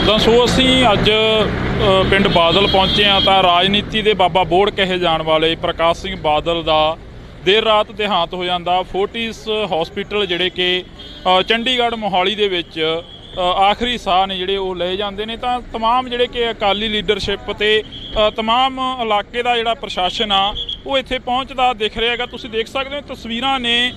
ਤਾਂ ਸੋ ਅਸੀਂ ਅੱਜ ਪਿੰਡ ਬਾਦਲ ਪਹੁੰਚੇ ਹਾਂ ਤਾਂ ਰਾਜਨੀਤੀ ਦੇ ਬਾਬਾ ਬੋੜ ਕਹੇ ਜਾਣ ਵਾਲੇ ਪ੍ਰਕਾਸ਼ ਸਿੰਘ ਬਾਦਲ ਦਾ ਦੇਰ ਰਾਤ ਦੇਹਾਂਤ ਹੋ ਜਾਂਦਾ। ਫੋਰਟਿਸ ਹਸਪੀਟਲ ਜਿਹੜੇ ਕਿ ਚੰਡੀਗੜ੍ਹ ਮੋਹਾਲੀ ਦੇ ਵਿੱਚ ਆਖਰੀ ਸਾਹ ਨੇ ਜਿਹੜੇ ਉਹ ਲਏ ਜਾਂਦੇ ਨੇ। ਤਾਂ तमाम ਜਿਹੜੇ ਕਿ ਅਕਾਲੀ ਲੀਡਰਸ਼ਿਪ ਤੇ तमाम ਇਲਾਕੇ ਦਾ ਜਿਹੜਾ ਪ੍ਰਸ਼ਾਸਨ ਆ ਉਹ ਇੱਥੇ ਪਹੁੰਚਦਾ ਦਿਖ ਰਿਹਾ ਹੈਗਾ। ਤੁਸੀਂ ਦੇਖ ਸਕਦੇ ਹੋ ਤਸਵੀਰਾਂ ਨੇ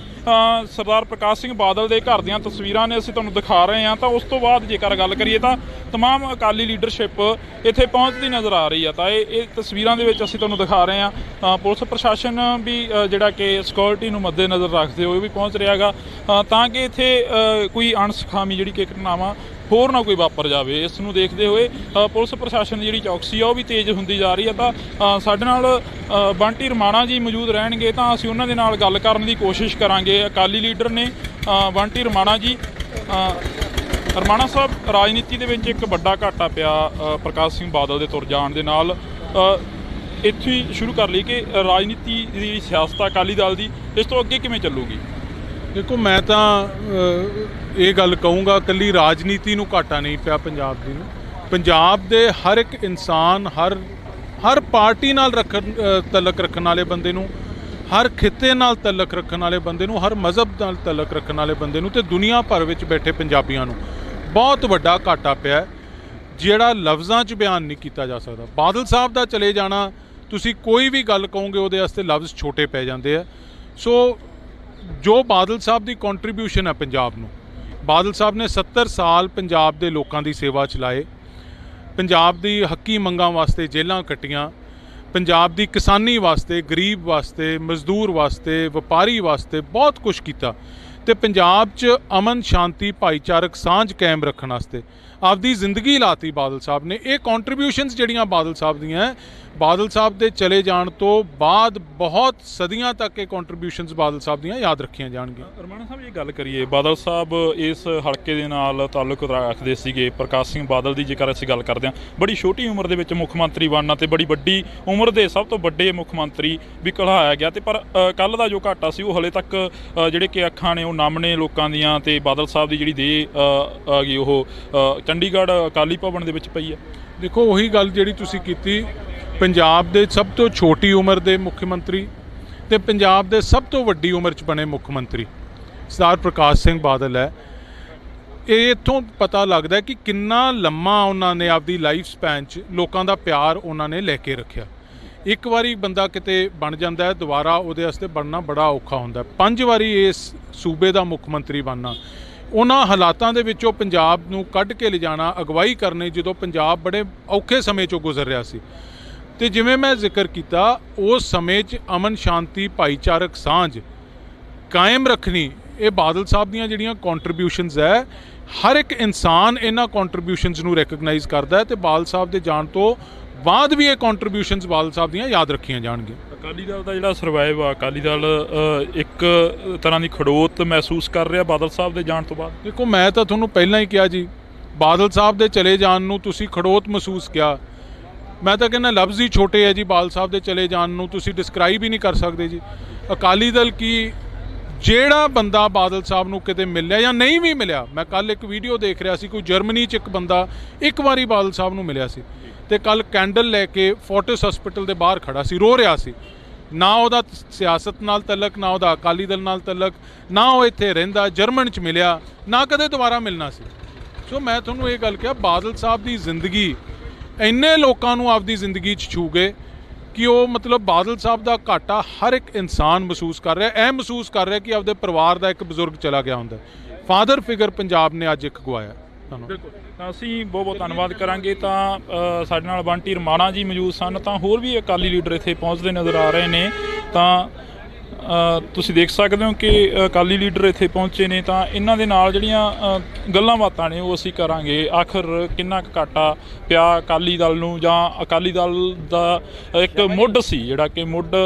ਸਰਦਾਰ ਪ੍ਰਕਾਸ਼ ਸਿੰਘ ਬਾਦਲ ਦੇ ਘਰ ਦੀਆਂ ਤਸਵੀਰਾਂ ਨੇ ਅਸੀਂ ਤੁਹਾਨੂੰ ਦਿਖਾ ਰਹੇ ਹਾਂ। ਤਾਂ ਉਸ ਤੋਂ ਬਾਅਦ ਜੇਕਰ ਗੱਲ ਕਰੀਏ ਤਾਂ तमाम ਅਕਾਲੀ ਲੀਡਰਸ਼ਿਪ ਇੱਥੇ ਪਹੁੰਚਦੀ ਨਜ਼ਰ ਆ ਰਹੀ ਆ। ਤਾਂ ਇਹ ਤਸਵੀਰਾਂ ਦੇ ਵਿੱਚ ਅਸੀਂ ਤੁਹਾਨੂੰ ਦਿਖਾ ਰਹੇ ਹਾਂ। ਪੁਲਿਸ ਪ੍ਰਸ਼ਾਸਨ ਵੀ ਜਿਹੜਾ ਕਿ ਸਿਕਿਉਰਿਟੀ ਨੂੰ ਮੱਦੇ ਨਜ਼ਰ ਰੱਖਦੇ ਹੋਏ ਵੀ ਪਹੁੰਚ ਰਿਹਾ ਹੈਗਾ ਤਾਂ ਕਿ ਇੱਥੇ ਕੋਈ ਅਣਸੁਖਾਵੀ ਜਿਹੜੀ ਕਿ ਘਟਨਾਵਾਂ ਹੋਰ ਨਾ ਕੋਈ ਵਾਪਰ ਜਾਵੇ। ਇਸ ਨੂੰ ਦੇਖਦੇ ਹੋਏ ਪੁਲਿਸ ਪ੍ਰਸ਼ਾਸਨ ਦੀ ਜਿਹੜੀ ਚੌਕਸੀ ਆ ਉਹ ਵੀ ਤੇਜ਼ ਹੁੰਦੀ ਜਾ ਰਹੀ ਹੈ। ਤਾਂ ਸਾਡੇ ਨਾਲ ਬੰਟੀ ਰਮਾਣਾ ਜੀ ਮੌਜੂਦ ਰਹਿਣਗੇ ਤਾਂ ਅਸੀਂ ਉਹਨਾਂ ਦੇ ਨਾਲ ਗੱਲ ਕਰਨ ਦੀ ਕੋਸ਼ਿਸ਼ ਕਰਾਂਗੇ। ਅਕਾਲੀ ਲੀਡਰ ਨੇ ਬੰਟੀ ਰਮਾਣਾ ਜੀ। ਰਮਾਣਾ ਸਾਹਿਬ, ਰਾਜਨੀਤੀ ਦੇ ਵਿੱਚ ਇੱਕ ਵੱਡਾ ਘਾਟਾ ਪਿਆ ਪ੍ਰਕਾਸ਼ ਸਿੰਘ ਬਾਦਲ ਦੇ ਤੁਰ ਜਾਣ ਦੇ ਨਾਲ। ਇੱਥੇ ਹੀ ਸ਼ੁਰੂ ਕਰ ਲਈ ਕਿ ਰਾਜਨੀਤੀ ਦੀ ਸਿਆਸਤ ਅਕਾਲੀ ਦਲ ਦੀ ਇਸ ਤੋਂ ਅੱਗੇ ਕਿਵੇਂ ਚੱਲੂਗੀ? देखो, मैं तो ये गल कहूँगा कल्ली राजनीति नूं घाटा नहीं पिया पंजाब दी। पंजाब दे हर एक इंसान हर पार्टी नाल तलक रखण वाले बंदे नूं, हर खिते नाल तलक रखण वाले बंदे नूं, हर मज़हब नाल तलक रखण वाले बंदे नूं ते दुनिया भर विच बैठे पंजाबियां नूं बहुत वड्डा घाटा पिया जिहड़ा लफ्ज़ां 'च बयान नहीं किया जा सकदा। बादल साहब दा चले जाना, तुसीं कोई भी गल कहोगे उहदे वास्ते लफ्ज़ छोटे पै जांदे आ। सो जो बादल साहब की कॉन्ट्रीब्यूशन है पंजाब नूं, बादल साहब ने 70 साल पंजाब के लोगों की सेवा चलाए, पंजाब की हक्की मंगां वास्ते जेलां कट्टियां, पंजाब की किसानी वास्ते, गरीब वास्ते, मजदूर वास्ते, व्यापारी वास्ते बहुत कुछ किया। तो पंजाब च अमन शांति भाईचारक सांझ कायम रखने वास्ते आपकी जिंदगी लाती बादल साहब ने। ये कॉन्ट्रीब्यूशनस जिहड़ियां बादल साहब दीयां बादल साहब के चले जाने तो बाद बहुत सदियां तक ये कॉन्ट्रीब्यूशनस बादल साहब दीयां याद रखियां जाणगियां। रमाणा साहब ये गल करिए, बादल साहब इस हल्के दे नाल ताल्लुक रखते सीगे। प्रकाश सिंह बादल की जेकर असीं गल करते हैं, बड़ी छोटी उम्र दे विच मुख मंत्री बनना ते बड़ी वड्डी उम्र दे सब तो वड्डे मुख मंत्री भी कढ़ाया गया। ते पर कल दा जो घाटा सी वो हले तक जिहड़े कि अखां ने वो नम ने लोकां दीयां ते बादल साहब की जिहड़ी देह आ गई वो चंडीगढ़ अकाली भवन दे विच पई है। देखो, उही गल जिहड़ी तुसीं कीती, पंजाब दे सब तो छोटी उम्र के मुख्यमंत्री ते पंजाब दे सब तो वड्डी उम्र च बने मुख्यमंत्री सरदार प्रकाश सिंह बादल है। ये इत्थों पता लगता है कि कितना लम्मा उन्होंने आपकी लाइफ स्पैन च लोगों का प्यार उन्होंने लैके रखा। एक बारी बंदा किते बन जाता है, दोबारा उहदे वास्ते बनना बड़ा औखा होंदा है। 5 बारी इस सूबे का मुख्यमंत्री बनना, उन्हां हालातां दे विचों पंजाब नूं कढ के लिजाना, अगवाई करनी जदों पंजाब बड़े औखे समय चों गुजर रहा सी। तो जिमें मैं जिक्र किया उस समय अमन शांति भाईचारक सांझ कायम रखनी, ये बादल साहब दीयां जिहड़ियां कॉन्ट्रीब्यूशनस है, हर एक इंसान इन्हां कॉन्ट्रीब्यूशनस नूं रैकगनाइज करता है। तो बादल साहब के जाण तो बाद भी ये कॉन्ट्रीब्यूशनस बादल साहब दीयां याद रखियां जाणगियां। अकाली दल का जिहड़ा सरवाइव आ, अकाली दल एक तरह की खड़ोत महसूस कर रहा बादल साहब के जाण तो बाद। देखो, मैं तो तुहानूं पहलां ही कहा जी, बादल साहब के चले जाण नूं तुसीं खड़ोत महसूस किया। मैं तो कहना लफ्ज़ ही छोटे है जी, बादल साहब के चले जाण नूं तुसीं डिस्क्राइब ही नहीं कर सकते जी। अकाली दल की जेड़ा बंदा बादल साहब नूं किते मिलिया या नहीं भी मिलिया, मैं कल एक वीडियो देख रहा सी, कोई जर्मनी च एक बंदा एक बारी बादल साहब नूं मिलिया सी ते कल कैंडल लैके फोर्टिस हस्पिटल के बाहर खड़ा सी, रो रहा सी। ना उहदा सियासत नाल तलक, ना उहदा अकाली दल नाल तलक, ना वो इत्थे रहिंदा, जर्मन च मिलिया, ना कदे दोबारा मिलना सी। सो मैं तुहानूं ये गल कहा, बादल साहब की जिंदगी इन्ने लोगों को आपकी जिंदगी छू गए कि वो मतलब बादल साहब का घाटा हर एक इंसान महसूस कर रहा है। महसूस कर रहा है कि आपके परिवार का एक बजुर्ग चला गया होंगे। फादर फिगर पंजाब ने अज एक गवाया। बिल्कुल, असीं बहुत बहुत धन्नवाद करांगे। तां साडे नाल बंटी रमाणा जी मौजूद सन। तां होर भी अकाली लीडर इत्थे पहुँचते नज़र आ रहे हैं। तां ਤੁਸੀਂ देख सकते हो कि अकाली लीडर इत्थे पहुँचे ने। तो इन्हां दे नाल जिहड़ियां गल्लां बातां ने वो असीं करांगे। आखिर किन्ना क घाटा पिया अकाली दल नूं, जां अकाली दल दा एक मुੱਢ सी जिहड़ा कि मुੱਢ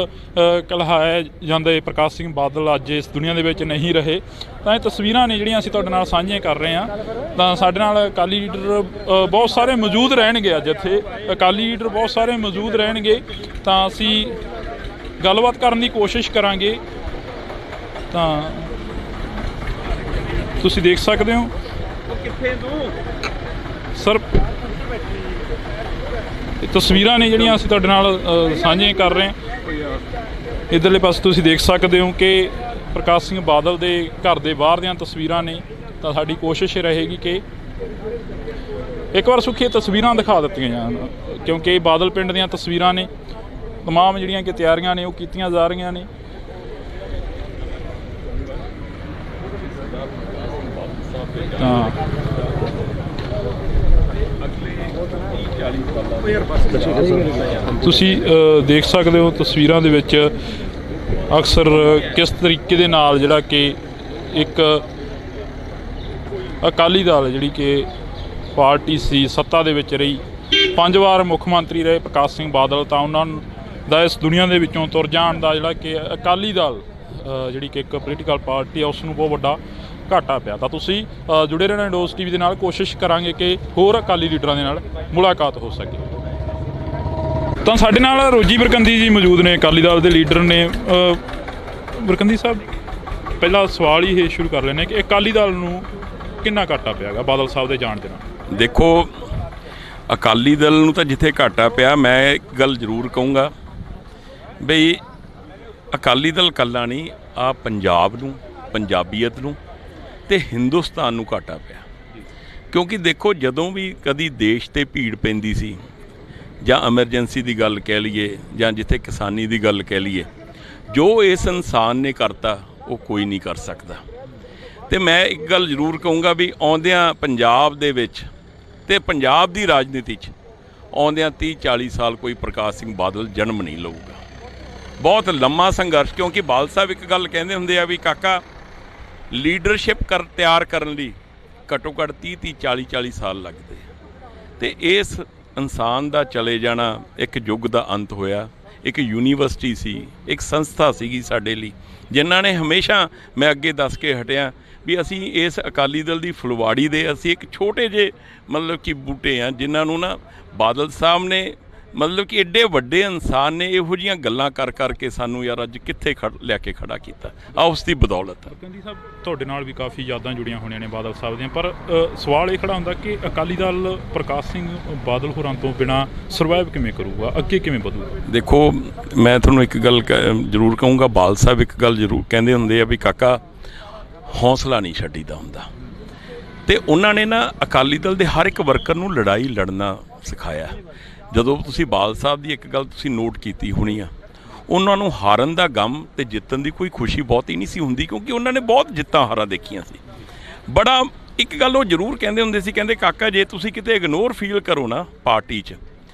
कलहाया जांदा प्रकाश सिंह बादल अज इस दुनिया दे विच नहीं रहे। ਤਾਂ ਇਹ ਤਸਵੀਰਾਂ ਨੇ ਜਿਹੜੀਆਂ ਅਸੀਂ ਤੁਹਾਡੇ ਨਾਲ ਸਾਂਝੀਆਂ ਕਰ ਰਹੇ ਹਾਂ। ਤਾਂ ਸਾਡੇ ਨਾਲ ਅਕਾਲੀ ਲੀਡਰ ਬਹੁਤ ਸਾਰੇ ਮੌਜੂਦ ਰਹਿਣਗੇ ਅੱਜ ਇੱਥੇ। ਅਕਾਲੀ ਲੀਡਰ ਬਹੁਤ ਸਾਰੇ ਮੌਜੂਦ ਰਹਿਣਗੇ ਤਾਂ ਅਸੀਂ ਗੱਲਬਾਤ ਕਰਨ ਦੀ ਕੋਸ਼ਿਸ਼ ਕਰਾਂਗੇ। ਤਾਂ ਤੁਸੀਂ ਦੇਖ ਸਕਦੇ ਹੋ ਸਰ ਇਹ ਤਸਵੀਰਾਂ ਨੇ ਜਿਹੜੀਆਂ ਅਸੀਂ ਤੁਹਾਡੇ ਨਾਲ ਸਾਂਝੀਆਂ ਕਰ ਰਹੇ ਹਾਂ। ਇੱਧਰਲੇ ਪਾਸੇ ਤੁਸੀਂ ਦੇਖ ਸਕਦੇ ਹੋ ਕਿ ਪ੍ਰਕਾਸ਼ ਸਿੰਘ ਬਾਦਲ ਦੇ ਘਰ ਦੇ ਬਾਹਰ ਦੀਆਂ ਤਸਵੀਰਾਂ ਨੇ। ਤਾਂ ਸਾਡੀ ਕੋਸ਼ਿਸ਼ ਰਹੇਗੀ ਕਿ ਇੱਕ ਵਾਰ ਸੁੱਖੀ ਤਸਵੀਰਾਂ ਦਿਖਾ ਦਿੱਤੀਆਂ ਜਾਣ, ਕਿਉਂਕਿ ਬਾਦਲ ਪਿੰਡ ਦੀਆਂ ਤਸਵੀਰਾਂ ਨੇ। ਤਮਾਮ ਜਿਹੜੀਆਂ ਕਿ ਤਿਆਰੀਆਂ ਨੇ ਉਹ ਕੀਤੀਆਂ ਜਾ ਰਹੀਆਂ ਨੇ। ਤਾਂ ਤੁਸੀਂ ਦੇਖ ਸਕਦੇ ਹੋ ਤਸਵੀਰਾਂ ਦੇ ਵਿੱਚ ਅਕਸਰ ਕਿਸ ਤਰੀਕੇ ਦੇ ਨਾਲ ਜਿਹੜਾ ਕਿ ਇੱਕ ਅਕਾਲੀ ਦਲ ਜਿਹੜੀ ਕਿ ਪਾਰਟੀ ਸੀ, ਸੱਤਾ ਦੇ ਵਿੱਚ ਰਹੀ, 5 ਵਾਰ ਮੁੱਖ ਮੰਤਰੀ ਰਹੇ ਪ੍ਰਕਾਸ਼ ਸਿੰਘ ਬਾਦਲ, ਤਾਂ ਉਹਨਾਂ ਦਾ ਇਸ ਦੁਨੀਆ ਦੇ ਵਿੱਚੋਂ ਤੁਰ ਜਾਣ ਦਾ ਜਿਹੜਾ ਕਿ ਅਕਾਲੀ ਦਲ ਜਿਹੜੀ ਕਿ ਇੱਕ ਪੋਲੀਟੀਕਲ ਪਾਰਟੀ ਆ ਉਸ ਨੂੰ ਬਹੁਤ ਵੱਡਾ ਘਾਟਾ ਪਿਆ। ਤਾਂ ਤੁਸੀਂ ਜੁੜੇ ਰਹਿਣਾ ਇੰਡੋਜ਼ TV ਦੇ ਨਾਲ। ਕੋਸ਼ਿਸ਼ ਕਰਾਂਗੇ ਕਿ ਹੋਰ ਅਕਾਲੀ ਲੀਡਰਾਂ ਦੇ ਨਾਲ ਮੁਲਾਕਾਤ ਹੋ ਸਕੇ। ਤਾਂ ਸਾਡੇ ਨਾਲ ਰੋਜੀ ਬਰਕੰਦੀ ਜੀ ਮੌਜੂਦ ਨੇ, ਅਕਾਲੀ ਦਲ ਦੇ ਲੀਡਰ ਨੇ। ਬਰਕੰਦੀ ਸਾਹਿਬ, ਪਹਿਲਾ ਸਵਾਲ ਹੀ ਇਹ ਸ਼ੁਰੂ ਕਰ ਲੈਂਦੇ ਕਿ ਅਕਾਲੀ ਦਲ ਨੂੰ ਕਿੰਨਾ ਘਾਟਾ ਪਿਆ ਗਾ ਬਾਦਲ ਸਾਹਿਬ ਦੇ ਜਾਣ ਦੇ ਨਾਲ? ਦੇਖੋ, ਅਕਾਲੀ ਦਲ ਨੂੰ ਤਾਂ ਜਿੱਥੇ ਘਾਟਾ ਪਿਆ, ਮੈਂ ਇੱਕ ਗੱਲ ਜ਼ਰੂਰ ਕਹੂੰਗਾ ਬਈ ਅਕਾਲੀ ਦਲ ਇਕੱਲਾ ਨਹੀਂ, ਆ ਪੰਜਾਬ ਨੂੰ, ਪੰਜਾਬੀਅਤ ਨੂੰ ਤੇ ਹਿੰਦੁਸਤਾਨ ਨੂੰ ਘਾਟਾ ਪਿਆ। ਕਿਉਂਕਿ ਦੇਖੋ, ਜਦੋਂ ਵੀ ਕਦੀ ਦੇਸ਼ ਤੇ ਭੀੜ ਪੈਂਦੀ ਸੀ ਜਾਂ ਐਮਰਜੈਂਸੀ ਦੀ ਗੱਲ ਕਹਿ ਲਈਏ ਜਾਂ ਜਿੱਥੇ ਕਿਸਾਨੀ ਦੀ ਗੱਲ ਕਹਿ ਲਈਏ, ਜੋ ਇਸ ਇਨਸਾਨ ਨੇ ਕਰਤਾ ਉਹ ਕੋਈ ਨਹੀਂ ਕਰ ਸਕਦਾ। ਤੇ ਮੈਂ ਇੱਕ ਗੱਲ ਜ਼ਰੂਰ ਕਹੂੰਗਾ ਵੀ ਆਉਂਦਿਆਂ ਪੰਜਾਬ ਦੇ ਵਿੱਚ ਤੇ ਪੰਜਾਬ ਦੀ ਰਾਜਨੀਤੀ 'ਚ ਆਉਂਦਿਆਂ 30-40 ਸਾਲ ਕੋਈ ਪ੍ਰਕਾਸ਼ ਸਿੰਘ ਬਾਦਲ ਜਨਮ ਨਹੀਂ ਲਊਗਾ। ਬਹੁਤ ਲੰਮਾ ਸੰਘਰਸ਼, ਕਿਉਂਕਿ ਬਾਦਲ ਸਾਹਿਬ ਇੱਕ ਗੱਲ ਕਹਿੰਦੇ ਹੁੰਦੇ ਆ ਵੀ ਕਾਕਾ, ਲੀਡਰਸ਼ਿਪ ਤਿਆਰ ਕਰਨ ਲਈ ਘੱਟੋ ਘੱਟ 30-40 ਸਾਲ ਲੱਗਦੇ। ਤੇ ਇਸ ਇਨਸਾਨ ਦਾ ਚਲੇ ਜਾਣਾ ਇੱਕ ਯੁੱਗ ਦਾ ਅੰਤ ਹੋਇਆ। ਇੱਕ ਯੂਨੀਵਰਸਿਟੀ ਸੀ, ਇੱਕ ਸੰਸਥਾ ਸੀਗੀ ਸਾਡੇ ਲਈ, ਜਿਨ੍ਹਾਂ ਨੇ ਹਮੇਸ਼ਾ, ਮੈਂ ਅੱਗੇ ਦੱਸ ਕੇ ਹਟਿਆ ਵੀ ਅਸੀਂ ਇਸ ਅਕਾਲੀ ਦਲ ਦੀ ਫੁਲਵਾੜੀ ਦੇ ਅਸੀਂ ਇੱਕ ਛੋਟੇ ਜਿਹੇ ਮਤਲਬ ਕਿ ਬੂਟੇ ਆ, ਜਿਨ੍ਹਾਂ ਨੂੰ ਨਾ ਬਾਦਲ ਸਾਹਿਬ ਨੇ ਮਤਲਬ ਕਿ ਐਡੇ ਵੱਡੇ ਇਨਸਾਨ ਨੇ ਇਹੋ ਜਿਹੀਆਂ ਗੱਲਾਂ ਕਰ ਕਰਕੇ ਸਾਨੂੰ ਯਾਰ ਅੱਜ ਕਿੱਥੇ ਲੈ ਕੇ ਖੜਾ ਕੀਤਾ। ਆ ਉਸ ਦੀ ਬਦੌਲਤ। ਬਰਕੰਦੀ ਸਾਹਿਬ, ਤੁਹਾਡੇ ਨਾਲ ਵੀ ਕਾਫੀ ਯਾਦਾਂ ਜੁੜੀਆਂ ਹੋਣੀਆਂ ਨੇ ਬਾਦਲ ਸਾਹਿਬ ਦੀਆਂ, ਪਰ ਸਵਾਲ ਇਹ ਖੜਾ ਹੁੰਦਾ ਕਿ ਅਕਾਲੀ ਦਲ ਪ੍ਰਕਾਸ਼ ਸਿੰਘ ਬਾਦਲ ਹੋਰਾਂ ਤੋਂ ਬਿਨਾਂ ਸਰਵਾਈਵ ਕਿਵੇਂ ਕਰੂਗਾ, ਅੱਗੇ ਕਿਵੇਂ ਵਧੂਗਾ? ਦੇਖੋ, ਮੈਂ ਤੁਹਾਨੂੰ ਇੱਕ ਗੱਲ ਜ਼ਰੂਰ ਕਹੂੰਗਾ, ਬਾਦਲ ਸਾਹਿਬ ਇੱਕ ਗੱਲ ਜ਼ਰੂਰ ਕਹਿੰਦੇ ਹੁੰਦੇ ਆ ਵੀ ਕਾਕਾ, ਹੌਸਲਾ ਨਹੀਂ ਛੱਡੀਦਾ ਹੁੰਦਾ। ਤੇ ਉਹਨਾਂ ਨੇ ਨਾ ਅਕਾਲੀ ਦਲ ਦੇ ਹਰ ਇੱਕ ਵਰਕਰ ਨੂੰ ਲੜਾਈ ਲੜਨਾ ਸਿਖਾਇਆ। ਜਦੋਂ ਤੁਸੀਂ ਬਾਦਲ ਸਾਹਿਬ ਦੀ ਇੱਕ ਗੱਲ ਤੁਸੀਂ ਨੋਟ ਕੀਤੀ ਹੋਣੀ ਆ, ਉਹਨਾਂ ਨੂੰ ਹਾਰਨ ਦਾ ਗਮ ਤੇ ਜਿੱਤਣ ਦੀ ਕੋਈ ਖੁਸ਼ੀ ਬਹੁਤੀ ਨਹੀਂ ਸੀ ਹੁੰਦੀ, ਕਿਉਂਕਿ ਉਹਨਾਂ ਨੇ ਬਹੁਤ ਜਿੱਤਾਂ ਹਾਰਾਂ ਦੇਖੀਆਂ ਸੀ। ਬੜਾ ਇੱਕ ਗੱਲ ਉਹ ਜ਼ਰੂਰ ਕਹਿੰਦੇ ਹੁੰਦੇ ਸੀ, ਕਹਿੰਦੇ ਕਾਕਾ, ਜੇ ਤੁਸੀਂ ਕਿਤੇ ਇਗਨੋਰ ਫੀਲ ਕਰੋ ਨਾ ਪਾਰਟੀ 'ਚ,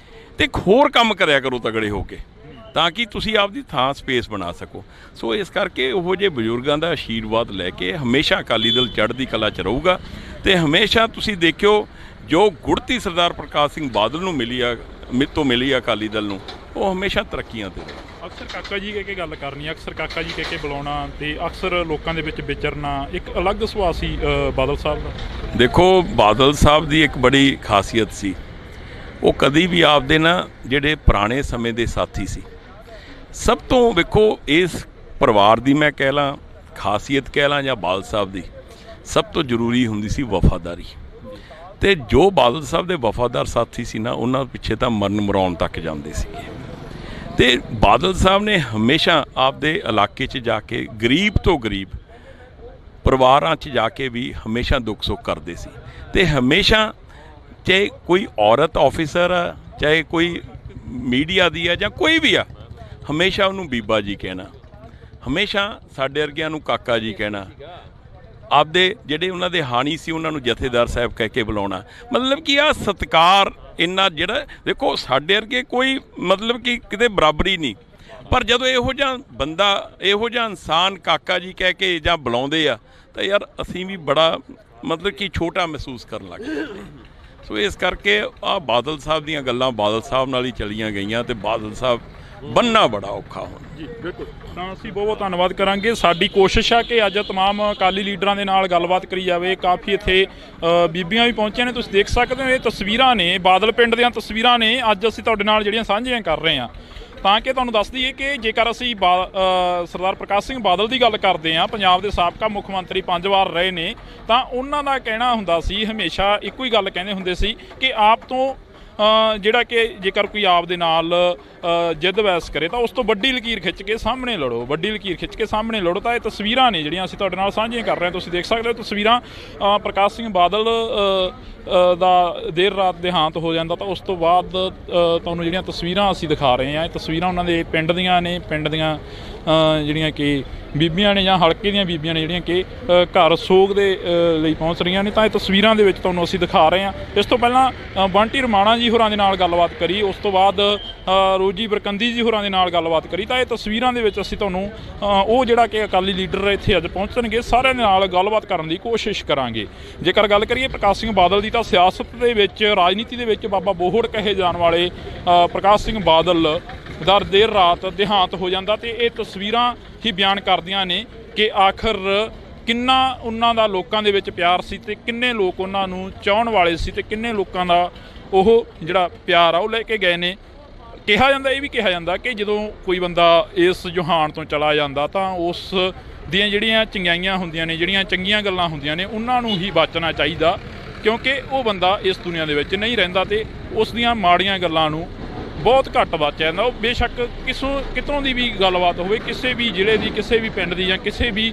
ਤੇ ਹੋਰ ਕੰਮ ਕਰਿਆ ਕਰੋ ਤਗੜੇ ਹੋ ਕੇ, ਤਾਂ ਕਿ ਤੁਸੀਂ ਆਪਦੀ ਥਾਂ ਸਪੇਸ ਬਣਾ ਸਕੋ। ਸੋ ਇਸ ਕਰਕੇ ਉਹੋ ਜਿਹੇ ਬਜ਼ੁਰਗਾਂ ਦਾ ਆਸ਼ੀਰਵਾਦ ਲੈ ਕੇ ਹਮੇਸ਼ਾ ਅਕਾਲੀ ਦਲ ਚੜ੍ਹਦੀ ਕਲਾ 'ਚ ਰਹੂਗਾ। ਤੇ ਹਮੇਸ਼ਾ ਤੁਸੀਂ ਦੇਖਿਓ, ਜੋ ਗੁੜਤੀ ਸਰਦਾਰ ਪ੍ਰਕਾਸ਼ ਸਿੰਘ ਬਾਦਲ ਨੂੰ ਮਿਲੀ ਆ ਅਕਾਲੀ ਦਲ ਨੂੰ, ਉਹ ਹਮੇਸ਼ਾ ਤਰੱਕੀਆਂ 'ਤੇ। ਅਕਸਰ ਕਾਕਾ ਜੀ ਕਹਿ ਕੇ ਗੱਲ ਕਰਨੀ, ਅਕਸਰ ਕਾਕਾ ਜੀ ਕਹਿ ਕੇ ਬੁਲਾਉਣਾ, ਤੇ ਅਕਸਰ ਲੋਕਾਂ ਦੇ ਵਿੱਚ ਵਿਚਰਨਾ, ਇੱਕ ਅਲੱਗ ਸੁਭਾਅ ਸੀ ਬਾਦਲ ਸਾਹਿਬ ਦਾ। ਦੇਖੋ, ਬਾਦਲ ਸਾਹਿਬ ਦੀ ਇੱਕ ਬੜੀ ਖਾਸੀਅਤ ਸੀ, ਉਹ ਕਦੀ ਵੀ ਆਪਦੇ ਨਾ ਜਿਹੜੇ ਪੁਰਾਣੇ ਸਮੇਂ ਦੇ ਸਾਥੀ ਸੀ, ਸਭ ਤੋਂ ਵੇਖੋ ਇਸ ਪਰਿਵਾਰ ਦੀ ਮੈਂ ਕਹਿ ਲਾਂ ਖਾਸੀਅਤ ਕਹਿ ਲਾਂ ਜਾਂ ਬਾਦਲ ਸਾਹਿਬ ਦੀ, ਸਭ ਤੋਂ ਜ਼ਰੂਰੀ ਹੁੰਦੀ ਸੀ ਵਫਾਦਾਰੀ। ਤੇ ਜੋ ਬਾਦਲ ਸਾਹਿਬ ਦੇ ਵਫਾਦਾਰ ਸਾਥੀ ਸੀ ਨਾ, ਉਹਨਾਂ ਪਿੱਛੇ ਤਾਂ ਮਰਨ ਮਰਾਉਣ ਤੱਕ ਜਾਂਦੇ ਸੀਗੇ। ਤੇ ਬਾਦਲ ਸਾਹਿਬ ਨੇ ਹਮੇਸ਼ਾ ਆਪਦੇ ਇਲਾਕੇ 'ਚ ਜਾ ਕੇ ਗਰੀਬ ਤੋਂ ਗਰੀਬ ਪਰਿਵਾਰਾਂ 'ਚ ਜਾ ਕੇ ਵੀ ਹਮੇਸ਼ਾ ਦੁੱਖ ਸੁੱਖ ਕਰਦੇ ਸੀ। ਤੇ ਹਮੇਸ਼ਾ, ਚਾਹੇ ਕੋਈ ਔਰਤ ਆਫਿਸਰ ਆ, ਚਾਹੇ ਕੋਈ ਮੀਡੀਆ ਦੀ ਆ ਜਾਂ ਕੋਈ ਵੀ ਆ, ਹਮੇਸ਼ਾ ਉਹਨੂੰ ਬੀਬਾ ਜੀ ਕਹਿਣਾ, ਹਮੇਸ਼ਾ ਸਾਡੇ ਵਰਗਿਆਂ ਨੂੰ ਕਾਕਾ ਜੀ ਕਹਿਣਾ, ਆਪਦੇ ਜਿਹੜੇ ਉਹਨਾਂ ਦੇ ਹਾਣੀ ਸੀ ਉਹਨਾਂ ਨੂੰ ਜਥੇਦਾਰ ਸਾਹਿਬ ਕਹਿ ਕੇ ਬੁਲਾਉਣਾ। ਮਤਲਬ ਕਿ ਆਹ ਸਤਿਕਾਰ ਇੰਨਾ, ਜਿਹੜਾ ਦੇਖੋ ਸਾਡੇ ਵਰਗੇ ਕੋਈ ਮਤਲਬ ਕਿ ਕਿਤੇ ਬਰਾਬਰੀ ਨਹੀਂ, ਪਰ ਜਦੋਂ ਇਹੋ ਜਿਹਾ ਬੰਦਾ, ਇਹੋ ਜਿਹਾ ਇਨਸਾਨ ਕਾਕਾ ਜੀ ਕਹਿ ਕੇ ਜਾਂ ਬੁਲਾਉਂਦੇ ਆ, ਤਾਂ ਯਾਰ ਅਸੀਂ ਵੀ ਬੜਾ ਮਤਲਬ ਕਿ ਛੋਟਾ ਮਹਿਸੂਸ ਕਰਨ ਲੱਗ ਜਾਂਦੇ। ਸੋ ਇਸ ਕਰਕੇ ਆਹ ਬਾਦਲ ਸਾਹਿਬ ਦੀਆਂ ਗੱਲਾਂ ਬਾਦਲ ਸਾਹਿਬ ਨਾਲ ਹੀ ਚਲੀਆਂ ਗਈਆਂ, ਤੇ ਬਾਦਲ ਸਾਹਿਬ ਬੰਨ੍ਹਣਾ ਬੜਾ ਔਖਾ ਹੁਣ। ਜੀ ਬਿਲਕੁਲ। ਤਾਂ ਅਸੀਂ ਬਹੁਤ ਬਹੁਤ ਧੰਨਵਾਦ ਕਰਾਂਗੇ। ਸਾਡੀ ਕੋਸ਼ਿਸ਼ ਆ ਕਿ ਅੱਜ ਤਮਾਮ ਅਕਾਲੀ ਲੀਡਰਾਂ ਦੇ ਨਾਲ ਗੱਲਬਾਤ ਕਰੀ ਜਾਵੇ। ਕਾਫੀ ਇੱਥੇ ਬੀਬੀਆਂ ਵੀ ਪਹੁੰਚੀਆਂ ਨੇ, ਤੁਸੀਂ ਦੇਖ ਸਕਦੇ ਹੋ। ਇਹ ਤਸਵੀਰਾਂ ਨੇ ਬਾਦਲ ਪਿੰਡ ਦੀਆਂ ਤਸਵੀਰਾਂ ਨੇ, ਅੱਜ ਅਸੀਂ ਤੁਹਾਡੇ ਨਾਲ ਜਿਹੜੀਆਂ ਸਾਂਝੀਆਂ ਕਰ ਰਹੇ ਹਾਂ, ਤਾਂ ਕਿ ਤੁਹਾਨੂੰ ਦੱਸ ਦਈਏ ਕਿ ਜੇਕਰ ਅਸੀਂ ਸਰਦਾਰ ਪ੍ਰਕਾਸ਼ ਸਿੰਘ ਬਾਦਲ ਦੀ ਗੱਲ ਕਰਦੇ ਹਾਂ, ਪੰਜਾਬ ਦੇ ਸਾਬਕਾ ਮੁੱਖ ਮੰਤਰੀ 5 ਵਾਰ ਰਹੇ ਨੇ, ਤਾਂ ਉਹਨਾਂ ਦਾ ਕਹਿਣਾ ਹੁੰਦਾ ਸੀ, ਹਮੇਸ਼ਾ ਇੱਕੋ ਹੀ ਗੱਲ ਕਹਿੰਦੇ ਹੁੰਦੇ ਸੀ ਕਿ ਆਪ ਤੋਂ ਜਿਹੜਾ ਕਿ ਜੇਕਰ ਕੋਈ ਆਪ ਦੇ ਨਾਲ ਜਿੱਦ ਬਹਿਸ ਕਰੇ ਤਾਂ ਉਸ ਤੋਂ ਵੱਡੀ ਲਕੀਰ ਖਿੱਚ ਕੇ ਸਾਹਮਣੇ ਲੜੋ, ਵੱਡੀ ਲਕੀਰ ਖਿੱਚ ਕੇ ਸਾਹਮਣੇ ਲੜੋ। ਤਾਂ ਇਹ ਤਸਵੀਰਾਂ ਨੇ ਜਿਹੜੀਆਂ ਅਸੀਂ ਤੁਹਾਡੇ ਨਾਲ ਸਾਂਝੀਆਂ ਕਰ ਰਹੇ ਹਾਂ। ਤੁਸੀਂ ਦੇਖ ਸਕਦੇ ਹੋ ਤਸਵੀਰਾਂ ਪ੍ਰਕਾਸ਼ ਸਿੰਘ ਬਾਦਲ ਦਾ ਦੇਰ ਰਾਤ ਦੇਹਾਂਤ ਹੋ ਜਾਂਦਾ ਤਾਂ ਉਸ ਤੋਂ ਬਾਅਦ ਤੁਹਾਨੂੰ ਜਿਹੜੀਆਂ ਤਸਵੀਰਾਂ ਅਸੀਂ ਦਿਖਾ ਰਹੇ ਹਾਂ, ਇਹ ਤਸਵੀਰਾਂ ਉਹਨਾਂ ਦੇ ਪਿੰਡ ਦੀਆਂ ਨੇ। ਪਿੰਡ ਦੀਆਂ ਜਿਹੜੀਆਂ ਕਿ ਬੀਬੀਆਂ ਨੇ ਜਾਂ ਹਲਕੇ ਦੀਆਂ ਬੀਬੀਆਂ ਨੇ ਜਿਹੜੀਆਂ ਕਿ ਘਰ ਸੋਗ ਦੇ ਲਈ ਪਹੁੰਚ ਰਹੀਆਂ ਨੇ। ਤਾਂ ਇਹ ਤਸਵੀਰਾਂ ਦੇ ਵਿੱਚ ਤੁਹਾਨੂੰ ਅਸੀਂ ਦਿਖਾ ਰਹੇ ਹਾਂ। ਇਸ ਤੋਂ ਪਹਿਲਾਂ ਬੰਟੀ ਰਮਾਣਾ ਜੀ ਹੋਰਾਂ ਦੇ ਨਾਲ ਗੱਲਬਾਤ ਕਰੀ, ਉਸ ਤੋਂ ਬਾਅਦ ਰੋਜੀ ਬਰਕੰਦੀ ਜੀ ਹੋਰਾਂ ਦੇ ਨਾਲ ਗੱਲਬਾਤ ਕਰੀ। ਤਾਂ ਇਹ ਤਸਵੀਰਾਂ ਦੇ ਵਿੱਚ ਅਸੀਂ ਤੁਹਾਨੂੰ ਉਹ ਜਿਹੜਾ ਕਿ ਅਕਾਲੀ ਲੀਡਰ ਇੱਥੇ ਅੱਜ ਪਹੁੰਚਣਗੇ ਸਾਰਿਆਂ ਦੇ ਨਾਲ ਗੱਲਬਾਤ ਕਰਨ ਦੀ ਕੋਸ਼ਿਸ਼ ਕਰਾਂਗੇ। ਜੇਕਰ ਗੱਲ ਕਰੀਏ ਪ੍ਰਕਾਸ਼ ਸਿੰਘ ਬਾਦਲ ਦੀ ਤਾਂ ਸਿਆਸਤ ਦੇ ਵਿੱਚ, ਰਾਜਨੀਤੀ ਦੇ ਵਿੱਚ ਬਾਬਾ ਬੋਹੜ ਕਹੇ ਜਾਣ ਵਾਲੇ ਪ੍ਰਕਾਸ਼ ਸਿੰਘ ਬਾਦਲ ਦਾ ਦੇਰ ਰਾਤ ਦੇਹਾਂਤ ਹੋ ਜਾਂਦਾ ਤੇ ਇਹ ਤਸਵੀਰਾਂ ਹੀ ਬਿਆਨ ਕਰਦੀਆਂ ਨੇ ਕਿ ਆਖਰ ਕਿੰਨਾ ਉਹਨਾਂ ਦਾ ਲੋਕਾਂ ਦੇ ਵਿੱਚ ਪਿਆਰ ਸੀ ਤੇ ਕਿੰਨੇ ਲੋਕ ਉਹਨਾਂ ਨੂੰ ਚਾਹਣ ਵਾਲੇ ਸੀ ਤੇ ਕਿੰਨੇ ਲੋਕਾਂ ਦਾ ਉਹ ਜਿਹੜਾ ਪਿਆਰ ਆ ਉਹ ਲੈ ਕੇ ਗਏ ਨੇ। ਕਿਹਾ ਜਾਂਦਾ, ਇਹ ਵੀ ਕਿਹਾ ਜਾਂਦਾ ਕਿ ਜਦੋਂ ਕੋਈ ਬੰਦਾ ਇਸ ਜਹਾਨ ਤੋਂ ਚਲਾ ਜਾਂਦਾ ਤਾਂ ਉਸ ਦੀਆਂ ਜਿਹੜੀਆਂ ਚੰਗਿਆਈਆਂ ਹੁੰਦੀਆਂ ਨੇ, ਜਿਹੜੀਆਂ ਚੰਗੀਆਂ ਗੱਲਾਂ ਹੁੰਦੀਆਂ ਨੇ, ਉਹਨਾਂ ਨੂੰ ਹੀ ਬਚਣਾ ਚਾਹੀਦਾ ਕਿਉਂਕਿ ਉਹ ਬੰਦਾ ਇਸ ਦੁਨੀਆ ਦੇ ਵਿੱਚ ਨਹੀਂ ਰਹਿੰਦਾ ਤੇ ਉਸ ਦੀਆਂ ਮਾੜੀਆਂ ਗੱਲਾਂ ਨੂੰ ਬਹੁਤ ਘੱਟ ਬਚਿਆ ਜਾਂਦਾ। ਉਹ ਬੇਸ਼ੱਕ ਕਿਤੋਂ ਦੀ ਵੀ ਗੱਲਬਾਤ ਹੋਵੇ, ਕਿਸੇ ਵੀ ਜ਼ਿਲ੍ਹੇ ਦੀ, ਕਿਸੇ ਵੀ ਪਿੰਡ ਦੀ ਜਾਂ ਕਿਸੇ ਵੀ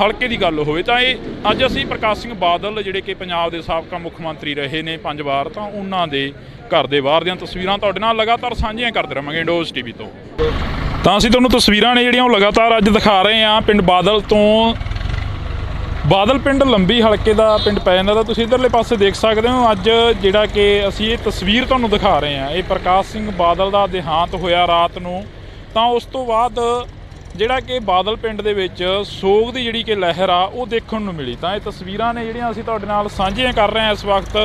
ਹਲਕੇ ਦੀ ਗੱਲ ਹੋਵੇ। ਤਾਂ ਇਹ ਅੱਜ ਅਸੀਂ ਪ੍ਰਕਾਸ਼ ਸਿੰਘ ਬਾਦਲ ਜਿਹੜੇ ਕਿ ਪੰਜਾਬ ਦੇ ਸਾਬਕਾ ਮੁੱਖ ਮੰਤਰੀ ਰਹੇ ਨੇ 5 ਵਾਰ, ਤਾਂ ਉਹਨਾਂ ਦੇ ਘਰ ਦੇ ਬਾਹਰ ਦੀਆਂ ਤਸਵੀਰਾਂ ਤੁਹਾਡੇ ਨਾਲ ਲਗਾਤਾਰ ਸਾਂਝੀਆਂ ਕਰਦੇ ਰਹਾਂਗੇ ਇੰਡੋਜ਼ ਟੀਵੀ ਤੋਂ। ਤਾਂ ਅਸੀਂ ਤੁਹਾਨੂੰ ਤਸਵੀਰਾਂ ਨੇ ਜਿਹੜੀਆਂ ਉਹ ਲਗਾਤਾਰ ਅੱਜ ਦਿਖਾ ਰਹੇ ਹਾਂ ਪਿੰਡ ਬਾਦਲ ਤੋਂ। ਬਾਦਲ ਪਿੰਡ ਲੰਬੀ ਹਲਕੇ ਦਾ ਪਿੰਡ ਪੈ ਜਾਂਦਾ। ਤਾਂ ਤੁਸੀਂ ਇੱਧਰਲੇ ਪਾਸੇ ਦੇਖ ਸਕਦੇ ਹੋ ਅੱਜ ਜਿਹੜਾ ਕਿ ਅਸੀਂ ਇਹ ਤਸਵੀਰ ਤੁਹਾਨੂੰ ਦਿਖਾ ਰਹੇ ਹਾਂ, ਇਹ ਪ੍ਰਕਾਸ਼ ਸਿੰਘ ਬਾਦਲ ਦਾ ਦੇਹਾਂਤ ਹੋਇਆ ਰਾਤ ਨੂੰ। ਤਾਂ ਉਸ ਤੋਂ ਬਾਅਦ ਜਿਹੜਾ ਕਿ ਬਾਦਲ ਪਿੰਡ ਦੇ ਵਿੱਚ ਸੋਗ ਦੀ ਜਿਹੜੀ ਕਿ ਲਹਿਰ ਆ ਉਹ ਦੇਖਣ ਨੂੰ ਮਿਲੀ। ਤਾਂ ਇਹ ਤਸਵੀਰਾਂ ਨੇ ਜਿਹੜੀਆਂ ਅਸੀਂ ਤੁਹਾਡੇ ਨਾਲ ਸਾਂਝੀਆਂ ਕਰ ਰਹੇ ਹਾਂ ਇਸ ਵਕਤ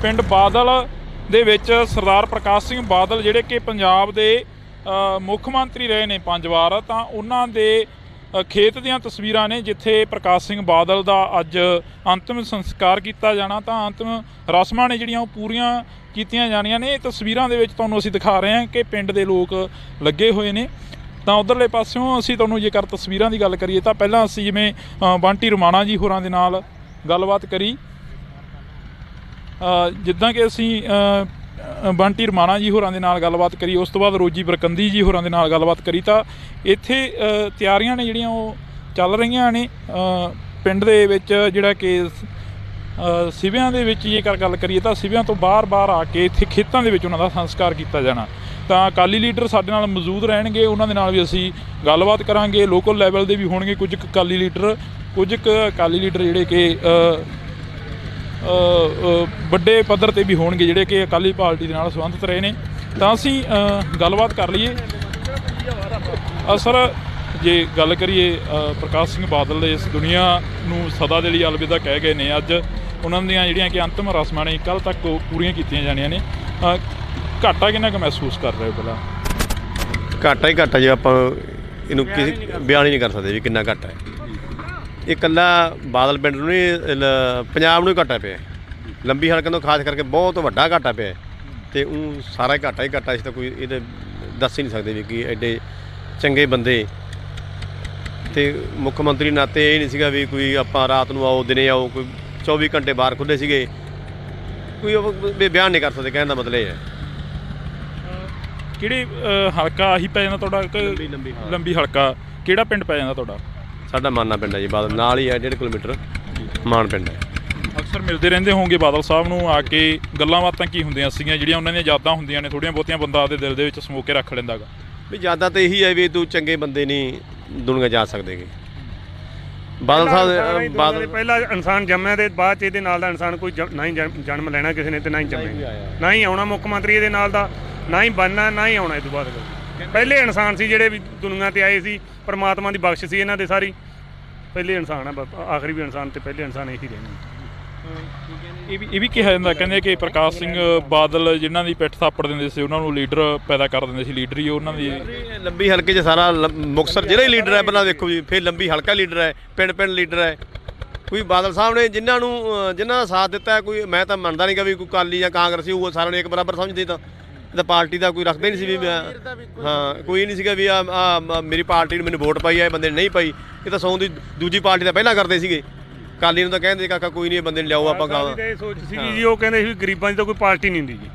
ਪਿੰਡ ਬਾਦਲ ਦੇ ਵਿੱਚ। ਸਰਦਾਰ ਪ੍ਰਕਾਸ਼ ਸਿੰਘ ਬਾਦਲ ਜਿਹੜੇ ਕਿ ਪੰਜਾਬ ਦੇ ਮੁੱਖ ਮੰਤਰੀ ਰਹੇ ਨੇ 5 ਵਾਰ, ਤਾਂ ਉਹਨਾਂ ਦੇ ਖੇਤ ਦੀਆਂ ਤਸਵੀਰਾਂ ਨੇ ਜਿੱਥੇ ਪ੍ਰਕਾਸ਼ ਸਿੰਘ ਬਾਦਲ ਦਾ ਅੱਜ ਅੰਤਿਮ ਸੰਸਕਾਰ ਕੀਤਾ ਜਾਣਾ। ਤਾਂ ਅੰਤਿਮ ਰਸਮਾਂ ਨੇ ਜਿਹੜੀਆਂ ਉਹ ਪੂਰੀਆਂ ਕੀਤੀਆਂ ਜਾਣੀਆਂ ਨੇ। ਇਹ ਤਸਵੀਰਾਂ ਦੇ ਵਿੱਚ ਤੁਹਾਨੂੰ ਅਸੀਂ ਦਿਖਾ ਰਹੇ ਹਾਂ ਕਿ ਪਿੰਡ ਦੇ ਲੋਕ ਲੱਗੇ ਹੋਏ ਨੇ। ਤਾਂ ਉੱਧਰਲੇ ਪਾਸਿਓਂ ਅਸੀਂ ਤੁਹਾਨੂੰ ਜੇਕਰ ਤਸਵੀਰਾਂ ਦੀ ਗੱਲ ਕਰੀਏ ਤਾਂ ਪਹਿਲਾਂ ਅਸੀਂ ਜਿਵੇਂ ਬੰਟੀ ਰਮਾਣਾ ਜੀ ਹੋਰਾਂ ਦੇ ਨਾਲ ਗੱਲਬਾਤ ਕਰੀ, ਜਿੱਦਾਂ ਕਿ ਅਸੀਂ ਬੰਟੀ ਰਮਾਣਾ ਜੀ ਹੋਰਾਂ ਦੇ ਨਾਲ ਗੱਲਬਾਤ ਕਰੀ, ਉਸ ਤੋਂ ਬਾਅਦ ਰੋਜੀ ਬਰਕੰਦੀ ਜੀ ਹੋਰਾਂ ਦੇ ਨਾਲ ਗੱਲਬਾਤ ਕਰੀ। ਤਾਂ ਇੱਥੇ ਤਿਆਰੀਆਂ ਨੇ ਜਿਹੜੀਆਂ ਉਹ ਚੱਲ ਰਹੀਆਂ ਨੇ ਪਿੰਡ ਦੇ ਵਿੱਚ। ਜਿਹੜਾ ਕਿ ਸਿਵਿਆਂ ਦੇ ਵਿੱਚ ਜੇਕਰ ਗੱਲ ਕਰੀਏ ਤਾਂ ਸਿਵਿਆਂ ਤੋਂ ਬਾਹਰ ਆ ਕੇ ਇੱਥੇ ਖੇਤਾਂ ਦੇ ਵਿੱਚ ਉਹਨਾਂ ਦਾ ਸੰਸਕਾਰ ਕੀਤਾ ਜਾਣਾ। ਤਾਂ ਅਕਾਲੀ ਲੀਡਰ ਸਾਡੇ ਨਾਲ ਮੌਜੂਦ ਰਹਿਣਗੇ, ਉਹਨਾਂ ਦੇ ਨਾਲ ਵੀ ਅਸੀਂ ਗੱਲਬਾਤ ਕਰਾਂਗੇ। ਲੋਕਲ ਲੈਵਲ ਦੇ ਵੀ ਹੋਣਗੇ ਕੁਝ ਕੁ ਅਕਾਲੀ ਲੀਡਰ ਜਿਹੜੇ ਕਿ ਵੱਡੇ ਪੱਧਰ 'ਤੇ ਵੀ ਹੋਣਗੇ ਜਿਹੜੇ ਕਿ ਅਕਾਲੀ ਪਾਰਟੀ ਦੇ ਨਾਲ ਸੰਬੰਧਿਤ ਰਹੇ ਨੇ। ਤਾਂ ਅਸੀਂ ਗੱਲਬਾਤ ਕਰ ਲਈਏ। ਸਰ, ਜੇ ਗੱਲ ਕਰੀਏ ਪ੍ਰਕਾਸ਼ ਸਿੰਘ ਬਾਦਲ ਦੇ ਇਸ ਦੁਨੀਆ ਨੂੰ ਸਦਾ ਦੇ ਲਈ ਅਲਵਿਦਾ ਕਹਿ ਗਏ ਨੇ। ਅੱਜ ਉਹਨਾਂ ਦੀਆਂ ਜਿਹੜੀਆਂ ਕਿ ਅੰਤਿਮ ਰਸਮਾਂ ਨੇ ਕੱਲ੍ਹ ਤੱਕ ਪੂਰੀਆਂ ਕੀਤੀਆਂ ਜਾਣੀਆਂ ਨੇ। ਘਾਟਾ ਕਿੰਨਾ ਕੁ ਮਹਿਸੂਸ ਕਰ ਰਹੇ ਹੋ? ਪਹਿਲਾਂ ਘਾਟਾ ਜੇ ਆਪਾਂ ਇਹਨੂੰ ਕਿਸੇ ਬਿਆਨ ਹੀ ਨਹੀਂ ਕਰ ਸਕਦੇ ਵੀ ਕਿੰਨਾ ਘਾਟਾ ਹੈ। ਇਹ ਇਕੱਲਾ ਬਾਦਲ ਪਿੰਡ ਨੂੰ ਨਹੀਂ, ਪੰਜਾਬ ਨੂੰ ਹੀ ਘਾਟਾ ਪਿਆ। ਲੰਬੀ ਹਲਕੇ ਤੋਂ ਖਾਸ ਕਰਕੇ ਬਹੁਤ ਵੱਡਾ ਘਾਟਾ ਪਿਆ ਅਤੇ ਉਹ ਸਾਰਾ ਘਾਟਾ ਸੀ। ਤਾਂ ਕੋਈ ਇਹਦੇ ਦੱਸ ਹੀ ਨਹੀਂ ਸਕਦੇ ਵੀ ਕਿ ਐਡੇ ਚੰਗੇ ਬੰਦੇ ਅਤੇ ਮੁੱਖ ਮੰਤਰੀ ਨਾਤੇ ਇਹ ਨਹੀਂ ਸੀਗਾ ਵੀ ਕੋਈ ਆਪਾਂ ਰਾਤ ਨੂੰ ਆਓ ਦਿਨੇ ਆਓ, ਕੋਈ 24 ਘੰਟੇ ਬਾਹਰ ਖੁੱਲ੍ਹੇ ਸੀਗੇ। ਕੋਈ ਬਿਆਨ ਨਹੀਂ ਕਰ ਸਕਦੇ, ਕਹਿਣ ਦਾ ਮਤਲਬ ਇਹ ਹੈ। ਕਿਹੜੀ ਹਲਕਾ ਆਹੀ ਪੈ ਜਾਂਦਾ ਤੁਹਾਡਾ? ਲੰਬੀ ਹਲਕਾ ਕਿਹੜਾ ਪਿੰਡ ਪੈ ਜਾਂਦਾ ਤੁਹਾਡਾ? ਸਾਡਾ ਮਾਨਾ ਪਿੰਡ ਹੈ ਜੀ, ਬਾਦਲ ਨਾਲ ਹੀ ਹੈ, 1.5 ਕਿਲੋਮੀਟਰ ਮਾਨ ਪਿੰਡ ਹੈ। ਅਕਸਰ ਮਿਲਦੇ ਰਹਿੰਦੇ ਹੋਣਗੇ ਬਾਦਲ ਸਾਹਿਬ ਨੂੰ ਆ ਕੇ। ਗੱਲਾਂ ਬਾਤਾਂ ਕੀ ਹੁੰਦੀਆਂ ਸੀਗੀਆਂ ਜਿਹੜੀਆਂ ਉਹਨਾਂ ਦੀਆਂ ਯਾਦਾਂ ਹੁੰਦੀਆਂ ਨੇ ਥੋੜ੍ਹੀਆਂ ਬਹੁਤੀਆਂ ਬੰਦਾ ਆਪਦੇ ਦਿਲ ਦੇ ਵਿੱਚ ਸਮੋ ਕੇ ਰੱਖ ਲੈਂਦਾ ਗਾ? ਵੀ ਯਾਦਾਂ ਤਾਂ ਇਹੀ ਹੈ ਵੀ ਤੂੰ ਚੰਗੇ ਬੰਦੇ ਨਹੀਂ ਦੁਨੀਆ ਜਾ ਸਕਦੇਗੇ। ਬਾਦਲ ਸਾਹਿਬ ਪਹਿਲਾ ਇਨਸਾਨ ਜੰਮਿਆ ਤੇ ਬਾਅਦ 'ਚ ਇਹਦੇ ਨਾਲ ਦਾ ਇਨਸਾਨ ਕੋਈ ਨਾ ਹੀ ਜਨਮ ਲੈਣਾ ਕਿਸੇ ਨੇ ਤੇ ਨਾ ਹੀ ਜੰਮਿਆ, ਨਾ ਹੀ ਆਉਣਾ ਮੁੱਖ ਮੰਤਰੀ ਇਹਦੇ ਨਾਲ ਦਾ, ਨਾ ਹੀ ਬਣਨਾ, ਨਾ ਹੀ ਆਉਣਾ ਇਹ ਤੋਂ ਬਾਅਦ। ਪਹਿਲੇ ਇਨਸਾਨ ਸੀ ਜਿਹੜੇ ਵੀ ਦੁਨੀਆ ਤੇ ਆਏ ਸੀ, ਪਰਮਾਤਮਾ ਦੀ ਬਖਸ਼ ਸੀ ਇਹਨਾਂ ਦੇ ਸਾਰੀ। ਪਹਿਲੇ ਇਨਸਾਨ ਆ, ਆਖਰੀ ਵੀ ਇਨਸਾਨ ਤੇ ਪਹਿਲੇ ਇਨਸਾਨ ਇਹੀ ਰਹਿਣੇ। ਇਹ ਵੀ ਕਿਹਾ ਜਾਂਦਾ, ਕਹਿੰਦੇ ਕਿ ਪ੍ਰਕਾਸ਼ ਸਿੰਘ ਬਾਦਲ ਜਿਨ੍ਹਾਂ ਦੀ ਪਿੱਠ ਥਾਪੜ ਦਿੰਦੇ ਸੀ ਉਹਨਾਂ ਨੂੰ ਲੀਡਰ ਪੈਦਾ ਕਰ ਦਿੰਦੇ ਸੀ। ਲੀਡਰ ਹੀ ਉਹਨਾਂ ਦੀ ਲੰਬੀ ਹਲਕੇ 'ਚ ਸਾਰਾ ਮੁਕਤਸਰ ਜਿਹੜਾ ਹੀ ਲੀਡਰ ਹੈ ਪਹਿਲਾਂ ਦੇਖੋ ਜੀ, ਫਿਰ ਲੰਬੀ ਹਲਕਾ ਲੀਡਰ ਹੈ, ਪਿੰਡ ਲੀਡਰ ਹੈ। ਕੋਈ ਬਾਦਲ ਸਾਹਿਬ ਨੇ ਜਿਨ੍ਹਾਂ ਦਾ ਸਾਥ ਦਿੱਤਾ ਹੈ, ਕੋਈ ਮੈਂ ਤਾਂ ਮੰਨਦਾ ਨਹੀਂ ਕਿ ਵੀ ਕੋਈ ਅਕਾਲੀ ਜਾਂ ਕਾਂਗਰਸੀ ਉਹ ਸਾਰਿਆਂ ਨੂੰ ਇੱਕ ਬਰਾਬਰ ਸਮਝਦੇ। ਤਾਂ ਪਾਰਟੀ ਦਾ ਕੋਈ ਰੱਖਦਾ ਹੀ ਨਹੀਂ ਸੀ ਵੀ ਹਾਂ, ਕੋਈ ਨਹੀਂ ਸੀਗਾ ਵੀ ਮੇਰੀ ਪਾਰਟੀ ਨੂੰ ਮੈਨੂੰ ਵੋਟ ਪਾਈ ਹੈ, ਬੰਦੇ ਨੇ ਨਹੀਂ ਪਾਈ। ਇਹ ਤਾਂ ਸੌਂ ਦੀ ਦੂਜੀ ਪਾਰਟੀ ਦਾ ਪਹਿਲਾਂ ਕਰਦੇ ਸੀਗੇ। ਅਕਾਲੀ ਨੂੰ ਤਾਂ ਕਹਿੰਦੇ ਕਾਕਾ ਕੋਈ ਨਹੀਂ ਇਹ ਬੰਦੇ ਨੂੰ ਲਿਆਓ ਆਪਾਂ ਗਾਵਾਂ। ਇਹ ਸੋਚ ਸੀ ਜੀ, ਉਹ ਕਹਿੰਦੇ ਸੀ ਗਰੀਬਾਂ ਦੀ ਤਾਂ ਕੋਈ ਪਾਰਟੀ ਨਹੀਂ ਹੁੰਦੀ ਜੀ।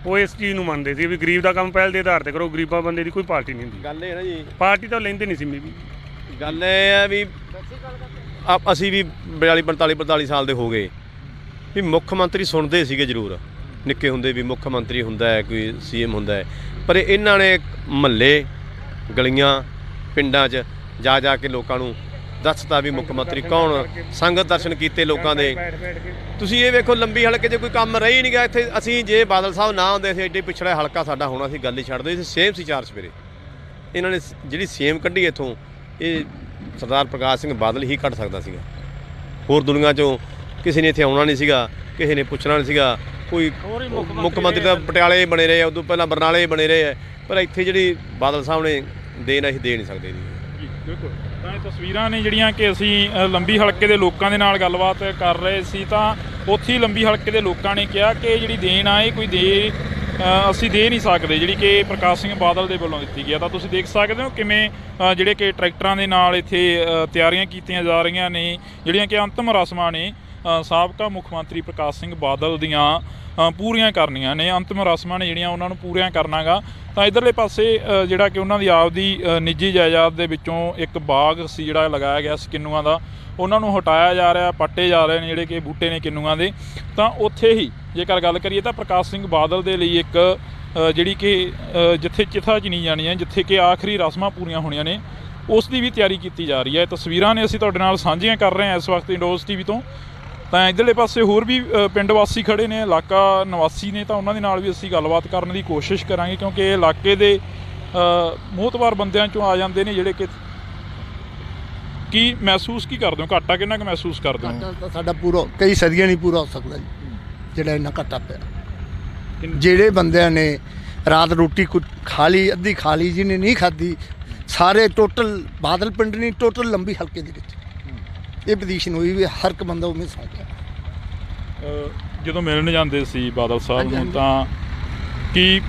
ਉਹ ਇਸ ਚੀਜ਼ ਨੂੰ ਮੰਨਦੇ ਸੀ ਵੀ ਗਰੀਬ ਦਾ ਕੰਮ ਪਹਿਲ ਦੇ ਆਧਾਰ ਤੇ ਕਰੋ, ਗਰੀਬਾਂ ਬੰਦੇ ਦੀ ਕੋਈ ਪਾਰਟੀ ਨਹੀਂ ਹੁੰਦੀ। ਗੱਲ ਇਹ ਨਾ ਜੀ, ਪਾਰਟੀ ਤਾਂ ਲੈਂਦੇ ਨਹੀਂ ਸੀ ਵੀ। ਗੱਲ ਇਹ ਆ ਵੀ ਅਸੀਂ ਵੀ 42 ਸਾਲ ਦੇ ਹੋ ਗਏ ਵੀ ਮੁੱਖ ਮੰਤਰੀ ਸੁਣਦੇ ਸੀਗੇ ਜ਼ਰੂਰ, ਨਿੱਕੇ ਹੁੰਦੇ ਵੀ ਮੁੱਖ ਮੰਤਰੀ ਹੁੰਦਾ ਹੈ, ਕੋਈ ਸੀਐਮ ਹੁੰਦਾ ਹੈ, ਪਰ ਇਹਨਾਂ ਨੇ ਮਹੱਲੇ ਗਲੀਆਂ ਪਿੰਡਾਂ 'ਚ ਜਾ ਕੇ ਲੋਕਾਂ ਨੂੰ ਦੱਸਤਾ ਵੀ ਮੁੱਖ ਮੰਤਰੀ ਕੌਣ, ਸੰਗਤ ਦਰਸ਼ਨ ਕੀਤੇ ਲੋਕਾਂ ਦੇ। ਤੁਸੀਂ ਇਹ ਵੇਖੋ ਲੰਬੀ ਹਲਕੇ 'ਚ ਕੋਈ ਕੰਮ ਰਹਿ ਹੀ ਨਹੀਂ ਗਿਆ ਇੱਥੇ। ਅਸੀਂ ਜੇ ਬਾਦਲ ਸਾਹਿਬ ਨਾ ਹੁੰਦੇ ਸੀ ਐਡੇ ਪਿਛੜਾ ਹਲਕਾ ਸਾਡਾ ਹੋਣਾ ਸੀ, ਗੱਲ ਹੀ ਛੱਡ ਦਿਓ। ਸੇਮ ਸੀ 4 ਸਵੇਰੇ ਇਹਨਾਂ ਨੇ ਜਿਹੜੀ ਸੇਮ ਕੱਢੀ ਇੱਥੋਂ, ਇਹ ਸਰਦਾਰ ਪ੍ਰਕਾਸ਼ ਸਿੰਘ ਬਾਦਲ ਹੀ ਕੱਢ ਸਕਦਾ ਸੀਗਾ। ਹੋਰ ਦੁਨੀਆ 'ਚੋਂ ਕਿਸੇ ਨੇ ਇੱਥੇ ਆਉਣਾ ਨਹੀਂ ਸੀਗਾ, ਕਿਸੇ ਨੇ ਪੁੱਛਣਾ ਨਹੀਂ ਸੀਗਾ। ਕੋਈ ਮੁੱਖ ਮੰਤਰੀ ਤਾਂ ਪਟਿਆਲੇ ਬਣੇ ਰਹੇ, ਉਦੋਂ ਪਹਿਲਾਂ ਬਰਨਾਲੇ ਬਣੇ ਰਹੇ ਹੈ, ਪਰ ਇੱਥੇ ਜਿਹੜੀ ਬਾਦਲ ਸਾਹਿਬ ਨੇ ਦੇਣ ਅਸੀਂ ਦੇ ਨਹੀਂ ਸਕਦੇ ਜੀ। ਬਿਲਕੁਲ। ਤਾਂ ਇਹ ਤਸਵੀਰਾਂ ਨੇ ਜਿਹੜੀਆਂ ਕਿ ਅਸੀਂ ਲੰਬੀ ਹਲਕੇ ਦੇ ਲੋਕਾਂ ਦੇ ਨਾਲ ਗੱਲਬਾਤ ਕਰ ਰਹੇ ਸੀ, ਤਾਂ ਉੱਥੇ ਹੀ ਲੰਬੀ ਹਲਕੇ ਦੇ ਲੋਕਾਂ ਨੇ ਕਿਹਾ ਕਿ ਜਿਹੜੀ ਦੇਣ ਆ ਇਹ ਕੋਈ ਅਸੀਂ ਦੇ ਨਹੀਂ ਸਕਦੇ, ਜਿਹੜੀ ਕਿ ਪ੍ਰਕਾਸ਼ ਸਿੰਘ ਬਾਦਲ ਦੇ ਵੱਲੋਂ ਦਿੱਤੀ ਗਿਆ। ਤਾਂ ਤੁਸੀਂ ਦੇਖ ਸਕਦੇ ਹੋ ਕਿਵੇਂ ਜਿਹੜੇ ਕਿ ਟਰੈਕਟਰਾਂ ਦੇ ਨਾਲ ਇੱਥੇ ਤਿਆਰੀਆਂ ਕੀਤੀਆਂ ਜਾ ਰਹੀਆਂ ਨੇ, ਜਿਹੜੀਆਂ ਕਿ ਅੰਤਿਮ ਰਸਮਾਂ ਨੇ ਸਾਬਕਾ ਮੁੱਖ ਮੰਤਰੀ ਪ੍ਰਕਾਸ਼ ਸਿੰਘ ਬਾਦਲ ਦੀਆਂ ਪੂਰੀਆਂ ਕਰਨੀਆਂ ਨੇ। ਅੰਤਿਮ ਰਸਮਾਂ ਨੇ ਜਿਹੜੀਆਂ ਉਹਨਾਂ ਨੂੰ ਪੂਰੀਆਂ ਕਰਨਾ ਗਾ। ਤਾਂ ਇੱਧਰਲੇ ਪਾਸੇ ਜਿਹੜਾ ਕਿ ਉਹਨਾਂ ਦੀ ਆਪਦੀ ਨਿੱਜੀ ਜਾਇਦਾਦ ਦੇ ਵਿੱਚੋਂ ਇੱਕ ਬਾਗ ਸੀ ਜਿਹੜਾ ਲਗਾਇਆ ਗਿਆ ਸੀ ਕਿੰਨੂਆਂ ਦਾ, ਉਹਨਾਂ ਨੂੰ ਹਟਾਇਆ ਜਾ ਰਿਹਾ, ਪੱਟੇ ਜਾ ਰਹੇ ਨੇ ਜਿਹੜੇ ਕਿ ਬੂਟੇ ਨੇ ਕਿੰਨੂਆਂ ਦੇ। ਤਾਂ ਉੱਥੇ ਹੀ ਜੇਕਰ ਗੱਲ ਕਰੀਏ ਤਾਂ ਪ੍ਰਕਾਸ਼ ਸਿੰਘ ਬਾਦਲ ਦੇ ਲਈ ਇੱਕ ਜਿਹੜੀ ਕਿ ਜਿੱਥੇ ਚਿੱਥਾ ਚਿਣੀ ਜਾਣੀ ਹੈ, ਜਿੱਥੇ ਕਿ ਆਖਰੀ ਰਸਮਾਂ ਪੂਰੀਆਂ ਹੋਣੀਆਂ ਨੇ, ਉਸ ਦੀ ਵੀ ਤਿਆਰੀ ਕੀਤੀ ਜਾ ਰਹੀ ਹੈ। ਤਸਵੀਰਾਂ ਨੇ ਅਸੀਂ ਤੁਹਾਡੇ ਨਾਲ ਸਾਂਝੀਆਂ ਕਰ ਰਹੇ ਹਾਂ ਇਸ ਵਕਤ ਇੰਡੋਜ਼ ਟੀਵੀ ਤੋਂ। ਤਾਂ ਇੱਧਰਲੇ ਪਾਸੇ ਹੋਰ ਵੀ ਪਿੰਡ ਵਾਸੀ ਖੜ੍ਹੇ ਨੇ, ਇਲਾਕਾ ਨਿਵਾਸੀ ਨੇ, ਤਾਂ ਉਹਨਾਂ ਦੇ ਨਾਲ ਵੀ ਅਸੀਂ ਗੱਲਬਾਤ ਕਰਨ ਦੀ ਕੋਸ਼ਿਸ਼ ਕਰਾਂਗੇ, ਕਿਉਂਕਿ ਇਹ ਇਲਾਕੇ ਦੇ ਮੋਹਤਵਾਰ ਬੰਦਿਆਂ 'ਚੋਂ ਆ ਜਾਂਦੇ ਨੇ ਜਿਹੜੇ ਕਿ ਕੀ ਮਹਿਸੂਸ ਕੀ ਕਰਦੇ ਹੋ, ਘਾਟਾ ਕਿੰਨਾ ਕੁ ਮਹਿਸੂਸ ਕਰਦੇ ਹੋ? ਘਾਟਾ ਤਾਂ ਸਾਡਾ ਪੂਰਾ ਕਈ ਸਦੀਆਂ ਨਹੀਂ ਪੂਰਾ ਹੋ ਸਕਦਾ ਜੀ, ਜਿਹੜਾ ਇੰਨਾ ਘਾਟਾ ਪਿਆ। ਜਿਹੜੇ ਬੰਦਿਆਂ ਨੇ ਰਾਤ ਰੋਟੀ ਖਾ ਲਈ, ਅੱਧੀ ਖਾ ਲਈ, ਜਿਹਨੇ ਨਹੀਂ ਖਾਧੀ, ਸਾਰੇ ਟੋਟਲ ਬਾਦਲ ਪਿੰਡ ਨਹੀਂ, ਟੋਟਲ ਲੰਬੀ ਹਲਕੇ ਦੇ ਵਿੱਚ ਇਹ ਪੋਜੀਸ਼ਨ ਹੋਈ ਵੀ ਹਰ ਇੱਕ ਬੰਦਾ ਉਵੇਂ ਸੌ ਗਿਆ। ਜਦੋਂ ਮਿਲਣ ਜਾਂਦੇ ਸੀ ਬਾਦਲ ਸਾਹਿਬ ਨੂੰ ਤਾਂ ਕੀ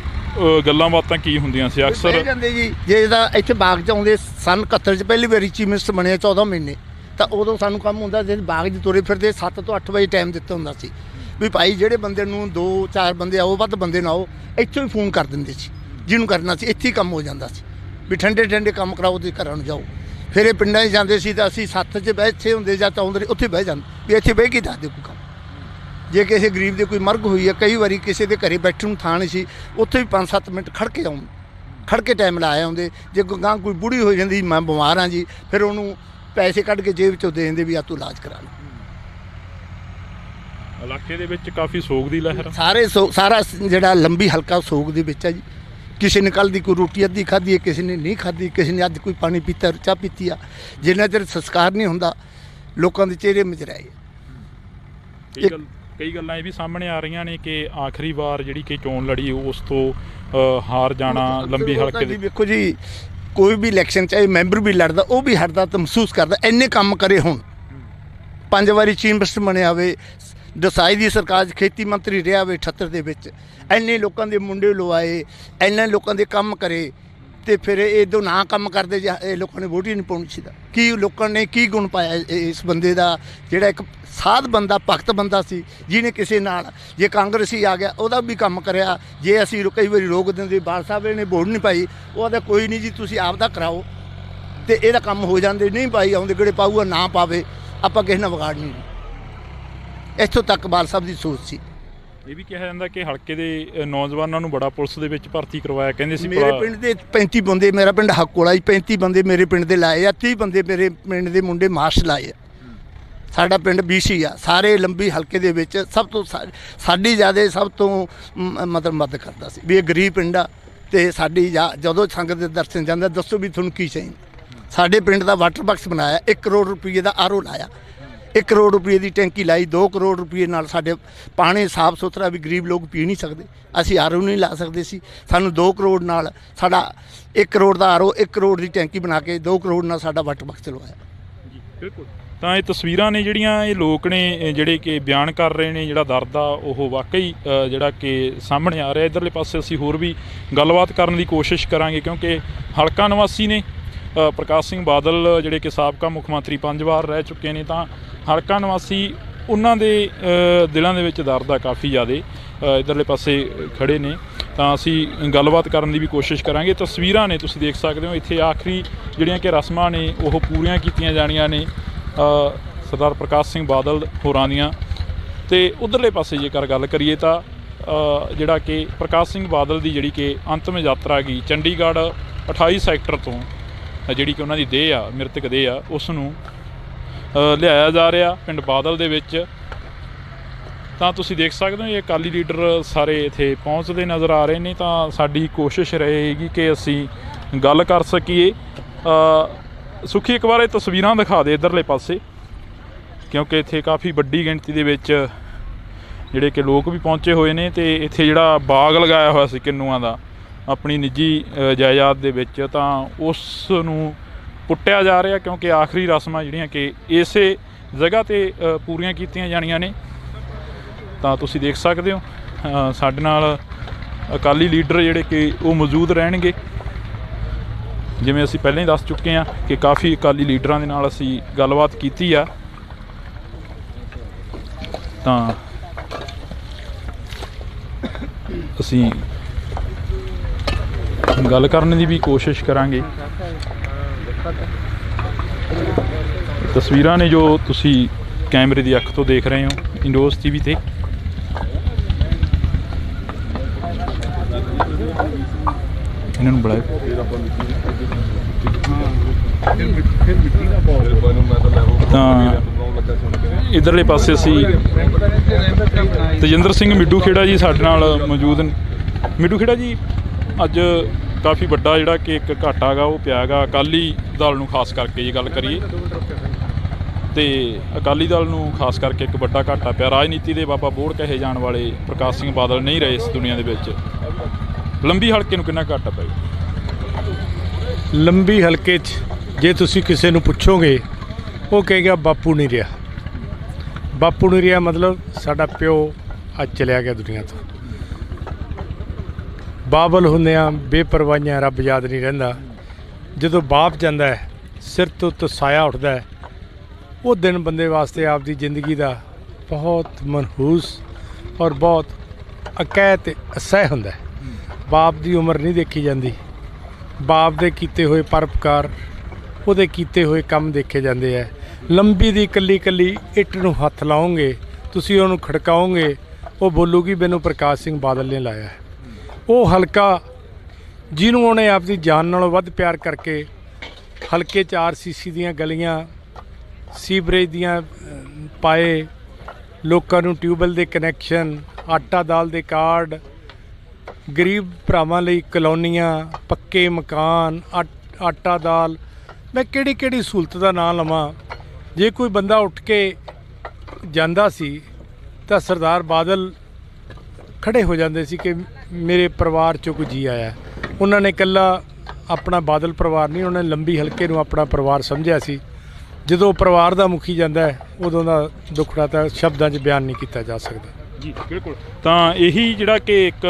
ਗੱਲਾਂ ਬਾਤਾਂ ਕੀ ਹੁੰਦੀਆਂ ਸੀ ਅਕਸਰ? ਜਾਂਦੇ ਜੀ ਜੇ ਇਹਦਾ ਇੱਥੇ ਬਾਗ 'ਚ ਆਉਂਦੇ ਸਨ 71 'ਚ ਪਹਿਲੀ ਵਾਰੀ ਚੀਫ ਮਿਨਿਸਟਰ ਬਣੇ 14 ਮਹੀਨੇ, ਤਾਂ ਉਦੋਂ ਸਾਨੂੰ ਕੰਮ ਹੁੰਦਾ ਜੇ ਬਾਗ 'ਚ ਤੁਰੇ ਫਿਰਦੇ 7 ਤੋਂ 8 ਵਜੇ ਟਾਈਮ ਦਿੱਤਾ ਹੁੰਦਾ ਸੀ ਵੀ ਭਾਈ ਜਿਹੜੇ ਬੰਦੇ ਨੂੰ 2-4 ਬੰਦੇ ਆਓ, ਵੱਧ ਬੰਦੇ ਨਾ ਆਓ, ਇੱਥੋਂ ਹੀ ਫੋਨ ਕਰ ਦਿੰਦੇ ਸੀ ਜਿਹਨੂੰ ਕਰਨਾ ਸੀ, ਇੱਥੇ ਹੀ ਕੰਮ ਹੋ ਜਾਂਦਾ ਸੀ ਵੀ ਠੰਡੇ ਕੰਮ ਕਰਾਓ ਤੇ ਘਰਾਂ ਨੂੰ ਜਾਓ। ਫਿਰ ਇਹ ਪਿੰਡਾਂ 'ਚ ਜਾਂਦੇ ਸੀ ਤਾਂ ਅਸੀਂ ਸੱਥ 'ਚ ਬੈਠੇ ਹੁੰਦੇ ਜਾਂ ਚਾਹੁੰਦੇ ਉੱਥੇ ਬਹਿ ਜਾਂਦੇ ਵੀ ਇੱਥੇ ਬਹਿ ਕੇ ਦੱਸ ਦਿਓ ਕੋਈ ਕੰਮ। ਜੇ ਕਿਸੇ ਗਰੀਬ ਦੇ ਕੋਈ ਮਰਗ ਹੋਈ ਹੈ, ਕਈ ਵਾਰੀ ਕਿਸੇ ਦੇ ਘਰੇ ਬੈਠਣ ਨੂੰ ਥਾਂ ਨਹੀਂ ਸੀ, ਉੱਥੇ ਵੀ 5-7 ਮਿੰਟ ਖੜ੍ਹ ਕੇ ਟਾਈਮ ਲਾਇਆ ਆਉਂਦੇ। ਜੇ ਗਾਂ ਕੋਈ ਬੁੜੀ ਹੋ ਜਾਂਦੀ, ਮੈਂ ਬਿਮਾਰ ਹਾਂ ਜੀ, ਫਿਰ ਉਹਨੂੰ ਪੈਸੇ ਕੱਢ ਕੇ ਜੇਬ 'ਚੋਂ ਦੇ ਦਿੰਦੇ ਵੀ ਆ ਤੂੰ ਇਲਾਜ ਕਰਾ ਲੈ। ਇਲਾਕੇ ਦੇ ਵਿੱਚ ਕਾਫੀ ਸੋਗ ਦੀ ਲਹਿਰ, ਸਾਰਾ ਜਿਹੜਾ ਲੰਬੀ ਹਲਕਾ ਸੋਗ ਦੇ ਵਿੱਚ ਹੈ ਜੀ। ਕਿਸੇ ਨੇ ਕੱਲ੍ਹ ਦੀ ਕੋਈ ਰੋਟੀ ਅੱਧੀ ਖਾਧੀ ਹੈ, ਕਿਸੇ ਨੇ ਨਹੀਂ ਖਾਧੀ, ਕਿਸੇ ਨੇ ਅੱਜ ਕੋਈ ਪਾਣੀ ਪੀਤਾ, ਚਾਹ ਪੀਤੀ ਆ। ਜਿੰਨਾ ਚਿਰ ਸੰਸਕਾਰ ਨਹੀਂ ਹੁੰਦਾ ਲੋਕਾਂ ਦੇ ਚਿਹਰੇ ਮੁਜਰਾਏ। ਕਈ ਗੱਲਾਂ ਇਹ ਵੀ ਸਾਹਮਣੇ ਆ ਰਹੀਆਂ ਨੇ ਕਿ ਆਖਰੀ ਵਾਰ ਜਿਹੜੀ ਕਿ ਚੋਣ ਲੜੀ ਉਸ ਤੋਂ ਹਾਰ ਜਾਣਾ ਲੰਬੀ ਹਲਕੇ ਦੇ। ਵੇਖੋ ਜੀ, ਕੋਈ ਵੀ ਇਲੈਕਸ਼ਨ ਚਾਹੇ ਮੈਂਬਰ ਵੀ ਲੜਦਾ, ਉਹ ਵੀ ਹਟਦਾ ਤਾਂ ਮਹਿਸੂਸ ਕਰਦਾ ਇੰਨੇ ਕੰਮ ਕਰੇ। ਹੁਣ 5 ਵਾਰੀ ਚੀਫ ਮਿਨਿਸਟਰ ਬਣਿਆ ਹੋਵੇ, ਦਸਾਈ ਦੀ ਸਰਕਾਰ 'ਚ ਖੇਤੀ ਮੰਤਰੀ ਰਿਹਾ ਹੋਵੇ 78 ਦੇ ਵਿੱਚ, ਇੰਨੇ ਲੋਕਾਂ ਦੇ ਮੁੰਡੇ ਲਵਾਏ, ਇੰਨੇ ਲੋਕਾਂ ਦੇ ਕੰਮ ਕਰੇ, ਤੇ ਫਿਰ ਇਹ ਦੋ ਨਾ ਕੰਮ ਕਰਦੇ ਜੇ ਇਹ ਲੋਕਾਂ ਨੇ ਵੋਟ ਹੀ ਨਹੀਂ ਪਾਉਣੀ ਸੀ। ਕੀ ਲੋਕਾਂ ਨੇ ਕੀ ਗੁਣ ਪਾਇਆ ਇਸ ਬੰਦੇ ਦਾ, ਜਿਹੜਾ ਇੱਕ ਸਾਧ ਬੰਦਾ, ਭਗਤ ਬੰਦਾ ਸੀ, ਜਿਹਨੇ ਕਿਸੇ ਨਾਲ ਜੇ ਕਾਂਗਰਸੀ ਆ ਗਿਆ ਉਹਦਾ ਵੀ ਕੰਮ ਕਰਿਆ। ਜੇ ਅਸੀਂ ਕਈ ਵਾਰੀ ਰੋਕ ਦਿੰਦੇ, ਬਾਲ ਸਾਹਿਬ ਨੇ ਵੋਟ ਨਹੀਂ ਪਾਈ, ਉਹਦਾ ਕੋਈ ਨਹੀਂ ਜੀ ਤੁਸੀਂ ਆਪ ਦਾ ਕਰਾਓ ਤੇ ਇਹਦਾ ਕੰਮ ਹੋ ਜਾਂਦੇ। ਨਹੀਂ ਪਾਈ ਆਉਂਦੇ ਕਿਹੜੇ ਪਾਊਗਾ, ਨਾ ਪਾਵੇ, ਆਪਾਂ ਕਿਸੇ ਨਾਲ ਵਿਗਾੜਨੀ ਨਹੀਂ। ਇੱਥੋਂ ਤੱਕ ਬਾਲ ਸਾਹਿਬ ਦੀ ਸੋਚ ਸੀ। ਇਹ ਵੀ ਕਿਹਾ ਜਾਂਦਾ ਕਿ ਹਲਕੇ ਦੇ ਨੌਜਵਾਨਾਂ ਨੂੰ ਬੜਾ ਪੁਲਿਸ ਦੇ ਵਿੱਚ ਭਰਤੀ ਕਰਵਾਇਆ, ਕਹਿੰਦੇ ਸੀ। ਮੇਰੇ ਪਿੰਡ ਦੇ 35 ਬੰਦੇ, ਮੇਰਾ ਪਿੰਡ ਹੱਕੋਲਾ ਜੀ, 35 ਬੰਦੇ ਮੇਰੇ ਪਿੰਡ ਦੇ ਲਾਏ ਆ, 30 ਬੰਦੇ ਮੇਰੇ ਪਿੰਡ ਦੇ ਮੁੰਡੇ ਮਾਰਸ਼ ਲਾਏ ਆ। ਸਾਡਾ ਪਿੰਡ BC ਆ, ਸਾਰੇ ਲੰਬੀ ਹਲਕੇ ਦੇ ਵਿੱਚ ਸਭ ਤੋਂ ਸਾਡੀ ਜ਼ਿਆਦਾ ਸਭ ਤੋਂ ਮਤਲਬ ਮਦਦ ਕਰਦਾ ਸੀ ਵੀ ਇਹ ਗਰੀਬ ਪਿੰਡ ਆ। ਤੇ ਸਾਡੀ ਜਦੋਂ ਸੰਗਤ ਦੇ ਦਰਸ਼ਨ ਜਾਂਦਾ, ਦੱਸੋ ਵੀ ਤੁਹਾਨੂੰ ਕੀ ਚਾਹੀਦਾ। ਸਾਡੇ ਪਿੰਡ ਦਾ ਵਾਟਰ ਬਾਕਸ ਬਣਾਇਆ, 1 ਕਰੋੜ ਰੁਪਏ ਦਾ RO ਲਾਇਆ, 1 ਕਰੋੜ ਰੁਪਏ ਦੀ ਟੈਂਕੀ ਲਾਈ, 2 ਕਰੋੜ ਰੁਪਏ ਨਾਲ ਸਾਡੇ ਪਾਣੀ ਸਾਫ ਸੁਥਰਾ ਵੀ ਗਰੀਬ ਲੋਕ ਪੀ ਨਹੀਂ ਸਕਦੇ, ਅਸੀਂ RO ਨਹੀਂ ਲਾ ਸਕਦੇ ਸੀ। ਸਾਨੂੰ 2 ਕਰੋੜ ਨਾਲ ਸਾਡਾ 1 ਕਰੋੜ ਦਾ RO, 1 ਕਰੋੜ ਦੀ ਟੈਂਕੀ ਬਣਾ ਕੇ 2 ਕਰੋੜ ਨਾਲ ਸਾਡਾ ਵਾਟਰ ਬਾਕਸ ਚਲਵਾਇਆ ਜੀ। ਬਿਲਕੁਲ। ਤਾਂ ਇਹ ਤਸਵੀਰਾਂ ਨੇ ਜਿਹੜੀਆਂ ਇਹ ਲੋਕ ਨੇ ਜਿਹੜੇ ਕਿ ਬਿਆਨ ਕਰ ਰਹੇ ਨੇ, ਜਿਹੜਾ ਦਰਦ ਆ ਉਹ ਵਾਕਈ ਜਿਹੜਾ ਕਿ ਸਾਹਮਣੇ ਆ ਰਿਹਾ। ਇੱਧਰਲੇ ਪਾਸੇ ਅਸੀਂ ਹੋਰ ਵੀ ਗੱਲਬਾਤ ਕਰਨ ਦੀ ਕੋਸ਼ਿਸ਼ ਕਰਾਂਗੇ, ਕਿਉਂਕਿ ਹਲਕਾ ਨਿਵਾਸੀ ਨੇ ਪ੍ਰਕਾਸ਼ ਸਿੰਘ ਬਾਦਲ ਜਿਹੜੇ ਕਿ ਸਾਬਕਾ ਮੁੱਖ ਮੰਤਰੀ 5 ਵਾਰ ਰਹਿ ਚੁੱਕੇ ਨੇ। ਤਾਂ ਹਲਕਾ ਨਿਵਾਸੀ ਉਹਨਾਂ ਦੇ ਦਿਲਾਂ ਦੇ ਵਿੱਚ ਦਰਦ ਆ ਕਾਫੀ ਜ਼ਿਆਦਾ। ਇੱਧਰਲੇ ਪਾਸੇ ਖੜੇ ਨੇ ਤਾਂ ਅਸੀਂ ਗੱਲਬਾਤ ਕਰਨ ਦੀ ਵੀ ਕੋਸ਼ਿਸ਼ ਕਰਾਂਗੇ। ਤਸਵੀਰਾਂ ਨੇ ਤੁਸੀਂ ਦੇਖ ਸਕਦੇ ਹੋ, ਇੱਥੇ ਆਖਰੀ ਜਿਹੜੀਆਂ ਕਿ ਰਸਮਾਂ ਨੇ ਉਹ ਪੂਰੀਆਂ ਕੀਤੀਆਂ ਜਾਣੀਆਂ ਨੇ ਸਰਦਾਰ ਪ੍ਰਕਾਸ਼ ਸਿੰਘ ਬਾਦਲ ਹੋਰਾਂ ਦੀਆਂ। ਤੇ ਉਧਰਲੇ ਪਾਸੇ ਜੇਕਰ ਗੱਲ ਕਰੀਏ ਤਾਂ ਜਿਹੜਾ ਕਿ ਪ੍ਰਕਾਸ਼ ਸਿੰਘ ਬਾਦਲ ਦੀ ਜਿਹੜੀ ਕਿ ਅੰਤਮ ਯਾਤਰਾ ਗਈ ਚੰਡੀਗੜ੍ਹ 28 ਸੈਕਟਰ ਤੋਂ, ਜਿਹੜੀ ਕਿ ਉਹਨਾਂ ਦੀ ਦੇਹ ਆ, ਮ੍ਰਿਤਕ ਦੇਹ ਆ, ਉਸ ਨੂੰ ਲਿਆਇਆ ਜਾ ਰਿਹਾ ਪਿੰਡ ਬਾਦਲ ਦੇ ਵਿੱਚ। ਤਾਂ ਤੁਸੀਂ ਦੇਖ ਸਕਦੇ ਹੋ ਇਹ ਅਕਾਲੀ ਲੀਡਰ ਸਾਰੇ ਇੱਥੇ ਪਹੁੰਚਦੇ ਨਜ਼ਰ ਆ ਰਹੇ ਨੇ। ਤਾਂ ਸਾਡੀ ਕੋਸ਼ਿਸ਼ ਰਹੇਗੀ ਕਿ ਅਸੀਂ ਗੱਲ ਕਰ ਸਕੀਏ। ਸੁਖੀ ਇੱਕ ਵਾਰ ਇਹ ਤਸਵੀਰਾਂ ਦਿਖਾ ਦੇ ਇੱਧਰਲੇ ਪਾਸੇ, ਕਿਉਂਕਿ ਇੱਥੇ ਕਾਫੀ ਵੱਡੀ ਗਿਣਤੀ ਦੇ ਵਿੱਚ ਜਿਹੜੇ ਕਿ ਲੋਕ ਵੀ ਪਹੁੰਚੇ ਹੋਏ ਨੇ। ਅਤੇ ਇੱਥੇ ਜਿਹੜਾ ਬਾਗ ਲਗਾਇਆ ਹੋਇਆ ਸੀ ਕਿੰਨੂਆਂ ਦਾ ਆਪਣੀ ਨਿੱਜੀ ਜਾਇਦਾਦ ਦੇ ਵਿੱਚ, ਤਾਂ ਉਸ ਨੂੰ ਪੁੱਟਿਆ ਜਾ ਰਿਹਾ, ਕਿਉਂਕਿ ਆਖਰੀ ਰਸਮਾਂ ਜਿਹੜੀਆਂ ਕਿ ਇਸੇ ਜਗ੍ਹਾ 'ਤੇ ਪੂਰੀਆਂ ਕੀਤੀਆਂ ਜਾਣੀਆਂ ਨੇ। ਤਾਂ ਤੁਸੀਂ ਦੇਖ ਸਕਦੇ ਹੋ ਸਾਡੇ ਨਾਲ ਅਕਾਲੀ ਲੀਡਰ ਜਿਹੜੇ ਕਿ ਉਹ ਮੌਜੂਦ ਰਹਿਣਗੇ। ਜਿਵੇਂ ਅਸੀਂ ਪਹਿਲਾਂ ਹੀ ਦੱਸ ਚੁੱਕੇ ਹਾਂ ਕਿ ਕਾਫੀ ਅਕਾਲੀ ਲੀਡਰਾਂ ਦੇ ਨਾਲ ਅਸੀਂ ਗੱਲਬਾਤ ਕੀਤੀ ਆ। ਤਾਂ ਅਸੀਂ ਗੱਲ ਕਰਨ ਦੀ ਵੀ ਕੋਸ਼ਿਸ਼ ਕਰਾਂਗੇ। ਤਸਵੀਰਾਂ ਨੇ ਜੋ ਤੁਸੀਂ ਕੈਮਰੇ ਦੀ ਅੱਖ ਤੋਂ ਦੇਖ ਰਹੇ ਹੋ ਇੰਡੋਜ਼ TV ਤੇ। ਇਹਨਾਂ ਨੂੰ ਬੁਲਾਓ। ਤਾਂ ਇੱਧਰਲੇ ਪਾਸੇ ਅਸੀਂ ਤੇਜਿੰਦਰ ਸਿੰਘ ਮਿੱਡੂ ਖੇੜਾ ਜੀ ਸਾਡੇ ਨਾਲ ਮੌਜੂਦ ਨੇ। ਮਿੱਡੂ ਖੇੜਾ ਜੀ, ਅੱਜ ਕਾਫੀ ਵੱਡਾ ਜਿਹੜਾ ਕਿ ਇੱਕ ਘਾਟਾ ਗਾ ਉਹ ਪਿਆ ਗਾ ਅਕਾਲੀ ਦਲ ਨੂੰ, ਖਾਸ ਕਰਕੇ ਜੇ ਗੱਲ ਕਰੀਏ ਤੇ ਅਕਾਲੀ ਦਲ ਨੂੰ ਖਾਸ ਕਰਕੇ ਇੱਕ ਵੱਡਾ ਘਾਟਾ ਪਿਆ। ਰਾਜਨੀਤੀ ਦੇ ਬਾਬਾ ਬੋੜ ਕਹੇ ਜਾਣ ਵਾਲੇ ਪ੍ਰਕਾਸ਼ ਸਿੰਘ ਬਾਦਲ ਨਹੀਂ ਰਹੇ ਇਸ ਦੁਨੀਆ ਦੇ ਵਿੱਚ। ਲੰਬੀ ਹਲਕੇ ਨੂੰ ਕਿੰਨਾ ਘਾਟਾ ਪਏਗਾ? ਲੰਬੀ ਹਲਕੇ 'ਚ ਜੇ ਤੁਸੀਂ ਕਿਸੇ ਨੂੰ ਪੁੱਛੋਗੇ ਉਹ ਕਹੇਗਾ ਬਾਪੂ ਨਹੀਂ ਰਿਹਾ। ਬਾਪੂ ਨਹੀਂ ਰਿਹਾ ਮਤਲਬ ਸਾਡਾ ਪਿਓ ਅੱਜ ਚਲਿਆ ਗਿਆ ਦੁਨੀਆ ਤੋਂ। ਬਾਬਲ ਹੁੰਦਿਆਂ ਬੇਪਰਵਾਹੀਆਂ ਰੱਬ ਯਾਦ ਨਹੀਂ ਰਹਿੰਦਾ। ਜਦੋਂ ਬਾਪ ਜਾਂਦਾ ਹੈ ਸਿਰ ਤੋਂ ਸਾਇਆ ਉੱਠਦਾ ਹੈ, ਉਹ ਦਿਨ ਬੰਦੇ ਵਾਸਤੇ ਆਪਦੀ ਜ਼ਿੰਦਗੀ ਦਾ ਬਹੁਤ ਮਨਹੂਸ ਔਰ ਬਹੁਤ ਅਕੈਤ ਅਸਹਿ ਹੁੰਦਾ ਹੈ। ਬਾਪ ਦੀ ਉਮਰ ਨਹੀਂ ਦੇਖੀ ਜਾਂਦੀ, ਬਾਪ ਦੇ ਕੀਤੇ ਹੋਏ ਪਰਉਪਕਾਰ, ਉਹਦੇ ਕੀਤੇ ਹੋਏ ਕੰਮ ਦੇਖੇ ਜਾਂਦੇ ਹੈ। ਲੰਬੀ ਦੀ ਇਕੱਲੀ ਇਕੱਲੀ ਇੱਟ ਨੂੰ ਹੱਥ ਲਾਓਗੇ, ਤੁਸੀਂ ਉਹਨੂੰ ਖੜਕਾਓਗੇ, ਉਹ ਬੋਲੂਗੀ ਮੈਨੂੰ ਪ੍ਰਕਾਸ਼ ਸਿੰਘ ਬਾਦਲ ਨੇ ਲਾਇਆ ਹੈ। ਉਹ ਹਲਕਾ ਜਿਹਨੂੰ ਉਹਨੇ ਆਪਦੀ ਜਾਨ ਨਾਲੋਂ ਵੱਧ ਪਿਆਰ ਕਰਕੇ ਹਲਕੇ 'ਚ RCC ਦੀਆਂ ਗਲੀਆਂ, ਸੀਵਰੇਜ ਦੀਆਂ ਪਾਏ, ਲੋਕਾਂ ਨੂੰ ਟਿਊਬਵੈੱਲ ਦੇ ਕਨੈਕਸ਼ਨ, ਆਟਾ ਦਾਲ ਦੇ ਕਾਰਡ, ਗਰੀਬ ਭਰਾਵਾਂ ਲਈ ਕਲੋਨੀਆਂ, ਪੱਕੇ ਮਕਾਨ, ਆਟਾ ਦਾਲ, ਮੈਂ ਕਿਹੜੀ ਕਿਹੜੀ ਸਹੂਲਤ ਦਾ ਨਾਂ ਲਵਾਂ। ਜੇ ਕੋਈ ਬੰਦਾ ਉੱਠ ਕੇ ਜਾਂਦਾ ਸੀ ਤਾਂ ਸਰਦਾਰ ਬਾਦਲ ਖੜੇ ਹੋ ਜਾਂਦੇ ਸੀ ਕਿ ਮੇਰੇ ਪਰਿਵਾਰ 'ਚੋਂ ਕੋਈ ਜੀ ਆਇਆ। ਉਹਨਾਂ ਨੇ ਇਕੱਲਾ ਆਪਣਾ ਬਾਦਲ ਪਰਿਵਾਰ ਨਹੀਂ, ਉਹਨਾਂ ਨੇ ਲੰਬੀ ਹਲਕੇ ਨੂੰ ਆਪਣਾ ਪਰਿਵਾਰ ਸਮਝਿਆ ਸੀ। ਜਦੋਂ ਪਰਿਵਾਰ ਦਾ ਮੁਖੀ ਜਾਂਦਾ ਹੈ ਉਦੋਂ ਦਾ ਦੁੱਖੜਾ ਤਾਂ ਸ਼ਬਦਾਂ 'ਚ ਬਿਆਨ ਨਹੀਂ ਕੀਤਾ ਜਾ ਸਕਦਾ। ਜੀ ਬਿਲਕੁਲ। ਤਾਂ ਇਹੀ ਜਿਹੜਾ ਕਿ ਇੱਕ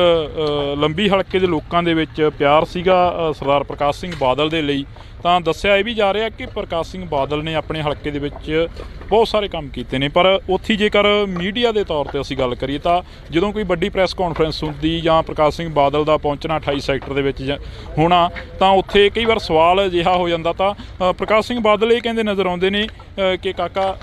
ਲੰਬੀ ਹਲਕੇ ਦੇ ਲੋਕਾਂ ਦੇ ਵਿੱਚ ਪਿਆਰ ਸੀਗਾ ਸਰਦਾਰ ਪ੍ਰਕਾਸ਼ ਸਿੰਘ ਬਾਦਲ ਦੇ ਲਈ। ਤਾਂ ਦੱਸਿਆ ਇਹ ਵੀ ਜਾ ਰਿਹਾ ਕਿ ਪ੍ਰਕਾਸ਼ ਸਿੰਘ ਬਾਦਲ ਨੇ ਆਪਣੇ ਹਲਕੇ ਦੇ ਵਿੱਚ ਬਹੁਤ ਸਾਰੇ ਕੰਮ ਕੀਤੇ ਨੇ। ਪਰ ਉੱਥੇ ਜੇਕਰ ਮੀਡੀਆ ਦੇ ਤੌਰ 'ਤੇ ਅਸੀਂ ਗੱਲ ਕਰੀਏ ਤਾਂ ਜਦੋਂ ਕੋਈ ਵੱਡੀ ਪ੍ਰੈਸ ਕਾਨਫਰੰਸ ਹੁੰਦੀ ਜਾਂ ਪ੍ਰਕਾਸ਼ ਸਿੰਘ ਬਾਦਲ ਦਾ ਪਹੁੰਚਣਾ 28 ਸੈਕਟਰ ਦੇ ਵਿੱਚ ਹੋਣਾ, ਤਾਂ ਉੱਥੇ ਕਈ ਵਾਰ ਸਵਾਲ ਅਜਿਹਾ ਹੋ ਜਾਂਦਾ। ਤਾਂ ਪ੍ਰਕਾਸ਼ ਸਿੰਘ ਬਾਦਲ ਇਹ ਕਹਿੰਦੇ ਨਜ਼ਰ ਆਉਂਦੇ ਨੇ ਕਿ ਕਾਕਾ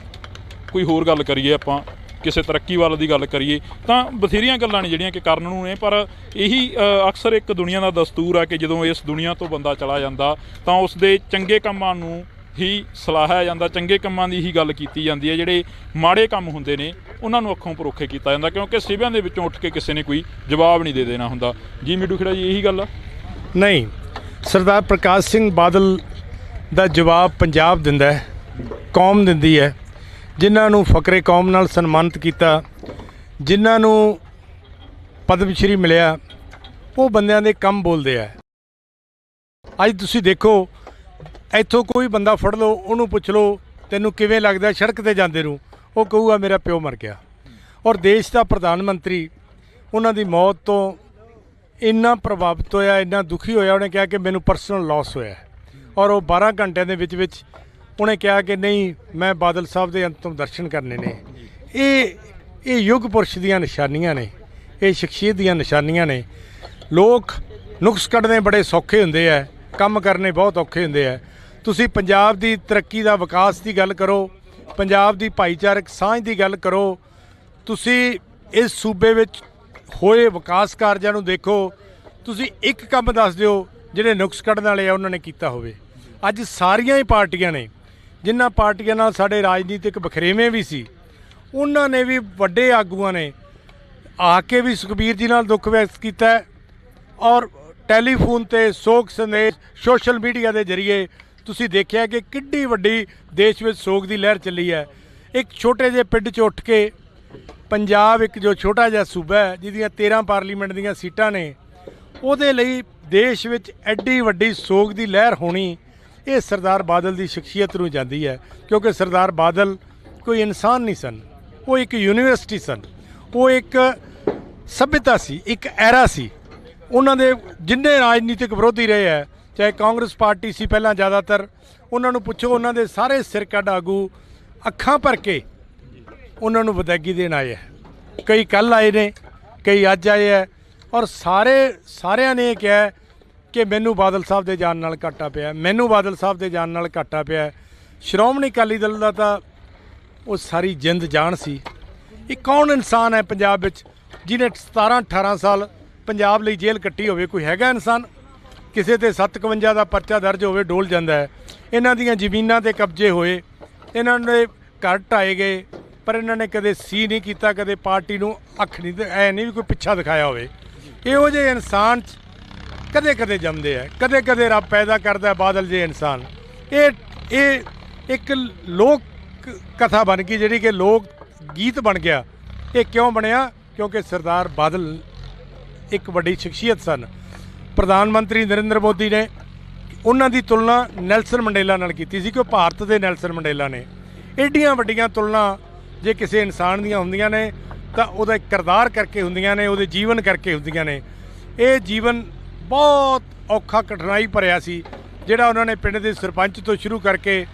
ਕੋਈ ਹੋਰ ਗੱਲ ਕਰੀਏ, ਆਪਾਂ ਕਿਸੇ ਤਰੱਕੀ ਵੱਲ ਦੀ ਗੱਲ ਕਰੀਏ। ਤਾਂ ਬਥੇਰੀਆਂ ਗੱਲਾਂ ਨੇ ਜਿਹੜੀਆਂ ਕਿ ਕਰਨ ਨੂੰ ਨੇ, ਪਰ ਇਹੀ ਅਕਸਰ ਇੱਕ ਦੁਨੀਆ ਦਾ ਦਸਤੂਰ ਆ ਕਿ ਜਦੋਂ ਇਸ ਦੁਨੀਆ ਤੋਂ ਬੰਦਾ ਚਲਾ ਜਾਂਦਾ ਤਾਂ ਉਸ ਦੇ ਚੰਗੇ ਕੰਮਾਂ ਨੂੰ ਹੀ ਸਲਾਹਿਆ ਜਾਂਦਾ, ਚੰਗੇ ਕੰਮਾਂ ਦੀ ਹੀ ਗੱਲ ਕੀਤੀ ਜਾਂਦੀ ਹੈ। ਜਿਹੜੇ ਮਾੜੇ ਕੰਮ ਹੁੰਦੇ ਨੇ ਉਹਨਾਂ ਨੂੰ ਅੱਖੋਂ ਪਰੋਖੇ ਕੀਤਾ ਜਾਂਦਾ, ਕਿਉਂਕਿ ਸਿਵਿਆਂ ਦੇ ਵਿੱਚੋਂ ਉੱਠ ਕੇ ਕਿਸੇ ਨੇ ਕੋਈ ਜਵਾਬ ਨਹੀਂ ਦੇ ਦੇਣਾ ਹੁੰਦਾ। ਜੀ ਮਿੱਡੂ ਖੇੜਾ ਜੀ, ਇਹੀ ਗੱਲ ਆ? ਨਹੀਂ, ਸਰਦਾਰ ਪ੍ਰਕਾਸ਼ ਸਿੰਘ ਬਾਦਲ ਦਾ ਜਵਾਬ ਪੰਜਾਬ ਦਿੰਦਾ ਹੈ, ਕੌਮ ਦਿੰਦੀ ਹੈ। ਜਿਨ੍ਹਾਂ ਨੂੰ ਫਕਰੇ ਕੌਮ ਨਾਲ ਸਨਮਾਨਿਤ ਕੀਤਾ, ਜਿਨ੍ਹਾਂ ਨੂੰ ਪਦਮ ਸ਼੍ਰੀ ਮਿਲਿਆ, ਉਹ ਬੰਦਿਆਂ ਦੇ ਕੰਮ ਬੋਲਦੇ ਆ। ਅੱਜ ਤੁਸੀਂ ਦੇਖੋ, ਇੱਥੋਂ ਕੋਈ ਬੰਦਾ ਫੜ ਲਓ, ਉਹਨੂੰ ਪੁੱਛ ਲਓ ਤੈਨੂੰ ਕਿਵੇਂ ਲੱਗਦਾ ਸੜਕ 'ਤੇ ਜਾਂਦੇ ਨੂੰ, ਉਹ ਕਹੂਗਾ ਮੇਰਾ ਪਿਓ ਮਰ ਗਿਆ। ਔਰ ਦੇਸ਼ ਦਾ ਪ੍ਰਧਾਨ ਮੰਤਰੀ ਉਹਨਾਂ ਦੀ ਮੌਤ ਤੋਂ ਇੰਨਾ ਪ੍ਰਭਾਵਿਤ ਹੋਇਆ, ਇੰਨਾ ਦੁਖੀ ਹੋਇਆ, ਉਹਨੇ ਕਿਹਾ ਕਿ ਮੈਨੂੰ ਪਰਸਨਲ ਲਾਸ ਹੋਇਆ। ਔਰ ਉਹ 12 ਘੰਟਿਆਂ ਦੇ ਵਿੱਚ ਉਹਨੇ ਕਿਹਾ ਕਿ ਨਹੀਂ, ਮੈਂ ਬਾਦਲ ਸਾਹਿਬ ਦੇ ਅੰਤਿਮ ਦਰਸ਼ਨ ਕਰਨੇ ਨੇ। ਇਹ ਯੁੱਗ ਪੁਰਸ਼ ਦੀਆਂ ਨਿਸ਼ਾਨੀਆਂ ਨੇ, ਇਹ ਸ਼ਖਸੀਅਤ ਦੀਆਂ ਨਿਸ਼ਾਨੀਆਂ ਨੇ। ਲੋਕ ਨੁਕਸ ਕੱਢਣੇ ਬੜੇ ਸੌਖੇ ਹੁੰਦੇ ਆ, ਕੰਮ ਕਰਨੇ ਬਹੁਤ ਔਖੇ ਹੁੰਦੇ ਆ। ਤੁਸੀਂ ਪੰਜਾਬ ਦੀ ਤਰੱਕੀ ਦਾ, ਵਿਕਾਸ ਦੀ ਗੱਲ ਕਰੋ, ਪੰਜਾਬ ਦੀ ਭਾਈਚਾਰਕ ਸਾਂਝ ਦੀ ਗੱਲ ਕਰੋ, ਤੁਸੀਂ ਇਸ ਸੂਬੇ ਵਿੱਚ ਹੋਏ ਵਿਕਾਸ ਕਾਰਜਾਂ ਨੂੰ ਦੇਖੋ, ਤੁਸੀਂ ਇੱਕ ਕੰਮ ਦੱਸ ਦਿਓ ਜਿਹੜੇ ਨੁਕਸ ਕੱਢਣ ਵਾਲੇ ਆ ਉਹਨਾਂ ਨੇ ਕੀਤਾ ਹੋਵੇ। ਅੱਜ ਸਾਰੀਆਂ ਹੀ ਪਾਰਟੀਆਂ ਨੇ, ਜਿਨ੍ਹਾਂ ਪਾਰਟੀਆਂ ਨਾਲ ਸਾਡੇ ਰਾਜਨੀਤਿਕ ਵਖਰੇਵੇਂ ਵੀ ਸੀ, ਉਹਨਾਂ ਨੇ ਵੀ, ਵੱਡੇ ਆਗੂਆਂ ਨੇ ਆ ਕੇ ਵੀ ਸੁਖਬੀਰ ਜੀ ਨਾਲ ਦੁੱਖ ਵਿਅਕਤ ਕੀਤਾ ਹੈ, ਔਰ ਟੈਲੀਫੋਨ ਤੇ ਸੋਗ ਸੰਦੇਸ਼, ਸੋਸ਼ਲ ਮੀਡੀਆ ਦੇ ਜ਼ਰੀਏ ਤੁਸੀਂ ਦੇਖਿਆ ਕਿ ਕਿੱਡੀ ਵੱਡੀ ਦੇਸ਼ ਵਿੱਚ ਸੋਗ ਦੀ ਲਹਿਰ ਚੱਲੀ ਹੈ। ਇੱਕ ਛੋਟੇ ਜਿਹੇ ਪਿੰਡ 'ਚ ਉੱਠ ਕੇ ਪੰਜਾਬ, ਇੱਕ ਜੋ ਛੋਟਾ ਜਿਹਾ ਸੂਬਾ ਹੈ ਜਿਹਦੀਆਂ 13 ਪਾਰਲੀਮੈਂਟ ਦੀਆਂ ਸੀਟਾਂ ਨੇ, ਉਹਦੇ ਲਈ ਦੇਸ਼ ਵਿੱਚ ਐਡੀ ਵੱਡੀ ਸੋਗ ਦੀ ਲਹਿਰ ਹੋਣੀ, ਇਹ ਸਰਦਾਰ ਬਾਦਲ ਦੀ ਸ਼ਖਸੀਅਤ ਨੂੰ ਜਾਂਦੀ ਹੈ। ਕਿਉਂਕਿ ਸਰਦਾਰ ਬਾਦਲ ਕੋਈ ਇਨਸਾਨ ਨਹੀਂ ਸਨ, ਉਹ ਇੱਕ ਯੂਨੀਵਰਸਿਟੀ ਸਨ, ਉਹ ਇੱਕ ਸਭਿਅਤਾ ਸੀ, ਇੱਕ ਐਰਾ ਸੀ। ਉਹਨਾਂ ਦੇ ਜਿੰਨੇ ਰਾਜਨੀਤਿਕ ਵਿਰੋਧੀ ਰਹੇ ਹੈ, ਚਾਹੇ ਕਾਂਗਰਸ ਪਾਰਟੀ ਸੀ ਪਹਿਲਾਂ, ਜ਼ਿਆਦਾਤਰ ਉਹਨਾਂ ਨੂੰ ਪੁੱਛੋ, ਉਹਨਾਂ ਦੇ ਸਾਰੇ ਸਿਰ ਕੱਢ ਆਗੂ ਅੱਖਾਂ ਭਰ ਕੇ ਉਹਨਾਂ ਨੂੰ ਵਿਦਾਇਗੀ ਦੇਣ ਆਏ ਹੈ। ਕਈ ਕੱਲ੍ਹ ਆਏ ਨੇ, ਕਈ ਅੱਜ ਆਏ ਹੈ, ਔਰ ਸਾਰਿਆਂ ਨੇ ਇਹ ਕਿਹਾ ਕਿ ਮੈਨੂੰ ਬਾਦਲ ਸਾਹਿਬ ਦੇ ਜਾਣ ਨਾਲ ਘਾਟਾ ਪਿਆ, ਮੈਨੂੰ ਬਾਦਲ ਸਾਹਿਬ ਦੇ ਜਾਣ ਨਾਲ ਘਾਟਾ ਪਿਆ। ਸ਼੍ਰੋਮਣੀ ਅਕਾਲੀ ਦਲ ਦਾ ਤਾਂ ਉਹ ਸਾਰੀ ਜਿੰਦ ਜਾਨ ਸੀ। ਇਹ ਕੌਣ ਇਨਸਾਨ ਹੈ ਪੰਜਾਬ ਵਿੱਚ ਜਿਹਨੇ 17-18 ਸਾਲ ਪੰਜਾਬ ਲਈ ਜੇਲ੍ਹ ਕੱਟੀ ਹੋਵੇ? ਕੋਈ ਹੈਗਾ ਇਨਸਾਨ? ਕਿਸੇ ਤੇ 57 ਦਾ ਪਰਚਾ ਦਰਜ ਹੋਵੇ ਡੋਲ ਜਾਂਦਾ ਹੈ। ਇਹਨਾਂ ਦੀਆਂ ਜ਼ਮੀਨਾਂ ਤੇ ਕਬਜ਼ੇ ਹੋਏ, ਇਹਨਾਂ ਦੇ ਘਰ ਢਾਏ ਗਏ, ਪਰ ਇਹਨਾਂ ਨੇ ਕਦੇ ਸੀ ਨਹੀਂ ਕੀਤਾ, ਕਦੇ ਪਾਰਟੀ ਨੂੰ ਅੱਖ ਨਹੀਂ, ਐ ਨਹੀਂ ਵੀ ਕੋਈ ਪਿੱਛਾ ਦਿਖਾਇਆ ਹੋਵੇ। ਇਹੋ ਜਿਹੇ ਇਨਸਾਨ ਕਦੇ ਕਦੇ ਜੰਮਦੇ ਹੈ, ਕਦੇ ਕਦੇ ਰੱਬ ਪੈਦਾ ਕਰਦਾ ਬਾਦਲ ਜਿਹੇ ਇਨਸਾਨ। ਇਹ ਇੱਕ ਲੋਕ ਕਥਾ ਬਣ ਗਈ, ਜਿਹੜੀ ਕਿ ਲੋਕ ਗੀਤ ਬਣ ਗਿਆ। ਇਹ ਕਿਉਂ ਬਣਿਆ? ਕਿਉਂਕਿ ਸਰਦਾਰ ਬਾਦਲ ਇੱਕ ਵੱਡੀ ਸ਼ਖਸੀਅਤ ਸਨ। ਪ੍ਰਧਾਨ ਮੰਤਰੀ ਨਰਿੰਦਰ ਮੋਦੀ ਨੇ ਉਹਨਾਂ ਦੀ ਤੁਲਨਾ ਨੈਲਸਨ ਮੰਡੇਲਾ ਨਾਲ ਕੀਤੀ ਸੀ ਕਿ ਉਹ ਭਾਰਤ ਦੇ ਨੈਲਸਨ ਮੰਡੇਲਾ ਨੇ। ਐਡੀਆਂ ਵੱਡੀਆਂ ਤੁਲਨਾ ਜੇ ਕਿਸੇ ਇਨਸਾਨ ਦੀਆਂ ਹੁੰਦੀਆਂ ਨੇ ਤਾਂ ਉਹਦਾ ਕਿਰਦਾਰ ਕਰਕੇ ਹੁੰਦੀਆਂ ਨੇ, ਉਹਦੇ ਜੀਵਨ ਕਰਕੇ ਹੁੰਦੀਆਂ ਨੇ। ਇਹ ਜੀਵਨ ਬਹੁਤ ਔਖਾ, ਕਠਿਨਾਈ ਭਰਿਆ ਸੀ, ਜਿਹੜਾ ਉਹਨਾਂ ਨੇ ਪਿੰਡ ਦੇ ਸਰਪੰਚ ਤੋਂ ਸ਼ੁਰੂ ਕਰਕੇ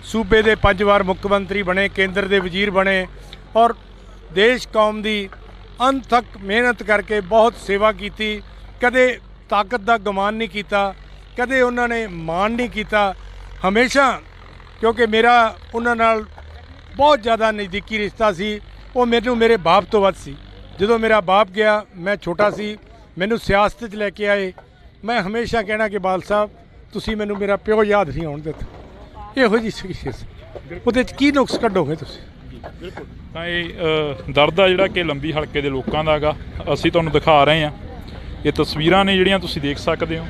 ਸੂਬੇ ਦੇ 5 ਵਾਰ ਮੁੱਖ ਮੰਤਰੀ ਬਣੇ, ਕੇਂਦਰ ਦੇ ਵਜ਼ੀਰ ਬਣੇ, ਔਰ ਦੇਸ਼ ਕੌਮ ਦੀ ਅੰਤ ਤੱਕ ਮਿਹਨਤ ਕਰਕੇ ਬਹੁਤ ਸੇਵਾ ਕੀਤੀ। ਕਦੇ ਤਾਕਤ ਦਾ ਗੁਮਾਨ ਨਹੀਂ ਕੀਤਾ, ਕਦੇ ਉਹਨਾਂ ਨੇ ਮਾਣ ਨਹੀਂ ਕੀਤਾ। ਹਮੇਸ਼ਾ, ਕਿਉਂਕਿ ਮੇਰਾ ਉਹਨਾਂ ਨਾਲ ਬਹੁਤ ਜ਼ਿਆਦਾ ਨਜ਼ਦੀਕੀ ਰਿਸ਼ਤਾ ਸੀ, ਉਹ ਮੈਨੂੰ ਮੇਰੇ ਬਾਪ ਤੋਂ ਵੱਧ ਸੀ। ਜਦੋਂ ਮੇਰਾ ਬਾਪ ਗਿਆ, ਮੈਂ ਛੋਟਾ ਸੀ, ਮੈਨੂੰ ਸਿਆਸਤ 'ਚ ਲੈ ਕੇ ਆਏ। ਮੈਂ ਹਮੇਸ਼ਾ ਕਹਿਣਾ ਕਿ ਬਾਦਲ ਸਾਹਿਬ, ਤੁਸੀਂ ਮੈਨੂੰ ਮੇਰਾ ਪਿਓ ਯਾਦ ਨਹੀਂ ਆਉਣ ਦਿੱਤਾ। ਇਹੋ ਜਿਹੀ ਸ਼ਖਸੀਅਤ, ਉਹਦੇ 'ਚ ਕੀ ਨੁਕਸ ਕੱਢੋਗੇ ਤੁਸੀਂ? ਬਿਲਕੁਲ। ਤਾਂ ਇਹ ਦਰਦ ਆ ਜਿਹੜਾ ਕਿ ਲੰਬੀ ਹਲਕੇ ਦੇ ਲੋਕਾਂ ਦਾ ਹੈਗਾ, ਅਸੀਂ ਤੁਹਾਨੂੰ ਦਿਖਾ ਰਹੇ ਹਾਂ। ਇਹ ਤਸਵੀਰਾਂ ਨੇ ਜਿਹੜੀਆਂ ਤੁਸੀਂ ਦੇਖ ਸਕਦੇ ਹੋ।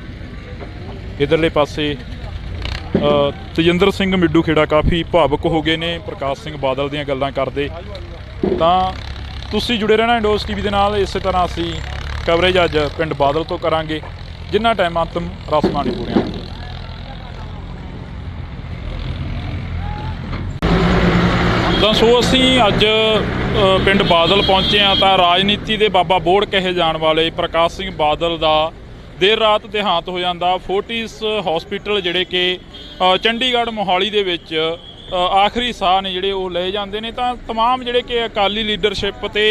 ਇੱਧਰਲੇ ਪਾਸੇ ਤੇਜਿੰਦਰ ਸਿੰਘ ਮਿੱਡੂ ਖੇੜਾ ਕਾਫੀ ਭਾਵੁਕ ਹੋ ਗਏ ਨੇ ਪ੍ਰਕਾਸ਼ ਸਿੰਘ ਬਾਦਲ ਦੀਆਂ ਗੱਲਾਂ ਕਰਦੇ। ਤਾਂ ਤੁਸੀਂ ਜੁੜੇ ਰਹਿਣਾ ਇੰਡੋਜ਼ ਟੀਵੀ ਦੇ ਨਾਲ। ਇਸੇ ਤਰ੍ਹਾਂ ਅਸੀਂ ਕਵਰੇਜ ਅੱਜ ਪਿੰਡ ਬਾਦਲ ਤੋਂ ਕਰਾਂਗੇ, ਜਿੰਨਾ ਟਾਈਮ ਅੰਤਮ ਰਸਮਾਂ ਨਹੀਂ ਪੂਰੀਆਂ ਹੁੰਦੀਆਂ। ਤਾਂ ਸੋ ਅਸੀਂ ਅੱਜ ਪਿੰਡ ਬਾਦਲ ਪਹੁੰਚੇ ਹਾਂ। ਤਾਂ ਰਾਜਨੀਤੀ ਦੇ ਬਾਬਾ ਬੋੜ ਕਹੇ ਜਾਣ ਵਾਲੇ ਪ੍ਰਕਾਸ਼ ਸਿੰਘ ਬਾਦਲ ਦਾ ਦੇਰ ਰਾਤ ਦੇਹਾਂਤ ਹੋ ਜਾਂਦਾ। ਫੋਰਟਿਸ ਹਸਪੀਟਲ ਜਿਹੜੇ ਕਿ ਚੰਡੀਗੜ੍ਹ ਮੋਹਾਲੀ ਦੇ ਵਿੱਚ ਆਖਰੀ ਸਾਹ ਨੇ ਜਿਹੜੇ ਉਹ ਲਏ ਜਾਂਦੇ ਨੇ। ਤਾਂ ਤਮਾਮ ਜਿਹੜੇ ਕਿ ਅਕਾਲੀ ਲੀਡਰਸ਼ਿਪ ਅਤੇ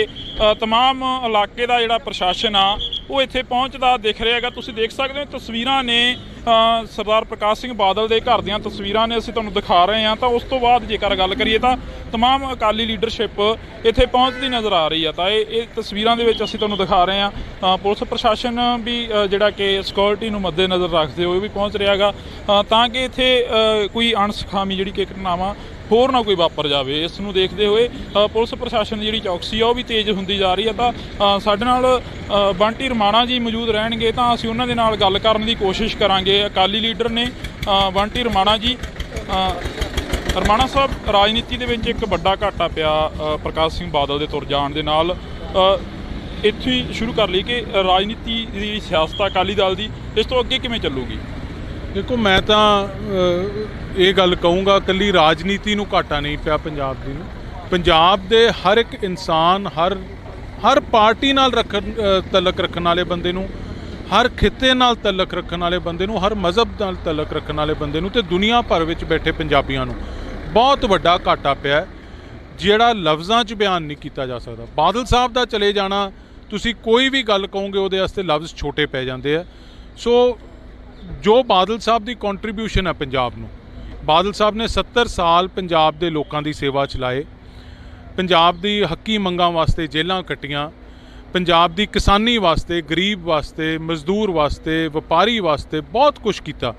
ਤਮਾਮ ਇਲਾਕੇ ਦਾ ਜਿਹੜਾ ਪ੍ਰਸ਼ਾਸਨ ਆ ਉਹ ਇੱਥੇ ਪਹੁੰਚਦਾ ਦਿਖ ਰਿਹਾ ਹੈਗਾ। ਤੁਸੀਂ ਦੇਖ ਸਕਦੇ ਹੋ ਤਸਵੀਰਾਂ ਨੇ ਸਰਦਾਰ ਪ੍ਰਕਾਸ਼ ਸਿੰਘ ਬਾਦਲ ਦੇ ਘਰ ਦੀਆਂ ਤਸਵੀਰਾਂ ਨੇ, ਅਸੀਂ ਤੁਹਾਨੂੰ ਦਿਖਾ ਰਹੇ ਹਾਂ। ਤਾਂ ਉਸ ਤੋਂ ਬਾਅਦ ਜੇਕਰ ਗੱਲ ਕਰੀਏ ਤਾਂ ਤਮਾਮ ਅਕਾਲੀ ਲੀਡਰਸ਼ਿਪ ਇੱਥੇ ਪਹੁੰਚਦੀ ਨਜ਼ਰ ਆ ਰਹੀ ਆ। ਤਾਂ ਇਹ ਤਸਵੀਰਾਂ ਦੇ ਵਿੱਚ ਅਸੀਂ ਤੁਹਾਨੂੰ ਦਿਖਾ ਰਹੇ ਹਾਂ। ਪੁਲਿਸ ਪ੍ਰਸ਼ਾਸਨ ਵੀ ਜਿਹੜਾ ਕਿ ਸਿਕਿਉਰਿਟੀ ਨੂੰ ਮੱਦੇ ਨਜ਼ਰ ਰੱਖਦੇ ਹੋਏ ਵੀ ਪਹੁੰਚ ਰਿਹਾ ਹੈਗਾ, ਤਾਂ ਕਿ ਇੱਥੇ ਕੋਈ ਅਣਸੁਖਾਵੀ ਜਿਹੜੀ ਕਿ ਘਟਨਾਵਾਂ ਹੋਰ ਨਾ ਕੋਈ ਵਾਪਰ ਜਾਵੇ। ਇਸ ਨੂੰ ਦੇਖਦੇ ਹੋਏ ਪੁਲਿਸ ਪ੍ਰਸ਼ਾਸਨ ਦੀ ਜਿਹੜੀ ਚੌਕਸੀ ਆ ਉਹ ਵੀ ਤੇਜ਼ ਹੁੰਦੀ ਜਾ ਰਹੀ ਹੈ। ਤਾਂ ਸਾਡੇ ਨਾਲ ਬੰਟੀ ਰਮਾਣਾ ਜੀ ਮੌਜੂਦ ਰਹਿਣਗੇ, ਤਾਂ ਅਸੀਂ ਉਹਨਾਂ ਦੇ ਨਾਲ ਗੱਲ ਕਰਨ ਦੀ ਕੋਸ਼ਿਸ਼ ਕਰਾਂਗੇ। ਅਕਾਲੀ ਲੀਡਰ ਨੇ ਬੰਟੀ ਰਮਾਣਾ ਜੀ। ਰਮਾਣਾ ਸਾਹਿਬ, ਰਾਜਨੀਤੀ ਦੇ ਵਿੱਚ ਇੱਕ ਵੱਡਾ ਘਾਟਾ ਪਿਆ ਪ੍ਰਕਾਸ਼ ਸਿੰਘ ਬਾਦਲ ਦੇ ਤੁਰ ਜਾਣ ਦੇ ਨਾਲ। ਇੱਥੇ ਹੀ ਸ਼ੁਰੂ ਕਰ ਲਈ ਕਿ ਰਾਜਨੀਤੀ ਦੀ ਸਿਆਸਤ ਅਕਾਲੀ ਦਲ ਦੀ ਇਸ ਤੋਂ ਅੱਗੇ ਕਿਵੇਂ ਚੱਲੂਗੀ? ਦੇਖੋ, ਮੈਂ ਤਾਂ ਇਹ ਗੱਲ ਕਹੂੰਗਾ, ਇਕੱਲੀ ਰਾਜਨੀਤੀ ਨੂੰ ਘਾਟਾ ਨਹੀਂ ਪਿਆ ਪੰਜਾਬ ਦੀ ਨੂੰ। ਪੰਜਾਬ ਦੇ ਹਰ ਇੱਕ ਇਨਸਾਨ, ਹਰ ਪਾਰਟੀ ਨਾਲ ਤਲਕ ਰੱਖਣ ਵਾਲੇ ਬੰਦੇ ਨੂੰ, ਹਰ ਖਿੱਤੇ ਨਾਲ ਤਲਕ ਰੱਖਣ ਵਾਲੇ ਬੰਦੇ ਨੂੰ, ਹਰ ਮਜ਼ਹਬ ਨਾਲ ਤਲਕ ਰੱਖਣ ਵਾਲੇ ਬੰਦੇ ਨੂੰ, ਤੇ ਦੁਨੀਆ ਭਰ ਵਿੱਚ ਬੈਠੇ ਪੰਜਾਬੀਆਂ ਨੂੰ ਬਹੁਤ ਵੱਡਾ ਘਾਟਾ ਪਿਆ। ਜਿਹੜਾ ਲਫ਼ਜ਼ਾਂ 'ਚ ਬਿਆਨ ਨਹੀਂ ਕੀਤਾ ਜਾ ਸਕਦਾ। ਬਾਦਲ ਸਾਹਿਬ ਦਾ ਚਲੇ ਜਾਣਾ, ਤੁਸੀਂ ਕੋਈ ਵੀ ਗੱਲ ਕਹੋਗੇ ਉਹਦੇ ਵਾਸਤੇ ਲਫ਼ਜ਼ ਛੋਟੇ ਪੈ ਜਾਂਦੇ ਆ। ਸੋ ਜੋ ਬਾਦਲ ਸਾਹਿਬ ਦੀ ਕੰਟਰੀਬਿਊਸ਼ਨ ਹੈ ਪੰਜਾਬ ਨੂੰ, ਬਾਦਲ ਸਾਹਿਬ ਨੇ 70 ਸਾਲ ਪੰਜਾਬ ਦੇ ਲੋਕਾਂ ਦੀ ਸੇਵਾ ਚਲਾਏ, ਪੰਜਾਬ ਦੀ ਹੱਕੀ ਮੰਗਾਂ ਵਾਸਤੇ ਜੇਲ੍ਹਾਂ ਕੱਟੀਆਂ, ਪੰਜਾਬ ਦੀ ਕਿਸਾਨੀ ਵਾਸਤੇ, ਗਰੀਬ ਵਾਸਤੇ, ਮਜ਼ਦੂਰ ਵਾਸਤੇ, ਵਪਾਰੀ ਵਾਸਤੇ ਬਹੁਤ ਕੁਝ ਕੀਤਾ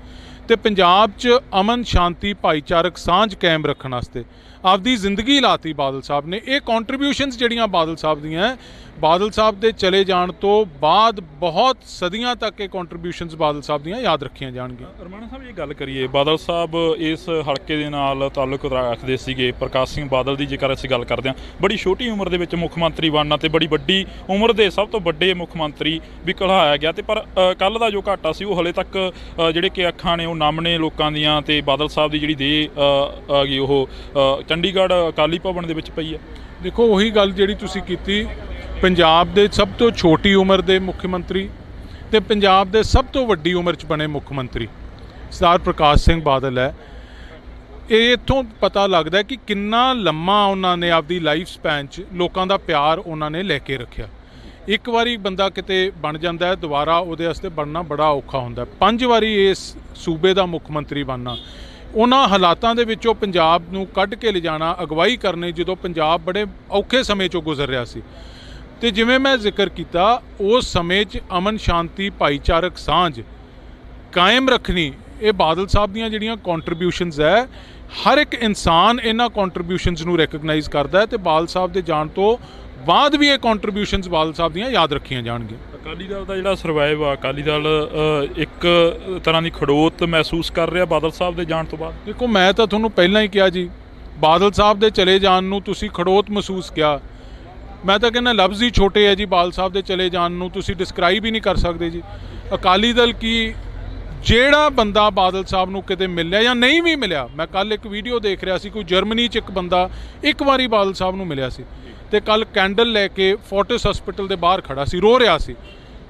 ਤੇ ਪੰਜਾਬ 'ਚ ਅਮਨ ਸ਼ਾਂਤੀ ਭਾਈਚਾਰਕ ਸਾਂਝ ਕਾਇਮ ਰੱਖਣ ਵਾਸਤੇ ਆਪਦੀ ਜ਼ਿੰਦਗੀ ਲਾਤੀ ਬਾਦਲ ਸਾਹਿਬ ਨੇ। ਇਹ ਕੰਟਰੀਬਿਊਸ਼ਨਸ ਜਿਹੜੀਆਂ ਬਾਦਲ ਸਾਹਿਬ ਦੀਆਂ, ਬਾਦਲ ਸਾਹਿਬ ਦੇ ਚਲੇ ਜਾਣ ਤੋਂ ਬਾਅਦ ਬਹੁਤ ਸਦੀਆਂ ਤੱਕ ਇਹ ਕੰਟਰੀਬਿਊਸ਼ਨਸ ਬਾਦਲ ਸਾਹਿਬ ਦੀਆਂ ਯਾਦ ਰੱਖੀਆਂ ਜਾਣਗੀਆਂ। ਰਮਾਣਾ ਸਾਹਿਬ, ਇਹ ਗੱਲ ਕਰੀਏ, ਬਾਦਲ ਸਾਹਿਬ ਇਸ ਹਲਕੇ ਦੇ ਨਾਲ ਤਾਲੁਕ ਰੱਖਦੇ ਸੀਗੇ। ਪ੍ਰਕਾਸ਼ ਸਿੰਘ ਬਾਦਲ ਦੀ ਜੇਕਰ ਅਸੀਂ ਗੱਲ ਕਰਦੇ ਹਾਂ, ਬੜੀ ਛੋਟੀ ਉਮਰ ਦੇ ਵਿੱਚ ਮੁੱਖ ਮੰਤਰੀ ਬਣਨਾ ਤੇ ਬੜੀ ਵੱਡੀ ਉਮਰ ਦੇ ਸਭ ਤੋਂ ਵੱਡੇ ਮੁੱਖ ਮੰਤਰੀ ਵੀ ਕਹਾਇਆ ਗਿਆ। ਤੇ ਪਰ ਕੱਲ੍ਹ ਦਾ ਜੋ ਘਾਟਾ ਸੀ ਉਹ ਹਲੇ ਤੱਕ ਜਿਹੜੇ ਕਿ ਅੱਖਾਂ ਨੇ ਉਹ ਨਮ ਨੇ ਲੋਕਾਂ ਦੀਆਂ, ਤੇ ਬਾਦਲ ਸਾਹਿਬ ਦੀ ਜਿਹੜੀ ਦੇਹ ਆ ਗਈ ਉਹ ਚੰਡੀਗੜ੍ਹ ਅਕਾਲੀ ਭਵਨ ਦੇ ਵਿੱਚ ਪਈ ਹੈ। ਦੇਖੋ, ਉਹੀ ਗੱਲ ਜਿਹੜੀ ਤੁਸੀਂ ਕੀਤੀ, ਪੰਜਾਬ ਦੇ ਸਭ ਤੋਂ ਛੋਟੀ ਉਮਰ ਦੇ ਮੁੱਖ ਮੰਤਰੀ ਤੇ ਪੰਜਾਬ ਦੇ ਸਭ ਤੋਂ ਵੱਡੀ ਉਮਰ 'ਚ ਬਣੇ ਮੁੱਖ ਮੰਤਰੀ ਸਰਦਾਰ ਪ੍ਰਕਾਸ਼ ਸਿੰਘ ਬਾਦਲ ਹੈ। ਇਹ ਇੱਥੋਂ ਪਤਾ ਲੱਗਦਾ ਕਿ ਕਿੰਨਾ ਲੰਮਾ ਉਹਨਾਂ ਨੇ ਆਪਦੀ ਲਾਈਫ ਸਪੈਨ 'ਚ ਲੋਕਾਂ ਦਾ ਪਿਆਰ ਉਹਨਾਂ ਨੇ ਲੈ ਕੇ ਰੱਖਿਆ। ਇੱਕ ਵਾਰੀ ਬੰਦਾ ਕਿਤੇ ਬਣ ਜਾਂਦਾ ਹੈ, ਦੁਬਾਰਾ ਉਹਦੇ ਵਾਸਤੇ ਬਣਨਾ ਬੜਾ ਔਖਾ ਹੁੰਦਾ। 5 ਵਾਰੀ ਇਸ ਸੂਬੇ ਦਾ ਮੁੱਖ ਮੰਤਰੀ ਬਣਨਾ, ਉਹਨਾਂ ਹਾਲਾਤਾਂ ਦੇ ਵਿੱਚੋਂ ਪੰਜਾਬ ਨੂੰ ਕੱਢ ਕੇ ਲਿਜਾਣਾ, ਅਗਵਾਈ ਕਰਨੀ ਜਦੋਂ ਪੰਜਾਬ ਬੜੇ ਔਖੇ ਸਮੇਂ 'ਚੋਂ ਗੁਜ਼ਰ ਰਿਹਾ ਸੀ। ਤੇ ਜਿਵੇਂ ਮੈਂ ਜ਼ਿਕਰ ਕੀਤਾ, ਉਸ ਸਮੇਂ 'ਚ ਅਮਨ ਸ਼ਾਂਤੀ ਭਾਈਚਾਰਕ ਸਾਂਝ ਕਾਇਮ ਰੱਖਣੀ, ਇਹ ਬਾਦਲ ਸਾਹਿਬ ਦੀਆਂ ਜਿਹੜੀਆਂ ਕੰਟਰੀਬਿਊਸ਼ਨਸ ਹੈ, ਹਰ ਇੱਕ ਇਨਸਾਨ ਇਹਨਾਂ ਕੰਟਰੀਬਿਊਸ਼ਨਸ ਨੂੰ ਰੈਕਗਨਾਈਜ਼ ਕਰਦਾ ਹੈ ਤੇ ਬਾਦਲ ਸਾਹਿਬ ਦੇ ਜਾਣ ਤੋਂ ਬਾਅਦ ਵੀ ਇਹ ਕੰਟਰੀਬਿਊਸ਼ਨਸ ਬਾਦਲ ਸਾਹਿਬ ਦੀਆਂ ਯਾਦ ਰੱਖੀਆਂ ਜਾਣਗੀਆਂ। ਅਕਾਲੀ ਦਲ ਦਾ ਜਿਹੜਾ ਸਰਵਾਈਵ ਆ, ਅਕਾਲੀ ਦਲ ਇੱਕ ਤਰ੍ਹਾਂ ਦੀ ਖੜੋਤ ਮਹਿਸੂਸ ਕਰ ਰਿਹਾ ਬਾਦਲ ਸਾਹਿਬ ਦੇ ਜਾਣ ਤੋਂ ਬਾਅਦ। ਦੇਖੋ, ਮੈਂ ਤਾਂ ਤੁਹਾਨੂੰ ਪਹਿਲਾਂ ਹੀ ਕਿਹਾ ਜੀ, ਬਾਦਲ ਸਾਹਿਬ ਦੇ ਚਲੇ ਜਾਣ ਨੂੰ ਤੁਸੀਂ ਖੜੋਤ ਮਹਿਸੂਸ ਕਿਹਾ, ਮੈਂ ਤਾਂ ਕਹਿੰਦਾ ਲਫ਼ਜ਼ ਹੀ ਛੋਟੇ ਹੈ ਜੀ। ਬਾਦਲ ਸਾਹਿਬ ਦੇ ਚਲੇ ਜਾਣ ਨੂੰ ਤੁਸੀਂ ਡਿਸਕ੍ਰਾਈਬ ਹੀ ਨਹੀਂ ਕਰ ਸਕਦੇ ਜੀ। ਅਕਾਲੀ ਦਲ ਕੀ, ਜਿਹੜਾ ਬੰਦਾ ਬਾਦਲ ਸਾਹਿਬ ਨੂੰ ਕਿਤੇ ਮਿਲਿਆ ਜਾਂ ਨਹੀਂ ਵੀ ਮਿਲਿਆ, ਮੈਂ ਕੱਲ੍ਹ ਇੱਕ ਵੀਡੀਓ ਦੇਖ ਰਿਹਾ ਸੀ, ਕੋਈ ਜਰਮਨੀ 'ਚ ਇੱਕ ਬੰਦਾ ਇੱਕ ਵਾਰੀ ਬਾਦਲ ਸਾਹਿਬ ਨੂੰ ਮਿਲਿਆ ਸੀ ਤੇ ਕੱਲ੍ਹ ਕੈਂਡਲ ਲੈ ਕੇ ਫੋਰਟਿਸ ਹਸਪੀਟਲ ਦੇ ਬਾਹਰ ਖੜਾ ਸੀ, ਰੋ ਰਿਹਾ ਸੀ।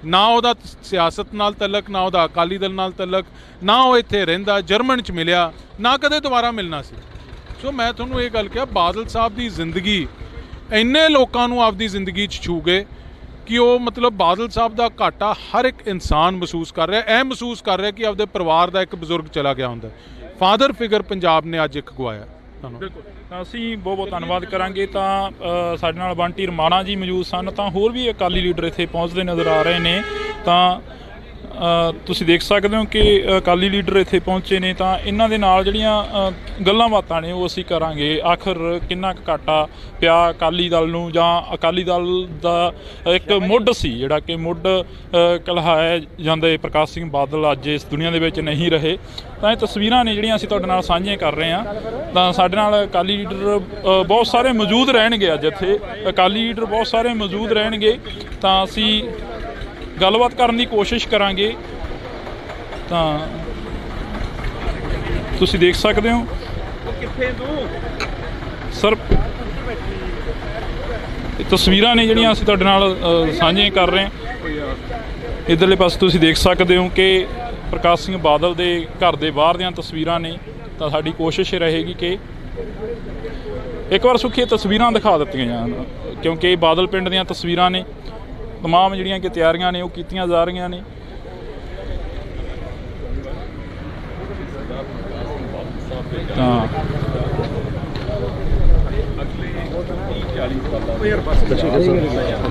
ਨਾ ਉਹਦਾ ਸਿਆਸਤ ਨਾਲ ਤਲਕ, ਨਾ ਉਹਦਾ ਅਕਾਲੀ ਦਲ ਨਾਲ ਤਲਕ, ਨਾ ਉਹ ਇੱਥੇ ਰਹਿੰਦਾ, ਜਰਮਨ 'ਚ ਮਿਲਿਆ, ਨਾ ਕਦੇ ਦੁਬਾਰਾ ਮਿਲਣਾ ਸੀ। ਸੋ ਮੈਂ ਤੁਹਾਨੂੰ ਇਹ ਗੱਲ ਕਿਹਾ, ਬਾਦਲ ਸਾਹਿਬ ਦੀ ਜ਼ਿੰਦਗੀ ਇੰਨੇ ਲੋਕਾਂ ਨੂੰ ਆਪਦੀ ਜ਼ਿੰਦਗੀ 'ਚ ਛੂ ਗਏ ਕਿ ਉਹ ਮਤਲਬ ਬਾਦਲ ਸਾਹਿਬ ਦਾ ਘਾਟਾ ਹਰ ਇੱਕ ਇਨਸਾਨ ਮਹਿਸੂਸ ਕਰ ਰਿਹਾ। ਇਹ ਮਹਿਸੂਸ ਕਰ ਰਿਹਾ ਕਿ ਆਪਦੇ ਪਰਿਵਾਰ ਦਾ ਇੱਕ ਬਜ਼ੁਰਗ ਚਲਾ ਗਿਆ ਹੁੰਦਾ। ਫਾਦਰ ਫਿਗਰ ਪੰਜਾਬ ਨੇ ਅੱਜ ਇੱਕ ਗਵਾਇਆ। ਬਿਲਕੁਲ, ਤਾਂ ਅਸੀਂ ਬਹੁਤ ਬਹੁਤ ਧੰਨਵਾਦ ਕਰਾਂਗੇ। ਤਾਂ ਸਾਡੇ ਨਾਲ ਬੰਟੀ ਰਮਾਣਾ ਜੀ ਮੌਜੂਦ ਸਨ। ਤਾਂ ਹੋਰ ਵੀ ਅਕਾਲੀ ਲੀਡਰ ਇੱਥੇ ਪਹੁੰਚਦੇ ਨਜ਼ਰ ਆ ਰਹੇ ਨੇ। ਤਾਂ ਤੁਸੀਂ ਦੇਖ ਸਕਦੇ ਹੋ ਕਿ ਅਕਾਲੀ ਲੀਡਰ ਇੱਥੇ ਪਹੁੰਚੇ ਨੇ। ਤਾਂ ਇਹਨਾਂ ਦੇ ਨਾਲ ਜਿਹੜੀਆਂ ਗੱਲਾਂ ਬਾਤਾਂ ਨੇ ਉਹ ਅਸੀਂ ਕਰਾਂਗੇ। ਆਖਰ ਕਿੰਨਾ ਕੁ ਘਾਟਾ ਪਿਆ ਅਕਾਲੀ ਦਲ ਨੂੰ, ਜਾਂ ਅਕਾਲੀ ਦਲ ਦਾ ਇੱਕ ਮੁੱਢ ਸੀ ਜਿਹੜਾ ਕਿ ਮੁੱਢ ਕਲਹਾਇਆ ਜਾਂਦੇ ਪ੍ਰਕਾਸ਼ ਸਿੰਘ ਬਾਦਲ ਅੱਜ ਇਸ ਦੁਨੀਆ ਦੇ ਵਿੱਚ ਨਹੀਂ ਰਹੇ। ਤਾਂ ਇਹ ਤਸਵੀਰਾਂ ਨੇ ਜਿਹੜੀਆਂ ਅਸੀਂ ਤੁਹਾਡੇ ਨਾਲ ਸਾਂਝੀਆਂ ਕਰ ਰਹੇ ਹਾਂ। ਤਾਂ ਸਾਡੇ ਨਾਲ ਅਕਾਲੀ ਲੀਡਰ ਬਹੁਤ ਸਾਰੇ ਮੌਜੂਦ ਰਹਿਣਗੇ ਅੱਜ ਇੱਥੇ, ਅਕਾਲੀ ਲੀਡਰ ਬਹੁਤ ਸਾਰੇ ਮੌਜੂਦ ਰਹਿਣਗੇ। ਤਾਂ ਅਸੀਂ ਗੱਲਬਾਤ ਕਰਨ ਦੀ ਕੋਸ਼ਿਸ਼ ਕਰਾਂਗੇ। ਤਾਂ ਤੁਸੀਂ ਦੇਖ ਸਕਦੇ ਹੋ ਸਰ, ਇਹ ਤਸਵੀਰਾਂ ਨੇ ਜਿਹੜੀਆਂ ਅਸੀਂ ਤੁਹਾਡੇ ਨਾਲ ਸਾਂਝੀਆਂ ਕਰ ਰਹੇ ਹਾਂ। ਇੱਧਰਲੇ ਪਾਸੇ ਤੁਸੀਂ ਦੇਖ ਸਕਦੇ ਹੋ ਕਿ ਪ੍ਰਕਾਸ਼ ਸਿੰਘ ਬਾਦਲ ਦੇ ਘਰ ਦੇ ਬਾਹਰ ਦੀਆਂ ਤਸਵੀਰਾਂ ਨੇ। ਤਾਂ ਸਾਡੀ ਕੋਸ਼ਿਸ਼ ਰਹੇਗੀ ਕਿ ਇੱਕ ਵਾਰ ਸੁੱਖੀ ਤਸਵੀਰਾਂ ਦਿਖਾ ਦਿੱਤੀਆਂ ਜਾਣ, ਕਿਉਂਕਿ ਇਹ ਬਾਦਲ ਪਿੰਡ ਦੀਆਂ ਤਸਵੀਰਾਂ ਨੇ। ਤਮਾਮ ਜਿਹੜੀਆਂ ਕਿ ਤਿਆਰੀਆਂ ਨੇ ਉਹ ਕੀਤੀਆਂ ਜਾ ਰਹੀਆਂ ਨੇ। ਤਾਂ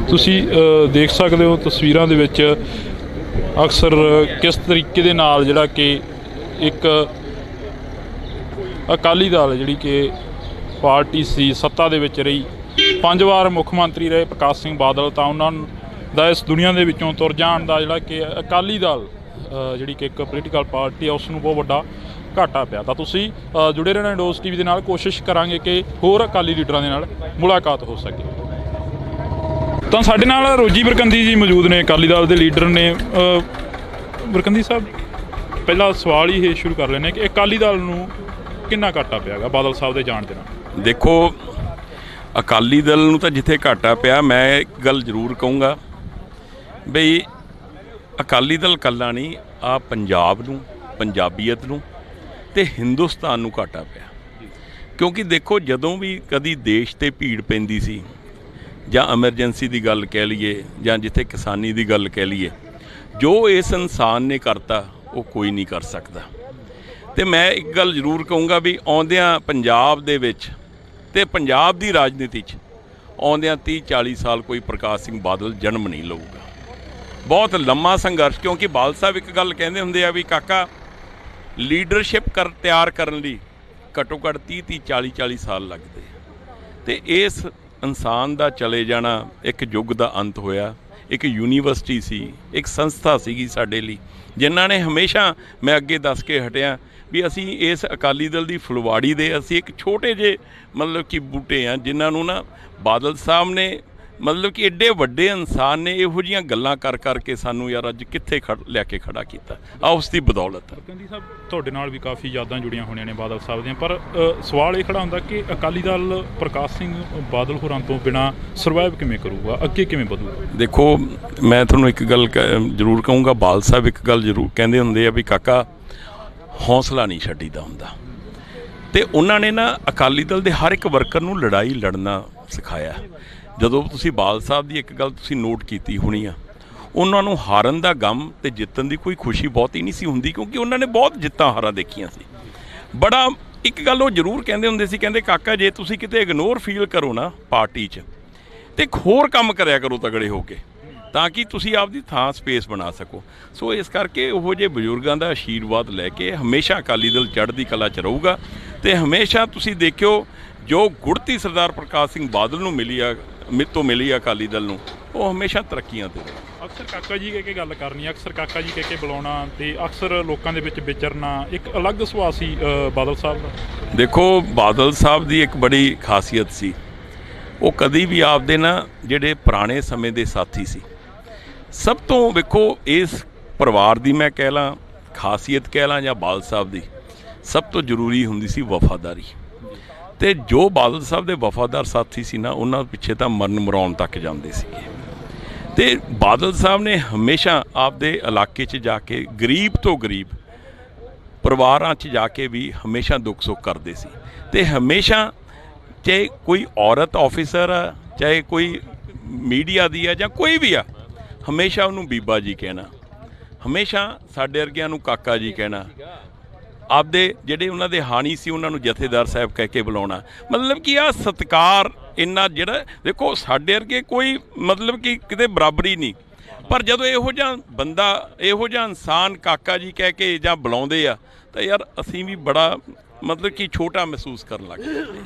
ਤੁਸੀਂ ਦੇਖ ਸਕਦੇ ਹੋ ਤਸਵੀਰਾਂ ਦੇ ਵਿੱਚ ਅਕਸਰ ਕਿਸ ਤਰੀਕੇ ਦੇ ਨਾਲ ਜਿਹੜਾ ਕਿ ਇੱਕ ਅਕਾਲੀ ਦਲ ਜਿਹੜੀ ਕਿ ਪਾਰਟੀ ਸੀ, ਸੱਤਾ ਦੇ ਵਿੱਚ ਰਹੀ, 5 ਵਾਰ ਮੁੱਖ ਮੰਤਰੀ ਰਹੇ ਪ੍ਰਕਾਸ਼ ਸਿੰਘ ਬਾਦਲ। ਤਾਂ ਉਹਨਾਂ ਦਾ ਇਸ ਦੁਨੀਆ ਦੇ ਵਿੱਚੋਂ ਤੁਰ ਜਾਣ ਦਾ ਜਿਹੜਾ ਕਿ ਅਕਾਲੀ ਦਲ ਜਿਹੜੀ ਕਿ ਇੱਕ ਪੋਲੀਟੀਕਲ ਪਾਰਟੀ ਆ ਉਸ ਨੂੰ ਬਹੁਤ ਵੱਡਾ ਘਾਟਾ ਪਿਆ। ਤਾਂ ਤੁਸੀਂ ਜੁੜੇ ਰਹਿਣਾ ਇੰਡੋਜ਼ ਟੀਵੀ ਦੇ ਨਾਲ। ਕੋਸ਼ਿਸ਼ ਕਰਾਂਗੇ ਕਿ ਹੋਰ ਅਕਾਲੀ ਲੀਡਰਾਂ ਦੇ ਨਾਲ ਮੁਲਾਕਾਤ ਹੋ ਸਕੇ। ਤਾਂ ਸਾਡੇ ਨਾਲ ਰੋਜੀ ਬਰਕੰਦੀ ਜੀ ਮੌਜੂਦ ਨੇ, ਅਕਾਲੀ ਦਲ ਦੇ ਲੀਡਰ ਨੇ। ਬਰਕੰਦੀ ਸਾਹਿਬ, ਪਹਿਲਾ ਸਵਾਲ ਹੀ ਇਹ ਸ਼ੁਰੂ ਕਰ ਲੈਂਦੇ ਕਿ ਅਕਾਲੀ ਦਲ ਨੂੰ ਕਿੰਨਾ ਘਾਟਾ ਪਿਆ ਗਾ ਬਾਦਲ ਸਾਹਿਬ ਦੇ ਜਾਣ ਦੇ ਨਾਲ? ਦੇਖੋ, ਅਕਾਲੀ ਦਲ ਨੂੰ ਤਾਂ ਜਿੱਥੇ ਘਾਟਾ ਪਿਆ, ਮੈਂ ਇੱਕ ਗੱਲ ਜ਼ਰੂਰ ਕਹੂੰਗਾ ਬਈ ਅਕਾਲੀ ਦਲ ਇਕੱਲਾ ਨਹੀਂ, ਆ ਪੰਜਾਬ ਨੂੰ, ਪੰਜਾਬੀਅਤ ਨੂੰ ਤੇ ਹਿੰਦੁਸਤਾਨ ਨੂੰ ਘਾਟਾ ਪਿਆ। ਕਿਉਂਕਿ ਦੇਖੋ ਜਦੋਂ ਵੀ ਕਦੀ ਦੇਸ਼ ਤੇ ਭੀੜ ਪੈਂਦੀ ਸੀ ਜਾਂ ਐਮਰਜੈਂਸੀ ਦੀ ਗੱਲ ਕਹਿ ਲਈਏ ਜਾਂ ਜਿੱਥੇ ਕਿਸਾਨੀ ਦੀ ਗੱਲ ਕਹਿ ਲਈਏ, ਜੋ ਇਸ ਇਨਸਾਨ ਨੇ ਕਰਤਾ ਉਹ ਕੋਈ ਨਹੀਂ ਕਰ ਸਕਦਾ। ਤੇ ਮੈਂ ਇੱਕ ਗੱਲ ਜ਼ਰੂਰ ਕਹੂੰਗਾ ਵੀ ਆਉਂਦਿਆਂ ਪੰਜਾਬ ਦੇ ਵਿੱਚ ਤੇ ਪੰਜਾਬ ਦੀ ਰਾਜਨੀਤੀ 'ਚ ਆਉਂਦਿਆਂ 30-40 ਸਾਲ ਕੋਈ ਪ੍ਰਕਾਸ਼ ਸਿੰਘ ਬਾਦਲ ਜਨਮ ਨਹੀਂ ਲਊਗਾ। ਬਹੁਤ ਲੰਮਾ ਸੰਘਰਸ਼, ਕਿਉਂਕਿ ਬਾਦਲ ਸਾਹਿਬ ਇੱਕ ਗੱਲ ਕਹਿੰਦੇ ਹੁੰਦੇ ਆ ਵੀ ਕਾਕਾ ਲੀਡਰਸ਼ਿਪ ਤਿਆਰ ਕਰਨ ਲਈ ਘੱਟੋ ਘੱਟ 30-40 ਸਾਲ ਲੱਗਦੇ। ਤੇ ਇਸ ਇਨਸਾਨ ਦਾ ਚਲੇ ਜਾਣਾ ਇੱਕ ਯੁੱਗ ਦਾ ਅੰਤ ਹੋਇਆ। ਇੱਕ ਯੂਨੀਵਰਸਿਟੀ ਸੀ, ਇੱਕ ਸੰਸਥਾ ਸੀਗੀ ਸਾਡੇ ਲਈ, ਜਿਨ੍ਹਾਂ ਨੇ ਹਮੇਸ਼ਾ, ਮੈਂ ਅੱਗੇ ਦੱਸ ਕੇ ਹਟਿਆ ਵੀ ਅਸੀਂ ਇਸ ਅਕਾਲੀ ਦਲ ਦੀ ਫੁਲਵਾੜੀ ਦੇ ਅਸੀਂ ਇੱਕ ਛੋਟੇ ਜਿਹੇ ਮਤਲਬ ਕਿ ਬੂਟੇ ਆ, ਜਿਨ੍ਹਾਂ ਨੂੰ ਨਾ ਬਾਦਲ ਸਾਹਿਬ ਨੇ ਮਤਲਬ ਕਿ ਐਡੇ ਵੱਡੇ ਇਨਸਾਨ ਨੇ ਇਹੋ ਜਿਹੀਆਂ ਗੱਲਾਂ ਕਰ ਕਰਕੇ ਸਾਨੂੰ ਯਾਰ ਅੱਜ ਕਿੱਥੇ ਲਿਆ ਕੇ ਖੜਾ ਕੀਤਾ, ਆ ਉਸ ਦੀ ਬਦੌਲਤ। ਕੰਦੀ ਸਾਹਿਬ ਤੁਹਾਡੇ ਨਾਲ ਵੀ ਕਾਫੀ ਯਾਦਾਂ ਜੁੜੀਆਂ ਹੋਣੀਆਂ ਨੇ ਬਾਦਲ ਸਾਹਿਬ ਦੀਆਂ, ਪਰ ਸਵਾਲ ਇਹ ਖੜਾ ਹੁੰਦਾ ਕਿ ਅਕਾਲੀ ਦਲ ਪ੍ਰਕਾਸ਼ ਸਿੰਘ ਬਾਦਲ ਹੋਰਾਂ ਤੋਂ ਬਿਨਾਂ ਸਰਵਾਈਵ ਕਿਵੇਂ ਕਰੂਗਾ, ਅੱਗੇ ਕਿਵੇਂ ਵਧੂਗਾ? ਦੇਖੋ ਮੈਂ ਤੁਹਾਨੂੰ ਇੱਕ ਗੱਲ ਜ਼ਰੂਰ ਕਹੂੰਗਾ, ਬਾਦਲ ਸਾਹਿਬ ਇੱਕ ਗੱਲ ਜ਼ਰੂਰ ਕਹਿੰਦੇ ਹੁੰਦੇ ਆ ਵੀ ਕਾਕਾ ਹੌਸਲਾ ਨਹੀਂ ਛੱਡੀਦਾ ਹੁੰਦਾ। ਤੇ ਉਹਨਾਂ ਨੇ ਨਾ ਅਕਾਲੀ ਦਲ ਦੇ ਹਰ ਇੱਕ ਵਰਕਰ ਨੂੰ ਲੜਾਈ ਲੜਨਾ ਸਿਖਾਇਆ। ਜਦੋਂ ਤੁਸੀਂ ਬਾਦਲ ਸਾਹਿਬ ਦੀ ਇੱਕ ਗੱਲ ਤੁਸੀਂ ਨੋਟ ਕੀਤੀ ਹੋਣੀ ਆ, ਉਹਨਾਂ ਨੂੰ ਹਾਰਨ ਦਾ ਗਮ ਤੇ ਜਿੱਤਣ ਦੀ ਕੋਈ ਖੁਸ਼ੀ ਬਹੁਤੀ ਨਹੀਂ ਸੀ ਹੁੰਦੀ, ਕਿਉਂਕਿ ਉਹਨਾਂ ਨੇ ਬਹੁਤ ਜਿੱਤਾਂ ਹਾਰਾਂ ਦੇਖੀਆਂ ਸੀ। ਬੜਾ ਇੱਕ ਗੱਲ ਉਹ ਜ਼ਰੂਰ ਕਹਿੰਦੇ ਹੁੰਦੇ ਸੀ, ਕਹਿੰਦੇ ਕਾਕਾ ਜੇ ਤੁਸੀਂ ਕਿਤੇ ਇਗਨੋਰ ਫੀਲ ਕਰੋ ਨਾ ਪਾਰਟੀ 'ਚ, ਤੇ ਹੋਰ ਕੰਮ ਕਰਿਆ ਕਰੋ ਤਗੜੇ ਹੋ ਕੇ, ਤਾਂ ਕਿ ਤੁਸੀਂ ਆਪਦੀ ਥਾਂ ਸਪੇਸ ਬਣਾ ਸਕੋ। ਸੋ ਇਸ ਕਰਕੇ ਉਹੋ ਜਿਹੇ ਬਜ਼ੁਰਗਾਂ ਦਾ ਆਸ਼ੀਰਵਾਦ ਲੈ ਕੇ ਹਮੇਸ਼ਾ ਅਕਾਲੀ ਦਲ ਚੜ੍ਹਦੀ ਕਲਾ 'ਚ ਰਹੂਗਾ। ਤੇ ਹਮੇਸ਼ਾ ਤੁਸੀਂ ਦੇਖਿਓ ਜੋ ਗੁੜਤੀ ਸਰਦਾਰ ਪ੍ਰਕਾਸ਼ ਸਿੰਘ ਬਾਦਲ ਨੂੰ ਮਿਲੀ ਆ ਅਕਾਲੀ ਦਲ ਨੂੰ, ਉਹ ਹਮੇਸ਼ਾ ਤਰੱਕੀਆਂ 'ਤੇ। ਅਕਸਰ ਕਾਕਾ ਜੀ ਕਹਿ ਕੇ ਗੱਲ ਕਰਨੀ, ਅਕਸਰ ਕਾਕਾ ਜੀ ਕਹਿ ਕੇ ਬੁਲਾਉਣਾ ਤੇ ਅਕਸਰ ਲੋਕਾਂ ਦੇ ਵਿੱਚ ਵਿਚਰਨਾ ਇੱਕ ਅਲੱਗ ਸੁਭਾਅ ਸੀ ਬਾਦਲ ਸਾਹਿਬ ਦਾ। ਦੇਖੋ ਬਾਦਲ ਸਾਹਿਬ ਦੀ ਇੱਕ ਬੜੀ ਖਾਸੀਅਤ ਸੀ, ਉਹ ਕਦੀ ਵੀ ਆਪਦੇ ਨਾ ਜਿਹੜੇ ਪੁਰਾਣੇ ਸਮੇਂ ਦੇ ਸਾਥੀ ਸੀ, ਸਭ ਤੋਂ ਵੇਖੋ ਇਸ ਪਰਿਵਾਰ ਦੀ ਮੈਂ ਕਹਿ ਲਾਂ ਖਾਸੀਅਤ ਕਹਿ ਲਾਂ ਜਾਂ ਬਾਦਲ ਸਾਹਿਬ ਦੀ ਸਭ ਤੋਂ ਜ਼ਰੂਰੀ ਹੁੰਦੀ ਸੀ ਵਫਾਦਾਰੀ। ਤੇ ਜੋ ਬਾਦਲ ਸਾਹਿਬ ਦੇ ਵਫਾਦਾਰ ਸਾਥੀ ਸੀ ਨਾ, ਉਹਨਾਂ ਪਿੱਛੇ ਤਾਂ ਮਰਨ ਮਰਾਉਣ ਤੱਕ ਜਾਂਦੇ ਸੀਗੇ। ਤੇ ਬਾਦਲ ਸਾਹਿਬ ਨੇ ਹਮੇਸ਼ਾ ਆਪਦੇ ਇਲਾਕੇ 'ਚ ਜਾ ਕੇ ਗਰੀਬ ਤੋਂ ਗਰੀਬ ਪਰਿਵਾਰਾਂ 'ਚ ਜਾ ਕੇ ਵੀ ਹਮੇਸ਼ਾ ਦੁੱਖ ਸੁੱਖ ਕਰਦੇ ਸੀ। ਤੇ ਹਮੇਸ਼ਾ ਚਾਹੇ ਕੋਈ ਔਰਤ ਆਫਿਸਰ ਆ, ਚਾਹੇ ਕੋਈ ਮੀਡੀਆ ਦੀ ਆ ਜਾਂ ਕੋਈ ਵੀ ਆ, ਹਮੇਸ਼ਾ ਉਹਨੂੰ ਬੀਬਾ ਜੀ ਕਹਿਣਾ, ਹਮੇਸ਼ਾ ਸਾਡੇ ਵਰਗਿਆਂ ਨੂੰ ਕਾਕਾ ਜੀ ਕਹਿਣਾ, ਆਪਦੇ ਜਿਹੜੇ ਉਹਨਾਂ ਦੇ ਹਾਣੀ ਸੀ ਉਹਨਾਂ ਨੂੰ ਜਥੇਦਾਰ ਸਾਹਿਬ ਕਹਿ ਕੇ ਬੁਲਾਉਣਾ। ਮਤਲਬ ਕਿ ਆਹ ਸਤਿਕਾਰ ਇੰਨਾ, ਜਿਹੜਾ ਦੇਖੋ ਸਾਡੇ ਵਰਗੇ ਕੋਈ ਮਤਲਬ ਕਿ ਕਿਤੇ ਬਰਾਬਰੀ ਨਹੀਂ, ਪਰ ਜਦੋਂ ਇਹੋ ਜਿਹਾ ਬੰਦਾ ਇਹੋ ਜਿਹਾ ਇਨਸਾਨ ਕਾਕਾ ਜੀ ਕਹਿ ਕੇ ਜਾਂ ਬੁਲਾਉਂਦੇ ਆ ਤਾਂ ਯਾਰ ਅਸੀਂ ਵੀ ਬੜਾ ਮਤਲਬ ਕਿ ਛੋਟਾ ਮਹਿਸੂਸ ਕਰਨ ਲੱਗ ਜਾਂਦੇ।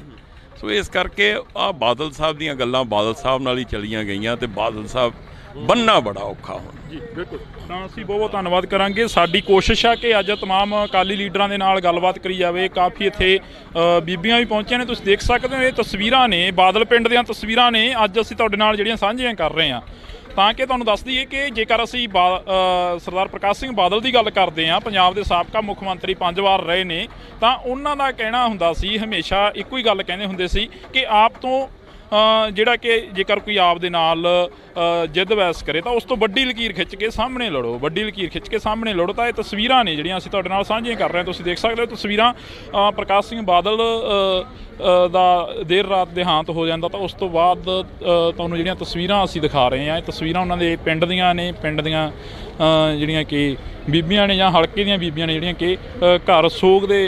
ਸੋ ਇਸ ਕਰਕੇ ਆਹ ਬਾਦਲ ਸਾਹਿਬ ਦੀਆਂ ਗੱਲਾਂ ਬਾਦਲ ਸਾਹਿਬ ਨਾਲ ਹੀ ਚਲੀਆਂ ਗਈਆਂ ਤੇ ਬਾਦਲ ਸਾਹਿਬ ਬੰਨ੍ਹਣਾ ਬੜਾ ਔਖਾ ਹੁਣ। ਜੀ ਬਿਲਕੁਲ, ਤਾਂ ਅਸੀਂ ਬਹੁਤ ਬਹੁਤ ਧੰਨਵਾਦ ਕਰਾਂਗੇ। ਸਾਡੀ ਕੋਸ਼ਿਸ਼ ਆ ਕਿ ਅੱਜ ਤਮਾਮ ਅਕਾਲੀ ਲੀਡਰਾਂ ਦੇ ਨਾਲ ਗੱਲਬਾਤ ਕਰੀ ਜਾਵੇ। ਕਾਫੀ ਇੱਥੇ ਬੀਬੀਆਂ ਵੀ ਪਹੁੰਚੀਆਂ ਨੇ, ਤੁਸੀਂ ਦੇਖ ਸਕਦੇ ਹੋ ਇਹ ਤਸਵੀਰਾਂ ਨੇ ਬਾਦਲ ਪਿੰਡ ਦੀਆਂ ਤਸਵੀਰਾਂ ਨੇ, ਅੱਜ ਅਸੀਂ ਤੁਹਾਡੇ ਨਾਲ ਜਿਹੜੀਆਂ ਸਾਂਝੀਆਂ ਕਰ ਰਹੇ ਹਾਂ, ਤਾਂ ਕਿ ਤੁਹਾਨੂੰ ਦੱਸ ਦਈਏ ਕਿ ਜੇਕਰ ਅਸੀਂ ਸਰਦਾਰ ਪ੍ਰਕਾਸ਼ ਸਿੰਘ ਬਾਦਲ ਦੀ ਗੱਲ ਕਰਦੇ ਹਾਂ, ਪੰਜਾਬ ਦੇ ਸਾਬਕਾ ਮੁੱਖ ਮੰਤਰੀ 5 ਵਾਰ ਰਹੇ ਨੇ, ਤਾਂ ਉਹਨਾਂ ਦਾ ਕਹਿਣਾ ਹੁੰਦਾ ਸੀ ਹਮੇਸ਼ਾ ਇੱਕੋ ਹੀ ਗੱਲ ਕਹਿੰਦੇ ਹੁੰਦੇ ਸੀ ਕਿ ਆਪ ਤੋਂ ਜਿਹੜਾ ਕਿ ਜੇਕਰ ਕੋਈ ਆਪ ਦੇ ਨਾਲ ਜਿੱਦ ਬਹਿਸ ਕਰੇ ਤਾਂ ਉਸ ਤੋਂ ਵੱਡੀ ਲਕੀਰ ਖਿੱਚ ਕੇ ਸਾਹਮਣੇ ਲੜੋ, ਵੱਡੀ ਲਕੀਰ ਖਿੱਚ ਕੇ ਸਾਹਮਣੇ ਲੜੋ। ਤਾਂ ਇਹ ਤਸਵੀਰਾਂ ਨੇ ਜਿਹੜੀਆਂ ਅਸੀਂ ਤੁਹਾਡੇ ਨਾਲ ਸਾਂਝੀਆਂ ਕਰ ਰਹੇ ਹਾਂ, ਤੁਸੀਂ ਦੇਖ ਸਕਦੇ ਹੋ ਤਸਵੀਰਾਂ। ਪ੍ਰਕਾਸ਼ ਸਿੰਘ ਬਾਦਲ ਦਾ ਦੇਰ ਰਾਤ ਦੇਹਾਂਤ ਹੋ ਜਾਂਦਾ ਤਾਂ ਉਸ ਤੋਂ ਬਾਅਦ ਤੁਹਾਨੂੰ ਜਿਹੜੀਆਂ ਤਸਵੀਰਾਂ ਅਸੀਂ ਦਿਖਾ ਰਹੇ ਹਾਂ, ਇਹ ਤਸਵੀਰਾਂ ਉਹਨਾਂ ਦੇ ਪਿੰਡ ਦੀਆਂ ਨੇ, ਪਿੰਡ ਦੀਆਂ ਜਿਹੜੀਆਂ ਕਿ ਬੀਬੀਆਂ ਨੇ ਜਾਂ ਹਲਕੇ ਦੀਆਂ ਬੀਬੀਆਂ ਨੇ ਜਿਹੜੀਆਂ ਕਿ ਘਰ ਸੋਗ ਦੇ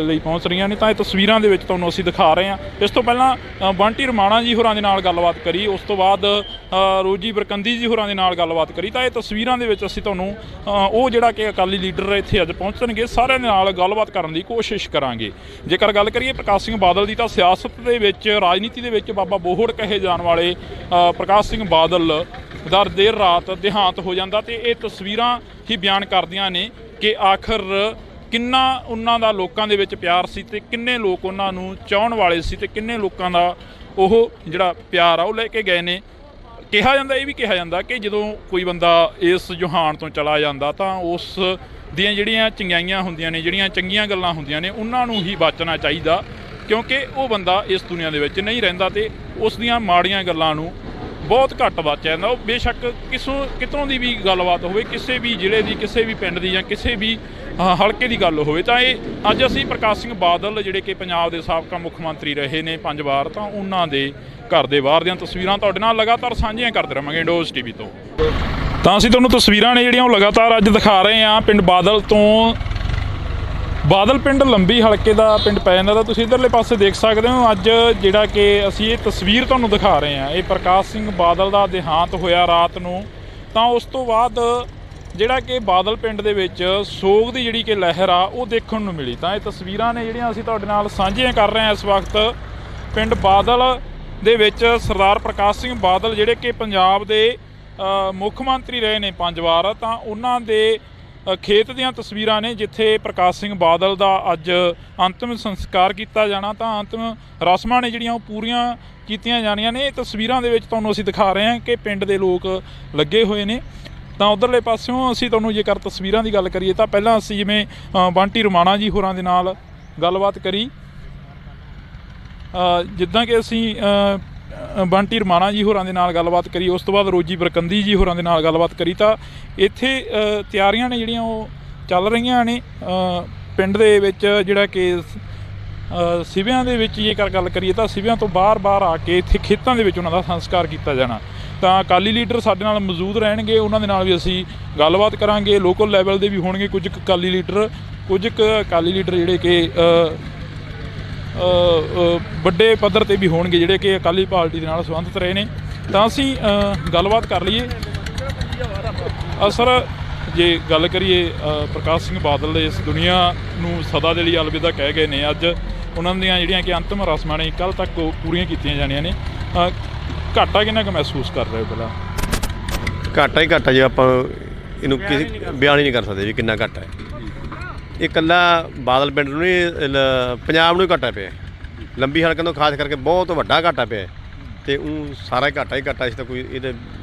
ਲਈ ਪਹੁੰਚ ਰਹੀਆਂ ਨੇ, ਤਾਂ ਇਹ ਤਸਵੀਰਾਂ ਦੇ ਵਿੱਚ ਤੁਹਾਨੂੰ ਅਸੀਂ ਦਿਖਾ ਰਹੇ ਹਾਂ। ਇਸ ਤੋਂ ਪਹਿਲਾਂ ਬੰਟੀ ਰਮਾਣਾ ਜੀ ਹੋਰਾਂ ਦੇ ਨਾਲ ਗੱਲਬਾਤ ਕਰੀ, ਉਸ ਤੋਂ ਬਾਅਦ ਰੋਜੀ ਬਰਕੰਦੀ ਜੀ ਹੋਰਾਂ ਦੇ ਨਾਲ ਗੱਲਬਾਤ ਕਰੀ, ਤਾਂ ਇਹ ਤਸਵੀਰਾਂ ਦੇ ਵਿੱਚ ਅਸੀਂ ਤੁਹਾਨੂੰ ਉਹ ਜਿਹੜਾ ਕਿ ਅਕਾਲੀ ਲੀਡਰ ਇੱਥੇ ਅੱਜ ਪਹੁੰਚਣਗੇ ਸਾਰਿਆਂ ਦੇ ਨਾਲ ਗੱਲਬਾਤ ਕਰਨ ਦੀ ਕੋਸ਼ਿਸ਼ ਕਰਾਂਗੇ। ਜੇਕਰ ਗੱਲ ਕਰੀਏ ਪ੍ਰਕਾਸ਼ ਸਿੰਘ ਬਾਦਲ ਦੀ, ਤਾਂ ਸਿਆਸਤ ਦੇ ਵਿੱਚ ਰਾਜਨੀਤੀ ਦੇ ਵਿੱਚ ਬਾਬਾ ਬੋਹੜ ਕਹੇ ਜਾਣ ਵਾਲੇ ਪ੍ਰਕਾਸ਼ ਸਿੰਘ ਬਾਦਲ ਦਾ ਦੇਰ ਰਾਤ ਦੇਹਾਂਤ ਹੋ ਜਾਂਦਾ ਤੇ ਇਹ ਤਸਵੀਰਾਂ ਹੀ ਬਿਆਨ ਕਰਦੀਆਂ ਨੇ ਕਿ ਆਖਰ ਕਿੰਨਾ ਉਹਨਾਂ ਦਾ ਲੋਕਾਂ ਦੇ ਵਿੱਚ ਪਿਆਰ ਸੀ ਤੇ ਕਿੰਨੇ ਲੋਕ ਉਹਨਾਂ ਨੂੰ ਚਾਹੁਣ ਵਾਲੇ ਸੀ ਤੇ ਕਿੰਨੇ ਲੋਕਾਂ ਦਾ ਉਹ ਜਿਹੜਾ ਪਿਆਰ ਆ ਉਹ ਲੈ ਕੇ ਗਏ ਨੇ। ਕਿਹਾ ਜਾਂਦਾ, ਇਹ ਵੀ ਕਿਹਾ ਜਾਂਦਾ ਕਿ ਜਦੋਂ ਕੋਈ ਬੰਦਾ ਇਸ ਜਹਾਨ ਤੋਂ ਚਲਾ ਜਾਂਦਾ ਤਾਂ ਉਸ ਦੀਆਂ ਜਿਹੜੀਆਂ ਚੰਗਿਆਈਆਂ ਹੁੰਦੀਆਂ ਨੇ, ਜਿਹੜੀਆਂ ਚੰਗੀਆਂ ਗੱਲਾਂ ਹੁੰਦੀਆਂ ਨੇ, ਉਹਨਾਂ ਨੂੰ ਹੀ ਬਚਣਾ ਚਾਹੀਦਾ, ਕਿਉਂਕਿ ਉਹ ਬੰਦਾ ਇਸ ਦੁਨੀਆ ਦੇ ਵਿੱਚ ਨਹੀਂ ਰਹਿੰਦਾ ਤੇ ਉਸ ਦੀਆਂ ਮਾੜੀਆਂ ਗੱਲਾਂ ਨੂੰ ਬਹੁਤ ਘੱਟ ਬਚ ਜਾਂਦਾ। ਉਹ ਬੇਸ਼ੱਕ ਕਿਤੋਂ ਦੀ ਵੀ ਗੱਲਬਾਤ ਹੋਵੇ, ਕਿਸੇ ਵੀ ਜ਼ਿਲ੍ਹੇ ਦੀ, ਕਿਸੇ ਵੀ ਪਿੰਡ ਦੀ ਜਾਂ ਕਿਸੇ ਵੀ ਹਲਕੇ ਦੀ ਗੱਲ ਹੋਵੇ, ਤਾਂ ਇਹ ਅੱਜ ਅਸੀਂ ਪ੍ਰਕਾਸ਼ ਸਿੰਘ ਬਾਦਲ ਜਿਹੜੇ ਕਿ ਪੰਜਾਬ ਦੇ ਸਾਬਕਾ ਮੁੱਖ ਮੰਤਰੀ ਰਹੇ ਨੇ 5 ਵਾਰ, ਤਾਂ ਉਹਨਾਂ ਦੇ ਘਰ ਦੇ ਬਾਹਰ ਦੀਆਂ ਤਸਵੀਰਾਂ ਤੁਹਾਡੇ ਨਾਲ ਲਗਾਤਾਰ ਸਾਂਝੀਆਂ ਕਰਦੇ ਰਹਾਂਗੇ ਇੰਡੋਜ਼ ਟੀਵੀ ਤੋਂ। ਤਾਂ ਅਸੀਂ ਤੁਹਾਨੂੰ ਤਸਵੀਰਾਂ ਨੇ ਜਿਹੜੀਆਂ ਉਹ ਲਗਾਤਾਰ ਅੱਜ ਦਿਖਾ ਰਹੇ ਹਾਂ ਪਿੰਡ ਬਾਦਲ ਤੋਂ। ਬਾਦਲ ਪਿੰਡ ਲੰਬੀ ਹਲਕੇ ਦਾ ਪਿੰਡ ਪੈ ਜਾਂਦਾ, ਤਾਂ ਤੁਸੀਂ ਇੱਧਰਲੇ ਪਾਸੇ ਦੇਖ ਸਕਦੇ ਹੋ। ਅੱਜ ਜਿਹੜਾ ਕਿ ਅਸੀਂ ਇਹ ਤਸਵੀਰ ਤੁਹਾਨੂੰ ਦਿਖਾ ਰਹੇ ਹਾਂ, ਇਹ ਪ੍ਰਕਾਸ਼ ਸਿੰਘ ਬਾਦਲ ਦਾ ਦੇਹਾਂਤ ਹੋਇਆ ਰਾਤ ਨੂੰ। ਤਾਂ ਉਸ ਤੋਂ ਬਾਅਦ ਜਿਹੜਾ ਕਿ ਬਾਦਲ ਪਿੰਡ ਦੇ ਵਿੱਚ ਸੋਗ ਦੀ ਜਿਹੜੀ ਕਿ ਲਹਿਰ ਆ ਉਹ ਦੇਖਣ ਨੂੰ ਮਿਲੀ। ਤਾਂ ਇਹ ਤਸਵੀਰਾਂ ਨੇ ਜਿਹੜੀਆਂ ਅਸੀਂ ਤੁਹਾਡੇ ਨਾਲ ਸਾਂਝੀਆਂ ਕਰ ਰਹੇ ਹਾਂ ਇਸ ਵਕਤ ਪਿੰਡ ਬਾਦਲ ਦੇ ਵਿੱਚ। ਸਰਦਾਰ ਪ੍ਰਕਾਸ਼ ਸਿੰਘ ਬਾਦਲ ਜਿਹੜੇ ਕਿ ਪੰਜਾਬ ਦੇ ਮੁੱਖ ਮੰਤਰੀ ਰਹੇ ਨੇ 5 ਵਾਰ, ਤਾਂ ਉਹਨਾਂ ਦੇ ਖੇਤ ਦੀਆਂ ਤਸਵੀਰਾਂ ਨੇ ਜਿੱਥੇ ਪ੍ਰਕਾਸ਼ ਸਿੰਘ ਬਾਦਲ ਦਾ ਅੱਜ ਅੰਤਿਮ ਸੰਸਕਾਰ ਕੀਤਾ ਜਾਣਾ। ਤਾਂ ਅੰਤਿਮ ਰਸਮਾਂ ਨੇ ਜਿਹੜੀਆਂ ਉਹ ਪੂਰੀਆਂ ਕੀਤੀਆਂ ਜਾਣੀਆਂ ਨੇ। ਇਹ ਤਸਵੀਰਾਂ ਦੇ ਵਿੱਚ ਤੁਹਾਨੂੰ ਅਸੀਂ ਦਿਖਾ ਰਹੇ ਹਾਂ ਕਿ ਪਿੰਡ ਦੇ ਲੋਕ ਲੱਗੇ ਹੋਏ ਨੇ। ਤਾਂ ਉੱਧਰਲੇ ਪਾਸਿਓਂ ਅਸੀਂ ਤੁਹਾਨੂੰ ਜੇਕਰ ਤਸਵੀਰਾਂ ਦੀ ਗੱਲ ਕਰੀਏ ਤਾਂ ਪਹਿਲਾਂ ਅਸੀਂ ਜਿਵੇਂ ਬੰਟੀ ਰਮਾਣਾ ਜੀ ਹੋਰਾਂ ਦੇ ਨਾਲ ਗੱਲਬਾਤ ਕਰੀ, ਜਿੱਦਾਂ ਕਿ ਅਸੀਂ ਬੰਟੀ ਰਮਾਣਾ ਜੀ ਹੋਰਾਂ ਦੇ ਨਾਲ ਗੱਲਬਾਤ ਕਰੀ, ਉਸ ਤੋਂ ਬਾਅਦ ਰੋਜੀ ਬਰਕੰਦੀ ਜੀ ਹੋਰਾਂ ਦੇ ਨਾਲ ਗੱਲਬਾਤ ਕਰੀ। ਤਾਂ ਇੱਥੇ ਤਿਆਰੀਆਂ ਨੇ ਜਿਹੜੀਆਂ ਉਹ ਚੱਲ ਰਹੀਆਂ ਨੇ ਪਿੰਡ ਦੇ ਵਿੱਚ। ਜਿਹੜਾ ਕਿ ਸਿਵਿਆਂ ਦੇ ਵਿੱਚ ਜੇਕਰ ਗੱਲ ਕਰੀਏ ਤਾਂ ਸਿਵਿਆਂ ਤੋਂ ਬਾਹਰ ਆ ਕੇ ਇੱਥੇ ਖੇਤਾਂ ਦੇ ਵਿੱਚ ਉਹਨਾਂ ਦਾ ਸੰਸਕਾਰ ਕੀਤਾ ਜਾਣਾ। ਤਾਂ ਅਕਾਲੀ ਲੀਡਰ ਸਾਡੇ ਨਾਲ ਮੌਜੂਦ ਰਹਿਣਗੇ, ਉਹਨਾਂ ਦੇ ਨਾਲ ਵੀ ਅਸੀਂ ਗੱਲਬਾਤ ਕਰਾਂਗੇ। ਲੋਕਲ ਲੈਵਲ ਦੇ ਵੀ ਹੋਣਗੇ ਕੁਝ ਕੁ ਅਕਾਲੀ ਲੀਡਰ ਜਿਹੜੇ ਕਿ ਵੱਡੇ ਪੱਧਰ 'ਤੇ ਵੀ ਹੋਣਗੇ ਜਿਹੜੇ ਕਿ ਅਕਾਲੀ ਪਾਰਟੀ ਦੇ ਨਾਲ ਸੰਬੰਧਿਤ ਰਹੇ ਨੇ। ਤਾਂ ਅਸੀਂ ਗੱਲਬਾਤ ਕਰ ਲਈਏ। ਸਰ, ਜੇ ਗੱਲ ਕਰੀਏ ਪ੍ਰਕਾਸ਼ ਸਿੰਘ ਬਾਦਲ ਦੇ ਇਸ ਦੁਨੀਆ ਨੂੰ ਸਦਾ ਦੇ ਲਈ ਅਲਵਿਦਾ ਕਹਿ ਗਏ ਨੇ। ਅੱਜ ਉਹਨਾਂ ਦੀਆਂ ਜਿਹੜੀਆਂ ਕਿ ਅੰਤਿਮ ਰਸਮਾਂ ਨੇ ਕੱਲ੍ਹ ਤੱਕ ਉਹ ਪੂਰੀਆਂ ਕੀਤੀਆਂ ਜਾਣੀਆਂ ਨੇ। ਘਾਟਾ ਕਿੰਨਾ ਕੁ ਮਹਿਸੂਸ ਕਰ ਰਹੇ ਹੋ? ਪਹਿਲਾਂ ਘਾਟਾ ਹੀ ਘਾਟਾ ਜੇ ਆਪਾਂ ਇਹਨੂੰ ਕਿਸੇ ਬਿਆਨ ਹੀ ਨਹੀਂ ਕਰ ਸਕਦੇ ਵੀ ਕਿੰਨਾ ਘਾਟਾ ਹੈ। ਇਹ ਇਕੱਲਾ ਬਾਦਲ ਪਿੰਡ ਨੂੰ ਨਹੀਂ, ਪੰਜਾਬ ਨੂੰ ਹੀ ਘਾਟਾ ਪਿਆ। ਲੰਬੀ ਹਲਕੇ ਤੋਂ ਖਾਸ ਕਰਕੇ ਬਹੁਤ ਵੱਡਾ ਘਾਟਾ ਪਿਆ ਅਤੇ ਉਹ ਸਾਰਾ ਹੀ ਘਾਟਾ ਅਸੀਂ ਤਾਂ ਕੋਈ ਇਹਦੇ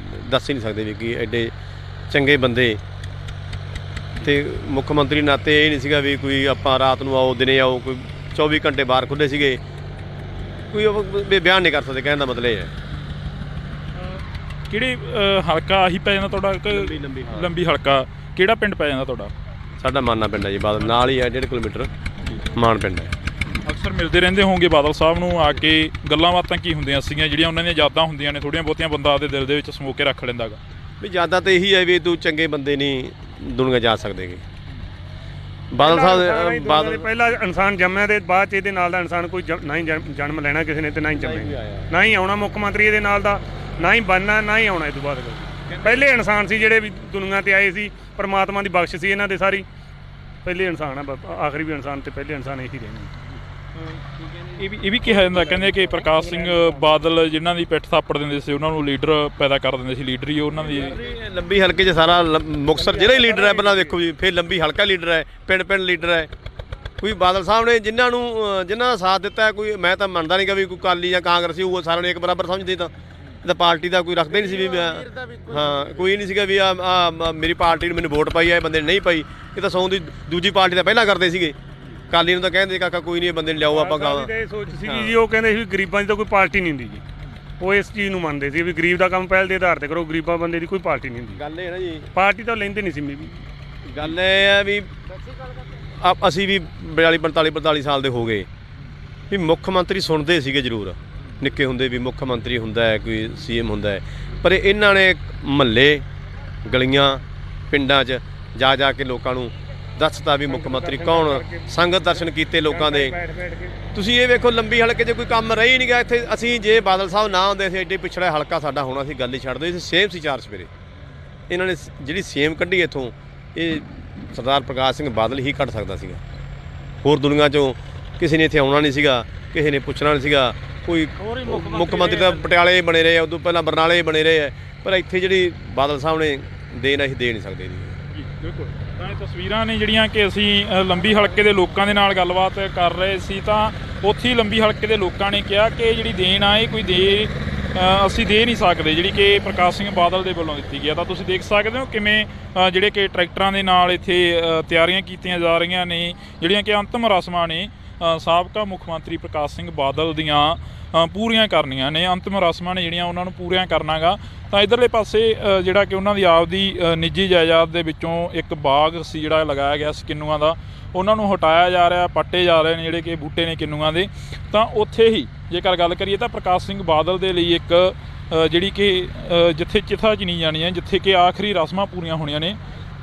ਦੱਸ ਹੀ ਨਹੀਂ ਸਕਦੇ ਵੀ ਕਿ ਐਡੇ ਚੰਗੇ ਬੰਦੇ ਅਤੇ ਮੁੱਖ ਮੰਤਰੀ ਨਾਤੇ ਇਹ ਨਹੀਂ ਸੀਗਾ ਵੀ ਕੋਈ ਆਪਾਂ ਰਾਤ ਨੂੰ ਆਓ ਦਿਨੇ ਆਓ, ਕੋਈ 24 ਘੰਟੇ ਬਾਹਰ ਖੁੱਲ੍ਹੇ ਸੀਗੇ, ਕੋਈ ਬਿਆਨ ਨਹੀਂ ਕਰ ਸਕਦੇ। ਕਹਿਣ ਦਾ ਮਤਲਬ ਇਹ ਹੈ। ਕਿਹੜੇ ਹਲਕਾ ਆਹੀ ਪੈ ਜਾਂਦਾ ਤੁਹਾਡਾ? ਲੰਬੀ ਹਲਕਾ ਕਿਹੜਾ ਪਿੰਡ ਪੈ ਜਾਂਦਾ ਤੁਹਾਡਾ? ਸਾਡਾ ਮਾਨਾ ਪਿੰਡ ਹੈ ਜੀ, ਬਾਦਲ ਨਾਲ ਹੀ ਹੈ, 1.5 ਕਿਲੋਮੀਟਰ ਮਾਨ ਪਿੰਡ ਹੈ। ਅਕਸਰ ਮਿਲਦੇ ਰਹਿੰਦੇ ਹੋਣਗੇ ਬਾਦਲ ਸਾਹਿਬ ਨੂੰ ਆ ਕੇ। ਗੱਲਾਂ ਬਾਤਾਂ ਕੀ ਹੁੰਦੀਆਂ ਸੀਗੀਆਂ ਜਿਹੜੀਆਂ ਉਹਨਾਂ ਦੀਆਂ ਯਾਦਾਂ ਹੁੰਦੀਆਂ ਨੇ ਥੋੜ੍ਹੀਆਂ ਬਹੁਤੀਆਂ ਬੰਦਾ ਆਪਦੇ ਦਿਲ ਦੇ ਵਿੱਚ ਸਮੋ ਕੇ ਰੱਖ ਲੈਂਦਾ ਗਾ? ਵੀ ਯਾਦਾਂ ਤਾਂ ਇਹੀ ਹੈ ਵੀ ਤੂੰ ਚੰਗੇ ਬੰਦੇ ਨਹੀਂ ਦੁਨੀਆ ਜਾ ਸਕਦੇਗੇ। ਬਾਦਲ ਸਾਹਿਬ ਬਾਦਲ ਪਹਿਲਾ ਇਨਸਾਨ ਜੰਮਿਆ ਦੇ ਬਾਅਦ 'ਚ ਇਹਦੇ ਨਾਲ ਦਾ ਇਨਸਾਨ ਕੋਈ ਨਾ ਹੀ ਜਨਮ ਲੈਣਾ ਕਿਸੇ ਨੇ, ਤੇ ਨਾ ਹੀ ਜੰਮੇ, ਨਾ ਹੀ ਆਉਣਾ ਮੁੱਖ ਮੰਤਰੀ ਇਹਦੇ ਨਾਲ ਦਾ, ਨਾ ਹੀ ਬਣਨਾ, ਨਾ ਹੀ ਆਉਣਾ ਇਹ ਤੋਂ ਬਾਅਦ। ਪਹਿਲੇ ਇਨਸਾਨ ਸੀ ਜਿਹੜੇ ਵੀ ਦੁਨੀਆ ਤੇ ਆਏ ਸੀ, ਪਰਮਾਤਮਾ ਦੀ ਬਖਸ਼ ਸੀ ਇਹਨਾਂ ਦੇ ਸਾਰੀ। ਪਹਿਲੇ ਇਨਸਾਨ ਆ, ਆਖਰੀ ਵੀ ਇਨਸਾਨ ਤੇ ਪਹਿਲੇ ਇਨਸਾਨ ਇਹੀ ਰਹਿਣੇ। ਇਹ ਵੀ ਕਿਹਾ ਜਾਂਦਾ, ਕਹਿੰਦੇ ਕਿ ਪ੍ਰਕਾਸ਼ ਸਿੰਘ ਬਾਦਲ ਜਿਨ੍ਹਾਂ ਦੀ ਪਿੱਠ ਥਾਪੜ ਦਿੰਦੇ ਸੀ ਉਹਨਾਂ ਨੂੰ ਲੀਡਰ ਪੈਦਾ ਕਰ ਦਿੰਦੇ ਸੀ। ਲੀਡਰ ਹੀ ਉਹਨਾਂ ਦੀ ਲੰਬੀ ਹਲਕੇ 'ਚ ਸਾਰਾ ਮੁਕਤਸਰ ਜਿਹੜਾ ਹੀ ਲੀਡਰ ਹੈ ਪਹਿਲਾਂ ਦੇਖੋ ਜੀ, ਫਿਰ ਲੰਬੀ ਹਲਕਾ ਲੀਡਰ ਹੈ, ਪਿੰਡ ਲੀਡਰ ਹੈ। ਕੋਈ ਬਾਦਲ ਸਾਹਿਬ ਨੇ ਜਿਨ੍ਹਾਂ ਦਾ ਸਾਥ ਦਿੱਤਾ ਹੈ, ਕੋਈ ਮੈਂ ਤਾਂ ਮੰਨਦਾ ਨਹੀਂ ਕਿ ਵੀ ਕੋਈ ਅਕਾਲੀ ਜਾਂ ਕਾਂਗਰਸੀ ਉਹ ਸਾਰਿਆਂ ਨੂੰ ਇੱਕ ਬਰਾਬਰ ਸਮਝਦੇ। ਤਾਂ ਇਹ ਤਾਂ ਪਾਰਟੀ ਦਾ ਕੋਈ ਰੱਖਦਾ ਹੀ ਨਹੀਂ ਸੀ ਵੀ ਹਾਂ, ਕੋਈ ਨਹੀਂ ਸੀਗਾ ਵੀ ਮੇਰੀ ਪਾਰਟੀ ਨੂੰ ਮੈਨੂੰ ਵੋਟ ਪਾਈ ਹੈ, ਬੰਦੇ ਨੇ ਨਹੀਂ ਪਾਈ। ਇਹ ਤਾਂ ਸੌਂ ਦੀ ਦੂਜੀ ਪਾਰਟੀ ਦਾ ਪਹਿਲਾਂ ਕਰਦੇ ਸੀਗੇ। ਅਕਾਲੀ ਨੂੰ ਤਾਂ ਕਹਿੰਦੇ ਕਾਕਾ ਕੋਈ ਨਹੀਂ, ਇਹ ਬੰਦੇ ਨੂੰ ਲਿਆਓ ਆਪਾਂ ਗਾਵਾਂ। ਇਹ ਸੋਚ ਸੀਗੀ ਜੀ, ਉਹ ਕਹਿੰਦੇ ਸੀ ਵੀ ਗਰੀਬਾਂ ਦੀ ਤਾਂ ਕੋਈ ਪਾਰਟੀ ਨਹੀਂ ਹੁੰਦੀ ਜੀ। ਉਹ ਇਸ ਚੀਜ਼ ਨੂੰ ਮੰਨਦੇ ਸੀ ਵੀ ਗਰੀਬ ਦਾ ਕੰਮ ਪਹਿਲ ਦੇ ਆਧਾਰ ਤੇ ਕਰੋ, ਗਰੀਬਾਂ ਬੰਦੇ ਦੀ ਕੋਈ ਪਾਰਟੀ ਨਹੀਂ ਹੁੰਦੀ। ਗੱਲ ਇਹ ਨਾ ਜੀ, ਪਾਰਟੀ ਤਾਂ ਲੈਂਦੇ ਨਹੀਂ ਸੀ। ਵੀ ਗੱਲ ਇਹ ਹੈ ਵੀ ਅਸੀਂ ਵੀ 42 ਸਾਲ ਦੇ ਹੋ ਗਏ ਵੀ ਮੁੱਖ ਮੰਤਰੀ ਸੁਣਦੇ ਸੀਗੇ ਜ਼ਰੂਰ, ਨਿੱਕੇ ਹੁੰਦੇ ਵੀ ਮੁੱਖ ਮੰਤਰੀ ਹੁੰਦਾ ਹੈ, ਕੋਈ CM ਹੁੰਦਾ ਹੈ, ਪਰ ਇਹਨਾਂ ਨੇ ਮਹੱਲੇ ਗਲੀਆਂ ਪਿੰਡਾਂ 'ਚ ਜਾ ਕੇ ਲੋਕਾਂ ਨੂੰ ਦੱਸਤਾ ਵੀ ਮੁੱਖ ਮੰਤਰੀ ਕੌਣ, ਸੰਗਤ ਦਰਸ਼ਨ ਕੀਤੇ ਲੋਕਾਂ ਦੇ। ਤੁਸੀਂ ਇਹ ਵੇਖੋ ਲੰਬੀ ਹਲਕੇ 'ਚ ਕੋਈ ਕੰਮ ਰਹਿ ਹੀ ਨਹੀਂ ਗਿਆ ਇੱਥੇ। ਅਸੀਂ ਜੇ ਬਾਦਲ ਸਾਹਿਬ ਨਾ ਹੁੰਦੇ ਸੀ ਐਡੇ ਪਿਛੜਾ ਹਲਕਾ ਸਾਡਾ ਹੋਣਾ ਸੀ, ਗੱਲ ਹੀ ਛੱਡ ਦਿਓ। ਸੇਮ ਸੀ 4 ਸਵੇਰੇ ਇਹਨਾਂ ਨੇ ਜਿਹੜੀ CM ਕੱਢੀ ਇੱਥੋਂ, ਇਹ ਸਰਦਾਰ ਪ੍ਰਕਾਸ਼ ਸਿੰਘ ਬਾਦਲ ਹੀ ਕੱਢ ਸਕਦਾ ਸੀਗਾ। ਹੋਰ ਦੁਨੀਆ 'ਚੋਂ ਕਿਸੇ ਨੇ ਇੱਥੇ ਆਉਣਾ ਨਹੀਂ ਸੀਗਾ, ਕਿਸੇ ਨੇ ਪੁੱਛਣਾ ਨਹੀਂ ਸੀਗਾ। ਕੋਈ ਮੁੱਖ ਮੰਤਰੀ ਤਾਂ ਪਟਿਆਲੇ ਬਣੇ ਰਹੇ, ਉਦੋਂ ਪਹਿਲਾਂ ਬਰਨਾਲੇ ਬਣੇ ਰਹੇ ਹੈ, ਪਰ ਇੱਥੇ ਜਿਹੜੀ ਬਾਦਲ ਸਾਹਿਬ ਨੇ ਦੇਣ ਅਸੀਂ ਦੇ ਨਹੀਂ ਸਕਦੇ ਜੀ। ਬਿਲਕੁਲ। ਤਾਂ ਇਹ ਤਸਵੀਰਾਂ ਨੇ ਜਿਹੜੀਆਂ ਕਿ ਅਸੀਂ ਲੰਬੀ ਹਲਕੇ ਦੇ ਲੋਕਾਂ ਦੇ ਨਾਲ ਗੱਲਬਾਤ ਕਰ ਰਹੇ ਸੀ, ਤਾਂ ਉੱਥੇ ਹੀ ਲੰਬੀ ਹਲਕੇ ਦੇ ਲੋਕਾਂ ਨੇ ਕਿਹਾ ਕਿ ਜਿਹੜੀ ਦੇਣ ਆ ਇਹ ਕੋਈ ਅਸੀਂ ਦੇ ਨਹੀਂ ਸਕਦੇ, ਜਿਹੜੀ ਕਿ ਪ੍ਰਕਾਸ਼ ਸਿੰਘ ਬਾਦਲ ਦੇ ਵੱਲੋਂ ਦਿੱਤੀ ਗਈ ਆ। ਤਾਂ ਤੁਸੀਂ ਦੇਖ ਸਕਦੇ ਹੋ ਕਿਵੇਂ ਜਿਹੜੇ ਕਿ ਟਰੈਕਟਰਾਂ ਦੇ ਨਾਲ ਇੱਥੇ ਤਿਆਰੀਆਂ ਕੀਤੀਆਂ ਜਾ ਰਹੀਆਂ ਨੇ, ਜਿਹੜੀਆਂ ਕਿ ਅੰਤਿਮ ਰਸਮਾਂ ਨੇ ਸਾਬਕਾ ਮੁੱਖ ਮੰਤਰੀ ਪ੍ਰਕਾਸ਼ ਸਿੰਘ ਬਾਦਲ ਦੀਆਂ ਪੂਰੀਆਂ ਕਰਨੀਆਂ ਨੇ, ਅੰਤਿਮ ਰਸਮਾਂ ਨੇ ਜਿਹੜੀਆਂ ਉਹਨਾਂ ਨੂੰ ਪੂਰੀਆਂ ਕਰਨਾਗਾ। ਤਾਂ ਇੱਧਰਲੇ ਪਾਸੇ ਜਿਹੜਾ ਕਿ ਉਹਨਾਂ ਦੀ ਆਪਦੀ ਨਿੱਜੀ ਜਾਇਦਾਦ ਦੇ ਵਿੱਚੋਂ ਇੱਕ ਬਾਗ ਸੀ ਜਿਹੜਾ ਲਗਾਇਆ ਗਿਆ ਸੀ ਕਿੰਨੂਆਂ ਦਾ, ਉਹਨਾਂ ਨੂੰ ਹਟਾਇਆ ਜਾ ਰਿਹਾ, ਪੱਟੇ ਜਾ ਰਹੇ ਨੇ ਜਿਹੜੇ ਕਿ ਬੂਟੇ ਨੇ ਕਿੰਨੂਆਂ ਦੇ। ਤਾਂ ਉੱਥੇ ਹੀ ਜੇਕਰ ਗੱਲ ਕਰੀਏ ਤਾਂ ਪ੍ਰਕਾਸ਼ ਸਿੰਘ ਬਾਦਲ ਦੇ ਲਈ ਇੱਕ ਜਿਹੜੀ ਕਿ ਜਿੱਥੇ ਚਿਥਾ ਚਿਣੀ ਜਾਣੀ ਹੈ, ਜਿੱਥੇ ਕਿ ਆਖਰੀ ਰਸਮਾਂ ਪੂਰੀਆਂ ਹੋਣੀਆਂ ਨੇ,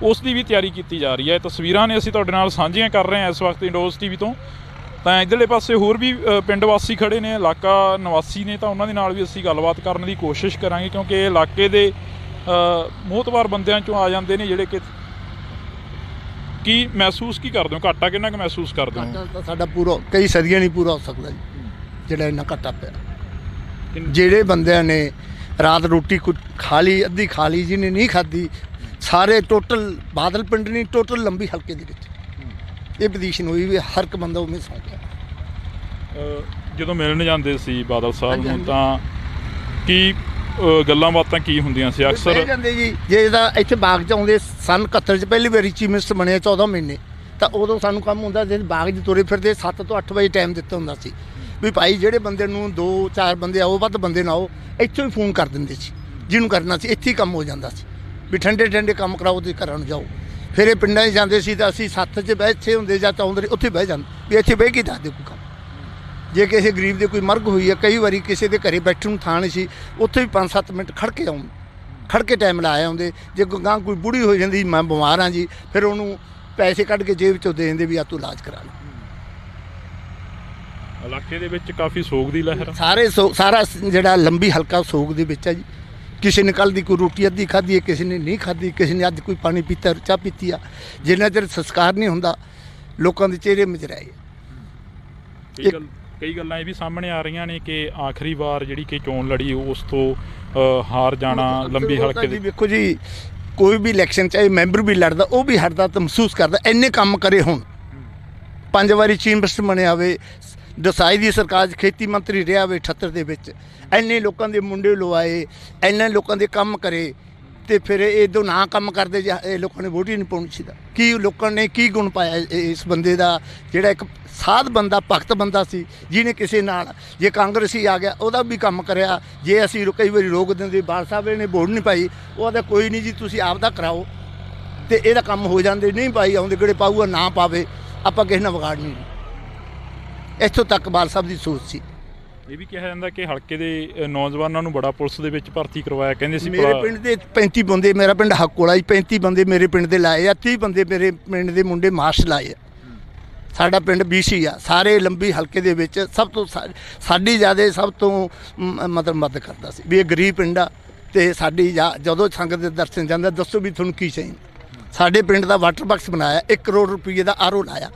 ਉਸ ਦੀ ਵੀ ਤਿਆਰੀ ਕੀਤੀ ਜਾ ਰਹੀ ਹੈ। ਤਸਵੀਰਾਂ ਨੇ ਅਸੀਂ ਤੁਹਾਡੇ ਨਾਲ ਸਾਂਝੀਆਂ ਕਰ ਰਹੇ ਹਾਂ ਇਸ ਵਕਤ ਇੰਡੋਜ਼ TV ਤੋਂ। ਤਾਂ ਇੱਧਰਲੇ ਪਾਸੇ ਹੋਰ ਵੀ ਪਿੰਡ ਵਾਸੀ ਖੜੇ ਨੇ, ਇਲਾਕਾ ਨਿਵਾਸੀ ਨੇ, ਤਾਂ ਉਹਨਾਂ ਦੇ ਨਾਲ ਵੀ ਅਸੀਂ ਗੱਲਬਾਤ ਕਰਨ ਦੀ ਕੋਸ਼ਿਸ਼ ਕਰਾਂਗੇ, ਕਿਉਂਕਿ ਇਹ ਇਲਾਕੇ ਦੇ ਮੋਹਤਵਾਰ ਬੰਦਿਆਂ 'ਚੋਂ ਆ ਜਾਂਦੇ ਨੇ ਜਿਹੜੇ ਕਿ ਕੀ ਮਹਿਸੂਸ ਕੀ ਕਰਦੇ ਹੋ, ਘਾਟਾ ਕਿੰਨਾ ਕੁ ਮਹਿਸੂਸ ਕਰਦੇ ਹੋ? ਘਾਟਾ ਤਾਂ ਸਾਡਾ ਪੂਰਾ ਕਈ ਸਦੀਆਂ ਨਹੀਂ ਪੂਰਾ ਹੋ ਸਕਦਾ ਜੀ, ਜਿਹੜਾ ਇੰਨਾ ਘਾਟਾ ਪਿਆ। ਜਿਹੜੇ ਬੰਦਿਆਂ ਨੇ ਰਾਤ ਰੋਟੀ ਖਾ ਲਈ, ਅੱਧੀ ਖਾ ਲਈ, ਜਿਹਨੇ ਨਹੀਂ ਖਾਧੀ, ਸਾਰੇ ਟੋਟਲ ਬਾਦਲ ਪਿੰਡ ਨਹੀਂ, ਟੋਟਲ ਲੰਬੀ ਹਲਕੇ ਦੇ ਵਿੱਚ ਇਹ ਪੋਜੀਸ਼ਨ ਹੋਈ ਵੀ ਹਰ ਇੱਕ ਬੰਦਾ ਉਵੇਂ ਸੌਂ ਗਿਆ। ਜਦੋਂ ਮਿਲਣ ਜਾਂਦੇ ਸੀ ਬਾਦਲ ਸਾਹਿਬ ਨੂੰ ਤਾਂ ਕੀ ਗੱਲਾਂ ਬਾਤਾਂ ਕੀ ਹੁੰਦੀਆਂ ਸੀ ਅਕਸਰ? ਬਹਿ ਜਾਂਦੇ ਜੀ, ਜੇ ਤਾਂ ਇੱਥੇ ਬਾਗ 'ਚ ਆਉਂਦੇ ਸਨ 71 'ਚ ਪਹਿਲੀ ਵਾਰੀ ਚੀਫ ਮਿਨਿਸਟਰ ਬਣਿਆ 14 ਮਹੀਨੇ, ਤਾਂ ਉਦੋਂ ਸਾਨੂੰ ਕੰਮ ਹੁੰਦਾ ਸੀ ਬਾਗ 'ਚ ਤੁਰੇ ਫਿਰਦੇ 7 ਤੋਂ 8 ਵਜੇ ਟਾਈਮ ਦਿੱਤਾ ਹੁੰਦਾ ਸੀ ਵੀ ਭਾਈ ਜਿਹੜੇ ਬੰਦੇ ਨੂੰ 2-4 ਬੰਦੇ ਆਓ, ਵੱਧ ਬੰਦੇ ਨਾ ਆਓ, ਇੱਥੋਂ ਹੀ ਫੋਨ ਕਰ ਦਿੰਦੇ ਸੀ ਜਿਹਨੂੰ ਕਰਨਾ ਸੀ, ਇੱਥੇ ਹੀ ਕੰਮ ਹੋ ਜਾਂਦਾ ਸੀ ਵੀ ਠੰਡੇ ਕੰਮ ਕਰਾਓ ਤੇ ਘਰਾਂ ਨੂੰ ਜਾਓ। ਫਿਰ ਇਹ ਪਿੰਡਾਂ 'ਚ ਜਾਂਦੇ ਸੀ ਤਾਂ ਅਸੀਂ 7 'ਚ ਬੈਠੇ ਹੁੰਦੇ ਜਾਂ ਚੌਂਦੇ ਉੱਥੇ ਬਹਿ ਜਾਂਦੇ ਵੀ ਇੱਥੇ ਬਹਿ ਕੇ ਦੱਸ ਦਿਓ ਕੋਈ ਕੰਮ। ਜੇ ਕਿਸੇ ਗਰੀਬ ਦੇ ਕੋਈ ਮਰਗ ਹੋਈ ਹੈ, ਕਈ ਵਾਰੀ ਕਿਸੇ ਦੇ ਘਰੇ ਬੈਠਣ ਨੂੰ ਥਾਂ ਨਹੀਂ ਸੀ, ਉੱਥੇ ਵੀ 5-7 ਮਿੰਟ ਖੜ ਕੇ ਟਾਈਮ ਲਾਇਆ ਹੁੰਦੇ। ਜੇ ਗਾਂ ਕੋਈ ਬੁੜੀ ਹੋ ਜਾਂਦੀ, ਮੈਂ ਬਿਮਾਰ ਹਾਂ ਜੀ, ਫਿਰ ਉਹਨੂੰ ਪੈਸੇ ਕੱਢ ਕੇ ਜੇਬ 'ਚੋਂ ਦੇ ਦਿੰਦੇ ਵੀ ਆ ਤੂੰ ਇਲਾਜ ਕਰਾ ਲੈ। ਇਲਾਕੇ ਦੇ ਵਿੱਚ ਕਾਫੀ ਸੋਗ ਦੀ ਲਹਿਰ, ਸਾਰਾ ਜਿਹੜਾ ਲੰਬੀ ਹਲਕਾ ਸੋਗ ਦੇ ਵਿੱਚ ਹੈ ਜੀ। ਕਿਸੇ ਨੇ ਕੱਲ੍ਹ ਦੀ ਕੋਈ ਰੋਟੀ ਅੱਧੀ ਖਾਧੀ ਹੈ, ਕਿਸੇ ਨੇ ਨਹੀਂ ਖਾਧੀ, ਕਿਸੇ ਨੇ ਅੱਜ ਕੋਈ ਪਾਣੀ ਪੀਤਾ, ਚਾਹ ਪੀਤੀ ਆ। ਜਿੰਨਾ ਚਿਰ ਸੰਸਕਾਰ ਨਹੀਂ ਹੁੰਦਾ ਲੋਕਾਂ ਦੇ ਚਿਹਰੇ ਮੁਰਝਾਏ। ਕਈ ਗੱਲਾਂ ਇਹ ਵੀ ਸਾਹਮਣੇ ਆ ਰਹੀਆਂ ਨੇ ਕਿ ਆਖਰੀ ਵਾਰ ਜਿਹੜੀ ਕਿ ਚੋਣ ਲੜੀ ਉਸ ਤੋਂ ਹਾਰ ਜਾਣਾ ਲੰਬੀ ਹਲਕੇ ਦੇ। ਵੇਖੋ ਜੀ, ਕੋਈ ਵੀ ਇਲੈਕਸ਼ਨ ਚਾਹੇ ਮੈਂਬਰ ਵੀ ਲੜਦਾ, ਉਹ ਵੀ ਹਟਦਾ ਤਾਂ ਮਹਿਸੂਸ ਕਰਦਾ ਇੰਨੇ ਕੰਮ ਕਰੇ। ਹੁਣ 5 ਵਾਰੀ ਚੀਫ ਮਿਨਿਸਟਰ ਬਣਿਆ ਹੋਵੇ, ਦਸਾਈ ਦੀ ਸਰਕਾਰ 'ਚ ਖੇਤੀ ਮੰਤਰੀ ਰਿਹਾ ਹੋਵੇ 78 ਦੇ ਵਿੱਚ, ਇੰਨੇ ਲੋਕਾਂ ਦੇ ਮੁੰਡੇ ਲਵਾਏ, ਇੰਨੇ ਲੋਕਾਂ ਦੇ ਕੰਮ ਕਰੇ, ਤੇ ਫਿਰ ਇਹ ਦੋ ਨਾ ਕੰਮ ਕਰਦੇ ਜਾਂ ਇਹ ਲੋਕਾਂ ਨੇ ਵੋਟ ਹੀ ਨਹੀਂ ਪਾਉਣੀ ਸੀ। ਕੀ ਲੋਕਾਂ ਨੇ ਕੀ ਗੁਣ ਪਾਇਆ ਇਸ ਬੰਦੇ ਦਾ, ਜਿਹੜਾ ਇੱਕ ਸਾਧ ਬੰਦਾ, ਭਗਤ ਬੰਦਾ ਸੀ, ਜਿਹਨੇ ਕਿਸੇ ਨਾਲ, ਜੇ ਕਾਂਗਰਸੀ ਆ ਗਿਆ ਉਹਦਾ ਵੀ ਕੰਮ ਕਰਿਆ। ਜੇ ਅਸੀਂ ਕਈ ਵਾਰੀ ਰੋਕ ਦਿੰਦੇ, ਬਾਲ ਸਾਹਿਬ ਨੇ ਵੋਟ ਨਹੀਂ ਪਾਈ, ਉਹਦਾ ਕੋਈ ਨਹੀਂ ਜੀ ਤੁਸੀਂ ਆਪ ਦਾ ਕਰਾਓ, ਤੇ ਇਹਦਾ ਕੰਮ ਹੋ ਜਾਂਦੇ। ਨਹੀਂ ਪਾਈ ਆਉਂਦੇ ਕਿਹੜੇ ਪਾਊਗਾ, ਨਾ ਪਾਵੇ, ਆਪਾਂ ਕਿਸੇ ਨਾਲ ਵਿਗਾੜਨੀ ਨਹੀਂ। ਇੱਥੋਂ ਤੱਕ ਬਾਲ ਸਾਹਿਬ ਦੀ ਸੋਚ ਸੀ। ਇਹ ਵੀ ਕਿਹਾ ਜਾਂਦਾ ਕਿ ਹਲਕੇ ਦੇ ਨੌਜਵਾਨਾਂ ਨੂੰ ਬੜਾ ਪੁਲਿਸ ਦੇ ਵਿੱਚ ਭਰਤੀ ਕਰਵਾਇਆ, ਕਹਿੰਦੇ ਸੀ ਮੇਰੇ ਪਿੰਡ ਦੇ 35 ਬੰਦੇ, ਮੇਰਾ ਪਿੰਡ ਹੱਕੋਲਾ ਜੀ, 35 ਬੰਦੇ ਮੇਰੇ ਪਿੰਡ ਦੇ ਲਾਏ ਆ, 30 ਬੰਦੇ ਮੇਰੇ ਪਿੰਡ ਦੇ ਮੁੰਡੇ ਮਾਰਸ਼ ਲਾਏ ਆ। ਸਾਡਾ ਪਿੰਡ BC ਆ, ਸਾਰੇ ਲੰਬੀ ਹਲਕੇ ਦੇ ਵਿੱਚ ਸਭ ਤੋਂ ਸਾਡੀ ਜ਼ਿਆਦਾ ਸਭ ਤੋਂ ਮਤਲਬ ਮਦਦ ਕਰਦਾ ਸੀ ਵੀ ਇਹ ਗਰੀਬ ਪਿੰਡ ਆ, ਤੇ ਸਾਡੀ ਜਦੋਂ ਸੰਗਤ ਦੇ ਦਰਸ਼ਨ ਜਾਂਦਾ, ਦੱਸੋ ਵੀ ਤੁਹਾਨੂੰ ਕੀ ਚਾਹੀਦਾ। ਸਾਡੇ ਪਿੰਡ ਦਾ ਵਾਟਰ ਬਾਕਸ ਬਣਾਇਆ, 1 ਕਰੋੜ ਰੁਪਏ ਦਾ RO ਲਾਇਆ,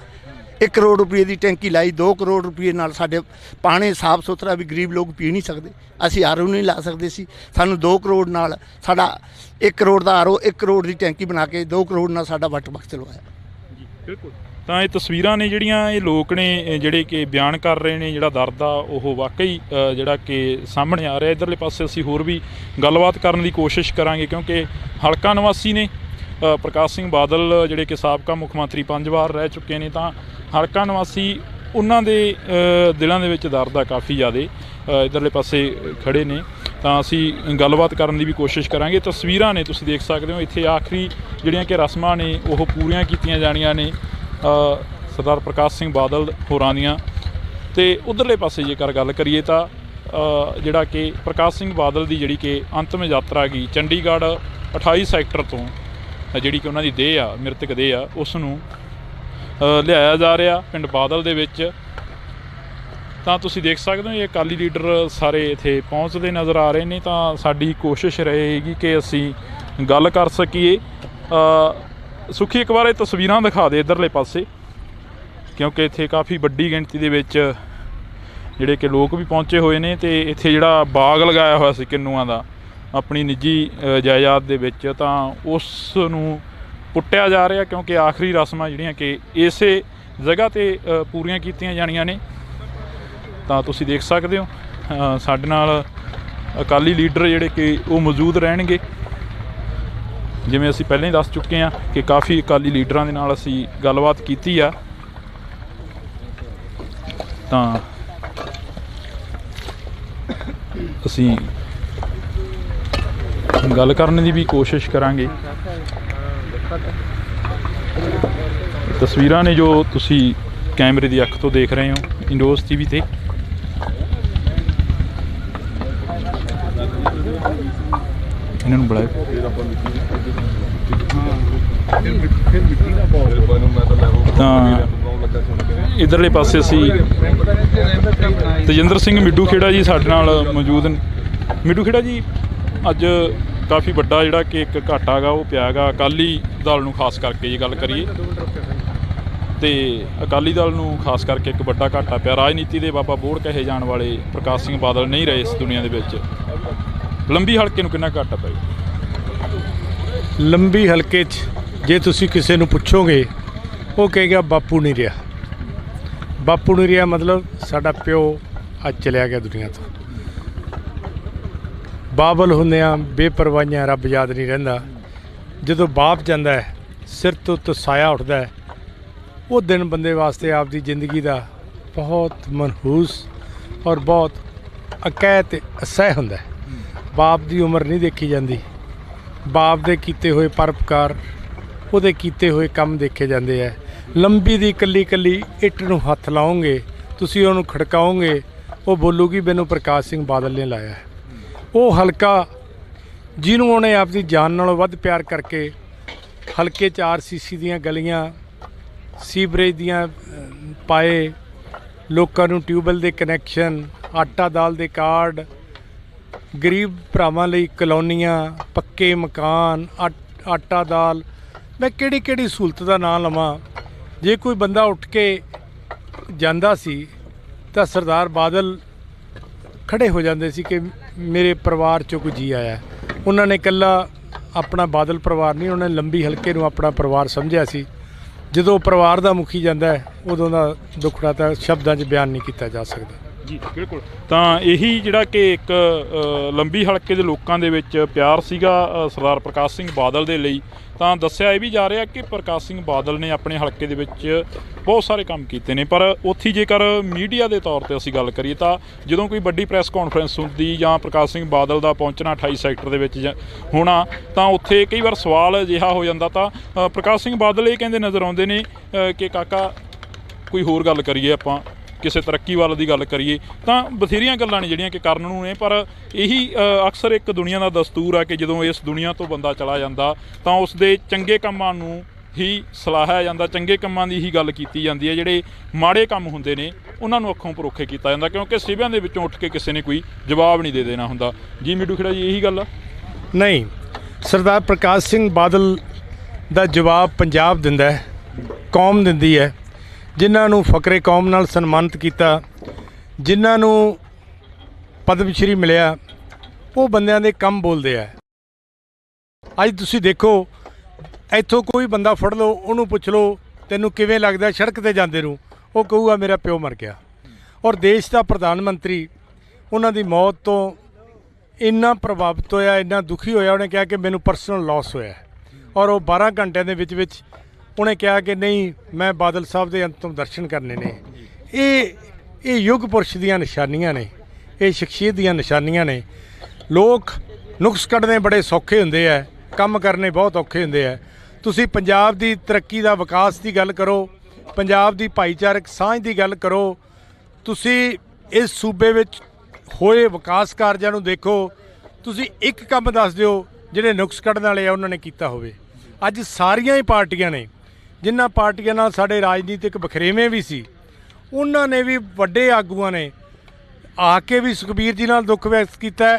1 ਕਰੋੜ ਰੁਪਏ ਦੀ ਟੈਂਕੀ ਲਾਈ, 2 ਕਰੋੜ ਰੁਪਏ ਨਾਲ ਸਾਡੇ ਪਾਣੀ ਸਾਫ ਸੁਥਰਾ ਵੀ ਗਰੀਬ ਲੋਕ ਪੀ ਨਹੀਂ ਸਕਦੇ, ਅਸੀਂ RO ਨਹੀਂ ਲਾ ਸਕਦੇ ਸੀ। ਸਾਨੂੰ 2 ਕਰੋੜ ਨਾਲ ਸਾਡਾ 1 ਕਰੋੜ ਦਾ RO, 1 ਕਰੋੜ ਦੀ ਟੈਂਕੀ ਬਣਾ ਕੇ 2 ਕਰੋੜ ਨਾਲ ਸਾਡਾ ਵਾਟਰ ਬਾਕਸ ਚਲਵਾਇਆ। ਜੀ ਬਿਲਕੁਲ। ਤਾਂ ਇਹ ਤਸਵੀਰਾਂ ਨੇ ਜਿਹੜੀਆਂ ਇਹ ਲੋਕ ਨੇ ਜਿਹੜੇ ਕਿ ਬਿਆਨ ਕਰ ਰਹੇ ਨੇ, ਜਿਹੜਾ ਦਰਦ ਆ ਉਹ ਵਾਕਈ ਜਿਹੜਾ ਕਿ ਸਾਹਮਣੇ ਆ ਰਿਹਾ। ਇੱਧਰਲੇ ਪਾਸੇ ਅਸੀਂ ਹੋਰ ਵੀ ਗੱਲਬਾਤ ਕਰਨ ਦੀ ਕੋਸ਼ਿਸ਼ ਕਰਾਂਗੇ, ਕਿਉਂਕਿ ਹਲਕਾ ਨਿਵਾਸੀ ਨੇ ਪ੍ਰਕਾਸ਼ ਸਿੰਘ ਬਾਦਲ ਜਿਹੜੇ ਕਿ ਸਾਬਕਾ ਮੁੱਖ ਮੰਤਰੀ 5 ਵਾਰ ਰਹਿ ਚੁੱਕੇ ਨੇ, ਤਾਂ ਹਲਕਾ ਨਿਵਾਸੀ ਉਹਨਾਂ ਦੇ ਦਿਲਾਂ ਦੇ ਵਿੱਚ ਦਰਦ ਆ ਕਾਫੀ ਜ਼ਿਆਦਾ। ਇੱਧਰਲੇ ਪਾਸੇ ਖੜੇ ਨੇ, ਤਾਂ ਅਸੀਂ ਗੱਲਬਾਤ ਕਰਨ ਦੀ ਵੀ ਕੋਸ਼ਿਸ਼ ਕਰਾਂਗੇ। ਤਸਵੀਰਾਂ ਨੇ ਤੁਸੀਂ ਦੇਖ ਸਕਦੇ ਹੋ, ਇੱਥੇ ਆਖਰੀ ਜਿਹੜੀਆਂ ਕਿ ਰਸਮਾਂ ਨੇ ਉਹ ਪੂਰੀਆਂ ਕੀਤੀਆਂ ਜਾਣੀਆਂ ਨੇ ਸਰਦਾਰ ਪ੍ਰਕਾਸ਼ ਸਿੰਘ ਬਾਦਲ ਹੋਰਾਂ ਦੀਆਂ। ਤੇ ਉਧਰਲੇ ਪਾਸੇ ਜੇਕਰ ਗੱਲ ਕਰੀਏ ਤਾਂ ਜਿਹੜਾ ਕਿ ਪ੍ਰਕਾਸ਼ ਸਿੰਘ ਬਾਦਲ ਦੀ ਜਿਹੜੀ ਕਿ ਅੰਤਮ ਯਾਤਰਾ ਗਈ ਚੰਡੀਗੜ੍ਹ 28 ਸੈਕਟਰ ਤੋਂ, ਜਿਹੜੀ ਕਿ ਉਹਨਾਂ ਦੀ ਦੇਹ ਆ, ਮ੍ਰਿਤਕ ਦੇਹ ਆ, ਉਸ ਨੂੰ ਲਿਆਇਆ ਜਾ ਰਿਹਾ ਪਿੰਡ ਬਾਦਲ ਦੇ ਵਿੱਚ। ਤਾਂ ਤੁਸੀਂ ਦੇਖ ਸਕਦੇ ਹੋ ਇਹ ਅਕਾਲੀ ਲੀਡਰ ਸਾਰੇ ਇੱਥੇ ਪਹੁੰਚਦੇ ਨਜ਼ਰ ਆ ਰਹੇ ਨੇ। ਤਾਂ ਸਾਡੀ ਕੋਸ਼ਿਸ਼ ਰਹੇਗੀ ਕਿ ਅਸੀਂ ਗੱਲ ਕਰ ਸਕੀਏ। ਸੁਖੀ ਇੱਕ ਵਾਰ ਇਹ ਤਸਵੀਰਾਂ ਦਿਖਾ ਦੇ ਇੱਧਰਲੇ ਪਾਸੇ, ਕਿਉਂਕਿ ਇੱਥੇ ਕਾਫੀ ਵੱਡੀ ਗਿਣਤੀ ਦੇ ਵਿੱਚ ਜਿਹੜੇ ਕਿ ਲੋਕ ਵੀ ਪਹੁੰਚੇ ਹੋਏ ਨੇ। ਤੇ ਇੱਥੇ ਜਿਹੜਾ ਬਾਗ ਲਗਾਇਆ ਹੋਇਆ ਸੀ ਕਿੰਨੂਆਂ ਦਾ ਆਪਣੀ ਨਿੱਜੀ ਜਾਇਦਾਦ ਦੇ ਵਿੱਚ, ਤਾਂ ਉਸ ਨੂੰ ਪੁੱਟਿਆ ਜਾ ਰਿਹਾ, ਕਿਉਂਕਿ ਆਖਰੀ ਰਸਮਾਂ ਜਿਹੜੀਆਂ ਕਿ ਇਸੇ ਜਗ੍ਹਾ 'ਤੇ ਪੂਰੀਆਂ ਕੀਤੀਆਂ ਜਾਣੀਆਂ ਨੇ। ਤਾਂ ਤੁਸੀਂ ਦੇਖ ਸਕਦੇ ਹੋ ਸਾਡੇ ਨਾਲ ਅਕਾਲੀ ਲੀਡਰ ਜਿਹੜੇ ਕਿ ਉਹ ਮੌਜੂਦ ਰਹਿਣਗੇ। ਜਿਵੇਂ ਅਸੀਂ ਪਹਿਲਾਂ ਹੀ ਦੱਸ ਚੁੱਕੇ ਹਾਂ ਕਿ ਕਾਫੀ ਅਕਾਲੀ ਲੀਡਰਾਂ ਦੇ ਨਾਲ ਅਸੀਂ ਗੱਲਬਾਤ ਕੀਤੀ ਆ। ਤਾਂ ਅਸੀਂ ਗੱਲ ਕਰਨ ਦੀ ਵੀ ਕੋਸ਼ਿਸ਼ ਕਰਾਂਗੇ। ਤਸਵੀਰਾਂ ਨੇ ਜੋ ਤੁਸੀਂ ਕੈਮਰੇ ਦੀ ਅੱਖ ਤੋਂ ਦੇਖ ਰਹੇ ਹੋ ਇੰਡੋਜ਼ ਟੀਵੀ ਤੇ। ਇਹਨਾਂ ਨੂੰ ਬੁਲਾਓ। ਤਾਂ ਇਧਰਲੇ ਪਾਸੇ ਅਸੀਂ ਤੇਜਿੰਦਰ ਸਿੰਘ ਮਿੱਡੂ ਖੇੜਾ ਜੀ ਸਾਡੇ ਨਾਲ ਮੌਜੂਦ ਨੇ। ਮਿੱਡੂ ਖੇੜਾ ਜੀ, ਅੱਜ ਕਾਫੀ ਵੱਡਾ ਜਿਹੜਾ ਕਿ ਇੱਕ ਘਾਟਾ ਗਾ ਉਹ ਪਿਆ ਗਾ ਅਕਾਲੀ ਦਲ ਨੂੰ, ਖਾਸ ਕਰਕੇ ਜੇ ਗੱਲ ਕਰੀਏ ਤੇ ਅਕਾਲੀ ਦਲ ਨੂੰ ਖਾਸ ਕਰਕੇ ਇੱਕ ਵੱਡਾ ਘਾਟਾ ਪਿਆ। ਰਾਜਨੀਤੀ ਦੇ ਬਾਬਾ ਬੋੜ ਕਹੇ ਜਾਣ ਵਾਲੇ ਪ੍ਰਕਾਸ਼ ਸਿੰਘ ਬਾਦਲ ਨਹੀਂ ਰਹੇ ਇਸ ਦੁਨੀਆ ਦੇ ਵਿੱਚ। ਲੰਬੀ ਹਲਕੇ ਨੂੰ ਕਿੰਨਾ ਘਾਟਾ ਪਏਗਾ? ਲੰਬੀ ਹਲਕੇ 'ਚ ਜੇ ਤੁਸੀਂ ਕਿਸੇ ਨੂੰ ਪੁੱਛੋਗੇ ਉਹ ਕਹੇਗਾ ਬਾਪੂ ਨਹੀਂ ਰਿਹਾ। ਬਾਪੂ ਨਹੀਂ ਰਿਹਾ ਮਤਲਬ ਸਾਡਾ ਪਿਓ ਅੱਜ ਚਲਿਆ ਗਿਆ ਦੁਨੀਆ ਤੋਂ। ਬਾਬਲ ਹੁੰਦਿਆਂ ਬੇਪਰਵਾਹੀਆਂ ਰੱਬ ਯਾਦ ਨਹੀਂ ਰਹਿੰਦਾ। ਜਦੋਂ ਬਾਪ ਜਾਂਦਾ ਹੈ ਸਿਰ ਤੋਂ ਉੱਤੇ ਸਾਇਆ ਉੱਠਦਾ ਹੈ, ਉਹ ਦਿਨ ਬੰਦੇ ਵਾਸਤੇ ਆਪਦੀ ਜ਼ਿੰਦਗੀ ਦਾ ਬਹੁਤ ਮਨਹੂਸ ਔਰ ਬਹੁਤ ਅਕੈਤ ਤੇ ਅਸਹਿ ਹੁੰਦਾ ਹੈ। ਬਾਪ ਦੀ ਉਮਰ ਨਹੀਂ ਦੇਖੀ ਜਾਂਦੀ, ਬਾਪ ਦੇ ਕੀਤੇ ਹੋਏ ਪਰਉਪਕਾਰ, ਉਹਦੇ ਕੀਤੇ ਹੋਏ ਕੰਮ ਦੇਖੇ ਜਾਂਦੇ ਹੈ। ਲੰਬੀ ਦੀ ਇਕੱਲੀ ਇਕੱਲੀ ਇੱਟ ਨੂੰ ਹੱਥ ਲਾਓਗੇ, ਤੁਸੀਂ ਉਹਨੂੰ ਖੜਕਾਓਗੇ, ਉਹ ਬੋਲੂਗੀ ਮੈਨੂੰ ਪ੍ਰਕਾਸ਼ ਸਿੰਘ ਬਾਦਲ ਨੇ ਲਾਇਆ ਹੈ। ਉਹ ਹਲਕਾ ਜਿਹਨੂੰ ਉਹਨੇ ਆਪਦੀ ਜਾਨ ਨਾਲੋਂ ਵੱਧ ਪਿਆਰ ਕਰਕੇ ਹਲਕੇ 'ਚ RCC ਦੀਆਂ ਗਲੀਆਂ, ਸੀਵਰੇਜ ਦੀਆਂ ਪਾਏ, ਲੋਕਾਂ ਨੂੰ ਟਿਊਬਵੈੱਲ ਦੇ ਕਨੈਕਸ਼ਨ, ਆਟਾ ਦਾਲ ਦੇ ਕਾਰਡ, ਗਰੀਬ ਭਰਾਵਾਂ ਲਈ ਕਲੋਨੀਆਂ, ਪੱਕੇ ਮਕਾਨ, ਆਟਾ ਦਾਲ, ਮੈਂ ਕਿਹੜੀ ਕਿਹੜੀ ਸਹੂਲਤ ਦਾ ਨਾਂ ਲਵਾਂ। ਜੇ ਕੋਈ ਬੰਦਾ ਉੱਠ ਕੇ ਜਾਂਦਾ ਸੀ ਤਾਂ ਸਰਦਾਰ ਬਾਦਲ ਖੜੇ ਹੋ ਜਾਂਦੇ ਸੀ ਕਿ ਮੇਰੇ ਪਰਿਵਾਰ 'ਚੋਂ ਕੋਈ ਜੀ ਆਇਆ। ਉਹਨਾਂ ਨੇ ਇਕੱਲਾ ਆਪਣਾ ਬਾਦਲ ਪਰਿਵਾਰ ਨਹੀਂ, ਉਹਨਾਂ ਨੇ ਲੰਬੀ ਹਲਕੇ ਨੂੰ ਆਪਣਾ ਪਰਿਵਾਰ ਸਮਝਿਆ ਸੀ। ਜਦੋਂ ਪਰਿਵਾਰ ਦਾ ਮੁਖੀ ਜਾਂਦਾ ਹੈ ਉਦੋਂ ਦਾ ਦੁੱਖੜਾ ਤਾਂ ਸ਼ਬਦਾਂ 'ਚ ਬਿਆਨ ਨਹੀਂ ਕੀਤਾ ਜਾ ਸਕਦਾ। ਜੀ ਬਿਲਕੁਲ। ਤਾਂ ਇਹੀ ਜਿਹੜਾ ਕਿ ਇੱਕ ਲੰਬੀ ਹਲਕੇ ਦੇ ਲੋਕਾਂ ਦੇ ਵਿੱਚ ਪਿਆਰ ਸੀਗਾ ਸਰਦਾਰ ਪ੍ਰਕਾਸ਼ ਸਿੰਘ ਬਾਦਲ ਦੇ ਲਈ। ਤਾਂ ਦੱਸਿਆ ਇਹ ਵੀ ਜਾ ਰਿਹਾ ਕਿ ਪ੍ਰਕਾਸ਼ ਸਿੰਘ ਬਾਦਲ ਨੇ ਆਪਣੇ ਹਲਕੇ ਦੇ ਵਿੱਚ ਬਹੁਤ ਸਾਰੇ ਕੰਮ ਕੀਤੇ ਨੇ। ਪਰ ਉੱਥੇ ਜੇਕਰ ਮੀਡੀਆ ਦੇ ਤੌਰ 'ਤੇ ਅਸੀਂ ਗੱਲ ਕਰੀਏ ਤਾਂ ਜਦੋਂ ਕੋਈ ਵੱਡੀ ਪ੍ਰੈਸ ਕਾਨਫਰੰਸ ਹੁੰਦੀ ਜਾਂ ਪ੍ਰਕਾਸ਼ ਸਿੰਘ ਬਾਦਲ ਦਾ ਪਹੁੰਚਣਾ 28 ਸੈਕਟਰ ਦੇ ਵਿੱਚ ਹੋਣਾ, ਤਾਂ ਉੱਥੇ ਕਈ ਵਾਰ ਸਵਾਲ ਅਜਿਹਾ ਹੋ ਜਾਂਦਾ। ਤਾਂ ਪ੍ਰਕਾਸ਼ ਸਿੰਘ ਬਾਦਲ ਇਹ ਕਹਿੰਦੇ ਨਜ਼ਰ ਆਉਂਦੇ ਨੇ ਕਿ ਕਾਕਾ ਕੋਈ ਹੋਰ ਗੱਲ ਕਰੀਏ, ਆਪਾਂ ਕਿਸੇ ਤਰੱਕੀ ਵੱਲ ਦੀ ਗੱਲ ਕਰੀਏ। ਤਾਂ ਬਥੇਰੀਆਂ ਗੱਲਾਂ ਨੇ ਜਿਹੜੀਆਂ ਕਿ ਕਰਨ ਨੂੰ ਨੇ, ਪਰ ਇਹੀ ਅਕਸਰ ਇੱਕ ਦੁਨੀਆ ਦਾ ਦਸਤੂਰ ਆ ਕਿ ਜਦੋਂ ਇਸ ਦੁਨੀਆ ਤੋਂ ਬੰਦਾ ਚਲਾ ਜਾਂਦਾ ਤਾਂ ਉਸ ਦੇ ਚੰਗੇ ਕੰਮਾਂ ਨੂੰ ਹੀ ਸਲਾਹਿਆ ਜਾਂਦਾ, ਚੰਗੇ ਕੰਮਾਂ ਦੀ ਹੀ ਗੱਲ ਕੀਤੀ ਜਾਂਦੀ ਹੈ। ਜਿਹੜੇ ਮਾੜੇ ਕੰਮ ਹੁੰਦੇ ਨੇ ਉਹਨਾਂ ਨੂੰ ਅੱਖੋਂ ਪਰੋਖੇ ਕੀਤਾ ਜਾਂਦਾ, ਕਿਉਂਕਿ ਸਿਵਿਆਂ ਦੇ ਵਿੱਚੋਂ ਉੱਠ ਕੇ ਕਿਸੇ ਨੇ ਕੋਈ ਜਵਾਬ ਨਹੀਂ ਦੇ ਦੇਣਾ ਹੁੰਦਾ। ਜੀ ਮਿੱਡੂ ਖੇੜਾ ਜੀ, ਇਹੀ ਗੱਲ ਆ? ਨਹੀਂ, ਸਰਦਾਰ ਪ੍ਰਕਾਸ਼ ਸਿੰਘ ਬਾਦਲ ਦਾ ਜਵਾਬ ਪੰਜਾਬ ਦਿੰਦਾ ਹੈ, ਕੌਮ ਦਿੰਦੀ ਹੈ। ਜਿਨ੍ਹਾਂ ਨੂੰ ਫਕਰੇ ਕੌਮ ਨਾਲ ਸਨਮਾਨਿਤ ਕੀਤਾ, ਜਿਨ੍ਹਾਂ ਨੂੰ ਪਦਮ ਸ਼੍ਰੀ ਮਿਲਿਆ, ਉਹ ਬੰਦਿਆਂ ਦੇ ਕੰਮ ਬੋਲਦੇ ਆ। ਅੱਜ ਤੁਸੀਂ ਦੇਖੋ, ਇੱਥੋਂ ਕੋਈ ਬੰਦਾ ਫੜ ਲਓ, ਉਹਨੂੰ ਪੁੱਛ ਲਓ ਤੈਨੂੰ ਕਿਵੇਂ ਲੱਗਦਾ ਸੜਕ 'ਤੇ ਜਾਂਦੇ ਨੂੰ, ਉਹ ਕਹੂਗਾ ਮੇਰਾ ਪਿਓ ਮਰ ਗਿਆ। ਔਰ ਦੇਸ਼ ਦਾ ਪ੍ਰਧਾਨ ਮੰਤਰੀ ਉਹਨਾਂ ਦੀ ਮੌਤ ਤੋਂ ਇੰਨਾ ਪ੍ਰਭਾਵਿਤ ਹੋਇਆ, ਇੰਨਾ ਦੁਖੀ ਹੋਇਆ, ਉਹਨੇ ਕਿਹਾ ਕਿ ਮੈਨੂੰ ਪਰਸਨਲ ਲਾਸ ਹੋਇਆ। ਔਰ ਉਹ 12 ਘੰਟਿਆਂ ਦੇ ਵਿੱਚ ਉਹਨੇ ਕਿਹਾ ਕਿ ਨਹੀਂ, ਮੈਂ ਬਾਦਲ ਸਾਹਿਬ ਦੇ ਅੰਤਿਮ ਦਰਸ਼ਨ ਕਰਨੇ ਨੇ। ਇਹ ਯੁੱਗ ਪੁਰਸ਼ ਦੀਆਂ ਨਿਸ਼ਾਨੀਆਂ ਨੇ, ਇਹ ਸ਼ਖਸੀਅਤ ਦੀਆਂ ਨਿਸ਼ਾਨੀਆਂ ਨੇ। ਲੋਕ ਨੁਕਸ ਕੱਢਣੇ ਬੜੇ ਸੌਖੇ ਹੁੰਦੇ ਆ, ਕੰਮ ਕਰਨੇ ਬਹੁਤ ਔਖੇ ਹੁੰਦੇ ਆ। ਤੁਸੀਂ ਪੰਜਾਬ ਦੀ ਤਰੱਕੀ ਦਾ, ਵਿਕਾਸ ਦੀ ਗੱਲ ਕਰੋ, ਪੰਜਾਬ ਦੀ ਭਾਈਚਾਰਕ ਸਾਂਝ ਦੀ ਗੱਲ ਕਰੋ, ਤੁਸੀਂ ਇਸ ਸੂਬੇ ਵਿੱਚ ਹੋਏ ਵਿਕਾਸ ਕਾਰਜਾਂ ਨੂੰ ਦੇਖੋ, ਤੁਸੀਂ ਇੱਕ ਕੰਮ ਦੱਸ ਦਿਓ ਜਿਹੜੇ ਨੁਕਸ ਕੱਢਣ ਵਾਲੇ ਆ ਉਹਨਾਂ ਨੇ ਕੀਤਾ ਹੋਵੇ। ਅੱਜ ਸਾਰੀਆਂ ਹੀ ਪਾਰਟੀਆਂ ਨੇ, ਜਿਨ੍ਹਾਂ ਪਾਰਟੀਆਂ ਨਾਲ ਸਾਡੇ ਰਾਜਨੀਤਿਕ ਵਖਰੇਵੇਂ ਵੀ ਸੀ, ਉਹਨਾਂ ਨੇ ਵੀ, ਵੱਡੇ ਆਗੂਆਂ ਨੇ ਆ ਕੇ ਵੀ ਸੁਖਬੀਰ ਜੀ ਨਾਲ ਦੁੱਖ ਵਿਅਕਤ ਕੀਤਾ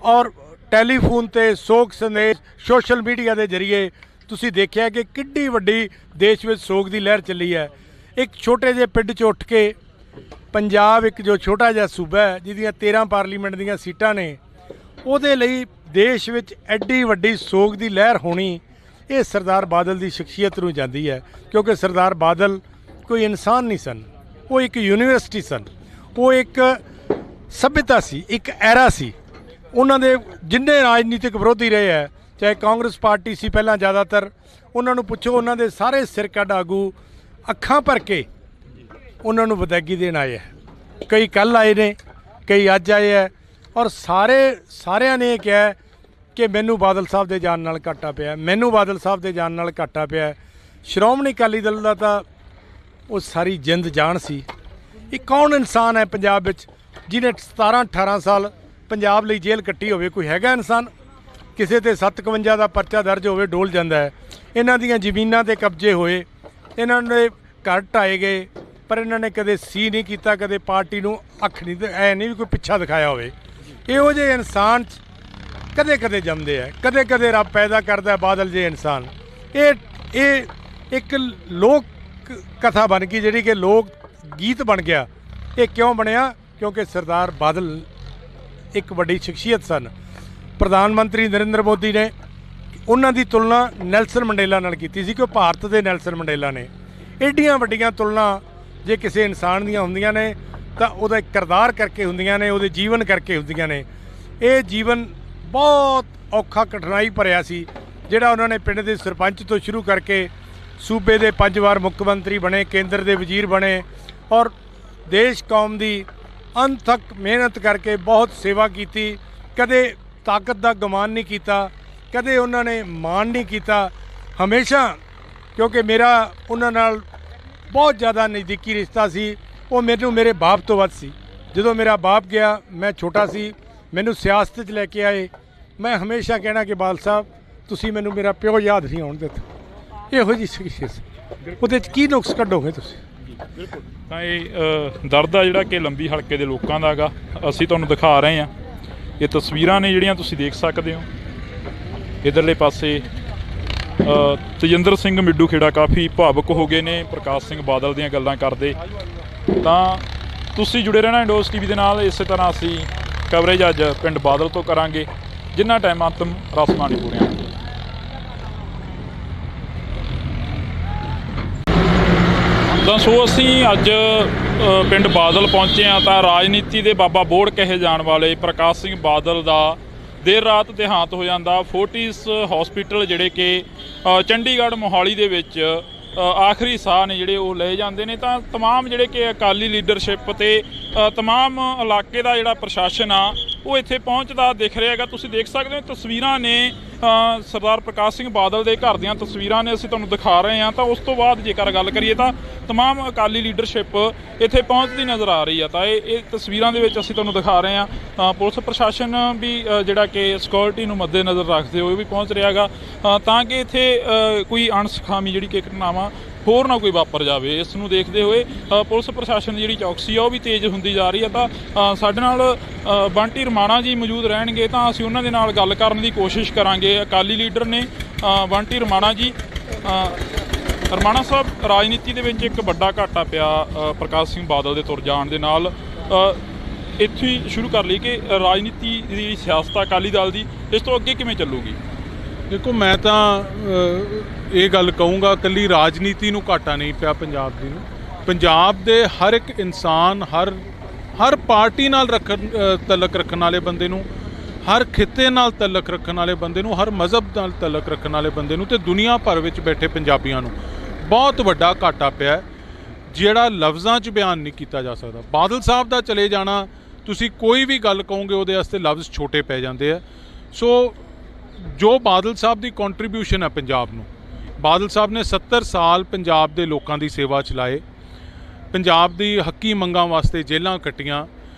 ਔਰ ਟੈਲੀਫੋਨ ਤੇ ਸੋਗ ਸੰਦੇਸ਼, ਸੋਸ਼ਲ ਮੀਡੀਆ ਦੇ ਜ਼ਰੀਏ ਤੁਸੀਂ ਦੇਖਿਆ ਕਿ ਕਿੱਡੀ ਵੱਡੀ ਦੇਸ਼ ਵਿੱਚ ਸੋਗ ਦੀ ਲਹਿਰ ਚੱਲੀ ਹੈ। ਇੱਕ ਛੋਟੇ ਜਿਹੇ ਪਿੰਡ 'ਚ ਉੱਠ ਕੇ ਪੰਜਾਬ, ਇੱਕ ਜੋ ਛੋਟਾ ਜਿਹਾ ਸੂਬਾ ਹੈ ਜਿਹਦੀਆਂ 13 ਪਾਰਲੀਮੈਂਟ ਦੀਆਂ ਸੀਟਾਂ ਨੇ, ਉਹਦੇ ਲਈ ਦੇਸ਼ ਵਿੱਚ ਐਡੀ ਵੱਡੀ ਸੋਗ ਦੀ ਲਹਿਰ ਹੋਣੀ, ਇਹ ਸਰਦਾਰ ਬਾਦਲ ਦੀ ਸ਼ਖਸੀਅਤ ਨੂੰ ਜਾਂਦੀ ਹੈ। ਕਿਉਂਕਿ ਸਰਦਾਰ ਬਾਦਲ ਕੋਈ ਇਨਸਾਨ ਨਹੀਂ ਸਨ, ਉਹ ਇੱਕ ਯੂਨੀਵਰਸਿਟੀ ਸਨ, ਉਹ ਇੱਕ ਸਭਿਅਤਾ ਸੀ, ਇੱਕ ਐਰਾ ਸੀ। ਉਹਨਾਂ ਦੇ ਜਿੰਨੇ ਰਾਜਨੀਤਿਕ ਵਿਰੋਧੀ ਰਹੇ ਹੈ, ਚਾਹੇ ਕਾਂਗਰਸ ਪਾਰਟੀ ਸੀ ਪਹਿਲਾਂ ਜ਼ਿਆਦਾਤਰ, ਉਹਨਾਂ ਨੂੰ ਪੁੱਛੋ, ਉਹਨਾਂ ਦੇ ਸਾਰੇ ਸਿਰਕੱਢ ਆਗੂ ਅੱਖਾਂ ਭਰ ਕੇ ਉਹਨਾਂ ਨੂੰ ਵਿਦਾਇਗੀ ਦੇਣ ਆਏ ਹੈ। ਕਈ ਕੱਲ੍ਹ ਆਏ ਨੇ, ਕਈ ਅੱਜ ਆਏ ਹੈ, ਔਰ ਸਾਰਿਆਂ ਨੇ ਇਹ ਕਿਹਾ ਹੈ ਕਿ ਮੈਨੂੰ ਬਾਦਲ ਸਾਹਿਬ ਦੇ ਜਾਣ ਨਾਲ ਘਾਟਾ ਪਿਆ, ਮੈਨੂੰ ਬਾਦਲ ਸਾਹਿਬ ਦੇ ਜਾਣ ਨਾਲ ਘਾਟਾ ਪਿਆ। ਸ਼੍ਰੋਮਣੀ ਅਕਾਲੀ ਦਲ ਦਾ ਤਾਂ ਉਹ ਸਾਰੀ ਜਿੰਦ ਜਾਨ ਸੀ। ਇਹ ਕੌਣ ਇਨਸਾਨ ਹੈ ਪੰਜਾਬ ਵਿੱਚ ਜਿਹਨੇ 17-18 ਸਾਲ ਪੰਜਾਬ ਲਈ ਜੇਲ੍ਹ ਕੱਟੀ ਹੋਵੇ? ਕੋਈ ਹੈਗਾ ਇਨਸਾਨ? ਕਿਸੇ ਤੇ 57 ਦਾ ਪਰਚਾ ਦਰਜ ਹੋਵੇ ਡੋਲ ਜਾਂਦਾ ਹੈ। ਇਹਨਾਂ ਦੀਆਂ ਜ਼ਮੀਨਾਂ ਤੇ ਕਬਜ਼ੇ ਹੋਏ, ਇਹਨਾਂ ਦੇ ਘਰ ਢਾਏ ਗਏ, ਪਰ ਇਹਨਾਂ ਨੇ ਕਦੇ ਸੀ ਨਹੀਂ ਕੀਤਾ, ਕਦੇ ਪਾਰਟੀ ਨੂੰ ਅੱਖ ਨਹੀਂ, ਐ ਨਹੀਂ ਵੀ ਕੋਈ ਪਿੱਛਾ ਦਿਖਾਇਆ ਹੋਵੇ। ਇਹੋ ਜਿਹੇ ਇਨਸਾਨ ਕਦੇ ਕਦੇ ਜੰਮਦੇ ਹੈ, ਕਦੇ ਕਦੇ ਰੱਬ ਪੈਦਾ ਕਰਦਾ ਬਾਦਲ ਜਿਹੇ ਇਨਸਾਨ। ਇਹ ਇੱਕ ਲੋਕ ਕਥਾ ਬਣ ਗਈ, ਜਿਹੜੀ ਕਿ ਲੋਕ ਗੀਤ ਬਣ ਗਿਆ। ਇਹ ਕਿਉਂ ਬਣਿਆ? ਕਿਉਂਕਿ ਸਰਦਾਰ ਬਾਦਲ ਇੱਕ ਵੱਡੀ ਸ਼ਖਸੀਅਤ ਸਨ। ਪ੍ਰਧਾਨ ਮੰਤਰੀ ਨਰਿੰਦਰ ਮੋਦੀ ਨੇ ਉਹਨਾਂ ਦੀ ਤੁਲਨਾ ਨੈਲਸਨ ਮੰਡੇਲਾ ਨਾਲ ਕੀਤੀ ਸੀ ਕਿ ਉਹ ਭਾਰਤ ਦੇ ਨੈਲਸਨ ਮੰਡੇਲਾ ਨੇ। ਐਡੀਆਂ ਵੱਡੀਆਂ ਤੁਲਨਾ ਜੇ ਕਿਸੇ ਇਨਸਾਨ ਦੀਆਂ ਹੁੰਦੀਆਂ ਨੇ ਤਾਂ ਉਹਦਾ ਇੱਕ ਕਿਰਦਾਰ ਕਰਕੇ ਹੁੰਦੀਆਂ ਨੇ, ਉਹਦੇ ਜੀਵਨ ਕਰਕੇ ਹੁੰਦੀਆਂ ਨੇ। ਇਹ ਜੀਵਨ ਬਹੁਤ ਔਖਾ ਕਠਿਨਾਈ ਭਰਿਆ ਸੀ, ਜਿਹੜਾ ਉਹਨਾਂ ਨੇ ਪਿੰਡ ਦੇ ਸਰਪੰਚ ਤੋਂ ਸ਼ੁਰੂ ਕਰਕੇ ਸੂਬੇ ਦੇ 5 ਵਾਰ ਮੁੱਖ ਮੰਤਰੀ ਬਣੇ, ਕੇਂਦਰ ਦੇ ਵਜ਼ੀਰ ਬਣੇ, ਔਰ ਦੇਸ਼ ਕੌਮ ਦੀ ਅਣਥੱਕ ਮਿਹਨਤ ਕਰਕੇ ਬਹੁਤ ਸੇਵਾ ਕੀਤੀ। ਕਦੇ ਤਾਕਤ ਦਾ ਗੁਮਾਨ ਨਹੀਂ ਕੀਤਾ, ਕਦੇ ਉਹਨਾਂ ਨੇ ਮਾਣ ਨਹੀਂ ਕੀਤਾ। ਹਮੇਸ਼ਾ, ਕਿਉਂਕਿ ਮੇਰਾ ਉਹਨਾਂ ਨਾਲ ਬਹੁਤ ਜ਼ਿਆਦਾ ਨਜ਼ਦੀਕੀ ਰਿਸ਼ਤਾ ਸੀ, ਉਹ ਮੈਨੂੰ ਮੇਰੇ ਬਾਪ ਤੋਂ ਵੱਧ ਸੀ। ਜਦੋਂ ਮੇਰਾ ਬਾਪ ਗਿਆ, ਮੈਂ ਛੋਟਾ ਸੀ, ਮੈਨੂੰ ਸਿਆਸਤ 'ਚ ਲੈ ਕੇ ਆਏ। ਮੈਂ ਹਮੇਸ਼ਾ ਕਹਿਣਾ ਕਿ ਬਾਦਲ ਸਾਹਿਬ ਤੁਸੀਂ ਮੈਨੂੰ ਮੇਰਾ ਪਿਓ ਯਾਦ ਨਹੀਂ ਆਉਣ ਦਿੱਤਾ। ਇਹੋ ਜਿਹੀ ਸ਼ਖਸੀਅਤ, ਉਹਦੇ 'ਚ ਕੀ ਨੁਕਸ ਕੱਢੋਗੇ ਤੁਸੀਂ? ਬਿਲਕੁਲ। ਤਾਂ ਇਹ ਦਰਦ ਆ ਜਿਹੜਾ ਕਿ ਲੰਬੀ ਹਲਕੇ ਦੇ ਲੋਕਾਂ ਦਾ ਹੈਗਾ, ਅਸੀਂ ਤੁਹਾਨੂੰ ਦਿਖਾ ਰਹੇ ਹਾਂ। ਇਹ ਤਸਵੀਰਾਂ ਨੇ ਜਿਹੜੀਆਂ ਤੁਸੀਂ ਦੇਖ ਸਕਦੇ ਹੋ। ਇੱਧਰਲੇ ਪਾਸੇ ਤੇਜਿੰਦਰ ਸਿੰਘ ਮਿੱਡੂ ਖੇੜਾ ਕਾਫੀ ਭਾਵੁਕ ਹੋ ਗਏ ਨੇ ਪ੍ਰਕਾਸ਼ ਸਿੰਘ ਬਾਦਲ ਦੀਆਂ ਗੱਲਾਂ ਕਰਦੇ। ਤਾਂ ਤੁਸੀਂ ਜੁੜੇ ਰਹਿਣਾ ਇੰਡੋਸ ਟੀਵੀ ਦੇ ਨਾਲ। ਇਸੇ ਤਰ੍ਹਾਂ ਅਸੀਂ ਕਵਰੇਜ ਅੱਜ ਪਿੰਡ ਬਾਦਲ ਤੋਂ ਕਰਾਂਗੇ, ਜਿੰਨਾ ਟਾਈਮ ਅੰਤਮ ਰਸਮਾਂ ਨਹੀਂ ਪੂਰੀਆਂ ਹੁੰਦੀਆਂ। ਤਾਂ ਸੋ ਅਸੀਂ ਅੱਜ ਪਿੰਡ ਬਾਦਲ ਪਹੁੰਚੇ ਹਾਂ। ਤਾਂ ਰਾਜਨੀਤੀ ਦੇ ਬਾਬਾ ਬੋੜ ਕਹੇ ਜਾਣ ਵਾਲੇ ਪ੍ਰਕਾਸ਼ ਸਿੰਘ ਬਾਦਲ ਦਾ ਦੇਰ ਰਾਤ ਦੇਹਾਂਤ ਹੋ ਜਾਂਦਾ। ਫੋਰਟਿਸ ਹਸਪੀਟਲ ਜਿਹੜੇ ਕਿ ਚੰਡੀਗੜ੍ਹ ਮੋਹਾਲੀ ਦੇ ਵਿੱਚ ਆਖਰੀ ਸਾਹ ਨੇ ਜਿਹੜੇ ਉਹ ਲਏ ਜਾਂਦੇ ਨੇ। ਤਾਂ ਤਮਾਮ ਜਿਹੜੇ ਕਿ ਅਕਾਲੀ ਲੀਡਰਸ਼ਿਪ ਅਤੇ ਤਮਾਮ ਇਲਾਕੇ ਦਾ ਜਿਹੜਾ ਪ੍ਰਸ਼ਾਸਨ ਆ ਉਹ ਇੱਥੇ ਪਹੁੰਚਦਾ ਦਿਖ ਰਿਹਾ ਹੈਗਾ। ਤੁਸੀਂ ਦੇਖ ਸਕਦੇ ਹੋ ਤਸਵੀਰਾਂ ਨੇ ਸਰਦਾਰ ਪ੍ਰਕਾਸ਼ ਸਿੰਘ ਬਾਦਲ ਦੇ ਘਰ ਦੀਆਂ ਤਸਵੀਰਾਂ ਨੇ, ਅਸੀਂ ਤੁਹਾਨੂੰ ਦਿਖਾ ਰਹੇ ਹਾਂ। ਤਾਂ ਉਸ ਤੋਂ ਬਾਅਦ ਜੇਕਰ ਗੱਲ ਕਰੀਏ ਤਾਂ ਤਮਾਮ ਅਕਾਲੀ ਲੀਡਰਸ਼ਿਪ ਇੱਥੇ ਪਹੁੰਚਦੀ ਨਜ਼ਰ ਆ ਰਹੀ ਆ। ਤਾਂ ਇਹ ਤਸਵੀਰਾਂ ਦੇ ਵਿੱਚ ਅਸੀਂ ਤੁਹਾਨੂੰ ਦਿਖਾ ਰਹੇ ਹਾਂ। ਪੁਲਿਸ ਪ੍ਰਸ਼ਾਸਨ ਵੀ ਜਿਹੜਾ ਕਿ ਸਿਕਿਉਰਿਟੀ ਨੂੰ ਮੱਦੇ ਨਜ਼ਰ ਰੱਖਦੇ ਹੋਏ ਵੀ ਪਹੁੰਚ ਰਿਹਾ ਹੈਗਾ, ਤਾਂ ਕਿ ਇੱਥੇ ਕੋਈ ਅਣਸੁਖਾਵੀ ਜਿਹੜੀ ਕਿ ਘਟਨਾਵਾਂ ਹੋਰ ਨਾ ਕੋਈ ਵਾਪਰ ਜਾਵੇ। ਇਸ ਨੂੰ ਦੇਖਦੇ ਹੋਏ ਪੁਲਿਸ ਪ੍ਰਸ਼ਾਸਨ ਦੀ ਜਿਹੜੀ ਚੌਕਸੀ ਆ ਉਹ ਵੀ ਤੇਜ਼ ਹੁੰਦੀ ਜਾ ਰਹੀ ਹੈ। ਤਾਂ ਸਾਡੇ ਨਾਲ ਬੰਟੀ ਰਮਾਣਾ ਜੀ ਮੌਜੂਦ ਰਹਿਣਗੇ, ਤਾਂ ਅਸੀਂ ਉਹਨਾਂ ਦੇ ਨਾਲ ਗੱਲ ਕਰਨ ਦੀ ਕੋਸ਼ਿਸ਼ ਕਰਾਂਗੇ। ਅਕਾਲੀ ਲੀਡਰ ਨੇ ਬੰਟੀ ਰਮਾਣਾ ਜੀ। ਰਮਾਣਾ ਸਾਹਿਬ, ਰਾਜਨੀਤੀ ਦੇ ਵਿੱਚ ਇੱਕ ਵੱਡਾ ਘਾਟਾ ਪਿਆ ਪ੍ਰਕਾਸ਼ ਸਿੰਘ ਬਾਦਲ ਦੇ ਤੁਰ ਜਾਣ ਦੇ ਨਾਲ। ਇੱਥੇ ਹੀ ਸ਼ੁਰੂ ਕਰ ਲਈ ਕਿ ਰਾਜਨੀਤੀ ਦੀ ਸਿਆਸਤ ਅਕਾਲੀ ਦਲ ਦੀ ਇਸ ਤੋਂ ਅੱਗੇ ਕਿਵੇਂ ਚੱਲੂਗੀ? ਦੇਖੋ, ਮੈਂ ਤਾਂ ਇਹ ਗੱਲ ਕਹੂੰਗਾ, ਇਕੱਲੀ ਰਾਜਨੀਤੀ ਨੂੰ ਘਾਟਾ ਨਹੀਂ ਪਿਆ ਪੰਜਾਬ ਦੀ ਨੂੰ। ਪੰਜਾਬ ਦੇ ਹਰ ਇੱਕ ਇਨਸਾਨ, ਹਰ ਪਾਰਟੀ ਨਾਲ ਤਲਕ ਰੱਖਣ ਵਾਲੇ ਬੰਦੇ ਨੂੰ, ਹਰ ਖਿੱਤੇ ਨਾਲ ਤਲਕ ਰੱਖਣ ਵਾਲੇ ਬੰਦੇ ਨੂੰ, ਹਰ ਮਜ਼ਹਬ ਨਾਲ ਤਲਕ ਰੱਖਣ ਵਾਲੇ ਬੰਦੇ ਨੂੰ, ਤੇ ਦੁਨੀਆ ਭਰ ਵਿੱਚ ਬੈਠੇ ਪੰਜਾਬੀਆਂ ਨੂੰ ਬਹੁਤ ਵੱਡਾ ਘਾਟਾ ਪਿਆ, ਜਿਹੜਾ ਲਫ਼ਜ਼ਾਂ 'ਚ ਬਿਆਨ ਨਹੀਂ ਕੀਤਾ ਜਾ ਸਕਦਾ। ਬਾਦਲ ਸਾਹਿਬ ਦਾ ਚਲੇ ਜਾਣਾ, ਤੁਸੀਂ ਕੋਈ ਵੀ ਗੱਲ ਕਹੋਗੇ ਉਹਦੇ ਵਾਸਤੇ ਲਫ਼ਜ਼ ਛੋਟੇ ਪੈ ਜਾਂਦੇ ਆ। ਸੋ ਜੋ ਬਾਦਲ ਸਾਹਿਬ ਦੀ ਕੰਟਰੀਬਿਊਸ਼ਨ ਹੈ ਪੰਜਾਬ ਨੂੰ, ਬਾਦਲ ਸਾਹਿਬ ਨੇ 70 ਸਾਲ ਪੰਜਾਬ ਦੇ ਲੋਕਾਂ ਦੀ ਸੇਵਾ ਚਲਾਏ, ਪੰਜਾਬ ਦੀ ਹੱਕੀ ਮੰਗਾਂ ਵਾਸਤੇ ਜੇਲ੍ਹਾਂ ਕੱਟੀਆਂ,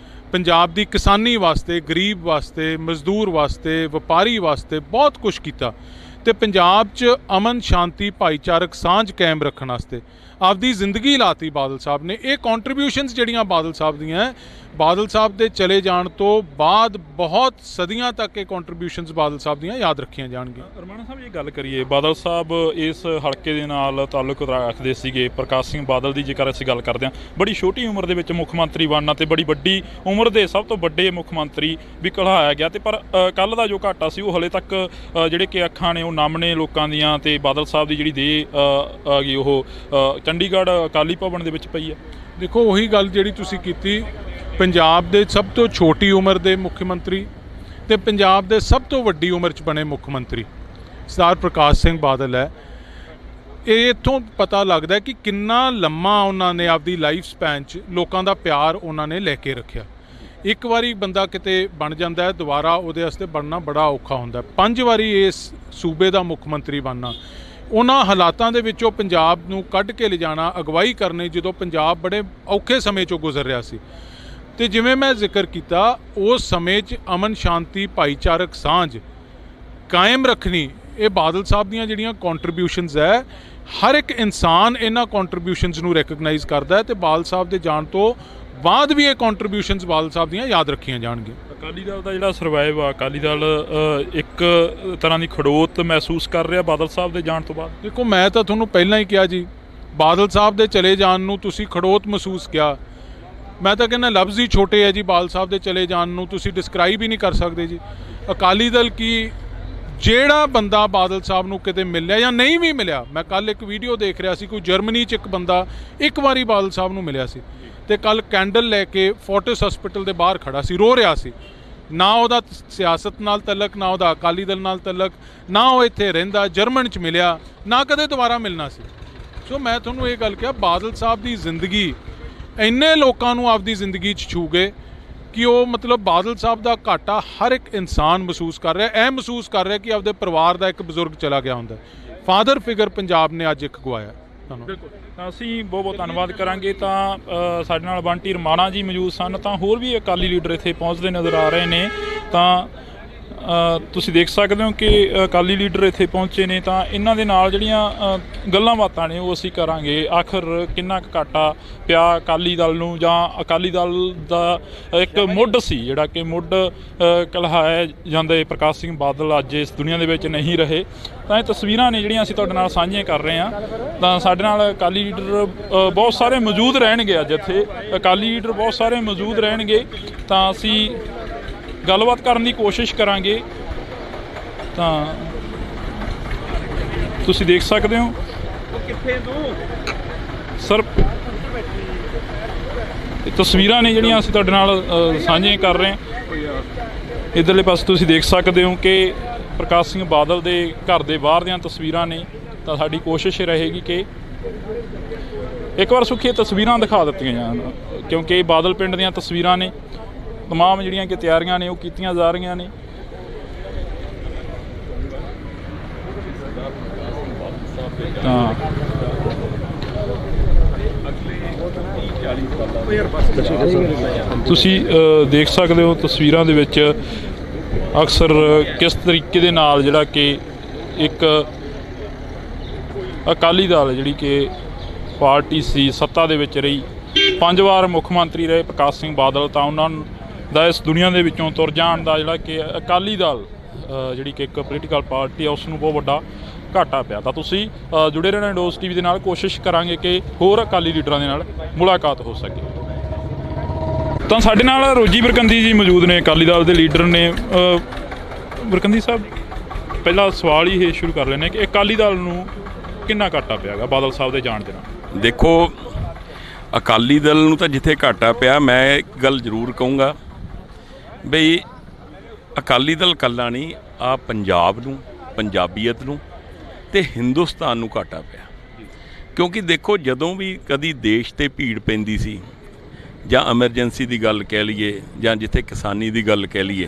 ਪੰਜਾਬ ਦੀ ਕਿਸਾਨੀ ਵਾਸਤੇ, ਗਰੀਬ ਵਾਸਤੇ, ਮਜ਼ਦੂਰ ਵਾਸਤੇ, ਵਪਾਰੀ ਵਾਸਤੇ ਬਹੁਤ ਕੁਝ ਕੀਤਾ, ਤੇ ਪੰਜਾਬ 'ਚ ਅਮਨ ਸ਼ਾਂਤੀ ਭਾਈਚਾਰਕ ਸਾਂਝ ਕਾਇਮ ਰੱਖਣ ਵਾਸਤੇ ਆਪਦੀ ਜ਼ਿੰਦਗੀ ਲਾਤੀ ਬਾਦਲ ਸਾਹਿਬ ਨੇ। ਇਹ ਕੰਟਰੀਬਿਊਸ਼ਨਸ ਜਿਹੜੀਆਂ ਬਾਦਲ ਸਾਹਿਬ ਦੀਆਂ, ਬਾਦਲ ਸਾਹਿਬ ਦੇ ਚਲੇ ਜਾਣ ਤੋਂ ਬਾਅਦ ਬਹੁਤ ਸਦੀਆਂ ਤੱਕ ਇਹ ਕੰਟਰੀਬਿਊਸ਼ਨਸ ਬਾਦਲ ਸਾਹਿਬ ਦੀਆਂ ਯਾਦ ਰੱਖੀਆਂ ਜਾਣਗੀਆਂ। ਰਮਾਣਾ ਸਾਹਿਬ, ਇਹ ਗੱਲ ਕਰੀਏ, ਬਾਦਲ ਸਾਹਿਬ ਇਸ ਹਲਕੇ ਦੇ ਨਾਲ ਤਾਲੁਕ ਰੱਖਦੇ ਸੀਗੇ। ਪ੍ਰਕਾਸ਼ ਸਿੰਘ ਬਾਦਲ ਦੀ ਜੇਕਰ ਅਸੀਂ ਗੱਲ ਕਰਦੇ ਹਾਂ, ਬੜੀ ਛੋਟੀ ਉਮਰ ਦੇ ਵਿੱਚ ਮੁੱਖ ਮੰਤਰੀ ਬਣਨਾ ਤੇ ਬੜੀ ਵੱਡੀ ਉਮਰ ਦੇ ਸਭ ਤੋਂ ਵੱਡੇ ਮੁੱਖ ਮੰਤਰੀ ਵੀ ਕਹਾਇਆ ਗਿਆ। ਤੇ ਪਰ ਕੱਲ੍ਹ ਦਾ ਜੋ ਘਾਟਾ ਸੀ ਉਹ ਹਲੇ ਤੱਕ ਜਿਹੜੇ ਕਿ ਅੱਖਾਂ ਨੇ ਉਹ ਨਮ ਨੇ ਲੋਕਾਂ ਦੀਆਂ, ਤੇ ਬਾਦਲ ਸਾਹਿਬ ਦੀ ਜਿਹੜੀ ਦੇਹ ਆ ਗਈ ਉਹ ਚੰਡੀਗੜ੍ਹ ਅਕਾਲੀ ਭਵਨ ਦੇ ਵਿੱਚ ਪਈ ਹੈ। ਦੇਖੋ, ਉਹੀ ਗੱਲ ਜਿਹੜੀ ਤੁਸੀਂ ਕੀਤੀ, ਪੰਜਾਬ ਦੇ ਸਭ ਤੋਂ ਛੋਟੀ ਉਮਰ ਦੇ ਮੁੱਖ ਮੰਤਰੀ ਤੇ ਪੰਜਾਬ ਦੇ ਸਭ ਤੋਂ ਵੱਡੀ ਉਮਰ 'ਚ ਬਣੇ ਮੁੱਖ ਮੰਤਰੀ ਸਰਦਾਰ ਪ੍ਰਕਾਸ਼ ਸਿੰਘ ਬਾਦਲ ਹੈ। ਇਹ ਇੱਥੋਂ ਪਤਾ ਲੱਗਦਾ ਕਿ ਕਿੰਨਾ ਲੰਮਾ ਉਹਨਾਂ ਨੇ ਆਪਦੀ ਲਾਈਫ ਸਪੈਨ 'ਚ ਲੋਕਾਂ ਦਾ ਪਿਆਰ ਉਹਨਾਂ ਨੇ ਲੈ ਕੇ ਰੱਖਿਆ। ਇੱਕ ਵਾਰੀ ਬੰਦਾ ਕਿਤੇ ਬਣ ਜਾਂਦਾ ਹੈ, ਦੁਬਾਰਾ ਉਹਦੇ ਵਾਸਤੇ ਬਣਨਾ ਬੜਾ ਔਖਾ ਹੁੰਦਾ। 5 ਵਾਰੀ ਇਸ ਸੂਬੇ ਦਾ ਮੁੱਖ ਮੰਤਰੀ ਬਣਨਾ, ਉਹਨਾਂ ਹਾਲਾਤਾਂ ਦੇ ਵਿੱਚੋਂ ਪੰਜਾਬ ਨੂੰ ਕੱਢ ਕੇ ਲਿਜਾਣਾ, ਅਗਵਾਈ ਕਰਨੀ ਜਦੋਂ ਪੰਜਾਬ ਬੜੇ ਔਖੇ ਸਮੇਂ 'ਚੋਂ ਗੁਜ਼ਰ ਰਿਹਾ ਸੀ। ਤੇ ਜਿਵੇਂ ਮੈਂ ਜ਼ਿਕਰ ਕੀਤਾ, ਉਸ ਸਮੇਂ 'ਚ ਅਮਨ ਸ਼ਾਂਤੀ ਭਾਈਚਾਰਕ ਸਾਂਝ ਕਾਇਮ ਰੱਖਣੀ, ਇਹ ਬਾਦਲ ਸਾਹਿਬ ਦੀਆਂ ਜਿਹੜੀਆਂ ਕੰਟਰੀਬਿਊਸ਼ਨਸ ਹੈ, ਹਰ ਇੱਕ ਇਨਸਾਨ ਇਹਨਾਂ ਕੰਟਰੀਬਿਊਸ਼ਨਸ ਨੂੰ ਰੈਕਗਨਾਈਜ਼ ਕਰਦਾ ਹੈ ਤੇ ਬਾਦਲ ਸਾਹਿਬ ਦੇ ਜਾਣ ਤੋਂ ਬਾਅਦ ਵੀ ਇਹ ਕੰਟਰੀਬਿਊਸ਼ਨਸ ਬਾਦਲ ਸਾਹਿਬ ਦੀਆਂ ਯਾਦ ਰੱਖੀਆਂ ਜਾਣਗੀਆਂ। ਅਕਾਲੀ ਦਲ ਦਾ ਜਿਹੜਾ ਸਰਵਾਈਵ ਆ, ਅਕਾਲੀ ਦਲ ਇੱਕ ਤਰ੍ਹਾਂ ਦੀ ਖੜੋਤ ਮਹਿਸੂਸ ਕਰ ਰਿਹਾ ਬਾਦਲ ਸਾਹਿਬ ਦੇ ਜਾਣ ਤੋਂ ਬਾਅਦ। ਦੇਖੋ, ਮੈਂ ਤਾਂ ਤੁਹਾਨੂੰ ਪਹਿਲਾਂ ਹੀ ਕਿਹਾ ਜੀ, ਬਾਦਲ ਸਾਹਿਬ ਦੇ ਚਲੇ ਜਾਣ ਨੂੰ ਤੁਸੀਂ ਖੜੋਤ ਮਹਿਸੂਸ ਕਿਹਾ, ਮੈਂ ਤਾਂ ਕਹਿੰਦਾ ਲਫ਼ਜ਼ ਹੀ ਛੋਟੇ ਹੈ ਜੀ। ਬਾਦਲ ਸਾਹਿਬ ਦੇ ਚਲੇ ਜਾਣ ਨੂੰ ਤੁਸੀਂ ਡਿਸਕ੍ਰਾਈਬ ਹੀ ਨਹੀਂ ਕਰ ਸਕਦੇ ਜੀ। ਅਕਾਲੀ ਦਲ ਕੀ, ਜਿਹੜਾ ਬੰਦਾ ਬਾਦਲ ਸਾਹਿਬ ਨੂੰ ਕਿਤੇ ਮਿਲਿਆ ਜਾਂ ਨਹੀਂ ਵੀ ਮਿਲਿਆ, ਮੈਂ ਕੱਲ ਇੱਕ ਵੀਡੀਓ ਦੇਖ ਰਿਹਾ ਸੀ, ਕੋਈ ਜਰਮਨੀ 'ਚ ਇੱਕ ਬੰਦਾ ਇੱਕ ਵਾਰੀ ਬਾਦਲ ਸਾਹਿਬ ਨੂੰ ਮਿਲਿਆ ਸੀ ਤੇ ਕੱਲ ਕੈਂਡਲ ਲੈ ਕੇ ਫੋਰਟਿਸ ਹਸਪੀਟਲ ਦੇ ਬਾਹਰ ਖੜਾ ਸੀ, ਰੋ ਰਿਹਾ ਸੀ। ਨਾ ਉਹਦਾ ਸਿਆਸਤ ਨਾਲ ਤਲਕ, ਨਾ ਉਹਦਾ ਅਕਾਲੀ ਦਲ ਨਾਲ ਤਲਕ, ਨਾ ਉਹ ਇੱਥੇ ਰਹਿੰਦਾ, ਜਰਮਨ 'ਚ ਮਿਲਿਆ, ਨਾ ਕਦੇ ਦੁਬਾਰਾ ਮਿਲਣਾ ਸੀ। ਸੋ ਮੈਂ ਤੁਹਾਨੂੰ ਇਹ ਗੱਲ ਕਿਹਾ, ਬਾਦਲ ਸਾਹਿਬ ਦੀ ਜ਼ਿੰਦਗੀ ਇੰਨੇ ਲੋਕਾਂ ਨੂੰ ਆਪਦੀ ਜ਼ਿੰਦਗੀ 'ਚ ਛੂ ਗਏ ਕਿ ਉਹ ਮਤਲਬ ਬਾਦਲ ਸਾਹਿਬ ਦਾ ਘਾਟਾ ਹਰ ਇੱਕ ਇਨਸਾਨ ਮਹਿਸੂਸ ਕਰ ਰਿਹਾ, ਇਹ ਮਹਿਸੂਸ ਕਰ ਰਿਹਾ ਕਿ ਆਪਦੇ ਪਰਿਵਾਰ ਦਾ ਇੱਕ ਬਜ਼ੁਰਗ ਚਲਾ ਗਿਆ ਹੁੰਦਾ। ਫਾਦਰ ਫਿਗਰ ਪੰਜਾਬ ਨੇ ਅੱਜ ਇੱਕ ਗਵਾਇਆ। ਬਿਲਕੁਲ, ਤਾਂ ਅਸੀਂ ਬਹੁਤ ਬਹੁਤ ਧੰਨਵਾਦ ਕਰਾਂਗੇ। ਤਾਂ ਸਾਡੇ ਨਾਲ ਬੰਟੀ ਰਮਾਣਾ ਜੀ ਮੌਜੂਦ ਸਨ, ਤਾਂ ਹੋਰ ਵੀ ਅਕਾਲੀ ਲੀਡਰ ਇੱਥੇ ਪਹੁੰਚਦੇ ਨਜ਼ਰ ਆ ਰਹੇ ਨੇ। ਤਾਂ ਤੁਸੀਂ ਦੇਖ ਸਕਦੇ ਹੋ ਕਿ ਅਕਾਲੀ ਲੀਡਰ ਇੱਥੇ ਪਹੁੰਚੇ ਨੇ, ਤਾਂ ਇਹਨਾਂ ਦੇ ਨਾਲ ਜਿਹੜੀਆਂ ਗੱਲਾਂ ਬਾਤਾਂ ਨੇ ਉਹ ਅਸੀਂ ਕਰਾਂਗੇ। ਆਖਰ ਕਿੰਨਾ ਕੁ ਘਾਟਾ ਪਿਆ ਅਕਾਲੀ ਦਲ ਨੂੰ, ਜਾਂ ਅਕਾਲੀ ਦਲ ਦਾ ਇੱਕ ਮੁੱਢ ਸੀ ਜਿਹੜਾ ਕਿ ਮੁੱਢ ਕਲਹਾਇਆ ਜਾਂਦੇ ਪ੍ਰਕਾਸ਼ ਸਿੰਘ ਬਾਦਲ ਅੱਜ ਇਸ ਦੁਨੀਆ ਦੇ ਵਿੱਚ ਨਹੀਂ ਰਹੇ। ਤਾਂ ਇਹ ਤਸਵੀਰਾਂ ਨੇ ਜਿਹੜੀਆਂ ਅਸੀਂ ਤੁਹਾਡੇ ਨਾਲ ਸਾਂਝੀਆਂ ਕਰ ਰਹੇ ਹਾਂ। ਤਾਂ ਸਾਡੇ ਨਾਲ ਅਕਾਲੀ ਲੀਡਰ ਬਹੁਤ ਸਾਰੇ ਮੌਜੂਦ ਰਹਿਣਗੇ ਅੱਜ ਇੱਥੇ, ਅਕਾਲੀ ਲੀਡਰ ਬਹੁਤ ਸਾਰੇ ਮੌਜੂਦ ਰਹਿਣਗੇ, ਤਾਂ ਅਸੀਂ ਗੱਲਬਾਤ ਕਰਨ ਦੀ ਕੋਸ਼ਿਸ਼ ਕਰਾਂਗੇ। ਤਾਂ ਤੁਸੀਂ ਦੇਖ ਸਕਦੇ ਹੋ ਸਰ, ਇਹ ਤਸਵੀਰਾਂ ਨੇ ਜਿਹੜੀਆਂ ਅਸੀਂ ਤੁਹਾਡੇ ਨਾਲ ਸਾਂਝੀਆਂ ਕਰ ਰਹੇ ਹਾਂ। ਇੱਧਰਲੇ ਪਾਸੇ ਤੁਸੀਂ ਦੇਖ ਸਕਦੇ ਹੋ ਕਿ ਪ੍ਰਕਾਸ਼ ਸਿੰਘ ਬਾਦਲ ਦੇ ਘਰ ਦੇ ਬਾਹਰ ਦੀਆਂ ਤਸਵੀਰਾਂ ਨੇ। ਤਾਂ ਸਾਡੀ ਕੋਸ਼ਿਸ਼ ਰਹੇਗੀ ਕਿ ਇੱਕ ਵਾਰ ਸੁੱਖੀ ਤਸਵੀਰਾਂ ਦਿਖਾ ਦਿੱਤੀਆਂ ਜਾਣ, ਕਿਉਂਕਿ ਇਹ ਬਾਦਲ ਪਿੰਡ ਦੀਆਂ ਤਸਵੀਰਾਂ ਨੇ। ਤਮਾਮ ਜਿਹੜੀਆਂ ਕਿ ਤਿਆਰੀਆਂ ਨੇ ਉਹ ਕੀਤੀਆਂ ਜਾ ਰਹੀਆਂ ਨੇ। ਤਾਂ ਤੁਸੀਂ ਦੇਖ ਸਕਦੇ ਹੋ ਤਸਵੀਰਾਂ ਦੇ ਵਿੱਚ ਅਕਸਰ ਕਿਸ ਤਰੀਕੇ ਦੇ ਨਾਲ ਜਿਹੜਾ ਕਿ ਇੱਕ ਅਕਾਲੀ ਦਲ ਜਿਹੜੀ ਕਿ ਪਾਰਟੀ ਸੀ, ਸੱਤਾ ਦੇ ਵਿੱਚ ਰਹੀ, 5 ਵਾਰ ਮੁੱਖ ਮੰਤਰੀ ਰਹੇ ਪ੍ਰਕਾਸ਼ ਸਿੰਘ ਬਾਦਲ, ਤਾਂ ਉਹਨਾਂ ਦਾ ਇਸ ਦੁਨੀਆ ਦੇ ਵਿੱਚੋਂ ਤੁਰ ਜਾਣ ਦਾ ਜਿਹੜਾ ਕਿ ਅਕਾਲੀ ਦਲ ਜਿਹੜੀ ਕਿ ਇੱਕ ਪੋਲੀਟੀਕਲ ਪਾਰਟੀ ਆ ਉਸ ਨੂੰ ਬਹੁਤ ਵੱਡਾ ਘਾਟਾ ਪਿਆ। ਤਾਂ ਤੁਸੀਂ ਜੁੜੇ ਰਹਿਣਾ ਇੰਡੋਜ਼ ਟੀਵੀ ਦੇ ਨਾਲ, ਕੋਸ਼ਿਸ਼ ਕਰਾਂਗੇ ਕਿ ਹੋਰ ਅਕਾਲੀ ਲੀਡਰਾਂ ਦੇ ਨਾਲ ਮੁਲਾਕਾਤ ਹੋ ਸਕੇ। ਤਾਂ ਸਾਡੇ ਨਾਲ ਰੋਜੀ ਬਰਕੰਦੀ ਜੀ ਮੌਜੂਦ ਨੇ, ਅਕਾਲੀ ਦਲ ਦੇ ਲੀਡਰ ਨੇ। ਬਰਕੰਦੀ ਸਾਹਿਬ, ਪਹਿਲਾ ਸਵਾਲ ਹੀ ਇਹ ਸ਼ੁਰੂ ਕਰ ਲੈਂਦੇ ਕਿ ਅਕਾਲੀ ਦਲ ਨੂੰ ਕਿੰਨਾ ਘਾਟਾ ਪਿਆ ਗਾ ਬਾਦਲ ਸਾਹਿਬ ਦੇ ਜਾਣ ਦੇ ਨਾਲ? ਦੇਖੋ, ਅਕਾਲੀ ਦਲ ਨੂੰ ਤਾਂ ਜਿੱਥੇ ਘਾਟਾ ਪਿਆ, ਮੈਂ ਇੱਕ ਗੱਲ ਜ਼ਰੂਰ ਕਹੂੰਗਾ ਬਈ ਅਕਾਲੀ ਦਲ ਇਕੱਲਾ ਨਹੀਂ, ਆ ਪੰਜਾਬ ਨੂੰ, ਪੰਜਾਬੀਅਤ ਨੂੰ ਤੇ ਹਿੰਦੁਸਤਾਨ ਨੂੰ ਘਾਟਾ ਪਿਆ। ਕਿਉਂਕਿ ਦੇਖੋ, ਜਦੋਂ ਵੀ ਕਦੀ ਦੇਸ਼ ਤੇ ਭੀੜ ਪੈਂਦੀ ਸੀ, ਜਾਂ ਐਮਰਜੈਂਸੀ ਦੀ ਗੱਲ ਕਹਿ ਲਈਏ, ਜਾਂ ਜਿੱਥੇ ਕਿਸਾਨੀ ਦੀ ਗੱਲ ਕਹਿ ਲਈਏ,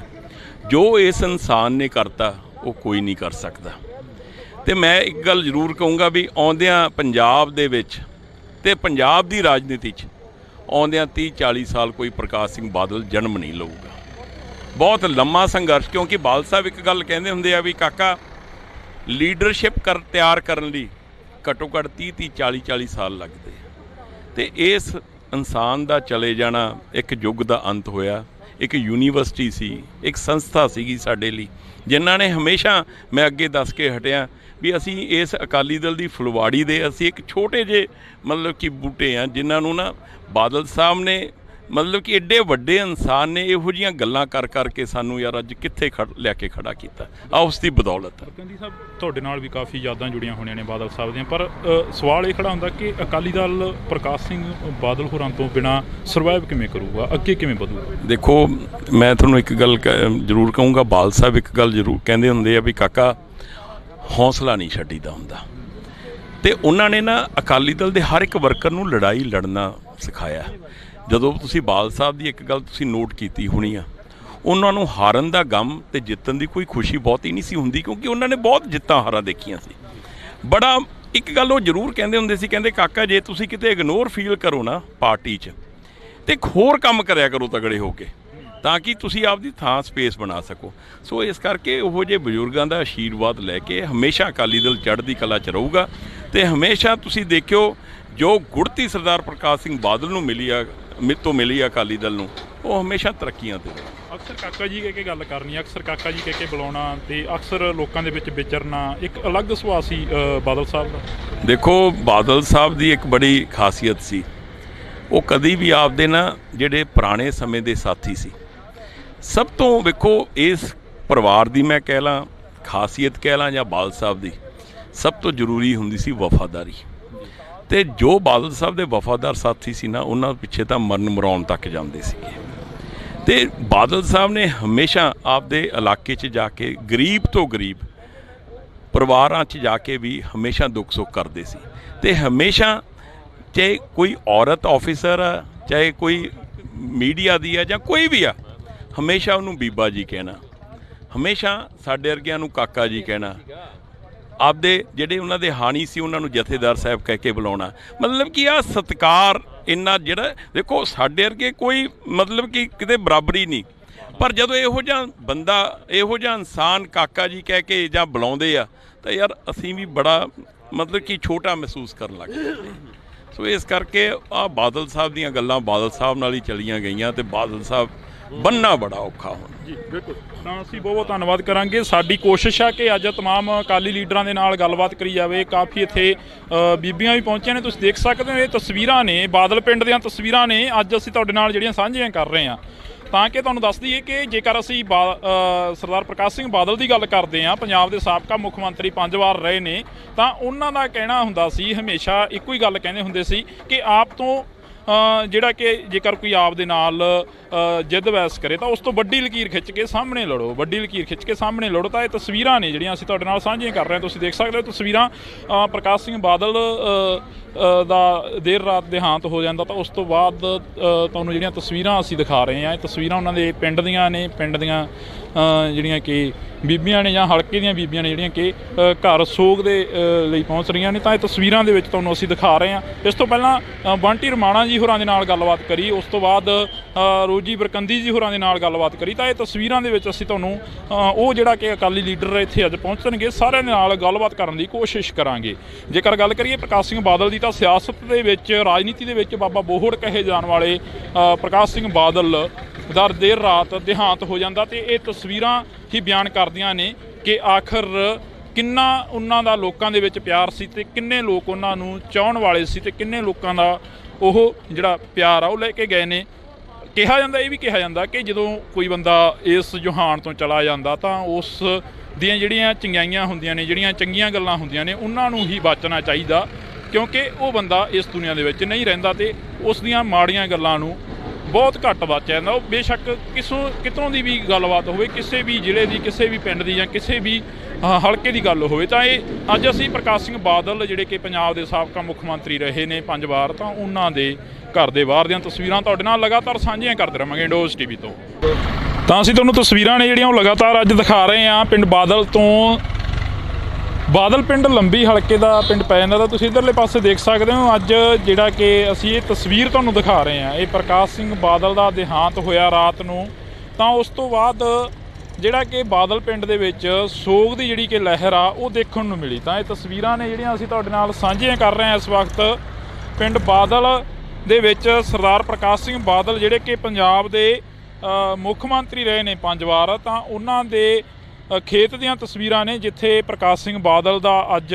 ਜੋ ਇਸ ਇਨਸਾਨ ਨੇ ਕਰਤਾ ਉਹ ਕੋਈ ਨਹੀਂ ਕਰ ਸਕਦਾ। ਤੇ ਮੈਂ ਇੱਕ ਗੱਲ ਜ਼ਰੂਰ ਕਹੂੰਗਾ ਵੀ ਆਉਂਦਿਆਂ ਪੰਜਾਬ ਦੇ ਵਿੱਚ ਤੇ ਪੰਜਾਬ ਦੀ ਰਾਜਨੀਤੀ 'ਚ ਆਉਂਦਿਆਂ 30-40 ਸਾਲ ਕੋਈ ਪ੍ਰਕਾਸ਼ ਸਿੰਘ ਬਾਦਲ ਜਨਮ ਨਹੀਂ ਲਊਗਾ। ਬਹੁਤ ਲੰਮਾ ਸੰਘਰਸ਼, ਕਿਉਂਕਿ ਬਾਦਲ ਸਾਹਿਬ ਇੱਕ ਗੱਲ ਕਹਿੰਦੇ ਹੁੰਦੇ ਆ ਵੀ ਕਾਕਾ, ਲੀਡਰਸ਼ਿਪ ਤਿਆਰ ਕਰਨ ਲਈ ਘੱਟੋ ਘੱਟ 30-40 ਸਾਲ ਲੱਗਦੇ ਆ। ਤੇ ਇਸ ਇਨਸਾਨ ਦਾ ਚਲੇ ਜਾਣਾ ਇੱਕ ਯੁੱਗ ਦਾ ਅੰਤ ਹੋਇਆ। ਇੱਕ ਯੂਨੀਵਰਸਿਟੀ ਸੀ, ਇੱਕ ਸੰਸਥਾ ਸੀਗੀ ਸਾਡੇ ਲਈ, ਜਿਨ੍ਹਾਂ ਨੇ ਹਮੇਸ਼ਾ, ਮੈਂ ਅੱਗੇ ਦੱਸ ਕੇ ਹਟਿਆ ਵੀ ਅਸੀਂ ਇਸ ਅਕਾਲੀ ਦਲ ਦੀ ਫੁਲਵਾੜੀ ਦੇ ਅਸੀਂ ਇੱਕ ਛੋਟੇ ਜਿਹੇ ਮਤਲਬ ਕਿ ਬੂਟੇ ਆ, ਜਿਨ੍ਹਾਂ ਨੂੰ ਨਾ ਬਾਦਲ ਸਾਹਿਬ ਨੇ ਮਤਲਬ ਕਿ ਐਡੇ ਵੱਡੇ ਇਨਸਾਨ ਨੇ ਇਹੋ ਜਿਹੀਆਂ ਗੱਲਾਂ ਕਰ ਕਰਕੇ ਸਾਨੂੰ ਯਾਰ ਅੱਜ ਕਿੱਥੇ ਲੈ ਕੇ ਖੜਾ ਕੀਤਾ, ਆ ਉਸ ਦੀ ਬਦੌਲਤ। ਬਰਕੰਦੀ ਸਾਹਿਬ, ਤੁਹਾਡੇ ਨਾਲ ਵੀ ਕਾਫੀ ਯਾਦਾਂ ਜੁੜੀਆਂ ਹੋਣੀਆਂ ਨੇ ਬਾਦਲ ਸਾਹਿਬ ਦੀਆਂ, ਪਰ ਸਵਾਲ ਇਹ ਖੜਾ ਹੁੰਦਾ ਕਿ ਅਕਾਲੀ ਦਲ ਪ੍ਰਕਾਸ਼ ਸਿੰਘ ਬਾਦਲ ਹੋਰਾਂ ਤੋਂ ਬਿਨਾਂ ਸਰਵਾਈਵ ਕਿਵੇਂ ਕਰੂਗਾ, ਅੱਗੇ ਕਿਵੇਂ ਵਧੂਗਾ? ਦੇਖੋ, ਮੈਂ ਤੁਹਾਨੂੰ ਇੱਕ ਗੱਲ ਜ਼ਰੂਰ ਕਹੂੰਗਾ, ਬਾਦਲ ਸਾਹਿਬ ਇੱਕ ਗੱਲ ਜ਼ਰੂਰ ਕਹਿੰਦੇ ਹੁੰਦੇ ਆ ਵੀ ਕਾਕਾ, ਹੌਸਲਾ ਨਹੀਂ ਛੱਡੀਦਾ ਹੁੰਦਾ। ਤੇ ਉਹਨਾਂ ਨੇ ਨਾ ਅਕਾਲੀ ਦਲ ਦੇ ਹਰ ਇੱਕ ਵਰਕਰ ਨੂੰ ਲੜਾਈ ਲੜਨਾ ਸਿਖਾਇਆ। ਜਦੋਂ ਤੁਸੀਂ ਬਾਦਲ ਸਾਹਿਬ ਦੀ ਇੱਕ ਗੱਲ ਤੁਸੀਂ ਨੋਟ ਕੀਤੀ ਹੋਣੀ ਆ, ਉਹਨਾਂ ਨੂੰ ਹਾਰਨ ਦਾ ਗਮ ਤੇ ਜਿੱਤਣ ਦੀ ਕੋਈ ਖੁਸ਼ੀ ਬਹੁਤੀ ਨਹੀਂ ਸੀ ਹੁੰਦੀ, ਕਿਉਂਕਿ ਉਹਨਾਂ ਨੇ ਬਹੁਤ ਜਿੱਤਾਂ ਹਾਰਾਂ ਦੇਖੀਆਂ ਸੀ। ਬੜਾ ਇੱਕ ਗੱਲ ਉਹ ਜ਼ਰੂਰ ਕਹਿੰਦੇ ਹੁੰਦੇ ਸੀ, ਕਹਿੰਦੇ ਕਾਕਾ ਜੇ ਤੁਸੀਂ ਕਿਤੇ ਇਗਨੋਰ ਫੀਲ ਕਰੋ ਨਾ ਪਾਰਟੀ 'ਚ, ਤੇ ਇੱਕ ਹੋਰ ਕੰਮ ਕਰਿਆ ਕਰੋ ਤਗੜੇ ਹੋ ਕੇ, ਤਾਂ ਕਿ ਤੁਸੀਂ ਆਪਦੀ ਥਾਂ ਸਪੇਸ ਬਣਾ ਸਕੋ। ਸੋ ਇਸ ਕਰਕੇ ਉਹੋ ਜਿਹੇ ਬਜ਼ੁਰਗਾਂ ਦਾ ਆਸ਼ੀਰਵਾਦ ਲੈ ਕੇ ਹਮੇਸ਼ਾ ਅਕਾਲੀ ਦਲ ਚੜ੍ਹਦੀ ਕਲਾ 'ਚ ਰਹੂਗਾ। ਤੇ ਹਮੇਸ਼ਾ ਤੁਸੀਂ ਦੇਖਿਓ ਜੋ ਗੁੜਤੀ ਸਰਦਾਰ ਪ੍ਰਕਾਸ਼ ਸਿੰਘ ਬਾਦਲ ਨੂੰ ਮਿਲੀ ਆ ਅਕਾਲੀ ਦਲ ਨੂੰ, ਉਹ ਹਮੇਸ਼ਾ ਤਰੱਕੀਆਂ ਤੇ। ਅਕਸਰ ਕਾਕਾ ਜੀ ਕਹਿ ਕੇ ਗੱਲ ਕਰਨੀ, ਅਕਸਰ ਕਾਕਾ ਜੀ ਕਹਿ ਕੇ ਬੁਲਾਉਣਾ ਤੇ ਅਕਸਰ ਲੋਕਾਂ ਦੇ ਵਿੱਚ ਵਿਚਰਨਾ ਇੱਕ ਅਲੱਗ ਸੁਭਾਅ ਸੀ ਬਾਦਲ ਸਾਹਿਬ ਦਾ। ਦੇਖੋ ਬਾਦਲ ਸਾਹਿਬ ਦੀ ਇੱਕ ਬੜੀ ਖਾਸੀਅਤ ਸੀ, ਉਹ ਕਦੀ ਵੀ ਆਪਦੇ ਨਾ ਜਿਹੜੇ ਪੁਰਾਣੇ ਸਮੇਂ ਦੇ ਸਾਥੀ ਸੀ, ਸਭ ਤੋਂ ਵੇਖੋ ਇਸ ਪਰਿਵਾਰ ਦੀ ਮੈਂ ਕਹਿ ਲਾਂ ਖਾਸੀਅਤ ਕਹਿ ਲਾਂ ਜਾਂ ਬਾਦਲ ਸਾਹਿਬ ਦੀ, ਸਭ ਤੋਂ ਜ਼ਰੂਰੀ ਹੁੰਦੀ ਸੀ ਵਫਾਦਾਰੀ। ਤੇ ਜੋ ਬਾਦਲ ਸਾਹਿਬ ਦੇ ਵਫਾਦਾਰ ਸਾਥੀ ਸੀ ਨਾ, ਉਹਨਾਂ ਪਿੱਛੇ ਤਾਂ ਮਰਨ ਮਰਾਉਣ ਤੱਕ ਜਾਂਦੇ ਸੀਗੇ। ਤੇ ਬਾਦਲ ਸਾਹਿਬ ਨੇ ਹਮੇਸ਼ਾ ਆਪਦੇ ਇਲਾਕੇ 'ਚ ਜਾ ਕੇ ਗਰੀਬ ਤੋਂ ਗਰੀਬ ਪਰਿਵਾਰਾਂ 'ਚ ਜਾ ਕੇ ਵੀ ਹਮੇਸ਼ਾ ਦੁੱਖ ਸੁੱਖ ਕਰਦੇ ਸੀ। ਤੇ ਹਮੇਸ਼ਾ ਚਾਹੇ ਕੋਈ ਔਰਤ ਆਫਿਸਰ ਆ, ਚਾਹੇ ਕੋਈ ਮੀਡੀਆ ਦੀ ਆ ਜਾਂ ਕੋਈ ਵੀ ਆ, ਹਮੇਸ਼ਾ ਉਹਨੂੰ ਬੀਬਾ ਜੀ ਕਹਿਣਾ, ਹਮੇਸ਼ਾ ਸਾਡੇ ਵਰਗਿਆਂ ਨੂੰ ਕਾਕਾ ਜੀ ਕਹਿਣਾ, ਆਪਦੇ ਜਿਹੜੇ ਉਹਨਾਂ ਦੇ ਹਾਣੀ ਸੀ ਉਹਨਾਂ ਨੂੰ ਜਥੇਦਾਰ ਸਾਹਿਬ ਕਹਿ ਕੇ ਬੁਲਾਉਣਾ। ਮਤਲਬ ਕਿ ਆਹ ਸਤਿਕਾਰ ਇੰਨਾ, ਜਿਹੜਾ ਦੇਖੋ ਸਾਡੇ ਵਰਗੇ ਕੋਈ ਮਤਲਬ ਕਿ ਕਿਤੇ ਬਰਾਬਰੀ ਨਹੀਂ, ਪਰ ਜਦੋਂ ਇਹੋ ਜਿਹਾ ਬੰਦਾ, ਇਹੋ ਜਿਹਾ ਇਨਸਾਨ ਕਾਕਾ ਜੀ ਕਹਿ ਕੇ ਜਾਂ ਬੁਲਾਉਂਦੇ ਆ ਤਾਂ ਯਾਰ ਅਸੀਂ ਵੀ ਬੜਾ ਮਤਲਬ ਕਿ ਛੋਟਾ ਮਹਿਸੂਸ ਕਰਨ ਲੱਗ ਜਾਂਦੇ। ਸੋ ਇਸ ਕਰਕੇ ਆਹ ਬਾਦਲ ਸਾਹਿਬ ਦੀਆਂ ਗੱਲਾਂ ਬਾਦਲ ਸਾਹਿਬ ਨਾਲ ਹੀ ਚਲੀਆਂ ਗਈਆਂ ਤੇ ਬਾਦਲ ਸਾਹਿਬ ਬੰਨ੍ਹਣਾ ਬੜਾ ਔਖਾ ਹੁਣ। ਜੀ ਬਿਲਕੁਲ, ਤਾਂ ਅਸੀਂ ਬਹੁਤ ਬਹੁਤ ਧੰਨਵਾਦ ਕਰਾਂਗੇ। ਸਾਡੀ ਕੋਸ਼ਿਸ਼ ਆ ਕਿ ਅੱਜ ਤਮਾਮ ਅਕਾਲੀ ਲੀਡਰਾਂ ਦੇ ਨਾਲ ਗੱਲਬਾਤ ਕਰੀ ਜਾਵੇ। ਕਾਫੀ ਇੱਥੇ ਬੀਬੀਆਂ ਵੀ ਪਹੁੰਚੀਆਂ ਨੇ, ਤੁਸੀਂ ਦੇਖ ਸਕਦੇ ਹੋ ਇਹ ਤਸਵੀਰਾਂ ਨੇ ਬਾਦਲ ਪਿੰਡ ਦੀਆਂ ਤਸਵੀਰਾਂ ਨੇ, ਅੱਜ ਅਸੀਂ ਤੁਹਾਡੇ ਨਾਲ ਜਿਹੜੀਆਂ ਸਾਂਝੀਆਂ ਕਰ ਰਹੇ ਹਾਂ, ਤਾਂ ਕਿ ਤੁਹਾਨੂੰ ਦੱਸ ਦਈਏ ਕਿ ਜੇਕਰ ਅਸੀਂ ਸਰਦਾਰ ਪ੍ਰਕਾਸ਼ ਸਿੰਘ ਬਾਦਲ ਦੀ ਗੱਲ ਕਰਦੇ ਹਾਂ, ਪੰਜਾਬ ਦੇ ਸਾਬਕਾ ਮੁੱਖ ਮੰਤਰੀ 5 ਵਾਰ ਰਹੇ ਨੇ, ਤਾਂ ਉਹਨਾਂ ਦਾ ਕਹਿਣਾ ਹੁੰਦਾ ਸੀ, ਹਮੇਸ਼ਾ ਇੱਕੋ ਹੀ ਗੱਲ ਕਹਿੰਦੇ ਹੁੰਦੇ ਸੀ ਕਿ ਆਪ ਤੋਂ ਜਿਹੜਾ ਕਿ ਜੇਕਰ ਕੋਈ ਆਪ ਦੇ ਨਾਲ ਜਿੱਦ ਬਹਿਸ ਕਰੇ ਤਾਂ ਉਸ ਤੋਂ ਵੱਡੀ ਲਕੀਰ ਖਿੱਚ ਕੇ ਸਾਹਮਣੇ ਲੜੋ, ਵੱਡੀ ਲਕੀਰ ਖਿੱਚ ਕੇ ਸਾਹਮਣੇ ਲੜੋ। ਤਾਂ ਇਹ ਤਸਵੀਰਾਂ ਨੇ ਜਿਹੜੀਆਂ ਅਸੀਂ ਤੁਹਾਡੇ ਨਾਲ ਸਾਂਝੀਆਂ ਕਰ ਰਹੇ ਹਾਂ, ਤੁਸੀਂ ਦੇਖ ਸਕਦੇ ਹੋ ਤਸਵੀਰਾਂ। ਪ੍ਰਕਾਸ਼ ਸਿੰਘ ਬਾਦਲ ਦਾ ਦੇਰ ਰਾਤ ਦੇਹਾਂਤ ਹੋ ਜਾਂਦਾ ਤਾਂ ਉਸ ਤੋਂ ਬਾਅਦ ਤੁਹਾਨੂੰ ਜਿਹੜੀਆਂ ਤਸਵੀਰਾਂ ਅਸੀਂ ਦਿਖਾ ਰਹੇ ਹਾਂ, ਇਹ ਤਸਵੀਰਾਂ ਉਹਨਾਂ ਦੇ ਪਿੰਡ ਦੀਆਂ ਨੇ, ਪਿੰਡ ਦੀਆਂ ਜਿਹੜੀਆਂ ਕਿ ਬੀਬੀਆਂ ਨੇ ਜਾਂ ਹਲਕੇ ਦੀਆਂ ਬੀਬੀਆਂ ਨੇ ਜਿਹੜੀਆਂ ਕਿ ਘਰ ਸੋਗ ਦੇ ਲਈ ਪਹੁੰਚ ਰਹੀਆਂ ਨੇ, ਤਾਂ ਇਹ ਤਸਵੀਰਾਂ ਦੇ ਵਿੱਚ ਤੁਹਾਨੂੰ ਅਸੀਂ ਦਿਖਾ ਰਹੇ ਹਾਂ। ਇਸ ਤੋਂ ਪਹਿਲਾਂ ਬੰਟੀ ਰਮਾਣਾ ਜੀ ਹੋਰਾਂ ਦੇ ਨਾਲ ਗੱਲਬਾਤ ਕਰੀ, ਉਸ ਤੋਂ ਬਾਅਦ ਰੋਜੀ ਬਰਕੰਦੀ ਜੀ ਹੋਰਾਂ ਦੇ ਨਾਲ ਗੱਲਬਾਤ ਕਰੀ, ਤਾਂ ਇਹ ਤਸਵੀਰਾਂ ਦੇ ਵਿੱਚ ਅਸੀਂ ਤੁਹਾਨੂੰ ਉਹ ਜਿਹੜਾ ਕਿ ਅਕਾਲੀ ਲੀਡਰ ਇੱਥੇ ਅੱਜ ਪਹੁੰਚਣਗੇ ਸਾਰਿਆਂ ਦੇ ਨਾਲ ਗੱਲਬਾਤ ਕਰਨ ਦੀ ਕੋਸ਼ਿਸ਼ ਕਰਾਂਗੇ। ਜੇਕਰ ਗੱਲ ਕਰੀਏ ਪ੍ਰਕਾਸ਼ ਸਿੰਘ ਬਾਦਲ ਦੀ, ਤਾਂ ਸਿਆਸਤ ਦੇ ਵਿੱਚ, ਰਾਜਨੀਤੀ ਦੇ ਵਿੱਚ ਬਾਬਾ ਬੋਹੜ ਕਹੇ ਜਾਣ ਵਾਲੇ ਪ੍ਰਕਾਸ਼ ਸਿੰਘ ਬਾਦਲ ਦਾ ਦੇਰ ਰਾਤ ਦੇਹਾਂਤ ਹੋ ਜਾਂਦਾ, ਤੇ ਇਹ ਤਸਵੀਰਾਂ ਹੀ ਬਿਆਨ ਕਰਦੀਆਂ ਨੇ ਕਿ ਆਖਰ ਕਿੰਨਾ ਉਹਨਾਂ ਦਾ ਲੋਕਾਂ ਦੇ ਵਿੱਚ ਪਿਆਰ ਸੀ ਤੇ ਕਿੰਨੇ ਲੋਕ ਉਹਨਾਂ ਨੂੰ ਚਾਹੁਣ ਵਾਲੇ ਸੀ ਤੇ ਕਿੰਨੇ ਲੋਕਾਂ ਦਾ ਉਹ ਜਿਹੜਾ ਪਿਆਰ ਆ ਉਹ ਲੈ ਕੇ ਗਏ ਨੇ। ਕਿਹਾ ਜਾਂਦਾ, ਇਹ ਵੀ ਕਿਹਾ ਜਾਂਦਾ ਕਿ ਜਦੋਂ ਕੋਈ ਬੰਦਾ ਇਸ ਜਹਾਨ ਤੋਂ ਚਲਾ ਜਾਂਦਾ ਤਾਂ ਉਸ ਦੀਆਂ ਜਿਹੜੀਆਂ ਚੰਗਿਆਈਆਂ ਹੁੰਦੀਆਂ ਨੇ, ਜਿਹੜੀਆਂ ਚੰਗੀਆਂ ਗੱਲਾਂ ਹੁੰਦੀਆਂ ਨੇ, ਉਹਨਾਂ ਨੂੰ ਹੀ ਬਚਣਾ ਚਾਹੀਦਾ, ਕਿਉਂਕਿ ਉਹ ਬੰਦਾ ਇਸ ਦੁਨੀਆ ਦੇ ਵਿੱਚ ਨਹੀਂ ਰਹਿੰਦਾ ਤੇ ਉਸ ਦੀਆਂ ਮਾੜੀਆਂ ਗੱਲਾਂ ਨੂੰ ਬਹੁਤ ਘੱਟ ਬਚ ਜਾਂਦਾ। ਉਹ ਬੇਸ਼ੱਕ ਕਿਤੋਂ ਦੀ ਵੀ ਗੱਲਬਾਤ ਹੋਵੇ, ਕਿਸੇ ਵੀ ਜ਼ਿਲ੍ਹੇ ਦੀ, ਕਿਸੇ ਵੀ ਪਿੰਡ ਦੀ ਜਾਂ ਕਿਸੇ ਵੀ ਹਲਕੇ ਦੀ ਗੱਲ ਹੋਵੇ, ਤਾਂ ਇਹ ਅੱਜ ਅਸੀਂ ਪ੍ਰਕਾਸ਼ ਸਿੰਘ ਬਾਦਲ ਜਿਹੜੇ ਕਿ ਪੰਜਾਬ ਦੇ ਸਾਬਕਾ ਮੁੱਖ ਮੰਤਰੀ ਰਹੇ ਨੇ 5 ਵਾਰ, ਤਾਂ ਉਹਨਾਂ ਦੇ ਘਰ ਦੇ ਬਾਹਰ ਦੀਆਂ ਤਸਵੀਰਾਂ ਤੁਹਾਡੇ ਨਾਲ ਲਗਾਤਾਰ ਸਾਂਝੀਆਂ ਕਰਦੇ ਰਹਾਂਗੇ ਇੰਡੋਜ਼ ਟੀਵੀ ਤੋਂ। ਤਾਂ ਅਸੀਂ ਤੁਹਾਨੂੰ ਤਸਵੀਰਾਂ ਨੇ ਜਿਹੜੀਆਂ ਉਹ ਲਗਾਤਾਰ ਅੱਜ ਦਿਖਾ ਰਹੇ ਹਾਂ ਪਿੰਡ ਬਾਦਲ ਤੋਂ। ਬਾਦਲ ਪਿੰਡ ਲੰਬੀ ਹਲਕੇ ਦਾ ਪਿੰਡ ਪੈ ਜਾਂਦਾ, ਤਾਂ ਤੁਸੀਂ ਇੱਧਰਲੇ ਪਾਸੇ ਦੇਖ ਸਕਦੇ ਹੋ ਅੱਜ ਜਿਹੜਾ ਕਿ ਅਸੀਂ ਇਹ ਤਸਵੀਰ ਤੁਹਾਨੂੰ ਦਿਖਾ ਰਹੇ ਹਾਂ, ਇਹ ਪ੍ਰਕਾਸ਼ ਸਿੰਘ ਬਾਦਲ ਦਾ ਦੇਹਾਂਤ ਹੋਇਆ ਰਾਤ ਨੂੰ। ਤਾਂ ਉਸ ਤੋਂ ਬਾਅਦ ਜਿਹੜਾ ਕਿ ਬਾਦਲ ਪਿੰਡ ਦੇ ਵਿੱਚ ਸੋਗ ਦੀ ਜਿਹੜੀ ਕਿ ਲਹਿਰ ਆ ਉਹ ਦੇਖਣ ਨੂੰ ਮਿਲੀ। ਤਾਂ ਇਹ ਤਸਵੀਰਾਂ ਨੇ ਜਿਹੜੀਆਂ ਅਸੀਂ ਤੁਹਾਡੇ ਨਾਲ ਸਾਂਝੀਆਂ ਕਰ ਰਹੇ ਹਾਂ ਇਸ ਵਕਤ ਪਿੰਡ ਬਾਦਲ ਦੇ ਵਿੱਚ। ਸਰਦਾਰ ਪ੍ਰਕਾਸ਼ ਸਿੰਘ ਬਾਦਲ ਜਿਹੜੇ ਕਿ ਪੰਜਾਬ ਦੇ ਮੁੱਖ ਮੰਤਰੀ ਰਹੇ ਨੇ 5 ਵਾਰ, ਤਾਂ ਉਹਨਾਂ ਦੇ ਖੇਤ ਦੀਆਂ ਤਸਵੀਰਾਂ ਨੇ ਜਿੱਥੇ ਪ੍ਰਕਾਸ਼ ਸਿੰਘ ਬਾਦਲ ਦਾ ਅੱਜ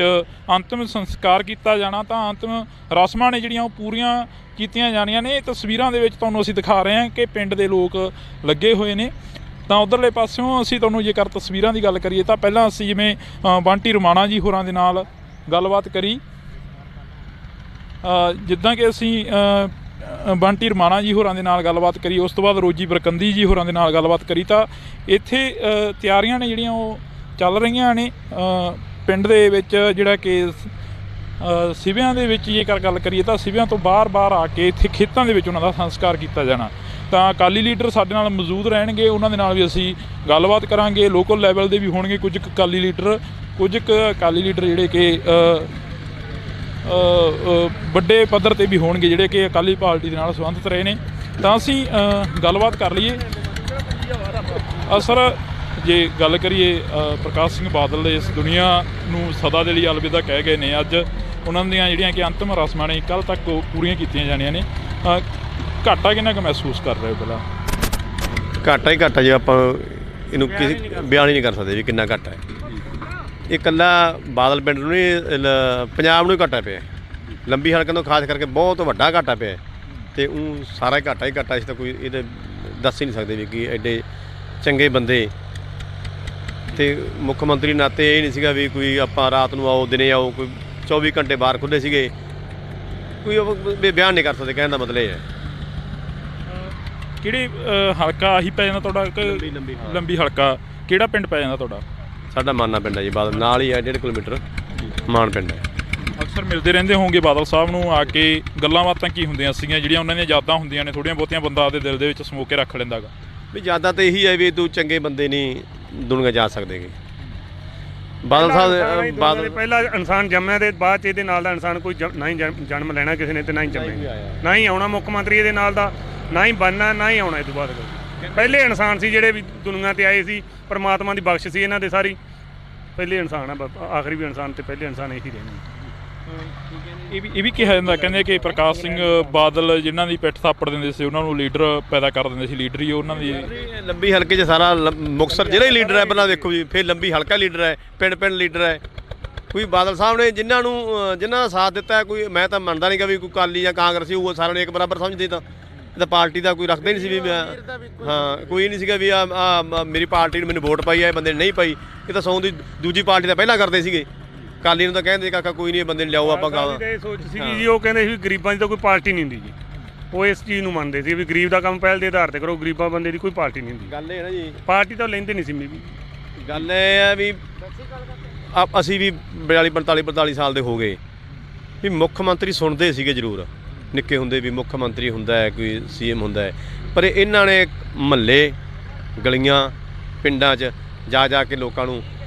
ਅੰਤਿਮ ਸੰਸਕਾਰ ਕੀਤਾ ਜਾਣਾ, ਤਾਂ ਅੰਤਿਮ ਰਸਮਾਂ ਨੇ ਜਿਹੜੀਆਂ ਉਹ ਪੂਰੀਆਂ ਕੀਤੀਆਂ ਜਾਣੀਆਂ ਨੇ। ਇਹ ਤਸਵੀਰਾਂ ਦੇ ਵਿੱਚ ਤੁਹਾਨੂੰ ਅਸੀਂ ਦਿਖਾ ਰਹੇ ਹਾਂ ਕਿ ਪਿੰਡ ਦੇ ਲੋਕ ਲੱਗੇ ਹੋਏ ਨੇ। ਤਾਂ ਉੱਧਰਲੇ ਪਾਸਿਓਂ ਅਸੀਂ ਤੁਹਾਨੂੰ ਜੇਕਰ ਤਸਵੀਰਾਂ ਦੀ ਗੱਲ ਕਰੀਏ ਤਾਂ ਪਹਿਲਾਂ ਅਸੀਂ ਜਿਵੇਂ ਬੰਟੀ ਰਮਾਣਾ ਜੀ ਹੋਰਾਂ ਦੇ ਨਾਲ ਗੱਲਬਾਤ ਕਰੀ, ਜਿੱਦਾਂ ਕਿ ਅਸੀਂ ਬੰਟੀ ਰਮਾਣਾ ਜੀ ਹੋਰਾਂ ਦੇ ਨਾਲ ਗੱਲਬਾਤ ਕਰੀ, ਉਸ ਤੋਂ ਬਾਅਦ ਰੋਜੀ ਬਰਕੰਦੀ ਜੀ ਹੋਰਾਂ ਦੇ ਨਾਲ ਗੱਲਬਾਤ ਕਰੀ, ਤਾਂ ਇੱਥੇ ਤਿਆਰੀਆਂ ਨੇ ਜਿਹੜੀਆਂ ਉਹ ਚੱਲ ਰਹੀਆਂ ਨੇ ਪਿੰਡ ਦੇ ਵਿੱਚ ਜਿਹੜਾ ਕਿ ਸਿਵਿਆਂ ਦੇ ਵਿੱਚ ਜੇਕਰ ਗੱਲ ਕਰੀਏ ਤਾਂ ਸਿਵਿਆਂ ਤੋਂ ਬਾਹਰ ਆ ਕੇ ਇੱਥੇ ਖੇਤਾਂ ਦੇ ਵਿੱਚ ਉਹਨਾਂ ਦਾ ਸੰਸਕਾਰ ਕੀਤਾ ਜਾਣਾ। ਤਾਂ ਅਕਾਲੀ ਲੀਡਰ ਸਾਡੇ ਨਾਲ ਮੌਜੂਦ ਰਹਿਣਗੇ, ਉਹਨਾਂ ਦੇ ਨਾਲ ਵੀ ਅਸੀਂ ਗੱਲਬਾਤ ਕਰਾਂਗੇ। ਲੋਕਲ ਲੈਵਲ ਦੇ ਵੀ ਹੋਣਗੇ ਕੁਝ ਕੁ ਅਕਾਲੀ ਲੀਡਰ ਜਿਹੜੇ ਕਿ ਵੱਡੇ ਪੱਧਰ ਤੇ ਵੀ ਹੋਣਗੇ ਜਿਹੜੇ ਕਿ ਅਕਾਲੀ ਪਾਰਟੀ ਦੇ ਨਾਲ ਸੰਬੰਧਿਤ ਰਹੇ ਨੇ। ਤਾਂ ਅਸੀਂ ਗੱਲਬਾਤ ਕਰ ਲਈਏ। ਸਰ, ਜੇ ਗੱਲ ਕਰੀਏ ਪ੍ਰਕਾਸ਼ ਸਿੰਘ ਬਾਦਲ ਦੇ ਇਸ ਦੁਨੀਆ ਨੂੰ ਸਦਾ ਦੇ ਲਈ ਅਲਵਿਦਾ ਕਹਿ ਗਏ ਨੇ। ਅੱਜ ਉਹਨਾਂ ਦੀਆਂ ਜਿਹੜੀਆਂ ਕਿ ਅੰਤਿਮ ਰਸਮਾਂ ਨੇ ਕੱਲ੍ਹ ਤੱਕ ਪੂਰੀਆਂ ਕੀਤੀਆਂ ਜਾਣੀਆਂ ਨੇ। ਘਾਟਾ ਕਿੰਨਾ ਕੁ ਮਹਿਸੂਸ ਕਰ ਰਹੇ ਹੋ? ਪਹਿਲਾਂ ਘਾਟਾ ਹੀ ਘਾਟਾ, ਜੇ ਆਪਾਂ ਇਹਨੂੰ ਕਿਸੇ ਬਿਆਨ ਹੀ ਨਹੀਂ ਕਰ ਸਕਦੇ ਵੀ ਕਿੰਨਾ ਘਾਟਾ ਹੈ। ਇਹ ਇਕੱਲਾ ਬਾਦਲ ਪਿੰਡ ਨੂੰ ਨਹੀਂ, ਪੰਜਾਬ ਨੂੰ ਹੀ ਘਾਟਾ ਪਿਆ। ਲੰਬੀ ਹਲਕੇ ਤੋਂ ਖਾਸ ਕਰਕੇ ਬਹੁਤ ਵੱਡਾ ਘਾਟਾ ਪਿਆ ਅਤੇ ਉਹ ਸਾਰਾ ਘਾਟਾ ਹੀ ਘਾਟਾ। ਇਸ ਤਾਂ ਕੋਈ ਇਹਦੇ ਦੱਸ ਹੀ ਨਹੀਂ ਸਕਦੇ ਵੀ ਕਿ ਐਡੇ ਚੰਗੇ ਬੰਦੇ ਅਤੇ ਮੁੱਖ ਮੰਤਰੀ ਨਾਤੇ ਇਹ ਨਹੀਂ ਸੀਗਾ ਵੀ ਕੋਈ ਆਪਾਂ ਰਾਤ ਨੂੰ ਆਓ ਦਿਨੇ ਆਓ, ਕੋਈ 24 ਘੰਟੇ ਬਾਹਰ ਖੁੱਲ੍ਹੇ ਸੀਗੇ। ਕੋਈ ਬਿਆਨ ਨਹੀਂ ਕਰ ਸਕਦੇ, ਕਹਿਣ ਦਾ ਮਤਲਬ ਇਹ ਹੈ। ਕਿਹੜੇ ਹਲਕਾ ਆਹੀ ਪੈ ਜਾਂਦਾ ਤੁਹਾਡਾ? ਲੰਬੀ ਹਲਕਾ ਕਿਹੜਾ ਪਿੰਡ ਪੈ ਜਾਂਦਾ ਤੁਹਾਡਾ? ਸਾਡਾ ਮਾਨਾ ਪਿੰਡ ਹੈ ਜੀ, ਬਾਦਲ ਨਾਲ ਹੀ ਹੈ, 1.5 ਕਿਲੋਮੀਟਰ ਮਾਨ ਪਿੰਡ ਹੈ। ਅਕਸਰ ਮਿਲਦੇ ਰਹਿੰਦੇ ਹੋਣਗੇ ਬਾਦਲ ਸਾਹਿਬ ਨੂੰ ਆ ਕੇ, ਗੱਲਾਂ ਬਾਤਾਂ ਕੀ ਹੁੰਦੀਆਂ ਸੀਗੀਆਂ ਜਿਹੜੀਆਂ ਉਹਨਾਂ ਦੀਆਂ ਯਾਦਾਂ ਹੁੰਦੀਆਂ ਨੇ ਥੋੜ੍ਹੀਆਂ ਬਹੁਤੀਆਂ ਬੰਦਾ ਆਪਦੇ ਦਿਲ ਦੇ ਵਿੱਚ ਸਮੋ ਕੇ ਰੱਖ ਲੈਂਦਾ ਗਾ? ਵੀ ਯਾਦਾਂ ਤਾਂ ਇਹੀ ਹੈ ਵੀ ਤੂੰ ਚੰਗੇ ਬੰਦੇ ਨਹੀਂ ਦੁਨੀਆ ਜਾ ਸਕਦੇਗੇ। ਬਾਦਲ ਸਾਹਿਬ ਪਹਿਲਾ ਇਨਸਾਨ ਜੰਮਿਆ ਤੇ ਬਾਅਦ 'ਚ ਇਹਦੇ ਨਾਲ ਦਾ ਇਨਸਾਨ ਕੋਈ ਨਾ ਹੀ ਜਨਮ ਲੈਣਾ ਕਿਸੇ ਨੇ ਤੇ ਨਾ ਹੀ ਜੰਮਿਆ, ਨਾ ਹੀ ਆਉਣਾ ਮੁੱਖ ਮੰਤਰੀ ਇਹਦੇ ਨਾਲ ਦਾ, ਨਾ ਹੀ ਬਣਨਾ, ਨਾ ਹੀ ਆਉਣਾ ਇਹ ਤੋਂ ਬਾਅਦ। ਪਹਿਲੇ ਇਨਸਾਨ ਸੀ ਜਿਹੜੇ ਵੀ ਦੁਨੀਆ ਤੇ ਆਏ ਸੀ, ਪਰਮਾਤਮਾ ਦੀ ਬਖਸ਼ ਸੀ ਇਹਨਾਂ ਦੇ ਸਾਰੀ। ਪਹਿਲੇ ਇਨਸਾਨ ਆ, ਆਖਰੀ ਵੀ ਇਨਸਾਨ ਤੇ ਪਹਿਲੇ ਇਨਸਾਨ ਇਹੀ ਰਹਿਣੇ। ਇਹ ਵੀ ਕਿਹਾ ਜਾਂਦਾ, ਕਹਿੰਦੇ ਕਿ ਪ੍ਰਕਾਸ਼ ਸਿੰਘ ਬਾਦਲ ਜਿਨ੍ਹਾਂ ਦੀ ਪਿੱਠ ਥਾਪੜ ਦਿੰਦੇ ਸੀ ਉਹਨਾਂ ਨੂੰ ਲੀਡਰ ਪੈਦਾ ਕਰ ਦਿੰਦੇ ਸੀ। ਲੀਡਰ ਹੀ ਉਹਨਾਂ ਦੀ ਲੰਬੀ ਹਲਕੇ 'ਚ ਸਾਰਾ ਮੁਕਤਸਰ ਜ਼ਿਲ੍ਹਾ ਹੀ ਲੀਡਰ ਹੈ। ਪਹਿਲਾਂ ਦੇਖੋ ਜੀ, ਫਿਰ ਲੰਬੀ ਹਲਕਾ ਲੀਡਰ ਹੈ, ਪਿੰਡ ਲੀਡਰ ਹੈ। ਕੋਈ ਬਾਦਲ ਸਾਹਿਬ ਨੇ ਜਿਨ੍ਹਾਂ ਦਾ ਸਾਥ ਦਿੱਤਾ ਹੈ, ਕੋਈ ਮੈਂ ਤਾਂ ਮੰਨਦਾ ਨਹੀਂ ਕਿ ਵੀ ਕੋਈ ਅਕਾਲੀ ਜਾਂ ਕਾਂਗਰਸੀ ਉਹ ਸਾਰਿਆਂ ਨੂੰ ਇੱਕ ਬਰਾਬਰ ਸਮਝਦੇ। ਤਾਂ ਇਹ ਤਾਂ ਪਾਰਟੀ ਦਾ ਕੋਈ ਰੱਖਦਾ ਹੀ ਨਹੀਂ ਸੀ ਵੀ ਹਾਂ, ਕੋਈ ਨਹੀਂ ਸੀਗਾ ਵੀ ਆ ਮੇਰੀ ਪਾਰਟੀ ਨੂੰ ਮੈਨੂੰ ਵੋਟ ਪਾਈ ਹੈ, ਇਹ ਬੰਦੇ ਨੇ ਨਹੀਂ ਪਾਈ। ਇਹ ਤਾਂ ਸੌਂ ਦੀ ਦੂਜੀ ਪਾਰਟੀ ਦਾ ਪਹਿਲਾਂ ਕਰਦੇ ਸੀਗੇ। ਅਕਾਲੀ ਨੂੰ ਤਾਂ ਕਹਿੰਦੇ ਕਾਕਾ ਕੋਈ ਨਹੀਂ, ਇਹ ਬੰਦੇ ਨੂੰ ਲਿਆਓ ਆਪਾਂ ਗਾਵਾਂ। ਇਹ ਸੋਚ ਸੀਗੀ ਜੀ, ਉਹ ਕਹਿੰਦੇ ਸੀ ਗਰੀਬਾਂ ਦੀ ਤਾਂ ਕੋਈ ਪਾਰਟੀ ਨਹੀਂ ਹੁੰਦੀ ਜੀ। ਉਹ ਇਸ ਚੀਜ਼ ਨੂੰ ਮੰਨਦੇ ਸੀ ਵੀ ਗਰੀਬ ਦਾ ਕੰਮ ਪਹਿਲ ਦੇ ਆਧਾਰ ਤੇ ਕਰੋ, ਗਰੀਬਾਂ ਬੰਦੇ ਦੀ ਕੋਈ ਪਾਰਟੀ ਨਹੀਂ ਹੁੰਦੀ। ਗੱਲ ਇਹ ਹੈ ਨਾ ਜੀ, ਪਾਰਟੀ ਤਾਂ ਲੈਂਦੇ ਨਹੀਂ ਸੀ। ਮੇਬੀ ਗੱਲ ਇਹ ਹੈ ਵੀ ਅਸੀਂ ਵੀ 42-45 ਸਾਲ ਦੇ ਹੋ ਗਏ ਵੀ ਮੁੱਖ ਮੰਤਰੀ ਸੁਣਦੇ ਸੀਗੇ ਜ਼ਰੂਰ, ਨਿੱਕੇ ਹੁੰਦੇ ਵੀ ਮੁੱਖ ਮੰਤਰੀ ਹੁੰਦਾ ਹੈ, ਕੋਈ CM ਹੁੰਦਾ ਹੈ। ਪਰ ਇਹਨਾਂ ਨੇ ਮੁਹੱਲੇ ਗਲੀਆਂ ਪਿੰਡਾਂ 'ਚ ਜਾ ਕੇ ਲੋਕਾਂ ਨੂੰ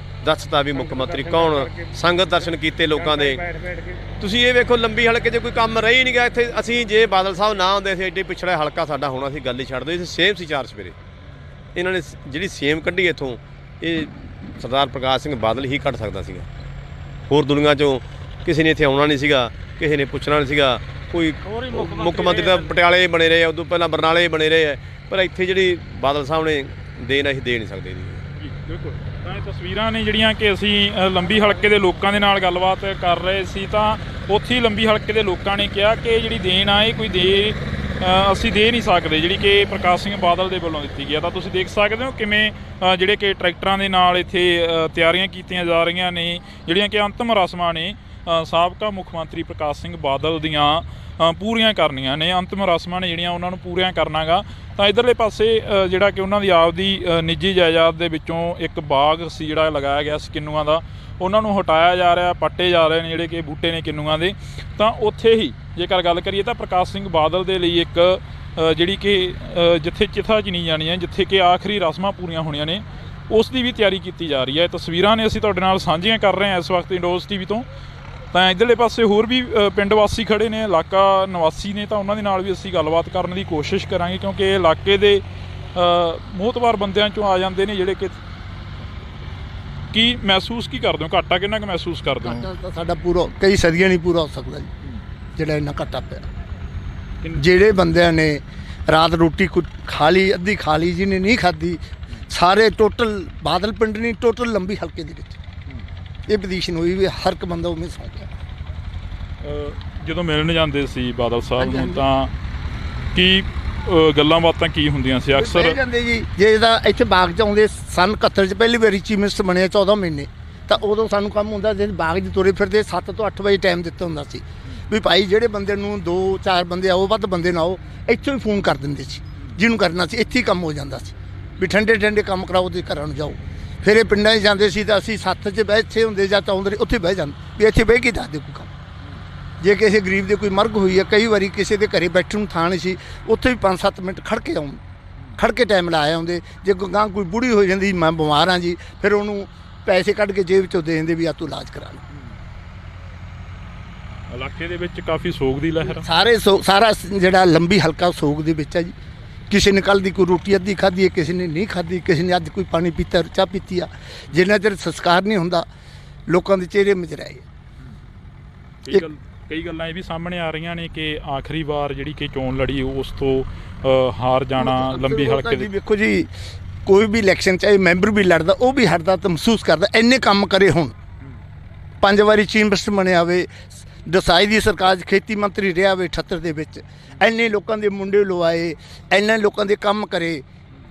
ਦੱਸਤਾ ਵੀ ਮੁੱਖ ਮੰਤਰੀ ਕੌਣ, ਸੰਗਤ ਦਰਸ਼ਨ ਕੀਤੇ ਲੋਕਾਂ ਦੇ। ਤੁਸੀਂ ਇਹ ਵੇਖੋ ਲੰਬੀ ਹਲਕੇ 'ਚ ਕੋਈ ਕੰਮ ਰਹਿ ਹੀ ਨਹੀਂ ਗਿਆ ਇੱਥੇ। ਅਸੀਂ ਜੇ ਬਾਦਲ ਸਾਹਿਬ ਨਾ ਹੁੰਦੇ ਸੀ, ਐਡੇ ਪਿਛੜਾ ਹਲਕਾ ਸਾਡਾ ਹੋਣਾ ਸੀ, ਗੱਲ ਹੀ ਛੱਡ ਦਿਓ। ਸੇਮ ਸੀ 4 ਸਵੇਰੇ ਇਹਨਾਂ ਨੇ ਜਿਹੜੀ CM ਕੱਢੀ ਇੱਥੋਂ, ਇਹ ਸਰਦਾਰ ਪ੍ਰਕਾਸ਼ ਸਿੰਘ ਬਾਦਲ ਹੀ ਕੱਢ ਸਕਦਾ ਸੀਗਾ। ਹੋਰ ਦੁਨੀਆ 'ਚੋਂ ਕਿਸੇ ਨੇ ਇੱਥੇ ਆਉਣਾ ਨਹੀਂ ਸੀਗਾ, ਕਿਸੇ ਨੇ ਪੁੱਛਣਾ ਨਹੀਂ ਸੀਗਾ। ਕੋਈ ਮੁੱਖ ਮੰਤਰੀ ਤਾਂ ਪਟਿਆਲੇ ਬਣੇ ਰਹੇ ਆ, ਉਦੋਂ ਪਹਿਲਾਂ ਬਰਨਾਲੇ ਬਣੇ ਰਹੇ ਆ, ਪਰ ਇੱਥੇ ਜਿਹੜੀ ਬਾਦਲ ਸਾਹਿਬ ਨੇ ਦੇਣ ਅਸੀਂ ਦੇ ਨਹੀਂ ਸਕਦੇ ਜੀ। ਬਿਲਕੁਲ। ਤਾਂ ਇਹ ਤਸਵੀਰਾਂ ਨੇ ਜਿਹੜੀਆਂ ਕਿ ਅਸੀਂ ਲੰਬੀ ਹਲਕੇ ਦੇ ਲੋਕਾਂ ਦੇ ਨਾਲ ਗੱਲਬਾਤ ਕਰ ਰਹੇ ਸੀ। ਤਾਂ ਉੱਥੇ ਹੀ ਲੰਬੀ ਹਲਕੇ ਦੇ ਲੋਕਾਂ ਨੇ ਕਿਹਾ ਕਿ ਜਿਹੜੀ ਦੇਣ ਆ ਇਹ ਕੋਈ ਅਸੀਂ ਦੇ ਨਹੀਂ ਸਕਦੇ, ਜਿਹੜੀ ਕਿ ਪ੍ਰਕਾਸ਼ ਸਿੰਘ ਬਾਦਲ ਦੇ ਵੱਲੋਂ ਦਿੱਤੀ ਗਈ। ਤਾਂ ਤੁਸੀਂ ਦੇਖ ਸਕਦੇ ਹੋ ਕਿਵੇਂ ਜਿਹੜੇ ਕਿ ਟਰੈਕਟਰਾਂ ਦੇ ਨਾਲ ਇੱਥੇ ਤਿਆਰੀਆਂ ਕੀਤੀਆਂ ਜਾ ਰਹੀਆਂ ਨੇ, ਜਿਹੜੀਆਂ ਕਿ ਅੰਤਿਮ ਰਸਮਾਂ ਨੇ ਸਾਬਕਾ ਮੁੱਖ ਮੰਤਰੀ ਪ੍ਰਕਾਸ਼ ਸਿੰਘ ਬਾਦਲ ਦੀਆਂ ਪੂਰੀਆਂ ਕਰਨੀਆਂ ਨੇ। ਅੰਤਿਮ ਰਸਮਾਂ ਨੇ ਜਿਹੜੀਆਂ ਉਹਨਾਂ ਨੂੰ ਪੂਰੀਆਂ ਕਰਨਾ ਗਾ। ਤਾਂ ਇੱਧਰਲੇ ਪਾਸੇ ਜਿਹੜਾ ਕਿ ਉਹਨਾਂ ਦੀ ਆਪਦੀ ਨਿੱਜੀ ਜਾਇਦਾਦ ਦੇ ਵਿੱਚੋਂ ਇੱਕ ਬਾਗ ਸੀ ਜਿਹੜਾ ਲਗਾਇਆ ਗਿਆ ਸੀ ਕਿੰਨੂਆਂ ਦਾ, ਉਹਨਾਂ ਨੂੰ ਹਟਾਇਆ ਜਾ ਰਿਹਾ, ਪੱਟੇ ਜਾ ਰਹੇ ਨੇ ਜਿਹੜੇ ਕਿ ਬੂਟੇ ਨੇ ਕਿੰਨੂਆਂ ਦੇ। ਤਾਂ ਉੱਥੇ ਹੀ ਜੇਕਰ ਗੱਲ ਕਰੀਏ ਤਾਂ ਪ੍ਰਕਾਸ਼ ਸਿੰਘ ਬਾਦਲ ਦੇ ਲਈ ਇੱਕ ਜਿਹੜੀ ਕਿ ਜਿੱਥੇ ਚਿਥਾ ਚਿਣੀ ਜਾਣੀ ਹੈ, ਜਿੱਥੇ ਕਿ ਆਖਰੀ ਰਸਮਾਂ ਪੂਰੀਆਂ ਹੋਣੀਆਂ ਨੇ, ਉਸ ਦੀ ਵੀ ਤਿਆਰੀ ਕੀਤੀ ਜਾ ਰਹੀ ਹੈ। ਤਸਵੀਰਾਂ ਨੇ ਅਸੀਂ ਤੁਹਾਡੇ ਨਾਲ ਸਾਂਝੀਆਂ ਕਰ ਰਹੇ ਹਾਂ ਇਸ ਵਕਤ ਇੰਡੋਜ਼ TV ਤੋਂ। ਤਾਂ ਇੱਧਰਲੇ ਪਾਸੇ ਹੋਰ ਵੀ ਪਿੰਡ ਵਾਸੀ ਖੜ੍ਹੇ ਨੇ, ਇਲਾਕਾ ਨਿਵਾਸੀ ਨੇ, ਤਾਂ ਉਹਨਾਂ ਦੇ ਨਾਲ ਵੀ ਅਸੀਂ ਗੱਲਬਾਤ ਕਰਨ ਦੀ ਕੋਸ਼ਿਸ਼ ਕਰਾਂਗੇ, ਕਿਉਂਕਿ ਇਹ ਇਲਾਕੇ ਦੇ ਮੋਹਤਵਾਰ ਬੰਦਿਆਂ 'ਚੋਂ ਆ ਜਾਂਦੇ ਨੇ ਜਿਹੜੇ ਕਿ ਕੀ ਮਹਿਸੂਸ ਕੀ ਕਰਦੇ ਹੋ? ਘਾਟਾ ਕਿੰਨਾ ਕੁ ਮਹਿਸੂਸ ਕਰਦੇ ਹੋ? ਘਾਟਾ ਤਾਂ ਸਾਡਾ ਪੂਰਾ ਕਈ ਸਦੀਆਂ ਨਹੀਂ ਪੂਰਾ ਹੋ ਸਕਦਾ ਜੀ, ਜਿਹੜਾ ਇੰਨਾ ਘਾਟਾ ਪਿਆ। ਜਿਹੜੇ ਬੰਦਿਆਂ ਨੇ ਰਾਤ ਰੋਟੀ ਖਾ ਲਈ, ਅੱਧੀ ਖਾ ਲਈ, ਜਿਹਨੇ ਨਹੀਂ ਖਾਧੀ, ਸਾਰੇ ਟੋਟਲ ਬਾਦਲ ਪਿੰਡ ਨਹੀਂ, ਟੋਟਲ ਲੰਬੀ ਹਲਕੇ ਦੇ ਵਿੱਚ ਇਹ ਪੋਜੀਸ਼ਨ ਹੋਈ ਵੀ ਹਰ ਇੱਕ ਬੰਦਾ ਉਵੇਂ ਸੌਂ ਗਿਆ। ਜਦੋਂ ਮਿਲਣ ਜਾਂਦੇ ਸੀ ਬਾਦਲ ਸਾਹਿਬ ਨੂੰ ਤਾਂ ਕੀ ਗੱਲਾਂ ਬਾਤਾਂ ਕੀ ਹੁੰਦੀਆਂ ਸੀ? ਅਕਸਰ ਜਾਂਦੇ ਜੀ, ਜੇ ਤਾਂ ਇੱਥੇ ਬਾਗ 'ਚ ਆਉਂਦੇ ਸਨ 71 'ਚ ਪਹਿਲੀ ਵਾਰੀ ਚੀਫ ਮਿਨਿਸਟਰ ਬਣਿਆ 14 ਮਹੀਨੇ, ਤਾਂ ਉਦੋਂ ਸਾਨੂੰ ਕੰਮ ਹੁੰਦਾ ਸੀ ਬਾਗ 'ਚ ਤੁਰੇ ਫਿਰਦੇ 7 ਤੋਂ 8 ਵਜੇ ਟਾਈਮ ਦਿੱਤਾ ਹੁੰਦਾ ਸੀ ਵੀ ਭਾਈ ਜਿਹੜੇ ਬੰਦੇ ਨੂੰ 2-4 ਬੰਦੇ ਆਓ, ਵੱਧ ਬੰਦੇ ਨਾ ਆਓ, ਇੱਥੋਂ ਹੀ ਫੋਨ ਕਰ ਦਿੰਦੇ ਸੀ ਜਿਹਨੂੰ ਕਰਨਾ ਸੀ, ਇੱਥੇ ਹੀ ਕੰਮ ਹੋ ਜਾਂਦਾ ਸੀ ਵੀ ਠੰਡੇ ਕੰਮ ਕਰਾਓ ਤੇ ਘਰਾਂ ਨੂੰ ਜਾਓ। ਫਿਰ ਇਹ ਪਿੰਡਾਂ 'ਚ ਜਾਂਦੇ ਸੀ ਤਾਂ ਅਸੀਂ ਸੱਥ 'ਚ ਬੈਠੇ ਹੁੰਦੇ ਜਾਂ ਚਾਹੁੰਦੇ ਉੱਥੇ ਬਹਿ ਜਾਂਦੇ ਵੀ ਇੱਥੇ ਬਹਿ ਕੇ ਦੱਸ ਦੇ ਕੋਈ ਕੰਮ। ਜੇ ਕਿਸੇ ਗਰੀਬ ਦੇ ਕੋਈ ਮਰਗ ਹੋਈ ਹੈ, ਕਈ ਵਾਰੀ ਕਿਸੇ ਦੇ ਘਰੇ ਬੈਠਣ ਨੂੰ ਥਾਂ ਨਹੀਂ ਸੀ, ਉੱਥੇ ਵੀ 5-7 ਮਿੰਟ ਖੜ ਕੇ ਟਾਈਮ ਲਾਇਆ ਆਉਂਦੇ। ਜੇ ਗਾਂ ਕੋਈ ਬੁੜੀ ਹੋ ਜਾਂਦੀ, ਮੈਂ ਬਿਮਾਰ ਹਾਂ ਜੀ, ਫਿਰ ਉਹਨੂੰ ਪੈਸੇ ਕੱਢ ਕੇ ਜੇਬ 'ਚੋਂ ਦੇ ਦਿੰਦੇ ਵੀ ਆ ਤੂੰ ਇਲਾਜ ਕਰਾ ਲੈ। ਇਲਾਕੇ ਦੇ ਵਿੱਚ ਕਾਫੀ ਸੋਗ ਦੀ ਲਹਿਰ ਸਾਰਾ ਜਿਹੜਾ ਲੰਬੀ ਹਲਕਾ ਸੋਗ ਦੇ ਵਿੱਚ ਹੈ ਜੀ। ਕਿਸੇ ਨੇ ਕੱਲ੍ਹ ਦੀ ਕੋਈ ਰੋਟੀ ਅੱਧੀ ਖਾਧੀ ਹੈ, ਕਿਸੇ ਨੇ ਨਹੀਂ ਖਾਧੀ, ਕਿਸੇ ਨੇ ਅੱਜ ਕੋਈ ਪਾਣੀ ਪੀਤਾ, ਚਾਹ ਪੀਤੀ ਆ। ਜਿੰਨਾ ਚਿਰ ਸੰਸਕਾਰ ਨਹੀਂ ਹੁੰਦਾ, ਲੋਕਾਂ ਦੇ ਚਿਹਰੇ ਮੁਜਰਾਏ। ਕਈ ਗੱਲਾਂ ਇਹ ਵੀ ਸਾਹਮਣੇ ਆ ਰਹੀਆਂ ਨੇ ਕਿ ਆਖਰੀ ਵਾਰ ਜਿਹੜੀ ਕਿ ਚੋਣ ਲੜੀ ਉਸ ਤੋਂ ਹਾਰ ਜਾਣਾ ਲੰਬੀ ਹਲਕੇ ਦੀ। ਵੇਖੋ ਜੀ, ਕੋਈ ਵੀ ਇਲੈਕਸ਼ਨ ਚਾਹੇ ਮੈਂਬਰ ਵੀ ਲੜਦਾ, ਉਹ ਵੀ ਹਟਦਾ ਤਾਂ ਮਹਿਸੂਸ ਕਰਦਾ। ਇੰਨੇ ਕੰਮ ਕਰੇ ਹੁਣ, 5 ਵਾਰੀ ਚੀਫ ਮਿਨਿਸਟਰ ਬਣਿਆ ਹੋਵੇ, ਦਸਾਈ ਦੀ ਸਰਕਾਰ 'ਚ ਖੇਤੀ ਮੰਤਰੀ ਰਿਹਾ ਹੋਵੇ 78 ਦੇ ਵਿੱਚ, ਇੰਨੇ ਲੋਕਾਂ ਦੇ ਮੁੰਡੇ ਲਵਾਏ, ਇੰਨੇ ਲੋਕਾਂ ਦੇ ਕੰਮ ਕਰੇ,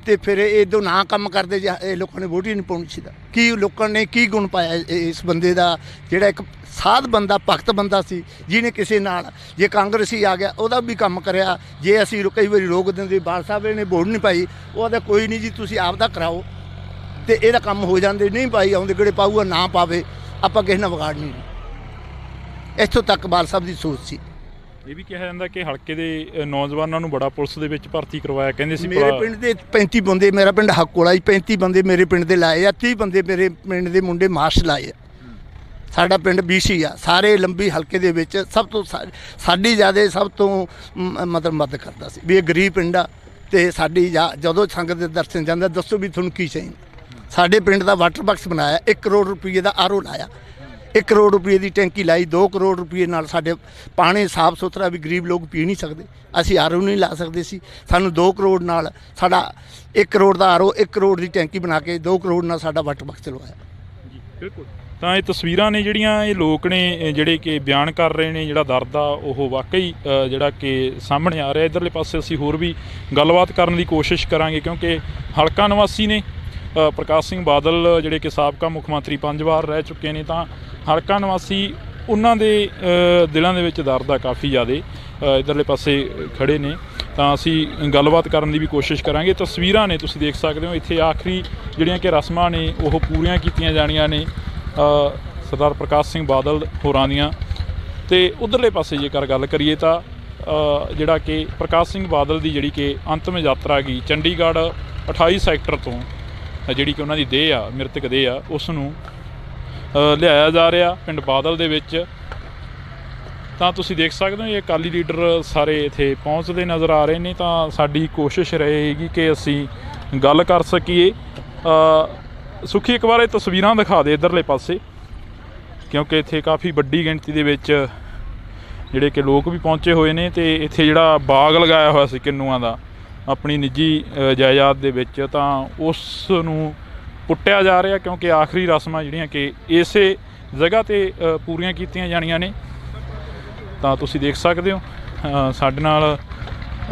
ਤੇ ਫਿਰ ਇਹ ਨਾ ਕੰਮ ਕਰਦੇ ਜੇ ਇਹ ਲੋਕਾਂ ਨੇ ਵੋਟ ਹੀ ਨਹੀਂ ਪਾਉਣੀ ਸੀ। ਕੀ ਲੋਕਾਂ ਨੇ ਕੀ ਗੁਣ ਪਾਇਆ ਇਸ ਬੰਦੇ ਦਾ, ਜਿਹੜਾ ਇੱਕ ਸਾਧ ਬੰਦਾ, ਭਗਤ ਬੰਦਾ ਸੀ, ਜਿਹਨੇ ਕਿਸੇ ਨਾਲ, ਜੇ ਕਾਂਗਰਸੀ ਆ ਗਿਆ ਉਹਦਾ ਵੀ ਕੰਮ ਕਰਿਆ। ਜੇ ਅਸੀਂ ਕਈ ਵਾਰੀ ਰੋਕ ਦਿੰਦੇ, ਬਾਲ ਸਾਹਿਬ ਨੇ ਵੋਟ ਨਹੀਂ ਪਾਈ, ਉਹਦਾ ਕੋਈ ਨਹੀਂ ਜੀ, ਤੁਸੀਂ ਆਪ ਦਾ ਕਰਾਓ, ਤੇ ਇਹਦਾ ਕੰਮ ਹੋ ਜਾਂਦੇ। ਨਹੀਂ ਪਾਈ ਆਉਂਦੇ, ਕਿਹੜੇ ਪਾਊਗਾ, ਨਾ ਪਾਵੇ, ਆਪਾਂ ਕਿਸੇ ਨਾਲ ਵਿਗਾੜਨੀ ਨਹੀਂ। ਇੱਥੋਂ ਤੱਕ ਬਾਲ ਸਾਹਿਬ ਦੀ ਸੋਚ ਸੀ। ਇਹ ਵੀ ਕਿਹਾ ਜਾਂਦਾ ਕਿ ਹਲਕੇ ਦੇ ਨੌਜਵਾਨਾਂ ਨੂੰ ਬੜਾ ਪੁਲਿਸ ਦੇ ਵਿੱਚ ਭਰਤੀ ਕਰਵਾਇਆ, ਕਹਿੰਦੇ ਸੀ। ਮੇਰੇ ਪਿੰਡ ਦੇ 35 ਬੰਦੇ, ਮੇਰਾ ਪਿੰਡ ਹੱਕੋਲਾ ਜੀ, 35 ਬੰਦੇ ਮੇਰੇ ਪਿੰਡ ਦੇ ਲਾਏ ਆ, 30 ਬੰਦੇ ਮੇਰੇ ਪਿੰਡ ਦੇ ਮੁੰਡੇ ਮਾਰਸ਼ ਲਾਏ ਆ। ਸਾਡਾ ਪਿੰਡ BC ਆ, ਸਾਰੇ ਲੰਬੀ ਹਲਕੇ ਦੇ ਵਿੱਚ ਸਭ ਤੋਂ ਸਾਡੀ ਜ਼ਿਆਦਾ ਸਭ ਤੋਂ ਮਦਦ ਕਰਦਾ ਸੀ ਵੀ ਇਹ ਗਰੀਬ ਪਿੰਡ ਆ। ਤੇ ਸਾਡੀ ਜਦੋਂ ਸੰਗਤ ਦੇ ਦਰਸ਼ਨ ਜਾਂਦਾ, ਦੱਸੋ ਵੀ ਤੁਹਾਨੂੰ ਕੀ ਚਾਹੀਦਾ। ਸਾਡੇ ਪਿੰਡ ਦਾ ਵਾਟਰ ਬਾਕਸ ਬਣਾਇਆ, 1 ਕਰੋੜ ਰੁਪਏ ਦਾ RO ਲਾਇਆ, 1 ਕਰੋੜ ਰੁਪਏ ਦੀ ਟੈਂਕੀ ਲਾਈ, 2 ਕਰੋੜ ਰੁਪਏ ਨਾਲ ਸਾਡੇ ਪਾਣੀ ਸਾਫ ਸੁਥਰਾ ਵੀ ਗਰੀਬ ਲੋਕ ਪੀ ਨਹੀਂ ਸਕਦੇ, ਅਸੀਂ RO ਨਹੀਂ ਲਾ ਸਕਦੇ ਸੀ। ਸਾਨੂੰ 2 ਕਰੋੜ ਨਾਲ ਸਾਡਾ 1 ਕਰੋੜ ਦਾ RO, 1 ਕਰੋੜ ਦੀ ਟੈਂਕੀ ਬਣਾ ਕੇ 2 ਕਰੋੜ ਨਾਲ ਸਾਡਾ ਵਾਟਰ ਬਾਕਸ ਲਵਾਇਆ ਜੀ। ਬਿਲਕੁਲ। ਤਾਂ ਇਹ ਤਸਵੀਰਾਂ ਨੇ ਜਿਹੜੀਆਂ ਇਹ ਲੋਕ ਨੇ ਜਿਹੜੇ ਕਿ ਬਿਆਨ ਕਰ ਰਹੇ ਨੇ, ਜਿਹੜਾ ਦਰਦ ਆ ਉਹ ਵਾਕਈ ਜਿਹੜਾ ਕਿ ਸਾਹਮਣੇ ਆ ਰਿਹਾ। ਇੱਧਰਲੇ ਪਾਸੇ ਅਸੀਂ ਹੋਰ ਵੀ ਗੱਲਬਾਤ ਕਰਨ ਦੀ ਕੋਸ਼ਿਸ਼ ਕਰਾਂਗੇ, ਕਿਉਂਕਿ ਹਲਕਾ ਨਿਵਾਸੀ ਨੇ ਪ੍ਰਕਾਸ਼ ਸਿੰਘ ਬਾਦਲ, ਜਿਹੜੇ ਕਿ ਸਾਬਕਾ ਮੁੱਖ ਮੰਤਰੀ 5 ਵਾਰ ਰਹਿ ਚੁੱਕੇ ਨੇ, ਤਾਂ ਹਲਕਾ ਨਿਵਾਸੀ ਉਹਨਾਂ ਦੇ ਦਿਲਾਂ ਦੇ ਵਿੱਚ ਦਰਦ ਆ ਕਾਫੀ ਜ਼ਿਆਦਾ। ਇੱਧਰਲੇ ਪਾਸੇ ਖੜੇ ਨੇ, ਤਾਂ ਅਸੀਂ ਗੱਲਬਾਤ ਕਰਨ ਦੀ ਵੀ ਕੋਸ਼ਿਸ਼ ਕਰਾਂਗੇ। ਤਸਵੀਰਾਂ ਨੇ, ਤੁਸੀਂ ਦੇਖ ਸਕਦੇ ਹੋ, ਇੱਥੇ ਆਖਰੀ ਜਿਹੜੀਆਂ ਕਿ ਰਸਮਾਂ ਨੇ ਉਹ ਪੂਰੀਆਂ ਕੀਤੀਆਂ ਜਾਣੀਆਂ ਨੇ ਸਰਦਾਰ ਪ੍ਰਕਾਸ਼ ਸਿੰਘ ਬਾਦਲ ਹੋਰਾਂ ਦੀਆਂ। ਤੇ ਉਧਰਲੇ ਪਾਸੇ ਜੇਕਰ ਗੱਲ ਕਰੀਏ ਤਾਂ ਜਿਹੜਾ ਕਿ ਪ੍ਰਕਾਸ਼ ਸਿੰਘ ਬਾਦਲ ਦੀ ਜਿਹੜੀ ਕਿ ਅੰਤਮ ਯਾਤਰਾ ਗਈ ਚੰਡੀਗੜ੍ਹ 28 ਸੈਕਟਰ ਤੋਂ, ਜਿਹੜੀ ਕਿ ਉਹਨਾਂ ਦੀ ਦੇਹ ਆ, ਮ੍ਰਿਤਕ ਦੇਹ ਆ, ਉਸ ਨੂੰ ਲਿਆਇਆ ਜਾ ਰਿਹਾ ਪਿੰਡ ਬਾਦਲ ਦੇ ਵਿੱਚ। ਤਾਂ ਤੁਸੀਂ ਦੇਖ ਸਕਦੇ ਹੋ ਇਹ ਅਕਾਲੀ ਲੀਡਰ ਸਾਰੇ ਇੱਥੇ ਪਹੁੰਚਦੇ ਨਜ਼ਰ ਆ ਰਹੇ ਨੇ। ਤਾਂ ਸਾਡੀ ਕੋਸ਼ਿਸ਼ ਰਹੇਗੀ ਕਿ ਅਸੀਂ ਗੱਲ ਕਰ ਸਕੀਏ। ਸੁਖੀ, ਇੱਕ ਵਾਰ ਇਹ ਤਸਵੀਰਾਂ ਦਿਖਾ ਦੇ ਇੱਧਰਲੇ ਪਾਸੇ, ਕਿਉਂਕਿ ਇੱਥੇ ਕਾਫੀ ਵੱਡੀ ਗਿਣਤੀ ਦੇ ਵਿੱਚ ਜਿਹੜੇ ਕਿ ਲੋਕ ਵੀ ਪਹੁੰਚੇ ਹੋਏ ਨੇ। ਤੇ ਇੱਥੇ ਜਿਹੜਾ ਬਾਗ ਲਗਾਇਆ ਹੋਇਆ ਸੀ ਕਿੰਨੂਆਂ ਦਾ ਆਪਣੀ ਨਿੱਜੀ ਜਾਇਦਾਦ ਦੇ ਵਿੱਚ, ਤਾਂ ਉਸ ਨੂੰ ਪੁੱਟਿਆ ਜਾ ਰਿਹਾ, ਕਿਉਂਕਿ ਆਖਰੀ ਰਸਮਾਂ ਜਿਹੜੀਆਂ ਕਿ ਇਸੇ ਜਗ੍ਹਾ 'ਤੇ ਪੂਰੀਆਂ ਕੀਤੀਆਂ ਜਾਣੀਆਂ ਨੇ। ਤਾਂ ਤੁਸੀਂ ਦੇਖ ਸਕਦੇ ਹੋ ਸਾਡੇ ਨਾਲ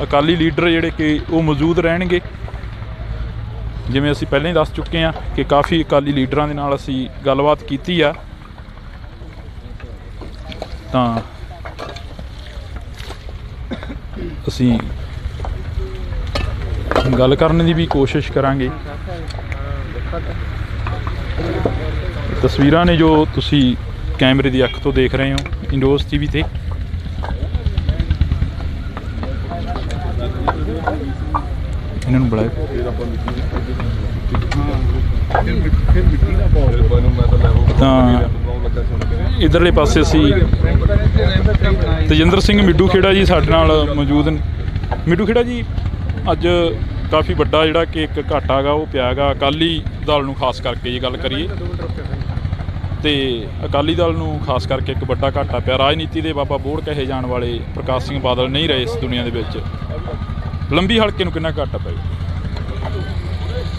ਅਕਾਲੀ ਲੀਡਰ ਜਿਹੜੇ ਕਿ ਉਹ ਮੌਜੂਦ ਰਹਿਣਗੇ। ਜਿਵੇਂ ਅਸੀਂ ਪਹਿਲਾਂ ਹੀ ਦੱਸ ਚੁੱਕੇ ਹਾਂ ਕਿ ਕਾਫੀ ਅਕਾਲੀ ਲੀਡਰਾਂ ਦੇ ਨਾਲ ਅਸੀਂ ਗੱਲਬਾਤ ਕੀਤੀ ਆ। ਤਾਂ ਅਸੀਂ ਗੱਲ ਕਰਨ ਦੀ ਵੀ ਕੋਸ਼ਿਸ਼ ਕਰਾਂਗੇ। ਤਸਵੀਰਾਂ ਨੇ ਜੋ ਤੁਸੀਂ ਕੈਮਰੇ ਦੀ ਅੱਖ ਤੋਂ ਦੇਖ ਰਹੇ ਹੋ ਇੰਡੋਜ਼ TV ਤੇ। ਇਹਨਾਂ ਨੂੰ ਬੁਲਾਇਆ ਤਾਂ ਇੱਧਰਲੇ ਪਾਸੇ ਅਸੀਂ ਤੇਜਿੰਦਰ ਸਿੰਘ ਮਿੱਡੂ ਖੇੜਾ ਜੀ ਸਾਡੇ ਨਾਲ ਮੌਜੂਦ ਨੇ। ਮਿੱਡੂ ਖੇੜਾ ਜੀ, ਅੱਜ ਕਾਫੀ ਵੱਡਾ ਜਿਹੜਾ ਕਿ ਇੱਕ ਘਾਟਾ ਗਾ ਉਹ ਪਿਆ ਗਾ ਅਕਾਲੀ ਦਲ ਨੂੰ, ਖਾਸ ਕਰਕੇ ਜੇ ਗੱਲ ਕਰੀਏ ਤੇ ਅਕਾਲੀ ਦਲ ਨੂੰ ਖਾਸ ਕਰਕੇ ਇੱਕ ਵੱਡਾ ਘਾਟਾ ਪਿਆ। ਰਾਜਨੀਤੀ ਦੇ ਬਾਬਾ ਬੋੜ ਕਹੇ ਜਾਣ ਵਾਲੇ ਪ੍ਰਕਾਸ਼ ਸਿੰਘ ਬਾਦਲ ਨਹੀਂ ਰਹੇ ਇਸ ਦੁਨੀਆ ਦੇ ਵਿੱਚ। ਲੰਬੀ ਹਲਕੇ ਨੂੰ ਕਿੰਨਾ ਘਾਟਾ ਪਏਗਾ?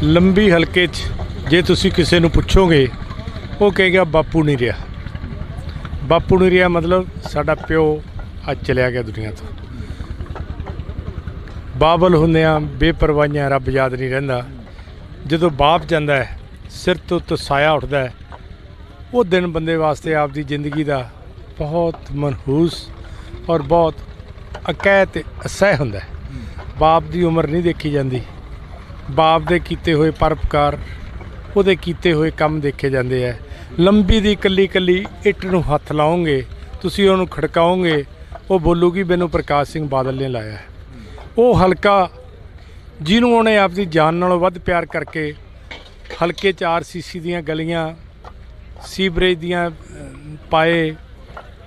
ਲੰਬੀ ਹਲਕੇ 'ਚ ਜੇ ਤੁਸੀਂ ਕਿਸੇ ਨੂੰ ਪੁੱਛੋਗੇ, ਉਹ ਕਹੇਗਾ ਬਾਪੂ ਨਹੀਂ ਰਿਹਾ। ਬਾਪੂ ਨਹੀਂ ਰਿਹਾ ਮਤਲਬ ਸਾਡਾ ਪਿਓ ਅੱਜ ਚਲਿਆ ਗਿਆ ਦੁਨੀਆ ਤੋਂ। ਬਾਬਲ ਹੁੰਦਿਆਂ ਬੇਪਰਵਾਹੀਆਂ ਰੱਬ ਯਾਦ ਨਹੀਂ ਰਹਿੰਦਾ। ਜਦੋਂ ਬਾਪ ਜਾਂਦਾ ਹੈ, ਸਿਰ ਤੋਂ ਸਾਇਆ ਉੱਠਦਾ ਹੈ, ਉਹ ਦਿਨ ਬੰਦੇ ਵਾਸਤੇ ਆਪਦੀ ਜ਼ਿੰਦਗੀ ਦਾ ਬਹੁਤ ਮਨਹੂਸ ਔਰ ਬਹੁਤ ਅਕੈਤ ਅਸਹਿ ਹੁੰਦਾ ਹੈ। ਬਾਪ ਦੀ ਉਮਰ ਨਹੀਂ ਦੇਖੀ ਜਾਂਦੀ, ਬਾਪ ਦੇ ਕੀਤੇ ਹੋਏ ਪਰਉਪਕਾਰ, ਉਹਦੇ ਕੀਤੇ ਹੋਏ ਕੰਮ ਦੇਖੇ ਜਾਂਦੇ ਹੈ। ਲੰਬੀ ਦੀ ਇਕੱਲੀ ਇੱਟ ਨੂੰ ਹੱਥ ਲਾਓਗੇ ਤੁਸੀਂ ਉਹਨੂੰ ਖੜਕਾਓਗੇ ਉਹ ਬੋਲੂਗੀ ਮੈਨੂੰ ਪ੍ਰਕਾਸ਼ ਸਿੰਘ ਬਾਦਲ ਨੇ ਲਾਇਆ ਹੈ। ਉਹ ਹਲਕਾ ਜਿਹਨੂੰ ਉਹਨੇ ਆਪਦੀ ਜਾਨ ਨਾਲੋਂ ਵੱਧ ਪਿਆਰ ਕਰਕੇ ਹਲਕੇ 'ਚ RCC ਦੀਆਂ ਗਲੀਆਂ ਸੀਵਰੇਜ ਦੀਆਂ ਪਾਏ,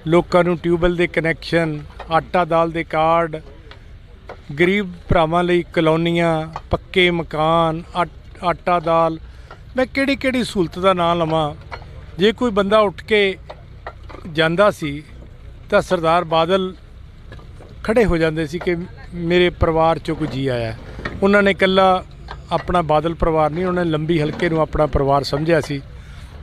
ਲੋਕਾਂ ਨੂੰ ਟਿਊਬਵੈੱਲ ਦੇ ਕਨੈਕਸ਼ਨ, ਆਟਾ ਦਾਲ ਦੇ ਕਾਰਡ, ਗਰੀਬ ਭਰਾਵਾਂ ਲਈ ਕਲੋਨੀਆਂ, ਪੱਕੇ ਮਕਾਨ, ਆਟਾ ਦਾਲ, ਮੈਂ ਕਿਹੜੀ ਕਿਹੜੀ ਸਹੂਲਤ ਦਾ ਨਾਂ ਲਵਾਂ। ਜੇ ਕੋਈ ਬੰਦਾ ਉੱਠ ਕੇ ਜਾਂਦਾ ਸੀ ਤਾਂ ਸਰਦਾਰ ਬਾਦਲ ਖੜੇ ਹੋ ਜਾਂਦੇ ਸੀ ਕਿ ਮੇਰੇ ਪਰਿਵਾਰ 'ਚੋਂ ਕੋਈ ਜੀ ਆਇਆ। ਉਹਨਾਂ ਨੇ ਇਕੱਲਾ ਆਪਣਾ ਬਾਦਲ ਪਰਿਵਾਰ ਨਹੀਂ, ਉਹਨਾਂ ਨੇ ਲੰਬੀ ਹਲਕੇ ਨੂੰ ਆਪਣਾ ਪਰਿਵਾਰ ਸਮਝਿਆ ਸੀ।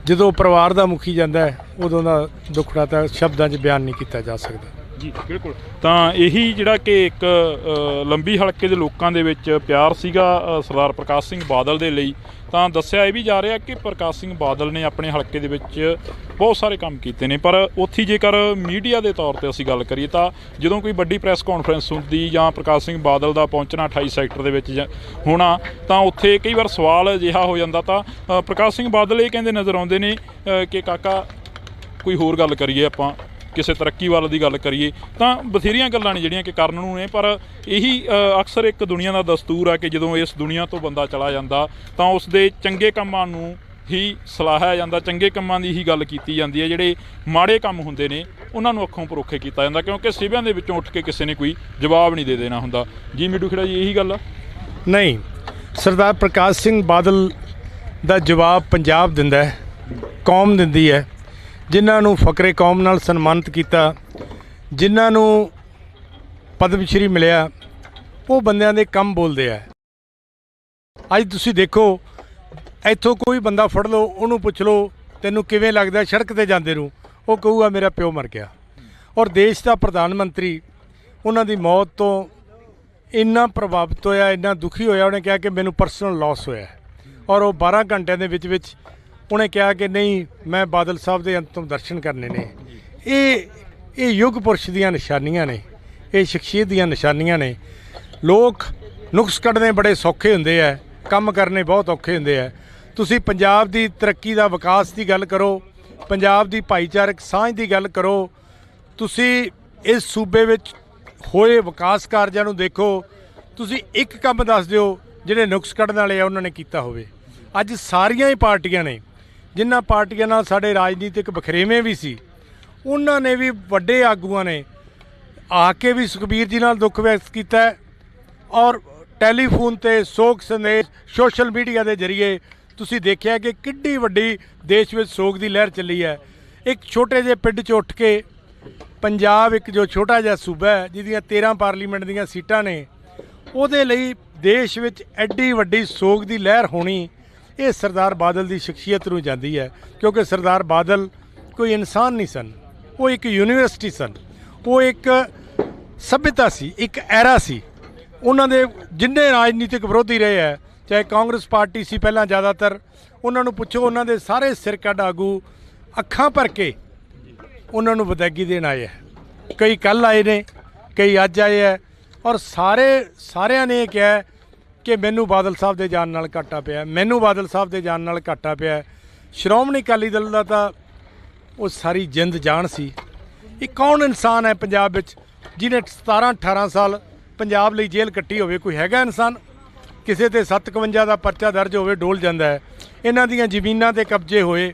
ਜਦੋਂ ਪਰਿਵਾਰ ਦਾ ਮੁਖੀ ਜਾਂਦਾ ਹੈ ਉਦੋਂ ਦਾ ਦੁੱਖੜਾ ਤਾਂ ਸ਼ਬਦਾਂ 'ਚ ਬਿਆਨ ਨਹੀਂ ਕੀਤਾ ਜਾ ਸਕਦਾ। ਜੀ ਬਿਲਕੁਲ। ਤਾਂ ਇਹੀ ਜਿਹੜਾ ਕਿ ਇੱਕ ਲੰਬੀ ਹਲਕੇ ਦੇ ਲੋਕਾਂ ਦੇ ਵਿੱਚ ਪਿਆਰ ਸੀਗਾ ਸਰਦਾਰ ਪ੍ਰਕਾਸ਼ ਸਿੰਘ ਬਾਦਲ ਦੇ ਲਈ, ਤਾਂ ਦੱਸਿਆ ਇਹ ਵੀ ਜਾ ਰਿਹਾ ਕਿ ਪ੍ਰਕਾਸ਼ ਸਿੰਘ ਬਾਦਲ ਨੇ ਆਪਣੇ ਹਲਕੇ ਦੇ ਵਿੱਚ ਬਹੁਤ ਸਾਰੇ ਕੰਮ ਕੀਤੇ ਨੇ। ਪਰ ਉੱਥੇ ਜੇਕਰ ਮੀਡੀਆ ਦੇ ਤੌਰ ਤੇ ਅਸੀਂ ਗੱਲ ਕਰੀਏ ਤਾਂ ਜਦੋਂ ਕੋਈ ਵੱਡੀ ਪ੍ਰੈਸ ਕਾਨਫਰੰਸ ਹੁੰਦੀ ਜਾਂ ਪ੍ਰਕਾਸ਼ ਸਿੰਘ ਬਾਦਲ ਦਾ ਪਹੁੰਚਣਾ 28 ਸੈਕਟਰ ਦੇ ਵਿੱਚ ਹੋਣਾ, ਤਾਂ ਉੱਥੇ ਕਈ ਵਾਰ ਸਵਾਲ ਅਜਿਹਾ ਹੋ ਜਾਂਦਾ। ਤਾਂ ਪ੍ਰਕਾਸ਼ ਸਿੰਘ ਬਾਦਲ ਇਹ ਕਹਿੰਦੇ ਨਜ਼ਰ ਆਉਂਦੇ ਨੇ ਕਿ ਕਾਕਾ ਕੋਈ ਹੋਰ ਗੱਲ ਕਰੀਏ, ਆਪਾਂ ਕਿਸੇ ਤਰੱਕੀ ਵੱਲ ਦੀ ਗੱਲ ਕਰੀਏ, ਤਾਂ ਬਥੇਰੀਆਂ ਗੱਲਾਂ ਨੇ ਜਿਹੜੀਆਂ ਕਿ ਕਰਨ ਨੂੰ ਨੇ। ਪਰ ਇਹੀ ਅਕਸਰ ਇੱਕ ਦੁਨੀਆ ਦਾ ਦਸਤੂਰ ਆ ਕਿ ਜਦੋਂ ਇਸ ਦੁਨੀਆ ਤੋਂ ਬੰਦਾ ਚਲਾ ਜਾਂਦਾ ਤਾਂ ਉਸ ਦੇ ਚੰਗੇ ਕੰਮਾਂ ਨੂੰ ਹੀ ਸਲਾਹਿਆ ਜਾਂਦਾ, ਚੰਗੇ ਕੰਮਾਂ ਦੀ ਹੀ ਗੱਲ ਕੀਤੀ ਜਾਂਦੀ ਹੈ। ਜਿਹੜੇ ਮਾੜੇ ਕੰਮ ਹੁੰਦੇ ਨੇ ਉਹਨਾਂ ਨੂੰ ਅੱਖੋਂ ਪਰੋਖੇ ਕੀਤਾ ਜਾਂਦਾ, ਕਿਉਂਕਿ ਸਿਵਿਆਂ ਦੇ ਵਿੱਚੋਂ ਉੱਠ ਕੇ ਕਿਸੇ ਨੇ ਕੋਈ ਜਵਾਬ ਨਹੀਂ ਦੇ ਦੇਣਾ ਹੁੰਦਾ। ਜੀ ਮਿੱਡੂ ਖੇੜਾ ਜੀ, ਇਹੀ ਗੱਲ ਆ? ਨਹੀਂ, ਸਰਦਾਰ ਪ੍ਰਕਾਸ਼ ਸਿੰਘ ਬਾਦਲ ਦਾ ਜਵਾਬ ਪੰਜਾਬ ਦਿੰਦਾ ਹੈ, ਕੌਮ ਦਿੰਦੀ ਹੈ। ਜਿਨ੍ਹਾਂ ਨੂੰ ਫਕਰੇ ਕੌਮ ਨਾਲ ਸਨਮਾਨਿਤ ਕੀਤਾ, ਜਿਨ੍ਹਾਂ ਨੂੰ ਪਦਮ ਸ਼੍ਰੀ ਮਿਲਿਆ, ਉਹ ਬੰਦਿਆਂ ਦੇ ਕੰਮ ਬੋਲਦੇ ਆ। ਅੱਜ ਤੁਸੀਂ ਦੇਖੋ, ਇੱਥੋਂ ਕੋਈ ਬੰਦਾ ਫੜ ਲਓ, ਉਹਨੂੰ ਪੁੱਛ ਲਓ ਤੈਨੂੰ ਕਿਵੇਂ ਲੱਗਦਾ ਸੜਕ 'ਤੇ ਜਾਂਦੇ ਨੂੰ, ਉਹ ਕਹੂਗਾ ਮੇਰਾ ਪਿਓ ਮਰ ਗਿਆ। ਔਰ ਦੇਸ਼ ਦਾ ਪ੍ਰਧਾਨ ਮੰਤਰੀ ਉਹਨਾਂ ਦੀ ਮੌਤ ਤੋਂ ਇੰਨਾ ਪ੍ਰਭਾਵਿਤ ਹੋਇਆ, ਇੰਨਾ ਦੁਖੀ ਹੋਇਆ, ਉਹਨੇ ਕਿਹਾ ਕਿ ਮੈਨੂੰ ਪਰਸਨਲ ਲਾਸ ਹੋਇਆ। ਔਰ ਉਹ 12 ਘੰਟਿਆਂ ਦੇ ਵਿੱਚ ਉਹਨੇ ਕਿਹਾ ਕਿ ਨਹੀਂ, ਮੈਂ ਬਾਦਲ ਸਾਹਿਬ ਦੇ ਅੰਤਮ ਦਰਸ਼ਨ ਕਰਨੇ ਨੇ। ਇਹ ਯੁੱਗ ਪੁਰਸ਼ ਦੀਆਂ ਨਿਸ਼ਾਨੀਆਂ ਨੇ, ਇਹ ਸ਼ਖਸੀਅਤ ਦੀਆਂ ਨਿਸ਼ਾਨੀਆਂ ਨੇ। ਲੋਕ ਨੁਕਸ ਕੱਢਣੇ ਬੜੇ ਸੌਖੇ ਹੁੰਦੇ ਆ, ਕੰਮ ਕਰਨੇ ਬਹੁਤ ਔਖੇ ਹੁੰਦੇ ਆ। ਤੁਸੀਂ ਪੰਜਾਬ ਦੀ ਤਰੱਕੀ ਦਾ, ਵਿਕਾਸ ਦੀ ਗੱਲ ਕਰੋ, ਪੰਜਾਬ ਦੀ ਭਾਈਚਾਰਕ ਸਾਂਝ ਦੀ ਗੱਲ ਕਰੋ, ਤੁਸੀਂ ਇਸ ਸੂਬੇ ਵਿੱਚ ਹੋਏ ਵਿਕਾਸ ਕਾਰਜਾਂ ਨੂੰ ਦੇਖੋ, ਤੁਸੀਂ ਇੱਕ ਕੰਮ ਦੱਸ ਦਿਓ ਜਿਹੜੇ ਨੁਕਸ ਕੱਢਣ ਵਾਲੇ ਆ ਉਹਨਾਂ ਨੇ ਕੀਤਾ ਹੋਵੇ। ਅੱਜ ਸਾਰੀਆਂ ਹੀ ਪਾਰਟੀਆਂ ਨੇ, ਜਿਨ੍ਹਾਂ ਪਾਰਟੀਆਂ ਨਾਲ ਸਾਡੇ ਰਾਜਨੀਤਿਕ ਵਖਰੇਵੇਂ ਵੀ ਸੀ, ਉਹਨਾਂ ਨੇ ਵੀ, ਵੱਡੇ ਆਗੂਆਂ ਨੇ ਆ ਕੇ ਵੀ ਸੁਖਬੀਰ ਜੀ ਨਾਲ ਦੁੱਖ ਵਿਅਕਤ ਕੀਤਾ ਹੈ। ਔਰ ਟੈਲੀਫੋਨ ਤੇ ਸੋਗ ਸੰਦੇਸ਼, ਸੋਸ਼ਲ ਮੀਡੀਆ ਦੇ ਜ਼ਰੀਏ ਤੁਸੀਂ ਦੇਖਿਆ ਕਿ ਕਿੱਡੀ ਵੱਡੀ ਦੇਸ਼ ਵਿੱਚ ਸੋਗ ਦੀ ਲਹਿਰ ਚੱਲੀ ਹੈ। ਇੱਕ ਛੋਟੇ ਜਿਹੇ ਪਿੰਡ 'ਚ ਉੱਠ ਕੇ ਪੰਜਾਬ, ਇੱਕ ਜੋ ਛੋਟਾ ਜਿਹਾ ਸੂਬਾ ਹੈ ਜਿਹਦੀਆਂ 13 ਪਾਰਲੀਮੈਂਟ ਦੀਆਂ ਸੀਟਾਂ ਨੇ, ਉਹਦੇ ਲਈ ਦੇਸ਼ ਵਿੱਚ ਐਡੀ ਵੱਡੀ ਸੋਗ ਦੀ ਲਹਿਰ ਹੋਣੀ, ਇਹ ਸਰਦਾਰ ਬਾਦਲ ਦੀ ਸ਼ਖਸੀਅਤ ਨੂੰ ਜਾਂਦੀ ਹੈ। ਕਿਉਂਕਿ ਸਰਦਾਰ ਬਾਦਲ ਕੋਈ ਇਨਸਾਨ ਨਹੀਂ ਸਨ, ਉਹ ਇੱਕ ਯੂਨੀਵਰਸਿਟੀ ਸਨ, ਉਹ ਇੱਕ ਸਭਿਅਤਾ ਸੀ, ਇੱਕ ਐਰਾ ਸੀ। ਉਹਨਾਂ ਦੇ ਜਿੰਨੇ ਰਾਜਨੀਤਿਕ ਵਿਰੋਧੀ ਰਹੇ ਹੈ, ਚਾਹੇ ਕਾਂਗਰਸ ਪਾਰਟੀ ਸੀ ਪਹਿਲਾਂ ਜ਼ਿਆਦਾਤਰ, ਉਹਨਾਂ ਨੂੰ ਪੁੱਛੋ, ਉਹਨਾਂ ਦੇ ਸਾਰੇ ਸਿਰ ਕੱਢ ਆਗੂ ਅੱਖਾਂ ਭਰ ਕੇ ਉਹਨਾਂ ਨੂੰ ਵਿਦਾਇਗੀ ਦੇਣ ਆਏ ਹੈ। ਕਈ ਕੱਲ੍ਹ ਆਏ ਨੇ, ਕਈ ਅੱਜ ਆਏ ਹੈ। ਔਰ ਸਾਰਿਆਂ ਨੇ ਇਹ ਕਿਹਾ ਕਿ ਮੈਨੂੰ ਬਾਦਲ ਸਾਹਿਬ ਦੇ ਜਾਣ ਨਾਲ ਘਾਟਾ ਪਿਆ, ਮੈਨੂੰ ਬਾਦਲ ਸਾਹਿਬ ਦੇ ਜਾਣ ਨਾਲ ਘਾਟਾ ਪਿਆ। ਸ਼੍ਰੋਮਣੀ ਅਕਾਲੀ ਦਲ ਦਾ ਤਾਂ ਉਹ ਸਾਰੀ ਜਿੰਦ ਜਾਨ ਸੀ। ਇਹ ਕੌਣ ਇਨਸਾਨ ਹੈ ਪੰਜਾਬ ਵਿੱਚ ਜਿਹਨੇ 17-18 ਸਾਲ ਪੰਜਾਬ ਲਈ ਜੇਲ੍ਹ ਕੱਟੀ ਹੋਵੇ? ਕੋਈ ਹੈਗਾ ਇਨਸਾਨ? ਕਿਸੇ ਤੇ 57 ਦਾ ਪਰਚਾ ਦਰਜ ਹੋਵੇ ਡੋਲ ਜਾਂਦਾ ਹੈ। ਇਹਨਾਂ ਦੀਆਂ ਜ਼ਮੀਨਾਂ ਤੇ ਕਬਜ਼ੇ ਹੋਏ,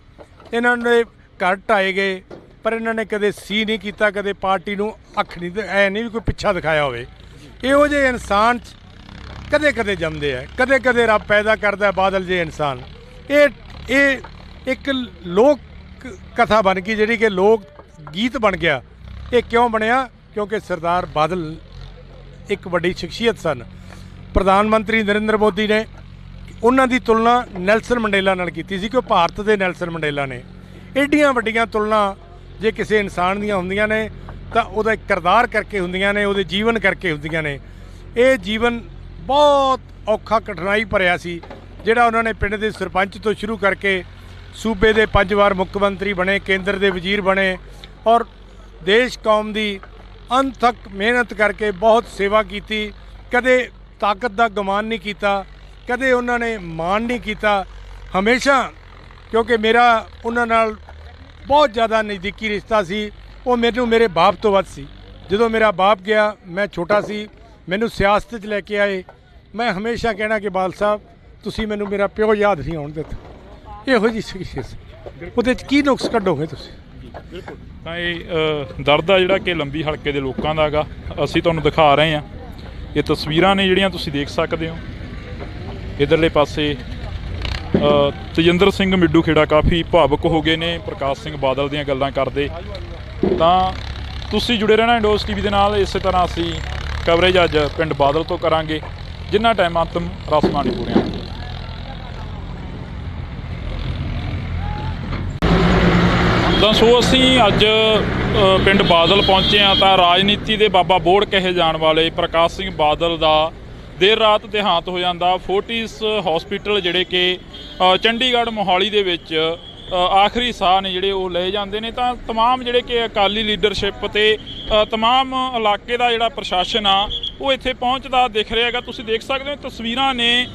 ਇਹਨਾਂ ਦੇ ਘਰ ਢਾਏ ਗਏ, ਪਰ ਇਹਨਾਂ ਨੇ ਕਦੇ ਸੀ ਨਹੀਂ ਕੀਤਾ, ਕਦੇ ਪਾਰਟੀ ਨੂੰ ਅੱਖ ਨਹੀਂ, ਐ ਨਹੀਂ ਵੀ ਕੋਈ ਪਿੱਛਾ ਦਿਖਾਇਆ ਹੋਵੇ। ਇਹੋ ਜਿਹੇ ਇਨਸਾਨ ਕਦੇ ਕਦੇ ਜੰਮਦੇ ਆ, ਕਦੇ ਕਦੇ ਰੱਬ ਪੈਦਾ ਕਰਦਾ ਬਾਦਲ ਜਿਹੇ ਇਨਸਾਨ। ਇਹ ਇੱਕ ਲੋਕ ਕਥਾ ਬਣ ਗਈ, ਜਿਹੜੀ ਕਿ ਲੋਕ ਗੀਤ ਬਣ ਗਿਆ। ਇਹ ਕਿਉਂ ਬਣਿਆ? ਕਿਉਂਕਿ ਸਰਦਾਰ ਬਾਦਲ ਇੱਕ ਵੱਡੀ ਸ਼ਖਸੀਅਤ ਸਨ। ਪ੍ਰਧਾਨ ਮੰਤਰੀ ਨਰਿੰਦਰ ਮੋਦੀ ਨੇ ਉਹਨਾਂ ਦੀ ਤੁਲਨਾ ਨੈਲਸਨ ਮੰਡੇਲਾ ਨਾਲ ਕੀਤੀ ਸੀ ਕਿ ਉਹ ਭਾਰਤ ਦੇ ਨੈਲਸਨ ਮੰਡੇਲਾ ਨੇ। ਐਡੀਆਂ ਵੱਡੀਆਂ ਤੁਲਨਾ ਜੇ ਕਿਸੇ ਇਨਸਾਨ ਦੀਆਂ ਹੁੰਦੀਆਂ ਨੇ ਤਾਂ ਉਹਦਾ ਇੱਕ ਕਿਰਦਾਰ ਕਰਕੇ ਹੁੰਦੀਆਂ ਨੇ, ਉਹਦੇ ਜੀਵਨ ਕਰਕੇ ਹੁੰਦੀਆਂ ਨੇ। ਇਹ ਜੀਵਨ ਬਹੁਤ ਔਖਾ, ਕਠਿਨਾਈ ਭਰਿਆ ਸੀ, ਜਿਹੜਾ ਉਹਨਾਂ ਨੇ ਪਿੰਡ ਦੇ ਸਰਪੰਚ ਤੋਂ ਸ਼ੁਰੂ ਕਰਕੇ ਸੂਬੇ ਦੇ 5 ਵਾਰ ਮੁੱਖ ਮੰਤਰੀ ਬਣੇ, ਕੇਂਦਰ ਦੇ ਵਜ਼ੀਰ ਬਣੇ, ਔਰ ਦੇਸ਼ ਕੌਮ ਦੀ ਅੰਤ ਤੱਕ ਮਿਹਨਤ ਕਰਕੇ ਬਹੁਤ ਸੇਵਾ ਕੀਤੀ। ਕਦੇ ਤਾਕਤ ਦਾ ਗੁਮਾਨ ਨਹੀਂ ਕੀਤਾ, ਕਦੇ ਉਹਨਾਂ ਨੇ ਮਾਣ ਨਹੀਂ ਕੀਤਾ। ਹਮੇਸ਼ਾ, ਕਿਉਂਕਿ ਮੇਰਾ ਉਹਨਾਂ ਨਾਲ ਬਹੁਤ ਜ਼ਿਆਦਾ ਨਜ਼ਦੀਕੀ ਰਿਸ਼ਤਾ ਸੀ, ਉਹ ਮੈਨੂੰ ਮੇਰੇ ਬਾਪ ਤੋਂ ਵੱਧ ਸੀ। ਜਦੋਂ ਮੇਰਾ ਬਾਪ ਗਿਆ ਮੈਂ ਛੋਟਾ ਸੀ, ਮੈਨੂੰ ਸਿਆਸਤ 'ਚ ਲੈ ਕੇ ਆਏ। ਮੈਂ ਹਮੇਸ਼ਾ ਕਹਿਣਾ ਕਿ ਬਾਦਲ ਸਾਹਿਬ ਤੁਸੀਂ ਮੈਨੂੰ ਮੇਰਾ ਪਿਓ ਯਾਦ ਨਹੀਂ ਆਉਣ ਦਿੱਤਾ। ਇਹੋ ਜਿਹੀ ਸੀ ਉਹਦੇ 'ਚ ਕੀ ਨੁਕਸ ਕੱਢੋਗੇ ਤੁਸੀਂ? ਬਿਲਕੁਲ। ਤਾਂ ਇਹ ਦਰਦ ਆ ਜਿਹੜਾ ਕਿ ਲੰਬੀ ਹਲਕੇ ਦੇ ਲੋਕਾਂ ਦਾ ਹੈਗਾ, ਅਸੀਂ ਤੁਹਾਨੂੰ ਦਿਖਾ ਰਹੇ ਹਾਂ। ਇਹ ਤਸਵੀਰਾਂ ਨੇ ਜਿਹੜੀਆਂ ਤੁਸੀਂ ਦੇਖ ਸਕਦੇ ਹੋ। ਇੱਧਰਲੇ ਪਾਸੇ ਤੇਜਿੰਦਰ ਸਿੰਘ ਮਿੱਡੂ ਖੇੜਾ ਕਾਫੀ ਭਾਵੁਕ ਹੋ ਗਏ ਨੇ ਪ੍ਰਕਾਸ਼ ਸਿੰਘ ਬਾਦਲ ਦੀਆਂ ਗੱਲਾਂ ਕਰਦੇ। ਤਾਂ ਤੁਸੀਂ ਜੁੜੇ ਰਹਿਣਾ ਇੰਡੋਜ਼ ਟੀਵੀ ਦੇ ਨਾਲ। ਇਸੇ ਤਰ੍ਹਾਂ ਅਸੀਂ ਕਵਰੇਜ ਅੱਜ ਪਿੰਡ ਬਾਦਲ ਤੋਂ ਕਰਾਂਗੇ ਜਿੰਨਾ ਟਾਈਮ ਅੰਤਮ ਰਸਮਾਂ ਨਹੀਂ ਪੂਰੀਆਂ। ਤਾਂ ਸੋ ਅਸੀਂ ਅੱਜ ਪਿੰਡ ਬਾਦਲ ਪਹੁੰਚੇ ਹਾਂ ਤਾਂ ਰਾਜਨੀਤੀ ਦੇ ਬਾਬਾ ਬੋੜ ਕਹੇ ਜਾਣ ਵਾਲੇ ਪ੍ਰਕਾਸ਼ ਸਿੰਘ ਬਾਦਲ ਦਾ ਦੇਰ ਰਾਤ ਦੇਹਾਂਤ ਹੋ ਜਾਂਦਾ। ਫੋਰਟਿਸ ਹਸਪੀਟਲ ਜਿਹੜੇ ਕਿ ਚੰਡੀਗੜ੍ਹ ਮੋਹਾਲੀ ਦੇ ਵਿੱਚ ਆਖਰੀ ਸਾਹ ਨੇ ਜਿਹੜੇ ਉਹ ਲਏ ਜਾਂਦੇ ਨੇ। ਤਾਂ ਤਮਾਮ ਜਿਹੜੇ ਕਿ ਅਕਾਲੀ ਲੀਡਰਸ਼ਿਪ ਤੇ ਤਮਾਮ ਇਲਾਕੇ ਦਾ ਜਿਹੜਾ ਪ੍ਰਸ਼ਾਸਨ ਆ ਉਹ ਇੱਥੇ ਪਹੁੰਚਦਾ ਦਿਖ ਰਿਹਾ ਹੈਗਾ। ਤੁਸੀਂ ਦੇਖ ਸਕਦੇ ਹੋ ਤਸਵੀਰਾਂ ਨੇ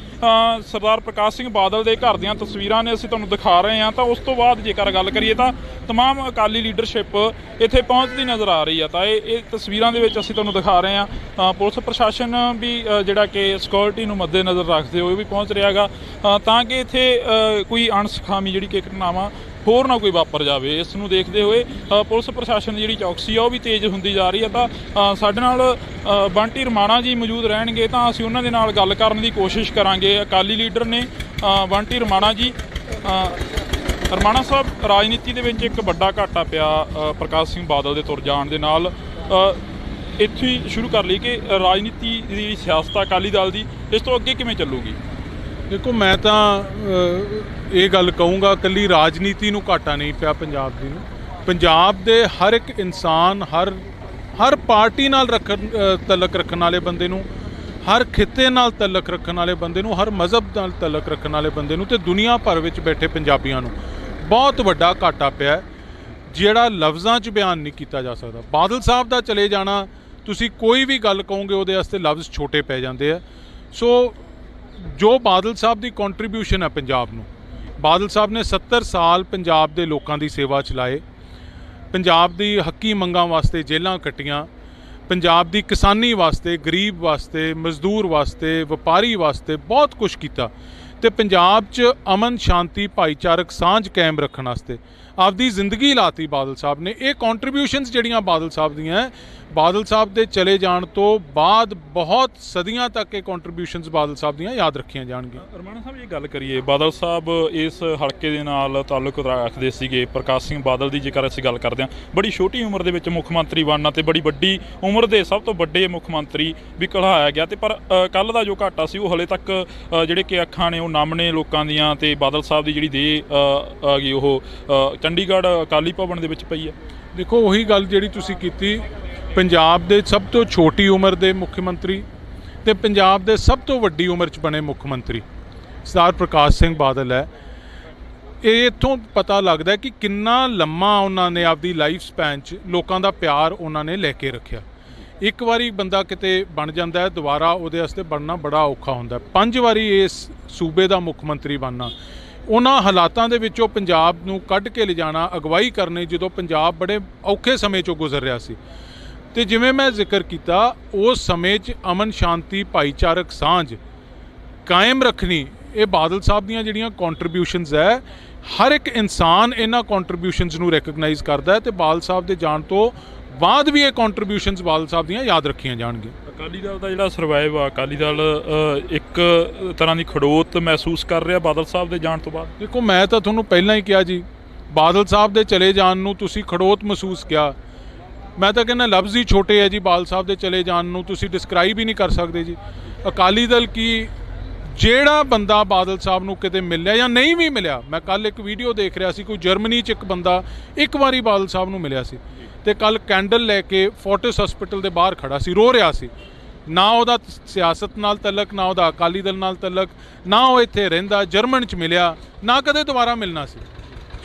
ਸਰਦਾਰ ਪ੍ਰਕਾਸ਼ ਸਿੰਘ ਬਾਦਲ ਦੇ ਘਰ ਦੀਆਂ ਤਸਵੀਰਾਂ ਨੇ, ਅਸੀਂ ਤੁਹਾਨੂੰ ਦਿਖਾ ਰਹੇ ਹਾਂ। ਤਾਂ ਉਸ ਤੋਂ ਬਾਅਦ ਜੇਕਰ ਗੱਲ ਕਰੀਏ ਤਾਂ ਤਮਾਮ ਅਕਾਲੀ ਲੀਡਰਸ਼ਿਪ ਇੱਥੇ ਪਹੁੰਚਦੀ ਨਜ਼ਰ ਆ ਰਹੀ ਆ। ਤਾਂ ਇਹ ਤਸਵੀਰਾਂ ਦੇ ਵਿੱਚ ਅਸੀਂ ਤੁਹਾਨੂੰ ਦਿਖਾ ਰਹੇ ਹਾਂ। ਪੁਲਿਸ ਪ੍ਰਸ਼ਾਸਨ ਵੀ ਜਿਹੜਾ ਕਿ ਸਿਕਿਉਰਿਟੀ ਨੂੰ ਮੱਦੇ ਨਜ਼ਰ ਰੱਖਦੇ ਹੋਏ ਵੀ ਪਹੁੰਚ ਰਿਹਾ ਹੈਗਾ ਤਾਂ ਕਿ ਇੱਥੇ ਕੋਈ ਅਣਸੁਖਾਵੀ ਜਿਹੜੀ ਕਿ ਘਟਨਾਵਾਂ ਹੋਰ ਨਾ ਕੋਈ ਵਾਪਰ ਜਾਵੇ। ਇਸ ਨੂੰ ਦੇਖਦੇ ਹੋਏ ਪੁਲਿਸ ਪ੍ਰਸ਼ਾਸਨ ਦੀ ਜਿਹੜੀ ਚੌਕਸੀ ਆ ਉਹ ਵੀ ਤੇਜ਼ ਹੁੰਦੀ ਜਾ ਰਹੀ ਹੈ। ਤਾਂ ਸਾਡੇ ਨਾਲ ਬੰਟੀ ਰਮਾਣਾ ਜੀ ਮੌਜੂਦ ਰਹਿਣਗੇ, ਤਾਂ ਅਸੀਂ ਉਹਨਾਂ ਦੇ ਨਾਲ ਗੱਲ ਕਰਨ ਦੀ ਕੋਸ਼ਿਸ਼ ਕਰਾਂਗੇ। ਅਕਾਲੀ ਲੀਡਰ ਨੇ ਬੰਟੀ ਰਮਾਣਾ ਜੀ। ਰਮਾਣਾ ਸਾਹਿਬ, ਰਾਜਨੀਤੀ ਦੇ ਵਿੱਚ ਇੱਕ ਵੱਡਾ ਘਾਟਾ ਪਿਆ ਪ੍ਰਕਾਸ਼ ਸਿੰਘ ਬਾਦਲ ਦੇ ਤੁਰ ਜਾਣ ਦੇ ਨਾਲ। ਇੱਥੇ ਹੀ ਸ਼ੁਰੂ ਕਰ ਲਈ ਕਿ ਰਾਜਨੀਤੀ ਦੀ ਸਿਆਸਤ ਅਕਾਲੀ ਦਲ ਦੀ ਇਸ ਤੋਂ ਅੱਗੇ ਕਿਵੇਂ ਚੱਲੂਗੀ? ਦੇਖੋ, ਮੈਂ ਤਾਂ ਇਹ ਗੱਲ ਕਹੂੰਗਾ ਇਕੱਲੀ ਰਾਜਨੀਤੀ ਨੂੰ ਘਾਟਾ ਨਹੀਂ ਪਿਆ ਪੰਜਾਬ ਦੀ ਨੂੰ। ਪੰਜਾਬ ਦੇ ਹਰ ਇੱਕ ਇਨਸਾਨ, ਹਰ ਪਾਰਟੀ ਨਾਲ ਤਲਕ ਰੱਖਣ ਵਾਲੇ ਬੰਦੇ ਨੂੰ, ਹਰ ਖਿੱਤੇ ਨਾਲ ਤਲਕ ਰੱਖਣ ਵਾਲੇ ਬੰਦੇ ਨੂੰ, ਹਰ ਮਜ਼ਹਬ ਨਾਲ ਤਲਕ ਰੱਖਣ ਵਾਲੇ ਬੰਦੇ ਨੂੰ ਤੇ ਦੁਨੀਆ ਭਰ ਵਿੱਚ ਬੈਠੇ ਪੰਜਾਬੀਆਂ ਨੂੰ ਬਹੁਤ ਵੱਡਾ ਘਾਟਾ ਪਿਆ ਜਿਹੜਾ ਲਫ਼ਜ਼ਾਂ 'ਚ ਬਿਆਨ ਨਹੀਂ ਕੀਤਾ ਜਾ ਸਕਦਾ। ਬਾਦਲ ਸਾਹਿਬ ਦਾ ਚਲੇ ਜਾਣਾ, ਤੁਸੀਂ ਕੋਈ ਵੀ ਗੱਲ ਕਹੋਗੇ ਉਹਦੇ ਵਾਸਤੇ ਲਫ਼ਜ਼ ਛੋਟੇ ਪੈ ਜਾਂਦੇ ਆ। ਸੋ ਜੋ ਬਾਦਲ ਸਾਹਿਬ ਦੀ ਕੰਟਰੀਬਿਊਸ਼ਨ ਹੈ ਪੰਜਾਬ ਨੂੰ, ਬਾਦਲ ਸਾਹਿਬ ਨੇ 70 ਸਾਲ ਪੰਜਾਬ ਦੇ ਲੋਕਾਂ ਦੀ ਸੇਵਾ ਚਲਾਏ, ਪੰਜਾਬ ਦੀ ਹੱਕੀ ਮੰਗਾਂ ਵਾਸਤੇ ਜੇਲ੍ਹਾਂ ਕੱਟੀਆਂ, ਪੰਜਾਬ ਦੀ ਕਿਸਾਨੀ ਵਾਸਤੇ, ਗਰੀਬ ਵਾਸਤੇ, ਮਜ਼ਦੂਰ ਵਾਸਤੇ, ਵਪਾਰੀ ਵਾਸਤੇ ਬਹੁਤ ਕੁਝ ਕੀਤਾ ਤੇ ਪੰਜਾਬ 'ਚ ਅਮਨ ਸ਼ਾਂਤੀ ਭਾਈਚਾਰਕ ਸਾਂਝ ਕਾਇਮ ਰੱਖਣ ਵਾਸਤੇ ਆਪਦੀ ਜ਼ਿੰਦਗੀ ਲਾਤੀ ਬਾਦਲ ਸਾਹਿਬ ਨੇ। ਇਹ ਕੰਟਰੀਬਿਊਸ਼ਨਸ ਜਿਹੜੀਆਂ ਬਾਦਲ ਸਾਹਿਬ ਦੀਆਂ, ਬਾਦਲ ਸਾਹਿਬ ਦੇ ਚਲੇ ਜਾਣ ਤੋਂ ਬਾਅਦ ਬਹੁਤ ਸਦੀਆਂ ਤੱਕ ਇਹ ਕੰਟਰੀਬਿਊਸ਼ਨਸ ਬਾਦਲ ਸਾਹਿਬ ਦੀਆਂ ਯਾਦ ਰੱਖੀਆਂ ਜਾਣਗੀਆਂ। ਰਮਾਣਾ ਸਾਹਿਬ, ਇਹ ਗੱਲ ਕਰੀਏ, ਬਾਦਲ ਸਾਹਿਬ ਇਸ ਹਲਕੇ ਦੇ ਨਾਲ ਤਾਲੁਕ ਰੱਖਦੇ ਸੀਗੇ। ਪ੍ਰਕਾਸ਼ ਸਿੰਘ ਬਾਦਲ ਦੀ ਜੇਕਰ ਅਸੀਂ ਗੱਲ ਕਰਦੇ ਹਾਂ, ਬੜੀ ਛੋਟੀ ਉਮਰ ਦੇ ਵਿੱਚ ਮੁੱਖ ਮੰਤਰੀ ਬਣਨਾ ਤੇ ਬੜੀ ਵੱਡੀ ਉਮਰ ਦੇ ਸਭ ਤੋਂ ਵੱਡੇ ਮੁੱਖ ਮੰਤਰੀ ਵੀ ਕਹਾਇਆ ਗਿਆ। ਤੇ ਪਰ ਕੱਲ੍ਹ ਦਾ ਜੋ ਘਾਟਾ ਸੀ ਉਹ ਹਲੇ ਤੱਕ ਜਿਹੜੇ ਕਿ ਅੱਖਾਂ ਨੇ ਉਹ ਨਮ ਨੇ ਲੋਕਾਂ ਦੀਆਂ। ਤੇ ਬਾਦਲ ਸਾਹਿਬ ਦੀ ਜਿਹੜੀ ਦੇਹ ਆ ਗਈ ਉਹ ਚੰਡੀਗੜ੍ਹ ਅਕਾਲੀ ਭਵਨ ਦੇ ਵਿੱਚ ਪਈ ਹੈ। ਦੇਖੋ, ਉਹੀ ਗੱਲ ਜਿਹੜੀ ਤੁਸੀਂ ਕੀਤੀ, ਪੰਜਾਬ ਦੇ ਸਭ ਤੋਂ ਛੋਟੀ ਉਮਰ ਦੇ ਮੁੱਖ ਮੰਤਰੀ ਤੇ ਪੰਜਾਬ ਦੇ ਸਭ ਤੋਂ ਵੱਡੀ ਉਮਰ 'ਚ ਬਣੇ ਮੁੱਖ ਮੰਤਰੀ ਸਰਦਾਰ ਪ੍ਰਕਾਸ਼ ਸਿੰਘ ਬਾਦਲ ਹੈ। ਇਹ ਇੱਥੋਂ ਪਤਾ ਲੱਗਦਾ ਕਿ ਕਿੰਨਾ ਲੰਮਾ ਉਹਨਾਂ ਨੇ ਆਪਦੀ ਲਾਈਫ ਸਪੈਨ 'ਚ ਲੋਕਾਂ ਦਾ ਪਿਆਰ ਉਹਨਾਂ ਨੇ ਲੈ ਕੇ ਰੱਖਿਆ। ਇੱਕ ਵਾਰੀ ਬੰਦਾ ਕਿਤੇ ਬਣ ਜਾਂਦਾ ਹੈ, ਦੁਬਾਰਾ ਉਹਦੇ ਵਾਸਤੇ ਬਣਨਾ ਬੜਾ ਔਖਾ ਹੁੰਦਾ। 5 ਵਾਰੀ ਇਸ ਸੂਬੇ ਦਾ ਮੁੱਖ ਮੰਤਰੀ ਬਣਨਾ, ਉਹਨਾਂ ਹਾਲਾਤਾਂ ਦੇ ਵਿੱਚੋਂ ਪੰਜਾਬ ਨੂੰ ਕੱਢ ਕੇ ਲਿਜਾਣਾ, ਅਗਵਾਈ ਕਰਨੀ ਜਦੋਂ ਪੰਜਾਬ ਬੜੇ ਔਖੇ ਸਮੇਂ 'ਚੋਂ ਗੁਜ਼ਰ ਰਿਹਾ ਸੀ। ਤੇ ਜਿਵੇਂ ਮੈਂ ਜ਼ਿਕਰ ਕੀਤਾ, ਉਸ ਸਮੇਂ 'ਚ ਅਮਨ ਸ਼ਾਂਤੀ ਭਾਈਚਾਰਕ ਸਾਂਝ ਕਾਇਮ ਰੱਖਣੀ, ਇਹ ਬਾਦਲ ਸਾਹਿਬ ਦੀਆਂ ਜਿਹੜੀਆਂ ਕੰਟਰੀਬਿਊਸ਼ਨਸ ਹੈ, ਹਰ ਇੱਕ ਇਨਸਾਨ ਇਹਨਾਂ ਕੰਟਰੀਬਿਊਸ਼ਨਸ ਨੂੰ ਰੈਕਗਨਾਈਜ਼ ਕਰਦਾ ਹੈ ਤੇ ਬਾਦਲ ਸਾਹਿਬ ਦੇ ਜਾਣ ਤੋਂ ਬਾਅਦ ਵੀ ਇਹ ਕੰਟਰੀਬਿਊਸ਼ਨਸ ਬਾਦਲ ਸਾਹਿਬ ਦੀਆਂ ਯਾਦ ਰੱਖੀਆਂ ਜਾਣਗੀਆਂ। ਅਕਾਲੀ ਦਲ ਦਾ ਜਿਹੜਾ ਸਰਵਾਈਵ ਆ, ਅਕਾਲੀ ਦਲ ਇੱਕ ਤਰ੍ਹਾਂ ਦੀ ਖੜੋਤ ਮਹਿਸੂਸ ਕਰ ਰਿਹਾ ਬਾਦਲ ਸਾਹਿਬ ਦੇ ਜਾਣ ਤੋਂ ਬਾਅਦ। ਦੇਖੋ, ਮੈਂ ਤਾਂ ਤੁਹਾਨੂੰ ਪਹਿਲਾਂ ਹੀ ਕਿਹਾ ਜੀ, ਬਾਦਲ ਸਾਹਿਬ ਦੇ ਚਲੇ ਜਾਣ ਨੂੰ ਤੁਸੀਂ ਖੜੋਤ ਮਹਿਸੂਸ ਕਿਹਾ। ਮੈਂ ਤਾਂ ਕਹਿੰਦਾ ਲਫ਼ਜ਼ ਹੀ ਛੋਟੇ ਹੈ ਜੀ। ਬਾਦਲ ਸਾਹਿਬ ਦੇ ਚਲੇ ਜਾਣ ਨੂੰ ਤੁਸੀਂ ਡਿਸਕ੍ਰਾਈਬ ਹੀ ਨਹੀਂ ਕਰ ਸਕਦੇ ਜੀ। ਅਕਾਲੀ ਦਲ ਕੀ, ਜਿਹੜਾ ਬੰਦਾ ਬਾਦਲ ਸਾਹਿਬ ਨੂੰ ਕਿਤੇ ਮਿਲਿਆ ਜਾਂ ਨਹੀਂ ਵੀ ਮਿਲਿਆ, ਮੈਂ ਕੱਲ੍ਹ ਇੱਕ ਵੀਡੀਓ ਦੇਖ ਰਿਹਾ ਸੀ, ਕੋਈ ਜਰਮਨੀ 'ਚ ਇੱਕ ਬੰਦਾ ਇੱਕ ਵਾਰੀ ਬਾਦਲ ਸਾਹਿਬ ਨੂੰ ਮਿਲਿਆ ਸੀ ਤੇ ਕੱਲ੍ਹ ਕੈਂਡਲ ਲੈ ਕੇ ਫੋਰਟਿਸ ਹਸਪੀਟਲ ਦੇ ਬਾਹਰ ਖੜਾ ਸੀ, ਰੋ ਰਿਹਾ ਸੀ। ਨਾ ਉਹਦਾ ਸਿਆਸਤ ਨਾਲ ਤਲਕ, ਨਾ ਉਹਦਾ ਅਕਾਲੀ ਦਲ ਨਾਲ ਤਲਕ, ਨਾ ਉਹ ਇੱਥੇ ਰਹਿੰਦਾ, ਜਰਮਨ 'ਚ ਮਿਲਿਆ, ਨਾ ਕਦੇ ਦੁਬਾਰਾ ਮਿਲਣਾ ਸੀ।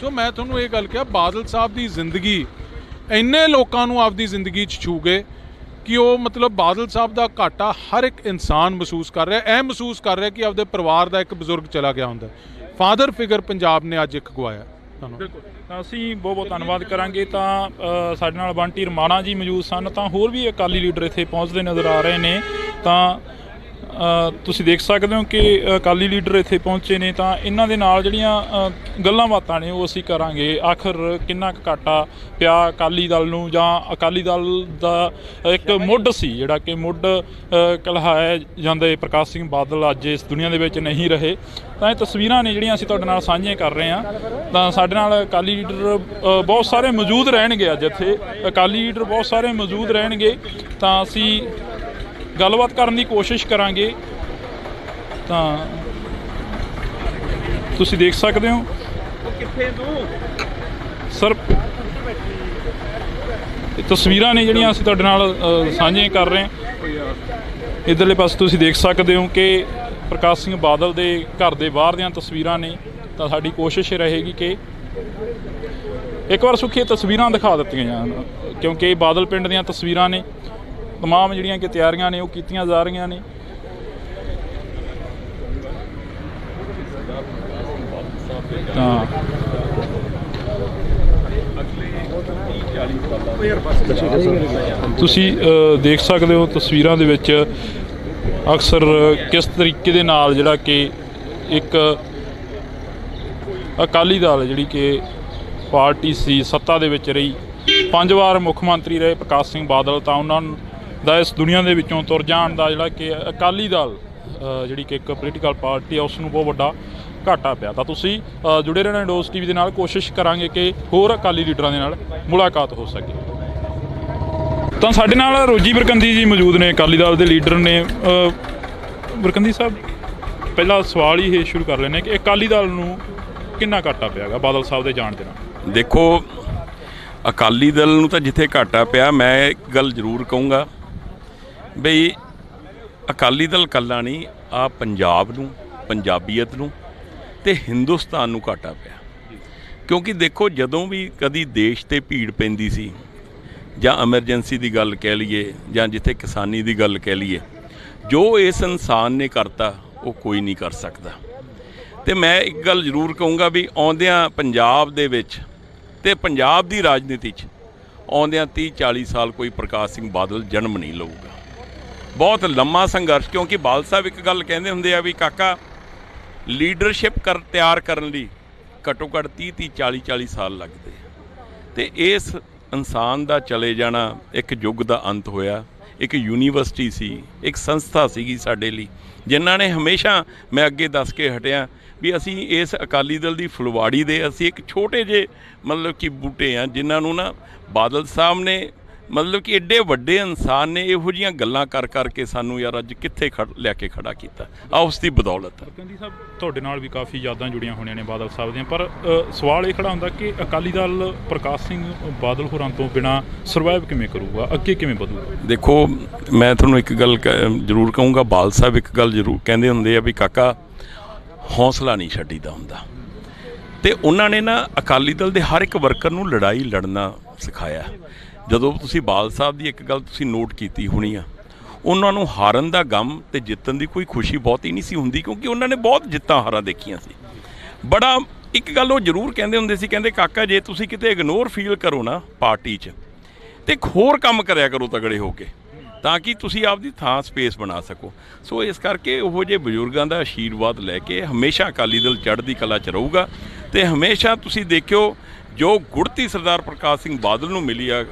ਸੋ ਮੈਂ ਤੁਹਾਨੂੰ ਇਹ ਗੱਲ ਕਿਹਾ, ਬਾਦਲ ਸਾਹਿਬ ਦੀ ਜ਼ਿੰਦਗੀ ਇੰਨੇ ਲੋਕਾਂ ਨੂੰ ਆਪਦੀ ਜ਼ਿੰਦਗੀ 'ਚ ਛੂ ਗਏ ਕਿ ਉਹ ਮਤਲਬ ਬਾਦਲ ਸਾਹਿਬ ਦਾ ਘਾਟਾ ਹਰ ਇੱਕ ਇਨਸਾਨ ਮਹਿਸੂਸ ਕਰ ਰਿਹਾ। ਇਹ ਮਹਿਸੂਸ ਕਰ ਰਿਹਾ ਕਿ ਆਪਦੇ ਪਰਿਵਾਰ ਦਾ ਇੱਕ ਬਜ਼ੁਰਗ ਚਲਾ ਗਿਆ ਹੁੰਦਾ। ਫਾਦਰ ਫਿਗਰ ਪੰਜਾਬ ਨੇ ਅੱਜ ਇੱਕ ਗਵਾਇਆ। ਧੰਨਵਾਦ। ਬਿਲਕੁਲ, ਤਾਂ ਅਸੀਂ ਬਹੁਤ ਬਹੁਤ ਧੰਨਵਾਦ ਕਰਾਂਗੇ। ਤਾਂ ਸਾਡੇ ਨਾਲ ਬੰਟੀ ਰਮਾਣਾ ਜੀ ਮੌਜੂਦ ਸਨ, ਤਾਂ ਹੋਰ ਵੀ ਅਕਾਲੀ ਲੀਡਰ ਇੱਥੇ ਪਹੁੰਚਦੇ ਨਜ਼ਰ ਆ ਰਹੇ ਨੇ। ਤਾਂ ਤੁਸੀਂ ਦੇਖ ਸਕਦੇ ਹੋ ਕਿ ਅਕਾਲੀ ਲੀਡਰ ਇੱਥੇ ਪਹੁੰਚੇ ਨੇ, ਤਾਂ ਇਹਨਾਂ ਦੇ ਨਾਲ ਜਿਹੜੀਆਂ ਗੱਲਾਂ ਬਾਤਾਂ ਨੇ ਉਹ ਅਸੀਂ ਕਰਾਂਗੇ। ਆਖਰ ਕਿੰਨਾ ਕੁ ਘਾਟਾ ਪਿਆ ਅਕਾਲੀ ਦਲ ਨੂੰ, ਜਾਂ ਅਕਾਲੀ ਦਲ ਦਾ ਇੱਕ ਮੁੱਢ ਸੀ ਜਿਹੜਾ ਕਿ ਮੁੱਢ ਕਲਹਾਇਆ ਜਾਂਦੇ ਪ੍ਰਕਾਸ਼ ਸਿੰਘ ਬਾਦਲ ਅੱਜ ਇਸ ਦੁਨੀਆ ਦੇ ਵਿੱਚ ਨਹੀਂ ਰਹੇ। ਤਾਂ ਇਹ ਤਸਵੀਰਾਂ ਨੇ ਜਿਹੜੀਆਂ ਅਸੀਂ ਤੁਹਾਡੇ ਨਾਲ ਸਾਂਝੀਆਂ ਕਰ ਰਹੇ ਹਾਂ। ਤਾਂ ਸਾਡੇ ਨਾਲ ਅਕਾਲੀ ਲੀਡਰ ਬਹੁਤ ਸਾਰੇ ਮੌਜੂਦ ਰਹਿਣਗੇ ਅੱਜ ਇੱਥੇ, ਅਕਾਲੀ ਲੀਡਰ ਬਹੁਤ ਸਾਰੇ ਮੌਜੂਦ ਰਹਿਣਗੇ, ਤਾਂ ਅਸੀਂ ਗੱਲਬਾਤ ਕਰਨ ਦੀ ਕੋਸ਼ਿਸ਼ ਕਰਾਂਗੇ। ਤਾਂ ਤੁਸੀਂ ਦੇਖ ਸਕਦੇ ਹੋ ਸਰ, ਇਹ ਤਸਵੀਰਾਂ ਨੇ ਜਿਹੜੀਆਂ ਅਸੀਂ ਤੁਹਾਡੇ ਨਾਲ ਸਾਂਝੀਆਂ ਕਰ ਰਹੇ ਹਾਂ। ਇੱਧਰਲੇ ਪਾਸੇ ਤੁਸੀਂ ਦੇਖ ਸਕਦੇ ਹੋ ਕਿ ਪ੍ਰਕਾਸ਼ ਸਿੰਘ ਬਾਦਲ ਦੇ ਘਰ ਦੇ ਬਾਹਰ ਦੀਆਂ ਤਸਵੀਰਾਂ ਨੇ। ਤਾਂ ਸਾਡੀ ਕੋਸ਼ਿਸ਼ ਰਹੇਗੀ ਕਿ ਇੱਕ ਵਾਰ ਸੁਖੀ ਤਸਵੀਰਾਂ ਦਿਖਾ ਦਿੱਤੀਆਂ ਜਾਣ, ਕਿਉਂਕਿ ਇਹ ਬਾਦਲ ਪਿੰਡ ਦੀਆਂ ਤਸਵੀਰਾਂ ਨੇ। ਤਮਾਮ ਜਿਹੜੀਆਂ ਕਿ ਤਿਆਰੀਆਂ ਨੇ ਉਹ ਕੀਤੀਆਂ ਜਾ ਰਹੀਆਂ ਨੇ। ਤਾਂ ਤੁਸੀਂ ਦੇਖ ਸਕਦੇ ਹੋ ਤਸਵੀਰਾਂ ਦੇ ਵਿੱਚ ਅਕਸਰ ਕਿਸ ਤਰੀਕੇ ਦੇ ਨਾਲ ਜਿਹੜਾ ਕਿ ਇੱਕ ਅਕਾਲੀ ਦਲ ਜਿਹੜੀ ਕਿ ਪਾਰਟੀ ਸੀ, ਸੱਤਾ ਦੇ ਵਿੱਚ ਰਹੀ, 5 ਵਾਰ ਮੁੱਖ ਮੰਤਰੀ ਰਹੇ ਪ੍ਰਕਾਸ਼ ਸਿੰਘ ਬਾਦਲ, ਤਾਂ ਉਹਨਾਂ ਦਾ ਇਸ ਦੁਨੀਆ ਦੇ ਵਿੱਚੋਂ ਤੁਰ ਜਾਣ ਦਾ ਜਿਹੜਾ ਕਿ ਅਕਾਲੀ ਦਲ ਜਿਹੜੀ ਕਿ ਇੱਕ ਪੋਲੀਟੀਕਲ ਪਾਰਟੀ ਆ ਉਸ ਨੂੰ ਬਹੁਤ ਵੱਡਾ ਘਾਟਾ ਪਿਆ। ਤਾਂ ਤੁਸੀਂ ਜੁੜੇ ਰਹਿਣਾ ਇੰਡੋਜ਼ ਟੀਵੀ ਦੇ ਨਾਲ। ਕੋਸ਼ਿਸ਼ ਕਰਾਂਗੇ ਕਿ ਹੋਰ ਅਕਾਲੀ ਲੀਡਰਾਂ ਦੇ ਨਾਲ ਮੁਲਾਕਾਤ ਹੋ ਸਕੇ। ਤਾਂ ਸਾਡੇ ਨਾਲ ਰੋਜੀ ਬਰਕੰਦੀ ਜੀ ਮੌਜੂਦ ਨੇ, ਅਕਾਲੀ ਦਲ ਦੇ ਲੀਡਰ ਨੇ। ਬਰਕੰਦੀ ਸਾਹਿਬ, ਪਹਿਲਾ ਸਵਾਲ ਹੀ ਇਹ ਸ਼ੁਰੂ ਕਰ ਲੈਂਦੇ ਕਿ ਅਕਾਲੀ ਦਲ ਨੂੰ ਕਿੰਨਾ ਘਾਟਾ ਪਿਆ ਗਾ ਬਾਦਲ ਸਾਹਿਬ ਦੇ ਜਾਣ ਦੇ ਨਾਲ? ਦੇਖੋ, ਅਕਾਲੀ ਦਲ ਨੂੰ ਤਾਂ ਜਿੱਥੇ ਘਾਟਾ ਪਿਆ, ਮੈਂ ਇੱਕ ਗੱਲ ਜ਼ਰੂਰ ਕਹੂੰਗਾ ਬਈ ਅਕਾਲੀ ਦਲ ਇਕੱਲਾ ਨਹੀਂ, ਆ ਪੰਜਾਬ ਨੂੰ, ਪੰਜਾਬੀਅਤ ਨੂੰ ਤੇ ਹਿੰਦੁਸਤਾਨ ਨੂੰ ਘਾਟਾ ਪਿਆ। ਕਿਉਂਕਿ ਦੇਖੋ, ਜਦੋਂ ਵੀ ਕਦੀ ਦੇਸ਼ ਤੇ ਭੀੜ ਪੈਂਦੀ ਸੀ, ਜਾਂ ਐਮਰਜੈਂਸੀ ਦੀ ਗੱਲ ਕਹਿ ਲਈਏ, ਜਾਂ ਜਿੱਥੇ ਕਿਸਾਨੀ ਦੀ ਗੱਲ ਕਹਿ ਲਈਏ, ਜੋ ਇਸ ਇਨਸਾਨ ਨੇ ਕਰਤਾ ਉਹ ਕੋਈ ਨਹੀਂ ਕਰ ਸਕਦਾ। ਤੇ ਮੈਂ ਇੱਕ ਗੱਲ ਜ਼ਰੂਰ ਕਹੂੰਗਾ ਵੀ ਆਉਂਦਿਆਂ ਪੰਜਾਬ ਦੇ ਵਿੱਚ ਤੇ ਪੰਜਾਬ ਦੀ ਰਾਜਨੀਤੀ 'ਚ ਆਉਂਦਿਆਂ 30-40 ਸਾਲ ਕੋਈ ਪ੍ਰਕਾਸ਼ ਸਿੰਘ ਬਾਦਲ ਜਨਮ ਨਹੀਂ ਲਊਗਾ। ਬਹੁਤ ਲੰਮਾ ਸੰਘਰਸ਼, ਕਿਉਂਕਿ ਬਾਦਲ ਸਾਹਿਬ ਇੱਕ ਗੱਲ ਕਹਿੰਦੇ ਹੁੰਦੇ ਆ ਵੀ ਕਾਕਾ, ਲੀਡਰਸ਼ਿਪ ਤਿਆਰ ਕਰਨ ਲਈ ਘੱਟੋ ਘੱਟ 30-40 ਸਾਲ ਲੱਗਦੇ। ਤੇ ਇਸ ਇਨਸਾਨ ਦਾ ਚਲੇ ਜਾਣਾ ਇੱਕ ਯੁੱਗ ਦਾ ਅੰਤ ਹੋਇਆ। ਇੱਕ ਯੂਨੀਵਰਸਿਟੀ ਸੀ, ਇੱਕ ਸੰਸਥਾ ਸੀਗੀ ਸਾਡੇ ਲਈ, ਜਿਨ੍ਹਾਂ ਨੇ ਹਮੇਸ਼ਾ, ਮੈਂ ਅੱਗੇ ਦੱਸ ਕੇ ਹਟਿਆ ਵੀ ਅਸੀਂ ਇਸ ਅਕਾਲੀ ਦਲ ਦੀ ਫੁਲਵਾੜੀ ਦੇ ਅਸੀਂ ਇੱਕ ਛੋਟੇ ਜਿਹੇ ਮਤਲਬ ਕਿ ਬੂਟੇ ਆ, ਜਿਨ੍ਹਾਂ ਨੂੰ ਨਾ ਬਾਦਲ ਸਾਹਿਬ ਨੇ ਮਤਲਬ ਕਿ ਐਡੇ ਵੱਡੇ ਇਨਸਾਨ ਨੇ ਇਹੋ ਜਿਹੀਆਂ ਗੱਲਾਂ ਕਰ ਕਰਕੇ ਸਾਨੂੰ ਯਾਰ ਅੱਜ ਕਿੱਥੇ ਲੈ ਕੇ ਖੜਾ ਕੀਤਾ, ਆ ਉਸ ਦੀ ਬਦੌਲਤ। ਬਰਕੰਦੀ ਸਾਹਿਬ, ਤੁਹਾਡੇ ਨਾਲ ਵੀ ਕਾਫੀ ਯਾਦਾਂ ਜੁੜੀਆਂ ਹੋਣੀਆਂ ਨੇ ਬਾਦਲ ਸਾਹਿਬ ਦੀਆਂ, ਪਰ ਸਵਾਲ ਇਹ ਖੜਾ ਹੁੰਦਾ ਕਿ ਅਕਾਲੀ ਦਲ ਪ੍ਰਕਾਸ਼ ਸਿੰਘ ਬਾਦਲ ਹੋਰਾਂ ਤੋਂ ਬਿਨਾਂ ਸਰਵਾਈਵ ਕਿਵੇਂ ਕਰੂਗਾ, ਅੱਗੇ ਕਿਵੇਂ ਵਧੂਗਾ? ਦੇਖੋ, ਮੈਂ ਤੁਹਾਨੂੰ ਇੱਕ ਗੱਲ ਜ਼ਰੂਰ ਕਹੂੰਗਾ, ਬਾਦਲ ਸਾਹਿਬ ਇੱਕ ਗੱਲ ਜ਼ਰੂਰ ਕਹਿੰਦੇ ਹੁੰਦੇ ਆ ਵੀ ਕਾਕਾ, ਹੌਸਲਾ ਨਹੀਂ ਛੱਡੀਦਾ ਹੁੰਦਾ। ਤੇ ਉਹਨਾਂ ਨੇ ਨਾ ਅਕਾਲੀ ਦਲ ਦੇ ਹਰ ਇੱਕ ਵਰਕਰ ਨੂੰ ਲੜਾਈ ਲੜਨਾ ਸਿਖਾਇਆ। ਜਦੋਂ ਤੁਸੀਂ ਬਾਦਲ ਸਾਹਿਬ ਦੀ ਇੱਕ ਗੱਲ ਤੁਸੀਂ ਨੋਟ ਕੀਤੀ ਹੋਣੀ ਆ, ਉਹਨਾਂ ਨੂੰ ਹਾਰਨ ਦਾ ਗਮ ਤੇ ਜਿੱਤਣ ਦੀ ਕੋਈ ਖੁਸ਼ੀ ਬਹੁਤੀ ਨਹੀਂ ਸੀ ਹੁੰਦੀ, ਕਿਉਂਕਿ ਉਹਨਾਂ ਨੇ ਬਹੁਤ ਜਿੱਤਾਂ ਹਾਰਾਂ ਦੇਖੀਆਂ ਸੀ। ਬੜਾ ਇੱਕ ਗੱਲ ਉਹ ਜ਼ਰੂਰ ਕਹਿੰਦੇ ਹੁੰਦੇ ਸੀ, ਕਹਿੰਦੇ ਕਾਕਾ, ਜੇ ਤੁਸੀਂ ਕਿਤੇ ਇਗਨੋਰ ਫੀਲ ਕਰੋ ਨਾ ਪਾਰਟੀ 'ਚ, ਤੇ ਹੋਰ ਕੰਮ ਕਰਿਆ ਕਰੋ ਤਗੜੇ ਹੋ ਕੇ, ਤਾਂ ਕਿ ਤੁਸੀਂ ਆਪਦੀ ਥਾਂ ਸਪੇਸ ਬਣਾ ਸਕੋ। ਸੋ ਇਸ ਕਰਕੇ ਉਹੋ ਜਿਹੇ ਬਜ਼ੁਰਗਾਂ ਦਾ ਆਸ਼ੀਰਵਾਦ ਲੈ ਕੇ ਹਮੇਸ਼ਾ ਅਕਾਲੀ ਦਲ ਚੜ੍ਹਦੀ ਕਲਾ 'ਚ ਰਹੂਗਾ। ਤੇ ਹਮੇਸ਼ਾ ਤੁਸੀਂ ਦੇਖਿਓ, ਜੋ ਗੁੜਤੀ ਸਰਦਾਰ ਪ੍ਰਕਾਸ਼ ਸਿੰਘ ਬਾਦਲ ਨੂੰ ਮਿਲੀ ਆ,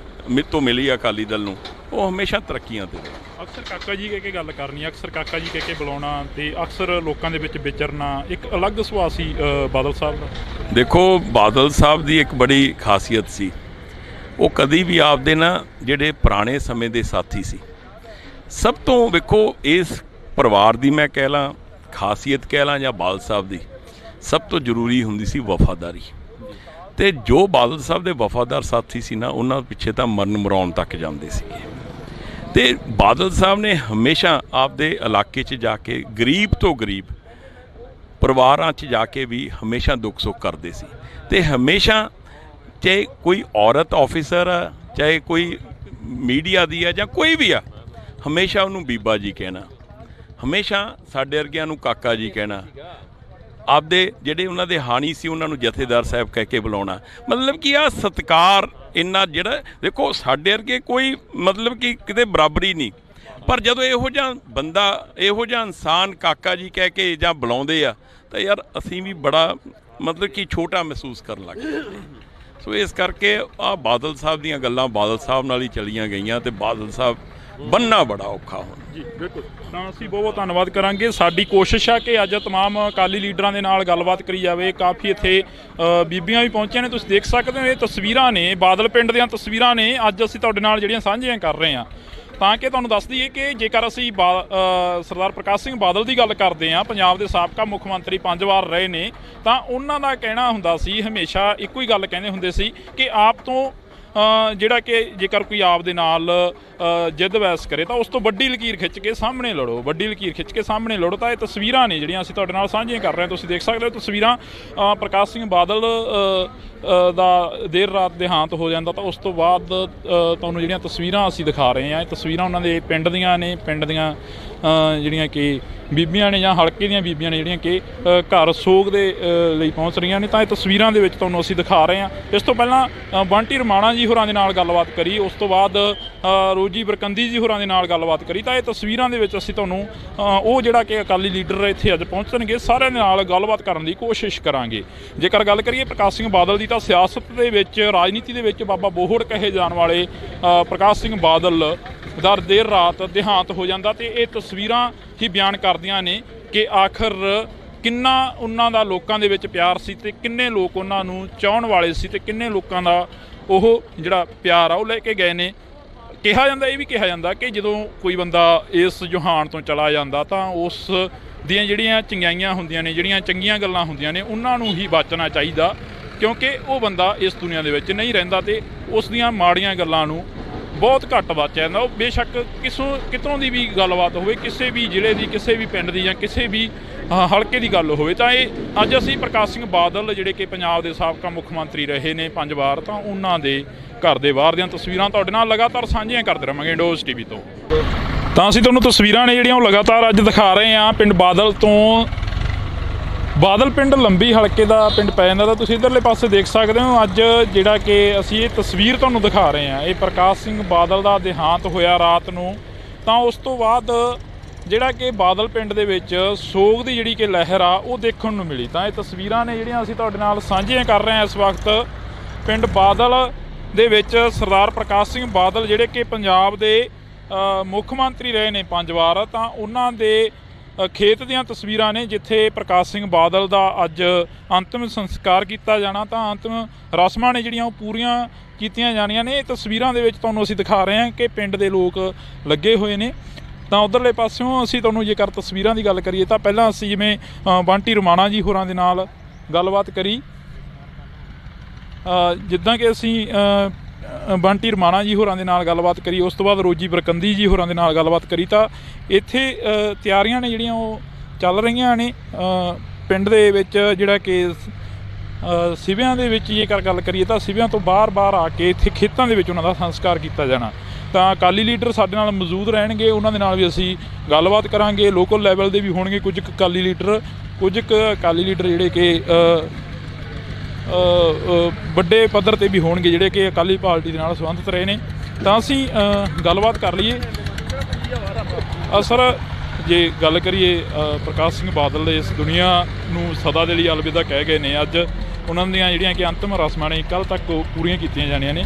ਤੋਂ ਮਿਲੀ ਆ ਅਕਾਲੀ ਦਲ ਨੂੰ, ਉਹ ਹਮੇਸ਼ਾ ਤਰੱਕੀਆਂ 'ਤੇ। ਅਕਸਰ ਕਾਕਾ ਜੀ ਕਹਿ ਕੇ ਗੱਲ ਕਰਨੀ, ਅਕਸਰ ਕਾਕਾ ਜੀ ਕਹਿ ਕੇ ਬੁਲਾਉਣਾ, ਤੇ ਅਕਸਰ ਲੋਕਾਂ ਦੇ ਵਿੱਚ ਵਿਚਰਨਾ, ਇੱਕ ਅਲੱਗ ਸੁਭਾਅ ਸੀ ਬਾਦਲ ਸਾਹਿਬ ਦਾ। ਦੇਖੋ, ਬਾਦਲ ਸਾਹਿਬ ਦੀ ਇੱਕ ਬੜੀ ਖਾਸੀਅਤ ਸੀ, ਉਹ ਕਦੀ ਵੀ ਆਪਦੇ ਨਾ ਜਿਹੜੇ ਪੁਰਾਣੇ ਸਮੇਂ ਦੇ ਸਾਥੀ ਸੀ, ਸਭ ਤੋਂ ਵੇਖੋ ਇਸ ਪਰਿਵਾਰ ਦੀ ਮੈਂ ਕਹਿ ਲਾਂ ਖਾਸੀਅਤ ਕਹਿ ਲਾਂ ਜਾਂ ਬਾਦਲ ਸਾਹਿਬ ਦੀ, ਸਭ ਤੋਂ ਜ਼ਰੂਰੀ ਹੁੰਦੀ ਸੀ ਵਫਾਦਾਰੀ। ਤੇ ਜੋ ਬਾਦਲ ਸਾਹਿਬ ਦੇ ਵਫਾਦਾਰ ਸਾਥੀ ਸੀ ਨਾ, ਉਹਨਾਂ ਪਿੱਛੇ ਤਾਂ ਮਰਨ ਮਰਾਉਣ ਤੱਕ ਜਾਂਦੇ ਸੀਗੇ। ਤੇ ਬਾਦਲ ਸਾਹਿਬ ਨੇ ਹਮੇਸ਼ਾ ਆਪਦੇ ਇਲਾਕੇ 'ਚ ਜਾ ਕੇ ਗਰੀਬ ਤੋਂ ਗਰੀਬ ਪਰਿਵਾਰਾਂ 'ਚ ਜਾ ਕੇ ਵੀ ਹਮੇਸ਼ਾ ਦੁੱਖ ਸੁੱਖ ਕਰਦੇ ਸੀ। ਤੇ ਹਮੇਸ਼ਾ, ਚਾਹੇ ਕੋਈ ਔਰਤ ਆਫਿਸਰ ਆ, ਚਾਹੇ ਕੋਈ ਮੀਡੀਆ ਦੀ ਆ, ਜਾਂ ਕੋਈ ਵੀ ਆ, ਹਮੇਸ਼ਾ ਉਹਨੂੰ ਬੀਬਾ ਜੀ ਕਹਿਣਾ, ਹਮੇਸ਼ਾ ਸਾਡੇ ਵਰਗਿਆਂ ਨੂੰ ਕਾਕਾ ਜੀ ਕਹਿਣਾ। ਆਪਦੇ ਜਿਹੜੇ ਉਹਨਾਂ ਦੇ ਹਾਣੀ ਸੀ ਉਹਨਾਂ ਨੂੰ ਜਥੇਦਾਰ ਸਾਹਿਬ ਕਹਿ ਕੇ ਬੁਲਾਉਣਾ, ਮਤਲਬ ਕਿ ਆਹ ਸਤਿਕਾਰ ਇੰਨਾ ਜਿਹੜਾ ਦੇਖੋ ਸਾਡੇ ਵਰਗੇ ਕੋਈ ਮਤਲਬ ਕਿ ਕਿਤੇ ਬਰਾਬਰੀ ਨਹੀਂ, ਪਰ ਜਦੋਂ ਇਹੋ ਜਿਹਾ ਬੰਦਾ ਇਹੋ ਜਿਹਾ ਇਨਸਾਨ ਕਾਕਾ ਜੀ ਕਹਿ ਕੇ ਜਾਂ ਬੁਲਾਉਂਦੇ ਆ ਤਾਂ ਯਾਰ ਅਸੀਂ ਵੀ ਬੜਾ ਮਤਲਬ ਕਿ ਛੋਟਾ ਮਹਿਸੂਸ ਕਰਨ ਲੱਗ ਜਾਂਦੇ। ਸੋ ਇਸ ਕਰਕੇ ਆਹ ਬਾਦਲ ਸਾਹਿਬ ਦੀਆਂ ਗੱਲਾਂ ਬਾਦਲ ਸਾਹਿਬ ਨਾਲ ਹੀ ਚਲੀਆਂ ਗਈਆਂ ਤੇ ਬਾਦਲ ਸਾਹਿਬ ਬੰਨ੍ਹਣਾ ਬੜਾ ਔਖਾ ਹੁਣ। ਜੀ ਬਿਲਕੁਲ, ਤਾਂ ਅਸੀਂ ਬਹੁਤ ਬਹੁਤ ਧੰਨਵਾਦ ਕਰਾਂਗੇ। ਸਾਡੀ ਕੋਸ਼ਿਸ਼ ਆ ਕਿ ਅੱਜ ਤਮਾਮ ਅਕਾਲੀ ਲੀਡਰਾਂ ਦੇ ਨਾਲ ਗੱਲਬਾਤ ਕਰੀ ਜਾਵੇ। ਕਾਫੀ ਇੱਥੇ ਬੀਬੀਆਂ ਵੀ ਪਹੁੰਚੀਆਂ ਨੇ, ਤੁਸੀਂ ਦੇਖ ਸਕਦੇ ਹੋ ਇਹ ਤਸਵੀਰਾਂ ਨੇ ਬਾਦਲ ਪਿੰਡ ਦੀਆਂ ਤਸਵੀਰਾਂ ਨੇ ਅੱਜ ਅਸੀਂ ਤੁਹਾਡੇ ਨਾਲ ਜਿਹੜੀਆਂ ਸਾਂਝੀਆਂ ਕਰ ਰਹੇ ਹਾਂ, ਤਾਂ ਕਿ ਤੁਹਾਨੂੰ ਦੱਸ ਦਈਏ ਕਿ ਜੇਕਰ ਅਸੀਂ ਸਰਦਾਰ ਪ੍ਰਕਾਸ਼ ਸਿੰਘ ਬਾਦਲ ਦੀ ਗੱਲ ਕਰਦੇ ਹਾਂ, ਪੰਜਾਬ ਦੇ ਸਾਬਕਾ ਮੁੱਖ ਮੰਤਰੀ 5 ਵਾਰ ਰਹੇ ਨੇ, ਤਾਂ ਉਹਨਾਂ ਦਾ ਕਹਿਣਾ ਹੁੰਦਾ ਸੀ ਹਮੇਸ਼ਾ ਇੱਕੋ ਹੀ ਗੱਲ ਕਹਿੰਦੇ ਹੁੰਦੇ ਸੀ ਕਿ ਆਪ ਤੋਂ ਜਿਹੜਾ ਕਿ ਜੇਕਰ ਕੋਈ ਆਪ ਦੇ ਨਾਲ ਜਿੱਦ ਬਹਿਸ ਕਰੇ ਤਾਂ ਉਸ ਤੋਂ ਵੱਡੀ ਲਕੀਰ ਖਿੱਚ ਕੇ ਸਾਹਮਣੇ ਲੜੋ, ਵੱਡੀ ਲਕੀਰ ਖਿੱਚ ਕੇ ਸਾਹਮਣੇ ਲੜੋ। ਤਾਂ ਇਹ ਤਸਵੀਰਾਂ ਨੇ ਜਿਹੜੀਆਂ ਅਸੀਂ ਤੁਹਾਡੇ ਨਾਲ ਸਾਂਝੀਆਂ ਕਰ ਰਹੇ ਹਾਂ, ਤੁਸੀਂ ਦੇਖ ਸਕਦੇ ਹੋ ਤਸਵੀਰਾਂ। ਪ੍ਰਕਾਸ਼ ਸਿੰਘ ਬਾਦਲ ਦਾ ਦੇਰ ਰਾਤ ਦੇਹਾਂਤ ਹੋ ਜਾਂਦਾ ਤਾਂ ਉਸ ਤੋਂ ਬਾਅਦ ਤੁਹਾਨੂੰ ਜਿਹੜੀਆਂ ਤਸਵੀਰਾਂ ਅਸੀਂ ਦਿਖਾ ਰਹੇ ਹਾਂ, ਇਹ ਤਸਵੀਰਾਂ ਉਹਨਾਂ ਦੇ ਪਿੰਡ ਦੀਆਂ ਨੇ, ਪਿੰਡ ਦੀਆਂ ਜਿਹੜੀਆਂ ਕਿ ਬੀਬੀਆਂ ਨੇ ਜਾਂ ਹਲਕੇ ਦੀਆਂ ਬੀਬੀਆਂ ਨੇ ਜਿਹੜੀਆਂ ਕਿ ਘਰ ਸੋਗ ਦੇ ਲਈ ਪਹੁੰਚ ਰਹੀਆਂ ਨੇ, ਤਾਂ ਇਹ ਤਸਵੀਰਾਂ ਦੇ ਵਿੱਚ ਤੁਹਾਨੂੰ ਅਸੀਂ ਦਿਖਾ ਰਹੇ ਹਾਂ। ਇਸ ਤੋਂ ਪਹਿਲਾਂ ਬੰਟੀ ਰਮਾਣਾ ਜੀ ਹੋਰਾਂ ਦੇ ਨਾਲ ਗੱਲਬਾਤ ਕਰੀ, ਉਸ ਤੋਂ ਬਾਅਦ ਰੋਜੀ ਬਰਕੰਦੀ ਜੀ ਹੋਰਾਂ ਦੇ ਨਾਲ ਗੱਲਬਾਤ ਕਰੀ, ਤਾਂ ਇਹ ਤਸਵੀਰਾਂ ਦੇ ਵਿੱਚ ਅਸੀਂ ਤੁਹਾਨੂੰ ਉਹ ਜਿਹੜਾ ਕਿ ਅਕਾਲੀ ਲੀਡਰ ਇੱਥੇ ਅੱਜ ਪਹੁੰਚਣਗੇ ਸਾਰਿਆਂ ਦੇ ਨਾਲ ਗੱਲਬਾਤ ਕਰਨ ਦੀ ਕੋਸ਼ਿਸ਼ ਕਰਾਂਗੇ। ਜੇਕਰ ਗੱਲ ਕਰੀਏ ਪ੍ਰਕਾਸ਼ ਸਿੰਘ ਬਾਦਲ ਦੀ, ਤਾਂ ਸਿਆਸਤ ਦੇ ਵਿੱਚ ਰਾਜਨੀਤੀ ਦੇ ਵਿੱਚ ਬਾਬਾ ਬੋਹੜ ਕਹੇ ਜਾਣ ਵਾਲੇ ਪ੍ਰਕਾਸ਼ ਸਿੰਘ ਬਾਦਲ ਦਾ ਦੇਰ ਰਾਤ ਦੇਹਾਂਤ ਹੋ ਜਾਂਦਾ ਤੇ ਇਹ ਤਸਵੀਰਾਂ ਹੀ ਬਿਆਨ ਕਰਦੀਆਂ ਨੇ ਕਿ ਆਖਰ ਕਿੰਨਾ ਉਹਨਾਂ ਦਾ ਲੋਕਾਂ ਦੇ ਵਿੱਚ ਪਿਆਰ ਸੀ ਤੇ ਕਿੰਨੇ ਲੋਕ ਉਹਨਾਂ ਨੂੰ ਚਾਹਣ ਵਾਲੇ ਸੀ ਤੇ ਕਿੰਨੇ ਲੋਕਾਂ ਦਾ ਉਹ ਜਿਹੜਾ ਪਿਆਰ ਆ ਉਹ ਲੈ ਕੇ ਗਏ ਨੇ। ਕਿਹਾ ਜਾਂਦਾ, ਇਹ ਵੀ ਕਿਹਾ ਜਾਂਦਾ ਕਿ ਜਦੋਂ ਕੋਈ ਬੰਦਾ ਇਸ ਜਹਾਨ ਤੋਂ ਚਲਾ ਜਾਂਦਾ ਤਾਂ ਉਸ ਦੀਆਂ ਜਿਹੜੀਆਂ ਚੰਗਿਆਈਆਂ ਹੁੰਦੀਆਂ ਨੇ, ਜਿਹੜੀਆਂ ਚੰਗੀਆਂ ਗੱਲਾਂ ਹੁੰਦੀਆਂ ਨੇ, ਉਹਨਾਂ ਨੂੰ ਹੀ ਬਚਣਾ ਚਾਹੀਦਾ, ਕਿਉਂਕਿ ਉਹ ਬੰਦਾ ਇਸ ਦੁਨੀਆ ਦੇ ਵਿੱਚ ਨਹੀਂ ਰਹਿੰਦਾ ਤੇ ਉਸ ਦੀਆਂ ਮਾੜੀਆਂ ਗੱਲਾਂ ਨੂੰ ਬਹੁਤ ਘੱਟ ਬਚਿਆ ਜਾਂਦਾ। ਉਹ ਬੇਸ਼ੱਕ ਕਿਤੋਂ ਦੀ ਵੀ ਗੱਲਬਾਤ ਹੋਵੇ, ਕਿਸੇ ਵੀ ਜ਼ਿਲ੍ਹੇ ਦੀ, ਕਿਸੇ ਵੀ ਪਿੰਡ ਦੀ ਜਾਂ ਕਿਸੇ ਵੀ ਹਲਕੇ ਦੀ ਗੱਲ ਹੋਵੇ, ਤਾਂ ਇਹ ਅੱਜ ਅਸੀਂ ਪ੍ਰਕਾਸ਼ ਸਿੰਘ ਬਾਦਲ ਜਿਹੜੇ ਕਿ ਪੰਜਾਬ ਦੇ ਸਾਬਕਾ ਮੁੱਖ ਮੰਤਰੀ ਰਹੇ ਨੇ 5 ਵਾਰ, ਤਾਂ ਉਹਨਾਂ ਦੇ ਘਰ ਦੇ ਬਾਹਰ ਦੀਆਂ ਤਸਵੀਰਾਂ ਤੁਹਾਡੇ ਨਾਲ ਲਗਾਤਾਰ ਸਾਂਝੀਆਂ ਕਰਦੇ ਰਹਾਂਗੇ ਇੰਡੋਜ਼ ਟੀਵੀ ਤੋਂ। ਤਾਂ ਅਸੀਂ ਤੁਹਾਨੂੰ ਤਸਵੀਰਾਂ ਨੇ ਜਿਹੜੀਆਂ ਉਹ ਲਗਾਤਾਰ ਅੱਜ ਦਿਖਾ ਰਹੇ ਹਾਂ ਪਿੰਡ ਬਾਦਲ ਤੋਂ। ਬਾਦਲ ਪਿੰਡ ਲੰਬੀ ਹਲਕੇ ਦਾ ਪਿੰਡ ਪੈ ਜਾਂਦਾ, ਤਾਂ ਤੁਸੀਂ ਇੱਧਰਲੇ ਪਾਸੇ ਦੇਖ ਸਕਦੇ ਹੋ ਅੱਜ ਜਿਹੜਾ ਕਿ ਅਸੀਂ ਇਹ ਤਸਵੀਰ ਤੁਹਾਨੂੰ ਦਿਖਾ ਰਹੇ ਹਾਂ, ਇਹ ਪ੍ਰਕਾਸ਼ ਸਿੰਘ ਬਾਦਲ ਦਾ ਦੇਹਾਂਤ ਹੋਇਆ ਰਾਤ ਨੂੰ। ਤਾਂ ਉਸ ਤੋਂ ਬਾਅਦ ਜਿਹੜਾ ਕਿ ਬਾਦਲ ਪਿੰਡ ਦੇ ਵਿੱਚ ਸੋਗ ਦੀ ਜਿਹੜੀ ਕਿ ਲਹਿਰ ਆ ਉਹ ਦੇਖਣ ਨੂੰ ਮਿਲੀ। ਤਾਂ ਇਹ ਤਸਵੀਰਾਂ ਨੇ ਜਿਹੜੀਆਂ ਅਸੀਂ ਤੁਹਾਡੇ ਨਾਲ ਸਾਂਝੀਆਂ ਕਰ ਰਹੇ ਹਾਂ ਇਸ ਵਕਤ ਪਿੰਡ ਬਾਦਲ ਦੇ ਵਿੱਚ। ਸਰਦਾਰ ਪ੍ਰਕਾਸ਼ ਸਿੰਘ ਬਾਦਲ ਜਿਹੜੇ ਕਿ ਪੰਜਾਬ ਦੇ ਮੁੱਖ ਮੰਤਰੀ ਰਹੇ ਨੇ 5 ਵਾਰ, ਤਾਂ ਉਹਨਾਂ ਦੇ ਖੇਤ ਦੀਆਂ ਤਸਵੀਰਾਂ ਨੇ ਜਿੱਥੇ ਪ੍ਰਕਾਸ਼ ਸਿੰਘ ਬਾਦਲ ਦਾ ਅੱਜ ਅੰਤਿਮ ਸੰਸਕਾਰ ਕੀਤਾ ਜਾਣਾ, ਤਾਂ ਅੰਤਿਮ ਰਸਮਾਂ ਨੇ ਜਿਹੜੀਆਂ ਉਹ ਪੂਰੀਆਂ ਕੀਤੀਆਂ ਜਾਣੀਆਂ ਨੇ। ਇਹ ਤਸਵੀਰਾਂ ਦੇ ਵਿੱਚ ਤੁਹਾਨੂੰ ਅਸੀਂ ਦਿਖਾ ਰਹੇ ਹਾਂ ਕਿ ਪਿੰਡ ਦੇ ਲੋਕ ਲੱਗੇ ਹੋਏ ਨੇ। ਤਾਂ ਉੱਧਰਲੇ ਪਾਸਿਓਂ ਅਸੀਂ ਤੁਹਾਨੂੰ ਜੇਕਰ ਤਸਵੀਰਾਂ ਦੀ ਗੱਲ ਕਰੀਏ ਤਾਂ ਪਹਿਲਾਂ ਅਸੀਂ ਜਿਵੇਂ ਬੰਟੀ ਰਮਾਣਾ ਜੀ ਹੋਰਾਂ ਦੇ ਨਾਲ ਗੱਲਬਾਤ ਕਰੀ, ਜਿੱਦਾਂ ਕਿ ਅਸੀਂ ਬੰਟੀ ਰਮਾਣਾ ਜੀ ਹੋਰਾਂ ਦੇ ਨਾਲ ਗੱਲਬਾਤ ਕਰੀ, ਉਸ ਤੋਂ ਬਾਅਦ ਰੋਜੀ ਬਰਕੰਦੀ ਜੀ ਹੋਰਾਂ ਦੇ ਨਾਲ ਗੱਲਬਾਤ ਕਰੀ, ਤਾਂ ਇੱਥੇ ਤਿਆਰੀਆਂ ਨੇ ਜਿਹੜੀਆਂ ਉਹ ਚੱਲ ਰਹੀਆਂ ਨੇ ਪਿੰਡ ਦੇ ਵਿੱਚ। ਜਿਹੜਾ ਕਿ ਸਿਵਿਆਂ ਦੇ ਵਿੱਚ ਜੇਕਰ ਗੱਲ ਕਰੀਏ ਤਾਂ ਸਿਵਿਆਂ ਤੋਂ ਬਾਹਰ ਆ ਕੇ ਇੱਥੇ ਖੇਤਾਂ ਦੇ ਵਿੱਚ ਉਹਨਾਂ ਦਾ ਸੰਸਕਾਰ ਕੀਤਾ ਜਾਣਾ। ਤਾਂ ਅਕਾਲੀ ਲੀਡਰ ਸਾਡੇ ਨਾਲ ਮੌਜੂਦ ਰਹਿਣਗੇ, ਉਹਨਾਂ ਦੇ ਨਾਲ ਵੀ ਅਸੀਂ ਗੱਲਬਾਤ ਕਰਾਂਗੇ। ਲੋਕਲ ਲੈਵਲ ਦੇ ਵੀ ਹੋਣਗੇ ਕੁਝ ਕੁ ਅਕਾਲੀ ਲੀਡਰ ਜਿਹੜੇ ਕਿ ਵੱਡੇ ਪੱਧਰ ਤੇ ਵੀ ਹੋਣਗੇ ਜਿਹੜੇ ਕਿ ਅਕਾਲੀ ਪਾਰਟੀ ਦੇ ਨਾਲ ਸੰਬੰਧਿਤ ਰਹੇ ਨੇ। ਤਾਂ ਅਸੀਂ ਗੱਲਬਾਤ ਕਰ ਲਈਏ। ਸਰ, ਜੇ ਗੱਲ ਕਰੀਏ ਪ੍ਰਕਾਸ਼ ਸਿੰਘ ਬਾਦਲ ਦੇ ਇਸ ਦੁਨੀਆ ਨੂੰ ਸਦਾ ਦੇ ਲਈ ਅਲਵਿਦਾ ਕਹਿ ਗਏ ਨੇ, ਅੱਜ ਉਹਨਾਂ ਦੀਆਂ ਜਿਹੜੀਆਂ ਕਿ ਅੰਤਿਮ ਰਸਮਾਂ ਨੇ ਕੱਲ੍ਹ ਤੱਕ ਪੂਰੀਆਂ ਕੀਤੀਆਂ ਜਾਣੀਆਂ ਨੇ।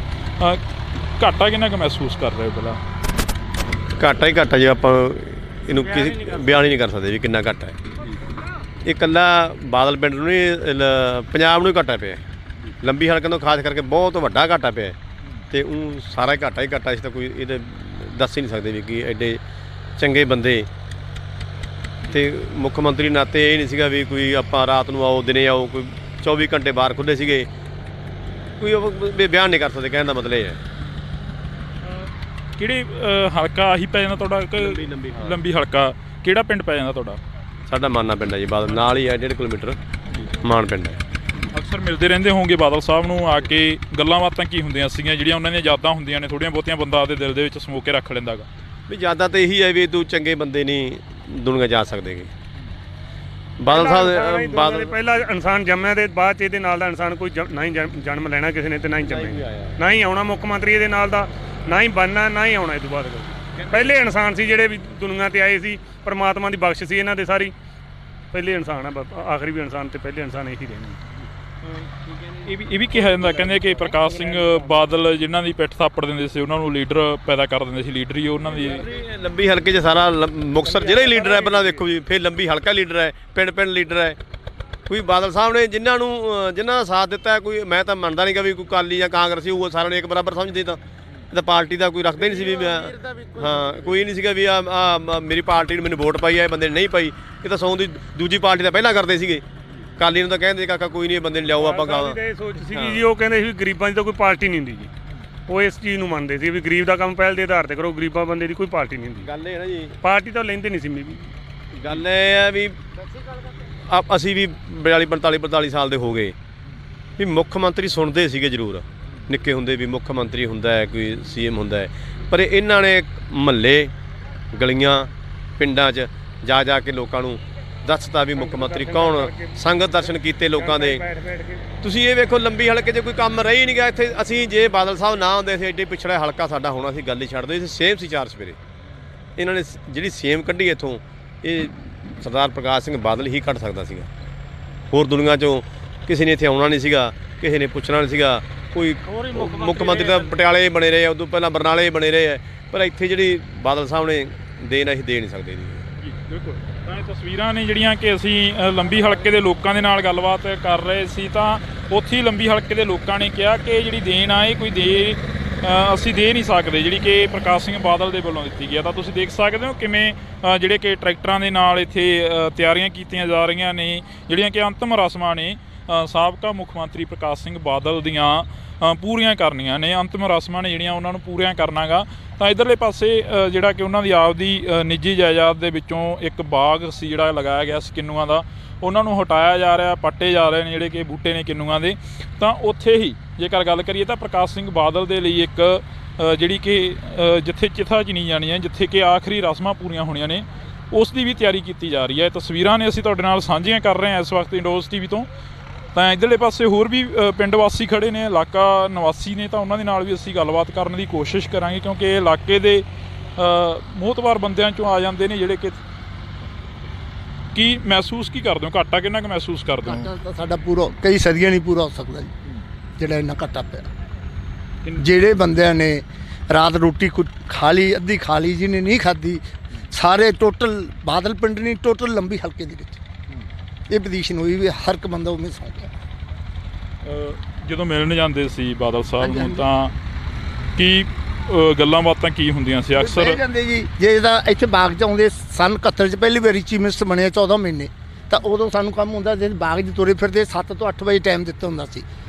ਘਾਟਾ ਕਿੰਨਾ ਕੁ ਮਹਿਸੂਸ ਕਰ ਰਹੇ ਹੋ? ਪਹਿਲਾਂ ਘਾਟਾ ਹੀ ਘਾਟਾ, ਜੇ ਆਪਾਂ ਇਹਨੂੰ ਕਿਸੇ ਬਿਆਨ ਹੀ ਨਹੀਂ ਕਰ ਸਕਦੇ ਵੀ ਕਿੰਨਾ ਘਾਟਾ ਹੈ। ਇਹ ਇਕੱਲਾ ਬਾਦਲ ਪਿੰਡ ਨੂੰ ਨਹੀਂ, ਪੰਜਾਬ ਨੂੰ ਹੀ ਘਾਟਾ ਪਿਆ। ਲੰਬੀ ਹਲਕੇ ਤੋਂ ਖਾਸ ਕਰਕੇ ਬਹੁਤ ਵੱਡਾ ਘਾਟਾ ਪਿਆ ਅਤੇ ਉਹ ਸਾਰਾ ਘਾਟਾ ਹੀ ਘਾਟਾ। ਇਸ ਤਾਂ ਕੋਈ ਇਹਦੇ ਦੱਸ ਹੀ ਨਹੀਂ ਸਕਦੇ ਵੀ ਕਿ ਐਡੇ ਚੰਗੇ ਬੰਦੇ ਅਤੇ ਮੁੱਖ ਮੰਤਰੀ ਨਾਤੇ ਇਹ ਨਹੀਂ ਸੀਗਾ ਵੀ ਕੋਈ ਆਪਾਂ ਰਾਤ ਨੂੰ ਆਓ ਦਿਨੇ ਆਓ, ਕੋਈ 24 ਘੰਟੇ ਬਾਹਰ ਖੁੱਲ੍ਹੇ ਸੀਗੇ, ਕੋਈ ਬਿਆਨ ਨਹੀਂ ਕਰ ਸਕਦੇ। ਕਹਿਣ ਦਾ ਮਤਲਬ ਇਹ ਹੈ। ਕਿਹੜੇ ਹਲਕਾ ਆਹੀ ਪੈ ਜਾਂਦਾ ਤੁਹਾਡਾ? ਲੰਬੀ ਹਲਕਾ ਕਿਹੜਾ ਪਿੰਡ ਪੈ ਜਾਂਦਾ ਤੁਹਾਡਾ? ਸਾਡਾ ਮਾਨਾ ਪਿੰਡ ਹੈ ਜੀ, ਬਾਦਲ ਨਾਲ ਹੀ ਹੈ, 1.5 ਕਿਲੋਮੀਟਰ ਮਾਨ ਪਿੰਡ ਹੈ। ਅਕਸਰ ਮਿਲਦੇ ਰਹਿੰਦੇ ਹੋਣਗੇ ਬਾਦਲ ਸਾਹਿਬ ਨੂੰ ਆ ਕੇ, ਗੱਲਾਂ ਬਾਤਾਂ ਕੀ ਹੁੰਦੀਆਂ ਸੀਗੀਆਂ ਜਿਹੜੀਆਂ ਉਹਨਾਂ ਦੀਆਂ ਯਾਦਾਂ ਹੁੰਦੀਆਂ ਨੇ ਥੋੜ੍ਹੀਆਂ ਬਹੁਤੀਆਂ ਬੰਦਾ ਆਪਦੇ ਦਿਲ ਦੇ ਵਿੱਚ ਸਮੋ ਕੇ ਰੱਖ ਲੈਂਦਾ ਗਾ? ਵੀ ਯਾਦਾਂ ਤਾਂ ਇਹੀ ਹੈ ਵੀ ਤੂੰ ਚੰਗੇ ਬੰਦੇ ਨਹੀਂ ਦੁਨੀਆ ਜਾ ਸਕਦੇਗੇ। ਬਾਦਲ ਸਾਹਿਬ ਬਾਦਲ ਪਹਿਲਾ ਇਨਸਾਨ ਜੰਮਿਆ ਤੇ ਬਾਅਦ ਚ ਇਹਦੇ ਨਾਲ ਦਾ ਇਨਸਾਨ ਕੋਈ ਨਾ ਹੀ ਜਨਮ ਲੈਣਾ ਕਿਸੇ ਨੇ ਤੇ ਨਾ ਹੀ ਜੰਮਿਆ, ਨਾ ਹੀ ਆਉਣਾ ਮੁੱਖ ਮੰਤਰੀ ਇਹਦੇ ਨਾਲ ਦਾ, ਨਾ ਹੀ ਬਣਨਾ, ਨਾ ਹੀ ਆਉਣਾ ਇਹ ਤੋਂ ਬਾਅਦ। ਪਹਿਲੇ ਇਨਸਾਨ ਸੀ ਜਿਹੜੇ ਵੀ ਦੁਨੀਆ ਤੇ ਆਏ ਸੀ, ਪਰਮਾਤਮਾ ਦੀ ਬਖਸ਼ ਸੀ ਇਹਨਾਂ ਦੇ ਸਾਰੀ। ਪਹਿਲੇ ਇਨਸਾਨ ਆ, ਆਖਰੀ ਵੀ ਇਨਸਾਨ ਤੇ ਪਹਿਲੇ ਇਨਸਾਨ ਇਹੀ ਰਹਿਣੇ। ਇਹ ਵੀ ਕਿਹਾ ਜਾਂਦਾ, ਕਹਿੰਦੇ ਕਿ ਪ੍ਰਕਾਸ਼ ਸਿੰਘ ਬਾਦਲ ਜਿਨ੍ਹਾਂ ਦੀ ਪਿੱਠ ਥਾਪੜ ਦਿੰਦੇ ਸੀ ਉਹਨਾਂ ਨੂੰ ਲੀਡਰ ਪੈਦਾ ਕਰ ਦਿੰਦੇ ਸੀ, ਲੀਡਰ ਹੀ ਉਹਨਾਂ ਦੀ। ਲੰਬੀ ਹਲਕੇ 'ਚ ਸਾਰਾ ਮੁਕਤਸਰ ਜਿਹੜਾ ਹੀ ਲੀਡਰ ਹੈ ਪਹਿਲਾਂ ਦੇਖੋ ਜੀ, ਫਿਰ ਲੰਬੀ ਹਲਕਾ ਲੀਡਰ ਹੈ, ਪਿੰਡ ਪਿੰਡ ਲੀਡਰ ਹੈ। ਕੋਈ ਬਾਦਲ ਸਾਹਿਬ ਨੇ ਜਿਨ੍ਹਾਂ ਦਾ ਸਾਥ ਦਿੱਤਾ, ਕੋਈ ਮੈਂ ਤਾਂ ਮੰਨਦਾ ਨਹੀਂ ਕਿ ਵੀ ਕੋਈ ਅਕਾਲੀ ਜਾਂ ਕਾਂਗਰਸੀ ਉਹ ਸਾਰਿਆਂ ਨੂੰ ਇੱਕ ਬਰਾਬਰ ਸਮਝਦੇ। ਤਾਂ ਇਹ ਤਾਂ ਪਾਰਟੀ ਦਾ ਕੋਈ ਰੱਖਦਾ ਹੀ ਨਹੀਂ ਸੀ ਵੀ ਹਾਂ, ਕੋਈ ਨਹੀਂ ਸੀਗਾ ਵੀ ਆ ਮੇਰੀ ਪਾਰਟੀ ਨੂੰ ਮੈਨੂੰ ਵੋਟ ਪਾਈ ਆ, ਇਹ ਬੰਦੇ ਨੇ ਨਹੀਂ ਪਾਈ। ਇਹ ਤਾਂ ਸੌਂ ਦੀ ਦੂਜੀ ਪਾਰਟੀ ਦਾ ਪਹਿਲਾਂ ਕਰਦੇ ਸੀਗੇ। ਅਕਾਲੀ ਨੂੰ ਤਾਂ ਕਹਿੰਦੇ ਕਾਕਾ ਕੋਈ ਨਹੀਂ, ਇਹ ਬੰਦੇ ਨੂੰ ਲਿਆਓ ਆਪਾਂ ਗਾਵਾਂ। ਇਹ ਸੋਚ ਸੀਗੀ ਜੀ, ਉਹ ਕਹਿੰਦੇ ਸੀ ਵੀ ਗਰੀਬਾਂ ਦੀ ਤਾਂ ਕੋਈ ਪਾਰਟੀ ਨਹੀਂ ਹੁੰਦੀ ਜੀ। ਉਹ ਇਸ ਚੀਜ਼ ਨੂੰ ਮੰਨਦੇ ਸੀ ਵੀ ਗਰੀਬ ਦਾ ਕੰਮ ਪਹਿਲ ਦੇ ਆਧਾਰ ਤੇ ਕਰੋ, ਗਰੀਬਾਂ ਬੰਦੇ ਦੀ ਕੋਈ ਪਾਰਟੀ ਨਹੀਂ ਹੁੰਦੀ। ਗੱਲ ਇਹ ਨਾ ਜੀ, ਪਾਰਟੀ ਤਾਂ ਲੈਂਦੇ ਨਹੀਂ ਸੀ ਵੀ। ਗੱਲ ਇਹ ਹੈ ਵੀ ਅਸੀਂ ਵੀ 42 ਸਾਲ ਦੇ ਹੋ ਗਏ ਵੀ ਮੁੱਖ ਮੰਤਰੀ ਸੁਣਦੇ ਸੀਗੇ ਜ਼ਰੂਰ, ਨਿੱਕੇ ਹੁੰਦੇ ਵੀ ਮੁੱਖ ਮੰਤਰੀ ਹੁੰਦਾ ਹੈ, ਕੋਈ ਸੀਐਮ ਹੁੰਦਾ ਹੈ, ਪਰ ਇਹਨਾਂ ਨੇ ਮਹੱਲੇ ਗਲੀਆਂ ਪਿੰਡਾਂ 'ਚ ਜਾ ਕੇ ਲੋਕਾਂ ਨੂੰ ਦੱਸਤਾ ਵੀ ਮੁੱਖ ਮੰਤਰੀ ਕੌਣ, ਸੰਗਤ ਦਰਸ਼ਨ ਕੀਤੇ ਲੋਕਾਂ ਦੇ। ਤੁਸੀਂ ਇਹ ਵੇਖੋ ਲੰਬੀ ਹਲਕੇ 'ਚ ਕੋਈ ਕੰਮ ਰਹਿ ਹੀ ਨਹੀਂ ਗਿਆ ਇੱਥੇ। ਅਸੀਂ ਜੇ ਬਾਦਲ ਸਾਹਿਬ ਨਾ ਹੁੰਦੇ ਸੀ, ਐਡੇ ਪਿਛੜਾ ਹਲਕਾ ਸਾਡਾ ਹੋਣਾ ਸੀ, ਗੱਲ ਹੀ ਛੱਡ ਦਿਓ। ਸੇਮ ਸੀ 4 ਸਵੇਰੇ ਇਹਨਾਂ ਨੇ ਜਿਹੜੀ ਸੇਮ ਕੱਢੀ ਇੱਥੋਂ, ਇਹ ਸਰਦਾਰ ਪ੍ਰਕਾਸ਼ ਸਿੰਘ ਬਾਦਲ ਹੀ ਕੱਢ ਸਕਦਾ ਸੀਗਾ। ਹੋਰ ਦੁਨੀਆ 'ਚੋਂ ਕਿਸੇ ਨੇ ਇੱਥੇ ਆਉਣਾ ਨਹੀਂ ਸੀਗਾ, ਕਿਸੇ ਨੇ ਪੁੱਛਣਾ ਨਹੀਂ ਸੀਗਾ। ਕੋਈ ਮੁੱਖ ਮੰਤਰੀ ਤਾਂ ਪਟਿਆਲੇ ਬਣੇ ਰਹੇ ਆ, ਉਦੋਂ ਪਹਿਲਾਂ ਬਰਨਾਲੇ ਬਣੇ ਰਹੇ ਆ, ਪਰ ਇੱਥੇ ਜਿਹੜੀ ਬਾਦਲ ਸਾਹਿਬ ਨੇ ਦੇਣ ਅਸੀਂ ਦੇ ਨਹੀਂ ਸਕਦੇ ਜੀ। ਬਿਲਕੁਲ। ਤਾਂ ਇਹ ਤਸਵੀਰਾਂ ਨੇ ਜਿਹੜੀਆਂ ਕਿ ਅਸੀਂ ਲੰਬੀ ਹਲਕੇ ਦੇ ਲੋਕਾਂ ਦੇ ਨਾਲ ਗੱਲਬਾਤ ਕਰ ਰਹੇ ਸੀ, ਤਾਂ ਉੱਥੇ ਹੀ ਲੰਬੀ ਹਲਕੇ ਦੇ ਲੋਕਾਂ ਨੇ ਕਿਹਾ ਕਿ ਜਿਹੜੀ ਦੇਣ ਆ ਇਹ ਕੋਈ ਅਸੀਂ ਦੇ ਨਹੀਂ ਸਕਦੇ, ਜਿਹੜੀ ਕਿ ਪ੍ਰਕਾਸ਼ ਸਿੰਘ ਬਾਦਲ ਦੇ ਵੱਲੋਂ ਦਿੱਤੀ ਗਈ ਆ। ਤਾਂ ਤੁਸੀਂ ਦੇਖ ਸਕਦੇ ਹੋ ਕਿਵੇਂ ਜਿਹੜੇ ਕਿ ਟਰੈਕਟਰਾਂ ਦੇ ਨਾਲ ਇੱਥੇ ਤਿਆਰੀਆਂ ਕੀਤੀਆਂ ਜਾ ਰਹੀਆਂ ਨੇ, ਜਿਹੜੀਆਂ ਕਿ ਅੰਤਿਮ ਰਸਮਾਂ ਨੇ ਸਾਬਕਾ ਮੁੱਖ ਮੰਤਰੀ ਪ੍ਰਕਾਸ਼ ਸਿੰਘ ਬਾਦਲ ਦੀਆਂ ਪੂਰੀਆਂ ਕਰਨੀਆਂ ਨੇ। ਅੰਤਿਮ ਰਸਮਾਂ ਨੇ ਜਿਹੜੀਆਂ ਉਹਨਾਂ ਨੂੰ ਪੂਰੀਆਂ ਕਰਨਾ ਗਾ। ਤਾਂ ਇੱਧਰਲੇ ਪਾਸੇ ਜਿਹੜਾ ਕਿ ਉਹਨਾਂ ਦੀ ਆਪਦੀ ਨਿੱਜੀ ਜਾਇਦਾਦ ਦੇ ਵਿੱਚੋਂ ਇੱਕ ਬਾਗ ਸੀ ਜਿਹੜਾ ਲਗਾਇਆ ਗਿਆ ਸੀ ਕਿੰਨੂਆਂ ਦਾ, ਉਹਨਾਂ ਨੂੰ ਹਟਾਇਆ ਜਾ ਰਿਹਾ, ਪੱਟੇ ਜਾ ਰਹੇ ਨੇ ਜਿਹੜੇ ਕਿ ਬੂਟੇ ਨੇ ਕਿੰਨੂਆਂ ਦੇ। ਤਾਂ ਉੱਥੇ ਹੀ ਜੇਕਰ ਗੱਲ ਕਰੀਏ ਤਾਂ ਪ੍ਰਕਾਸ਼ ਸਿੰਘ ਬਾਦਲ ਦੇ ਲਈ ਇੱਕ ਜਿਹੜੀ ਕਿ ਜਿੱਥੇ ਚਿਥਾ ਚਿਣੀ ਜਾਣੀ ਹੈ, ਜਿੱਥੇ ਕਿ ਆਖਰੀ ਰਸਮਾਂ ਪੂਰੀਆਂ ਹੋਣੀਆਂ ਨੇ, ਉਸ ਦੀ ਵੀ ਤਿਆਰੀ ਕੀਤੀ ਜਾ ਰਹੀ ਹੈ। ਤਸਵੀਰਾਂ ਨੇ ਅਸੀਂ ਤੁਹਾਡੇ ਨਾਲ ਸਾਂਝੀਆਂ ਕਰ ਰਹੇ ਹਾਂ ਇਸ ਵਕਤ ਇੰਡੋਜ਼ ਟੀਵੀ ਤੋਂ। ਤਾਂ ਇੱਧਰਲੇ ਪਾਸੇ ਹੋਰ ਵੀ ਪਿੰਡ ਵਾਸੀ ਖੜੇ ਨੇ, ਇਲਾਕਾ ਨਿਵਾਸੀ ਨੇ, ਤਾਂ ਉਹਨਾਂ ਦੇ ਨਾਲ ਵੀ ਅਸੀਂ ਗੱਲਬਾਤ ਕਰਨ ਦੀ ਕੋਸ਼ਿਸ਼ ਕਰਾਂਗੇ, ਕਿਉਂਕਿ ਇਹ ਇਲਾਕੇ ਦੇ ਮੋਹਤਵਾਰ ਬੰਦਿਆਂ 'ਚੋਂ ਆ ਜਾਂਦੇ ਨੇ ਜਿਹੜੇ ਕਿ ਕੀ ਮਹਿਸੂਸ ਕੀ ਕਰਦੇ ਹੋ, ਘਾਟਾ ਕਿੰਨਾ ਕੁ ਮਹਿਸੂਸ ਕਰਦੇ ਹੋ? ਘਾਟਾ ਤਾਂ ਸਾਡਾ ਪੂਰਾ ਕਈ ਸਦੀਆਂ ਨਹੀਂ ਪੂਰਾ ਹੋ ਸਕਦਾ ਜੀ, ਜਿਹੜਾ ਇੰਨਾ ਘਾਟਾ ਪਿਆ। ਜਿਹੜੇ ਬੰਦਿਆਂ ਨੇ ਰਾਤ ਰੋਟੀ ਖਾ ਲਈ, ਅੱਧੀ ਖਾ ਲਈ, ਜਿਹਨੇ ਨਹੀਂ ਖਾਧੀ, ਸਾਰੇ ਟੋਟਲ ਬਾਦਲ ਪਿੰਡ ਨਹੀਂ, ਟੋਟਲ ਲੰਬੀ ਹਲਕੇ ਦੇ ਵਿੱਚ ਇਹ ਪੋਜੀਸ਼ਨ ਹੋਈ ਵੀ ਹਰ ਇੱਕ ਬੰਦਾ ਉਵੇਂ ਸੌਂ ਗਿਆ। ਜਦੋਂ ਮਿਲਣ ਜਾਂਦੇ ਸੀ ਬਾਦਲ ਸਾਹਿਬ ਨੂੰ ਤਾਂ ਕੀ ਗੱਲਾਂ ਬਾਤਾਂ ਕੀ ਹੁੰਦੀਆਂ ਸੀ ਅਕਸਰ? ਜਾਂਦੇ ਜੀ ਜੇ ਇਹਦਾ ਇੱਥੇ ਬਾਗ 'ਚ ਆਉਂਦੇ ਸਨ 71 'ਚ ਪਹਿਲੀ ਵਾਰੀ ਚੀਫ ਮਿਨਿਸਟਰ ਬਣਿਆ 14 ਮਹੀਨੇ, ਤਾਂ ਉਦੋਂ ਸਾਨੂੰ ਕੰਮ ਹੁੰਦਾ ਜੇ ਬਾਗ 'ਚ ਤੁਰੇ ਫਿਰਦੇ 7 ਤੋਂ 8 ਵਜੇ ਟਾਈਮ ਦਿੱਤਾ ਹੁੰਦਾ ਸੀ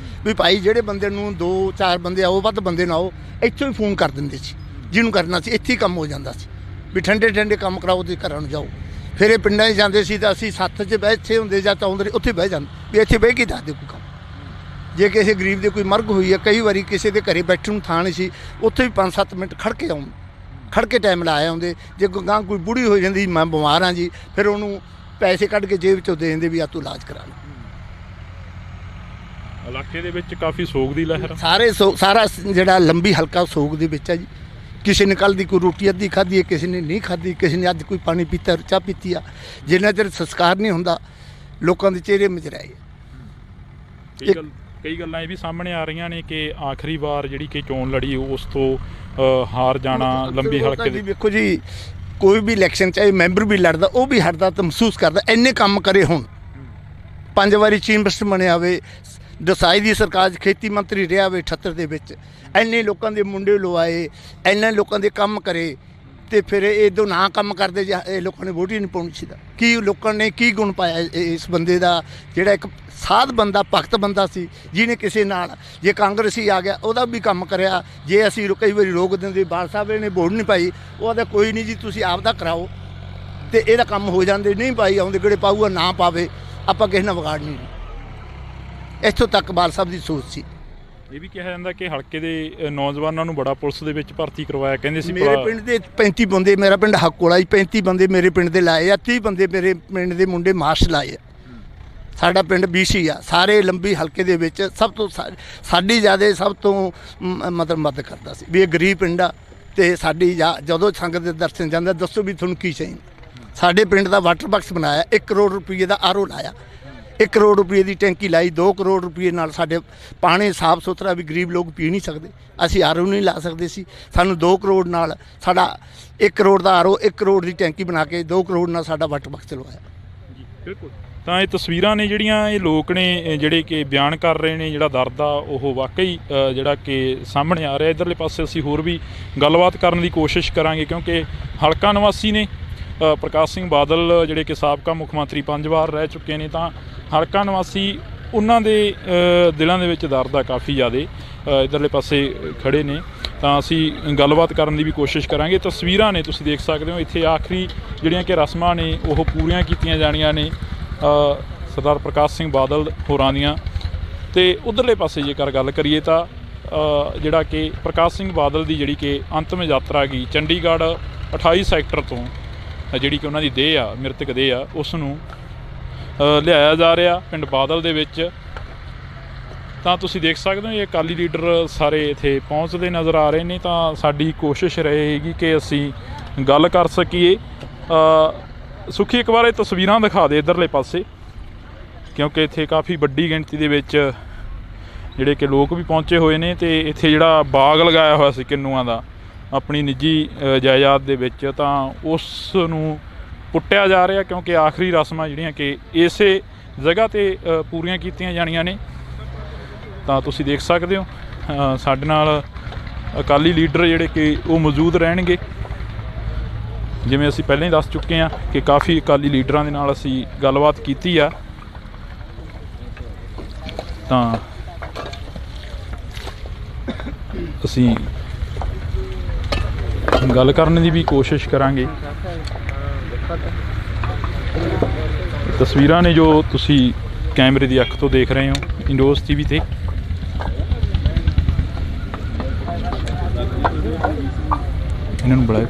ਵੀ ਭਾਈ ਜਿਹੜੇ ਬੰਦੇ ਨੂੰ 2-4 ਬੰਦੇ ਆਓ, ਵੱਧ ਬੰਦੇ ਨਾ ਆਓ, ਇੱਥੋਂ ਹੀ ਫੋਨ ਕਰ ਦਿੰਦੇ ਸੀ ਜਿਹਨੂੰ ਕਰਨਾ ਸੀ, ਇੱਥੇ ਹੀ ਕੰਮ ਹੋ ਜਾਂਦਾ ਸੀ ਵੀ ਠੰਡੇ ਕੰਮ ਕਰਾਓ ਤੇ ਘਰਾਂ ਨੂੰ ਜਾਓ। ਫਿਰ ਇਹ ਪਿੰਡਾਂ 'ਚ ਜਾਂਦੇ ਸੀ ਤਾਂ ਅਸੀਂ ਸੱਥ 'ਚ ਬੈਠੇ ਹੁੰਦੇ ਜਾਂ ਤਾਂ ਆਉਂਦੇ ਉੱਥੇ ਬਹਿ ਜਾਂਦੇ ਵੀ ਇੱਥੇ ਬਹਿ ਕੇ ਦੱਸ ਦਿਓ ਕੋਈ ਕੰਮ। ਜੇ ਕਿਸੇ ਗਰੀਬ ਦੇ ਕੋਈ ਮਰਗ ਹੋਈ ਹੈ, ਕਈ ਵਾਰੀ ਕਿਸੇ ਦੇ ਘਰੇ ਬੈਠਣ ਨੂੰ ਥਾਂ ਨਹੀਂ ਸੀ, ਉੱਥੇ ਵੀ 5-7 ਮਿੰਟ ਖੜ੍ਹ ਕੇ ਟਾਈਮ ਲਾਇਆ ਆਉਂਦੇ। ਜੇ ਗਾਂ ਕੋਈ ਬੁੜੀ ਹੋ ਜਾਂਦੀ ਮੈਂ ਬਿਮਾਰ ਹਾਂ ਜੀ, ਫਿਰ ਉਹਨੂੰ ਪੈਸੇ ਕੱਢ ਕੇ ਜੇਬ 'ਚੋਂ ਦੇ ਦਿੰਦੇ ਵੀ ਆ ਤੂੰ ਇਲਾਜ ਕਰਾ ਲੈ। ਇਲਾਕੇ ਦੇ ਵਿੱਚ ਕਾਫੀ ਸੋਗ ਦੀ ਲਹਿਰ, ਸਾਰਾ ਜਿਹੜਾ ਲੰਬੀ ਹਲਕਾ ਸੋਗ ਦੇ ਵਿੱਚ ਹੈ ਜੀ। ਕਿਸੇ ਨੇ ਕੱਲ੍ਹ ਦੀ ਕੋਈ ਰੋਟੀ ਅੱਧੀ ਖਾਧੀ ਹੈ, ਕਿਸੇ ਨੇ ਨਹੀਂ ਖਾਧੀ, ਕਿਸੇ ਨੇ ਅੱਜ ਕੋਈ ਪਾਣੀ ਪੀਤਾ, ਚਾਹ ਪੀਤੀ ਆ। ਜਿੰਨਾ ਚਿਰ ਸੰਸਕਾਰ ਨਹੀਂ ਹੁੰਦਾ ਲੋਕਾਂ ਦੇ ਚਿਹਰੇ ਮੁਰਝਾਏ। ਕਈ ਗੱਲਾਂ ਇਹ ਵੀ ਸਾਹਮਣੇ ਆ ਰਹੀਆਂ ਨੇ ਕਿ ਆਖਰੀ ਵਾਰ ਜਿਹੜੀ ਕਿ ਚੋਣ ਲੜੀ ਉਸ ਤੋਂ ਹਾਰ ਜਾਣਾ ਲੰਬੀ ਹਲਕੇ ਦੀ। ਵੇਖੋ ਜੀ, ਕੋਈ ਵੀ ਇਲੈਕਸ਼ਨ ਚਾਹੇ ਮੈਂਬਰ ਵੀ ਲੜਦਾ, ਉਹ ਵੀ ਹਟਦਾ ਤਾਂ ਮਹਿਸੂਸ ਕਰਦਾ ਇੰਨੇ ਕੰਮ ਕਰੇ। ਹੁਣ 5 ਵਾਰੀ ਚੀਫ ਮਿਨਿਸਟਰ ਬਣਿਆ ਹੋਵੇ, ਦਸਾਈ ਦੀ ਸਰਕਾਰ 'ਚ ਖੇਤੀ ਮੰਤਰੀ ਰਿਹਾ ਹੋਵੇ 78 ਦੇ ਵਿੱਚ, ਇੰਨੇ ਲੋਕਾਂ ਦੇ ਮੁੰਡੇ ਲਵਾਏ, ਇੰਨੇ ਲੋਕਾਂ ਦੇ ਕੰਮ ਕਰੇ, ਤੇ ਫਿਰ ਇਹ ਦੋ ਨਾ ਕੰਮ ਕਰਦੇ ਜੇ ਇਹ ਲੋਕਾਂ ਨੇ ਵੋਟ ਹੀ ਨਹੀਂ ਪਾਉਣੀ ਸੀ। ਕੀ ਲੋਕਾਂ ਨੇ ਕੀ ਗੁਣ ਪਾਇਆ ਇਸ ਬੰਦੇ ਦਾ, ਜਿਹੜਾ ਇੱਕ ਸਾਧ ਬੰਦਾ, ਭਗਤ ਬੰਦਾ ਸੀ, ਜਿਹਨੇ ਕਿਸੇ ਨਾਲ ਜੇ ਕਾਂਗਰਸੀ ਆ ਗਿਆ ਉਹਦਾ ਵੀ ਕੰਮ ਕਰਿਆ। ਜੇ ਅਸੀਂ ਕਈ ਵਾਰੀ ਰੋਕ ਦਿੰਦੇ, ਬਾਲ ਸਾਹਿਬ ਨੇ ਵੋਟ ਨਹੀਂ ਪਾਈ, ਉਹਦਾ ਕੋਈ ਨਹੀਂ ਜੀ ਤੁਸੀਂ ਆਪ ਦਾ ਕਰਾਓ ਤੇ ਇਹਦਾ ਕੰਮ ਹੋ ਜਾਂਦੇ। ਨਹੀਂ ਪਾਈ ਆਉਂਦੇ ਕਿਹੜੇ ਪਾਊਗਾ, ਨਾ ਪਾਵੇ, ਆਪਾਂ ਕਿਸੇ ਨਾਲ ਵਿਗਾੜ ਨਹੀਂ। ਇੱਥੋਂ ਤੱਕ ਬਾਲ ਸਾਹਿਬ ਦੀ ਸੋਚ ਸੀ। ਇਹ ਵੀ ਕਿਹਾ ਜਾਂਦਾ ਕਿ ਹਲਕੇ ਦੇ ਨੌਜਵਾਨਾਂ ਨੂੰ ਬੜਾ ਪੁਲਿਸ ਦੇ ਵਿੱਚ ਭਰਤੀ ਕਰਵਾਇਆ, ਕਹਿੰਦੇ ਸੀ ਮੇਰੇ ਪਿੰਡ ਦੇ 35 ਬੰਦੇ, ਮੇਰਾ ਪਿੰਡ ਹੱਕੋਲਾ ਜੀ, 35 ਬੰਦੇ ਮੇਰੇ ਪਿੰਡ ਦੇ ਲਾਏ ਆ, 30 ਬੰਦੇ ਮੇਰੇ ਪਿੰਡ ਦੇ ਮੁੰਡੇ ਮਾਰਸ਼ ਲਾਏ ਆ। ਸਾਡਾ ਪਿੰਡ BC ਆ, ਸਾਰੇ ਲੰਬੀ ਹਲਕੇ ਦੇ ਵਿੱਚ ਸਭ ਤੋਂ ਸਾਡੀ ਜ਼ਿਆਦਾ ਸਭ ਤੋਂ ਮਤਲਬ ਮਦਦ ਕਰਦਾ ਸੀ ਵੀ ਇਹ ਗਰੀਬ ਪਿੰਡ ਆ। ਤੇ ਸਾਡੀ ਜਦੋਂ ਸੰਗਤ ਦੇ ਦਰਸ਼ਨ ਜਾਂਦਾ, ਦੱਸੋ ਵੀ ਤੁਹਾਨੂੰ ਕੀ ਚਾਹੀਦਾ। ਸਾਡੇ ਪਿੰਡ ਦਾ ਵਾਟਰ ਬਾਕਸ ਬਣਾਇਆ, 1 ਕਰੋੜ ਰੁਪਏ ਦਾ RO ਲਾਇਆ, 1 ਕਰੋੜ ਰੁਪਏ ਦੀ ਟੈਂਕੀ ਲਾਈ, 2 ਕਰੋੜ ਰੁਪਏ ਨਾਲ ਸਾਡੇ ਪਾਣੀ ਸਾਫ ਸੁਥਰਾ ਵੀ ਗਰੀਬ ਲੋਕ ਪੀ ਨਹੀਂ ਸਕਦੇ, ਅਸੀਂ RO ਨਹੀਂ ਲਾ ਸਕਦੇ ਸੀ। ਸਾਨੂੰ 2 ਕਰੋੜ ਨਾਲ ਸਾਡਾ 1 ਕਰੋੜ ਦਾ RO, 1 ਕਰੋੜ ਦੀ ਟੈਂਕੀ ਬਣਾ ਕੇ 2 ਕਰੋੜ ਨਾਲ ਸਾਡਾ ਵਾਟਰ ਬਾਕਸ ਚਲਵਾਇਆ। ਬਿਲਕੁਲ। ਤਾਂ ਇਹ ਤਸਵੀਰਾਂ ਨੇ ਜਿਹੜੀਆਂ ਇਹ ਲੋਕ ਨੇ ਜਿਹੜੇ ਕਿ ਬਿਆਨ ਕਰ ਰਹੇ ਨੇ, ਜਿਹੜਾ ਦਰਦ ਆ ਉਹ ਵਾਕਈ ਜਿਹੜਾ ਕਿ ਸਾਹਮਣੇ ਆ ਰਿਹਾ। ਇੱਧਰਲੇ ਪਾਸੇ ਅਸੀਂ ਹੋਰ ਵੀ ਗੱਲਬਾਤ ਕਰਨ ਦੀ ਕੋਸ਼ਿਸ਼ ਕਰਾਂਗੇ, ਕਿਉਂਕਿ ਹਲਕਾ ਨਿਵਾਸੀ ਨੇ ਪ੍ਰਕਾਸ਼ ਸਿੰਘ ਬਾਦਲ ਜਿਹੜੇ ਕਿ ਸਾਬਕਾ ਮੁੱਖ ਮੰਤਰੀ 5 ਵਾਰ ਰਹਿ ਚੁੱਕੇ ਨੇ, ਤਾਂ ਹਲਕਾ ਨਿਵਾਸੀ ਉਹਨਾਂ ਦੇ ਦਿਲਾਂ ਦੇ ਵਿੱਚ ਦਰਦ ਆ ਕਾਫੀ ਜ਼ਿਆਦਾ। ਇੱਧਰਲੇ ਪਾਸੇ ਖੜੇ ਨੇ, ਤਾਂ ਅਸੀਂ ਗੱਲਬਾਤ ਕਰਨ ਦੀ ਵੀ ਕੋਸ਼ਿਸ਼ ਕਰਾਂਗੇ। ਤਸਵੀਰਾਂ ਨੇ ਤੁਸੀਂ ਦੇਖ ਸਕਦੇ ਹੋ, ਇੱਥੇ ਆਖਰੀ ਜਿਹੜੀਆਂ ਕਿ ਰਸਮਾਂ ਨੇ ਉਹ ਪੂਰੀਆਂ ਕੀਤੀਆਂ ਜਾਣੀਆਂ ਨੇ ਸਰਦਾਰ ਪ੍ਰਕਾਸ਼ ਸਿੰਘ ਬਾਦਲ ਹੋਰਾਂ ਦੀਆਂ। ਤੇ ਉਧਰਲੇ ਪਾਸੇ ਜੇਕਰ ਗੱਲ ਕਰੀਏ ਤਾਂ ਜਿਹੜਾ ਕਿ ਪ੍ਰਕਾਸ਼ ਸਿੰਘ ਬਾਦਲ ਦੀ ਜਿਹੜੀ ਕਿ ਅੰਤਮ ਯਾਤਰਾ ਗਈ ਚੰਡੀਗੜ੍ਹ 28 ਸੈਕਟਰ ਤੋਂ, ਜਿਹੜੀ ਕਿ ਉਹਨਾਂ ਦੀ ਦੇਹ ਆ, ਮ੍ਰਿਤਕ ਦੇਹ ਆ, ਉਸ ਨੂੰ ਲਿਆਇਆ ਜਾ ਰਿਹਾ ਪਿੰਡ ਬਾਦਲ ਦੇ ਵਿੱਚ। ਤਾਂ ਤੁਸੀਂ ਦੇਖ ਸਕਦੇ ਹੋ ਇਹ ਅਕਾਲੀ ਲੀਡਰ ਸਾਰੇ ਇੱਥੇ ਪਹੁੰਚਦੇ ਨਜ਼ਰ ਆ ਰਹੇ ਨੇ। ਤਾਂ ਸਾਡੀ ਕੋਸ਼ਿਸ਼ ਰਹੇਗੀ ਕਿ ਅਸੀਂ ਗੱਲ ਕਰ ਸਕੀਏ। ਸੁਖੀ ਇੱਕ ਵਾਰ ਇਹ ਤਸਵੀਰਾਂ ਦਿਖਾ ਦੇ ਇੱਧਰਲੇ ਪਾਸੇ, ਕਿਉਂਕਿ ਇੱਥੇ ਕਾਫੀ ਵੱਡੀ ਗਿਣਤੀ ਦੇ ਵਿੱਚ ਜਿਹੜੇ ਕਿ ਲੋਕ ਵੀ ਪਹੁੰਚੇ ਹੋਏ ਨੇ। ਤੇ ਇੱਥੇ ਜਿਹੜਾ ਬਾਗ ਲਗਾਇਆ ਹੋਇਆ ਸੀ ਕਿੰਨੂਆਂ ਦਾ ਆਪਣੀ ਨਿੱਜੀ ਜਾਇਦਾਦ ਦੇ ਵਿੱਚ, ਤਾਂ ਉਸ ਨੂੰ ਪੁੱਟਿਆ ਜਾ ਰਿਹਾ, ਕਿਉਂਕਿ ਆਖਰੀ ਰਸਮਾਂ ਜਿਹੜੀਆਂ ਕਿ ਇਸੇ ਜਗ੍ਹਾ 'ਤੇ ਪੂਰੀਆਂ ਕੀਤੀਆਂ ਜਾਣੀਆਂ ਨੇ। ਤਾਂ ਤੁਸੀਂ ਦੇਖ ਸਕਦੇ ਹੋ ਸਾਡੇ ਨਾਲ ਅਕਾਲੀ ਲੀਡਰ ਜਿਹੜੇ ਕਿ ਉਹ ਮੌਜੂਦ ਰਹਿਣਗੇ। ਜਿਵੇਂ ਅਸੀਂ ਪਹਿਲਾਂ ਹੀ ਦੱਸ ਚੁੱਕੇ ਹਾਂ ਕਿ ਕਾਫੀ ਅਕਾਲੀ ਲੀਡਰਾਂ ਦੇ ਨਾਲ ਅਸੀਂ ਗੱਲਬਾਤ ਕੀਤੀ ਆ, ਤਾਂ ਅਸੀਂ ਗੱਲ ਕਰਨ ਦੀ ਵੀ ਕੋਸ਼ਿਸ਼ ਕਰਾਂਗੇ। ਤਸਵੀਰਾਂ ਨੇ ਜੋ ਤੁਸੀਂ ਕੈਮਰੇ ਦੀ ਅੱਖ ਤੋਂ ਦੇਖ ਰਹੇ ਹੋ ਇੰਡੋਜ਼ TV ਤੇ। ਇਹਨਾਂ ਨੂੰ ਬੁਲਾਓ।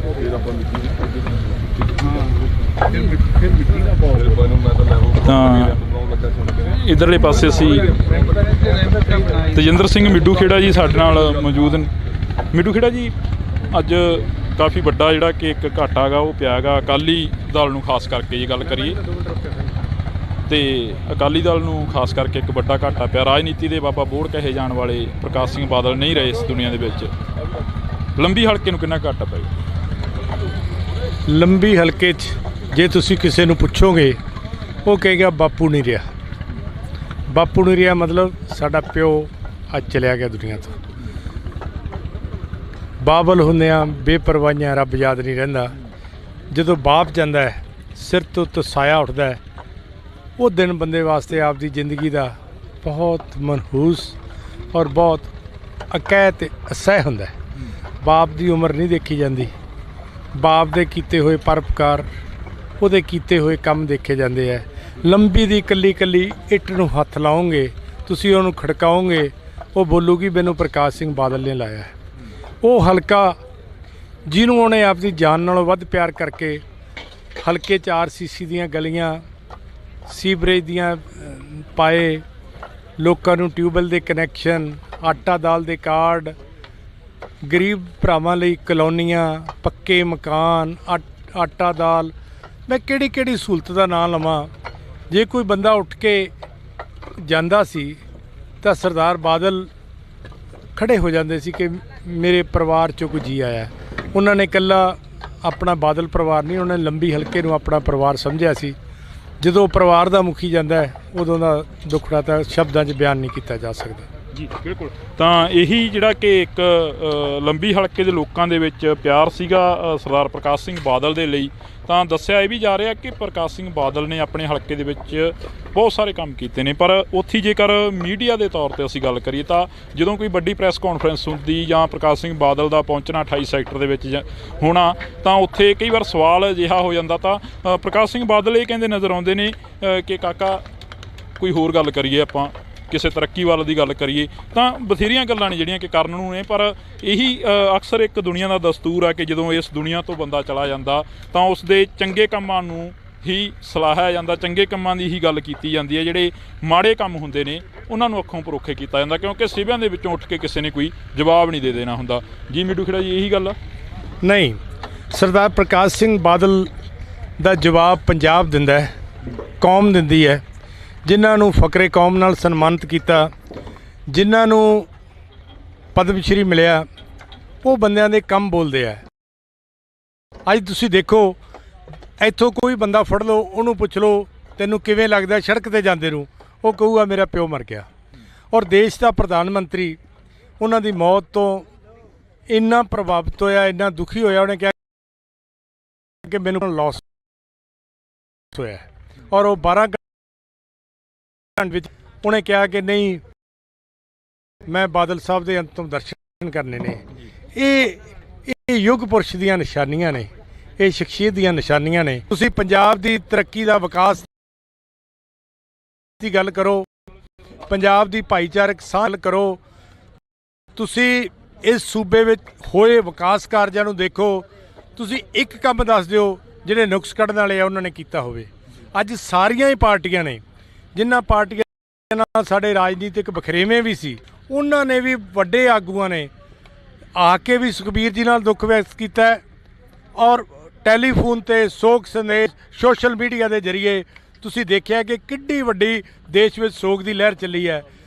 ਤਾਂ ਇੱਧਰਲੇ ਪਾਸੇ ਅਸੀਂ ਤੇਜਿੰਦਰ ਸਿੰਘ ਮਿੱਡੂ ਖੇੜਾ ਜੀ ਸਾਡੇ ਨਾਲ ਮੌਜੂਦ ਨੇ। ਮਿੱਡੂ ਖੇੜਾ ਜੀ, ਅੱਜ ਕਾਫੀ ਵੱਡਾ ਜਿਹੜਾ ਕਿ ਇੱਕ ਘਾਟਾ ਗਾ ਉਹ ਪਿਆ ਗਾ ਅਕਾਲੀ ਦਲ ਨੂੰ, ਖਾਸ ਕਰਕੇ ਜੇ ਗੱਲ ਕਰੀਏ ਤੇ ਅਕਾਲੀ ਦਲ ਨੂੰ ਖਾਸ ਕਰਕੇ ਇੱਕ ਵੱਡਾ ਘਾਟਾ ਪਿਆ। ਰਾਜਨੀਤੀ ਦੇ ਬਾਬਾ ਬੋੜ ਕਹੇ ਜਾਣ ਵਾਲੇ ਪ੍ਰਕਾਸ਼ ਸਿੰਘ ਬਾਦਲ ਨਹੀਂ ਰਹੇ ਇਸ ਦੁਨੀਆ ਦੇ ਵਿੱਚ। ਲੰਬੀ ਹਲਕੇ ਨੂੰ ਕਿੰਨਾ ਘਾਟਾ ਪਏਗਾ? ਲੰਬੀ ਹਲਕੇ 'ਚ ਜੇ ਤੁਸੀਂ ਕਿਸੇ ਨੂੰ ਪੁੱਛੋਗੇ ਉਹ ਕਹੇਗਾ ਬਾਪੂ ਨਹੀਂ ਰਿਹਾ। ਬਾਪੂ ਨਹੀਂ ਰਿਹਾ ਮਤਲਬ ਸਾਡਾ ਪਿਓ ਅੱਜ ਚਲਿਆ ਗਿਆ ਦੁਨੀਆ ਤੋਂ। ਬਾਬਲ ਹੁੰਦਿਆਂ ਬੇਪਰਵਾਹੀਆਂ ਰੱਬ ਯਾਦ ਨਹੀਂ ਰਹਿੰਦਾ। ਜਦੋਂ ਬਾਪ ਜਾਂਦਾ ਹੈ ਸਿਰ ਤੋਂ ਸਾਇਆ ਉੱਠਦਾ ਹੈ, ਉਹ ਦਿਨ ਬੰਦੇ ਵਾਸਤੇ ਆਪਦੀ ਜ਼ਿੰਦਗੀ ਦਾ ਬਹੁਤ ਮਨਹੂਸ ਔਰ ਬਹੁਤ ਅਕੈਤ ਤੇ ਅਸਹਿ ਹੁੰਦਾ ਹੈ। ਬਾਪ ਦੀ ਉਮਰ ਨਹੀਂ ਦੇਖੀ ਜਾਂਦੀ, ਬਾਪ ਦੇ ਕੀਤੇ ਹੋਏ ਪਰਉਪਕਾਰ, ਉਹਦੇ ਕੀਤੇ ਹੋਏ ਕੰਮ ਦੇਖੇ ਜਾਂਦੇ ਹੈ। ਲੰਬੀ ਦੀ ਇਕੱਲੀ ਇਕੱਲੀ ਇੱਟ ਨੂੰ ਹੱਥ ਲਾਓਗੇ, ਤੁਸੀਂ ਉਹਨੂੰ ਖੜਕਾਓਗੇ, ਉਹ ਬੋਲੂਗੀ ਮੈਨੂੰ ਪ੍ਰਕਾਸ਼ ਸਿੰਘ ਬਾਦਲ ਨੇ ਲਾਇਆ ਹੈ। ਉਹ ਹਲਕਾ ਜਿਹਨੂੰ ਉਹਨੇ ਆਪਦੀ ਜਾਨ ਨਾਲੋਂ ਵੱਧ ਪਿਆਰ ਕਰਕੇ ਹਲਕੇ 'ਚ RCC ਦੀਆਂ ਗਲੀਆਂ, ਸੀਵਰੇਜ ਦੀਆਂ ਪਾਏ, ਲੋਕਾਂ ਨੂੰ ਟਿਊਬਵੈੱਲ ਦੇ ਕਨੈਕਸ਼ਨ, ਆਟਾ ਦਾਲ ਦੇ ਕਾਰਡ, ਗਰੀਬ ਭਰਾਵਾਂ ਲਈ ਕਲੋਨੀਆਂ, ਪੱਕੇ ਮਕਾਨ, ਆਟਾ ਦਾਲ, ਮੈਂ ਕਿਹੜੀ ਕਿਹੜੀ ਸਹੂਲਤ ਦਾ ਨਾਂ ਲਵਾਂ। ਜੇ ਕੋਈ ਬੰਦਾ ਉੱਠ ਕੇ ਜਾਂਦਾ ਸੀ ਤਾਂ ਸਰਦਾਰ ਬਾਦਲ ਖੜੇ ਹੋ ਜਾਂਦੇ ਸੀ ਕਿ ਮੇਰੇ ਪਰਿਵਾਰ 'ਚੋਂ ਕੋਈ ਜੀ ਆਇਆ। ਉਹਨਾਂ ਨੇ ਇਕੱਲਾ ਆਪਣਾ ਬਾਦਲ ਪਰਿਵਾਰ ਨਹੀਂ, ਉਹਨਾਂ ਨੇ ਲੰਬੀ ਹਲਕੇ ਨੂੰ ਆਪਣਾ ਪਰਿਵਾਰ ਸਮਝਿਆ ਸੀ। ਜਦੋਂ ਪਰਿਵਾਰ ਦਾ ਮੁਖੀ ਜਾਂਦਾ ਹੈ ਉਦੋਂ ਦਾ ਦੁੱਖੜਾ ਤਾਂ ਸ਼ਬਦਾਂ 'ਚ ਬਿਆਨ ਨਹੀਂ ਕੀਤਾ ਜਾ ਸਕਦਾ। ਜੀ ਬਿਲਕੁਲ। ਤਾਂ ਇਹੀ ਜਿਹੜਾ ਕਿ ਇੱਕ ਲੰਬੀ ਹਲਕੇ ਦੇ ਲੋਕਾਂ ਦੇ ਵਿੱਚ ਪਿਆਰ ਸੀਗਾ ਸਰਦਾਰ ਪ੍ਰਕਾਸ਼ ਸਿੰਘ ਬਾਦਲ ਦੇ ਲਈ। ਤਾਂ ਦੱਸਿਆ ਇਹ ਵੀ ਜਾ ਰਿਹਾ ਕਿ ਪ੍ਰਕਾਸ਼ ਸਿੰਘ ਬਾਦਲ ਨੇ ਆਪਣੇ ਹਲਕੇ ਦੇ ਵਿੱਚ ਬਹੁਤ ਸਾਰੇ ਕੰਮ ਕੀਤੇ ਨੇ। ਪਰ ਉੱਥੇ ਜੇਕਰ ਮੀਡੀਆ ਦੇ ਤੌਰ 'ਤੇ ਅਸੀਂ ਗੱਲ ਕਰੀਏ ਤਾਂ ਜਦੋਂ ਕੋਈ ਵੱਡੀ ਪ੍ਰੈਸ ਕਾਨਫਰੰਸ ਹੁੰਦੀ ਜਾਂ ਪ੍ਰਕਾਸ਼ ਸਿੰਘ ਬਾਦਲ ਦਾ ਪਹੁੰਚਣਾ 28 ਸੈਕਟਰ ਦੇ ਵਿੱਚ ਹੋਣਾ, ਤਾਂ ਉੱਥੇ ਕਈ ਵਾਰ ਸਵਾਲ ਅਜਿਹਾ ਹੋ ਜਾਂਦਾ। ਤਾਂ ਪ੍ਰਕਾਸ਼ ਸਿੰਘ ਬਾਦਲ ਇਹ ਕਹਿੰਦੇ ਨਜ਼ਰ ਆਉਂਦੇ ਨੇ ਕਿ ਕਾਕਾ ਕੋਈ ਹੋਰ ਗੱਲ ਕਰੀਏ ਆਪਾਂ, ਕਿਸੇ ਤਰੱਕੀ ਵੱਲ ਦੀ ਗੱਲ ਕਰੀਏ ਤਾਂ ਬਥੇਰੀਆਂ ਗੱਲਾਂ ਨੇ ਜਿਹੜੀਆਂ ਕਿ ਕਰਨ ਨੂੰ ਨੇ, ਪਰ ਇਹੀ ਅਕਸਰ ਇੱਕ ਦੁਨੀਆ ਦਾ ਦਸਤੂਰ ਆ ਕਿ ਜਦੋਂ ਇਸ ਦੁਨੀਆ ਤੋਂ ਬੰਦਾ ਚਲਾ ਜਾਂਦਾ ਤਾਂ ਉਸ ਦੇ ਚੰਗੇ ਕੰਮਾਂ ਨੂੰ ਹੀ ਸਲਾਹਿਆ ਜਾਂਦਾ, ਚੰਗੇ ਕੰਮਾਂ ਦੀ ਹੀ ਗੱਲ ਕੀਤੀ ਜਾਂਦੀ ਹੈ। ਜਿਹੜੇ ਮਾੜੇ ਕੰਮ ਹੁੰਦੇ ਨੇ ਉਹਨਾਂ ਨੂੰ ਅੱਖੋਂ ਪਰੋਖੇ ਕੀਤਾ ਜਾਂਦਾ, ਕਿਉਂਕਿ ਸਿਵਿਆਂ ਦੇ ਵਿੱਚੋਂ ਉੱਠ ਕੇ ਕਿਸੇ ਨੇ ਕੋਈ ਜਵਾਬ ਨਹੀਂ ਦੇ ਦੇਣਾ ਹੁੰਦਾ। ਜੀ ਮਿੱਡੂ ਖੇੜਾ ਜੀ, ਇਹੀ ਗੱਲ ਆ? ਨਹੀਂ, ਸਰਦਾਰ ਪ੍ਰਕਾਸ਼ ਸਿੰਘ ਬਾਦਲ ਦਾ ਜਵਾਬ ਪੰਜਾਬ ਦਿੰਦਾ ਹੈ, ਕੌਮ ਦਿੰਦੀ ਹੈ। ਜਿਨ੍ਹਾਂ ਨੂੰ ਫਕਰੇ ਕੌਮ ਨਾਲ ਸਨਮਾਨਿਤ ਕੀਤਾ, ਜਿਨ੍ਹਾਂ ਨੂੰ ਪਦਮ ਸ਼੍ਰੀ ਮਿਲਿਆ, ਉਹ ਬੰਦਿਆਂ ਦੇ ਕੰਮ ਬੋਲਦੇ ਆ। ਅੱਜ ਤੁਸੀਂ ਦੇਖੋ, ਇੱਥੋਂ ਕੋਈ ਬੰਦਾ ਫੜ ਲਓ, ਉਹਨੂੰ ਪੁੱਛ ਲਓ ਤੈਨੂੰ ਕਿਵੇਂ ਲੱਗਦਾ ਸੜਕ ਤੇ ਜਾਂਦੇ ਨੂੰ, ਉਹ ਕਹੂਗਾ ਮੇਰਾ ਪਿਓ ਮਰ ਗਿਆ। ਔਰ ਦੇਸ਼ ਦਾ ਪ੍ਰਧਾਨ ਮੰਤਰੀ ਉਹਨਾਂ ਦੀ ਮੌਤ ਤੋਂ ਇੰਨਾ ਪ੍ਰਭਾਵਿਤ ਹੋਇਆ, ਇੰਨਾ ਦੁਖੀ ਹੋਇਆ, ਉਹਨੇ ਕਿਹਾ ਕਿ ਮੈਨੂੰ ਲਾਸ ਹੋਇਆ। ਔਰ ਉਹ 12 ਘੰਟੇ ਵਿੱਚ ਉਹਨੇ ਕਿਹਾ ਕਿ ਨਹੀਂ, ਮੈਂ ਬਾਦਲ ਸਾਹਿਬ ਦੇ ਅੰਤਮ ਦਰਸ਼ਨ ਕਰਨੇ ਨੇ। ਇਹ ਯੁੱਗ ਪੁਰਸ਼ ਦੀਆਂ ਨਿਸ਼ਾਨੀਆਂ ਨੇ, ਇਹ ਸ਼ਖਸੀਅਤ ਦੀਆਂ ਨਿਸ਼ਾਨੀਆਂ ਨੇ। ਤੁਸੀਂ ਪੰਜਾਬ ਦੀ ਤਰੱਕੀ ਦਾ, ਵਿਕਾਸ ਦੀ ਗੱਲ ਕਰੋ, ਪੰਜਾਬ ਦੀ ਭਾਈਚਾਰਕ ਸਾਂਝ ਕਰੋ, ਤੁਸੀਂ ਇਸ ਸੂਬੇ ਵਿੱਚ ਹੋਏ ਵਿਕਾਸ ਕਾਰਜਾਂ ਨੂੰ ਦੇਖੋ, ਤੁਸੀਂ ਇੱਕ ਕੰਮ ਦੱਸ ਦਿਓ ਜਿਹੜੇ ਨੁਕਸ ਕੱਢਣ ਵਾਲੇ ਆ ਉਹਨਾਂ ਨੇ ਕੀਤਾ ਹੋਵੇ। ਅੱਜ ਸਾਰੀਆਂ ਹੀ ਪਾਰਟੀਆਂ ਨੇ, ਜਿਨ੍ਹਾਂ ਪਾਰਟੀਆਂ ਨਾਲ ਸਾਡੇ ਰਾਜਨੀਤਿਕ ਵਖਰੇਵੇਂ ਵੀ ਸੀ, ਉਹਨਾਂ ਨੇ ਵੀ, ਵੱਡੇ ਆਗੂਆਂ ਨੇ ਆ ਕੇ ਵੀ ਸੁਖਬੀਰ ਜੀ ਨਾਲ ਦੁੱਖ ਵਿਅਕਤ ਕੀਤਾ ਹੈ। ਔਰ ਟੈਲੀਫੋਨ ਤੇ ਸੋਗ ਸੰਦੇਸ਼, ਸੋਸ਼ਲ ਮੀਡੀਆ ਦੇ ਜ਼ਰੀਏ ਤੁਸੀਂ ਦੇਖਿਆ ਕਿ ਕਿੱਡੀ ਵੱਡੀ ਦੇਸ਼ ਵਿੱਚ ਸੋਗ ਦੀ ਲਹਿਰ ਚੱਲੀ ਹੈ।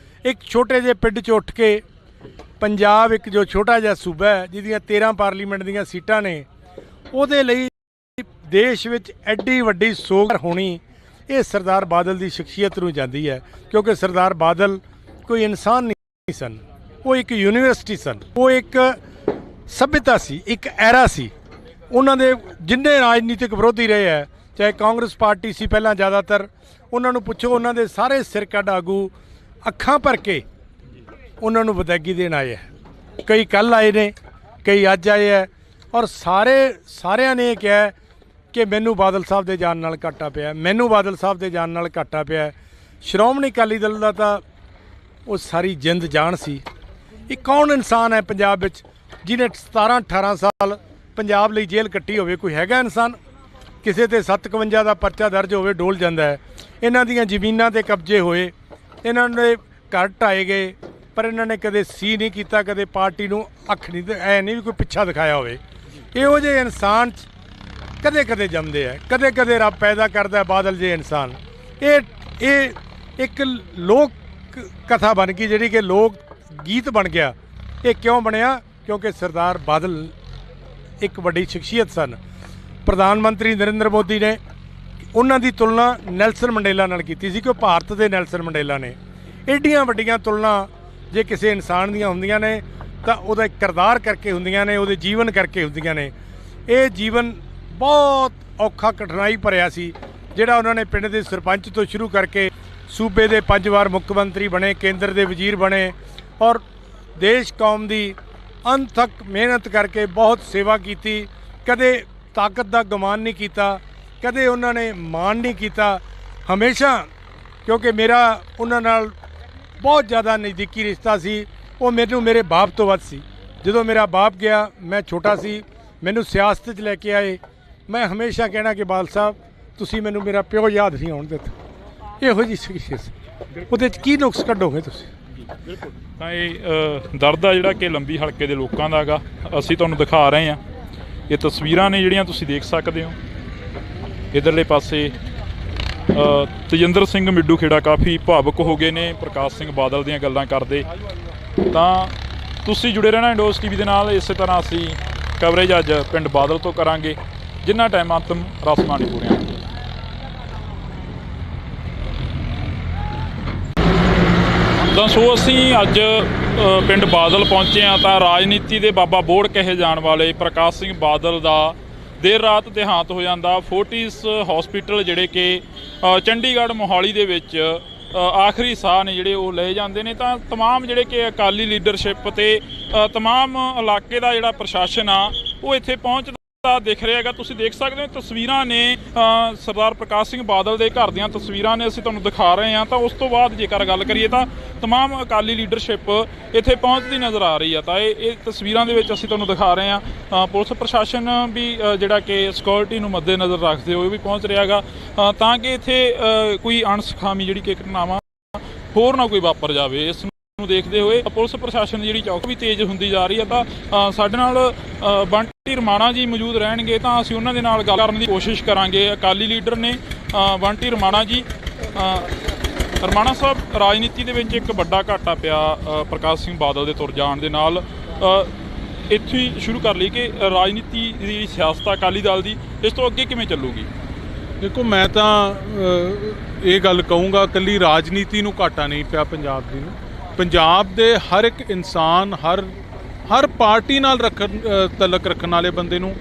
ਇੱਕ ਛੋਟੇ ਜਿਹੇ ਪਿੰਡ 'ਚ ਉੱਠ ਕੇ ਪੰਜਾਬ, ਇੱਕ ਜੋ ਛੋਟਾ ਜਿਹਾ ਸੂਬਾ ਹੈ ਜਿਹਦੀਆਂ 13 ਪਾਰਲੀਮੈਂਟ ਦੀਆਂ ਸੀਟਾਂ ਨੇ, ਉਹਦੇ ਲਈ ਦੇਸ਼ ਵਿੱਚ ਐਡੀ ਵੱਡੀ ਸੋਗ ਹੋਣੀ, ਇਹ ਸਰਦਾਰ ਬਾਦਲ ਦੀ ਸ਼ਖਸੀਅਤ ਨੂੰ ਜਾਂਦੀ ਹੈ। ਕਿਉਂਕਿ ਸਰਦਾਰ ਬਾਦਲ ਕੋਈ ਇਨਸਾਨ ਨਹੀਂ ਸਨ, ਉਹ ਇੱਕ ਯੂਨੀਵਰਸਿਟੀ ਸਨ, ਉਹ ਇੱਕ ਸਭਿਅਤਾ ਸੀ, ਇੱਕ ਐਰਾ ਸੀ। ਉਹਨਾਂ ਦੇ ਜਿੰਨੇ ਰਾਜਨੀਤਿਕ ਵਿਰੋਧੀ ਰਹੇ ਹੈ, ਚਾਹੇ ਕਾਂਗਰਸ ਪਾਰਟੀ ਸੀ ਪਹਿਲਾਂ, ਜ਼ਿਆਦਾਤਰ ਉਹਨਾਂ ਨੂੰ ਪੁੱਛੋ, ਉਹਨਾਂ ਦੇ ਸਾਰੇ ਸਿਰਕੱਢ ਆਗੂ ਅੱਖਾਂ ਭਰ ਕੇ ਉਹਨਾਂ ਨੂੰ ਵਿਦਾਇਗੀ ਦੇਣ ਆਏ ਹੈ। ਕਈ ਕੱਲ੍ਹ ਆਏ ਨੇ, ਕਈ ਅੱਜ ਆਏ ਹੈ। ਔਰ ਸਾਰਿਆਂ ਨੇ ਇਹ ਕਿਹਾ ਕਿ ਮੈਨੂੰ ਬਾਦਲ ਸਾਹਿਬ ਦੇ ਜਾਣ ਨਾਲ ਘਾਟਾ ਪਿਆ, ਮੈਨੂੰ ਬਾਦਲ ਸਾਹਿਬ ਦੇ ਜਾਣ ਨਾਲ ਘਾਟਾ ਪਿਆ। ਸ਼੍ਰੋਮਣੀ ਅਕਾਲੀ ਦਲ ਦਾ ਤਾਂ ਉਹ ਸਾਰੀ ਜਿੰਦ ਜਾਨ ਸੀ। ਇਹ ਕੌਣ ਇਨਸਾਨ ਹੈ ਪੰਜਾਬ ਵਿੱਚ ਜਿਹਨੇ 17-18 ਸਾਲ ਪੰਜਾਬ ਲਈ ਜੇਲ੍ਹ ਕੱਟੀ ਹੋਵੇ? ਕੋਈ ਹੈਗਾ ਇਨਸਾਨ? ਕਿਸੇ ਤੇ 57 ਦਾ ਪਰਚਾ ਦਰਜ ਹੋਵੇ, ਡੋਲ ਜਾਂਦਾ ਹੈ। ਇਹਨਾਂ ਦੀਆਂ ਜ਼ਮੀਨਾਂ ਤੇ ਕਬਜ਼ੇ ਹੋਏ, ਇਹਨਾਂ ਦੇ ਘਰ ਢਾਏ ਗਏ, ਪਰ ਇਹਨਾਂ ਨੇ ਕਦੇ ਸੀ ਨਹੀਂ ਕੀਤਾ, ਕਦੇ ਪਾਰਟੀ ਨੂੰ ਅੱਖ ਨਹੀਂ, ਐ ਨਹੀਂ ਵੀ ਕੋਈ ਪਿੱਛਾ ਦਿਖਾਇਆ ਹੋਵੇ। ਇਹੋ ਜਿਹੇ ਇਨਸਾਨ ਕਦੇ ਕਦੇ ਜੰਮਦੇ ਆ, ਕਦੇ ਕਦੇ ਰੱਬ ਪੈਦਾ ਕਰਦਾ ਬਾਦਲ ਜਿਹੇ ਇਨਸਾਨ। ਇਹ ਇੱਕ ਲੋਕ ਕਥਾ ਬਣ ਗਈ, ਜਿਹੜੀ ਕਿ ਲੋਕ ਗੀਤ ਬਣ ਗਿਆ। ਇਹ ਕਿਉਂ ਬਣਿਆ? ਕਿਉਂਕਿ ਸਰਦਾਰ ਬਾਦਲ ਇੱਕ ਵੱਡੀ ਸ਼ਖਸੀਅਤ ਸਨ। ਪ੍ਰਧਾਨ ਮੰਤਰੀ ਨਰਿੰਦਰ ਮੋਦੀ ਨੇ ਉਹਨਾਂ ਦੀ ਤੁਲਨਾ ਨੈਲਸਨ ਮੰਡੇਲਾ ਨਾਲ ਕੀਤੀ ਸੀ ਕਿ ਉਹ ਭਾਰਤ ਦੇ ਨੈਲਸਨ ਮੰਡੇਲਾ ਨੇ। ਐਡੀਆਂ ਵੱਡੀਆਂ ਤੁਲਨਾ ਜੇ ਕਿਸੇ ਇਨਸਾਨ ਦੀਆਂ ਹੁੰਦੀਆਂ ਨੇ ਤਾਂ ਉਹਦਾ ਇੱਕ ਕਿਰਦਾਰ ਕਰਕੇ ਹੁੰਦੀਆਂ ਨੇ, ਉਹਦੇ ਜੀਵਨ ਕਰਕੇ ਹੁੰਦੀਆਂ ਨੇ। ਇਹ ਜੀਵਨ ਬਹੁਤ ਔਖਾ, ਕਠਿਨਾਈ ਭਰਿਆ ਸੀ, ਜਿਹੜਾ ਉਹਨਾਂ ਨੇ ਪਿੰਡ ਦੇ ਸਰਪੰਚ ਤੋਂ ਸ਼ੁਰੂ ਕਰਕੇ ਸੂਬੇ ਦੇ 5 ਵਾਰ ਮੁੱਖ ਮੰਤਰੀ ਬਣੇ, ਕੇਂਦਰ ਦੇ ਵਜ਼ੀਰ ਬਣੇ, ਔਰ ਦੇਸ਼ ਕੌਮ ਦੀ ਅੰਤ ਮਿਹਨਤ ਕਰਕੇ ਬਹੁਤ ਸੇਵਾ ਕੀਤੀ। ਕਦੇ ਤਾਕਤ ਦਾ ਗੁਮਾਨ ਨਹੀਂ ਕੀਤਾ, ਕਦੇ ਉਹਨਾਂ ਨੇ ਮਾਣ ਨਹੀਂ ਕੀਤਾ। ਹਮੇਸ਼ਾ, ਕਿਉਂਕਿ ਮੇਰਾ ਉਹਨਾਂ ਨਾਲ ਬਹੁਤ ਜ਼ਿਆਦਾ ਨਜ਼ਦੀਕੀ ਰਿਸ਼ਤਾ ਸੀ, ਉਹ ਮੈਨੂੰ ਮੇਰੇ ਬਾਪ ਤੋਂ ਵੱਧ ਸੀ। ਜਦੋਂ ਮੇਰਾ ਬਾਪ ਗਿਆ, ਮੈਂ ਛੋਟਾ ਸੀ, ਮੈਨੂੰ ਸਿਆਸਤ 'ਚ ਲੈ ਕੇ ਆਏ। ਮੈਂ ਹਮੇਸ਼ਾ ਕਹਿਣਾ ਕਿ ਬਾਦਲ ਸਾਹਿਬ, ਤੁਸੀਂ ਮੈਨੂੰ ਮੇਰਾ ਪਿਓ ਯਾਦ ਨਹੀਂ ਆਉਣ ਦਿੱਤਾ। ਇਹੋ ਜਿਹੀ ਸ਼ਖਸੀਅਤ, ਉਹਦੇ 'ਚ ਕੀ ਨੁਕਸ ਕੱਢੋਗੇ ਤੁਸੀਂ? ਬਿਲਕੁਲ। ਤਾਂ ਇਹ ਦਰਦ ਆ ਜਿਹੜਾ ਕਿ ਲੰਬੀ ਹਲਕੇ ਦੇ ਲੋਕਾਂ ਦਾ ਹੈਗਾ, ਅਸੀਂ ਤੁਹਾਨੂੰ ਦਿਖਾ ਰਹੇ ਹਾਂ। ਇਹ ਤਸਵੀਰਾਂ ਨੇ ਜਿਹੜੀਆਂ ਤੁਸੀਂ ਦੇਖ ਸਕਦੇ ਹੋ। ਇੱਧਰਲੇ ਪਾਸੇ ਤੇਜਿੰਦਰ ਸਿੰਘ ਮਿੱਡੂ ਖੇੜਾ ਕਾਫੀ ਭਾਵੁਕ ਹੋ ਗਏ ਨੇ ਪ੍ਰਕਾਸ਼ ਸਿੰਘ ਬਾਦਲ ਦੀਆਂ ਗੱਲਾਂ ਕਰਦੇ। ਤਾਂ ਤੁਸੀਂ ਜੁੜੇ ਰਹਿਣਾ ਇੰਡੋਸ ਟੀਵੀ ਦੇ ਨਾਲ। ਇਸੇ ਤਰ੍ਹਾਂ ਅਸੀਂ ਕਵਰੇਜ ਅੱਜ ਪਿੰਡ ਬਾਦਲ ਤੋਂ ਕਰਾਂਗੇ, ਜਿੰਨਾ ਟਾਈਮ ਅੰਤਮ ਰਸਮਾਂ ਨਹੀਂ ਪੂਰੀਆਂ ਹੁੰਦੀਆਂ। ਤਾਂ ਸੋ ਅਸੀਂ ਅੱਜ ਪਿੰਡ ਬਾਦਲ ਪਹੁੰਚੇ ਹਾਂ। ਤਾਂ ਰਾਜਨੀਤੀ ਦੇ ਬਾਬਾ ਬੋੜ ਕਹੇ ਜਾਣ ਵਾਲੇ ਪ੍ਰਕਾਸ਼ ਸਿੰਘ ਬਾਦਲ ਦਾ ਦੇਰ ਰਾਤ ਦੇਹਾਂਤ ਹੋ ਜਾਂਦਾ। ਫੋਰਟਿਸ ਹਸਪੀਟਲ ਜਿਹੜੇ ਕਿ ਚੰਡੀਗੜ੍ਹ ਮੋਹਾਲੀ ਦੇ ਵਿੱਚ ਆਖਰੀ ਸਾਹ ਨੇ ਜਿਹੜੇ ਉਹ ਲਏ ਜਾਂਦੇ ਨੇ। ਤਾਂ ਤਮਾਮ ਜਿਹੜੇ ਕਿ ਅਕਾਲੀ ਲੀਡਰਸ਼ਿਪ ਅਤੇ ਤਮਾਮ ਇਲਾਕੇ ਦਾ ਜਿਹੜਾ ਪ੍ਰਸ਼ਾਸਨ ਆ ਉਹ ਇੱਥੇ ਪਹੁੰਚਦਾ। ਦਿਖ ਰਿਹਾ ਹੈਗਾ। ਤੁਸੀਂ ਦੇਖ ਸਕਦੇ ਹੋ ਤਸਵੀਰਾਂ ਨੇ ਸਰਦਾਰ ਪ੍ਰਕਾਸ਼ ਸਿੰਘ ਬਾਦਲ ਦੇ ਘਰ ਦੀਆਂ ਤਸਵੀਰਾਂ ਨੇ, ਅਸੀਂ ਤੁਹਾਨੂੰ ਦਿਖਾ ਰਹੇ ਹਾਂ। ਤਾਂ ਉਸ ਤੋਂ ਬਾਅਦ ਜੇਕਰ ਗੱਲ ਕਰੀਏ ਤਾਂ ਤਮਾਮ ਅਕਾਲੀ ਲੀਡਰਸ਼ਿਪ ਇੱਥੇ ਪਹੁੰਚਦੀ ਨਜ਼ਰ ਆ ਰਹੀ ਆ। ਤਾਂ ਇਹ ਤਸਵੀਰਾਂ ਦੇ ਵਿੱਚ ਅਸੀਂ ਤੁਹਾਨੂੰ ਦਿਖਾ ਰਹੇ ਹਾਂ। ਪੁਲਿਸ ਪ੍ਰਸ਼ਾਸਨ ਵੀ ਜਿਹੜਾ ਕਿ ਸਿਕਿਉਰਿਟੀ ਨੂੰ ਮੱਦੇ ਨਜ਼ਰ ਰੱਖਦੇ ਹੋਏ ਵੀ ਪਹੁੰਚ ਰਿਹਾ ਹੈਗਾ, ਤਾਂ ਕਿ ਇੱਥੇ ਕੋਈ ਅਣਸੁਖਾਵੀ ਜਿਹੜੀ ਕਿ ਘਟਨਾਵਾਂ ਹੋਰ ਨਾ ਕੋਈ ਵਾਪਰ ਜਾਵੇ। ਇਸ ਨੂੰ ਦੇਖਦੇ ਹੋਏ ਪੁਲਿਸ ਪ੍ਰਸ਼ਾਸਨ ਦੀ ਜਿਹੜੀ ਚੌਕ ਵੀ ਤੇਜ਼ ਹੁੰਦੀ ਜਾ ਰਹੀ ਹੈ। ਤਾਂ ਸਾਡੇ ਨਾਲ ਬੰਟੀ ਰਮਾਣਾ ਜੀ ਮੌਜੂਦ ਰਹਿਣਗੇ, ਤਾਂ ਅਸੀਂ ਉਹਨਾਂ ਦੇ ਨਾਲ ਗੱਲ ਕਰਨ ਦੀ ਕੋਸ਼ਿਸ਼ ਕਰਾਂਗੇ। ਅਕਾਲੀ ਲੀਡਰ ਨੇ ਬੰਟੀ ਰਮਾਣਾ ਜੀ। ਰਮਾਣਾ ਸਾਹਿਬ, ਰਾਜਨੀਤੀ ਦੇ ਵਿੱਚ ਇੱਕ ਵੱਡਾ ਘਾਟਾ ਪਿਆ ਪ੍ਰਕਾਸ਼ ਸਿੰਘ ਬਾਦਲ ਦੇ ਤੁਰ ਜਾਣ ਦੇ ਨਾਲ। ਇੱਥੇ ਹੀ ਸ਼ੁਰੂ ਕਰ ਲਈ ਕਿ ਰਾਜਨੀਤੀ ਦੀ ਸਿਆਸਤ ਅਕਾਲੀ ਦਲ ਦੀ ਇਸ ਤੋਂ ਅੱਗੇ ਕਿਵੇਂ ਚੱਲੂਗੀ? ਦੇਖੋ, ਮੈਂ ਤਾਂ ਇਹ ਗੱਲ ਕਹੂੰਗਾ, ਇਕੱਲੀ ਰਾਜਨੀਤੀ ਨੂੰ ਘਾਟਾ ਨਹੀਂ ਪਿਆ ਪੰਜਾਬ ਦੀ ਨੂੰ। ਪੰਜਾਬ ਦੇ ਹਰ ਇੱਕ ਇਨਸਾਨ, ਹਰ ਪਾਰਟੀ ਨਾਲ ਤਲਕ ਰੱਖਣ ਵਾਲੇ ਬੰਦੇ ਨੂੰ,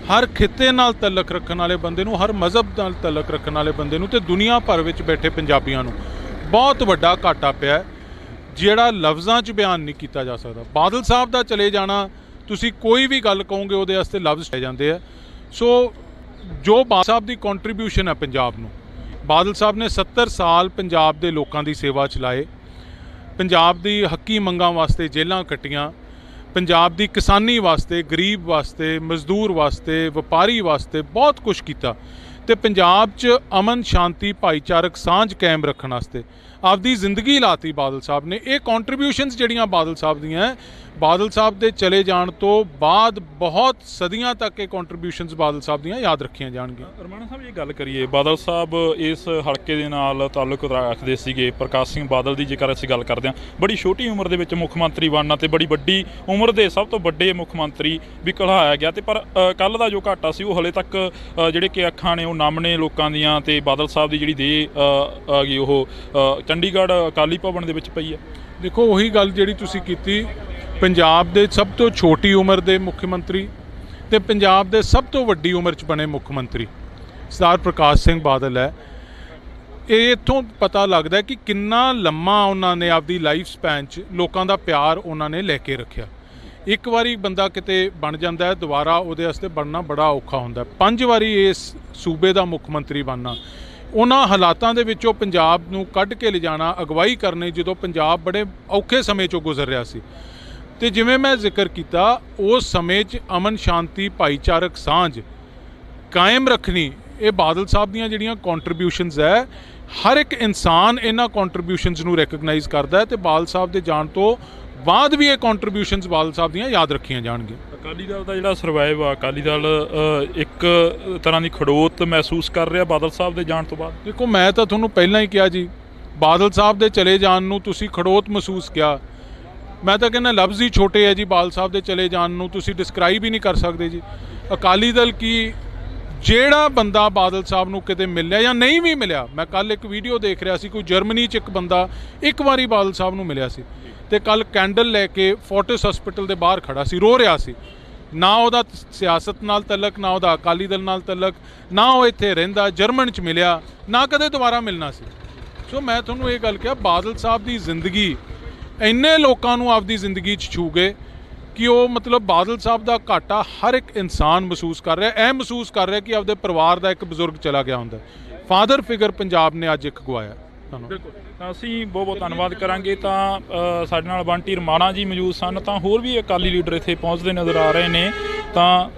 ਹਰ ਖਿੱਤੇ ਨਾਲ ਤਲਕ ਰੱਖਣ ਵਾਲੇ ਬੰਦੇ ਨੂੰ, ਹਰ ਮਜ਼ਹਬ ਨਾਲ ਤਲਕ ਰੱਖਣ ਵਾਲੇ ਬੰਦੇ ਨੂੰ ਤੇ ਦੁਨੀਆ ਭਰ ਵਿੱਚ ਬੈਠੇ ਪੰਜਾਬੀਆਂ ਨੂੰ ਬਹੁਤ ਵੱਡਾ ਘਾਟਾ ਪਿਆ, ਜਿਹੜਾ ਲਫ਼ਜ਼ਾਂ 'ਚ ਬਿਆਨ ਨਹੀਂ ਕੀਤਾ ਜਾ ਸਕਦਾ। ਬਾਦਲ ਸਾਹਿਬ ਦਾ ਚਲੇ ਜਾਣਾ, ਤੁਸੀਂ ਕੋਈ ਵੀ ਗੱਲ ਕਹੋਗੇ ਉਹਦੇ ਵਾਸਤੇ ਲਫ਼ਜ਼ ਪੈ ਜਾਂਦੇ ਆ। ਸੋ ਜੋ ਬਾਦਲ ਸਾਹਿਬ ਦੀ ਕੰਟਰੀਬਿਊਸ਼ਨ ਹੈ ਪੰਜਾਬ ਨੂੰ, ਬਾਦਲ ਸਾਹਿਬ ਨੇ 70 ਸਾਲ ਪੰਜਾਬ ਦੇ ਲੋਕਾਂ ਦੀ ਸੇਵਾ ਚਲਾਏ, ਪੰਜਾਬ ਦੀ ਹੱਕੀ ਮੰਗਾਂ ਵਾਸਤੇ ਜੇਲ੍ਹਾਂ ਕੱਟੀਆਂ, ਪੰਜਾਬ ਦੀ ਕਿਸਾਨੀ ਵਾਸਤੇ, ਗਰੀਬ ਵਾਸਤੇ, ਮਜ਼ਦੂਰ ਵਾਸਤੇ, ਵਪਾਰੀ ਵਾਸਤੇ ਬਹੁਤ ਕੁਝ ਕੀਤਾ ਤੇ ਪੰਜਾਬ 'ਚ ਅਮਨ ਸ਼ਾਂਤੀ ਭਾਈਚਾਰਕ ਸਾਂਝ ਕਾਇਮ ਰੱਖਣ ਵਾਸਤੇ ਆਪਦੀ ਜ਼ਿੰਦਗੀ ਲਾਤੀ ਬਾਦਲ ਸਾਹਿਬ ਨੇ। ਇਹ ਕੰਟਰੀਬਿਊਸ਼ਨਸ ਜਿਹੜੀਆਂ ਬਾਦਲ ਸਾਹਿਬ ਦੀਆਂ, ਬਾਦਲ ਸਾਹਿਬ ਦੇ ਚਲੇ ਜਾਣ ਤੋਂ ਬਾਅਦ ਬਹੁਤ ਸਦੀਆਂ ਤੱਕ ਇਹ ਕੰਟਰੀਬਿਊਸ਼ਨਸ ਬਾਦਲ ਸਾਹਿਬ ਦੀਆਂ ਯਾਦ ਰੱਖੀਆਂ ਜਾਣਗੀਆਂ। ਰਮਾਣਾ ਸਾਹਿਬ, ਇਹ ਗੱਲ ਕਰੀਏ, ਬਾਦਲ ਸਾਹਿਬ ਇਸ ਹਲਕੇ ਦੇ ਨਾਲ ਤਾਲੁਕ ਰੱਖਦੇ ਸੀਗੇ। ਪ੍ਰਕਾਸ਼ ਸਿੰਘ ਬਾਦਲ ਦੀ ਜੇਕਰ ਅਸੀਂ ਗੱਲ ਕਰਦੇ ਹਾਂ, ਬੜੀ ਛੋਟੀ ਉਮਰ ਦੇ ਵਿੱਚ ਮੁੱਖ ਮੰਤਰੀ ਬਣਨਾ ਤੇ ਬੜੀ ਵੱਡੀ ਉਮਰ ਦੇ ਸਭ ਤੋਂ ਵੱਡੇ ਮੁੱਖ ਮੰਤਰੀ ਵੀ ਕਹਾਇਆ ਗਿਆ। ਤੇ ਪਰ ਕੱਲ੍ਹ ਦਾ ਜੋ ਘਾਟਾ ਸੀ ਉਹ ਹਲੇ ਤੱਕ ਜਿਹੜੇ ਕਿ ਅੱਖਾਂ ਨੇ ਉਹ ਨਮ ਨੇ ਲੋਕਾਂ ਦੀਆਂ, ਤੇ ਬਾਦਲ ਸਾਹਿਬ ਦੀ ਜਿਹੜੀ ਦੇਹ ਆ ਗਈ ਉਹ ਚੰਡੀਗੜ੍ਹ ਅਕਾਲੀ ਭਵਨ ਦੇ ਵਿੱਚ ਪਈ ਹੈ। ਦੇਖੋ, ਉਹੀ ਗੱਲ ਜਿਹੜੀ ਤੁਸੀਂ ਕੀਤੀ, ਪੰਜਾਬ ਦੇ ਸਭ ਤੋਂ ਛੋਟੀ ਉਮਰ ਦੇ ਮੁੱਖ ਮੰਤਰੀ ਤੇ ਪੰਜਾਬ ਦੇ ਸਭ ਤੋਂ ਵੱਡੀ ਉਮਰ 'ਚ ਬਣੇ ਮੁੱਖ ਮੰਤਰੀ ਸਰਦਾਰ ਪ੍ਰਕਾਸ਼ ਸਿੰਘ ਬਾਦਲ ਹੈ। ਇਹ ਇੱਥੋਂ ਪਤਾ ਲੱਗਦਾ ਕਿ ਕਿੰਨਾ ਲੰਮਾ ਉਹਨਾਂ ਨੇ ਆਪਦੀ ਲਾਈਫ ਸਪੈਨ 'ਚ ਲੋਕਾਂ ਦਾ ਪਿਆਰ ਉਹਨਾਂ ਨੇ ਲੈ ਕੇ ਰੱਖਿਆ। ਇੱਕ ਵਾਰੀ ਬੰਦਾ ਕਿਤੇ ਬਣ ਜਾਂਦਾ ਹੈ, ਦੁਬਾਰਾ ਉਹਦੇ ਵਾਸਤੇ ਬਣਨਾ ਬੜਾ ਔਖਾ ਹੁੰਦਾ। 5 ਵਾਰੀ ਇਸ ਸੂਬੇ ਦਾ ਮੁੱਖ ਮੰਤਰੀ ਬਣਨਾ, ਉਹਨਾਂ ਹਾਲਾਤਾਂ ਦੇ ਵਿੱਚੋਂ ਪੰਜਾਬ ਨੂੰ ਕੱਢ ਕੇ ਲਿਜਾਣਾ, ਅਗਵਾਈ ਕਰਨੀ ਜਦੋਂ ਪੰਜਾਬ ਬੜੇ ਔਖੇ ਸਮੇਂ 'ਚੋਂ ਗੁਜ਼ਰ ਰਿਹਾ ਸੀ। ਤੇ ਜਿਵੇਂ ਮੈਂ ਜ਼ਿਕਰ ਕੀਤਾ, ਉਸ ਸਮੇਂ 'ਚ ਅਮਨ ਸ਼ਾਂਤੀ ਭਾਈਚਾਰਕ ਸਾਂਝ ਕਾਇਮ ਰੱਖਣੀ, ਇਹ ਬਾਦਲ ਸਾਹਿਬ ਦੀਆਂ ਜਿਹੜੀਆਂ ਕੰਟਰੀਬਿਊਸ਼ਨਸ ਹੈ, ਹਰ ਇੱਕ ਇਨਸਾਨ ਇਹਨਾਂ ਕੰਟਰੀਬਿਊਸ਼ਨਸ ਨੂੰ ਰੈਕਗਨਾਈਜ਼ ਕਰਦਾ ਹੈ ਤੇ ਬਾਦਲ ਸਾਹਿਬ ਦੇ ਜਾਣ ਤੋਂ ਬਾਅਦ ਵੀ ਇਹ ਕੰਟਰੀਬਿਊਸ਼ਨਸ ਬਾਦਲ ਸਾਹਿਬ ਦੀਆਂ ਯਾਦ ਰੱਖੀਆਂ ਜਾਣਗੀਆਂ। ਅਕਾਲੀ ਦਲ ਦਾ ਜਿਹੜਾ ਸਰਵਾਈਵ ਆ, ਅਕਾਲੀ ਦਲ ਇੱਕ ਤਰ੍ਹਾਂ ਦੀ ਖੜੋਤ ਮਹਿਸੂਸ ਕਰ ਰਿਹਾ ਬਾਦਲ ਸਾਹਿਬ ਦੇ ਜਾਣ ਤੋਂ ਬਾਅਦ। ਦੇਖੋ, ਮੈਂ ਤਾਂ ਤੁਹਾਨੂੰ ਪਹਿਲਾਂ ਹੀ ਕਿਹਾ ਜੀ, ਬਾਦਲ ਸਾਹਿਬ ਦੇ ਚਲੇ ਜਾਣ ਨੂੰ ਤੁਸੀਂ ਖੜੋਤ ਮਹਿਸੂਸ ਕਿਹਾ, ਮੈਂ ਤਾਂ ਕਹਿੰਦਾ ਲਫ਼ਜ਼ ਹੀ ਛੋਟੇ ਹੈ ਜੀ। ਬਾਦਲ ਸਾਹਿਬ ਦੇ ਚਲੇ ਜਾਣ ਨੂੰ ਤੁਸੀਂ ਡਿਸਕ੍ਰਾਈਬ ਹੀ ਨਹੀਂ ਕਰ ਸਕਦੇ ਜੀ। ਅਕਾਲੀ ਦਲ ਕੀ, ਜਿਹੜਾ ਬੰਦਾ ਬਾਦਲ ਸਾਹਿਬ ਨੂੰ ਕਿਤੇ ਮਿਲਿਆ ਜਾਂ ਨਹੀਂ ਵੀ ਮਿਲਿਆ, ਮੈਂ ਕੱਲ੍ਹ ਇੱਕ ਵੀਡੀਓ ਦੇਖ ਰਿਹਾ ਸੀ, ਕੋਈ ਜਰਮਨੀ 'ਚ ਇੱਕ ਬੰਦਾ ਇੱਕ ਵਾਰੀ ਬਾਦਲ ਸਾਹਿਬ ਨੂੰ ਮਿਲਿਆ ਸੀ ਤੇ ਕੱਲ੍ਹ ਕੈਂਡਲ ਲੈ ਕੇ ਫੋਰਟਿਸ ਹਸਪੀਟਲ ਦੇ ਬਾਹਰ ਖੜਾ ਸੀ, ਰੋ ਰਿਹਾ ਸੀ। ਨਾ ਉਹਦਾ ਸਿਆਸਤ ਨਾਲ ਤਲਕ, ਨਾ ਉਹਦਾ ਅਕਾਲੀ ਦਲ ਨਾਲ ਤਲਕ, ਨਾ ਉਹ ਇੱਥੇ ਰਹਿੰਦਾ, ਜਰਮਨ 'ਚ ਮਿਲਿਆ, ਨਾ ਕਦੇ ਦੁਬਾਰਾ ਮਿਲਣਾ ਸੀ। ਸੋ ਮੈਂ ਤੁਹਾਨੂੰ ਇਹ ਗੱਲ ਕਿਹਾ, ਬਾਦਲ ਸਾਹਿਬ ਦੀ ਜ਼ਿੰਦਗੀ ਇੰਨੇ ਲੋਕਾਂ ਨੂੰ ਆਪਦੀ ਜ਼ਿੰਦਗੀ 'ਚ ਛੂ ਗਏ ਕਿ ਉਹ ਮਤਲਬ ਬਾਦਲ ਸਾਹਿਬ ਦਾ ਘਾਟਾ ਹਰ ਇੱਕ ਇਨਸਾਨ ਮਹਿਸੂਸ ਕਰ ਰਿਹਾ, ਇਹ ਮਹਿਸੂਸ ਕਰ ਰਿਹਾ ਕਿ ਆਪਦੇ ਪਰਿਵਾਰ ਦਾ ਇੱਕ ਬਜ਼ੁਰਗ ਚਲਾ ਗਿਆ ਹੁੰਦਾ। ਫਾਦਰ ਫਿਗਰ ਪੰਜਾਬ ਨੇ ਅੱਜ ਇੱਕ ਗਵਾਇਆ। ਬਿਲਕੁਲ, ਤਾਂ ਅਸੀਂ ਬਹੁਤ ਬਹੁਤ ਧੰਨਵਾਦ ਕਰਾਂਗੇ। ਤਾਂ ਸਾਡੇ ਨਾਲ ਬੰਟੀ ਰਮਾਣਾ ਜੀ ਮੌਜੂਦ ਸਨ, ਤਾਂ ਹੋਰ ਵੀ ਅਕਾਲੀ ਲੀਡਰ ਇੱਥੇ ਪਹੁੰਚਦੇ ਨਜ਼ਰ ਆ ਰਹੇ ਨੇ। ਤਾਂ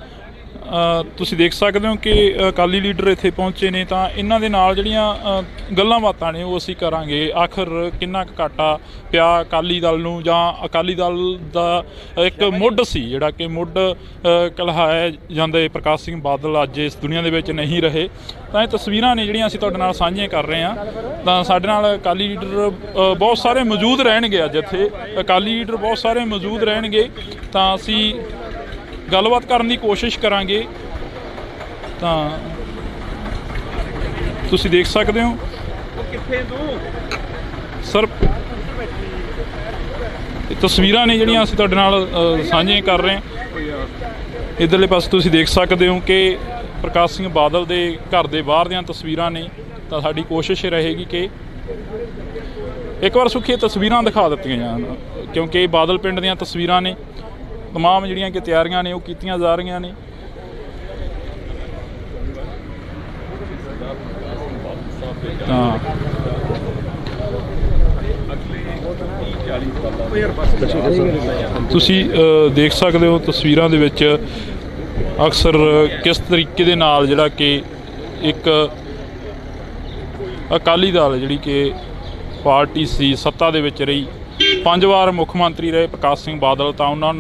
ਤੁਸੀਂ ਦੇਖ ਸਕਦੇ ਹੋ ਕਿ ਅਕਾਲੀ ਲੀਡਰ ਇੱਥੇ ਪਹੁੰਚੇ ਨੇ, ਤਾਂ ਇਹਨਾਂ ਦੇ ਨਾਲ ਜਿਹੜੀਆਂ ਗੱਲਾਂ ਬਾਤਾਂ ਨੇ ਉਹ ਅਸੀਂ ਕਰਾਂਗੇ। ਆਖਰ ਕਿੰਨਾ ਕੁ ਘਾਟਾ ਪਿਆ ਅਕਾਲੀ ਦਲ ਨੂੰ, ਜਾਂ ਅਕਾਲੀ ਦਲ ਦਾ ਇੱਕ ਮੁੱਢ ਸੀ ਜਿਹੜਾ ਕਿ ਮੁੱਢ ਕਲਹਾਇਆ ਜਾਂਦੇ ਪ੍ਰਕਾਸ਼ ਸਿੰਘ ਬਾਦਲ ਅੱਜ ਇਸ ਦੁਨੀਆ ਦੇ ਵਿੱਚ ਨਹੀਂ ਰਹੇ। ਤਾਂ ਇਹ ਤਸਵੀਰਾਂ ਨੇ ਜਿਹੜੀਆਂ ਅਸੀਂ ਤੁਹਾਡੇ ਨਾਲ ਸਾਂਝੀਆਂ ਕਰ ਰਹੇ ਹਾਂ। ਤਾਂ ਸਾਡੇ ਨਾਲ ਅਕਾਲੀ ਲੀਡਰ ਬਹੁਤ ਸਾਰੇ ਮੌਜੂਦ ਰਹਿਣਗੇ ਅੱਜ ਇੱਥੇ, ਅਕਾਲੀ ਲੀਡਰ ਬਹੁਤ ਸਾਰੇ ਮੌਜੂਦ ਰਹਿਣਗੇ, ਤਾਂ ਅਸੀਂ ਗੱਲਬਾਤ ਕਰਨ ਦੀ ਕੋਸ਼ਿਸ਼ ਕਰਾਂਗੇ। ਤਾਂ ਤੁਸੀਂ ਦੇਖ ਸਕਦੇ ਹੋ ਸਰ, ਇਹ ਤਸਵੀਰਾਂ ਨੇ ਜਿਹੜੀਆਂ ਅਸੀਂ ਤੁਹਾਡੇ ਨਾਲ ਸਾਂਝੀਆਂ ਕਰ ਰਹੇ ਹਾਂ। ਇੱਧਰਲੇ ਪਾਸੇ ਤੁਸੀਂ ਦੇਖ ਸਕਦੇ ਹੋ ਕਿ ਪ੍ਰਕਾਸ਼ ਸਿੰਘ ਬਾਦਲ ਦੇ ਘਰ ਦੇ ਬਾਹਰ ਦੀਆਂ ਤਸਵੀਰਾਂ ਨੇ। ਤਾਂ ਸਾਡੀ ਕੋਸ਼ਿਸ਼ ਰਹੇਗੀ ਕਿ ਇੱਕ ਵਾਰ ਸੁਖੀ ਤਸਵੀਰਾਂ ਦਿਖਾ ਦਿੱਤੀਆਂ ਜਾਣ, ਕਿਉਂਕਿ ਬਾਦਲ ਪਿੰਡ ਦੀਆਂ ਤਸਵੀਰਾਂ ਨੇ। ਤਮਾਮ ਜਿਹੜੀਆਂ ਕਿ ਤਿਆਰੀਆਂ ਨੇ ਉਹ ਕੀਤੀਆਂ ਜਾ ਰਹੀਆਂ ਨੇ। ਤਾਂ ਤੁਸੀਂ ਦੇਖ ਸਕਦੇ ਹੋ ਤਸਵੀਰਾਂ ਦੇ ਵਿੱਚ ਅਕਸਰ ਕਿਸ ਤਰੀਕੇ ਦੇ ਨਾਲ ਜਿਹੜਾ ਕਿ ਇੱਕ ਅਕਾਲੀ ਦਲ ਜਿਹੜੀ ਕਿ ਪਾਰਟੀ ਸੀ ਸੱਤਾ ਦੇ ਵਿੱਚ ਰਹੀ, 5 ਵਾਰ ਮੁੱਖ ਮੰਤਰੀ ਰਹੇ ਪ੍ਰਕਾਸ਼ ਸਿੰਘ ਬਾਦਲ, ਤਾਂ ਉਹਨਾਂ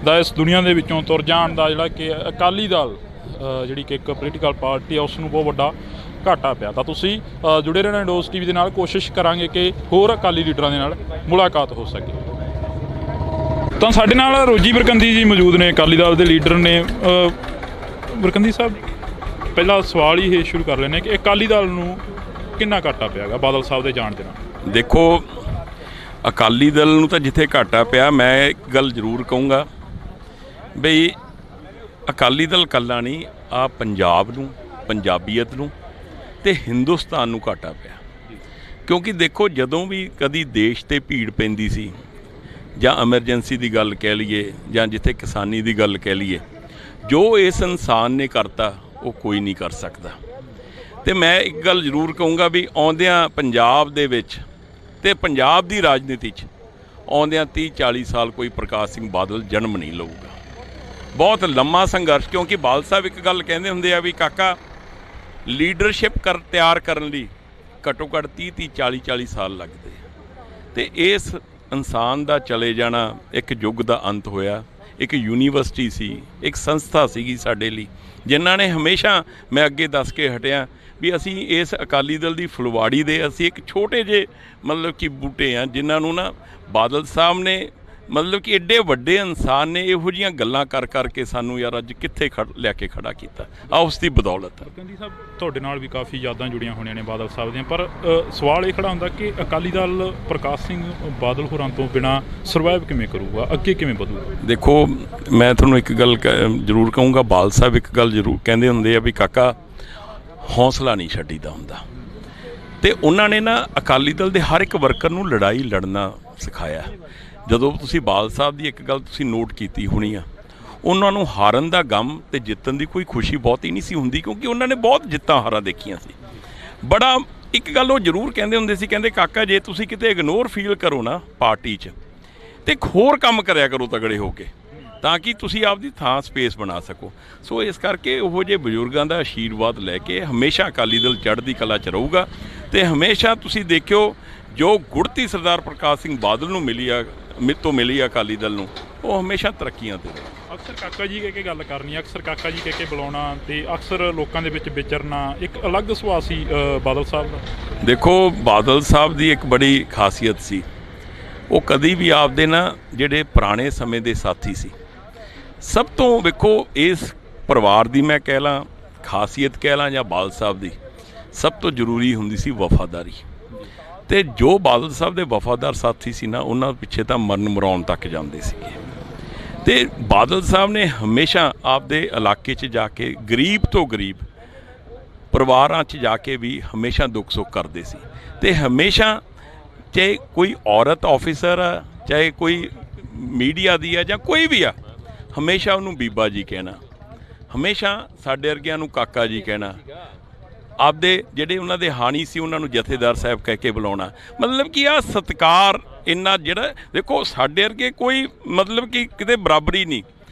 ਦਾ ਇਸ ਦੁਨੀਆ ਦੇ ਵਿੱਚੋਂ ਤੁਰ ਜਾਣ ਦਾ ਜਿਹੜਾ ਕਿ ਅਕਾਲੀ ਦਲ ਜਿਹੜੀ ਕਿ ਇੱਕ ਪੋਲੀਟੀਕਲ ਪਾਰਟੀ ਆ ਉਸ ਨੂੰ ਬਹੁਤ ਵੱਡਾ ਘਾਟਾ ਪਿਆ। ਤਾਂ ਤੁਸੀਂ ਜੁੜੇ ਰਹਿਣਾ ਇੰਡੋਜ਼ ਟੀਵੀ ਦੇ ਨਾਲ, ਕੋਸ਼ਿਸ਼ ਕਰਾਂਗੇ ਕਿ ਹੋਰ ਅਕਾਲੀ ਲੀਡਰਾਂ ਦੇ ਨਾਲ ਮੁਲਾਕਾਤ ਹੋ ਸਕੇ। ਤਾਂ ਸਾਡੇ ਨਾਲ ਰੋਜੀ ਬਰਕੰਦੀ ਜੀ ਮੌਜੂਦ ਨੇ, ਅਕਾਲੀ ਦਲ ਦੇ ਲੀਡਰ ਨੇ। ਬਰਕੰਦੀ ਸਾਹਿਬ, ਪਹਿਲਾ ਸਵਾਲ ਹੀ ਇਹ ਸ਼ੁਰੂ ਕਰ ਲੈਂਦੇ ਕਿ ਅਕਾਲੀ ਦਲ ਨੂੰ ਕਿੰਨਾ ਘਾਟਾ ਪਿਆ ਗਾ ਬਾਦਲ ਸਾਹਿਬ ਦੇ ਜਾਣ ਦੇ ਨਾਲ? ਦੇਖੋ, ਅਕਾਲੀ ਦਲ ਨੂੰ ਤਾਂ ਜਿੱਥੇ ਘਾਟਾ ਪਿਆ, ਮੈਂ ਇੱਕ ਗੱਲ ਜ਼ਰੂਰ ਕਹੂੰਗਾ ਬਈ ਅਕਾਲੀ ਦਲ ਇਕੱਲਾ ਨਹੀਂ, ਆ ਪੰਜਾਬ ਨੂੰ, ਪੰਜਾਬੀਅਤ ਨੂੰ ਤੇ ਹਿੰਦੁਸਤਾਨ ਨੂੰ ਘਾਟਾ ਪਿਆ। ਕਿਉਂਕਿ ਦੇਖੋ, ਜਦੋਂ ਵੀ ਕਦੀ ਦੇਸ਼ ਤੇ ਭੀੜ ਪੈਂਦੀ ਸੀ ਜਾਂ ਐਮਰਜੈਂਸੀ ਦੀ ਗੱਲ ਕਹਿ ਲਈਏ ਜਾਂ ਜਿੱਥੇ ਕਿਸਾਨੀ ਦੀ ਗੱਲ ਕਹਿ ਲਈਏ, ਜੋ ਇਸ ਇਨਸਾਨ ਨੇ ਕਰਤਾ ਉਹ ਕੋਈ ਨਹੀਂ ਕਰ ਸਕਦਾ। ਤੇ ਮੈਂ ਇੱਕ ਗੱਲ ਜ਼ਰੂਰ ਕਹੂੰਗਾ ਵੀ ਆਉਂਦਿਆਂ ਪੰਜਾਬ ਦੇ ਵਿੱਚ ਤੇ ਪੰਜਾਬ ਦੀ ਰਾਜਨੀਤੀ 'ਚ ਆਉਂਦਿਆਂ 30-40 ਸਾਲ ਕੋਈ ਪ੍ਰਕਾਸ਼ ਸਿੰਘ ਬਾਦਲ ਜਨਮ ਨਹੀਂ ਲਊਗਾ। ਬਹੁਤ ਲੰਮਾ ਸੰਘਰਸ਼, ਕਿਉਂਕਿ ਬਾਦਲ ਸਾਹਿਬ ਇੱਕ ਗੱਲ ਕਹਿੰਦੇ ਹੁੰਦੇ ਆ ਵੀ ਕਾਕਾ, ਲੀਡਰਸ਼ਿਪ ਤਿਆਰ ਕਰਨ ਲਈ ਘੱਟੋ ਘੱਟ 30-40 ਸਾਲ ਲੱਗਦੇ। ਤੇ ਇਸ ਇਨਸਾਨ ਦਾ ਚਲੇ ਜਾਣਾ ਇੱਕ ਯੁੱਗ ਦਾ ਅੰਤ ਹੋਇਆ। ਇੱਕ ਯੂਨੀਵਰਸਿਟੀ ਸੀ, ਇੱਕ ਸੰਸਥਾ ਸੀਗੀ ਸਾਡੇ ਲਈ, ਜਿਨ੍ਹਾਂ ਨੇ ਹਮੇਸ਼ਾ, ਮੈਂ ਅੱਗੇ ਦੱਸ ਕੇ ਹਟਿਆ ਵੀ ਅਸੀਂ ਇਸ ਅਕਾਲੀ ਦਲ ਦੀ ਫੁਲਵਾੜੀ ਦੇ ਅਸੀਂ ਇੱਕ ਛੋਟੇ ਜਿਹੇ ਮਤਲਬ ਕਿ ਬੂਟੇ ਆ, ਜਿਨ੍ਹਾਂ ਨੂੰ ਨਾ ਬਾਦਲ ਸਾਹਿਬ ਨੇ ਮਤਲਬ ਕਿ ਐਡੇ ਵੱਡੇ ਇਨਸਾਨ ਨੇ ਇਹੋ ਜਿਹੀਆਂ ਗੱਲਾਂ ਕਰ ਕਰਕੇ ਸਾਨੂੰ ਯਾਰ ਅੱਜ ਕਿੱਥੇ ਲੈ ਕੇ ਖੜਾ ਕੀਤਾ। ਆ ਉਸ ਦੀ ਬਦੌਲਤ ਹੈ। ਬਰਕੰਦੀ ਸਾਹਿਬ, ਤੁਹਾਡੇ ਨਾਲ ਵੀ ਕਾਫੀ ਯਾਦਾਂ ਜੁੜੀਆਂ ਹੋਣੀਆਂ ਨੇ ਬਾਦਲ ਸਾਹਿਬ ਦੀਆਂ, ਪਰ ਸਵਾਲ ਇਹ ਖੜਾ ਹੁੰਦਾ ਕਿ ਅਕਾਲੀ ਦਲ ਪ੍ਰਕਾਸ਼ ਸਿੰਘ ਬਾਦਲ ਹੋਰਾਂ ਤੋਂ ਬਿਨਾਂ ਸਰਵਾਈਵ ਕਿਵੇਂ ਕਰੂਗਾ, ਅੱਗੇ ਕਿਵੇਂ ਵਧੂਗਾ? ਦੇਖੋ, ਮੈਂ ਤੁਹਾਨੂੰ ਇੱਕ ਗੱਲ ਜ਼ਰੂਰ ਕਹੂੰਗਾ, ਬਾਦਲ ਸਾਹਿਬ ਇੱਕ ਗੱਲ ਜ਼ਰੂਰ ਕਹਿੰਦੇ ਹੁੰਦੇ ਆ ਵੀ ਕਾਕਾ, ਹੌਸਲਾ ਨਹੀਂ ਛੱਡੀਦਾ ਹੁੰਦਾ। ਤੇ ਉਹਨਾਂ ਨੇ ਨਾ ਅਕਾਲੀ ਦਲ ਦੇ ਹਰ ਇੱਕ ਵਰਕਰ ਨੂੰ ਲੜਾਈ ਲੜਨਾ ਸਿਖਾਇਆ। ਜਦੋਂ ਤੁਸੀਂ ਬਾਦਲ ਸਾਹਿਬ ਦੀ ਇੱਕ ਗੱਲ ਤੁਸੀਂ ਨੋਟ ਕੀਤੀ ਹੋਣੀ ਆ, ਉਹਨਾਂ ਨੂੰ ਹਾਰਨ ਦਾ ਗਮ ਤੇ ਜਿੱਤਣ ਦੀ ਕੋਈ ਖੁਸ਼ੀ ਬਹੁਤੀ ਨਹੀਂ ਸੀ ਹੁੰਦੀ, ਕਿਉਂਕਿ ਉਹਨਾਂ ਨੇ ਬਹੁਤ ਜਿੱਤਾਂ ਹਾਰਾਂ ਦੇਖੀਆਂ ਸੀ। ਬੜਾ ਇੱਕ ਗੱਲ ਉਹ ਜ਼ਰੂਰ ਕਹਿੰਦੇ ਹੁੰਦੇ ਸੀ, ਕਹਿੰਦੇ ਕਾਕਾ, ਜੇ ਤੁਸੀਂ ਕਿਤੇ ਇਗਨੋਰ ਫੀਲ ਕਰੋ ਨਾ ਪਾਰਟੀ 'ਚ, ਤੇ ਹੋਰ ਕੰਮ ਕਰਿਆ ਕਰੋ ਤਗੜੇ ਹੋ ਕੇ, ਤਾਂ ਕਿ ਤੁਸੀਂ ਆਪਦੀ ਥਾਂ ਸਪੇਸ ਬਣਾ ਸਕੋ। ਸੋ ਇਸ ਕਰਕੇ ਉਹੋ ਜਿਹੇ ਬਜ਼ੁਰਗਾਂ ਦਾ ਆਸ਼ੀਰਵਾਦ ਲੈ ਕੇ ਹਮੇਸ਼ਾ ਅਕਾਲੀ ਦਲ ਚੜ੍ਹਦੀ ਕਲਾ 'ਚ ਰਹੂਗਾ। ਤੇ ਹਮੇਸ਼ਾ ਤੁਸੀਂ ਦੇਖਿਓ, ਜੋ ਗੁੜਤੀ ਸਰਦਾਰ ਪ੍ਰਕਾਸ਼ ਸਿੰਘ ਬਾਦਲ ਨੂੰ ਮਿਲੀ ਆ, ਤੋਂ ਮਿਲੀ ਆ ਅਕਾਲੀ ਦਲ ਨੂੰ, ਉਹ ਹਮੇਸ਼ਾ ਤਰੱਕੀਆਂ 'ਤੇ ਰਹੇ। ਅਕਸਰ ਕਾਕਾ ਜੀ ਕਹਿ ਕੇ ਗੱਲ ਕਰਨੀ, ਅਕਸਰ ਕਾਕਾ ਜੀ ਕਹਿ ਕੇ ਬੁਲਾਉਣਾ, ਤੇ ਅਕਸਰ ਲੋਕਾਂ ਦੇ ਵਿੱਚ ਵਿਚਰਨਾ, ਇੱਕ ਅਲੱਗ ਸੁਭਾਅ ਸੀ ਬਾਦਲ ਸਾਹਿਬ ਦਾ। ਦੇਖੋ, ਬਾਦਲ ਸਾਹਿਬ ਦੀ ਇੱਕ ਬੜੀ ਖਾਸੀਅਤ ਸੀ, ਉਹ ਕਦੀ ਵੀ ਆਪਦੇ ਨਾ ਜਿਹੜੇ ਪੁਰਾਣੇ ਸਮੇਂ ਦੇ ਸਾਥੀ ਸੀ, ਸਭ ਤੋਂ ਵੇਖੋ ਇਸ ਪਰਿਵਾਰ ਦੀ ਮੈਂ ਕਹਿ ਲਾਂ ਖਾਸੀਅਤ ਕਹਿ ਲਾਂ ਜਾਂ ਬਾਦਲ ਸਾਹਿਬ ਦੀ, ਸਭ ਤੋਂ ਜ਼ਰੂਰੀ ਹੁੰਦੀ ਸੀ ਵਫਾਦਾਰੀ। ਤੇ ਜੋ ਬਾਦਲ ਸਾਹਿਬ ਦੇ ਵਫਾਦਾਰ ਸਾਥੀ ਸੀ ਨਾ, ਉਹਨਾਂ ਪਿੱਛੇ ਤਾਂ ਮਰਨ ਮਰਾਉਣ ਤੱਕ ਜਾਂਦੇ ਸੀਗੇ। ਤੇ ਬਾਦਲ ਸਾਹਿਬ ਨੇ ਹਮੇਸ਼ਾ ਆਪਦੇ ਇਲਾਕੇ 'ਚ ਜਾ ਕੇ ਗਰੀਬ ਤੋਂ ਗਰੀਬ ਪਰਿਵਾਰਾਂ 'ਚ ਜਾ ਕੇ ਵੀ ਹਮੇਸ਼ਾ ਦੁੱਖ ਸੁੱਖ ਕਰਦੇ ਸੀ। ਤੇ ਹਮੇਸ਼ਾ, ਚਾਹੇ ਕੋਈ ਔਰਤ ਆਫਿਸਰ ਆ, ਚਾਹੇ ਕੋਈ ਮੀਡੀਆ ਦੀ ਆ ਜਾਂ ਕੋਈ ਵੀ ਆ, ਹਮੇਸ਼ਾ ਉਹਨੂੰ ਬੀਬਾ ਜੀ ਕਹਿਣਾ, ਹਮੇਸ਼ਾ ਸਾਡੇ ਵਰਗਿਆਂ ਨੂੰ ਕਾਕਾ ਜੀ ਕਹਿਣਾ, ਆਪਦੇ ਜਿਹੜੇ ਉਹਨਾਂ ਦੇ ਹਾਣੀ ਸੀ ਉਹਨਾਂ ਨੂੰ ਜਥੇਦਾਰ ਸਾਹਿਬ ਕਹਿ ਕੇ ਬੁਲਾਉਣਾ। ਮਤਲਬ ਕਿ ਆਹ ਸਤਿਕਾਰ ਇੰਨਾ, ਜਿਹੜਾ ਦੇਖੋ ਸਾਡੇ ਵਰਗੇ ਕੋਈ ਮਤਲਬ ਕਿ ਕਿਤੇ ਬਰਾਬਰੀ ਨਹੀਂ,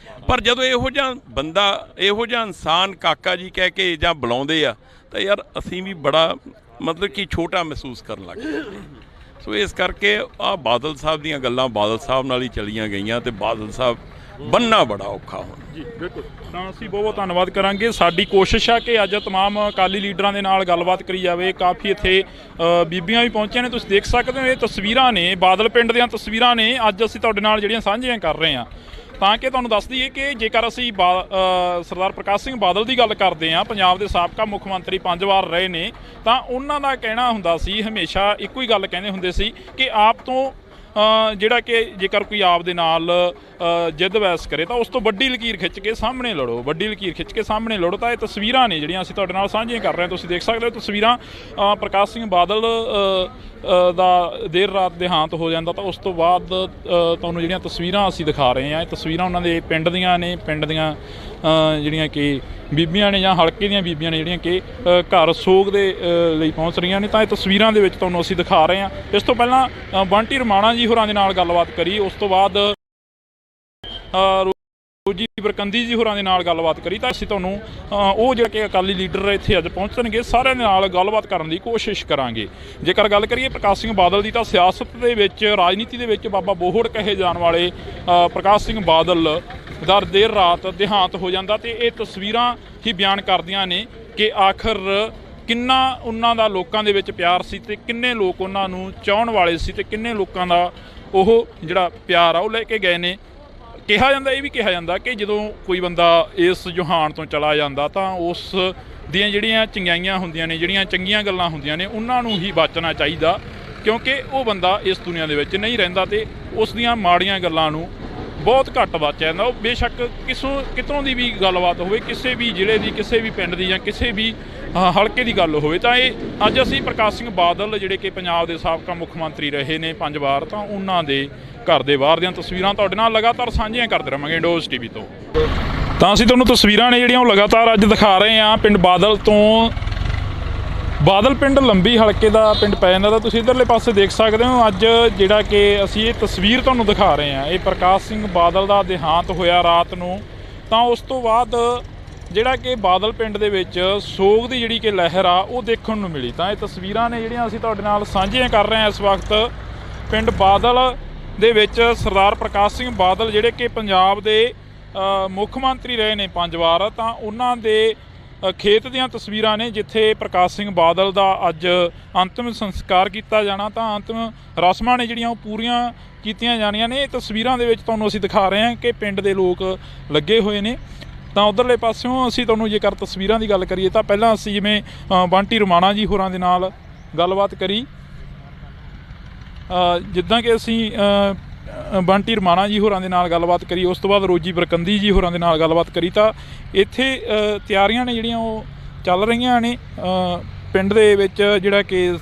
ਪਰ ਜਦੋਂ ਇਹੋ ਜਿਹਾ ਬੰਦਾ, ਇਹੋ ਜਿਹਾ ਇਨਸਾਨ ਕਾਕਾ ਜੀ ਕਹਿ ਕੇ ਜਾਂ ਬੁਲਾਉਂਦੇ ਆ, ਤਾਂ ਯਾਰ ਅਸੀਂ ਵੀ ਬੜਾ ਮਤਲਬ ਕਿ ਛੋਟਾ ਮਹਿਸੂਸ ਕਰਨ ਲੱਗ ਜਾਂਦੇ। ਸੋ ਇਸ ਕਰਕੇ ਆਹ ਬਾਦਲ ਸਾਹਿਬ ਦੀਆਂ ਗੱਲਾਂ ਬਾਦਲ ਸਾਹਿਬ ਨਾਲ ਹੀ ਚਲੀਆਂ ਗਈਆਂ, ਤੇ ਬਾਦਲ ਸਾਹਿਬ ਬੰਨ੍ਹਣਾ ਬੜਾ ਔਖਾ ਹੁਣ। ਜੀ ਬਿਲਕੁਲ, ਤਾਂ ਅਸੀਂ ਬਹੁਤ ਬਹੁਤ ਧੰਨਵਾਦ ਕਰਾਂਗੇ। ਸਾਡੀ ਕੋਸ਼ਿਸ਼ ਆ ਕਿ ਅੱਜ ਤਮਾਮ ਅਕਾਲੀ ਲੀਡਰਾਂ ਦੇ ਨਾਲ ਗੱਲਬਾਤ ਕਰੀ ਜਾਵੇ। ਕਾਫੀ ਇੱਥੇ ਬੀਬੀਆਂ ਵੀ ਪਹੁੰਚੀਆਂ ਨੇ, ਤੁਸੀਂ ਦੇਖ ਸਕਦੇ ਹੋ, ਇਹ ਤਸਵੀਰਾਂ ਨੇ ਬਾਦਲ ਪਿੰਡ ਦੀਆਂ ਤਸਵੀਰਾਂ ਨੇ, ਅੱਜ ਅਸੀਂ ਤੁਹਾਡੇ ਨਾਲ ਜਿਹੜੀਆਂ ਸਾਂਝੀਆਂ ਕਰ ਰਹੇ ਹਾਂ, ਤਾਂ ਕਿ ਤੁਹਾਨੂੰ ਦੱਸ ਦਈਏ ਕਿ ਜੇਕਰ ਅਸੀਂ ਸਰਦਾਰ ਪ੍ਰਕਾਸ਼ ਸਿੰਘ ਬਾਦਲ ਦੀ ਗੱਲ ਕਰਦੇ ਹਾਂ, ਪੰਜਾਬ ਦੇ ਸਾਬਕਾ ਮੁੱਖ ਮੰਤਰੀ 5 ਵਾਰ ਰਹੇ ਨੇ, ਤਾਂ ਉਹਨਾਂ ਦਾ ਕਹਿਣਾ ਹੁੰਦਾ ਸੀ, ਹਮੇਸ਼ਾ ਇੱਕੋ ਹੀ ਗੱਲ ਕਹਿੰਦੇ ਹੁੰਦੇ ਸੀ ਕਿ ਆਪ ਤੋਂ ਜਿਹੜਾ ਕਿ ਜੇਕਰ ਕੋਈ ਆਪ ਦੇ ਨਾਲ ਜਿੱਦ ਬਹਿਸ ਕਰੇ ਤਾਂ ਉਸ ਤੋਂ ਵੱਡੀ ਲਕੀਰ ਖਿੱਚ ਕੇ ਸਾਹਮਣੇ ਲੜੋ, ਵੱਡੀ ਲਕੀਰ ਖਿੱਚ ਕੇ ਸਾਹਮਣੇ ਲੜੋ। ਤਾਂ ਇਹ ਤਸਵੀਰਾਂ ਨੇ ਜਿਹੜੀਆਂ ਅਸੀਂ ਤੁਹਾਡੇ ਨਾਲ ਸਾਂਝੀਆਂ ਕਰ ਰਹੇ ਹਾਂ, ਤੁਸੀਂ ਦੇਖ ਸਕਦੇ ਹੋ ਤਸਵੀਰਾਂ। ਪ੍ਰਕਾਸ਼ ਸਿੰਘ ਬਾਦਲ ਦਾ ਦੇਰ ਰਾਤ ਦੇਹਾਂਤ ਹੋ ਜਾਂਦਾ, ਤਾਂ ਉਸ ਤੋਂ ਬਾਅਦ ਤੁਹਾਨੂੰ ਜਿਹੜੀਆਂ ਤਸਵੀਰਾਂ ਅਸੀਂ ਦਿਖਾ ਰਹੇ ਹਾਂ, ਇਹ ਤਸਵੀਰਾਂ ਉਹਨਾਂ ਦੇ ਪਿੰਡ ਦੀਆਂ ਨੇ, ਪਿੰਡ ਦੀਆਂ ਜਿਹੜੀਆਂ ਕਿ ਬੀਬੀਆਂ ਨੇ ਜਾਂ ਹਲਕੇ ਦੀਆਂ ਬੀਬੀਆਂ ਨੇ ਜਿਹੜੀਆਂ ਕਿ ਘਰ ਸੋਗ ਦੇ ਲਈ ਪਹੁੰਚ ਰਹੀਆਂ ਨੇ। ਤਾਂ ਇਹ ਤਸਵੀਰਾਂ ਦੇ ਵਿੱਚ ਤੁਹਾਨੂੰ ਅਸੀਂ ਦਿਖਾ ਰਹੇ ਹਾਂ। ਇਸ ਤੋਂ ਪਹਿਲਾਂ ਬੰਟੀ ਰਮਾਣਾ ਜੀ ਹੋਰਾਂ ਦੇ ਨਾਲ ਗੱਲਬਾਤ ਕਰੀ, ਉਸ ਤੋਂ ਬਾਅਦ ਰੋਜੀ ਬਰਕੰਦੀ ਜੀ ਹੋਰਾਂ ਦੇ ਨਾਲ ਗੱਲਬਾਤ ਕਰੀ। ਤਾਂ ਅਸੀਂ ਤੁਹਾਨੂੰ ਉਹ ਜਿਹੜੇ ਕਿ ਅਕਾਲੀ ਲੀਡਰ ਇੱਥੇ ਅੱਜ ਪਹੁੰਚਣਗੇ ਸਾਰਿਆਂ ਦੇ ਨਾਲ ਗੱਲਬਾਤ ਕਰਨ ਦੀ ਕੋਸ਼ਿਸ਼ ਕਰਾਂਗੇ। ਜੇਕਰ ਗੱਲ ਕਰੀਏ ਪ੍ਰਕਾਸ਼ ਸਿੰਘ ਬਾਦਲ ਦੀ, ਤਾਂ ਸਿਆਸਤ ਦੇ ਵਿੱਚ, ਰਾਜਨੀਤੀ ਦੇ ਵਿੱਚ ਬਾਬਾ ਬੋਹੜ ਕਹੇ ਜਾਣ ਵਾਲੇ ਪ੍ਰਕਾਸ਼ ਸਿੰਘ ਬਾਦਲ ਦਾ ਦੇਰ ਰਾਤ ਦੇਹਾਂਤ ਹੋ ਜਾਂਦਾ। ਤੇ ਇਹ ਤਸਵੀਰਾਂ ਹੀ ਬਿਆਨ ਕਰਦੀਆਂ ਨੇ ਕਿ ਆਖਰ ਕਿੰਨਾ ਉਹਨਾਂ ਦਾ ਲੋਕਾਂ ਦੇ ਵਿੱਚ ਪਿਆਰ ਸੀ ਤੇ ਕਿੰਨੇ ਲੋਕ ਉਹਨਾਂ ਨੂੰ ਚਾਹੁਣ ਵਾਲੇ ਸੀ ਤੇ ਕਿੰਨੇ ਲੋਕਾਂ ਦਾ ਉਹ ਜਿਹੜਾ ਪਿਆਰ ਆ ਉਹ ਲੈ ਕੇ ਗਏ ਨੇ। ਕਿਹਾ ਜਾਂਦਾ, ਇਹ ਵੀ ਕਿਹਾ ਜਾਂਦਾ ਕਿ ਜਦੋਂ ਕੋਈ ਬੰਦਾ ਇਸ ਜਹਾਨ ਤੋਂ ਚਲਾ ਜਾਂਦਾ ਤਾਂ ਉਸ ਦੀਆਂ ਜਿਹੜੀਆਂ ਚੰਗਿਆਈਆਂ ਹੁੰਦੀਆਂ ਨੇ, ਜਿਹੜੀਆਂ ਚੰਗੀਆਂ ਗੱਲਾਂ ਹੁੰਦੀਆਂ ਨੇ, ਉਹਨਾਂ ਨੂੰ ਹੀ ਬਚਣਾ ਚਾਹੀਦਾ, ਕਿਉਂਕਿ ਉਹ ਬੰਦਾ ਇਸ ਦੁਨੀਆ ਦੇ ਵਿੱਚ ਨਹੀਂ ਰਹਿੰਦਾ ਤੇ ਉਸ ਦੀਆਂ ਮਾੜੀਆਂ ਗੱਲਾਂ ਨੂੰ ਬਹੁਤ ਘੱਟ ਬਚ ਜਾਂਦਾ। ਉਹ ਬੇਸ਼ੱਕ ਕਿਤੋਂ ਦੀ ਵੀ ਗੱਲਬਾਤ ਹੋਵੇ, ਕਿਸੇ ਵੀ ਜ਼ਿਲ੍ਹੇ ਦੀ, ਕਿਸੇ ਵੀ ਪਿੰਡ ਦੀ ਜਾਂ ਕਿਸੇ ਵੀ ਹਲਕੇ ਦੀ ਗੱਲ ਹੋਵੇ। ਤਾਂ ਇਹ ਅੱਜ ਅਸੀਂ ਪ੍ਰਕਾਸ਼ ਸਿੰਘ ਬਾਦਲ ਜਿਹੜੇ ਕਿ ਪੰਜਾਬ ਦੇ ਸਾਬਕਾ ਮੁੱਖ ਮੰਤਰੀ ਰਹੇ ਨੇ 5 ਵਾਰ, ਤਾਂ ਉਹਨਾਂ ਦੇ ਘਰ ਦੇ ਬਾਹਰ ਦੀਆਂ ਤਸਵੀਰਾਂ ਤੁਹਾਡੇ ਨਾਲ ਲਗਾਤਾਰ ਸਾਂਝੀਆਂ ਕਰਦੇ ਰਹਾਂਗੇ ਇੰਡੋਜ਼ ਟੀਵੀ ਤੋਂ। ਤਾਂ ਅਸੀਂ ਤੁਹਾਨੂੰ ਤਸਵੀਰਾਂ ਨੇ ਜਿਹੜੀਆਂ ਉਹ ਲਗਾਤਾਰ ਅੱਜ ਦਿਖਾ ਰਹੇ ਹਾਂ ਪਿੰਡ ਬਾਦਲ ਤੋਂ। ਬਾਦਲ ਪਿੰਡ ਲੰਬੀ ਹਲਕੇ ਦਾ ਪਿੰਡ ਪੈ ਜਾਂਦਾ। ਤਾਂ ਤੁਸੀਂ ਇੱਧਰਲੇ ਪਾਸੇ ਦੇਖ ਸਕਦੇ ਹੋ ਅੱਜ ਜਿਹੜਾ ਕਿ ਅਸੀਂ ਇਹ ਤਸਵੀਰ ਤੁਹਾਨੂੰ ਦਿਖਾ ਰਹੇ ਹਾਂ, ਇਹ ਪ੍ਰਕਾਸ਼ ਸਿੰਘ ਬਾਦਲ ਦਾ ਦੇਹਾਂਤ ਹੋਇਆ ਰਾਤ ਨੂੰ। ਤਾਂ ਉਸ ਤੋਂ ਬਾਅਦ ਜਿਹੜਾ ਕਿ ਬਾਦਲ ਪਿੰਡ ਦੇ ਵਿੱਚ ਸੋਗ ਦੀ ਜਿਹੜੀ ਕਿ ਲਹਿਰ ਆ ਉਹ ਦੇਖਣ ਨੂੰ ਮਿਲੀ। ਤਾਂ ਇਹ ਤਸਵੀਰਾਂ ਨੇ ਜਿਹੜੀਆਂ ਅਸੀਂ ਤੁਹਾਡੇ ਨਾਲ ਸਾਂਝੀਆਂ ਕਰ ਰਹੇ ਹਾਂ ਇਸ ਵਕਤ ਪਿੰਡ ਬਾਦਲ ਦੇ ਵਿੱਚ। ਸਰਦਾਰ ਪ੍ਰਕਾਸ਼ ਸਿੰਘ ਬਾਦਲ ਜਿਹੜੇ ਕਿ ਪੰਜਾਬ ਦੇ ਮੁੱਖ ਮੰਤਰੀ ਰਹੇ ਨੇ 5 ਵਾਰ, ਤਾਂ ਉਹਨਾਂ ਦੇ ਖੇਤ ਦੀਆਂ ਤਸਵੀਰਾਂ ਨੇ ਜਿੱਥੇ ਪ੍ਰਕਾਸ਼ ਸਿੰਘ ਬਾਦਲ ਦਾ ਅੱਜ ਅੰਤਿਮ ਸੰਸਕਾਰ ਕੀਤਾ ਜਾਣਾ। ਤਾਂ ਅੰਤਿਮ ਰਸਮਾਂ ਨੇ ਜਿਹੜੀਆਂ ਉਹ ਪੂਰੀਆਂ ਕੀਤੀਆਂ ਜਾਣੀਆਂ ਨੇ। ਇਹ ਤਸਵੀਰਾਂ ਦੇ ਵਿੱਚ ਤੁਹਾਨੂੰ ਅਸੀਂ ਦਿਖਾ ਰਹੇ ਹਾਂ ਕਿ ਪਿੰਡ ਦੇ ਲੋਕ ਲੱਗੇ ਹੋਏ ਨੇ। ਤਾਂ ਉੱਧਰਲੇ ਪਾਸਿਓਂ ਅਸੀਂ ਤੁਹਾਨੂੰ ਜੇਕਰ ਤਸਵੀਰਾਂ ਦੀ ਗੱਲ ਕਰੀਏ ਤਾਂ ਪਹਿਲਾਂ ਅਸੀਂ ਜਿਵੇਂ ਬੰਟੀ ਰਮਾਣਾ ਜੀ ਹੋਰਾਂ ਦੇ ਨਾਲ ਗੱਲਬਾਤ ਕਰੀ, ਜਿੱਦਾਂ ਕਿ ਅਸੀਂ ਬੰਟੀ ਰਮਾਣਾ ਜੀ ਹੋਰਾਂ ਦੇ ਨਾਲ ਗੱਲਬਾਤ ਕਰੀ, ਉਸ ਤੋਂ ਬਾਅਦ ਰੋਜੀ ਬਰਕੰਦੀ ਜੀ ਹੋਰਾਂ ਦੇ ਨਾਲ ਗੱਲਬਾਤ ਕਰੀ। ਤਾਂ ਇੱਥੇ ਤਿਆਰੀਆਂ ਨੇ ਜਿਹੜੀਆਂ ਉਹ ਚੱਲ ਰਹੀਆਂ ਨੇ ਪਿੰਡ ਦੇ ਵਿੱਚ। ਜਿਹੜਾ ਕਿ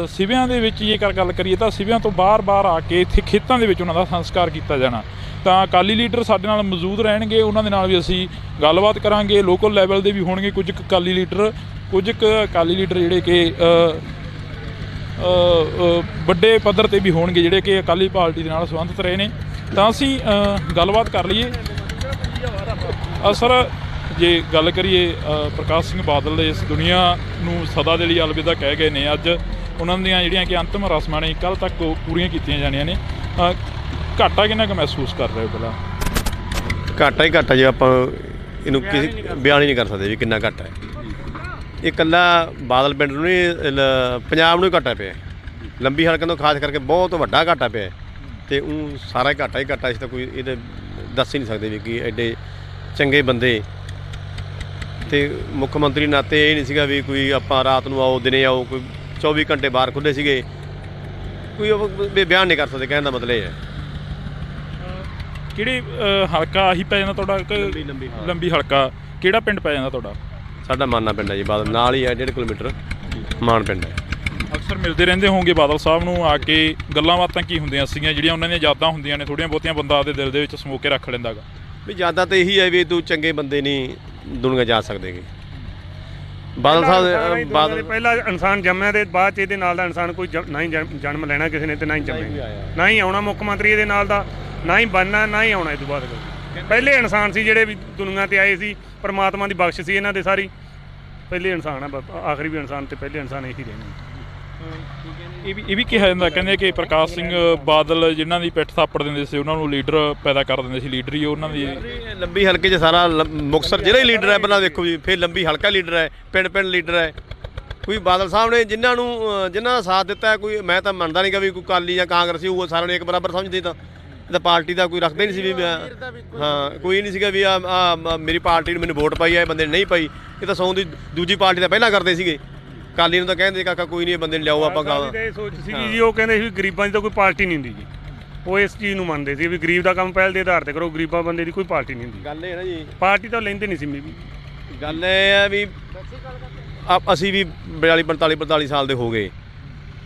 ਸਿਵਿਆਂ ਦੇ ਵਿੱਚ ਜੇਕਰ ਗੱਲ ਕਰੀਏ ਤਾਂ ਸਿਵਿਆਂ ਤੋਂ ਬਾਹਰ ਆ ਕੇ ਇੱਥੇ ਖੇਤਾਂ ਦੇ ਵਿੱਚ ਉਹਨਾਂ ਦਾ ਸੰਸਕਾਰ ਕੀਤਾ ਜਾਣਾ। ਤਾਂ ਅਕਾਲੀ ਲੀਡਰ ਸਾਡੇ ਨਾਲ ਮੌਜੂਦ ਰਹਿਣਗੇ, ਉਹਨਾਂ ਦੇ ਨਾਲ ਵੀ ਅਸੀਂ ਗੱਲਬਾਤ ਕਰਾਂਗੇ। ਲੋਕਲ ਲੈਵਲ ਦੇ ਵੀ ਹੋਣਗੇ ਕੁਝ ਕੁ ਅਕਾਲੀ ਲੀਡਰ ਜਿਹੜੇ ਕਿ ਵੱਡੇ ਪੱਧਰ ਤੇ ਵੀ ਹੋਣਗੇ ਜਿਹੜੇ ਕਿ ਅਕਾਲੀ ਪਾਰਟੀ ਦੇ ਨਾਲ ਸੰਬੰਧਿਤ ਰਹੇ ਨੇ। ਤਾਂ ਅਸੀਂ ਗੱਲਬਾਤ ਕਰ ਲਈਏ। ਸਰ, ਜੇ ਗੱਲ ਕਰੀਏ ਪ੍ਰਕਾਸ਼ ਸਿੰਘ ਬਾਦਲ ਦੇ ਇਸ ਦੁਨੀਆ ਨੂੰ ਸਦਾ ਦੇ ਲਈ ਅਲਵਿਦਾ ਕਹਿ ਗਏ ਨੇ। ਅੱਜ ਉਹਨਾਂ ਦੀਆਂ ਜਿਹੜੀਆਂ ਕਿ ਅੰਤਿਮ ਰਸਮਾਂ ਨੇ ਕੱਲ੍ਹ ਤੱਕ ਪੂਰੀਆਂ ਕੀਤੀਆਂ ਜਾਣੀਆਂ ਨੇ। ਘਾਟਾ ਕਿੰਨਾ ਕੁ ਮਹਿਸੂਸ ਕਰ ਰਹੇ ਹੋ? ਪਹਿਲਾਂ ਘਾਟਾ ਹੀ ਘਾਟਾ, ਜੇ ਆਪਾਂ ਇਹਨੂੰ ਕਿਸੇ ਬਿਆਨ ਹੀ ਨਹੀਂ ਕਰ ਸਕਦੇ ਵੀ ਕਿੰਨਾ ਘਾਟਾ ਹੈ। ਇਹ ਇਕੱਲਾ ਬਾਦਲ ਪਿੰਡ ਨੂੰ ਨਹੀਂ, ਪੰਜਾਬ ਨੂੰ ਹੀ ਘਾਟਾ ਪਿਆ। ਲੰਬੀ ਹਲਕੇ ਤੋਂ ਖਾਸ ਕਰਕੇ ਬਹੁਤ ਵੱਡਾ ਘਾਟਾ ਪਿਆ ਅਤੇ ਉਹ ਸਾਰਾ ਘਾਟਾ ਹੀ ਘਾਟਾ। ਇਸ ਤਾਂ ਕੋਈ ਇਹਦੇ ਦੱਸ ਹੀ ਨਹੀਂ ਸਕਦੇ ਵੀ ਕਿ ਐਡੇ ਚੰਗੇ ਬੰਦੇ ਅਤੇ ਮੁੱਖ ਮੰਤਰੀ ਨਾਤੇ ਇਹ ਨਹੀਂ ਸੀਗਾ ਵੀ ਕੋਈ ਆਪਾਂ ਰਾਤ ਨੂੰ ਆਓ ਦਿਨੇ ਆਓ, ਕੋਈ 24 ਘੰਟੇ ਬਾਹਰ ਖੁੱਲ੍ਹੇ ਸੀਗੇ। ਕੋਈ ਬਿਆਨ ਨਹੀਂ ਕਰ ਸਕਦੇ, ਕਹਿਣ ਦਾ ਮਤਲਬ ਇਹ ਹੈ। ਕਿਹੜੇ ਹਲਕਾ ਆਹੀ ਪੈ ਜਾਂਦਾ ਤੁਹਾਡਾ? ਲੰਬੀ ਹਲਕਾ ਕਿਹੜਾ ਪਿੰਡ ਪੈ ਜਾਂਦਾ ਤੁਹਾਡਾ? ਸਾਡਾ ਮਾਨਾ ਪਿੰਡ ਹੈ ਜੀ, ਬਾਦਲ ਨਾਲ ਹੀ ਹੈ, 1.5 ਕਿਲੋਮੀਟਰ ਮਾਨ ਪਿੰਡ ਹੈ। ਅਕਸਰ ਮਿਲਦੇ ਰਹਿੰਦੇ ਹੋਣਗੇ ਬਾਦਲ ਸਾਹਿਬ ਨੂੰ ਆ ਕੇ, ਗੱਲਾਂ ਬਾਤਾਂ ਕੀ ਹੁੰਦੀਆਂ ਸੀਗੀਆਂ ਜਿਹੜੀਆਂ ਉਹਨਾਂ ਦੀਆਂ ਯਾਦਾਂ ਹੁੰਦੀਆਂ ਨੇ ਥੋੜ੍ਹੀਆਂ ਬਹੁਤੀਆਂ ਬੰਦਾ ਆਪਦੇ ਦਿਲ ਦੇ ਵਿੱਚ ਸਮੋ ਕੇ ਰੱਖ ਲੈਂਦਾ ਗਾ? ਵੀ ਯਾਦਾਂ ਤਾਂ ਇਹੀ ਹੈ ਵੀ ਤੂੰ ਚੰਗੇ ਬੰਦੇ ਨਹੀਂ ਦੁਨੀਆ ਜਾ ਸਕਦੇਗੇ। ਬਾਦਲ ਸਾਹਿਬ ਪਹਿਲਾ ਇਨਸਾਨ ਜੰਮਿਆ ਤੇ ਬਾਅਦ 'ਚ ਇਹਦੇ ਨਾਲ ਦਾ ਇਨਸਾਨ ਕੋਈ ਨਾ ਹੀ ਜਨਮ ਲੈਣਾ ਕਿਸੇ ਨੇ ਤੇ ਨਾ ਹੀ ਜੰਮਿਆ, ਨਾ ਹੀ ਆਉਣਾ ਮੁੱਖ ਮੰਤਰੀ ਇਹਦੇ ਨਾਲ ਦਾ, ਨਾ ਹੀ ਬਣਨਾ, ਨਾ ਹੀ ਆਉਣਾ ਇਹ ਤੋਂ ਬਾਅਦ। ਪਹਿਲੇ ਇਨਸਾਨ ਸੀ ਜਿਹੜੇ ਵੀ ਦੁਨੀਆ ਤੇ ਆਏ ਸੀ, ਪਰਮਾਤਮਾ ਦੀ ਬਖਸ਼ ਸੀ ਇਹਨਾਂ ਦੇ ਸਾਰੀ। ਪਹਿਲੇ ਇਨਸਾਨ ਆ, ਆਖਰੀ ਵੀ ਇਨਸਾਨ ਤੇ ਪਹਿਲੇ ਇਨਸਾਨ ਇਹੀ ਰਹਿਣੇ। ਇਹ ਵੀ ਕਿਹਾ ਜਾਂਦਾ, ਕਹਿੰਦੇ ਕਿ ਪ੍ਰਕਾਸ਼ ਸਿੰਘ ਬਾਦਲ ਜਿਨ੍ਹਾਂ ਦੀ ਪਿੱਠ ਥਾਪੜ ਦਿੰਦੇ ਸੀ ਉਹਨਾਂ ਨੂੰ ਲੀਡਰ ਪੈਦਾ ਕਰ ਦਿੰਦੇ ਸੀ। ਲੀਡਰ ਹੀ ਉਹਨਾਂ ਦੀ ਲੰਬੀ ਹਲਕੇ 'ਚ ਸਾਰਾ ਮੁਕਤਸਰ ਜ਼ਿਲ੍ਹਾ ਹੀ ਲੀਡਰ ਹੈ ਪਹਿਲਾਂ ਦੇਖੋ ਜੀ, ਫਿਰ ਲੰਬੀ ਹਲਕਾ ਲੀਡਰ ਹੈ, ਪਿੰਡ ਲੀਡਰ ਹੈ। ਕੋਈ ਬਾਦਲ ਸਾਹਿਬ ਨੇ ਜਿਨ੍ਹਾਂ ਦਾ ਸਾਥ ਦਿੱਤਾ ਹੈ, ਕੋਈ ਮੈਂ ਤਾਂ ਮੰਨਦਾ ਨਹੀਂ ਕਿ ਵੀ ਕੋਈ ਅਕਾਲੀ ਜਾਂ ਕਾਂਗਰਸੀ ਉਹ ਸਾਰਿਆਂ ਨੂੰ ਇੱਕ ਬਰਾਬਰ ਸਮਝਦੇ। ਤਾਂ ਪਾਰਟੀ ਦਾ ਕੋਈ ਰੱਖਦਾ ਹੀ ਨਹੀਂ ਸੀ ਵੀ ਹਾਂ, ਕੋਈ ਨਹੀਂ ਸੀਗਾ ਵੀ ਆ ਮੇਰੀ ਪਾਰਟੀ ਨੂੰ ਮੈਨੂੰ ਵੋਟ ਪਾਈ ਹੈ, ਬੰਦੇ ਨੇ ਨਹੀਂ ਪਾਈ। ਇਹ ਤਾਂ ਸੌਂ ਦੀ ਦੂਜੀ ਪਾਰਟੀ ਦਾ ਪਹਿਲਾਂ ਕਰਦੇ ਸੀਗੇ। ਅਕਾਲੀ ਨੂੰ ਤਾਂ ਕਹਿੰਦੇ ਕਾਕਾ ਕੋਈ ਨਹੀਂ ਬੰਦੇ ਨੂੰ ਲਿਆਓ ਆਪਾਂ ਗਾਵਾਂ। ਇਹ ਸੋਚ ਸੀਗੀ ਜੀ, ਉਹ ਕਹਿੰਦੇ ਸੀ ਵੀ ਗਰੀਬਾਂ ਦੀ ਤਾਂ ਕੋਈ ਪਾਰਟੀ ਨਹੀਂ ਹੁੰਦੀ ਜੀ। ਉਹ ਇਸ ਚੀਜ਼ ਨੂੰ ਮੰਨਦੇ ਸੀ ਵੀ ਗਰੀਬ ਦਾ ਕੰਮ ਪਹਿਲ ਦੇ ਆਧਾਰ ਤੇ ਕਰੋ, ਗਰੀਬਾਂ ਬੰਦੇ ਦੀ ਕੋਈ ਪਾਰਟੀ ਨਹੀਂ ਹੁੰਦੀ। ਗੱਲ ਇਹ ਨਾ ਜੀ, ਪਾਰਟੀ ਤਾਂ ਲੈਂਦੇ ਨਹੀਂ ਸੀ। ਮੇਬੀ ਗੱਲ ਇਹ ਹੈ ਵੀ ਅਸੀਂ ਵੀ 42-45 ਸਾਲ ਦੇ ਹੋ ਗਏ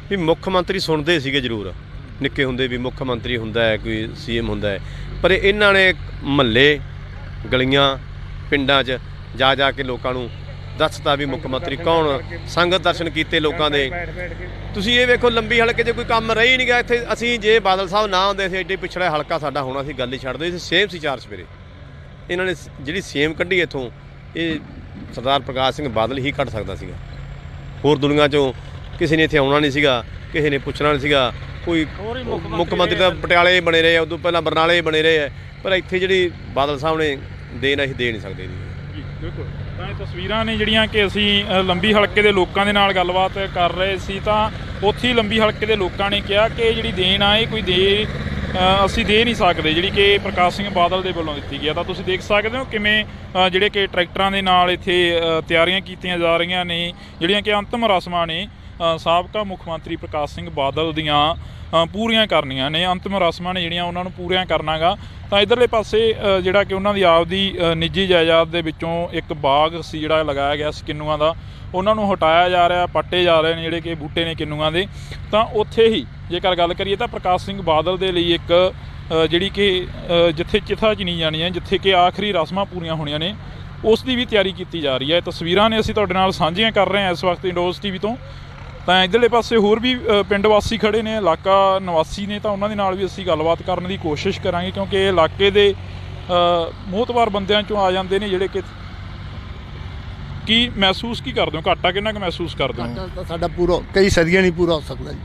ਵੀ ਮੁੱਖ ਮੰਤਰੀ ਸੁਣਦੇ ਸੀਗੇ ਜ਼ਰੂਰ, ਨਿੱਕੇ ਹੁੰਦੇ ਵੀ ਮੁੱਖ ਮੰਤਰੀ ਹੁੰਦਾ ਹੈ, ਕੋਈ CM ਹੁੰਦਾ ਹੈ, ਪਰ ਇਹਨਾਂ ਨੇ ਮਹੱਲੇ ਗਲੀਆਂ ਪਿੰਡਾਂ 'ਚ ਜਾ ਜਾ ਕੇ ਲੋਕਾਂ ਨੂੰ ਦੱਸਤਾ ਵੀ ਮੁੱਖ ਮੰਤਰੀ ਕੌਣ, ਸੰਗਤ ਦਰਸ਼ਨ ਕੀਤੇ ਲੋਕਾਂ ਦੇ। ਤੁਸੀਂ ਇਹ ਵੇਖੋ ਲੰਬੀ ਹਲਕੇ 'ਚ ਕੋਈ ਕੰਮ ਰਹਿ ਹੀ ਨਹੀਂ ਗਿਆ ਇੱਥੇ। ਅਸੀਂ ਜੇ ਬਾਦਲ ਸਾਹਿਬ ਨਾ ਹੁੰਦੇ ਸੀ ਐਡੇ ਪਿਛੜਾ ਹਲਕਾ ਸਾਡਾ ਹੋਣਾ ਸੀ, ਗੱਲ ਹੀ ਛੱਡ ਦਿਓ। ਸੇਮ ਸੀ 4 ਸਵੇਰੇ ਇਹਨਾਂ ਨੇ ਜਿਹੜੀ ਸੇਮ ਕੱਢੀ ਇੱਥੋਂ, ਇਹ ਸਰਦਾਰ ਪ੍ਰਕਾਸ਼ ਸਿੰਘ ਬਾਦਲ ਹੀ ਕੱਢ ਸਕਦਾ ਸੀਗਾ। ਹੋਰ ਦੁਨੀਆ 'ਚੋਂ ਕਿਸੇ ਨੇ ਇੱਥੇ ਆਉਣਾ ਨਹੀਂ ਸੀਗਾ, ਕਿਸੇ ਨੇ ਪੁੱਛਣਾ ਨਹੀਂ ਸੀਗਾ। ਕੋਈ ਮੁੱਖ ਮੰਤਰੀ ਤਾਂ ਪਟਿਆਲੇ ਬਣੇ ਰਹੇ ਆ, ਉਦੋਂ ਪਹਿਲਾਂ ਬਰਨਾਲੇ ਬਣੇ ਰਹੇ ਆ, ਪਰ ਇੱਥੇ ਜਿਹੜੀ ਬਾਦਲ ਸਾਹਿਬ ਨੇ ਦੇਣ ਅਸੀਂ ਦੇ ਨਹੀਂ ਸਕਦੇ ਜੀ। ਬਿਲਕੁਲ। ਤਾਂ ਇਹ ਤਸਵੀਰਾਂ ਨੇ ਜਿਹੜੀਆਂ ਕਿ ਅਸੀਂ ਲੰਬੀ ਹਲਕੇ ਦੇ ਲੋਕਾਂ ਦੇ ਨਾਲ ਗੱਲਬਾਤ ਕਰ ਰਹੇ ਸੀ, ਤਾਂ ਉੱਥੇ ਹੀ ਲੰਬੀ ਹਲਕੇ ਦੇ ਲੋਕਾਂ ਨੇ ਕਿਹਾ ਕਿ ਜਿਹੜੀ ਦੇਣ ਆ ਇਹ ਕੋਈ ਅਸੀਂ ਦੇ ਨਹੀਂ ਸਕਦੇ, ਜਿਹੜੀ ਕਿ ਪ੍ਰਕਾਸ਼ ਸਿੰਘ ਬਾਦਲ ਦੇ ਵੱਲੋਂ ਦਿੱਤੀ ਗਈ ਆ। ਤਾਂ ਤੁਸੀਂ ਦੇਖ ਸਕਦੇ ਹੋ ਕਿਵੇਂ ਜਿਹੜੇ ਕਿ ਟਰੈਕਟਰਾਂ ਦੇ ਨਾਲ ਇੱਥੇ ਤਿਆਰੀਆਂ ਕੀਤੀਆਂ ਜਾ ਰਹੀਆਂ ਨੇ, ਜਿਹੜੀਆਂ ਕਿ ਅੰਤਿਮ ਰਸਮਾਂ ਨੇ ਸਾਬਕਾ ਮੁੱਖ ਮੰਤਰੀ ਪ੍ਰਕਾਸ਼ ਸਿੰਘ ਬਾਦਲ ਦੀਆਂ ਪੂਰੀਆਂ ਕਰਨੀਆਂ ਨੇ। ਅੰਤਿਮ ਰਸਮਾਂ ਨੇ ਜਿਹੜੀਆਂ ਉਹਨਾਂ ਨੂੰ ਪੂਰੀਆਂ ਕਰਨਾ ਗਾ। ਤਾਂ ਇੱਧਰਲੇ ਪਾਸੇ ਜਿਹੜਾ ਕਿ ਉਹਨਾਂ ਦੀ ਆਪਦੀ ਨਿੱਜੀ ਜਾਇਦਾਦ ਦੇ ਵਿੱਚੋਂ ਇੱਕ ਬਾਗ ਸੀ ਜਿਹੜਾ ਲਗਾਇਆ ਗਿਆ ਸੀ ਕਿੰਨੂਆਂ ਦਾ, ਉਹਨਾਂ ਨੂੰ ਹਟਾਇਆ ਜਾ ਰਿਹਾ, ਪੱਟੇ ਜਾ ਰਹੇ ਨੇ ਜਿਹੜੇ ਕਿ ਬੂਟੇ ਨੇ ਕਿੰਨੂਆਂ ਦੇ। ਤਾਂ ਉੱਥੇ ਹੀ ਜੇਕਰ ਗੱਲ ਕਰੀਏ ਤਾਂ ਪ੍ਰਕਾਸ਼ ਸਿੰਘ ਬਾਦਲ ਦੇ ਲਈ ਇੱਕ ਜਿਹੜੀ ਕਿ ਜਿੱਥੇ ਚਿਥਾ ਚਿਣੀ ਜਾਣੀ ਹੈ, ਜਿੱਥੇ ਕਿ ਆਖਰੀ ਰਸਮਾਂ ਪੂਰੀਆਂ ਹੋਣੀਆਂ ਨੇ, ਉਸ ਦੀ ਵੀ ਤਿਆਰੀ ਕੀਤੀ ਜਾ ਰਹੀ ਹੈ। ਤਸਵੀਰਾਂ ਨੇ ਅਸੀਂ ਤੁਹਾਡੇ ਨਾਲ ਸਾਂਝੀਆਂ ਕਰ ਰਹੇ ਹਾਂ ਇਸ ਵਕਤ ਇੰਡੋਜ਼ ਟੀਵੀ ਤੋਂ। ਤਾਂ ਇੱਧਰਲੇ ਪਾਸੇ ਹੋਰ ਵੀ ਪਿੰਡ ਵਾਸੀ ਖੜੇ ਨੇ, ਇਲਾਕਾ ਨਿਵਾਸੀ ਨੇ, ਤਾਂ ਉਹਨਾਂ ਦੇ ਨਾਲ ਵੀ ਅਸੀਂ ਗੱਲਬਾਤ ਕਰਨ ਦੀ ਕੋਸ਼ਿਸ਼ ਕਰਾਂਗੇ, ਕਿਉਂਕਿ ਇਹ ਇਲਾਕੇ ਦੇ ਮੋਹਤਵਾਰ ਬੰਦਿਆਂ 'ਚੋਂ ਆ ਜਾਂਦੇ ਨੇ ਜਿਹੜੇ ਕਿ ਕੀ ਮਹਿਸੂਸ ਕੀ ਕਰਦੇ ਹੋ, ਘਾਟਾ ਕਿੰਨਾ ਕੁ ਮਹਿਸੂਸ ਕਰਦੇ ਹੋ? ਘਾਟਾ ਤਾਂ ਸਾਡਾ ਪੂਰਾ ਕਈ ਸਦੀਆਂ ਨਹੀਂ ਪੂਰਾ ਹੋ ਸਕਦਾ ਜੀ,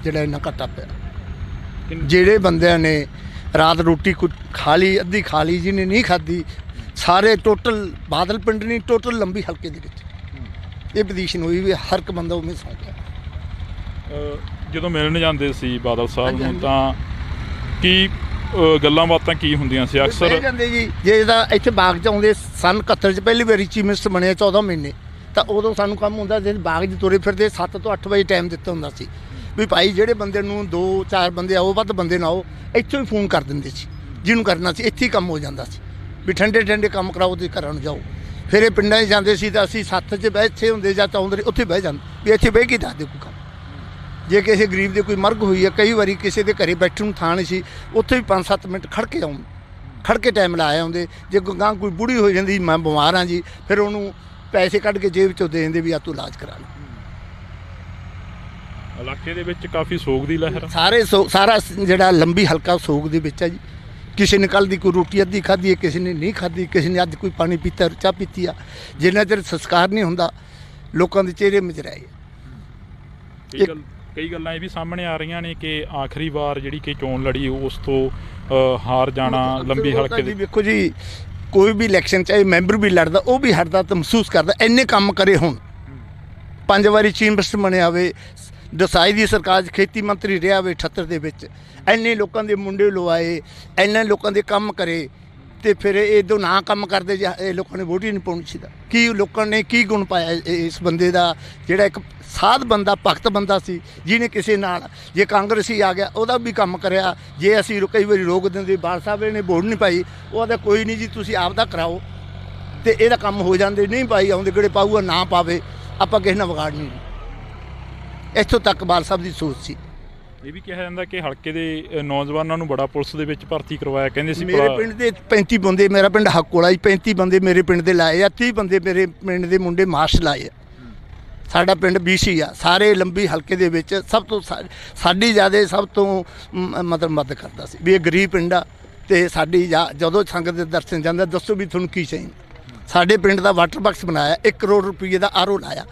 ਜਿਹੜਾ ਇੰਨਾ ਘਾਟਾ ਪਿਆ। ਜਿਹੜੇ ਬੰਦਿਆਂ ਨੇ ਰਾਤ ਰੋਟੀ ਖਾ ਲਈ, ਅੱਧੀ ਖਾ ਲਈ, ਜਿਹਨੇ ਨਹੀਂ ਖਾਧੀ, ਸਾਰੇ ਟੋਟਲ ਬਾਦਲ ਪਿੰਡ ਨਹੀਂ, ਟੋਟਲ ਲੰਬੀ ਹਲਕੇ ਦੇ ਵਿੱਚ ਇਹ ਪੋਜੀਸ਼ਨ ਹੋਈ ਵੀ ਹਰ ਇੱਕ ਬੰਦਾ ਉਵੇਂ ਸੌਂ ਗਿਆ। ਜਦੋਂ ਮਿਲਣ ਜਾਂਦੇ ਸੀ ਬਾਦਲ ਸਾਹਿਬ ਨੂੰ ਤਾਂ ਕੀ ਗੱਲਾਂ ਬਾਤਾਂ ਕੀ ਹੁੰਦੀਆਂ ਸੀ ਅਕਸਰ? ਜਾਂਦੇ ਜੀ ਜੇ ਇਹਦਾ ਇੱਥੇ ਬਾਗ 'ਚ ਆਉਂਦੇ ਸਨ 71 'ਚ ਪਹਿਲੀ ਵਾਰੀ ਚੀਫ ਮਿਨਿਸਟਰ ਬਣਿਆ 14 ਮਹੀਨੇ, ਤਾਂ ਉਦੋਂ ਸਾਨੂੰ ਕੰਮ ਹੁੰਦਾ ਸੀ ਬਾਗ 'ਚ ਤੁਰੇ ਫਿਰਦੇ 7 ਤੋਂ 8 ਵਜੇ ਟਾਈਮ ਦਿੱਤਾ ਹੁੰਦਾ ਸੀ ਵੀ ਭਾਈ ਜਿਹੜੇ ਬੰਦੇ ਨੂੰ 2-4 ਬੰਦੇ ਆਓ, ਵੱਧ ਬੰਦੇ ਨਾ ਆਓ, ਇੱਥੋਂ ਹੀ ਫੋਨ ਕਰ ਦਿੰਦੇ ਸੀ ਜਿਹਨੂੰ ਕਰਨਾ ਸੀ, ਇੱਥੇ ਹੀ ਕੰਮ ਹੋ ਜਾਂਦਾ ਸੀ ਵੀ ਠੰਡੇ ਕੰਮ ਕਰਾਓ ਤੇ ਘਰਾਂ ਨੂੰ ਜਾਓ। ਫਿਰ ਇਹ ਪਿੰਡਾਂ 'ਚ ਜਾਂਦੇ ਸੀ ਤਾਂ ਅਸੀਂ 7 'ਚ ਇੱਥੇ ਹੁੰਦੇ ਜਾਂ ਚਾਹੁੰਦੇ ਉੱਥੇ ਬਹਿ ਜਾਂਦੇ ਵੀ ਇੱਥੇ ਬਹਿ ਕੇ ਦੱਸ ਦਿਓ ਕੋਈ ਕੰਮ। ਜੇ ਕਿਸੇ ਗਰੀਬ ਦੇ ਕੋਈ ਮਰਗ ਹੋਈ ਹੈ, ਕਈ ਵਾਰੀ ਕਿਸੇ ਦੇ ਘਰੇ ਬੈਠਣ ਨੂੰ ਥਾਂ ਨਹੀਂ ਸੀ, ਉੱਥੇ ਵੀ 5-7 ਮਿੰਟ ਖੜ੍ਹ ਕੇ ਟਾਈਮ ਲਾਇਆ ਆਉਂਦੇ। ਜੇ ਕੋਈ ਗਾਂ ਕੋਈ ਬੁੜੀ ਹੋ ਜਾਂਦੀ, ਮੈਂ ਬਿਮਾਰ ਹਾਂ ਜੀ, ਫਿਰ ਉਹਨੂੰ ਪੈਸੇ ਕੱਢ ਕੇ ਜੇਬ 'ਚੋਂ ਦੇ ਦਿੰਦੇ ਵੀ ਆ ਤੂੰ ਇਲਾਜ ਕਰਾ ਲੈ। ਇਲਾਕੇ ਦੇ ਵਿੱਚ ਕਾਫੀ ਸੋਗ ਦੀ ਲਹਿਰ, ਸਾਰਾ ਜਿਹੜਾ ਲੰਬੀ ਹਲਕਾ ਸੋਗ ਦੇ ਵਿੱਚ ਹੈ ਜੀ। ਕਿਸੇ ਨੇ ਕੱਲ੍ਹ ਦੀ ਕੋਈ ਰੋਟੀ ਅੱਧੀ ਖਾਧੀ ਹੈ, ਕਿਸੇ ਨੇ ਨਹੀਂ ਖਾਧੀ, ਕਿਸੇ ਨੇ ਅੱਜ ਕੋਈ ਪਾਣੀ ਪੀਤਾ, ਚਾਹ ਪੀਤੀ ਆ। ਜਿੰਨਾ ਚਿਰ ਸੰਸਕਾਰ ਨਹੀਂ ਹੁੰਦਾ ਲੋਕਾਂ ਦੇ ਚਿਹਰੇ ਮੁਰਝਾਏ। ਕਈ ਗੱਲਾਂ ਇਹ ਵੀ ਸਾਹਮਣੇ ਆ ਰਹੀਆਂ ਨੇ ਕਿ ਆਖਰੀ ਵਾਰ ਜਿਹੜੀ ਕਿ ਚੋਣ ਲੜੀ ਉਸ ਤੋਂ ਹਾਰ ਜਾਣਾ ਲੰਬੀ ਹਲਕੇ ਦੇ। ਵੇਖੋ ਜੀ, ਕੋਈ ਵੀ ਇਲੈਕਸ਼ਨ ਚਾਹੇ ਮੈਂਬਰ ਵੀ ਲੜਦਾ, ਉਹ ਵੀ ਹਟਦਾ ਤਾਂ ਮਹਿਸੂਸ ਕਰਦਾ। ਇੰਨੇ ਕੰਮ ਕਰੇ, ਹੁਣ 5 ਵਾਰੀ ਚੀਫ ਮਿਨਿਸਟਰ ਬਣਿਆ ਹੋਵੇ, ਦਸਾਈ ਦੀ ਸਰਕਾਰ 'ਚ ਖੇਤੀ ਮੰਤਰੀ ਰਿਹਾ ਹੋਵੇ 78 ਦੇ ਵਿੱਚ, ਇੰਨੇ ਲੋਕਾਂ ਦੇ ਮੁੰਡੇ ਲਵਾਏ, ਇੰਨੇ ਲੋਕਾਂ ਦੇ ਕੰਮ ਕਰੇ, ਤੇ ਫਿਰ ਇਹ ਦੋ ਨਾ ਕੰਮ ਕਰਦੇ ਜੇ ਇਹ ਲੋਕਾਂ ਨੇ ਵੋਟ ਹੀ ਨਹੀਂ ਪਾਉਣੀ ਸੀ। ਕੀ ਲੋਕਾਂ ਨੇ ਕੀ ਗੁਣ ਪਾਇਆ ਇਸ ਬੰਦੇ ਦਾ, ਜਿਹੜਾ ਇੱਕ ਸਾਧ ਬੰਦਾ, ਭਗਤ ਬੰਦਾ ਸੀ, ਜਿਹਨੇ ਕਿਸੇ ਨਾਲ, ਜੇ ਕਾਂਗਰਸੀ ਆ ਗਿਆ ਉਹਦਾ ਵੀ ਕੰਮ ਕਰਿਆ। ਜੇ ਅਸੀਂ ਕਈ ਵਾਰੀ ਰੋਕ ਦਿੰਦੇ, ਬਾਲ ਸਾਹਿਬ ਨੇ ਵੋਟ ਨਹੀਂ ਪਾਈ, ਉਹਦਾ ਕੋਈ ਨਹੀਂ ਜੀ ਤੁਸੀਂ ਆਪ ਦਾ ਕਰਾਓ ਤੇ ਇਹਦਾ ਕੰਮ ਹੋ ਜਾਂਦੇ। ਨਹੀਂ ਪਾਈ ਆਉਂਦੇ ਕਿਹੜੇ ਪਾਊਗਾ, ਨਾ ਪਾਵੇ, ਆਪਾਂ ਕਿਸੇ ਨਾਲ ਵਿਗਾੜਨੀ ਨਹੀਂ। ਇੱਥੋਂ ਤੱਕ ਬਾਲ ਸਾਹਿਬ ਦੀ ਸੋਚ ਸੀ। ਇਹ ਵੀ ਕਿਹਾ ਜਾਂਦਾ ਕਿ ਹਲਕੇ ਦੇ ਨੌਜਵਾਨਾਂ ਨੂੰ ਬੜਾ ਪੁਲਿਸ ਦੇ ਵਿੱਚ ਭਰਤੀ ਕਰਵਾਇਆ, ਕਹਿੰਦੇ ਸੀ ਮੇਰੇ ਪਿੰਡ ਦੇ 35 ਬੰਦੇ, ਮੇਰਾ ਪਿੰਡ ਹੱਕੋਲਾ ਹੀ 35 ਬੰਦੇ ਮੇਰੇ ਪਿੰਡ ਦੇ ਲਾਏ ਆ, 30 ਬੰਦੇ ਮੇਰੇ ਪਿੰਡ ਦੇ ਮੁੰਡੇ ਮਾਰਸ਼ ਲਾਏ ਆ। ਸਾਡਾ ਪਿੰਡ BC ਆ, ਸਾਰੇ ਲੰਬੀ ਹਲਕੇ ਦੇ ਵਿੱਚ ਸਭ ਤੋਂ ਸਾਡੀ ਜ਼ਿਆਦਾ ਸਭ ਤੋਂ ਮਤਲਬ ਮਦਦ ਕਰਦਾ ਸੀ ਵੀ ਇਹ ਗਰੀਬ ਪਿੰਡ ਆ। ਤੇ ਸਾਡੀ ਜਦੋਂ ਸੰਗਤ ਦੇ ਦਰਸ਼ਨ ਜਾਂਦਾ, ਦੱਸੋ ਵੀ ਤੁਹਾਨੂੰ ਕੀ ਚਾਹੀਦਾ। ਸਾਡੇ ਪਿੰਡ ਦਾ ਵਾਟਰ ਬਾਕਸ ਬਣਾਇਆ, 1 ਕਰੋੜ ਰੁਪਏ ਦਾ RO ਲਾਇਆ,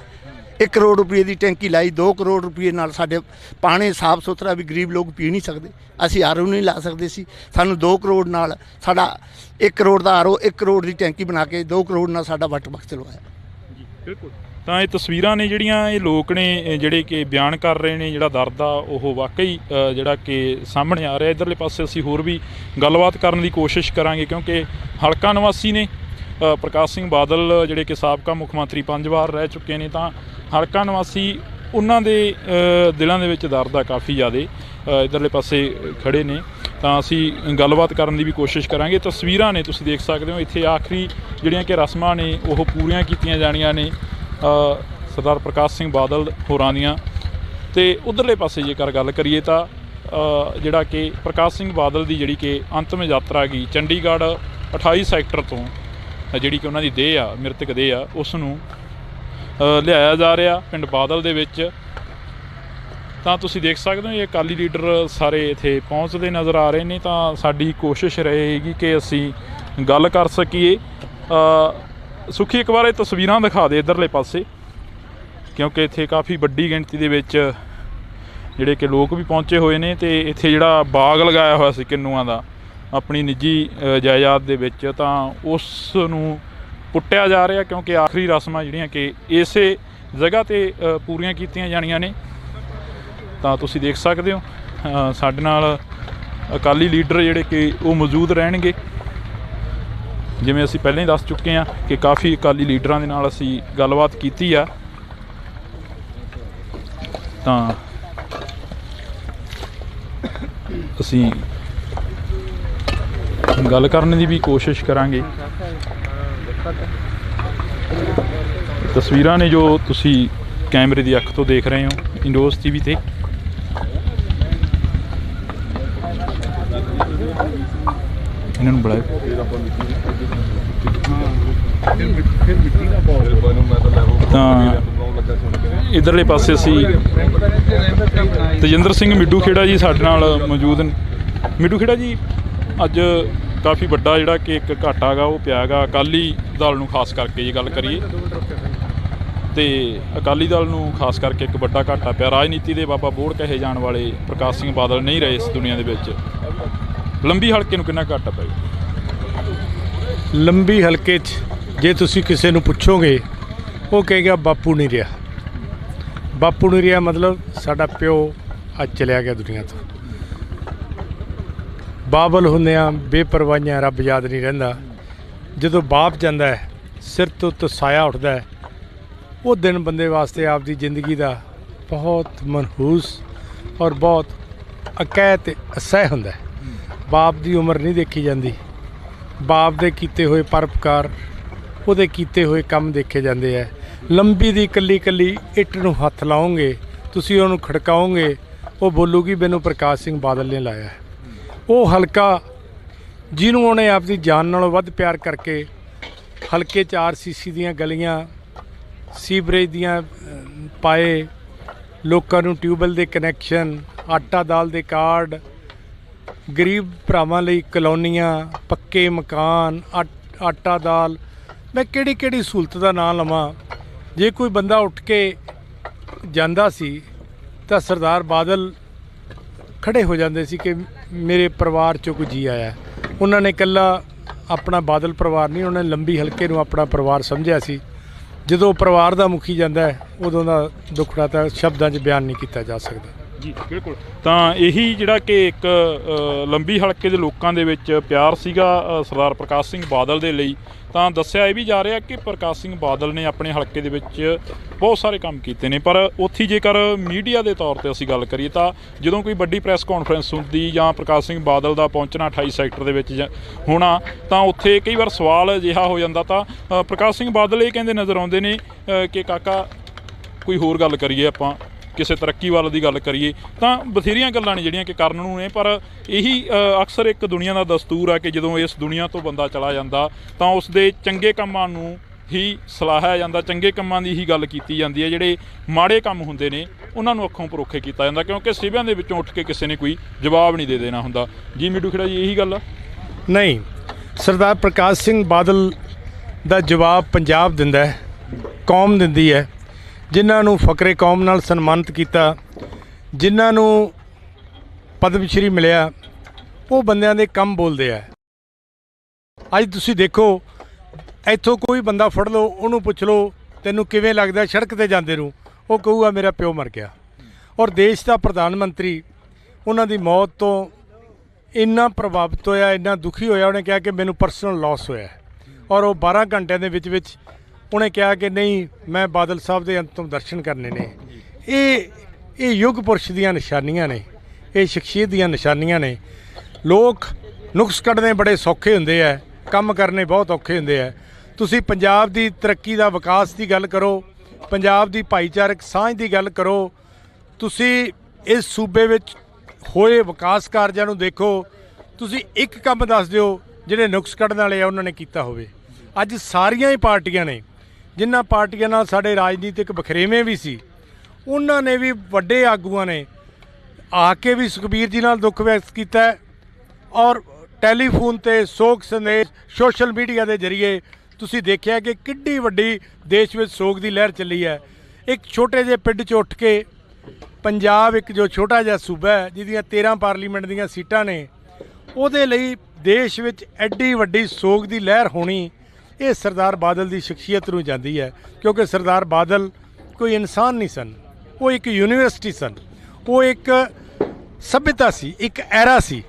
1 ਕਰੋੜ ਰੁਪਏ ਦੀ ਟੈਂਕੀ ਲਾਈ, 2 ਕਰੋੜ ਰੁਪਏ ਨਾਲ ਸਾਡੇ ਪਾਣੀ ਸਾਫ ਸੁਥਰਾ ਵੀ ਗਰੀਬ ਲੋਕ ਪੀ ਨਹੀਂ ਸਕਦੇ, ਅਸੀਂ RO ਨਹੀਂ ਲਾ ਸਕਦੇ ਸੀ। ਸਾਨੂੰ 2 ਕਰੋੜ ਨਾਲ ਸਾਡਾ 1 ਕਰੋੜ ਦਾ RO, 1 ਕਰੋੜ ਦੀ ਟੈਂਕੀ ਬਣਾ ਕੇ 2 ਕਰੋੜ ਨਾਲ ਸਾਡਾ ਵਾਟਰ ਬਾਕਸ ਚਲਵਾਇਆ ਜੀ। ਬਿਲਕੁਲ। ਤਾਂ ਇਹ ਤਸਵੀਰਾਂ ਨੇ ਜਿਹੜੀਆਂ ਇਹ ਲੋਕ ਨੇ ਜਿਹੜੇ ਕਿ ਬਿਆਨ ਕਰ ਰਹੇ ਨੇ, ਜਿਹੜਾ ਦਰਦ ਆ ਉਹ ਵਾਕਈ ਜਿਹੜਾ ਕਿ ਸਾਹਮਣੇ ਆ ਰਿਹਾ। ਇੱਧਰਲੇ ਪਾਸੇ ਅਸੀਂ ਹੋਰ ਵੀ ਗੱਲਬਾਤ ਕਰਨ ਦੀ ਕੋਸ਼ਿਸ਼ ਕਰਾਂਗੇ, ਕਿਉਂਕਿ ਹਲਕਾ ਨਿਵਾਸੀ ਨੇ ਪ੍ਰਕਾਸ਼ ਸਿੰਘ ਬਾਦਲ ਜਿਹੜੇ ਕਿ ਸਾਬਕਾ ਮੁੱਖ ਮੰਤਰੀ 5 ਵਾਰ ਰਹਿ ਚੁੱਕੇ ਨੇ, ਤਾਂ ਹਲਕਾ ਨਿਵਾਸੀ ਉਹਨਾਂ ਦੇ ਦਿਲਾਂ ਦੇ ਵਿੱਚ ਦਰਦ ਆ ਕਾਫੀ ਜ਼ਿਆਦਾ। ਇੱਧਰਲੇ ਪਾਸੇ ਖੜੇ ਨੇ, ਤਾਂ ਅਸੀਂ ਗੱਲਬਾਤ ਕਰਨ ਦੀ ਵੀ ਕੋਸ਼ਿਸ਼ ਕਰਾਂਗੇ। ਤਸਵੀਰਾਂ ਨੇ ਤੁਸੀਂ ਦੇਖ ਸਕਦੇ ਹੋ, ਇੱਥੇ ਆਖਰੀ ਜਿਹੜੀਆਂ ਕਿ ਰਸਮਾਂ ਨੇ ਉਹ ਪੂਰੀਆਂ ਕੀਤੀਆਂ ਜਾਣੀਆਂ ਨੇ ਸਰਦਾਰ ਪ੍ਰਕਾਸ਼ ਸਿੰਘ ਬਾਦਲ ਹੋਰਾਂ ਦੀਆਂ। ਤੇ ਉਧਰਲੇ ਪਾਸੇ ਜੇਕਰ ਗੱਲ ਕਰੀਏ ਤਾਂ ਜਿਹੜਾ ਕਿ ਪ੍ਰਕਾਸ਼ ਸਿੰਘ ਬਾਦਲ ਦੀ ਜਿਹੜੀ ਕਿ ਅੰਤਮ ਯਾਤਰਾ ਗਈ ਚੰਡੀਗੜ੍ਹ 28 ਸੈਕਟਰ ਤੋਂ ਜਿਹੜੀ ਕਿ ਉਹਨਾਂ ਦੀ ਦੇਹ ਆ, ਮ੍ਰਿਤਕ ਦੇਹ ਆ, ਉਸ ਨੂੰ ਲਿਆਇਆ ਜਾ ਰਿਹਾ ਪਿੰਡ ਬਾਦਲ ਦੇ ਵਿੱਚ। ਤਾਂ ਤੁਸੀਂ ਦੇਖ ਸਕਦੇ ਹੋ ਇਹ ਅਕਾਲੀ ਲੀਡਰ ਸਾਰੇ ਇੱਥੇ ਪਹੁੰਚਦੇ ਨਜ਼ਰ ਆ ਰਹੇ ਨੇ। ਤਾਂ ਸਾਡੀ ਕੋਸ਼ਿਸ਼ ਰਹੇਗੀ ਕਿ ਅਸੀਂ ਗੱਲ ਕਰ ਸਕੀਏ। ਸੁਖੀ ਇੱਕ ਵਾਰ ਇਹ ਤਸਵੀਰਾਂ ਦਿਖਾ ਦੇ ਇੱਧਰਲੇ ਪਾਸੇ, ਕਿਉਂਕਿ ਇੱਥੇ ਕਾਫੀ ਵੱਡੀ ਗਿਣਤੀ ਦੇ ਵਿੱਚ ਜਿਹੜੇ ਕਿ ਲੋਕ ਵੀ ਪਹੁੰਚੇ ਹੋਏ ਨੇ। ਅਤੇ ਇੱਥੇ ਜਿਹੜਾ ਬਾਗ ਲਗਾਇਆ ਹੋਇਆ ਸੀ ਕਿੰਨੂਆਂ ਦਾ ਆਪਣੀ ਨਿੱਜੀ ਜਾਇਦਾਦ ਦੇ ਵਿੱਚ, ਤਾਂ ਉਸ ਨੂੰ ਪੁੱਟਿਆ ਜਾ ਰਿਹਾ, ਕਿਉਂਕਿ ਆਖਰੀ ਰਸਮਾਂ ਜਿਹੜੀਆਂ ਕਿ ਇਸੇ ਜਗ੍ਹਾ 'ਤੇ ਪੂਰੀਆਂ ਕੀਤੀਆਂ ਜਾਣੀਆਂ ਨੇ। ਤਾਂ ਤੁਸੀਂ ਦੇਖ ਸਕਦੇ ਹੋ ਸਾਡੇ ਨਾਲ ਅਕਾਲੀ ਲੀਡਰ ਜਿਹੜੇ ਕਿ ਉਹ ਮੌਜੂਦ ਰਹਿਣਗੇ। ਜਿਵੇਂ ਅਸੀਂ ਪਹਿਲਾਂ ਹੀ ਦੱਸ ਚੁੱਕੇ ਹਾਂ ਕਿ ਕਾਫੀ ਅਕਾਲੀ ਲੀਡਰਾਂ ਦੇ ਨਾਲ ਅਸੀਂ ਗੱਲਬਾਤ ਕੀਤੀ ਆ। ਤਾਂ ਅਸੀਂ ਗੱਲ ਕਰਨ ਦੀ ਵੀ ਕੋਸ਼ਿਸ਼ ਕਰਾਂਗੇ। ਤਸਵੀਰਾਂ ਨੇ ਜੋ ਤੁਸੀਂ ਕੈਮਰੇ ਦੀ ਅੱਖ ਤੋਂ ਦੇਖ ਰਹੇ ਹੋ ਇੰਡੋਜ਼ TV ਤੇ। ਇਹਨਾਂ ਨੂੰ ਬੁਲਾਓ। ਤਾਂ ਇੱਧਰਲੇ ਪਾਸੇ ਅਸੀਂ ਤੇਜਿੰਦਰ ਸਿੰਘ ਮਿੱਡੂ ਖੇੜਾ ਜੀ ਸਾਡੇ ਨਾਲ ਮੌਜੂਦ ਨੇ। ਮਿੱਡੂ ਖੇੜਾ ਜੀ, ਅੱਜ ਕਾਫੀ ਵੱਡਾ ਜਿਹੜਾ ਕਿ ਇੱਕ ਘਾਟਾ ਗਾ ਉਹ ਪਿਆ ਗਾ ਅਕਾਲੀ ਦਲ ਨੂੰ, ਖਾਸ ਕਰਕੇ ਜੇ ਗੱਲ ਕਰੀਏ ਤੇ ਅਕਾਲੀ ਦਲ ਨੂੰ ਖਾਸ ਕਰਕੇ ਇੱਕ ਵੱਡਾ ਘਾਟਾ ਪਿਆ। ਰਾਜਨੀਤੀ ਦੇ ਬਾਬਾ ਬੋੜ ਕਹੇ ਜਾਣ ਵਾਲੇ ਪ੍ਰਕਾਸ਼ ਸਿੰਘ ਬਾਦਲ ਨਹੀਂ ਰਹੇ ਇਸ ਦੁਨੀਆ ਦੇ ਵਿੱਚ। ਲੰਬੀ ਹਲਕੇ ਨੂੰ ਕਿੰਨਾ ਘਾਟਾ ਪੈ ਗਿਆ? ਲੰਬੀ ਹਲਕੇ 'ਚ ਜੇ ਤੁਸੀਂ ਕਿਸੇ ਨੂੰ ਪੁੱਛੋਗੇ ਉਹ ਕਹੇਗਾ ਬਾਪੂ ਨਹੀਂ ਰਿਹਾ। ਬਾਪੂ ਨਹੀਂ ਰਿਹਾ ਮਤਲਬ ਸਾਡਾ ਪਿਓ ਅੱਜ ਚਲਿਆ ਗਿਆ ਦੁਨੀਆ ਤੋਂ। ਬਾਬਲ ਹੁੰਦਿਆਂ ਬੇਪਰਵਾਹੀਆਂ ਰੱਬ ਯਾਦ ਨਹੀਂ ਰਹਿੰਦਾ। ਜਦੋਂ ਬਾਪ ਜਾਂਦਾ ਹੈ ਸਿਰ ਤੋਂ ਉੱਤੋਂ ਸਾਇਆ ਉੱਠਦਾ ਹੈ, ਉਹ ਦਿਨ ਬੰਦੇ ਵਾਸਤੇ ਆਪਦੀ ਜ਼ਿੰਦਗੀ ਦਾ ਬਹੁਤ ਮਨਹੂਸ ਔਰ ਬਹੁਤ ਅਕਹਿ ਅਤੇ ਅਸਹਿ ਹੁੰਦਾ ਹੈ। ਬਾਪ ਦੀ ਉਮਰ ਨਹੀਂ ਦੇਖੀ ਜਾਂਦੀ, ਬਾਪ ਦੇ ਕੀਤੇ ਹੋਏ ਪਰਉਪਕਾਰ, ਉਹਦੇ ਕੀਤੇ ਹੋਏ ਕੰਮ ਦੇਖੇ ਜਾਂਦੇ ਹੈ। ਲੰਬੀ ਦੀ ਇਕੱਲੀ ਇਕੱਲੀ ਇੱਟ ਨੂੰ ਹੱਥ ਲਾਓਗੇ, ਤੁਸੀਂ ਉਹਨੂੰ ਖੜਕਾਓਗੇ, ਉਹ ਬੋਲੂਗੀ ਮੈਨੂੰ ਪ੍ਰਕਾਸ਼ ਸਿੰਘ ਬਾਦਲ ਨੇ ਲਾਇਆ ਹੈ। ਉਹ ਹਲਕਾ ਜਿਹਨੂੰ ਉਹਨੇ ਆਪਦੀ ਜਾਨ ਨਾਲੋਂ ਵੱਧ ਪਿਆਰ ਕਰਕੇ ਹਲਕੇ 'ਚ RCC ਦੀਆਂ ਗਲੀਆਂ, ਸੀਵਰੇਜ ਦੀਆਂ ਪਾਏ, ਲੋਕਾਂ ਨੂੰ ਟਿਊਬਵੈੱਲ ਦੇ ਕਨੈਕਸ਼ਨ, ਆਟਾ ਦਾਲ ਦੇ ਕਾਰਡ, ਗਰੀਬ ਭਰਾਵਾਂ ਲਈ ਕਲੋਨੀਆਂ, ਪੱਕੇ ਮਕਾਨ, ਆਟਾ ਦਾਲ, ਮੈਂ ਕਿਹੜੀ ਕਿਹੜੀ ਸਹੂਲਤ ਦਾ ਨਾਂ ਲਵਾਂ। ਜੇ ਕੋਈ ਬੰਦਾ ਉੱਠ ਕੇ ਜਾਂਦਾ ਸੀ ਤਾਂ ਸਰਦਾਰ ਬਾਦਲ ਖੜੇ ਹੋ ਜਾਂਦੇ ਸੀ ਕਿ ਮੇਰੇ ਪਰਿਵਾਰ 'ਚੋਂ ਕੋਈ ਜੀ ਆਇਆ। ਉਹਨਾਂ ਨੇ ਇਕੱਲਾ ਆਪਣਾ ਬਾਦਲ ਪਰਿਵਾਰ ਨਹੀਂ, ਉਹਨਾਂ ਨੇ ਲੰਬੀ ਹਲਕੇ ਨੂੰ ਆਪਣਾ ਪਰਿਵਾਰ ਸਮਝਿਆ ਸੀ। ਜਦੋਂ ਪਰਿਵਾਰ ਦਾ ਮੁਖੀ ਜਾਂਦਾ ਹੈ ਉਦੋਂ ਦਾ ਦੁੱਖੜਾ ਤਾਂ ਸ਼ਬਦਾਂ 'ਚ ਬਿਆਨ ਨਹੀਂ ਕੀਤਾ ਜਾ ਸਕਦਾ। ਜੀ ਬਿਲਕੁਲ। ਤਾਂ ਇਹੀ ਜਿਹੜਾ ਕਿ ਇੱਕ ਲੰਬੀ ਹਲਕੇ ਦੇ ਲੋਕਾਂ ਦੇ ਵਿੱਚ ਪਿਆਰ ਸੀਗਾ ਸਰਦਾਰ ਪ੍ਰਕਾਸ਼ ਸਿੰਘ ਬਾਦਲ ਦੇ ਲਈ। ਤਾਂ ਦੱਸਿਆ ਇਹ ਵੀ ਜਾ ਰਿਹਾ ਕਿ ਪ੍ਰਕਾਸ਼ ਸਿੰਘ ਬਾਦਲ ਨੇ ਆਪਣੇ ਹਲਕੇ ਦੇ ਵਿੱਚ ਬਹੁਤ ਸਾਰੇ ਕੰਮ ਕੀਤੇ ਨੇ। ਪਰ ਉੱਥੇ ਜੇਕਰ ਮੀਡੀਆ ਦੇ ਤੌਰ 'ਤੇ ਅਸੀਂ ਗੱਲ ਕਰੀਏ ਤਾਂ ਜਦੋਂ ਕੋਈ ਵੱਡੀ ਪ੍ਰੈਸ ਕਾਨਫਰੰਸ ਹੁੰਦੀ ਜਾਂ ਪ੍ਰਕਾਸ਼ ਸਿੰਘ ਬਾਦਲ ਦਾ ਪਹੁੰਚਣਾ 28 ਸੈਕਟਰ ਦੇ ਵਿੱਚ ਹੋਣਾ, ਤਾਂ ਉੱਥੇ ਕਈ ਵਾਰ ਸਵਾਲ ਅਜਿਹਾ ਹੋ ਜਾਂਦਾ। ਤਾਂ ਪ੍ਰਕਾਸ਼ ਸਿੰਘ ਬਾਦਲ ਇਹ ਕਹਿੰਦੇ ਨਜ਼ਰ ਆਉਂਦੇ ਨੇ ਕਿ ਕਾਕਾ ਕੋਈ ਹੋਰ ਗੱਲ ਕਰੀਏ, ਆਪਾਂ ਕਿਸੇ ਤਰੱਕੀ ਵੱਲ ਦੀ ਗੱਲ ਕਰੀਏ। ਤਾਂ ਬਥੇਰੀਆਂ ਗੱਲਾਂ ਨੇ ਜਿਹੜੀਆਂ ਕਿ ਕਰਨ ਨੂੰ ਨੇ, ਪਰ ਇਹੀ ਅਕਸਰ ਇੱਕ ਦੁਨੀਆ ਦਾ ਦਸਤੂਰ ਆ ਕਿ ਜਦੋਂ ਇਸ ਦੁਨੀਆ ਤੋਂ ਬੰਦਾ ਚਲਾ ਜਾਂਦਾ ਤਾਂ ਉਸ ਦੇ ਚੰਗੇ ਕੰਮਾਂ ਨੂੰ ਹੀ ਸਲਾਹਿਆ ਜਾਂਦਾ, ਚੰਗੇ ਕੰਮਾਂ ਦੀ ਹੀ ਗੱਲ ਕੀਤੀ ਜਾਂਦੀ ਹੈ। ਜਿਹੜੇ ਮਾੜੇ ਕੰਮ ਹੁੰਦੇ ਨੇ ਉਹਨਾਂ ਨੂੰ ਅੱਖੋਂ ਪਰੋਖੇ ਕੀਤਾ ਜਾਂਦਾ, ਕਿਉਂਕਿ ਸਿਵਿਆਂ ਦੇ ਵਿੱਚੋਂ ਉੱਠ ਕੇ ਕਿਸੇ ਨੇ ਕੋਈ ਜਵਾਬ ਨਹੀਂ ਦੇ ਦੇਣਾ ਹੁੰਦਾ। ਜੀ ਮਿੱਡੂ ਖੇੜਾ ਜੀ, ਇਹੀ ਗੱਲ ਆ? ਨਹੀਂ, ਸਰਦਾਰ ਪ੍ਰਕਾਸ਼ ਸਿੰਘ ਬਾਦਲ ਦਾ ਜਵਾਬ ਪੰਜਾਬ ਦਿੰਦਾ ਹੈ, ਕੌਮ ਦਿੰਦੀ ਹੈ। ਜਿਨ੍ਹਾਂ ਨੂੰ ਫਕਰੇ ਕੌਮ ਨਾਲ ਸਨਮਾਨਿਤ ਕੀਤਾ, ਜਿਨ੍ਹਾਂ ਨੂੰ ਪਦਮ ਸ਼੍ਰੀ ਮਿਲਿਆ, ਉਹ ਬੰਦਿਆਂ ਦੇ ਕੰਮ ਬੋਲਦੇ ਆ। ਅੱਜ ਤੁਸੀਂ ਦੇਖੋ, ਇੱਥੋਂ ਕੋਈ ਬੰਦਾ ਫੜ ਲਓ, ਉਹਨੂੰ ਪੁੱਛ ਲਓ ਤੈਨੂੰ ਕਿਵੇਂ ਲੱਗਦਾ ਸੜਕ 'ਤੇ ਜਾਂਦੇ ਨੂੰ, ਉਹ ਕਹੂਗਾ ਮੇਰਾ ਪਿਓ ਮਰ ਗਿਆ। ਔਰ ਦੇਸ਼ ਦਾ ਪ੍ਰਧਾਨ ਮੰਤਰੀ ਉਹਨਾਂ ਦੀ ਮੌਤ ਤੋਂ ਇੰਨਾ ਪ੍ਰਭਾਵਿਤ ਹੋਇਆ, ਇੰਨਾ ਦੁਖੀ ਹੋਇਆ, ਉਹਨੇ ਕਿਹਾ ਕਿ ਮੈਨੂੰ ਪਰਸਨਲ ਲਾਸ ਹੋਇਆ। ਔਰ ਉਹ 12 ਘੰਟਿਆਂ ਦੇ ਵਿੱਚ ਉਹਨੇ ਕਿਹਾ ਕਿ ਨਹੀਂ, ਮੈਂ ਬਾਦਲ ਸਾਹਿਬ ਦੇ ਅੰਤਿਮ ਦਰਸ਼ਨ ਕਰਨੇ ਨੇ। ਇਹ ਯੁੱਗ ਪੁਰਸ਼ ਦੀਆਂ ਨਿਸ਼ਾਨੀਆਂ ਨੇ, ਇਹ ਸ਼ਖਸੀਅਤ ਦੀਆਂ ਨਿਸ਼ਾਨੀਆਂ ਨੇ। ਲੋਕ ਨੁਕਸ ਕੱਢਣੇ ਬੜੇ ਸੌਖੇ ਹੁੰਦੇ ਆ, ਕੰਮ ਕਰਨੇ ਬਹੁਤ ਔਖੇ ਹੁੰਦੇ ਆ। ਤੁਸੀਂ ਪੰਜਾਬ ਦੀ ਤਰੱਕੀ ਦਾ, ਵਿਕਾਸ ਦੀ ਗੱਲ ਕਰੋ, ਪੰਜਾਬ ਦੀ ਭਾਈਚਾਰਕ ਸਾਂਝ ਦੀ ਗੱਲ ਕਰੋ, ਤੁਸੀਂ ਇਸ ਸੂਬੇ ਵਿੱਚ ਹੋਏ ਵਿਕਾਸ ਕਾਰਜਾਂ ਨੂੰ ਦੇਖੋ, ਤੁਸੀਂ ਇੱਕ ਕੰਮ ਦੱਸ ਦਿਓ ਜਿਹੜੇ ਨੁਕਸ ਕੱਢਣ ਵਾਲੇ ਆ ਉਹਨਾਂ ਨੇ ਕੀਤਾ ਹੋਵੇ। ਅੱਜ ਸਾਰੀਆਂ ਹੀ ਪਾਰਟੀਆਂ ਨੇ, ਜਿਨ੍ਹਾਂ ਪਾਰਟੀਆਂ ਨਾਲ ਸਾਡੇ ਰਾਜਨੀਤਿਕ ਵਖਰੇਵੇਂ ਵੀ ਸੀ, ਉਹਨਾਂ ਨੇ ਵੀ ਵੱਡੇ ਆਗੂਆਂ ਨੇ ਆ ਕੇ ਵੀ ਸੁਖਬੀਰ ਜੀ ਨਾਲ ਦੁੱਖ ਵਿਅਕਤ ਕੀਤਾ ਹੈ। ਔਰ ਟੈਲੀਫੋਨ ਤੇ ਸੋਗ ਸੰਦੇਸ਼, ਸੋਸ਼ਲ ਮੀਡੀਆ ਦੇ ਜ਼ਰੀਏ ਤੁਸੀਂ ਦੇਖਿਆ ਕਿ ਕਿੱਡੀ ਵੱਡੀ ਦੇਸ਼ ਵਿੱਚ ਸੋਗ ਦੀ ਲਹਿਰ ਚੱਲੀ ਹੈ। ਇੱਕ ਛੋਟੇ ਜਿਹੇ ਪਿੰਡ 'ਚ ਉੱਠ ਕੇ ਪੰਜਾਬ, ਇੱਕ ਜੋ ਛੋਟਾ ਜਿਹਾ ਸੂਬਾ ਹੈ ਜਿਹਦੀਆਂ 13 ਪਾਰਲੀਮੈਂਟ ਦੀਆਂ ਸੀਟਾਂ ਨੇ, ਉਹਦੇ ਲਈ ਦੇਸ਼ ਵਿੱਚ ਐਡੀ ਵੱਡੀ ਸੋਗ ਦੀ ਲਹਿਰ ਹੋਣੀ, ਇਹ ਸਰਦਾਰ ਬਾਦਲ ਦੀ ਸ਼ਖਸੀਅਤ ਨੂੰ ਜਾਂਦੀ ਹੈ। ਕਿਉਂਕਿ ਸਰਦਾਰ ਬਾਦਲ ਕੋਈ ਇਨਸਾਨ ਨਹੀਂ ਸਨ, ਉਹ ਇੱਕ ਯੂਨੀਵਰਸਿਟੀ ਸਨ, ਉਹ ਇੱਕ ਸਭਿਅਤਾ ਸੀ, ਇੱਕ ਐਰਾ ਸੀ।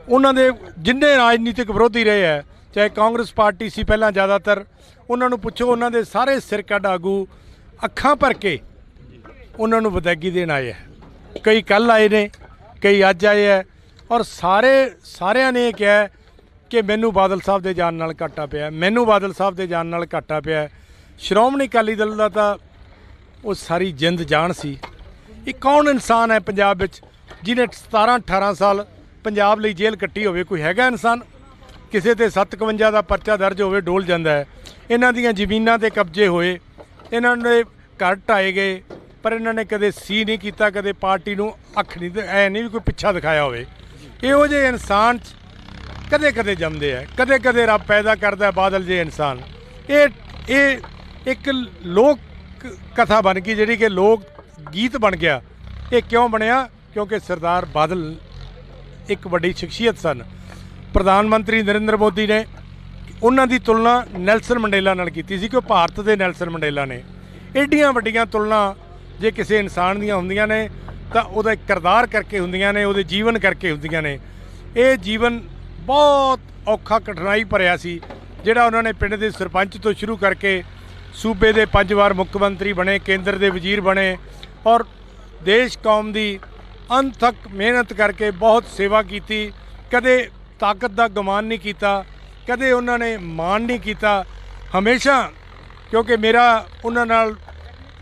ਉਹਨਾਂ ਦੇ ਜਿੰਨੇ ਰਾਜਨੀਤਿਕ ਵਿਰੋਧੀ ਰਹੇ ਹੈ, ਚਾਹੇ ਕਾਂਗਰਸ ਪਾਰਟੀ ਸੀ ਪਹਿਲਾਂ, ਜ਼ਿਆਦਾਤਰ ਉਹਨਾਂ ਨੂੰ ਪੁੱਛੋ, ਉਹਨਾਂ ਦੇ ਸਾਰੇ ਸਿਰ ਕੱਢ ਆਗੂ ਅੱਖਾਂ ਭਰ ਕੇ ਉਹਨਾਂ ਨੂੰ ਵਿਦਾਇਗੀ ਦੇਣ ਆਏ ਹੈ। ਕਈ ਕੱਲ੍ਹ ਆਏ ਨੇ, ਕਈ ਅੱਜ ਆਏ ਹੈ, ਔਰ ਸਾਰਿਆਂ ਨੇ ਇਹ ਕਿਹਾ ਕਿ ਮੈਨੂੰ ਬਾਦਲ ਸਾਹਿਬ ਦੇ ਜਾਣ ਨਾਲ ਘਾਟਾ ਪਿਆ, ਮੈਨੂੰ ਬਾਦਲ ਸਾਹਿਬ ਦੇ ਜਾਣ ਨਾਲ ਘਾਟਾ ਪਿਆ। ਸ਼੍ਰੋਮਣੀ ਅਕਾਲੀ ਦਲ ਦਾ ਤਾਂ ਉਹ ਸਾਰੀ ਜਿੰਦ ਜਾਨ ਸੀ। ਇਹ ਕੌਣ ਇਨਸਾਨ ਹੈ ਪੰਜਾਬ ਵਿੱਚ ਜਿਹਨੇ 17-18 ਸਾਲ ਪੰਜਾਬ ਲਈ ਜੇਲ੍ਹ ਕੱਟੀ ਹੋਵੇ? ਕੋਈ ਹੈਗਾ ਇਨਸਾਨ? ਕਿਸੇ ਤੇ 57 ਦਾ ਪਰਚਾ ਦਰਜ ਹੋਵੇ ਡੋਲ ਜਾਂਦਾ ਹੈ। ਇਹਨਾਂ ਦੀਆਂ ਜ਼ਮੀਨਾਂ ਤੇ ਕਬਜ਼ੇ ਹੋਏ, ਇਹਨਾਂ ਦੇ ਘਰ ਢਾਏ ਗਏ, ਪਰ ਇਹਨਾਂ ਨੇ ਕਦੇ ਸੀ ਨਹੀਂ ਕੀਤਾ, ਕਦੇ ਪਾਰਟੀ ਨੂੰ ਅੱਖ ਨਹੀਂ, ਐ ਨਹੀਂ ਵੀ ਕੋਈ ਪਿੱਛਾ ਦਿਖਾਇਆ ਹੋਵੇ। ਇਹੋ ਜਿਹੇ ਇਨਸਾਨ ਕਦੇ ਕਦੇ ਜੰਮਦੇ ਹੈ, ਕਦੇ ਕਦੇ ਰੱਬ ਪੈਦਾ ਕਰਦਾ ਬਾਦਲ ਜਿਹੇ ਇਨਸਾਨ। ਇਹ ਇੱਕ ਲੋਕ ਕਥਾ ਬਣ ਗਈ, ਜਿਹੜੀ ਕਿ ਲੋਕ ਗੀਤ ਬਣ ਗਿਆ। ਇਹ ਕਿਉਂ ਬਣਿਆ? ਕਿਉਂਕਿ ਸਰਦਾਰ ਬਾਦਲ ਇੱਕ ਵੱਡੀ ਸ਼ਖਸੀਅਤ ਸਨ। ਪ੍ਰਧਾਨ ਮੰਤਰੀ ਨਰਿੰਦਰ ਮੋਦੀ ਨੇ ਉਹਨਾਂ ਦੀ ਤੁਲਨਾ ਨੈਲਸਨ ਮੰਡੇਲਾ ਨਾਲ ਕੀਤੀ ਸੀ ਕਿ ਉਹ ਭਾਰਤ ਦੇ ਨੈਲਸਨ ਮੰਡੇਲਾ ਨੇ। ਐਡੀਆਂ ਵੱਡੀਆਂ ਤੁਲਨਾ ਜੇ ਕਿਸੇ ਇਨਸਾਨ ਦੀਆਂ ਹੁੰਦੀਆਂ ਨੇ ਤਾਂ ਉਹਦਾ ਇੱਕ ਕਿਰਦਾਰ ਕਰਕੇ ਹੁੰਦੀਆਂ ਨੇ, ਉਹਦੇ ਜੀਵਨ ਕਰਕੇ ਹੁੰਦੀਆਂ ਨੇ। ਇਹ ਜੀਵਨ ਬਹੁਤ ਔਖਾ, ਕਠਿਨਾਈ ਭਰਿਆ ਸੀ, ਜਿਹੜਾ ਉਹਨਾਂ ਨੇ ਪਿੰਡ ਦੇ ਸਰਪੰਚ ਤੋਂ ਸ਼ੁਰੂ ਕਰਕੇ ਸੂਬੇ ਦੇ 5 ਵਾਰ ਮੁੱਖ ਮੰਤਰੀ ਬਣੇ, ਕੇਂਦਰ ਦੇ ਵਜ਼ੀਰ ਬਣੇ, ਔਰ ਦੇਸ਼ ਕੌਮ ਦੀ ਅਣਥੱਕ ਮਿਹਨਤ ਕਰਕੇ ਬਹੁਤ ਸੇਵਾ ਕੀਤੀ। ਕਦੇ ਤਾਕਤ ਦਾ ਗੁਮਾਨ ਨਹੀਂ ਕੀਤਾ, ਕਦੇ ਉਹਨਾਂ ਨੇ ਮਾਣ ਨਹੀਂ ਕੀਤਾ। ਹਮੇਸ਼ਾ, ਕਿਉਂਕਿ ਮੇਰਾ ਉਹਨਾਂ ਨਾਲ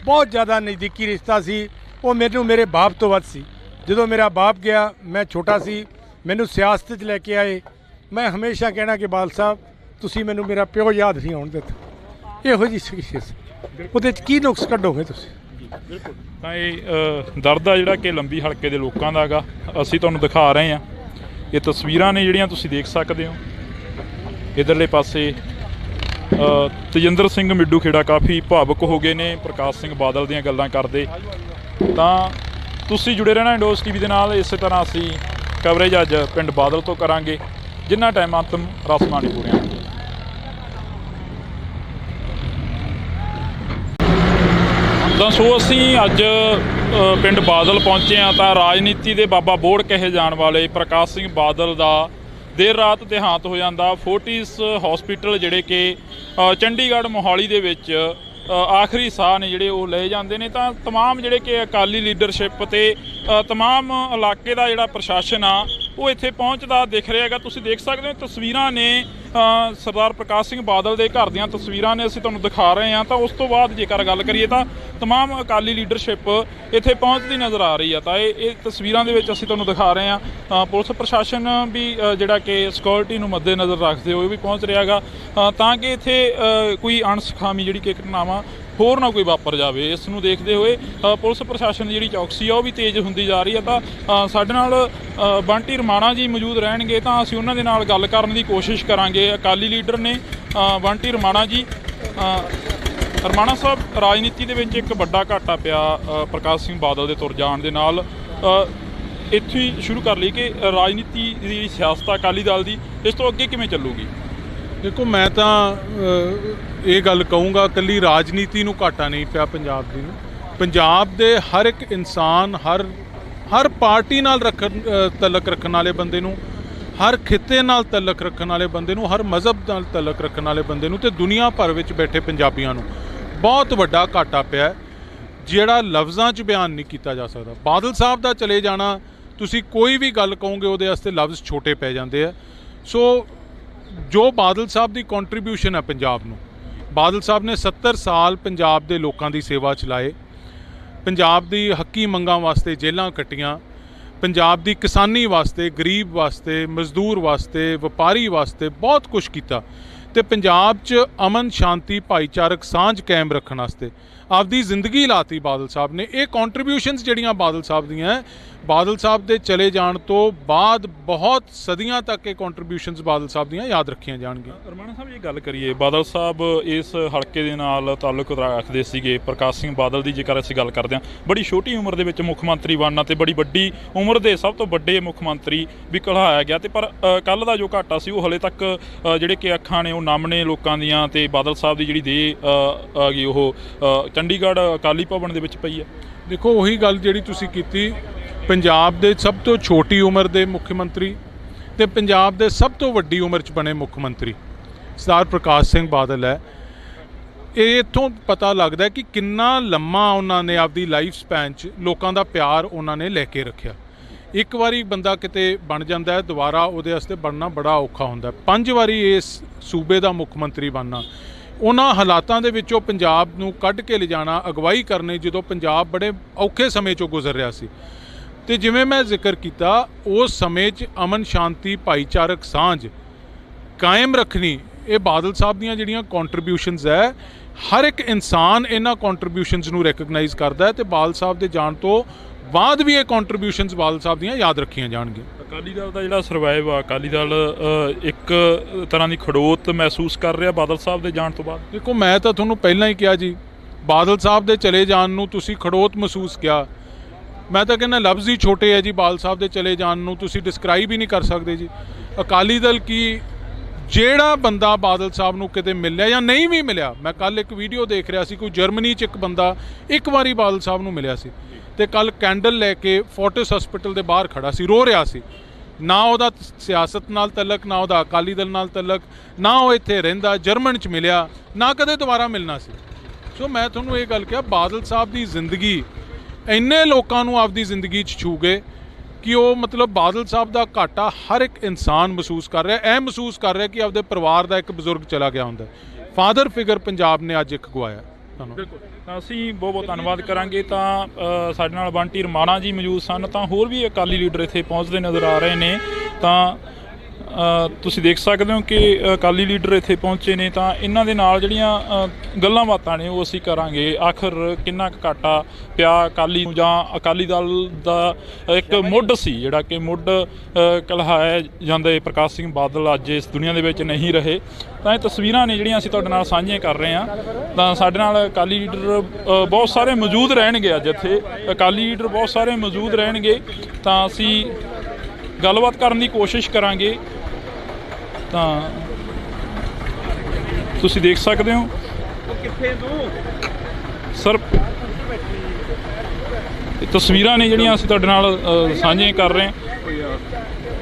ਬਹੁਤ ਜ਼ਿਆਦਾ ਨਜ਼ਦੀਕੀ ਰਿਸ਼ਤਾ ਸੀ, ਉਹ ਮੈਨੂੰ ਮੇਰੇ ਬਾਪ ਤੋਂ ਵੱਧ ਸੀ। ਜਦੋਂ ਮੇਰਾ ਬਾਪ ਗਿਆ, ਮੈਂ ਛੋਟਾ ਸੀ, ਮੈਨੂੰ ਸਿਆਸਤ 'ਚ ਲੈ ਕੇ ਆਏ। ਮੈਂ ਹਮੇਸ਼ਾ ਕਹਿਣਾ ਕਿ ਬਾਦਲ ਸਾਹਿਬ, ਤੁਸੀਂ ਮੈਨੂੰ ਮੇਰਾ ਪਿਓ ਯਾਦ ਨਹੀਂ ਆਉਣ ਦਿੱਤਾ। ਇਹੋ ਜਿਹੀ ਸ਼ਖਸੀਅਤ, ਉਹਦੇ 'ਚ ਕੀ ਨੁਕਸ ਕੱਢੋਗੇ ਤੁਸੀਂ? ਬਿਲਕੁਲ। ਤਾਂ ਇਹ ਦਰਦ ਆ ਜਿਹੜਾ ਕਿ ਲੰਬੀ ਹਲਕੇ ਦੇ ਲੋਕਾਂ ਦਾ ਹੈਗਾ, ਅਸੀਂ ਤੁਹਾਨੂੰ ਦਿਖਾ ਰਹੇ ਹਾਂ। ਇਹ ਤਸਵੀਰਾਂ ਨੇ ਜਿਹੜੀਆਂ ਤੁਸੀਂ ਦੇਖ ਸਕਦੇ ਹੋ। ਇੱਧਰਲੇ ਪਾਸੇ ਤੇਜਿੰਦਰ ਸਿੰਘ ਮਿੱਡੂ ਖੇੜਾ ਕਾਫੀ ਭਾਵੁਕ ਹੋ ਗਏ ਨੇ ਪ੍ਰਕਾਸ਼ ਸਿੰਘ ਬਾਦਲ ਦੀਆਂ ਗੱਲਾਂ ਕਰਦੇ। ਤਾਂ ਤੁਸੀਂ ਜੁੜੇ ਰਹਿਣਾ ਇੰਡੋਸ ਟੀਵੀ ਦੇ ਨਾਲ। ਇਸੇ ਤਰ੍ਹਾਂ ਅਸੀਂ ਕਵਰੇਜ ਅੱਜ ਪਿੰਡ ਬਾਦਲ ਤੋਂ ਕਰਾਂਗੇ, ਜਿੰਨਾ ਟਾਈਮ ਅੰਤਮ ਰਸਮਾਂ ਨਹੀਂ ਪੂਰੀਆਂ ਹੁੰਦੀਆਂ। ਤਾਂ ਸੋ ਅਸੀਂ ਅੱਜ ਪਿੰਡ ਬਾਦਲ ਪਹੁੰਚੇ ਹਾਂ। ਤਾਂ ਰਾਜਨੀਤੀ ਦੇ ਬਾਬਾ ਬੋੜ ਕਹੇ ਜਾਣ ਵਾਲੇ ਪ੍ਰਕਾਸ਼ ਸਿੰਘ ਬਾਦਲ ਦਾ ਦੇਰ ਰਾਤ ਦੇਹਾਂਤ ਹੋ ਜਾਂਦਾ। ਫੋਰਟਿਸ ਹਸਪੀਟਲ ਜਿਹੜੇ ਕਿ ਚੰਡੀਗੜ੍ਹ ਮੋਹਾਲੀ ਦੇ ਵਿੱਚ ਆਖਰੀ ਸਾਹ ਨੇ ਜਿਹੜੇ ਉਹ ਲਏ ਜਾਂਦੇ ਨੇ। ਤਾਂ ਤਮਾਮ ਜਿਹੜੇ ਕਿ ਅਕਾਲੀ ਲੀਡਰਸ਼ਿਪ ਅਤੇ ਤਮਾਮ ਇਲਾਕੇ ਦਾ ਜਿਹੜਾ ਪ੍ਰਸ਼ਾਸਨ ਆ ਉਹ ਇੱਥੇ ਪਹੁੰਚਦਾ ਦਿਖ ਰਿਹਾ ਹੈਗਾ। ਤੁਸੀਂ ਦੇਖ ਸਕਦੇ ਹੋ ਤਸਵੀਰਾਂ ਨੇ ਸਰਦਾਰ ਪ੍ਰਕਾਸ਼ ਸਿੰਘ ਬਾਦਲ ਦੇ ਘਰ ਦੀਆਂ ਤਸਵੀਰਾਂ ਨੇ, ਅਸੀਂ ਤੁਹਾਨੂੰ ਦਿਖਾ ਰਹੇ ਹਾਂ। ਤਾਂ ਉਸ ਤੋਂ ਬਾਅਦ ਜੇਕਰ ਗੱਲ ਕਰੀਏ ਤਾਂ ਤਮਾਮ ਅਕਾਲੀ ਲੀਡਰਸ਼ਿਪ ਇੱਥੇ ਪਹੁੰਚਦੀ ਨਜ਼ਰ ਆ ਰਹੀ ਆ। ਤਾਂ ਇਹ ਤਸਵੀਰਾਂ ਦੇ ਵਿੱਚ ਅਸੀਂ ਤੁਹਾਨੂੰ ਦਿਖਾ ਰਹੇ ਹਾਂ। ਪੁਲਿਸ ਪ੍ਰਸ਼ਾਸਨ ਵੀ ਜਿਹੜਾ ਕਿ ਸਿਕਿਉਰਿਟੀ ਨੂੰ ਮੱਦੇ ਨਜ਼ਰ ਰੱਖਦੇ ਹੋਏ ਵੀ ਪਹੁੰਚ ਰਿਹਾ ਹੈਗਾ, ਤਾਂ ਕਿ ਇੱਥੇ ਕੋਈ ਅਣਸੁਖਾਵੀ ਜਿਹੜੀ ਕਿ ਘਟਨਾਵਾਂ ਹੋਰ ਨਾ ਕੋਈ ਵਾਪਰ ਜਾਵੇ। ਇਸ ਨੂੰ ਦੇਖਦੇ ਹੋਏ ਪੁਲਿਸ ਪ੍ਰਸ਼ਾਸਨ ਦੀ ਜਿਹੜੀ ਚੌਕਸੀ ਆ ਉਹ ਵੀ ਤੇਜ਼ ਹੁੰਦੀ ਜਾ ਰਹੀ ਹੈ। ਤਾਂ ਸਾਡੇ ਨਾਲ ਬੰਟੀ ਰਮਾਣਾ ਜੀ ਮੌਜੂਦ ਰਹਿਣਗੇ, ਤਾਂ ਅਸੀਂ ਉਹਨਾਂ ਦੇ ਨਾਲ ਗੱਲ ਕਰਨ ਦੀ ਕੋਸ਼ਿਸ਼ ਕਰਾਂਗੇ। ਅਕਾਲੀ ਲੀਡਰ ਨੇ ਬੰਟੀ ਰਮਾਣਾ ਜੀ। ਰਮਾਣਾ ਸਾਹਿਬ, ਰਾਜਨੀਤੀ ਦੇ ਵਿੱਚ ਇੱਕ ਵੱਡਾ ਘਾਟਾ ਪਿਆ ਪ੍ਰਕਾਸ਼ ਸਿੰਘ ਬਾਦਲ ਦੇ ਤੁਰ ਜਾਣ ਦੇ ਨਾਲ। ਇੱਥੇ ਹੀ ਸ਼ੁਰੂ ਕਰ ਲਈ ਕਿ ਰਾਜਨੀਤੀ ਦੀ ਸਿਆਸਤ ਅਕਾਲੀ ਦਲ ਦੀ ਇਸ ਤੋਂ ਅੱਗੇ ਕਿਵੇਂ ਚੱਲੂਗੀ? ਦੇਖੋ, ਮੈਂ ਤਾਂ ਇਹ ਗੱਲ ਕਹੂੰਗਾ, ਇਕੱਲੀ ਰਾਜਨੀਤੀ ਨੂੰ ਘਾਟਾ ਨਹੀਂ ਪਿਆ ਪੰਜਾਬ ਦੀ ਨੂੰ। ਪੰਜਾਬ ਦੇ ਹਰ ਇੱਕ ਇਨਸਾਨ, ਹਰ ਪਾਰਟੀ ਨਾਲ ਤਲਕ ਰੱਖਣ ਵਾਲੇ ਬੰਦੇ ਨੂੰ, ਹਰ ਖਿੱਤੇ ਨਾਲ ਤਲਕ ਰੱਖਣ ਵਾਲੇ ਬੰਦੇ ਨੂੰ, ਹਰ ਮਜ਼ਹਬ ਨਾਲ ਤਲਕ ਰੱਖਣ ਵਾਲੇ ਬੰਦੇ ਨੂੰ, ਤੇ ਦੁਨੀਆ ਭਰ ਵਿੱਚ ਬੈਠੇ ਪੰਜਾਬੀਆਂ ਨੂੰ ਬਹੁਤ ਵੱਡਾ ਘਾਟਾ ਪਿਆ, ਜਿਹੜਾ ਲਫ਼ਜ਼ਾਂ 'ਚ ਬਿਆਨ ਨਹੀਂ ਕੀਤਾ ਜਾ ਸਕਦਾ। ਬਾਦਲ ਸਾਹਿਬ ਦਾ ਚਲੇ ਜਾਣਾ, ਤੁਸੀਂ ਕੋਈ ਵੀ ਗੱਲ ਕਹੋਗੇ ਉਹਦੇ ਵਾਸਤੇ ਲਫ਼ਜ਼ ਛੋਟੇ ਪੈ ਜਾਂਦੇ ਆ। ਸੋ ਜੋ ਬਾਦਲ ਸਾਹਿਬ ਦੀ ਕੰਟਰੀਬਿਊਸ਼ਨ ਹੈ ਪੰਜਾਬ ਨੂੰ, ਬਾਦਲ ਸਾਹਿਬ ਨੇ 70 ਸਾਲ ਪੰਜਾਬ ਦੇ ਲੋਕਾਂ ਦੀ ਸੇਵਾ ਚਲਾਏ, ਪੰਜਾਬ ਦੀ ਹੱਕੀ ਮੰਗਾਂ ਵਾਸਤੇ ਜੇਲ੍ਹਾਂ ਕੱਟੀਆਂ, ਪੰਜਾਬ ਦੀ ਕਿਸਾਨੀ ਵਾਸਤੇ, ਗਰੀਬ ਵਾਸਤੇ, ਮਜ਼ਦੂਰ ਵਾਸਤੇ, ਵਪਾਰੀ ਵਾਸਤੇ ਬਹੁਤ ਕੁਝ ਕੀਤਾ, ਤੇ ਪੰਜਾਬ 'ਚ ਅਮਨ ਸ਼ਾਂਤੀ ਭਾਈਚਾਰਕ ਸਾਂਝ ਕਾਇਮ ਰੱਖਣ ਵਾਸਤੇ ਆਪਦੀ ਜ਼ਿੰਦਗੀ ਲਾਤੀ ਬਾਦਲ ਸਾਹਿਬ ਨੇ। ਇਹ ਕੰਟਰੀਬਿਊਸ਼ਨਸ ਜਿਹੜੀਆਂ ਬਾਦਲ ਸਾਹਿਬ ਦੀਆਂ, ਬਾਦਲ ਸਾਹਿਬ ਦੇ ਚਲੇ ਜਾਣ ਤੋਂ ਬਾਅਦ ਬਹੁਤ ਸਦੀਆਂ ਤੱਕ ਇਹ ਕੰਟਰੀਬਿਊਸ਼ਨਸ ਬਾਦਲ ਸਾਹਿਬ ਦੀਆਂ ਯਾਦ ਰੱਖੀਆਂ ਜਾਣਗੀਆਂ। ਰਮਾਣਾ ਸਾਹਿਬ, ਇਹ ਗੱਲ ਕਰੀਏ, ਬਾਦਲ ਸਾਹਿਬ ਇਸ ਹਲਕੇ ਦੇ ਨਾਲ ਤਾਲੁਕ ਰੱਖਦੇ ਸੀਗੇ। ਪ੍ਰਕਾਸ਼ ਸਿੰਘ ਬਾਦਲ ਦੀ ਜੇਕਰ ਅਸੀਂ ਗੱਲ ਕਰਦੇ ਹਾਂ, ਬੜੀ ਛੋਟੀ ਉਮਰ ਦੇ ਵਿੱਚ ਮੁੱਖ ਮੰਤਰੀ ਬਣਨਾ ਤੇ ਬੜੀ ਵੱਡੀ ਉਮਰ ਦੇ ਸਭ ਤੋਂ ਵੱਡੇ ਮੁੱਖ ਮੰਤਰੀ ਵੀ ਕਹਾਇਆ ਗਿਆ। ਤੇ ਪਰ ਕੱਲ੍ਹ ਦਾ ਜੋ ਘਾਟਾ ਸੀ ਉਹ ਹਲੇ ਤੱਕ ਜਿਹੜੇ ਕਿ ਅੱਖਾਂ ਨੇ ਉਹ ਨਮ ਨੇ ਲੋਕਾਂ ਦੀਆਂ, ਤੇ ਬਾਦਲ ਸਾਹਿਬ ਦੀ ਜਿਹੜੀ ਦੇਹ ਆ ਗਈ ਉਹ ਚੰਡੀਗੜ੍ਹ ਅਕਾਲੀ ਭਵਨ ਦੇ ਵਿੱਚ ਪਈ ਹੈ। ਦੇਖੋ, ਉਹੀ ਗੱਲ ਜਿਹੜੀ ਤੁਸੀਂ ਕੀਤੀ, ਪੰਜਾਬ ਦੇ ਸਭ ਤੋਂ ਛੋਟੀ ਉਮਰ ਦੇ ਮੁੱਖ ਮੰਤਰੀ ਤੇ ਪੰਜਾਬ ਦੇ ਸਭ ਤੋਂ ਵੱਡੀ ਉਮਰ 'ਚ ਬਣੇ ਮੁੱਖ ਮੰਤਰੀ ਸਰਦਾਰ ਪ੍ਰਕਾਸ਼ ਸਿੰਘ ਬਾਦਲ ਹੈ। ਇਹ ਇੱਥੋਂ ਪਤਾ ਲੱਗਦਾ ਕਿ ਕਿੰਨਾ ਲੰਮਾ ਉਹਨਾਂ ਨੇ ਆਪਦੀ ਲਾਈਫ ਸਪੈਨ 'ਚ ਲੋਕਾਂ ਦਾ ਪਿਆਰ ਉਹਨਾਂ ਨੇ ਲੈ ਕੇ ਰੱਖਿਆ। ਇੱਕ ਵਾਰੀ ਬੰਦਾ ਕਿਤੇ ਬਣ ਜਾਂਦਾ ਹੈ, ਦੁਬਾਰਾ ਉਹਦੇ ਵਾਸਤੇ ਬਣਨਾ ਬੜਾ ਔਖਾ ਹੁੰਦਾ। 5 ਵਾਰੀ ਇਸ ਸੂਬੇ ਦਾ ਮੁੱਖ ਮੰਤਰੀ ਬਣਨਾ, ਉਹਨਾਂ ਹਾਲਾਤਾਂ ਦੇ ਵਿੱਚੋਂ ਪੰਜਾਬ ਨੂੰ ਕੱਢ ਕੇ ਲਿਜਾਣਾ, ਅਗਵਾਈ ਕਰਨੀ ਜਦੋਂ ਪੰਜਾਬ ਬੜੇ ਔਖੇ ਸਮੇਂ 'ਚੋਂ ਗੁਜ਼ਰ ਰਿਹਾ ਸੀ। ਤੇ ਜਿਵੇਂ ਮੈਂ ਜ਼ਿਕਰ ਕੀਤਾ, ਉਸ ਸਮੇਂ 'ਚ ਅਮਨ ਸ਼ਾਂਤੀ ਭਾਈਚਾਰਕ ਸਾਂਝ ਕਾਇਮ ਰੱਖਣੀ, ਇਹ ਬਾਦਲ ਸਾਹਿਬ ਦੀਆਂ ਜਿਹੜੀਆਂ ਕੰਟਰੀਬਿਊਸ਼ਨਸ ਹੈ, ਹਰ ਇੱਕ ਇਨਸਾਨ ਇਹਨਾਂ ਕੰਟਰੀਬਿਊਸ਼ਨਸ ਨੂੰ ਰੈਕਗਨਾਈਜ਼ ਕਰਦਾ ਹੈ। ਤੇ ਬਾਦਲ ਸਾਹਿਬ ਦੇ ਜਾਣ ਤੋਂ ਬਾਅਦ ਵੀ ਇਹ ਕੰਟਰੀਬਿਊਸ਼ਨਸ ਬਾਦਲ ਸਾਹਿਬ ਦੀਆਂ ਯਾਦ ਰੱਖੀਆਂ ਜਾਣਗੀਆਂ। ਅਕਾਲੀ ਦਲ ਦਾ ਜਿਹੜਾ ਸਰਵਾਈਵ ਆ, ਅਕਾਲੀ ਦਲ ਇੱਕ ਤਰ੍ਹਾਂ ਦੀ ਖੜੋਤ ਮਹਿਸੂਸ ਕਰ ਰਿਹਾ ਬਾਦਲ ਸਾਹਿਬ ਦੇ ਜਾਣ ਤੋਂ ਬਾਅਦ। ਦੇਖੋ, ਮੈਂ ਤਾਂ ਤੁਹਾਨੂੰ ਪਹਿਲਾਂ ਹੀ ਕਿਹਾ ਜੀ, ਬਾਦਲ ਸਾਹਿਬ ਦੇ ਚਲੇ ਜਾਣ ਨੂੰ ਤੁਸੀਂ ਖੜੋਤ ਮਹਿਸੂਸ ਕਿਹਾ। ਮੈਂ ਤਾਂ ਕਹਿੰਦਾ ਲਫ਼ਜ਼ ਹੀ ਛੋਟੇ ਹੈ ਜੀ। ਬਾਦਲ ਸਾਹਿਬ ਦੇ ਚਲੇ ਜਾਣ ਨੂੰ ਤੁਸੀਂ ਡਿਸਕ੍ਰਾਈਬ ਹੀ ਨਹੀਂ ਕਰ ਸਕਦੇ ਜੀ। ਅਕਾਲੀ ਦਲ ਕੀ, ਜਿਹੜਾ ਬੰਦਾ ਬਾਦਲ ਸਾਹਿਬ ਨੂੰ ਕਿਤੇ ਮਿਲਿਆ ਜਾਂ ਨਹੀਂ ਵੀ ਮਿਲਿਆ, ਮੈਂ ਕੱਲ੍ਹ ਇੱਕ ਵੀਡੀਓ ਦੇਖ ਰਿਹਾ ਸੀ, ਕੋਈ ਜਰਮਨੀ 'ਚ ਇੱਕ ਬੰਦਾ ਇੱਕ ਵਾਰੀ ਬਾਦਲ ਸਾਹਿਬ ਨੂੰ ਮਿਲਿਆ ਸੀ ਤੇ ਕੱਲ੍ਹ ਕੈਂਡਲ ਲੈ ਕੇ ਫੋਰਟਿਸ ਹਸਪੀਟਲ ਦੇ ਬਾਹਰ ਖੜਾ ਸੀ, ਰੋ ਰਿਹਾ ਸੀ। ਨਾ ਉਹਦਾ ਸਿਆਸਤ ਨਾਲ ਤਲਕ, ਨਾ ਉਹਦਾ ਅਕਾਲੀ ਦਲ ਨਾਲ ਤਲਕ, ਨਾ ਉਹ ਇੱਥੇ ਰਹਿੰਦਾ, ਜਰਮਨ 'ਚ ਮਿਲਿਆ, ਨਾ ਕਦੇ ਦੁਬਾਰਾ ਮਿਲਣਾ ਸੀ। ਸੋ ਮੈਂ ਤੁਹਾਨੂੰ ਇਹ ਗੱਲ ਕਿਹਾ, ਬਾਦਲ ਸਾਹਿਬ ਦੀ ਜ਼ਿੰਦਗੀ ਇੰਨੇ ਲੋਕਾਂ ਨੂੰ ਆਪਦੀ ਜ਼ਿੰਦਗੀ 'ਚ ਛੂ ਗਏ ਕਿ ਉਹ ਮਤਲਬ ਬਾਦਲ ਸਾਹਿਬ ਦਾ ਘਾਟਾ ਹਰ ਇੱਕ ਇਨਸਾਨ ਮਹਿਸੂਸ ਕਰ ਰਿਹਾ। ਇਹ ਮਹਿਸੂਸ ਕਰ ਰਿਹਾ ਕਿ ਆਪਦੇ ਪਰਿਵਾਰ ਦਾ ਇੱਕ ਬਜ਼ੁਰਗ ਚਲਾ ਗਿਆ ਹੁੰਦਾ। ਫਾਦਰ ਫਿਗਰ ਪੰਜਾਬ ਨੇ ਅੱਜ ਇੱਕ ਗਵਾਇਆ। ਬਿਲਕੁਲ, ਤਾਂ ਅਸੀਂ ਬਹੁਤ ਬਹੁਤ ਧੰਨਵਾਦ ਕਰਾਂਗੇ। ਤਾਂ ਸਾਡੇ ਨਾਲ ਬੰਟੀ ਰਮਾਣਾ ਜੀ ਮੌਜੂਦ ਸਨ। ਤਾਂ ਹੋਰ ਵੀ ਅਕਾਲੀ ਲੀਡਰ ਇੱਥੇ ਪਹੁੰਚਦੇ ਨਜ਼ਰ ਆ ਰਹੇ ਨੇ। ਤਾਂ ਤੁਸੀਂ ਦੇਖ ਸਕਦੇ ਹੋ ਕਿ ਅਕਾਲੀ ਲੀਡਰ ਇੱਥੇ ਪਹੁੰਚੇ ਨੇ। ਤਾਂ ਇਹਨਾਂ ਦੇ ਨਾਲ ਜਿਹੜੀਆਂ ਗੱਲਾਂ ਬਾਤਾਂ ਨੇ ਉਹ ਅਸੀਂ ਕਰਾਂਗੇ। ਆਖਰ ਕਿੰਨਾ ਕੁ ਘਾਟਾ ਪਿਆ ਅਕਾਲੀ ਨੂੰ, ਜਾਂ ਅਕਾਲੀ ਦਲ ਦਾ ਇੱਕ ਮੁੱਢ ਸੀ ਜਿਹੜਾ ਕਿ ਮੁੱਢ ਕਲਹਾਇਆ ਜਾਂਦੇ। ਪ੍ਰਕਾਸ਼ ਸਿੰਘ ਬਾਦਲ ਅੱਜ ਇਸ ਦੁਨੀਆ ਦੇ ਵਿੱਚ ਨਹੀਂ ਰਹੇ। ਤਾਂ ਇਹ ਤਸਵੀਰਾਂ ਨੇ ਜਿਹੜੀਆਂ ਅਸੀਂ ਤੁਹਾਡੇ ਨਾਲ ਸਾਂਝੀਆਂ ਕਰ ਰਹੇ ਹਾਂ। ਤਾਂ ਸਾਡੇ ਨਾਲ ਅਕਾਲੀ ਲੀਡਰ ਬਹੁਤ ਸਾਰੇ ਮੌਜੂਦ ਰਹਿਣਗੇ ਅੱਜ ਇੱਥੇ। ਅਕਾਲੀ ਲੀਡਰ ਬਹੁਤ ਸਾਰੇ ਮੌਜੂਦ ਰਹਿਣਗੇ। ਤਾਂ ਅਸੀਂ ਗੱਲਬਾਤ ਕਰਨ ਦੀ ਕੋਸ਼ਿਸ਼ ਕਰਾਂਗੇ। ਤਾਂ ਤੁਸੀਂ ਦੇਖ ਸਕਦੇ ਹੋ ਸਰ, ਇਹ ਤਸਵੀਰਾਂ ਨੇ ਜਿਹੜੀਆਂ ਅਸੀਂ ਤੁਹਾਡੇ ਨਾਲ ਸਾਂਝੀਆਂ ਕਰ ਰਹੇ ਹਾਂ।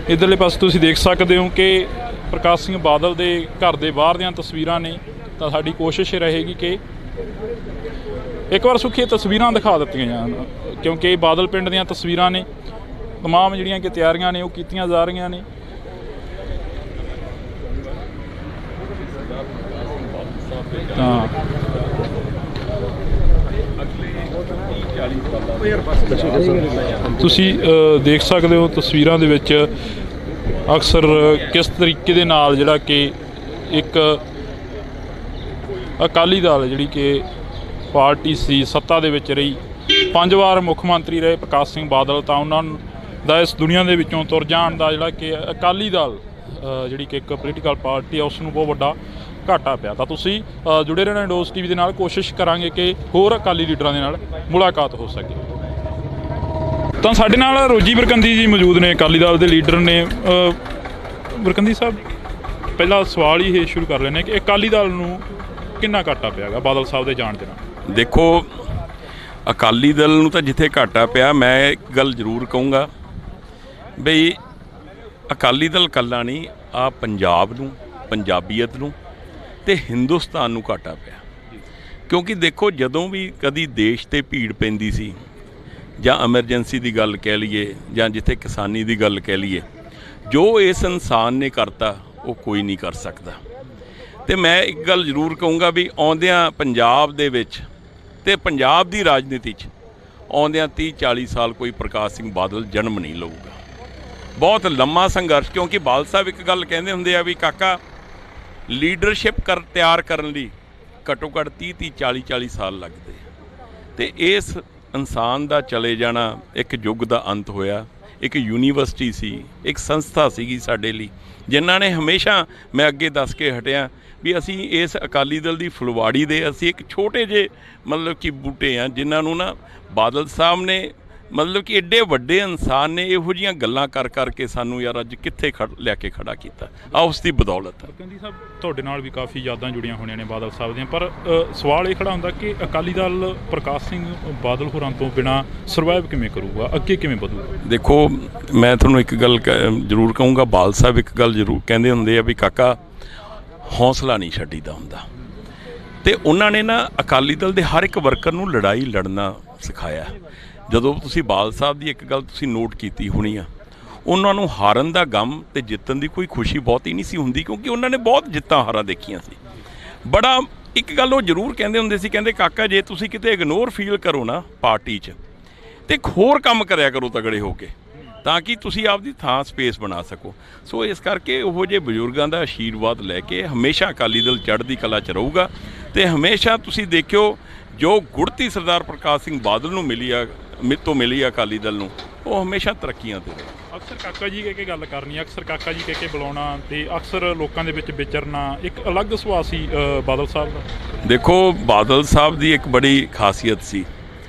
ਇੱਧਰਲੇ ਪਾਸੇ ਤੁਸੀਂ ਦੇਖ ਸਕਦੇ ਹੋ ਕਿ ਪ੍ਰਕਾਸ਼ ਸਿੰਘ ਬਾਦਲ ਦੇ ਘਰ ਦੇ ਬਾਹਰ ਦੀਆਂ ਤਸਵੀਰਾਂ ਨੇ। ਤਾਂ ਸਾਡੀ ਕੋਸ਼ਿਸ਼ ਰਹੇਗੀ ਕਿ ਇੱਕ ਵਾਰ ਸੁਖੀ ਤਸਵੀਰਾਂ ਦਿਖਾ ਦਿੱਤੀਆਂ ਜਾਣ, ਕਿਉਂਕਿ ਬਾਦਲ ਪਿੰਡ ਦੀਆਂ ਤਸਵੀਰਾਂ ਨੇ। ਤਮਾਮ ਜਿਹੜੀਆਂ ਕਿ ਤਿਆਰੀਆਂ ਨੇ ਉਹ ਕੀਤੀਆਂ ਜਾ ਰਹੀਆਂ ਨੇ। ਤਾਂ ਤੁਸੀਂ ਦੇਖ ਸਕਦੇ ਹੋ ਤਸਵੀਰਾਂ ਦੇ ਵਿੱਚ ਅਕਸਰ ਕਿਸ ਤਰੀਕੇ ਦੇ ਨਾਲ ਜਿਹੜਾ ਕਿ ਇੱਕ ਅਕਾਲੀ ਦਲ ਜਿਹੜੀ ਕਿ ਪਾਰਟੀ ਸੀ, ਸੱਤਾ ਦੇ ਵਿੱਚ ਰਹੀ, 5 ਵਾਰ ਮੁੱਖ ਮੰਤਰੀ ਰਹੇ ਪ੍ਰਕਾਸ਼ ਸਿੰਘ ਬਾਦਲ। ਤਾਂ ਉਹਨਾਂ ਦਾ ਇਸ ਦੁਨੀਆ ਦੇ ਵਿੱਚੋਂ ਤੁਰ ਜਾਣ ਦਾ ਜਿਹੜਾ ਕਿ ਅਕਾਲੀ ਦਲ ਜਿਹੜੀ ਕਿ ਇੱਕ ਪੋਲੀਟੀਕਲ ਪਾਰਟੀ ਆ ਉਸ ਨੂੰ ਬਹੁਤ ਵੱਡਾ ਘਾਟਾ ਪਿਆ। ਤਾਂ ਤੁਸੀਂ ਜੁੜੇ ਰਹਿਣਾ ਇੰਡੋਜ਼ ਟੀਵੀ ਦੇ ਨਾਲ। ਕੋਸ਼ਿਸ਼ ਕਰਾਂਗੇ ਕਿ ਹੋਰ ਅਕਾਲੀ ਲੀਡਰਾਂ ਦੇ ਨਾਲ ਮੁਲਾਕਾਤ ਹੋ ਸਕੇ। ਤਾਂ ਸਾਡੇ ਨਾਲ ਰੋਜੀ ਬਰਕੰਦੀ ਜੀ ਮੌਜੂਦ ਨੇ, ਅਕਾਲੀ ਦਲ ਦੇ ਲੀਡਰ ਨੇ। ਬਰਕੰਦੀ ਸਾਹਿਬ, ਪਹਿਲਾ ਸਵਾਲ ਹੀ ਇਹ ਸ਼ੁਰੂ ਕਰ ਲੈਂਦੇ ਕਿ ਅਕਾਲੀ ਦਲ ਨੂੰ ਕਿੰਨਾ ਘਾਟਾ ਪਿਆ ਗਾ ਬਾਦਲ ਸਾਹਿਬ ਦੇ ਜਾਣ ਦੇ ਨਾਲ? ਦੇਖੋ, ਅਕਾਲੀ ਦਲ ਨੂੰ ਤਾਂ ਜਿੱਥੇ ਘਾਟਾ ਪਿਆ, ਮੈਂ ਇੱਕ ਗੱਲ ਜ਼ਰੂਰ ਕਹੂੰਗਾ ਬਈ ਅਕਾਲੀ ਦਲ ਇਕੱਲਾ ਨਹੀਂ, ਆ ਪੰਜਾਬ ਨੂੰ, ਪੰਜਾਬੀਅਤ ਨੂੰ ਤੇ ਹਿੰਦੁਸਤਾਨ ਨੂੰ ਘਾਟਾ ਪਿਆ। ਕਿਉਂਕਿ ਦੇਖੋ, ਜਦੋਂ ਵੀ ਕਦੀ ਦੇਸ਼ ਤੇ ਭੀੜ ਪੈਂਦੀ ਸੀ, ਜਾਂ ਐਮਰਜੈਂਸੀ ਦੀ ਗੱਲ ਕਹਿ ਲਈਏ, ਜਾਂ ਜਿੱਥੇ ਕਿਸਾਨੀ ਦੀ ਗੱਲ ਕਹਿ ਲਈਏ, ਜੋ ਇਸ ਇਨਸਾਨ ਨੇ ਕਰਤਾ ਉਹ ਕੋਈ ਨਹੀਂ ਕਰ ਸਕਦਾ। ਤੇ ਮੈਂ ਇੱਕ ਗੱਲ ਜ਼ਰੂਰ ਕਹੂੰਗਾ ਵੀ ਆਉਂਦਿਆਂ ਪੰਜਾਬ ਦੇ ਵਿੱਚ ਤੇ ਪੰਜਾਬ ਦੀ ਰਾਜਨੀਤੀ 'ਚ ਆਉਂਦਿਆਂ 30-40 ਸਾਲ ਕੋਈ ਪ੍ਰਕਾਸ਼ ਸਿੰਘ ਬਾਦਲ ਜਨਮ ਨਹੀਂ ਲਊਗਾ। ਬਹੁਤ ਲੰਮਾ ਸੰਘਰਸ਼, ਕਿਉਂਕਿ ਬਾਦਲ ਸਾਹਿਬ ਇੱਕ ਗੱਲ ਕਹਿੰਦੇ ਹੁੰਦੇ ਆ ਵੀ ਕਾਕਾ ਲੀਡਰਸ਼ਿਪ ਤਿਆਰ ਕਰਨ ਲਈ ਘੱਟੋ ਘੱਟ 30 40 ਸਾਲ ਲੱਗਦੇ। ਤੇ ਇਸ ਇਨਸਾਨ ਦਾ ਚਲੇ ਜਾਣਾ ਇੱਕ ਯੁੱਗ ਦਾ ਅੰਤ ਹੋਇਆ। ਇੱਕ ਯੂਨੀਵਰਸਿਟੀ ਸੀ, ਇੱਕ ਸੰਸਥਾ ਸੀਗੀ ਸਾਡੇ ਲਈ, ਜਿਨ੍ਹਾਂ ਨੇ ਹਮੇਸ਼ਾ, ਮੈਂ ਅੱਗੇ ਦੱਸ ਕੇ ਹਟਿਆ ਵੀ ਅਸੀਂ ਇਸ ਅਕਾਲੀ ਦਲ ਦੀ ਫੁਲਵਾੜੀ ਦੇ ਅਸੀਂ ਇੱਕ ਛੋਟੇ ਜਿਹੇ ਮਤਲਬ ਕਿ ਬੂਟੇ ਆ, ਜਿਨ੍ਹਾਂ ਨੂੰ ਨਾ ਬਾਦਲ ਸਾਹਿਬ ਨੇ ਮਤਲਬ ਕਿ ਐਡੇ ਵੱਡੇ ਇਨਸਾਨ ਨੇ ਇਹੋ ਜਿਹੀਆਂ ਗੱਲਾਂ ਕਰ ਕਰਕੇ ਸਾਨੂੰ ਯਾਰ ਅੱਜ ਕਿੱਥੇ ਲਿਆ ਕੇ ਖੜਾ ਕੀਤਾ। ਆ ਉਸ ਦੀ ਬਦੌਲਤ। ਗਾਂਧੀ ਸਾਹਿਬ, ਤੁਹਾਡੇ ਨਾਲ ਵੀ ਕਾਫੀ ਯਾਦਾਂ ਜੁੜੀਆਂ ਹੋਣੀਆਂ ਨੇ ਬਾਦਲ ਸਾਹਿਬ ਦੀਆਂ, ਪਰ ਸਵਾਲ ਇਹ ਖੜਾ ਹੁੰਦਾ ਕਿ ਅਕਾਲੀ ਦਲ ਪ੍ਰਕਾਸ਼ ਸਿੰਘ ਬਾਦਲ ਹੋਰਾਂ ਤੋਂ ਬਿਨਾਂ ਸਰਵਾਈਵ ਕਿਵੇਂ ਕਰੂਗਾ, ਅੱਗੇ ਕਿਵੇਂ ਵਧੂਗਾ? ਦੇਖੋ, ਮੈਂ ਤੁਹਾਨੂੰ ਇੱਕ ਗੱਲ ਜ਼ਰੂਰ ਕਹੂੰਗਾ। ਬਾਦਲ ਸਾਹਿਬ ਇੱਕ ਗੱਲ ਜ਼ਰੂਰ ਕਹਿੰਦੇ ਹੁੰਦੇ ਆ ਵੀ ਕਾਕਾ ਹੌਸਲਾ ਨਹੀਂ ਛੱਡੀਦਾ ਹੁੰਦਾ। ਅਤੇ ਉਹਨਾਂ ਨੇ ਨਾ ਅਕਾਲੀ ਦਲ ਦੇ ਹਰ ਇੱਕ ਵਰਕਰ ਨੂੰ ਲੜਾਈ ਲੜਨਾ ਸਿਖਾਇਆ। ਜਦੋਂ ਤੁਸੀਂ ਬਾਦਲ ਸਾਹਿਬ ਦੀ ਇੱਕ ਗੱਲ ਤੁਸੀਂ ਨੋਟ ਕੀਤੀ ਹੋਣੀ ਆ, ਉਹਨਾਂ ਨੂੰ ਹਾਰਨ ਦਾ ਗਮ ਅਤੇ ਜਿੱਤਣ ਦੀ ਕੋਈ ਖੁਸ਼ੀ ਬਹੁਤੀ ਨਹੀਂ ਸੀ ਹੁੰਦੀ, ਕਿਉਂਕਿ ਉਹਨਾਂ ਨੇ ਬਹੁਤ ਜਿੱਤਾਂ ਹਾਰਾਂ ਦੇਖੀਆਂ ਸੀ। ਬੜਾ ਇੱਕ ਗੱਲ ਉਹ ਜ਼ਰੂਰ ਕਹਿੰਦੇ ਹੁੰਦੇ ਸੀ, ਕਹਿੰਦੇ ਕਾਕਾ ਜੇ ਤੁਸੀਂ ਕਿਤੇ ਇਗਨੋਰ ਫੀਲ ਕਰੋ ਨਾ ਪਾਰਟੀ 'ਚ, ਅਤੇ ਹੋਰ ਕੰਮ ਕਰਿਆ ਕਰੋ ਤਗੜੇ ਹੋ ਕੇ, ਤਾਂ ਕਿ ਤੁਸੀਂ ਆਪਦੀ ਥਾਂ ਸਪੇਸ ਬਣਾ ਸਕੋ। ਸੋ ਇਸ ਕਰਕੇ ਉਹੋ ਜਿਹੇ ਬਜ਼ੁਰਗਾਂ ਦਾ ਆਸ਼ੀਰਵਾਦ ਲੈ ਕੇ ਹਮੇਸ਼ਾ ਅਕਾਲੀ ਦਲ ਚੜ੍ਹਦੀ ਕਲਾ 'ਚ ਰਹੂਗਾ। ਅਤੇ ਹਮੇਸ਼ਾ ਤੁਸੀਂ ਦੇਖਿਓ ਜੋ ਗੁੜਤੀ ਸਰਦਾਰ ਪ੍ਰਕਾਸ਼ ਸਿੰਘ ਬਾਦਲ ਨੂੰ ਮਿਲੀ ਆ ਅਕਾਲੀ ਦਲ ਨੂੰ, ਉਹ ਹਮੇਸ਼ਾ ਤਰੱਕੀਆਂ 'ਤੇ। ਅਕਸਰ ਕਾਕਾ ਜੀ ਕਹਿ ਕੇ ਗੱਲ ਕਰਨੀ, ਅਕਸਰ ਕਾਕਾ ਜੀ ਕਹਿ ਕੇ ਬੁਲਾਉਣਾ, ਅਤੇ ਅਕਸਰ ਲੋਕਾਂ ਦੇ ਵਿੱਚ ਵਿਚਰਨਾ ਇੱਕ ਅਲੱਗ ਸੁਭਾਅ ਸੀ ਬਾਦਲ ਸਾਹਿਬ ਦਾ। ਦੇਖੋ, ਬਾਦਲ ਸਾਹਿਬ ਦੀ ਇੱਕ ਬੜੀ ਖਾਸੀਅਤ ਸੀ,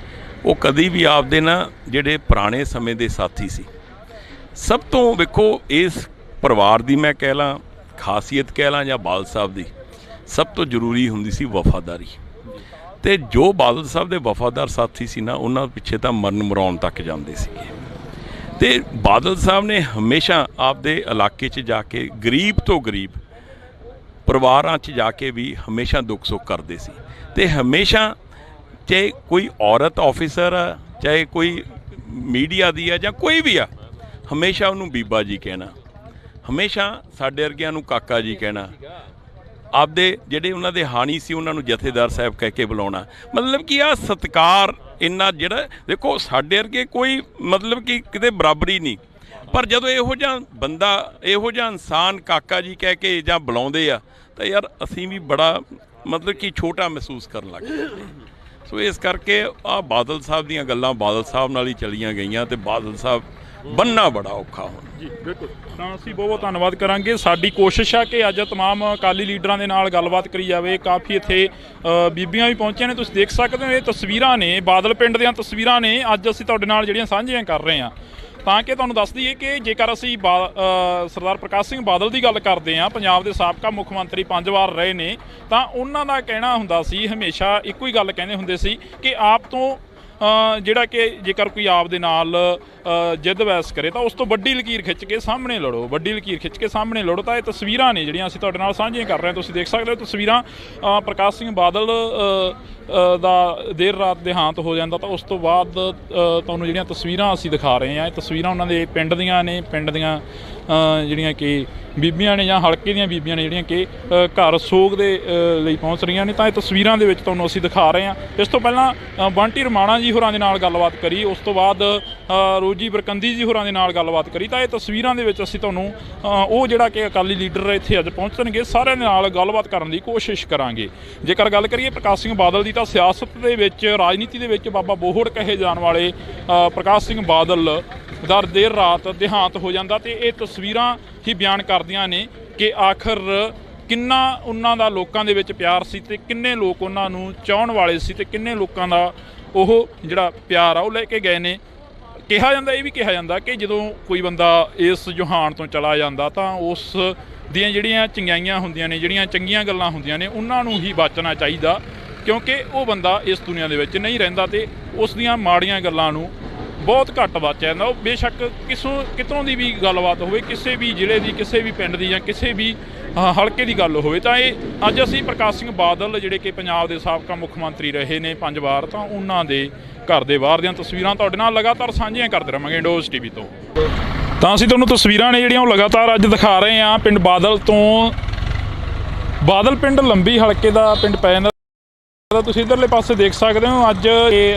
ਉਹ ਕਦੀ ਵੀ ਆਪਦੇ ਨਾ ਜਿਹੜੇ ਪੁਰਾਣੇ ਸਮੇਂ ਦੇ ਸਾਥੀ ਸੀ, ਸਭ ਤੋਂ ਵੇਖੋ ਇਸ ਪਰਿਵਾਰ ਦੀ ਮੈਂ ਕਹਿ ਲਾਂ ਖਾਸੀਅਤ ਕਹਿ ਲਾਂ ਜਾਂ ਬਾਦਲ ਸਾਹਿਬ ਦੀ, ਸਭ ਤੋਂ ਜ਼ਰੂਰੀ ਹੁੰਦੀ ਸੀ ਵਫਾਦਾਰੀ। ਅਤੇ ਜੋ ਬਾਦਲ ਸਾਹਿਬ ਦੇ ਵਫਾਦਾਰ ਸਾਥੀ ਸੀ ਨਾ, ਉਹਨਾਂ ਪਿੱਛੇ ਤਾਂ ਮਰਨ ਮਰਾਉਣ ਤੱਕ ਜਾਂਦੇ ਸੀਗੇ। ਅਤੇ ਬਾਦਲ ਸਾਹਿਬ ਨੇ ਹਮੇਸ਼ਾ ਆਪਦੇ ਇਲਾਕੇ 'ਚ ਜਾ ਕੇ ਗਰੀਬ ਤੋਂ ਗਰੀਬ ਪਰਿਵਾਰਾਂ 'ਚ ਜਾ ਕੇ ਵੀ ਹਮੇਸ਼ਾ ਦੁੱਖ ਸੁੱਖ ਕਰਦੇ ਸੀ। ਅਤੇ ਹਮੇਸ਼ਾ ਚਾਹੇ ਕੋਈ ਔਰਤ ਆਫਿਸਰ ਆ, ਚਾਹੇ ਕੋਈ ਮੀਡੀਆ ਦੀ ਆ ਜਾਂ ਕੋਈ ਵੀ ਆ, ਹਮੇਸ਼ਾ ਉਹਨੂੰ ਬੀਬਾ ਜੀ ਕਹਿਣਾ, ਹਮੇਸ਼ਾ ਸਾਡੇ ਵਰਗਿਆਂ ਨੂੰ ਕਾਕਾ ਜੀ ਕਹਿਣਾ, ਆਪਦੇ ਜਿਹੜੇ ਉਹਨਾਂ ਦੇ ਹਾਣੀ ਸੀ ਉਹਨਾਂ ਨੂੰ ਜਥੇਦਾਰ ਸਾਹਿਬ ਕਹਿ ਕੇ ਬੁਲਾਉਣਾ। ਮਤਲਬ ਕਿ ਆਹ ਸਤਿਕਾਰ ਇੰਨਾ, ਜਿਹੜਾ ਦੇਖੋ ਸਾਡੇ ਵਰਗੇ ਕੋਈ ਮਤਲਬ ਕਿ ਕਿਤੇ ਬਰਾਬਰੀ ਨਹੀਂ, ਪਰ ਜਦੋਂ ਇਹੋ ਜਿਹਾ ਬੰਦਾ, ਇਹੋ ਜਿਹਾ ਇਨਸਾਨ ਕਾਕਾ ਜੀ ਕਹਿ ਕੇ ਜਾਂ ਬੁਲਾਉਂਦੇ ਆ, ਤਾਂ ਯਾਰ ਅਸੀਂ ਵੀ ਬੜਾ ਮਤਲਬ ਕਿ ਛੋਟਾ ਮਹਿਸੂਸ ਕਰਨ ਲੱਗ ਜਾਂਦੇ। ਸੋ ਇਸ ਕਰਕੇ ਆਹ ਬਾਦਲ ਸਾਹਿਬ ਦੀਆਂ ਗੱਲਾਂ ਬਾਦਲ ਸਾਹਿਬ ਨਾਲ ਹੀ ਚਲੀਆਂ ਗਈਆਂ, ਅਤੇ ਬਾਦਲ ਸਾਹਿਬ ਬੰਨ੍ਹਣਾ ਬੜਾ ਔਖਾ ਹੁਣ। ਜੀ ਬਿਲਕੁਲ। ਤਾਂ ਅਸੀਂ ਬਹੁਤ ਬਹੁਤ ਧੰਨਵਾਦ ਕਰਾਂਗੇ। ਸਾਡੀ ਕੋਸ਼ਿਸ਼ ਆ ਕਿ ਅੱਜ ਤਮਾਮ ਅਕਾਲੀ ਲੀਡਰਾਂ ਦੇ ਨਾਲ ਗੱਲਬਾਤ ਕਰੀ ਜਾਵੇ। ਕਾਫੀ ਇੱਥੇ ਬੀਬੀਆਂ ਵੀ ਪਹੁੰਚੀਆਂ ਨੇ, ਤੁਸੀਂ ਦੇਖ ਸਕਦੇ ਹੋ ਇਹ ਤਸਵੀਰਾਂ ਨੇ, ਬਾਦਲ ਪਿੰਡ ਦੀਆਂ ਤਸਵੀਰਾਂ ਨੇ ਅੱਜ ਅਸੀਂ ਤੁਹਾਡੇ ਨਾਲ ਜਿਹੜੀਆਂ ਸਾਂਝੀਆਂ ਕਰ ਰਹੇ ਹਾਂ, ਤਾਂ ਕਿ ਤੁਹਾਨੂੰ ਦੱਸ ਦਈਏ ਕਿ ਜੇਕਰ ਅਸੀਂ ਸਰਦਾਰ ਪ੍ਰਕਾਸ਼ ਸਿੰਘ ਬਾਦਲ ਦੀ ਗੱਲ ਕਰਦੇ ਹਾਂ, ਪੰਜਾਬ ਦੇ ਸਾਬਕਾ ਮੁੱਖ ਮੰਤਰੀ 5 ਵਾਰ ਰਹੇ ਨੇ, ਤਾਂ ਉਹਨਾਂ ਦਾ ਕਹਿਣਾ ਹੁੰਦਾ ਸੀ, ਹਮੇਸ਼ਾ ਇੱਕੋ ਹੀ ਗੱਲ ਕਹਿੰਦੇ ਹੁੰਦੇ ਸੀ ਕਿ ਆਪ ਤੋਂ ਜਿਹੜਾ ਕਿ ਜੇਕਰ ਕੋਈ ਆਪ ਦੇ ਨਾਲ ਜਿੱਦ ਬਹਿਸ ਕਰੇ ਤਾਂ ਉਸ ਤੋਂ ਵੱਡੀ ਲਕੀਰ ਖਿੱਚ ਕੇ ਸਾਹਮਣੇ ਲੜੋ, ਵੱਡੀ ਲਕੀਰ ਖਿੱਚ ਕੇ ਸਾਹਮਣੇ ਲੜੋ। ਤਾਂ ਇਹ ਤਸਵੀਰਾਂ ਨੇ ਜਿਹੜੀਆਂ ਅਸੀਂ ਤੁਹਾਡੇ ਨਾਲ ਸਾਂਝੀਆਂ ਕਰ ਰਹੇ ਹਾਂ, ਤੁਸੀਂ ਦੇਖ ਸਕਦੇ ਹੋ ਤਸਵੀਰਾਂ। ਪ੍ਰਕਾਸ਼ ਸਿੰਘ ਬਾਦਲ ਦਾ ਦੇਰ ਰਾਤ ਦੇਹਾਂਤ ਹੋ ਜਾਂਦਾ, ਤਾਂ ਉਸ ਤੋਂ ਬਾਅਦ ਤੁਹਾਨੂੰ ਜਿਹੜੀਆਂ ਤਸਵੀਰਾਂ ਅਸੀਂ ਦਿਖਾ ਰਹੇ ਹਾਂ, ਇਹ ਤਸਵੀਰਾਂ ਉਹਨਾਂ ਦੇ ਪਿੰਡ ਦੀਆਂ ਨੇ, ਪਿੰਡ ਦੀਆਂ ਜਿਹੜੀਆਂ ਕਿ ਬੀਬੀਆਂ ਨੇ ਜਾਂ ਹਲਕੇ ਦੀਆਂ ਬੀਬੀਆਂ ਨੇ ਜਿਹੜੀਆਂ ਕਿ ਘਰ ਸੋਗ ਦੇ ਲਈ ਪਹੁੰਚ ਰਹੀਆਂ ਨੇ, ਤਾਂ ਇਹ ਤਸਵੀਰਾਂ ਦੇ ਵਿੱਚ ਤੁਹਾਨੂੰ ਅਸੀਂ ਦਿਖਾ ਰਹੇ ਹਾਂ। ਇਸ ਤੋਂ ਪਹਿਲਾਂ ਬੰਟੀ ਰਮਾਣਾ ਜੀ ਹੋਰਾਂ ਦੇ ਨਾਲ ਗੱਲਬਾਤ ਕਰੀ, ਉਸ ਤੋਂ ਬਾਅਦ ਰੋਜੀ ਬਰਕੰਦੀ ਜੀ ਹੋਰਾਂ ਦੇ ਨਾਲ ਗੱਲਬਾਤ ਕਰੀ, ਤਾਂ ਇਹ ਤਸਵੀਰਾਂ ਦੇ ਵਿੱਚ ਅਸੀਂ ਤੁਹਾਨੂੰ ਉਹ ਜਿਹੜਾ ਕਿ ਅਕਾਲੀ ਲੀਡਰ ਇੱਥੇ ਅੱਜ ਪਹੁੰਚਣਗੇ ਸਾਰਿਆਂ ਦੇ ਨਾਲ ਗੱਲਬਾਤ ਕਰਨ ਦੀ ਕੋਸ਼ਿਸ਼ ਕਰਾਂਗੇ। ਜੇਕਰ ਗੱਲ ਕਰੀਏ ਪ੍ਰਕਾਸ਼ ਸਿੰਘ ਬਾਦਲ ਦੀ, ਤਾਂ ਸਿਆਸਤ ਦੇ ਵਿੱਚ, ਰਾਜਨੀਤੀ ਦੇ ਵਿੱਚ ਬਾਬਾ ਬੋਹੜ ਕਹੇ ਜਾਣ ਵਾਲੇ ਪ੍ਰਕਾਸ਼ ਸਿੰਘ ਬਾਦਲ ਦਾ ਦੇਰ ਰਾਤ ਦੇਹਾਂਤ ਹੋ ਜਾਂਦਾ, ਅਤੇ ਇਹ ਤਸਵੀਰਾਂ ਹੀ ਬਿਆਨ ਕਰਦੀਆਂ ਨੇ ਕਿ ਆਖਰ ਕਿੰਨਾ ਉਹਨਾਂ ਦਾ ਲੋਕਾਂ ਦੇ ਵਿੱਚ ਪਿਆਰ ਸੀ, ਅਤੇ ਕਿੰਨੇ ਲੋਕ ਉਹਨਾਂ ਨੂੰ ਚਾਹੁਣ ਵਾਲੇ ਸੀ, ਅਤੇ ਕਿੰਨੇ ਲੋਕਾਂ ਦਾ ਉਹ ਜਿਹੜਾ ਪਿਆਰ ਆ ਉਹ ਲੈ ਕੇ ਗਏ ਨੇ। ਕਿਹਾ ਜਾਂਦਾ, ਇਹ ਵੀ ਕਿਹਾ ਜਾਂਦਾ ਕਿ ਜਦੋਂ ਕੋਈ ਬੰਦਾ ਇਸ ਜਹਾਨ ਤੋਂ ਚਲਾ ਜਾਂਦਾ ਤਾਂ ਉਸ ਦੀਆਂ ਜਿਹੜੀਆਂ ਚੰਗਿਆਈਆਂ ਹੁੰਦੀਆਂ ਨੇ, ਜਿਹੜੀਆਂ ਚੰਗੀਆਂ ਗੱਲਾਂ ਹੁੰਦੀਆਂ ਨੇ, ਉਹਨਾਂ ਨੂੰ ਹੀ ਬਚਣਾ ਚਾਹੀਦਾ, ਕਿਉਂਕਿ ਉਹ ਬੰਦਾ ਇਸ ਦੁਨੀਆ ਦੇ ਵਿੱਚ ਨਹੀਂ ਰਹਿੰਦਾ, ਅਤੇ ਉਸ ਦੀਆਂ ਮਾੜੀਆਂ ਗੱਲਾਂ ਨੂੰ ਬਹੁਤ ਘੱਟ ਬਚਿਆ ਜਾਂਦਾ। ਉਹ ਬੇਸ਼ੱਕ ਕਿਤੋਂ ਦੀ ਵੀ ਗੱਲਬਾਤ ਹੋਵੇ, ਕਿਸੇ ਵੀ ਜ਼ਿਲ੍ਹੇ ਦੀ, ਕਿਸੇ ਵੀ ਪਿੰਡ ਦੀ ਜਾਂ ਕਿਸੇ ਵੀ ਹਲਕੇ ਦੀ ਗੱਲ ਹੋਵੇ, ਤਾਂ ਇਹ ਅੱਜ ਅਸੀਂ ਪ੍ਰਕਾਸ਼ ਸਿੰਘ ਬਾਦਲ ਜਿਹੜੇ ਕਿ ਪੰਜਾਬ ਦੇ ਸਾਬਕਾ ਮੁੱਖ ਮੰਤਰੀ ਰਹੇ ਨੇ 5 ਵਾਰ, ਤਾਂ ਉਹਨਾਂ ਦੇ ਘਰ ਦੇ ਬਾਹਰ ਦੀਆਂ ਤਸਵੀਰਾਂ ਤੁਹਾਡੇ ਨਾਲ ਲਗਾਤਾਰ ਸਾਂਝੀਆਂ ਕਰਦੇ ਰਹਾਂਗੇ ਇੰਡੋਜ਼ ਟੀਵੀ ਤੋਂ। ਤਾਂ ਅਸੀਂ ਤੁਹਾਨੂੰ ਤਸਵੀਰਾਂ ਨੇ ਜਿਹੜੀਆਂ ਉਹ ਲਗਾਤਾਰ ਅੱਜ ਦਿਖਾ ਰਹੇ ਹਾਂ ਪਿੰਡ ਬਾਦਲ ਤੋਂ। ਬਾਦਲ ਪਿੰਡ ਲੰਬੀ ਹਲਕੇ ਦਾ ਪਿੰਡ ਪੈ ਜਾਂਦਾ, ਤੁਸੀਂ ਇੱਧਰਲੇ ਪਾਸੇ ਦੇਖ ਸਕਦੇ ਹੋ। ਅੱਜ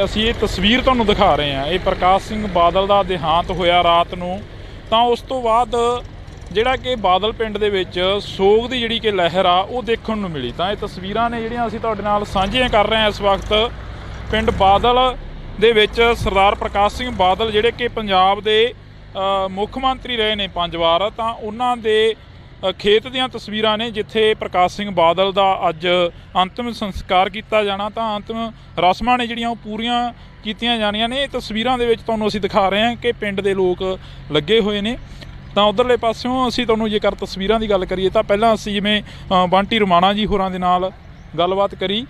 ਅਸੀਂ ਇਹ ਤਸਵੀਰ ਤੁਹਾਨੂੰ ਦਿਖਾ ਰਹੇ ਹਾਂ, ਇਹ ਪ੍ਰਕਾਸ਼ ਸਿੰਘ ਬਾਦਲ ਦਾ ਦੇਹਾਂਤ ਹੋਇਆ ਰਾਤ ਨੂੰ, ਤਾਂ ਉਸ ਤੋਂ ਬਾਅਦ ਜਿਹੜਾ ਕਿ ਬਾਦਲ ਪਿੰਡ ਦੇ ਵਿੱਚ ਸੋਗ ਦੀ ਜਿਹੜੀ ਕਿ ਲਹਿਰ ਆ ਉਹ ਦੇਖਣ ਨੂੰ ਮਿਲੀ। ਤਾਂ ਇਹ ਤਸਵੀਰਾਂ ਨੇ ਜਿਹੜੀਆਂ ਅਸੀਂ ਤੁਹਾਡੇ ਨਾਲ ਸਾਂਝੀਆਂ ਕਰ ਰਹੇ ਹਾਂ ਇਸ ਵਕਤ ਪਿੰਡ ਬਾਦਲ ਦੇ ਵਿੱਚ। ਸਰਦਾਰ ਪ੍ਰਕਾਸ਼ ਸਿੰਘ ਬਾਦਲ ਜਿਹੜੇ ਕਿ ਪੰਜਾਬ ਦੇ ਮੁੱਖ ਮੰਤਰੀ ਰਹੇ ਨੇ 5 ਵਾਰ, ਤਾਂ ਉਹਨਾਂ ਦੇ ਖੇਤ ਦੀਆਂ ਤਸਵੀਰਾਂ ਨੇ ਜਿੱਥੇ ਪ੍ਰਕਾਸ਼ ਸਿੰਘ ਬਾਦਲ ਦਾ ਅੱਜ ਅੰਤਿਮ ਸੰਸਕਾਰ ਕੀਤਾ ਜਾਣਾ। ਤਾਂ ਅੰਤਿਮ ਰਸਮਾਂ ਨੇ ਜਿਹੜੀਆਂ ਉਹ ਪੂਰੀਆਂ ਕੀਤੀਆਂ ਜਾਣੀਆਂ ਨੇ। ਇਹ ਤਸਵੀਰਾਂ ਦੇ ਵਿੱਚ ਤੁਹਾਨੂੰ ਅਸੀਂ ਦਿਖਾ ਰਹੇ ਹਾਂ ਕਿ ਪਿੰਡ ਦੇ ਲੋਕ ਲੱਗੇ ਹੋਏ ਨੇ। ਤਾਂ ਉਧਰਲੇ ਪਾਸਿਓਂ ਅਸੀਂ ਤੁਹਾਨੂੰ ਜੇਕਰ ਤਸਵੀਰਾਂ ਦੀ ਗੱਲ ਕਰੀਏ ਤਾਂ ਪਹਿਲਾਂ ਅਸੀਂ ਜਿਵੇਂ ਬੰਟੀ ਰਮਾਣਾ ਜੀ ਹੋਰਾਂ ਦੇ ਨਾਲ ਗੱਲਬਾਤ ਕਰੀ,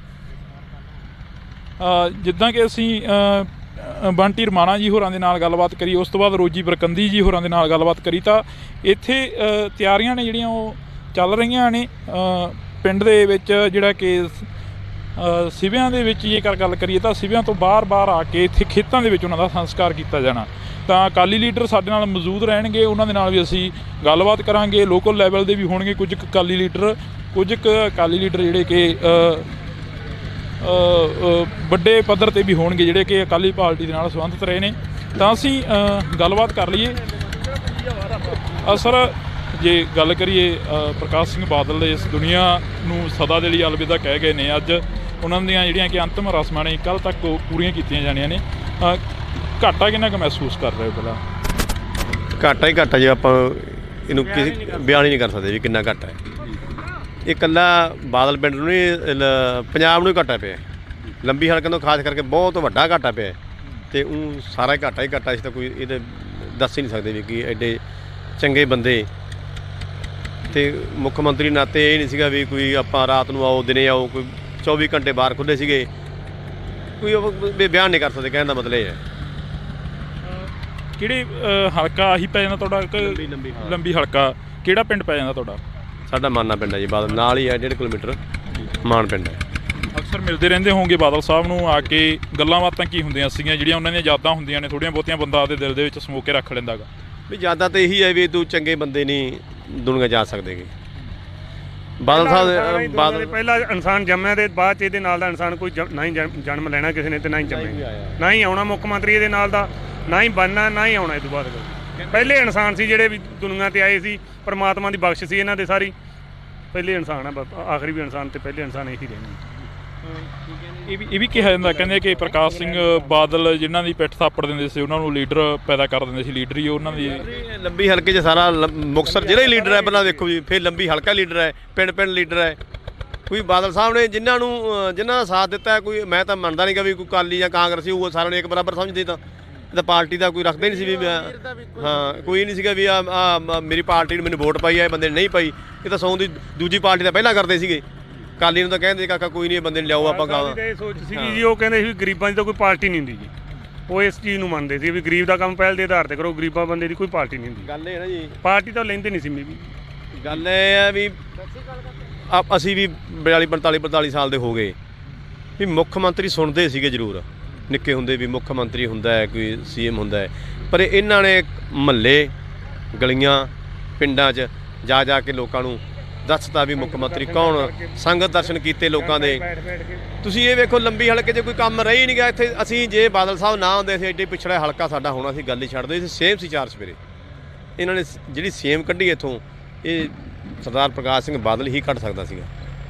ਜਿੱਦਾਂ ਕਿ ਅਸੀਂ ਬੰਟੀ ਰਮਾਣਾ ਜੀ ਹੋਰਾਂ ਦੇ ਨਾਲ ਗੱਲਬਾਤ ਕਰੀ, ਉਸ ਤੋਂ ਬਾਅਦ ਰੋਜੀ ਬਰਕੰਦੀ ਜੀ ਹੋਰਾਂ ਦੇ ਨਾਲ ਗੱਲਬਾਤ ਕਰੀ। ਤਾਂ ਇੱਥੇ ਤਿਆਰੀਆਂ ਨੇ ਜਿਹੜੀਆਂ ਉਹ ਚੱਲ ਰਹੀਆਂ ਨੇ ਪਿੰਡ ਦੇ ਵਿੱਚ। ਜਿਹੜਾ ਕਿ ਸਿਵਿਆਂ ਦੇ ਵਿੱਚ ਜੇਕਰ ਗੱਲ ਕਰੀਏ ਤਾਂ ਸਿਵਿਆਂ ਤੋਂ ਬਾਹਰ ਆ ਕੇ ਇੱਥੇ ਖੇਤਾਂ ਦੇ ਵਿੱਚ ਉਹਨਾਂ ਦਾ ਸੰਸਕਾਰ ਕੀਤਾ ਜਾਣਾ। ਤਾਂ ਅਕਾਲੀ ਲੀਡਰ ਸਾਡੇ ਨਾਲ ਮੌਜੂਦ ਰਹਿਣਗੇ, ਉਹਨਾਂ ਦੇ ਨਾਲ ਵੀ ਅਸੀਂ ਗੱਲਬਾਤ ਕਰਾਂਗੇ। ਲੋਕਲ ਲੈਵਲ ਦੇ ਵੀ ਹੋਣਗੇ ਕੁਝ ਕੁ ਅਕਾਲੀ ਲੀਡਰ ਜਿਹੜੇ ਕਿ ਵੱਡੇ ਪੱਧਰ ਤੇ ਵੀ ਹੋਣਗੇ ਜਿਹੜੇ ਕਿ ਅਕਾਲੀ ਪਾਰਟੀ ਦੇ ਨਾਲ ਸੰਬੰਧਿਤ ਰਹੇ ਨੇ। ਤਾਂ ਅਸੀਂ ਗੱਲਬਾਤ ਕਰ ਲਈਏ। ਸਰ, ਜੇ ਗੱਲ ਕਰੀਏ ਪ੍ਰਕਾਸ਼ ਸਿੰਘ ਬਾਦਲ ਦੇ ਇਸ ਦੁਨੀਆ ਨੂੰ ਸਦਾ ਦੇ ਲਈ ਅਲਵਿਦਾ ਕਹਿ ਗਏ ਨੇ। ਅੱਜ ਉਹਨਾਂ ਦੀਆਂ ਜਿਹੜੀਆਂ ਕਿ ਅੰਤਿਮ ਰਸਮਾਂ ਨੇ ਕੱਲ੍ਹ ਤੱਕ ਉਹ ਪੂਰੀਆਂ ਕੀਤੀਆਂ ਜਾਣੀਆਂ ਨੇ। ਘਾਟਾ ਕਿੰਨਾ ਕੁ ਮਹਿਸੂਸ ਕਰ ਰਹੇ ਹੋ? ਪਹਿਲਾਂ ਘਾਟਾ ਹੀ ਘਾਟਾ ਜੇ ਆਪਾਂ ਇਹਨੂੰ ਕਿਸੇ ਬਿਆਨ ਹੀ ਨਹੀਂ ਕਰ ਸਕਦੇ ਵੀ ਕਿੰਨਾ ਘਾਟਾ ਹੈ। ਇਹ ਇਕੱਲਾ ਬਾਦਲ ਪਿੰਡ ਨੂੰ ਨਹੀਂ, ਪੰਜਾਬ ਨੂੰ ਹੀ ਘਾਟਾ ਪਿਆ। ਲੰਬੀ ਹਲਕੇ ਤੋਂ ਖਾਸ ਕਰਕੇ ਬਹੁਤ ਵੱਡਾ ਘਾਟਾ ਪਿਆ ਅਤੇ ਉਹ ਸਾਰਾ ਹੀ ਘਾਟਾ ਅਸੀਂ ਤਾਂ ਕੋਈ ਇਹਦੇ ਦੱਸ ਹੀ ਨਹੀਂ ਸਕਦੇ ਵੀ ਕਿ ਐਡੇ ਚੰਗੇ ਬੰਦੇ ਅਤੇ ਮੁੱਖ ਮੰਤਰੀ ਨਾਤੇ ਇਹ ਨਹੀਂ ਸੀਗਾ ਵੀ ਕੋਈ ਆਪਾਂ ਰਾਤ ਨੂੰ ਆਓ ਦਿਨੇ ਆਓ, ਕੋਈ 24 ਘੰਟੇ ਬਾਹਰ ਖੁੱਲ੍ਹੇ ਸੀਗੇ। ਕੋਈ ਉਹ ਬਿਆਨ ਨਹੀਂ ਕਰ ਸਕਦੇ, ਕਹਿਣ ਦਾ ਮਤਲਬ ਇਹ ਹੈ। ਕਿਹੜੇ ਹਲਕਾ ਆਹੀ ਪੈ ਜਾਂਦਾ ਤੁਹਾਡਾ? ਲੰਬੀ ਹਲਕਾ ਕਿਹੜਾ ਪਿੰਡ ਪੈ ਜਾਂਦਾ ਤੁਹਾਡਾ? ਸਾਡਾ ਮਾਨਾ ਪਿੰਡ ਹੈ ਜੀ, ਬਾਦਲ ਨਾਲ ਹੀ ਹੈ, 1.5 ਕਿਲੋਮੀਟਰ ਮਾਨ ਪਿੰਡ ਹੈ। ਅਕਸਰ ਮਿਲਦੇ ਰਹਿੰਦੇ ਹੋਣਗੇ ਬਾਦਲ ਸਾਹਿਬ ਨੂੰ ਆ ਕੇ, ਗੱਲਾਂ ਬਾਤਾਂ ਕੀ ਹੁੰਦੀਆਂ ਸੀਗੀਆਂ ਜਿਹੜੀਆਂ ਉਹਨਾਂ ਦੀਆਂ ਯਾਦਾਂ ਹੁੰਦੀਆਂ ਨੇ ਥੋੜ੍ਹੀਆਂ ਬਹੁਤੀਆਂ ਬੰਦਾ ਆਪਦੇ ਦਿਲ ਦੇ ਵਿੱਚ ਸਮੋ ਕੇ ਰੱਖ ਲੈਂਦਾ ਗਾ? ਵੀ ਯਾਦਾਂ ਤਾਂ ਇਹੀ ਹੈ ਵੀ ਤੂੰ ਚੰਗੇ ਬੰਦੇ ਨਹੀਂ ਦੁਨੀਆ ਜਾ ਸਕਦੇਗੇ। ਬਾਦਲ ਸਾਹਿਬ ਬਾਦਲ ਪਹਿਲਾ ਇਨਸਾਨ ਜੰਮਿਆ ਤੇ ਬਾਅਦ 'ਚ ਇਹਦੇ ਨਾਲ ਦਾ ਇਨਸਾਨ ਕੋਈ ਨਾ ਹੀ ਜਨਮ ਲੈਣਾ ਕਿਸੇ ਨੇ, ਤੇ ਨਾ ਹੀ ਜੰਮੇ, ਨਾ ਹੀ ਆਉਣਾ ਮੁੱਖ ਮੰਤਰੀ ਇਹਦੇ ਨਾਲ ਦਾ, ਨਾ ਹੀ ਬਣਨਾ, ਨਾ ਹੀ ਆਉਣਾ ਇਹ ਤੋਂ ਬਾਅਦ। ਪਹਿਲੇ ਇਨਸਾਨ ਸੀ ਜਿਹੜੇ ਵੀ ਦੁਨੀਆ ਤੇ ਆਏ ਸੀ, ਪਰਮਾਤਮਾ ਦੀ ਬਖਸ਼ ਸੀ ਇਹਨਾਂ ਦੇ ਸਾਰੀ। ਪਹਿਲੇ ਇਨਸਾਨ ਆ, ਆਖਰੀ ਵੀ ਇਨਸਾਨ ਤੇ ਪਹਿਲੇ ਇਨਸਾਨ ਇਹੀ ਰਹਿਣੇ। ਇਹ ਵੀ ਕਿਹਾ ਜਾਂਦਾ, ਕਹਿੰਦੇ ਕਿ ਪ੍ਰਕਾਸ਼ ਸਿੰਘ ਬਾਦਲ ਜਿਨ੍ਹਾਂ ਦੀ ਪਿੱਠ ਥਾਪੜ ਦਿੰਦੇ ਸੀ ਉਹਨਾਂ ਨੂੰ ਲੀਡਰ ਪੈਦਾ ਕਰ ਦਿੰਦੇ ਸੀ। ਲੀਡਰ ਹੀ ਉਹਨਾਂ ਦੀ ਲੰਬੀ ਹਲਕੇ 'ਚ ਸਾਰਾ ਮੁਕਤਸਰ ਜਿਹੜਾ ਹੀ ਲੀਡਰ ਹੈ ਪਹਿਲਾਂ ਦੇਖੋ ਜੀ, ਫਿਰ ਲੰਬੀ ਹਲਕਾ ਲੀਡਰ ਹੈ, ਪਿੰਡ ਲੀਡਰ ਹੈ। ਕੋਈ ਬਾਦਲ ਸਾਹਿਬ ਨੇ ਜਿਨ੍ਹਾਂ ਦਾ ਸਾਥ ਦਿੱਤਾ, ਕੋਈ ਮੈਂ ਤਾਂ ਮੰਨਦਾ ਨਹੀਂ ਕਿ ਵੀ ਕੋਈ ਅਕਾਲੀ ਜਾਂ ਕਾਂਗਰਸੀ ਉਹ ਸਾਰਿਆਂ ਨੂੰ ਇੱਕ ਬਰਾਬਰ ਸਮਝਦੇ। ਤਾਂ ਪਾਰਟੀ ਦਾ ਕੋਈ ਰੱਖਦਾ ਹੀ ਨਹੀਂ ਸੀ ਵੀ ਹਾਂ, ਕੋਈ ਨਹੀਂ ਸੀਗਾ ਵੀ ਆ ਮੇਰੀ ਪਾਰਟੀ ਨੂੰ ਮੈਨੂੰ ਵੋਟ ਪਾਈ ਹੈ, ਬੰਦੇ ਨੇ ਨਹੀਂ ਪਾਈ। ਇਹ ਤਾਂ ਸੌਂ ਦੀ ਦੂਜੀ ਪਾਰਟੀ ਦਾ ਪਹਿਲਾਂ ਕਰਦੇ ਸੀਗੇ। ਅਕਾਲੀ ਨੂੰ ਤਾਂ ਕਹਿੰਦੇ ਕਾਕਾ ਕੋਈ ਨਹੀਂ, ਇਹ ਬੰਦੇ ਨੂੰ ਲਿਆਓ ਆਪਾਂ ਗਾਵਾਂ। ਇਹ ਸੋਚ ਸੀਗੀ ਜੀ, ਉਹ ਕਹਿੰਦੇ ਸੀ ਵੀ ਗਰੀਬਾਂ ਦੀ ਤਾਂ ਕੋਈ ਪਾਰਟੀ ਨਹੀਂ ਹੁੰਦੀ ਜੀ। ਉਹ ਇਸ ਚੀਜ਼ ਨੂੰ ਮੰਨਦੇ ਸੀ ਵੀ ਗਰੀਬ ਦਾ ਕੰਮ ਪਹਿਲ ਦੇ ਆਧਾਰ ਤੇ ਕਰੋ, ਗਰੀਬਾਂ ਬੰਦੇ ਦੀ ਕੋਈ ਪਾਰਟੀ ਨਹੀਂ ਹੁੰਦੀ। ਗੱਲ ਇਹ ਨਾ ਜੀ, ਪਾਰਟੀ ਤਾਂ ਲੈਂਦੇ ਨਹੀਂ ਸੀ। ਵੀ ਗੱਲ ਇਹ ਹੈ ਵੀ ਅਸੀਂ ਵੀ 42 ਸਾਲ ਦੇ ਹੋ ਗਏ ਵੀ ਮੁੱਖ ਮੰਤਰੀ ਸੁਣਦੇ ਸੀਗੇ ਜ਼ਰੂਰ, ਨਿੱਕੇ ਹੁੰਦੇ ਵੀ ਮੁੱਖ ਮੰਤਰੀ ਹੁੰਦਾ ਹੈ, ਕੋਈ CM ਹੁੰਦਾ ਹੈ, ਪਰ ਇਹਨਾਂ ਨੇ ਮਹੱਲੇ ਗਲੀਆਂ ਪਿੰਡਾਂ 'ਚ ਜਾ ਕੇ ਲੋਕਾਂ ਨੂੰ ਦੱਸਤਾ ਵੀ ਮੁੱਖ ਮੰਤਰੀ ਕੌਣ, ਸੰਗਤ ਦਰਸ਼ਨ ਕੀਤੇ ਲੋਕਾਂ ਦੇ। ਤੁਸੀਂ ਇਹ ਵੇਖੋ ਲੰਬੀ ਹਲਕੇ 'ਚ ਕੋਈ ਕੰਮ ਰਹਿ ਹੀ ਨਹੀਂ ਗਿਆ ਇੱਥੇ। ਅਸੀਂ ਜੇ ਬਾਦਲ ਸਾਹਿਬ ਨਾ ਹੁੰਦੇ ਸੀ ਐਡੇ ਪਿਛੜਾ ਹਲਕਾ ਸਾਡਾ ਹੋਣਾ ਸੀ, ਗੱਲ ਹੀ ਛੱਡ ਦਿਓ। ਸੇਮ ਸੀ 4 ਸਵੇਰੇ ਇਹਨਾਂ ਨੇ ਜਿਹੜੀ CM ਕੱਢੀ ਇੱਥੋਂ, ਇਹ ਸਰਦਾਰ ਪ੍ਰਕਾਸ਼ ਸਿੰਘ ਬਾਦਲ ਹੀ ਕੱਢ ਸਕਦਾ ਸੀਗਾ।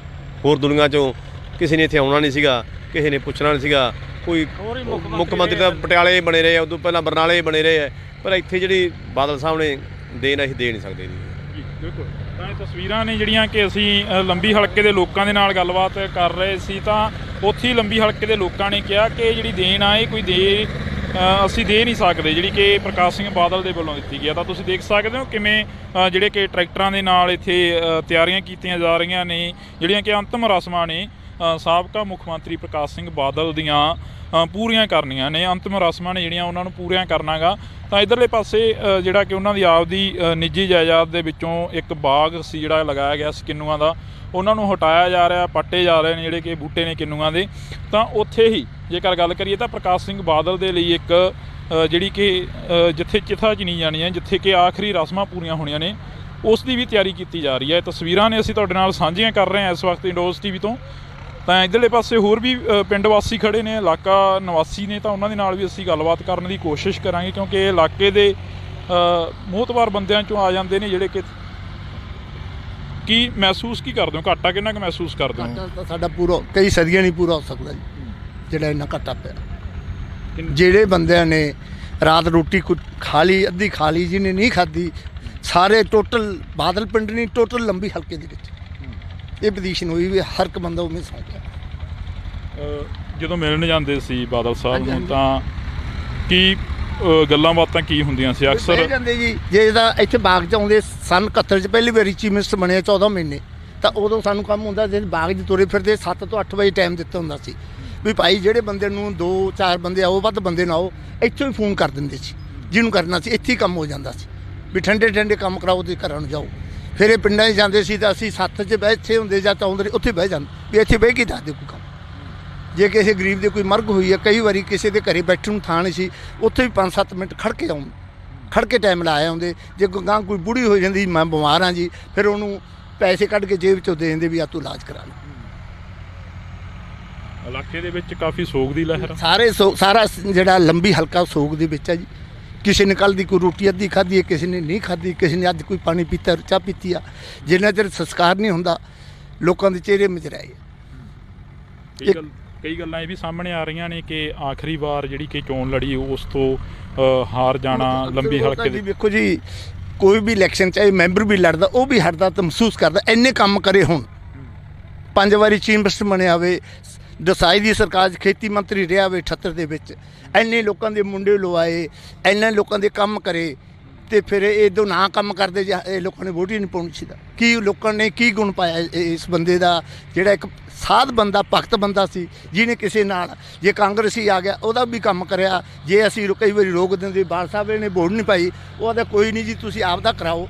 ਹੋਰ ਦੁਨੀਆ 'ਚੋਂ ਕਿਸੇ ਨੇ ਇੱਥੇ ਆਉਣਾ ਨਹੀਂ ਸੀਗਾ, ਕਿਸੇ ਨੇ ਪੁੱਛਣਾ ਨਹੀਂ ਸੀਗਾ। ਕੋਈ ਮੁੱਖ ਮੰਤਰੀ ਤਾਂ ਪਟਿਆਲੇ ਬਣੇ ਰਹੇ, ਉਦੋਂ ਪਹਿਲਾਂ ਬਰਨਾਲੇ ਬਣੇ ਰਹੇ ਹੈ, ਪਰ ਇੱਥੇ ਜਿਹੜੀ ਬਾਦਲ ਸਾਹਿਬ ਨੇ ਦੇਣ ਅਸੀਂ ਦੇ ਨਹੀਂ ਸਕਦੇ ਜੀ। ਬਿਲਕੁਲ। ਤਾਂ ਇਹ ਤਸਵੀਰਾਂ ਨੇ ਜਿਹੜੀਆਂ ਕਿ ਅਸੀਂ ਲੰਬੀ ਹਲਕੇ ਦੇ ਲੋਕਾਂ ਦੇ ਨਾਲ ਗੱਲਬਾਤ ਕਰ ਰਹੇ ਸੀ। ਤਾਂ ਉੱਥੇ ਹੀ ਲੰਬੀ ਹਲਕੇ ਦੇ ਲੋਕਾਂ ਨੇ ਕਿਹਾ ਕਿ ਜਿਹੜੀ ਦੇਣ ਆ ਇਹ ਕੋਈ ਅਸੀਂ ਦੇ ਨਹੀਂ ਸਕਦੇ, ਜਿਹੜੀ ਕਿ ਪ੍ਰਕਾਸ਼ ਸਿੰਘ ਬਾਦਲ ਦੇ ਵੱਲੋਂ ਦਿੱਤੀ ਗਈ ਆ। ਤਾਂ ਤੁਸੀਂ ਦੇਖ ਸਕਦੇ ਹੋ ਕਿਵੇਂ ਜਿਹੜੇ ਕਿ ਟਰੈਕਟਰਾਂ ਦੇ ਨਾਲ ਇੱਥੇ ਤਿਆਰੀਆਂ ਕੀਤੀਆਂ ਜਾ ਰਹੀਆਂ ਨੇ, ਜਿਹੜੀਆਂ ਕਿ ਅੰਤਿਮ ਰਸਮਾਂ ਨੇ ਸਾਬਕਾ ਮੁੱਖ ਮੰਤਰੀ ਪ੍ਰਕਾਸ਼ ਸਿੰਘ ਬਾਦਲ ਦੀਆਂ ਪੂਰੀਆਂ ਕਰਨੀਆਂ ਨੇ। ਅੰਤਿਮ ਰਸਮਾਂ ਨੇ ਜਿਹੜੀਆਂ ਉਹਨਾਂ ਨੂੰ ਪੂਰੀਆਂ ਕਰਨਾ ਗਾ। ਤਾਂ ਇੱਧਰਲੇ ਪਾਸੇ ਜਿਹੜਾ ਕਿ ਉਹਨਾਂ ਦੀ ਆਪਦੀ ਨਿੱਜੀ ਜਾਇਦਾਦ ਦੇ ਵਿੱਚੋਂ ਇੱਕ ਬਾਗ ਸੀ ਜਿਹੜਾ ਲਗਾਇਆ ਗਿਆ ਸੀ ਕਿੰਨੂਆਂ ਦਾ, ਉਹਨਾਂ ਨੂੰ ਹਟਾਇਆ ਜਾ ਰਿਹਾ, ਪੱਟੇ ਜਾ ਰਹੇ ਨੇ ਜਿਹੜੇ ਕਿ ਬੂਟੇ ਨੇ ਕਿੰਨੂਆਂ ਦੇ। ਤਾਂ ਉੱਥੇ ਹੀ ਜੇਕਰ ਗੱਲ ਕਰੀਏ ਤਾਂ ਪ੍ਰਕਾਸ਼ ਸਿੰਘ ਬਾਦਲ ਦੇ ਲਈ ਇੱਕ ਜਿਹੜੀ ਕਿ ਜਿੱਥੇ ਚਿਥਾ ਚਿਣੀ ਜਾਣੀ ਹੈ, ਜਿੱਥੇ ਕਿ ਆਖਰੀ ਰਸਮਾਂ ਪੂਰੀਆਂ ਹੋਣੀਆਂ ਨੇ, ਉਸ ਦੀ ਵੀ ਤਿਆਰੀ ਕੀਤੀ ਜਾ ਰਹੀ ਹੈ। ਤਸਵੀਰਾਂ ਨੇ ਅਸੀਂ ਤੁਹਾਡੇ ਨਾਲ ਸਾਂਝੀਆਂ ਕਰ ਰਹੇ ਹਾਂ ਇਸ ਵਕਤ ਇੰਡੋਜ਼ TV ਤੋਂ। ਤਾਂ ਇੱਧਰਲੇ ਪਾਸੇ ਹੋਰ ਵੀ ਪਿੰਡ ਵਾਸੀ ਖੜ੍ਹੇ ਨੇ, ਇਲਾਕਾ ਨਿਵਾਸੀ ਨੇ, ਤਾਂ ਉਹਨਾਂ ਦੇ ਨਾਲ ਵੀ ਅਸੀਂ ਗੱਲਬਾਤ ਕਰਨ ਦੀ ਕੋਸ਼ਿਸ਼ ਕਰਾਂਗੇ, ਕਿਉਂਕਿ ਇਹ ਇਲਾਕੇ ਦੇ ਮੋਹਤਬਾਰ ਬੰਦਿਆਂ 'ਚੋਂ ਆ ਜਾਂਦੇ ਨੇ ਜਿਹੜੇ ਕਿ ਕੀ ਮਹਿਸੂਸ ਕੀ ਕਰਦੇ ਹੋ? ਘਾਟਾ ਕਿੰਨਾ ਕੁ ਮਹਿਸੂਸ ਕਰਦੇ ਹੋ? ਘਾਟਾ ਤਾਂ ਸਾਡਾ ਪੂਰਾ ਕਈ ਸਦੀਆਂ ਨਹੀਂ ਪੂਰਾ ਹੋ ਸਕਦਾ ਜੀ, ਜਿਹੜਾ ਇੰਨਾ ਘਾਟਾ ਪਿਆ। ਜਿਹੜੇ ਬੰਦਿਆਂ ਨੇ ਰਾਤ ਰੋਟੀ ਖਾ ਲਈ, ਅੱਧੀ ਖਾ ਲਈ, ਜਿਹਨੇ ਨਹੀਂ ਖਾਧੀ, ਸਾਰੇ ਟੋਟਲ ਬਾਦਲ ਪਿੰਡ ਨਹੀਂ, ਟੋਟਲ ਲੰਬੀ ਹਲਕੇ ਦੇ ਵਿੱਚ ਇਹ ਪੋਜੀਸ਼ਨ ਹੋਈ ਵੀ ਹਰ ਇੱਕ ਬੰਦਾ ਉਵੇਂ ਸੌਂ ਗਿਆ। ਜਦੋਂ ਮਿਲਣ ਜਾਂਦੇ ਸੀ ਬਾਦਲ ਸਾਹਿਬ ਨੂੰ ਤਾਂ ਕੀ ਗੱਲਾਂ ਬਾਤਾਂ ਕੀ ਹੁੰਦੀਆਂ ਸੀ ਅਕਸਰ? ਬਹਿ ਜਾਂਦੇ ਜੀ, ਜੇ ਤਾਂ ਇੱਥੇ ਬਾਗ 'ਚ ਆਉਂਦੇ ਸਨ 71 'ਚ ਪਹਿਲੀ ਵਾਰੀ ਚੀਫ ਮਿਨਿਸਟਰ ਬਣਿਆ 14 ਮਹੀਨੇ, ਤਾਂ ਉਦੋਂ ਸਾਨੂੰ ਕੰਮ ਹੁੰਦਾ ਸੀ ਬਾਗ 'ਚ ਤੁਰੇ ਫਿਰਦੇ 7 ਤੋਂ 8 ਵਜੇ ਟਾਈਮ ਦਿੱਤਾ ਹੁੰਦਾ ਸੀ ਵੀ ਭਾਈ ਜਿਹੜੇ ਬੰਦੇ ਨੂੰ 2-4 ਬੰਦੇ ਆਓ, ਵੱਧ ਬੰਦੇ ਨਾ ਆਓ, ਇੱਥੋਂ ਹੀ ਫੋਨ ਕਰ ਦਿੰਦੇ ਸੀ ਜਿਹਨੂੰ ਕਰਨਾ ਸੀ, ਇੱਥੇ ਹੀ ਕੰਮ ਹੋ ਜਾਂਦਾ ਸੀ ਵੀ ਠੰਡੇ ਕੰਮ ਕਰਾਓ ਤੇ ਘਰਾਂ ਨੂੰ ਜਾਓ। ਫਿਰ ਇਹ ਪਿੰਡਾਂ 'ਚ ਜਾਂਦੇ ਸੀ ਤਾਂ ਅਸੀਂ 7 'ਚ ਇੱਥੇ ਹੁੰਦੇ ਜਾਂ ਤਾਂ ਆਉਂਦੇ ਉੱਥੇ ਬਹਿ ਜਾਂਦੇ ਵੀ ਇੱਥੇ ਬਹਿ ਕੇ ਦੱਸ ਦਿਓ ਕੋਈ ਕੰਮ। ਜੇ ਕਿਸੇ ਗਰੀਬ ਦੇ ਕੋਈ ਮਰਗ ਹੋਈ ਹੈ, ਕਈ ਵਾਰੀ ਕਿਸੇ ਦੇ ਘਰੇ ਬੈਠਣ ਨੂੰ ਥਾਂ ਨਹੀਂ ਸੀ, ਉੱਥੇ ਵੀ 5-7 ਮਿੰਟ ਖੜ ਕੇ ਟਾਈਮ ਲਾਇਆ ਆਉਂਦੇ। ਜੇ ਗਾਂ ਕੋਈ ਬੁੜੀ ਹੋ ਜਾਂਦੀ, ਮੈਂ ਬਿਮਾਰ ਹਾਂ ਜੀ, ਫਿਰ ਉਹਨੂੰ ਪੈਸੇ ਕੱਢ ਕੇ ਜੇਬ 'ਚੋਂ ਦੇ ਦਿੰਦੇ ਵੀ ਆ ਤੂੰ ਇਲਾਜ ਕਰਾ ਲੈ। ਇਲਾਕੇ ਦੇ ਵਿੱਚ ਕਾਫੀ ਸੋਗ ਦੀ ਲਹਿਰ ਸਾਰਾ ਜਿਹੜਾ ਲੰਬੀ ਹਲਕਾ ਸੋਗ ਦੇ ਵਿੱਚ ਹੈ ਜੀ। ਕਿਸੇ ਨੇ ਕੱਲ੍ਹ ਦੀ ਕੋਈ ਰੋਟੀ ਅੱਧੀ ਖਾਧੀ ਹੈ, ਕਿਸੇ ਨੇ ਨਹੀਂ ਖਾਧੀ, ਕਿਸੇ ਨੇ ਅੱਜ ਕੋਈ ਪਾਣੀ ਪੀਤਾ, ਚਾਹ ਪੀਤੀ ਆ। ਜਿੰਨਾ ਚਿਰ ਸੰਸਕਾਰ ਨਹੀਂ ਹੁੰਦਾ ਲੋਕਾਂ ਦੇ ਚਿਹਰੇ ਮੁਰਝਾਏ। ਕਈ ਗੱਲਾਂ ਇਹ ਵੀ ਸਾਹਮਣੇ ਆ ਰਹੀਆਂ ਨੇ ਕਿ ਆਖਰੀ ਵਾਰ ਜਿਹੜੀ ਕਿ ਚੋਣ ਲੜੀ ਉਸ ਤੋਂ ਹਾਰ ਜਾਣਾ ਲੰਬੀ ਹਲਕੇ ਦੇ। ਵੇਖੋ ਜੀ, ਕੋਈ ਵੀ ਇਲੈਕਸ਼ਨ ਚਾਹੇ ਮੈਂਬਰ ਵੀ ਲੜਦਾ, ਉਹ ਵੀ ਹਟਦਾ ਤਾਂ ਮਹਿਸੂਸ ਕਰਦਾ ਇੰਨੇ ਕੰਮ ਕਰੇ। ਹੁਣ 5 ਵਾਰੀ ਚੀਫ ਮਿਨਿਸਟਰ ਬਣਿਆ ਹੋਵੇ, ਦਸਾਈ ਦੀ ਸਰਕਾਰ 'ਚ ਖੇਤੀ ਮੰਤਰੀ ਰਿਹਾ ਹੋਵੇ 78 ਦੇ ਵਿੱਚ, ਇੰਨੇ ਲੋਕਾਂ ਦੇ ਮੁੰਡੇ ਲਵਾਏ, ਇੰਨੇ ਲੋਕਾਂ ਦੇ ਕੰਮ ਕਰੇ, ਤੇ ਫਿਰ ਇਹ ਦੋ ਨਾ ਕੰਮ ਕਰਦੇ ਜਾਂ ਇਹ ਲੋਕਾਂ ਨੇ ਵੋਟ ਹੀ ਨਹੀਂ ਪਾਉਣੀ ਸੀ। ਕੀ ਲੋਕਾਂ ਨੇ ਕੀ ਗੁਣ ਪਾਇਆ ਇਸ ਬੰਦੇ ਦਾ, ਜਿਹੜਾ ਇੱਕ ਸਾਧ ਬੰਦਾ, ਭਗਤ ਬੰਦਾ ਸੀ, ਜਿਹਨੇ ਕਿਸੇ ਨਾਲ, ਜੇ ਕਾਂਗਰਸੀ ਆ ਗਿਆ ਉਹਦਾ ਵੀ ਕੰਮ ਕਰਿਆ। ਜੇ ਅਸੀਂ ਕਈ ਵਾਰੀ ਰੋਕ ਦਿੰਦੇ, ਬਾਲ ਸਾਹਿਬ ਨੇ ਵੋਟ ਨਹੀਂ ਪਾਈ, ਉਹਦਾ ਕੋਈ ਨਹੀਂ ਜੀ ਤੁਸੀਂ ਆਪ ਦਾ ਕਰਾਓ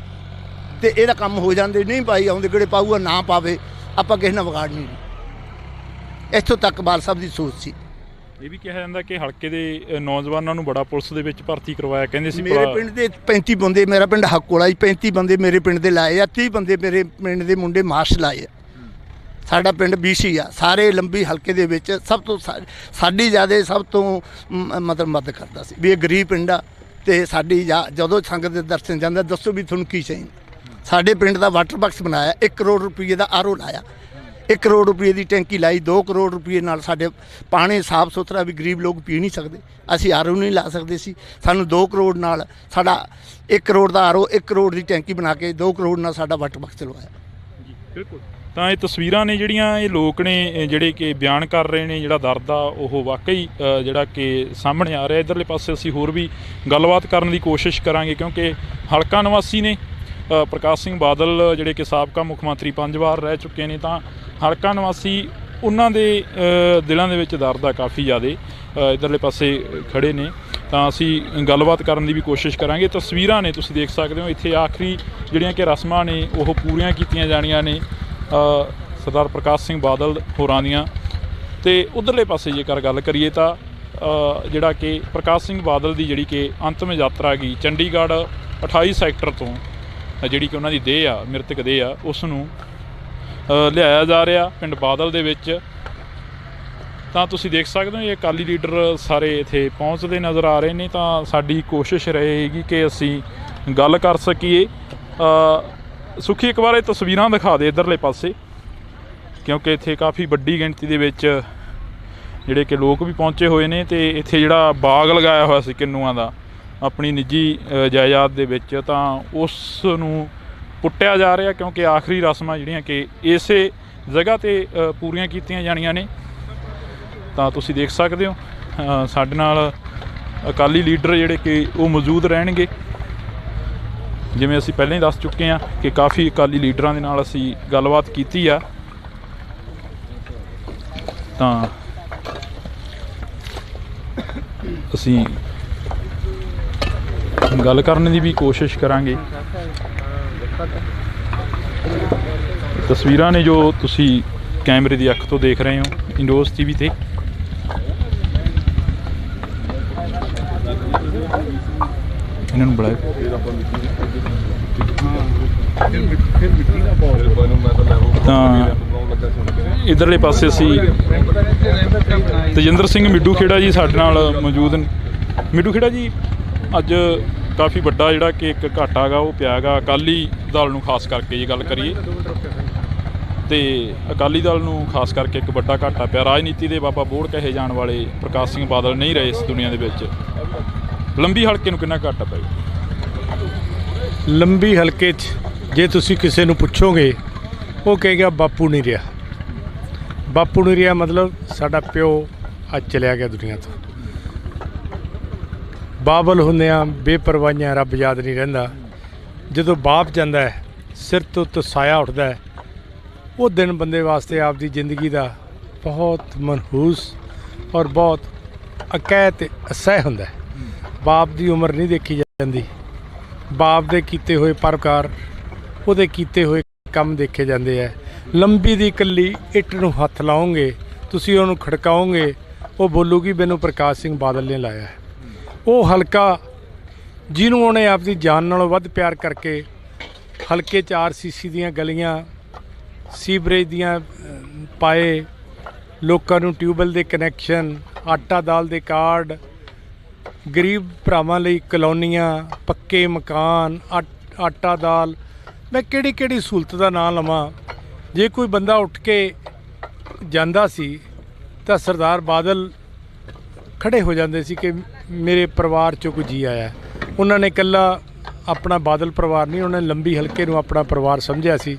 ਤੇ ਇਹਦਾ ਕੰਮ ਹੋ ਜਾਂਦੇ। ਨਹੀਂ ਪਾਈ ਆਉਂਦੇ ਕਿਹੜੇ ਪਾਊਗਾ, ਨਾ ਪਾਵੇ, ਆਪਾਂ ਕਿਸੇ ਨਾਲ ਵਿਗਾੜ ਨਹੀਂ। ਇੱਥੋਂ ਤੱਕ ਬਾਲ ਸਾਹਿਬ ਦੀ ਸੋਚ ਸੀ। ਇਹ ਵੀ ਕਿਹਾ ਜਾਂਦਾ ਕਿ ਹਲਕੇ ਦੇ ਨੌਜਵਾਨਾਂ ਨੂੰ ਬੜਾ ਪੁਲਿਸ ਦੇ ਵਿੱਚ ਭਰਤੀ ਕਰਵਾਇਆ, ਕਹਿੰਦੇ ਸੀ। ਮੇਰੇ ਪਿੰਡ ਦੇ 35 ਬੰਦੇ, ਮੇਰਾ ਪਿੰਡ ਹੱਕੋਲਾ ਜੀ, 35 ਬੰਦੇ ਮੇਰੇ ਪਿੰਡ ਦੇ ਲਾਏ ਆ, 30 ਬੰਦੇ ਮੇਰੇ ਪਿੰਡ ਦੇ ਮੁੰਡੇ ਮਾਰਸ਼ ਲਾਏ ਆ। ਸਾਡਾ ਪਿੰਡ BC ਆ, ਸਾਰੇ ਲੰਬੀ ਹਲਕੇ ਦੇ ਵਿੱਚ ਸਭ ਤੋਂ ਸਾਡੀ ਜ਼ਿਆਦਾ ਸਭ ਤੋਂ ਮਤਲਬ ਮਦਦ ਕਰਦਾ ਸੀ ਵੀ ਇਹ ਗਰੀਬ ਪਿੰਡ ਆ। ਤੇ ਸਾਡੀ ਜਦੋਂ ਸੰਗਤ ਦੇ ਦਰਸ਼ਨ ਜਾਂਦਾ, ਦੱਸੋ ਵੀ ਤੁਹਾਨੂੰ ਕੀ ਚਾਹੀਦਾ। ਸਾਡੇ ਪਿੰਡ ਦਾ ਵਾਟਰ ਬਾਕਸ ਬਣਾਇਆ, 1 ਕਰੋੜ ਰੁਪਏ ਦਾ RO ਲਾਇਆ, 1 ਕਰੋੜ ਰੁਪਏ ਦੀ ਟੈਂਕੀ ਲਾਈ, 2 ਕਰੋੜ ਰੁਪਏ ਨਾਲ ਸਾਡੇ ਪਾਣੀ ਸਾਫ ਸੁਥਰਾ ਵੀ ਗਰੀਬ ਲੋਕ ਪੀ ਨਹੀਂ ਸਕਦੇ, ਅਸੀਂ RO ਨਹੀਂ ਲਾ ਸਕਦੇ ਸੀ। ਸਾਨੂੰ 2 ਕਰੋੜ ਨਾਲ ਸਾਡਾ 1 ਕਰੋੜ ਦਾ RO, 1 ਕਰੋੜ ਦੀ ਟੈਂਕੀ ਬਣਾ ਕੇ 2 ਕਰੋੜ ਨਾਲ ਸਾਡਾ ਵਾਟਰ ਬਾਕਸ ਚਲਵਾਇਆ। ਜੀ ਬਿਲਕੁਲ। ਤਾਂ ਇਹ ਤਸਵੀਰਾਂ ਨੇ ਜਿਹੜੀਆਂ ਇਹ ਲੋਕ ਨੇ ਜਿਹੜੇ ਕਿ ਬਿਆਨ ਕਰ ਰਹੇ ਨੇ, ਜਿਹੜਾ ਦਰਦ ਆ ਉਹ ਵਾਕਈ ਜਿਹੜਾ ਕਿ ਸਾਹਮਣੇ ਆ ਰਿਹਾ। ਇੱਧਰਲੇ ਪਾਸੇ ਅਸੀਂ ਹੋਰ ਵੀ ਗੱਲਬਾਤ ਕਰਨ ਦੀ ਕੋਸ਼ਿਸ਼ ਕਰਾਂਗੇ, ਕਿਉਂਕਿ ਹਲਕਾ ਨਿਵਾਸੀ ਨੇ ਪ੍ਰਕਾਸ਼ ਸਿੰਘ ਬਾਦਲ, ਜਿਹੜੇ ਕਿ ਸਾਬਕਾ ਮੁੱਖ ਮੰਤਰੀ 5 ਵਾਰ ਰਹਿ ਚੁੱਕੇ ਨੇ, ਤਾਂ ਹਲਕਾ ਨਿਵਾਸੀ ਉਹਨਾਂ ਦੇ ਦਿਲਾਂ ਦੇ ਵਿੱਚ ਦਰਦ ਆ ਕਾਫੀ ਜ਼ਿਆਦਾ। ਇੱਧਰਲੇ ਪਾਸੇ ਖੜੇ ਨੇ ਤਾਂ ਅਸੀਂ ਗੱਲਬਾਤ ਕਰਨ ਦੀ ਵੀ ਕੋਸ਼ਿਸ਼ ਕਰਾਂਗੇ। ਤਸਵੀਰਾਂ ਨੇ ਤੁਸੀਂ ਦੇਖ ਸਕਦੇ ਹੋ, ਇੱਥੇ ਆਖਰੀ ਜਿਹੜੀਆਂ ਕਿ ਰਸਮਾਂ ਨੇ ਉਹ ਪੂਰੀਆਂ ਕੀਤੀਆਂ ਜਾਣੀਆਂ ਨੇ ਸਰਦਾਰ ਪ੍ਰਕਾਸ਼ ਸਿੰਘ ਬਾਦਲ ਹੋਰਾਂ ਦੀਆਂ। ਤੇ ਉਧਰਲੇ ਪਾਸੇ ਜੇਕਰ ਗੱਲ ਕਰੀਏ ਤਾਂ ਜਿਹੜਾ ਕਿ ਪ੍ਰਕਾਸ਼ ਸਿੰਘ ਬਾਦਲ ਦੀ ਜਿਹੜੀ ਕਿ ਅੰਤਮ ਯਾਤਰਾ ਗਈ ਚੰਡੀਗੜ੍ਹ 28 ਸੈਕਟਰ ਤੋਂ, ਜਿਹੜੀ ਕਿ ਉਹਨਾਂ ਦੀ ਦੇਹ ਆ, ਮ੍ਰਿਤਕ ਦੇਹ ਆ, ਉਸ ਨੂੰ ਲਿਆਇਆ ਜਾ ਰਿਹਾ ਪਿੰਡ ਬਾਦਲ ਦੇ ਵਿੱਚ। ਤਾਂ ਤੁਸੀਂ ਦੇਖ ਸਕਦੇ ਹੋ ਇਹ ਅਕਾਲੀ ਲੀਡਰ ਸਾਰੇ ਇੱਥੇ ਪਹੁੰਚਦੇ ਨਜ਼ਰ ਆ ਰਹੇ ਨੇ। ਤਾਂ ਸਾਡੀ ਕੋਸ਼ਿਸ਼ ਰਹੇਗੀ ਕਿ ਅਸੀਂ ਗੱਲ ਕਰ ਸਕੀਏ। ਸੁਖੀ ਇੱਕ ਵਾਰ ਇਹ ਤਸਵੀਰਾਂ ਦਿਖਾ ਦੇ ਇੱਧਰਲੇ ਪਾਸੇ, ਕਿਉਂਕਿ ਇੱਥੇ ਕਾਫੀ ਵੱਡੀ ਗਿਣਤੀ ਦੇ ਵਿੱਚ ਜਿਹੜੇ ਕਿ ਲੋਕ ਵੀ ਪਹੁੰਚੇ ਹੋਏ ਨੇ। ਤੇ ਇੱਥੇ ਜਿਹੜਾ ਬਾਗ ਲਗਾਇਆ ਹੋਇਆ ਸੀ ਕਿੰਨੂਆਂ ਦਾ ਆਪਣੀ ਨਿੱਜੀ ਜਾਇਦਾਦ ਦੇ ਵਿੱਚ, ਤਾਂ ਉਸ ਨੂੰ ਪੁੱਟਿਆ ਜਾ ਰਿਹਾ, ਕਿਉਂਕਿ ਆਖਰੀ ਰਸਮਾਂ ਜਿਹੜੀਆਂ ਕਿ ਇਸੇ ਜਗ੍ਹਾ 'ਤੇ ਪੂਰੀਆਂ ਕੀਤੀਆਂ ਜਾਣੀਆਂ ਨੇ। ਤਾਂ ਤੁਸੀਂ ਦੇਖ ਸਕਦੇ ਹੋ ਸਾਡੇ ਨਾਲ ਅਕਾਲੀ ਲੀਡਰ ਜਿਹੜੇ ਕਿ ਉਹ ਮੌਜੂਦ ਰਹਿਣਗੇ। ਜਿਵੇਂ ਅਸੀਂ ਪਹਿਲਾਂ ਹੀ ਦੱਸ ਚੁੱਕੇ ਹਾਂ ਕਿ ਕਾਫੀ ਅਕਾਲੀ ਲੀਡਰਾਂ ਦੇ ਨਾਲ ਅਸੀਂ ਗੱਲਬਾਤ ਕੀਤੀ ਆ, ਤਾਂ ਅਸੀਂ ਗੱਲ ਕਰਨ ਦੀ ਵੀ ਕੋਸ਼ਿਸ਼ ਕਰਾਂਗੇ। ਤਸਵੀਰਾਂ ਨੇ ਜੋ ਤੁਸੀਂ ਕੈਮਰੇ ਦੀ ਅੱਖ ਤੋਂ ਦੇਖ ਰਹੇ ਹੋ ਇੰਡੋਜ਼ TV ਤੇ। ਇਹਨਾਂ ਨੂੰ ਬੁਲਾਓ। ਤਾਂ ਇੱਧਰਲੇ ਪਾਸੇ ਅਸੀਂ ਤੇਜਿੰਦਰ ਸਿੰਘ ਮਿੱਡੂ ਖੇੜਾ ਜੀ ਸਾਡੇ ਨਾਲ ਮੌਜੂਦ ਨੇ। ਮਿੱਡੂ ਖੇੜਾ ਜੀ, ਅੱਜ ਕਾਫੀ ਵੱਡਾ ਜਿਹੜਾ ਕਿ ਇੱਕ ਘਾਟਾ ਗਾ ਉਹ ਪਿਆ ਗਾ ਅਕਾਲੀ ਦਲ ਨੂੰ, ਖਾਸ ਕਰਕੇ ਜੇ ਗੱਲ ਕਰੀਏ ਤੇ ਅਕਾਲੀ ਦਲ ਨੂੰ ਖਾਸ ਕਰਕੇ ਇੱਕ ਵੱਡਾ ਘਾਟਾ ਪਿਆ। ਰਾਜਨੀਤੀ ਦੇ ਬਾਬਾ ਬੋੜ ਕਹੇ ਜਾਣ ਵਾਲੇ ਪ੍ਰਕਾਸ਼ ਸਿੰਘ ਬਾਦਲ ਨਹੀਂ ਰਹੇ ਇਸ ਦੁਨੀਆ ਦੇ ਵਿੱਚ। ਲੰਬੀ ਹਲਕੇ ਨੂੰ ਕਿੰਨਾ ਘਾਟਾ ਪਏਗਾ? ਲੰਬੀ ਹਲਕੇ 'ਚ ਜੇ ਤੁਸੀਂ ਕਿਸੇ ਨੂੰ ਪੁੱਛੋਗੇ ਉਹ ਕਹੇਗਾ ਬਾਪੂ ਨਹੀਂ ਰਿਹਾ। ਬਾਪੂ ਨਹੀਂ ਰਿਹਾ ਮਤਲਬ ਸਾਡਾ ਪਿਓ ਅੱਜ ਚਲਿਆ ਗਿਆ ਦੁਨੀਆ ਤੋਂ। ਬਾਬਲ ਹੁੰਦਿਆਂ ਬੇਪਰਵਾਹੀਆਂ ਰੱਬ ਯਾਦ ਨਹੀਂ ਰਹਿੰਦਾ। ਜਦੋਂ ਬਾਪ ਜਾਂਦਾ ਹੈ ਸਿਰ ਤੋਂ ਉੱਤੇ ਸਾਇਆ ਉੱਠਦਾ ਹੈ, ਉਹ ਦਿਨ ਬੰਦੇ ਵਾਸਤੇ ਆਪਦੀ ਜ਼ਿੰਦਗੀ ਦਾ ਬਹੁਤ ਮਨਹੂਸ ਔਰ ਬਹੁਤ ਅਕਹਿ ਤੇ ਅਸਹਿ ਹੁੰਦਾ ਹੈ। ਬਾਪ ਦੀ ਉਮਰ ਨਹੀਂ ਦੇਖੀ ਜਾਂਦੀ, ਬਾਪ ਦੇ ਕੀਤੇ ਹੋਏ ਪਰਕਾਰ, ਉਹਦੇ ਕੀਤੇ ਹੋਏ ਕੰਮ ਦੇਖੇ ਜਾਂਦੇ ਹੈ। ਲੰਬੀ ਦੀ ਇਕੱਲੀ ਇੱਟ ਨੂੰ ਹੱਥ ਲਾਓਗੇ, ਤੁਸੀਂ ਉਹਨੂੰ ਖੜਕਾਓਗੇ, ਉਹ ਬੋਲੂਗੀ ਮੈਨੂੰ ਪ੍ਰਕਾਸ਼ ਸਿੰਘ ਬਾਦਲ ਨੇ ਲਾਇਆ ਹੈ। ਉਹ ਹਲਕਾ ਜਿਹਨੂੰ ਉਹਨੇ ਆਪਦੀ ਜਾਨ ਨਾਲੋਂ ਵੱਧ ਪਿਆਰ ਕਰਕੇ ਹਲਕੇ 'ਚ RCC ਦੀਆਂ ਗਲੀਆਂ, ਸੀਵਰੇਜ ਦੀਆਂ ਪਾਏ, ਲੋਕਾਂ ਨੂੰ ਟਿਊਬਵੈੱਲ ਦੇ ਕਨੈਕਸ਼ਨ, ਆਟਾ ਦਾਲ ਦੇ ਕਾਰਡ, ਗਰੀਬ ਭਰਾਵਾਂ ਲਈ ਕਲੋਨੀਆਂ, ਪੱਕੇ ਮਕਾਨ, ਆਟਾ ਦਾਲ, ਮੈਂ ਕਿਹੜੀ ਕਿਹੜੀ ਸਹੂਲਤ ਦਾ ਨਾਂ ਲਵਾਂ। ਜੇ ਕੋਈ ਬੰਦਾ ਉੱਠ ਕੇ ਜਾਂਦਾ ਸੀ ਤਾਂ ਸਰਦਾਰ ਬਾਦਲ ਖੜੇ ਹੋ ਜਾਂਦੇ ਸੀ ਕਿ ਮੇਰੇ ਪਰਿਵਾਰ 'ਚੋਂ ਕੋਈ ਜੀ ਆਇਆ। ਉਹਨਾਂ ਨੇ ਇਕੱਲਾ ਆਪਣਾ ਬਾਦਲ ਪਰਿਵਾਰ ਨਹੀਂ, ਉਹਨਾਂ ਨੇ ਲੰਬੀ ਹਲਕੇ ਨੂੰ ਆਪਣਾ ਪਰਿਵਾਰ ਸਮਝਿਆ ਸੀ।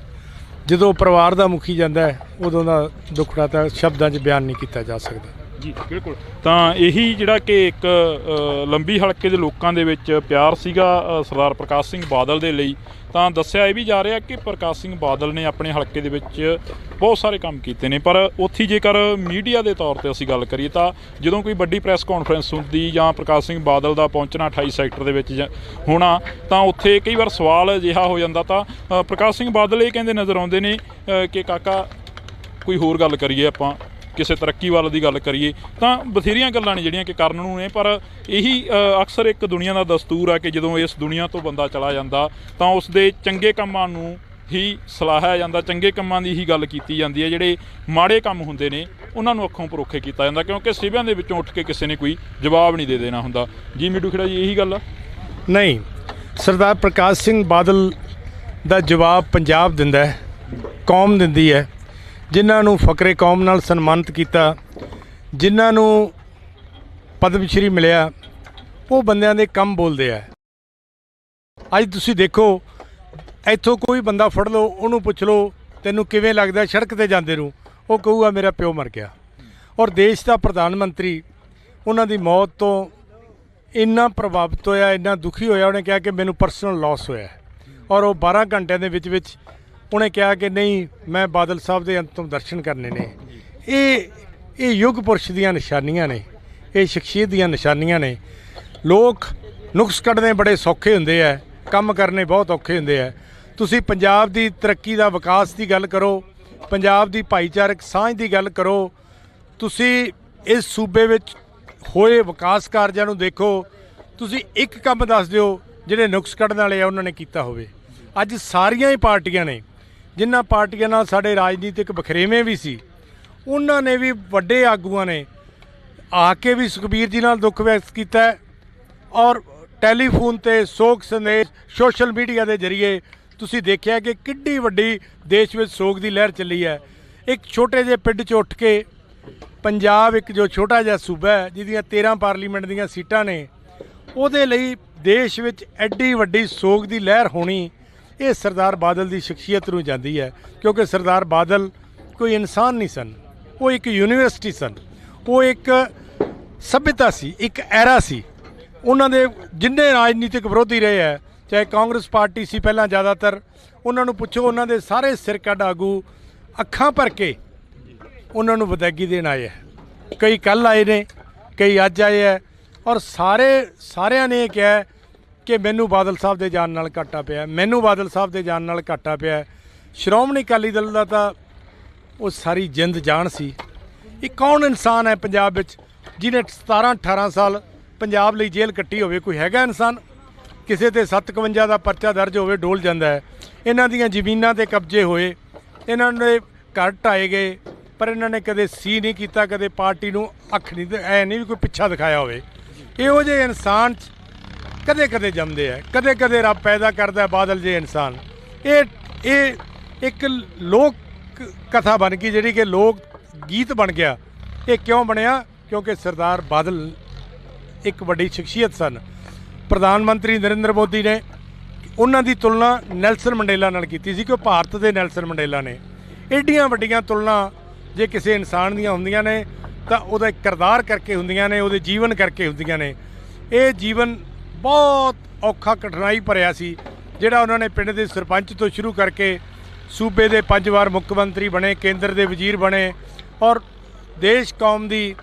ਜਦੋਂ ਪਰਿਵਾਰ ਦਾ ਮੁਖੀ ਜਾਂਦਾ ਹੈ ਉਦੋਂ ਦਾ ਦੁੱਖੜਾ ਤਾਂ ਸ਼ਬਦਾਂ 'ਚ ਬਿਆਨ ਨਹੀਂ ਕੀਤਾ ਜਾ ਸਕਦਾ। ਜੀ ਬਿਲਕੁਲ। ਤਾਂ ਇਹੀ ਜਿਹੜਾ ਕਿ ਇੱਕ ਲੰਬੀ ਹਲਕੇ ਦੇ ਲੋਕਾਂ ਦੇ ਵਿੱਚ ਪਿਆਰ ਸੀਗਾ ਸਰਦਾਰ ਪ੍ਰਕਾਸ਼ ਸਿੰਘ ਬਾਦਲ ਦੇ ਲਈ, ਤਾਂ ਦੱਸਿਆ ਇਹ ਵੀ ਜਾ ਰਿਹਾ ਕਿ ਪ੍ਰਕਾਸ਼ ਸਿੰਘ ਬਾਦਲ ਨੇ ਆਪਣੇ ਹਲਕੇ ਦੇ ਵਿੱਚ ਬਹੁਤ ਸਾਰੇ ਕੰਮ ਕੀਤੇ ਨੇ। ਪਰ ਉੱਥੇ ਜੇਕਰ ਮੀਡੀਆ ਦੇ ਤੌਰ 'ਤੇ ਅਸੀਂ ਗੱਲ ਕਰੀਏ ਤਾਂ ਜਦੋਂ ਕੋਈ ਵੱਡੀ ਪ੍ਰੈਸ ਕਾਨਫਰੰਸ ਹੁੰਦੀ ਜਾਂ ਪ੍ਰਕਾਸ਼ ਸਿੰਘ ਬਾਦਲ ਦਾ ਪਹੁੰਚਣਾ 28 ਸੈਕਟਰ ਦੇ ਵਿੱਚ ਹੋਣਾ, ਤਾਂ ਉੱਥੇ ਕਈ ਵਾਰ ਸਵਾਲ ਅਜਿਹਾ ਹੋ ਜਾਂਦਾ। ਤਾਂ ਪ੍ਰਕਾਸ਼ ਸਿੰਘ ਬਾਦਲ ਇਹ ਕਹਿੰਦੇ ਨਜ਼ਰ ਆਉਂਦੇ ਨੇ ਕਿ ਕਾਕਾ ਕੋਈ ਹੋਰ ਗੱਲ ਕਰੀਏ, ਆਪਾਂ ਕਿਸੇ ਤਰੱਕੀ ਵੱਲ ਦੀ ਗੱਲ ਕਰੀਏ, ਤਾਂ ਬਥੇਰੀਆਂ ਗੱਲਾਂ ਨੇ ਜਿਹੜੀਆਂ ਕਿ ਕਰਨ ਨੂੰ ਨੇ। ਪਰ ਇਹੀ ਅਕਸਰ ਇੱਕ ਦੁਨੀਆ ਦਾ ਦਸਤੂਰ ਆ ਕਿ ਜਦੋਂ ਇਸ ਦੁਨੀਆ ਤੋਂ ਬੰਦਾ ਚਲਾ ਜਾਂਦਾ ਤਾਂ ਉਸ ਦੇ ਚੰਗੇ ਕੰਮਾਂ ਨੂੰ ਹੀ ਸਲਾਹਿਆ ਜਾਂਦਾ, ਚੰਗੇ ਕੰਮਾਂ ਦੀ ਹੀ ਗੱਲ ਕੀਤੀ ਜਾਂਦੀ ਹੈ। ਜਿਹੜੇ ਮਾੜੇ ਕੰਮ ਹੁੰਦੇ ਨੇ ਉਹਨਾਂ ਨੂੰ ਅੱਖੋਂ ਪਰੋਖੇ ਕੀਤਾ ਜਾਂਦਾ, ਕਿਉਂਕਿ ਸਿਵਿਆਂ ਦੇ ਵਿੱਚੋਂ ਉੱਠ ਕੇ ਕਿਸੇ ਨੇ ਕੋਈ ਜਵਾਬ ਨਹੀਂ ਦੇ ਦੇਣਾ ਹੁੰਦਾ। ਜੀ ਮਿੱਠੂ ਖੇੜਾ ਜੀ, ਇਹੀ ਗੱਲ ਆ? ਨਹੀਂ, ਸਰਦਾਰ ਪ੍ਰਕਾਸ਼ ਸਿੰਘ ਬਾਦਲ ਦਾ ਜਵਾਬ ਪੰਜਾਬ ਦਿੰਦਾ ਹੈ, ਕੌਮ ਦਿੰਦੀ ਹੈ। ਜਿਨ੍ਹਾਂ ਨੂੰ ਫਕਰੇ ਕੌਮ ਨਾਲ ਸਨਮਾਨਿਤ ਕੀਤਾ, ਜਿਨ੍ਹਾਂ ਨੂੰ ਪਦਮ ਸ਼੍ਰੀ ਮਿਲਿਆ, ਉਹ ਬੰਦਿਆਂ ਦੇ ਕੰਮ ਬੋਲਦੇ ਆ। ਅੱਜ ਤੁਸੀਂ ਦੇਖੋ, ਇੱਥੋਂ ਕੋਈ ਬੰਦਾ ਫੜ ਲਓ, ਉਹਨੂੰ ਪੁੱਛ ਲਓ ਤੈਨੂੰ ਕਿਵੇਂ ਲੱਗਦਾ ਸੜਕ 'ਤੇ ਜਾਂਦੇ ਨੂੰ, ਉਹ ਕਹੂਗਾ ਮੇਰਾ ਪਿਓ ਮਰ ਗਿਆ। ਔਰ ਦੇਸ਼ ਦਾ ਪ੍ਰਧਾਨ ਮੰਤਰੀ ਉਹਨਾਂ ਦੀ ਮੌਤ ਤੋਂ ਇੰਨਾ ਪ੍ਰਭਾਵਿਤ ਹੋਇਆ, ਇੰਨਾ ਦੁਖੀ ਹੋਇਆ, ਉਹਨੇ ਕਿਹਾ ਕਿ ਮੈਨੂੰ ਪਰਸਨਲ ਲਾਸ ਹੋਇਆ। ਔਰ ਉਹ 12 ਘੰਟਿਆਂ ਦੇ ਵਿੱਚ ਉਹਨੇ ਕਿਹਾ ਕਿ ਨਹੀਂ, ਮੈਂ ਬਾਦਲ ਸਾਹਿਬ ਦੇ ਅੰਤਿਮ ਦਰਸ਼ਨ ਕਰਨੇ ਨੇ। ਇਹ ਯੁੱਗ ਪੁਰਸ਼ ਦੀਆਂ ਨਿਸ਼ਾਨੀਆਂ ਨੇ, ਇਹ ਸ਼ਖਸੀਅਤ ਦੀਆਂ ਨਿਸ਼ਾਨੀਆਂ ਨੇ। ਲੋਕ ਨੁਕਸ ਕੱਢਣੇ ਬੜੇ ਸੌਖੇ ਹੁੰਦੇ ਆ, ਕੰਮ ਕਰਨੇ ਬਹੁਤ ਔਖੇ ਹੁੰਦੇ ਆ। ਤੁਸੀਂ ਪੰਜਾਬ ਦੀ ਤਰੱਕੀ ਦਾ, ਵਿਕਾਸ ਦੀ ਗੱਲ ਕਰੋ, ਪੰਜਾਬ ਦੀ ਭਾਈਚਾਰਕ ਸਾਂਝ ਦੀ ਗੱਲ ਕਰੋ, ਤੁਸੀਂ ਇਸ ਸੂਬੇ ਵਿੱਚ ਹੋਏ ਵਿਕਾਸ ਕਾਰਜਾਂ ਨੂੰ ਦੇਖੋ, ਤੁਸੀਂ ਇੱਕ ਕੰਮ ਦੱਸ ਦਿਓ ਜਿਹੜੇ ਨੁਕਸ ਕੱਢਣ ਵਾਲੇ ਆ ਉਹਨਾਂ ਨੇ ਕੀਤਾ ਹੋਵੇ। ਅੱਜ ਸਾਰੀਆਂ ਹੀ ਪਾਰਟੀਆਂ ਨੇ, ਜਿਨ੍ਹਾਂ ਪਾਰਟੀਆਂ ਨਾਲ ਸਾਡੇ ਰਾਜਨੀਤਿਕ ਵਖਰੇਵੇਂ ਵੀ ਸੀ, ਉਹਨਾਂ ਨੇ ਵੀ, ਵੱਡੇ ਆਗੂਆਂ ਨੇ ਆ ਕੇ ਵੀ ਸੁਖਬੀਰ ਜੀ ਨਾਲ ਦੁੱਖ ਵਿਅਕਤ ਕੀਤਾ ਹੈ। ਔਰ ਟੈਲੀਫੋਨ ਤੇ ਸੋਗ ਸੰਦੇਸ਼, ਸੋਸ਼ਲ ਮੀਡੀਆ ਦੇ ਜ਼ਰੀਏ ਤੁਸੀਂ ਦੇਖਿਆ ਕਿ ਕਿੱਡੀ ਵੱਡੀ ਦੇਸ਼ ਵਿੱਚ ਸੋਗ ਦੀ ਲਹਿਰ ਚੱਲੀ ਹੈ। ਇੱਕ ਛੋਟੇ ਜਿਹੇ ਪਿੰਡ 'ਚ ਉੱਠ ਕੇ ਪੰਜਾਬ, ਇੱਕ ਜੋ ਛੋਟਾ ਜਿਹਾ ਸੂਬਾ ਹੈ ਜਿਹਦੀਆਂ 13 ਪਾਰਲੀਮੈਂਟ ਦੀਆਂ ਸੀਟਾਂ ਨੇ, ਉਹਦੇ ਲਈ ਦੇਸ਼ ਵਿੱਚ ਐਡੀ ਵੱਡੀ ਸੋਗ ਦੀ ਲਹਿਰ ਹੋਣੀ, ਇਹ ਸਰਦਾਰ ਬਾਦਲ ਦੀ ਸ਼ਖਸੀਅਤ ਨੂੰ ਜਾਂਦੀ ਹੈ। ਕਿਉਂਕਿ ਸਰਦਾਰ ਬਾਦਲ ਕੋਈ ਇਨਸਾਨ ਨਹੀਂ ਸਨ, ਉਹ ਇੱਕ ਯੂਨੀਵਰਸਿਟੀ ਸਨ, ਉਹ ਇੱਕ ਸਭਿਅਤਾ ਸੀ, ਇੱਕ ਐਰਾ ਸੀ। ਉਹਨਾਂ ਦੇ ਜਿੰਨੇ ਰਾਜਨੀਤਿਕ ਵਿਰੋਧੀ ਰਹੇ ਹੈ, ਚਾਹੇ ਕਾਂਗਰਸ ਪਾਰਟੀ ਸੀ ਪਹਿਲਾਂ ਜ਼ਿਆਦਾਤਰ, ਉਹਨਾਂ ਨੂੰ ਪੁੱਛੋ, ਉਹਨਾਂ ਦੇ ਸਾਰੇ ਸਿਰ ਕੱਢ ਆਗੂ ਅੱਖਾਂ ਭਰ ਕੇ ਉਹਨਾਂ ਨੂੰ ਵਿਦਾਇਗੀ ਦੇਣ ਆਏ ਹੈ। ਕਈ ਕੱਲ੍ਹ ਆਏ ਨੇ, ਕਈ ਅੱਜ ਆਏ ਹੈ। ਔਰ ਸਾਰਿਆਂ ਨੇ ਇਹ ਕਿਹਾ ਕਿ ਮੈਨੂੰ ਬਾਦਲ ਸਾਹਿਬ ਦੇ ਜਾਣ ਨਾਲ ਘਾਟਾ ਪਿਆ, ਮੈਨੂੰ ਬਾਦਲ ਸਾਹਿਬ ਦੇ ਜਾਣ ਨਾਲ ਘਾਟਾ ਪਿਆ। ਸ਼੍ਰੋਮਣੀ ਅਕਾਲੀ ਦਲ ਦਾ ਤਾਂ ਉਹ ਸਾਰੀ ਜਿੰਦ ਜਾਨ ਸੀ। ਇਹ ਕੌਣ ਇਨਸਾਨ ਹੈ ਪੰਜਾਬ ਵਿੱਚ ਜਿਹਨੇ 17-18 ਸਾਲ ਪੰਜਾਬ ਲਈ ਜੇਲ੍ਹ ਕੱਟੀ ਹੋਵੇ? ਕੋਈ ਹੈਗਾ ਇਨਸਾਨ? ਕਿਸੇ ਤੇ 57 ਦਾ ਪਰਚਾ ਦਰਜ ਹੋਵੇ ਡੋਲ ਜਾਂਦਾ ਹੈ। ਇਹਨਾਂ ਦੀਆਂ ਜ਼ਮੀਨਾਂ 'ਤੇ ਕਬਜ਼ੇ ਹੋਏ, ਇਹਨਾਂ ਦੇ ਘਰ ਢਾਏ ਗਏ, ਪਰ ਇਹਨਾਂ ਨੇ ਕਦੇ ਸੀ ਨਹੀਂ ਕੀਤਾ, ਕਦੇ ਪਾਰਟੀ ਨੂੰ ਅੱਖ ਨਹੀਂ, ਐ ਨਹੀਂ ਵੀ ਕੋਈ ਪਿੱਛਾ ਦਿਖਾਇਆ ਹੋਵੇ। ਇਹੋ ਜਿਹੇ ਇਨਸਾਨ 'ਚ ਕਦੇ ਕਦੇ ਜੰਮਦੇ ਹੈ, ਕਦੇ ਕਦੇ ਰੱਬ ਪੈਦਾ ਕਰਦਾ ਬਾਦਲ ਜਿਹੇ ਇਨਸਾਨ। ਇਹ ਇੱਕ ਲੋਕ ਕਥਾ ਬਣ ਗਈ ਜਿਹੜੀ ਕਿ ਲੋਕ ਗੀਤ ਬਣ ਗਿਆ। ਇਹ ਕਿਉਂ ਬਣਿਆ? ਕਿਉਂਕਿ ਸਰਦਾਰ ਬਾਦਲ ਇੱਕ ਵੱਡੀ ਸ਼ਖਸੀਅਤ ਸਨ। ਪ੍ਰਧਾਨ ਮੰਤਰੀ ਨਰਿੰਦਰ ਮੋਦੀ ਨੇ ਉਹਨਾਂ ਦੀ ਤੁਲਨਾ ਨੈਲਸਨ ਮੰਡੇਲਾ ਨਾਲ ਕੀਤੀ ਸੀ ਕਿ ਉਹ ਭਾਰਤ ਦੇ ਨੈਲਸਨ ਮੰਡੇਲਾ ਨੇ। ਐਡੀਆਂ ਵੱਡੀਆਂ ਤੁਲਨਾ ਜੇ ਕਿਸੇ ਇਨਸਾਨ ਦੀਆਂ ਹੁੰਦੀਆਂ ਨੇ ਤਾਂ ਉਹਦਾ ਕਿਰਦਾਰ ਕਰਕੇ ਹੁੰਦੀਆਂ ਨੇ, ਉਹਦੇ ਜੀਵਨ ਕਰਕੇ ਹੁੰਦੀਆਂ ਨੇ। ਇਹ ਜੀਵਨ ਬਹੁਤ ਔਖਾ ਕਠਿਨਾਈ ਭਰਿਆ ਸੀ ਜਿਹੜਾ ਉਹਨਾਂ ਨੇ ਪਿੰਡ ਦੇ ਸਰਪੰਚ ਤੋਂ ਸ਼ੁਰੂ ਕਰਕੇ ਸੂਬੇ ਦੇ 5 ਵਾਰ ਮੁੱਖ ਮੰਤਰੀ ਬਣੇ, ਕੇਂਦਰ ਦੇ ਵਜ਼ੀਰ ਬਣੇ ਔਰ ਦੇਸ਼ ਕੌਮ ਦੀ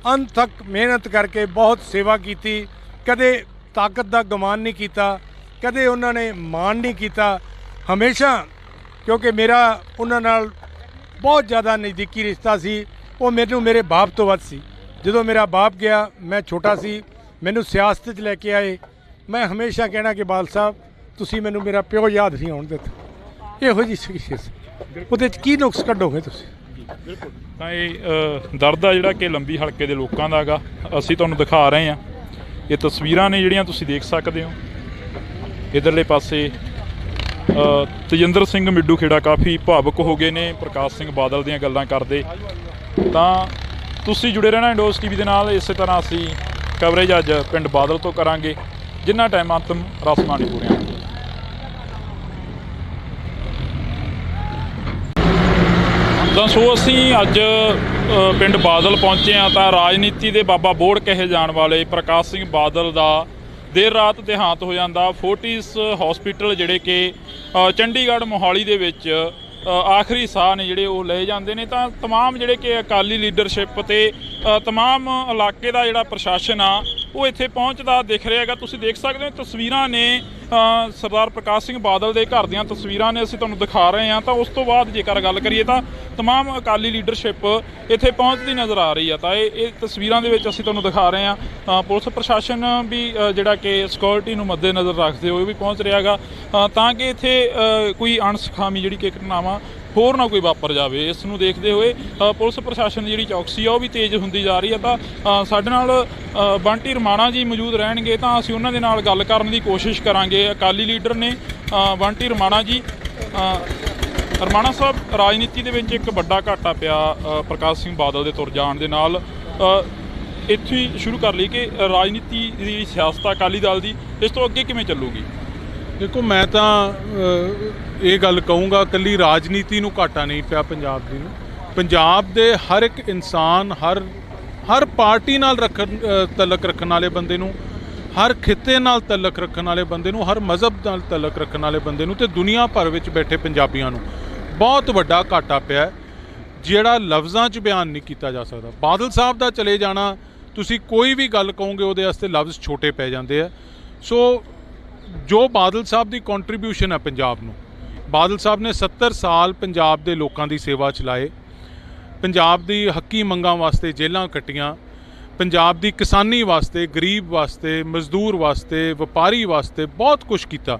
ਅੰਤ ਤੱਕ ਮਿਹਨਤ ਕਰਕੇ ਬਹੁਤ ਸੇਵਾ ਕੀਤੀ। ਕਦੇ ਤਾਕਤ ਦਾ ਗੁਮਾਨ ਨਹੀਂ ਕੀਤਾ, ਕਦੇ ਉਹਨਾਂ ਨੇ ਮਾਣ ਨਹੀਂ ਕੀਤਾ। ਹਮੇਸ਼ਾ, ਕਿਉਂਕਿ ਮੇਰਾ ਉਹਨਾਂ ਨਾਲ ਬਹੁਤ ਜ਼ਿਆਦਾ ਨਜ਼ਦੀਕੀ ਰਿਸ਼ਤਾ ਸੀ, ਉਹ ਮੈਨੂੰ ਮੇਰੇ ਬਾਪ ਤੋਂ ਵੱਧ ਸੀ। ਜਦੋਂ ਮੇਰਾ ਬਾਪ ਗਿਆ ਮੈਂ ਛੋਟਾ ਸੀ, ਮੈਨੂੰ ਸਿਆਸਤ 'ਚ ਲੈ ਕੇ ਆਏ। ਮੈਂ ਹਮੇਸ਼ਾ ਕਹਿਣਾ ਕਿ ਬਾਦਲ ਸਾਹਿਬ ਤੁਸੀਂ ਮੈਨੂੰ ਮੇਰਾ ਪਿਓ ਯਾਦ ਨਹੀਂ ਆਉਣ ਦਿੱਤਾ। ਇਹੋ ਜਿਹੀ ਸ਼ਖਸੀਅਤ, ਉਹਦੇ 'ਚ ਕੀ ਨੁਕਸ ਕੱਢੋਗੇ ਤੁਸੀਂ? ਬਿਲਕੁਲ। ਤਾਂ ਇਹ ਦਰਦ ਆ ਜਿਹੜਾ ਕਿ ਲੰਬੀ ਹਲਕੇ ਦੇ ਲੋਕਾਂ ਦਾ ਹੈਗਾ, ਅਸੀਂ ਤੁਹਾਨੂੰ ਦਿਖਾ ਰਹੇ ਹਾਂ। ਇਹ ਤਸਵੀਰਾਂ ਨੇ ਜਿਹੜੀਆਂ ਤੁਸੀਂ ਦੇਖ ਸਕਦੇ ਹੋ। ਇੱਧਰਲੇ ਪਾਸੇ ਤੇਜਿੰਦਰ ਸਿੰਘ ਮਿੱਡੂ ਖੇੜਾ ਕਾਫੀ ਭਾਵੁਕ ਹੋ ਗਏ ਨੇ ਪ੍ਰਕਾਸ਼ ਸਿੰਘ ਬਾਦਲ ਦੀਆਂ ਗੱਲਾਂ ਕਰਦੇ। ਤਾਂ ਤੁਸੀਂ ਜੁੜੇ ਰਹਿਣਾ ਇੰਡੋਜ਼ ਟੀਵੀ ਦੇ ਨਾਲ। ਇਸੇ ਤਰ੍ਹਾਂ ਅਸੀਂ ਕਵਰੇਜ ਅੱਜ ਪਿੰਡ ਬਾਦਲ ਤੋਂ ਕਰਾਂਗੇ ਜਿੰਨਾ ਟਾਈਮ ਅੰਤਮ ਰਸਮਾਂ ਨਹੀਂ ਪੂਰੀਆਂ ਹੁੰਦੀਆਂ। ਤਾਂ ਸੋ ਅਸੀਂ ਅੱਜ ਪਿੰਡ ਬਾਦਲ ਪਹੁੰਚੇ ਹਾਂ ਤਾਂ ਰਾਜਨੀਤੀ ਦੇ ਬਾਬਾ ਬੋੜ ਕਹੇ ਜਾਣ ਵਾਲੇ ਪ੍ਰਕਾਸ਼ ਸਿੰਘ ਬਾਦਲ ਦਾ ਦੇਰ ਰਾਤ ਦੇਹਾਂਤ ਹੋ ਜਾਂਦਾ। ਫੋਰਟਿਸ ਹਸਪੀਟਲ ਜਿਹੜੇ ਕਿ ਚੰਡੀਗੜ੍ਹ ਮੋਹਾਲੀ ਦੇ ਵਿੱਚ ਆਖਰੀ ਸਾਹ ਨੇ ਜਿਹੜੇ ਉਹ ਲਏ ਜਾਂਦੇ ਨੇ। ਤਾਂ ਤਮਾਮ ਜਿਹੜੇ ਕਿ ਅਕਾਲੀ ਲੀਡਰਸ਼ਿਪ ਅਤੇ ਤਮਾਮ ਇਲਾਕੇ ਦਾ ਜਿਹੜਾ ਪ੍ਰਸ਼ਾਸਨ ਆ ਉਹ ਇੱਥੇ ਪਹੁੰਚਦਾ ਦਿਖ ਰਿਹਾ ਹੈਗਾ। ਤੁਸੀਂ ਦੇਖ ਸਕਦੇ ਹੋ ਤਸਵੀਰਾਂ ਨੇ ਸਰਦਾਰ ਪ੍ਰਕਾਸ਼ ਸਿੰਘ ਬਾਦਲ ਦੇ ਘਰ ਦੀਆਂ ਤਸਵੀਰਾਂ ਨੇ, ਅਸੀਂ ਤੁਹਾਨੂੰ ਦਿਖਾ ਰਹੇ ਹਾਂ। ਤਾਂ ਉਸ ਤੋਂ ਬਾਅਦ ਜੇਕਰ ਗੱਲ ਕਰੀਏ ਤਾਂ ਤਮਾਮ ਅਕਾਲੀ ਲੀਡਰਸ਼ਿਪ ਇੱਥੇ ਪਹੁੰਚਦੀ ਨਜ਼ਰ ਆ ਰਹੀ ਆ। ਤਾਂ ਇਹ ਤਸਵੀਰਾਂ ਦੇ ਵਿੱਚ ਅਸੀਂ ਤੁਹਾਨੂੰ ਦਿਖਾ ਰਹੇ ਹਾਂ। ਪੁਲਿਸ ਪ੍ਰਸ਼ਾਸਨ ਵੀ ਜਿਹੜਾ ਕਿ ਸਿਕਿਉਰਿਟੀ ਨੂੰ ਮੱਦੇ ਨਜ਼ਰ ਰੱਖਦੇ ਹੋਏ ਵੀ ਪਹੁੰਚ ਰਿਹਾ ਹੈਗਾ ਤਾਂ ਕਿ ਇੱਥੇ ਕੋਈ ਅਣਸੁਖਾਵੀ ਜਿਹੜੀ ਕਿ ਘਟਨਾਵਾਂ ਹੋਰ ਨਾ ਕੋਈ ਵਾਪਰ ਜਾਵੇ। ਇਸ ਨੂੰ ਦੇਖਦੇ ਹੋਏ ਪੁਲਿਸ ਪ੍ਰਸ਼ਾਸਨ ਦੀ ਜਿਹੜੀ ਚੌਕਸੀ ਆ ਉਹ ਵੀ ਤੇਜ਼ ਹੁੰਦੀ ਜਾ ਰਹੀ ਹੈ। ਤਾਂ ਸਾਡੇ ਨਾਲ ਬੰਟੀ ਰਮਾਣਾ ਜੀ ਮੌਜੂਦ ਰਹਿਣਗੇ, ਤਾਂ ਅਸੀਂ ਉਹਨਾਂ ਦੇ ਨਾਲ ਗੱਲ ਕਰਨ ਦੀ ਕੋਸ਼ਿਸ਼ ਕਰਾਂਗੇ। ਅਕਾਲੀ ਲੀਡਰ ਨੇ ਬੰਟੀ ਰਮਾਣਾ ਜੀ। ਰਮਾਣਾ ਸਾਹਿਬ, ਰਾਜਨੀਤੀ ਦੇ ਵਿੱਚ ਇੱਕ ਵੱਡਾ ਘਾਟਾ ਪਿਆ ਪ੍ਰਕਾਸ਼ ਸਿੰਘ ਬਾਦਲ ਦੇ ਤੁਰ ਜਾਣ ਦੇ ਨਾਲ। ਇੱਥੇ ਹੀ ਸ਼ੁਰੂ ਕਰ ਲਈ ਕਿ ਰਾਜਨੀਤੀ ਦੀ ਸਿਆਸਤ ਅਕਾਲੀ ਦਲ ਦੀ ਇਸ ਤੋਂ ਅੱਗੇ ਕਿਵੇਂ ਚੱਲੂਗੀ? ਦੇਖੋ, ਮੈਂ ਤਾਂ ਇਹ ਗੱਲ ਕਹੂੰਗਾ ਇਕੱਲੀ ਰਾਜਨੀਤੀ ਨੂੰ ਘਾਟਾ ਨਹੀਂ ਪਿਆ ਪੰਜਾਬ ਦੀ ਨੂੰ। ਪੰਜਾਬ ਦੇ ਹਰ ਇੱਕ ਇਨਸਾਨ, ਹਰ ਪਾਰਟੀ ਨਾਲ ਤਲਕ ਰੱਖਣ ਵਾਲੇ ਬੰਦੇ ਨੂੰ, ਹਰ ਖਿੱਤੇ ਨਾਲ ਤਲਕ ਰੱਖਣ ਵਾਲੇ ਬੰਦੇ ਨੂੰ, ਹਰ ਮਜ਼ਹਬ ਨਾਲ ਤਲਕ ਰੱਖਣ ਵਾਲੇ ਬੰਦੇ ਨੂੰ ਤੇ ਦੁਨੀਆ ਭਰ ਵਿੱਚ ਬੈਠੇ ਪੰਜਾਬੀਆਂ ਨੂੰ ਬਹੁਤ ਵੱਡਾ ਘਾਟਾ ਪਿਆ ਜਿਹੜਾ ਲਫ਼ਜ਼ਾਂ 'ਚ ਬਿਆਨ ਨਹੀਂ ਕੀਤਾ ਜਾ ਸਕਦਾ। ਬਾਦਲ ਸਾਹਿਬ ਦਾ ਚਲੇ ਜਾਣਾ, ਤੁਸੀਂ ਕੋਈ ਵੀ ਗੱਲ ਕਹੋਗੇ ਉਹਦੇ ਵਾਸਤੇ ਲਫ਼ਜ਼ ਛੋਟੇ ਪੈ ਜਾਂਦੇ ਆ। ਸੋ ਜੋ ਬਾਦਲ ਸਾਹਿਬ ਦੀ ਕੰਟਰੀਬਿਊਸ਼ਨ ਹੈ ਪੰਜਾਬ ਨੂੰ, ਬਾਦਲ ਸਾਹਿਬ ਨੇ 70 ਸਾਲ ਪੰਜਾਬ ਦੇ ਲੋਕਾਂ ਦੀ ਸੇਵਾ ਚਲਾਏ, ਪੰਜਾਬ ਦੀ ਹੱਕੀ ਮੰਗਾਂ ਵਾਸਤੇ ਜੇਲ੍ਹਾਂ ਕੱਟੀਆਂ, ਪੰਜਾਬ ਦੀ ਕਿਸਾਨੀ ਵਾਸਤੇ, ਗਰੀਬ ਵਾਸਤੇ, ਮਜ਼ਦੂਰ ਵਾਸਤੇ, ਵਪਾਰੀ ਵਾਸਤੇ ਬਹੁਤ ਕੁਝ ਕੀਤਾ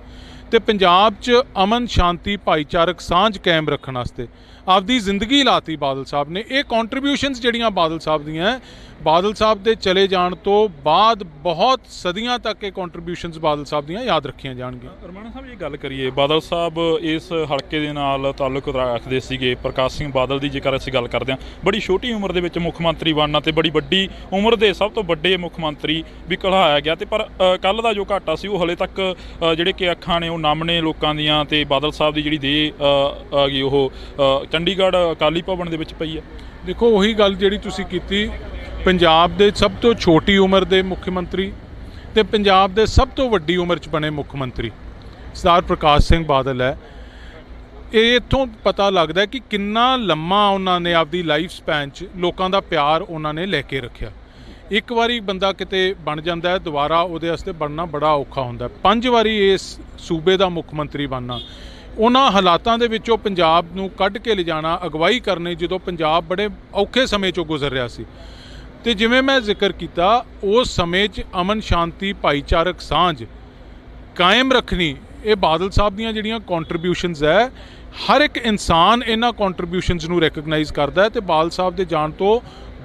ਤੇ ਪੰਜਾਬ 'ਚ ਅਮਨ ਸ਼ਾਂਤੀ ਭਾਈਚਾਰਕ ਸਾਂਝ ਕਾਇਮ ਰੱਖਣ ਵਾਸਤੇ ਆਪਦੀ ਜ਼ਿੰਦਗੀ ਲਾਤੀ ਬਾਦਲ ਸਾਹਿਬ ਨੇ। ਇਹ ਕੰਟਰੀਬਿਊਸ਼ਨਸ ਜਿਹੜੀਆਂ ਬਾਦਲ ਸਾਹਿਬ ਦੀਆਂ, ਬਾਦਲ ਸਾਹਿਬ ਦੇ ਚਲੇ ਜਾਣ ਤੋਂ ਬਾਅਦ ਬਹੁਤ ਸਦੀਆਂ ਤੱਕ ਇਹ ਕੰਟਰੀਬਿਊਸ਼ਨਸ ਬਾਦਲ ਸਾਹਿਬ ਦੀਆਂ ਯਾਦ ਰੱਖੀਆਂ ਜਾਣਗੀਆਂ। ਰਮਾਣਾ ਸਾਹਿਬ, ਇਹ ਗੱਲ ਕਰੀਏ, ਬਾਦਲ ਸਾਹਿਬ ਇਸ ਹਲਕੇ ਦੇ ਨਾਲ ਤਾਲੁਕ ਰੱਖਦੇ ਸੀਗੇ। ਪ੍ਰਕਾਸ਼ ਸਿੰਘ ਬਾਦਲ ਦੀ ਜੇਕਰ ਅਸੀਂ ਗੱਲ ਕਰਦੇ ਹਾਂ, ਬੜੀ ਛੋਟੀ ਉਮਰ ਦੇ ਵਿੱਚ ਮੁੱਖ ਮੰਤਰੀ ਬਣਨਾ ਤੇ ਬੜੀ ਵੱਡੀ ਉਮਰ ਦੇ ਸਭ ਤੋਂ ਵੱਡੇ ਮੁੱਖ ਮੰਤਰੀ ਵੀ ਕਹਾਇਆ ਗਿਆ। ਤੇ ਪਰ ਕੱਲ੍ਹ ਦਾ ਜੋ ਘਾਟਾ ਸੀ ਉਹ ਹਲੇ ਤੱਕ ਜਿਹੜੇ ਕਿ ਅੱਖਾਂ ਨੇ ਉਹ ਨਮ ਨੇ ਲੋਕਾਂ ਦੀਆਂ। ਤੇ ਬਾਦਲ ਸਾਹਿਬ ਦੀ ਜਿਹੜੀ ਦੇਹ ਆ ਗਈ ਉਹ ਚੰਡੀਗੜ੍ਹ ਅਕਾਲੀ ਭਵਨ ਦੇ ਵਿੱਚ ਪਈ ਹੈ। ਦੇਖੋ, ਉਹੀ ਗੱਲ ਜਿਹੜੀ ਤੁਸੀਂ ਕੀਤੀ, ਪੰਜਾਬ ਦੇ ਸਭ ਤੋਂ ਛੋਟੀ ਉਮਰ ਦੇ ਮੁੱਖ ਮੰਤਰੀ ਤੇ ਪੰਜਾਬ ਦੇ ਸਭ ਤੋਂ ਵੱਡੀ ਉਮਰ 'ਚ ਬਣੇ ਮੁੱਖ ਮੰਤਰੀ ਸਰਦਾਰ ਪ੍ਰਕਾਸ਼ ਸਿੰਘ ਬਾਦਲ ਹੈ। ਇਹ ਇੱਥੋਂ ਪਤਾ ਲੱਗਦਾ ਕਿ ਕਿੰਨਾ ਲੰਮਾ ਉਹਨਾਂ ਨੇ ਆਪਦੀ ਲਾਈਫ ਸਪੈਨ 'ਚ ਲੋਕਾਂ ਦਾ ਪਿਆਰ ਉਹਨਾਂ ਨੇ ਲੈ ਕੇ ਰੱਖਿਆ। ਇੱਕ ਵਾਰੀ ਬੰਦਾ ਕਿਤੇ ਬਣ ਜਾਂਦਾ ਹੈ, ਦੁਬਾਰਾ ਉਹਦੇ ਵਾਸਤੇ ਬਣਨਾ ਬੜਾ ਔਖਾ ਹੁੰਦਾ। 5 ਵਾਰੀ ਇਸ ਸੂਬੇ ਦਾ ਮੁੱਖ ਮੰਤਰੀ ਬਣਨਾ, ਉਹਨਾਂ ਹਾਲਾਤਾਂ ਦੇ ਵਿੱਚੋਂ ਪੰਜਾਬ ਨੂੰ ਕੱਢ ਕੇ ਲਿਜਾਣਾ, ਅਗਵਾਈ ਕਰਨੀ ਜਦੋਂ ਪੰਜਾਬ ਬੜੇ ਔਖੇ ਸਮੇਂ 'ਚੋਂ ਗੁਜ਼ਰ ਰਿਹਾ ਸੀ। ਤੇ ਜਿਵੇਂ ਮੈਂ ਜ਼ਿਕਰ ਕੀਤਾ, ਉਸ ਸਮੇਂ 'ਚ ਅਮਨ ਸ਼ਾਂਤੀ ਭਾਈਚਾਰਕ ਸਾਂਝ ਕਾਇਮ ਰੱਖਣੀ, ਇਹ ਬਾਦਲ ਸਾਹਿਬ ਦੀਆਂ ਜਿਹੜੀਆਂ ਕੰਟਰੀਬਿਊਸ਼ਨਸ ਹੈ, ਹਰ ਇੱਕ ਇਨਸਾਨ ਇਹਨਾਂ ਕੰਟਰੀਬਿਊਸ਼ਨਸ ਨੂੰ ਰੈਕਗਨਾਈਜ਼ ਕਰਦਾ ਹੈ ਤੇ ਬਾਦਲ ਸਾਹਿਬ ਦੇ ਜਾਣ ਤੋਂ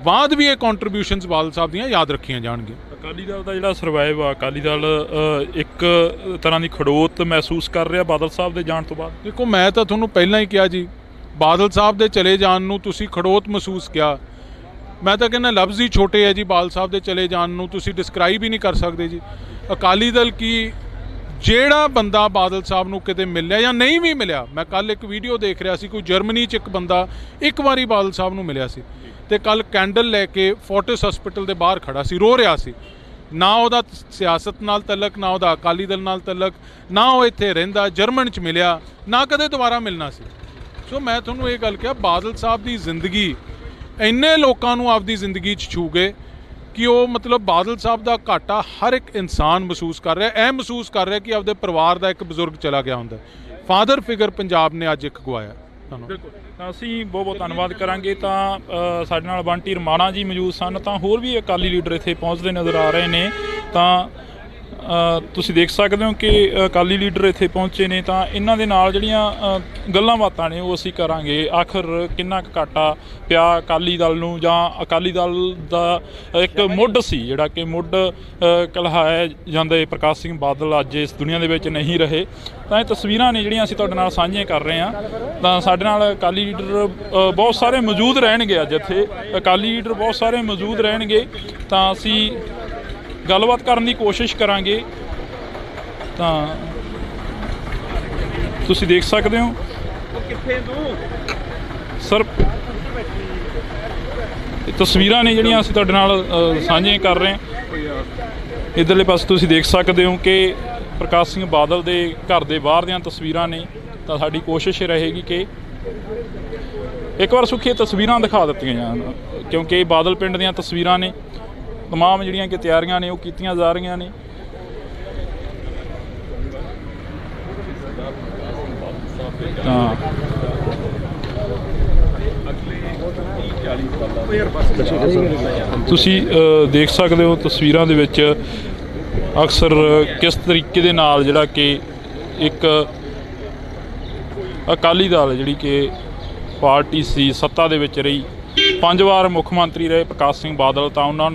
ਬਾਅਦ ਵੀ ਇਹ ਕੰਟਰੀਬਿਊਸ਼ਨਸ ਬਾਦਲ ਸਾਹਿਬ ਦੀਆਂ ਯਾਦ ਰੱਖੀਆਂ ਜਾਣਗੀਆਂ। ਅਕਾਲੀ ਦਲ ਦਾ ਜਿਹੜਾ ਸਰਵਾਈਵ ਆ, ਅਕਾਲੀ ਦਲ ਇੱਕ ਤਰ੍ਹਾਂ ਦੀ ਖੜੋਤ ਮਹਿਸੂਸ ਕਰ ਰਿਹਾ ਬਾਦਲ ਸਾਹਿਬ ਦੇ ਜਾਣ ਤੋਂ ਬਾਅਦ। ਦੇਖੋ, ਮੈਂ ਤਾਂ ਤੁਹਾਨੂੰ ਪਹਿਲਾਂ ਹੀ ਕਿਹਾ ਜੀ ਬਾਦਲ ਸਾਹਿਬ ਦੇ ਚਲੇ ਜਾਣ ਨੂੰ ਤੁਸੀਂ ਖੜੋਤ ਮਹਿਸੂਸ ਕਿਹਾ। ਮੈਂ ਤਾਂ ਕਹਿੰਦਾ ਲਫ਼ਜ਼ ਹੀ ਛੋਟੇ ਹੈ ਜੀ। ਬਾਦਲ ਸਾਹਿਬ ਦੇ ਚਲੇ ਜਾਣ ਨੂੰ ਤੁਸੀਂ ਡਿਸਕ੍ਰਾਈਬ ਹੀ ਨਹੀਂ ਕਰ ਸਕਦੇ ਜੀ। ਅਕਾਲੀ ਦਲ ਕੀ ਜਿਹੜਾ ਬੰਦਾ ਬਾਦਲ ਸਾਹਿਬ ਨੂੰ ਕਿਤੇ ਮਿਲਿਆ ਜਾਂ ਨਹੀਂ ਵੀ ਮਿਲਿਆ, ਮੈਂ ਕੱਲ ਇੱਕ ਵੀਡੀਓ ਦੇਖ ਰਿਹਾ ਸੀ, ਕੋਈ ਜਰਮਨੀ 'ਚ ਇੱਕ ਬੰਦਾ ਇੱਕ ਵਾਰੀ ਬਾਦਲ ਸਾਹਿਬ ਨੂੰ ਮਿਲਿਆ ਸੀ ਤੇ ਕੱਲ ਕੈਂਡਲ ਲੈ ਕੇ ਫੋਰਟਿਸ ਹਸਪੀਟਲ ਦੇ ਬਾਹਰ ਖੜਾ ਸੀ, ਰੋ ਰਿਹਾ ਸੀ। ਨਾ ਉਹਦਾ ਸਿਆਸਤ ਨਾਲ ਤਲਕ, ਨਾ ਉਹਦਾ ਅਕਾਲੀ ਦਲ ਨਾਲ ਤਲਕ, ਨਾ ਉਹ ਇੱਥੇ ਰਹਿੰਦਾ, ਜਰਮਨ 'ਚ ਮਿਲਿਆ, ਨਾ ਕਦੇ ਦੁਬਾਰਾ ਮਿਲਣਾ ਸੀ। ਸੋ ਮੈਂ ਤੁਹਾਨੂੰ ਇਹ ਗੱਲ ਕਿਹਾ, ਬਾਦਲ ਸਾਹਿਬ ਦੀ ਜ਼ਿੰਦਗੀ ਇੰਨੇ ਲੋਕਾਂ ਨੂੰ ਆਪਦੀ ਜ਼ਿੰਦਗੀ 'ਚ ਛੂ ਗਏ ਕਿ ਉਹ ਮਤਲਬ ਬਾਦਲ ਸਾਹਿਬ ਦਾ ਘਾਟਾ ਹਰ ਇੱਕ ਇਨਸਾਨ ਮਹਿਸੂਸ ਕਰ ਰਿਹਾ। ਇਹ ਮਹਿਸੂਸ ਕਰ ਰਿਹਾ ਕਿ ਆਪਦੇ ਪਰਿਵਾਰ ਦਾ ਇੱਕ ਬਜ਼ੁਰਗ ਚਲਾ ਗਿਆ ਹੁੰਦਾ। ਫਾਦਰ ਫਿਗਰ ਪੰਜਾਬ ਨੇ ਅੱਜ ਇੱਕ ਗਵਾਇਆ। ਬਿਲਕੁਲ, ਤਾਂ ਅਸੀਂ ਬਹੁਤ ਬਹੁਤ ਧੰਨਵਾਦ ਕਰਾਂਗੇ। ਤਾਂ ਸਾਡੇ ਨਾਲ ਬੰਟੀ ਰਮਾਣਾ ਜੀ ਮੌਜੂਦ ਸਨ, ਤਾਂ ਹੋਰ ਵੀ ਅਕਾਲੀ ਲੀਡਰ ਇੱਥੇ ਪਹੁੰਚਦੇ ਨਜ਼ਰ ਆ ਰਹੇ ਨੇ। ਤਾਂ ਤੁਸੀਂ ਦੇਖ ਸਕਦੇ ਹੋ ਕਿ ਅਕਾਲੀ ਲੀਡਰ ਇੱਥੇ ਪਹੁੰਚੇ ਨੇ, ਤਾਂ ਇਹਨਾਂ ਦੇ ਨਾਲ ਜਿਹੜੀਆਂ ਗੱਲਾਂ ਬਾਤਾਂ ਨੇ ਉਹ ਅਸੀਂ ਕਰਾਂਗੇ। ਆਖਰ ਕਿੰਨਾ ਕੁ ਘਾਟਾ ਪਿਆ ਅਕਾਲੀ ਦਲ ਨੂੰ, ਜਾਂ ਅਕਾਲੀ ਦਲ ਦਾ ਇੱਕ ਮੁੱਢ ਸੀ ਜਿਹੜਾ ਕਿ ਮੁੱਢ ਕਲਹਾਇਆ ਜਾਂਦੇ ਪ੍ਰਕਾਸ਼ ਸਿੰਘ ਬਾਦਲ ਅੱਜ ਇਸ ਦੁਨੀਆ ਦੇ ਵਿੱਚ ਨਹੀਂ ਰਹੇ। ਤਾਂ ਇਹ ਤਸਵੀਰਾਂ ਨੇ ਜਿਹੜੀਆਂ ਅਸੀਂ ਤੁਹਾਡੇ ਨਾਲ ਸਾਂਝੀਆਂ ਕਰ ਰਹੇ ਹਾਂ। ਤਾਂ ਸਾਡੇ ਨਾਲ ਅਕਾਲੀ ਲੀਡਰ ਬਹੁਤ ਸਾਰੇ ਮੌਜੂਦ ਰਹਿਣਗੇ ਅੱਜ ਇੱਥੇ, ਅਕਾਲੀ ਲੀਡਰ ਬਹੁਤ ਸਾਰੇ ਮੌਜੂਦ ਰਹਿਣਗੇ। ਤਾਂ ਅਸੀਂ ਗੱਲਬਾਤ ਕਰਨ ਦੀ ਕੋਸ਼ਿਸ਼ ਕਰਾਂਗੇ। ਤਾਂ ਤੁਸੀਂ ਦੇਖ ਸਕਦੇ ਹੋ ਸਰ, ਇਹ ਤਸਵੀਰਾਂ ਨੇ ਜਿਹੜੀਆਂ ਅਸੀਂ ਤੁਹਾਡੇ ਨਾਲ ਸਾਂਝੀਆਂ ਕਰ ਰਹੇ ਹਾਂ। ਇੱਧਰਲੇ ਪਾਸੇ ਤੁਸੀਂ ਦੇਖ ਸਕਦੇ ਹੋ ਕਿ ਪ੍ਰਕਾਸ਼ ਸਿੰਘ ਬਾਦਲ ਦੇ ਘਰ ਦੇ ਬਾਹਰ ਦੀਆਂ ਤਸਵੀਰਾਂ ਨੇ। ਤਾਂ ਸਾਡੀ ਕੋਸ਼ਿਸ਼ ਰਹੇਗੀ ਕਿ ਇੱਕ ਵਾਰ ਸੁੱਖੀ ਤਸਵੀਰਾਂ ਦਿਖਾ ਦਿੱਤੀਆਂ ਜਾਣ, ਕਿਉਂਕਿ ਇਹ ਬਾਦਲ ਪਿੰਡ ਦੀਆਂ ਤਸਵੀਰਾਂ ਨੇ। ਤਮਾਮ ਜਿਹੜੀਆਂ ਕਿ ਤਿਆਰੀਆਂ ਨੇ ਉਹ ਕੀਤੀਆਂ ਜਾ ਰਹੀਆਂ ਨੇ। ਤਾਂ ਤੁਸੀਂ ਦੇਖ ਸਕਦੇ ਹੋ ਤਸਵੀਰਾਂ ਦੇ ਵਿੱਚ ਅਕਸਰ ਕਿਸ ਤਰੀਕੇ ਦੇ ਨਾਲ ਜਿਹੜਾ ਕਿ ਇੱਕ ਅਕਾਲੀ ਦਲ ਜਿਹੜੀ ਕਿ ਪਾਰਟੀ ਸੀ, ਸੱਤਾ ਦੇ ਵਿੱਚ ਰਹੀ, 5 ਵਾਰ ਮੁੱਖ ਮੰਤਰੀ ਰਹੇ ਪ੍ਰਕਾਸ਼ ਸਿੰਘ ਬਾਦਲ, ਤਾਂ ਉਹਨਾਂ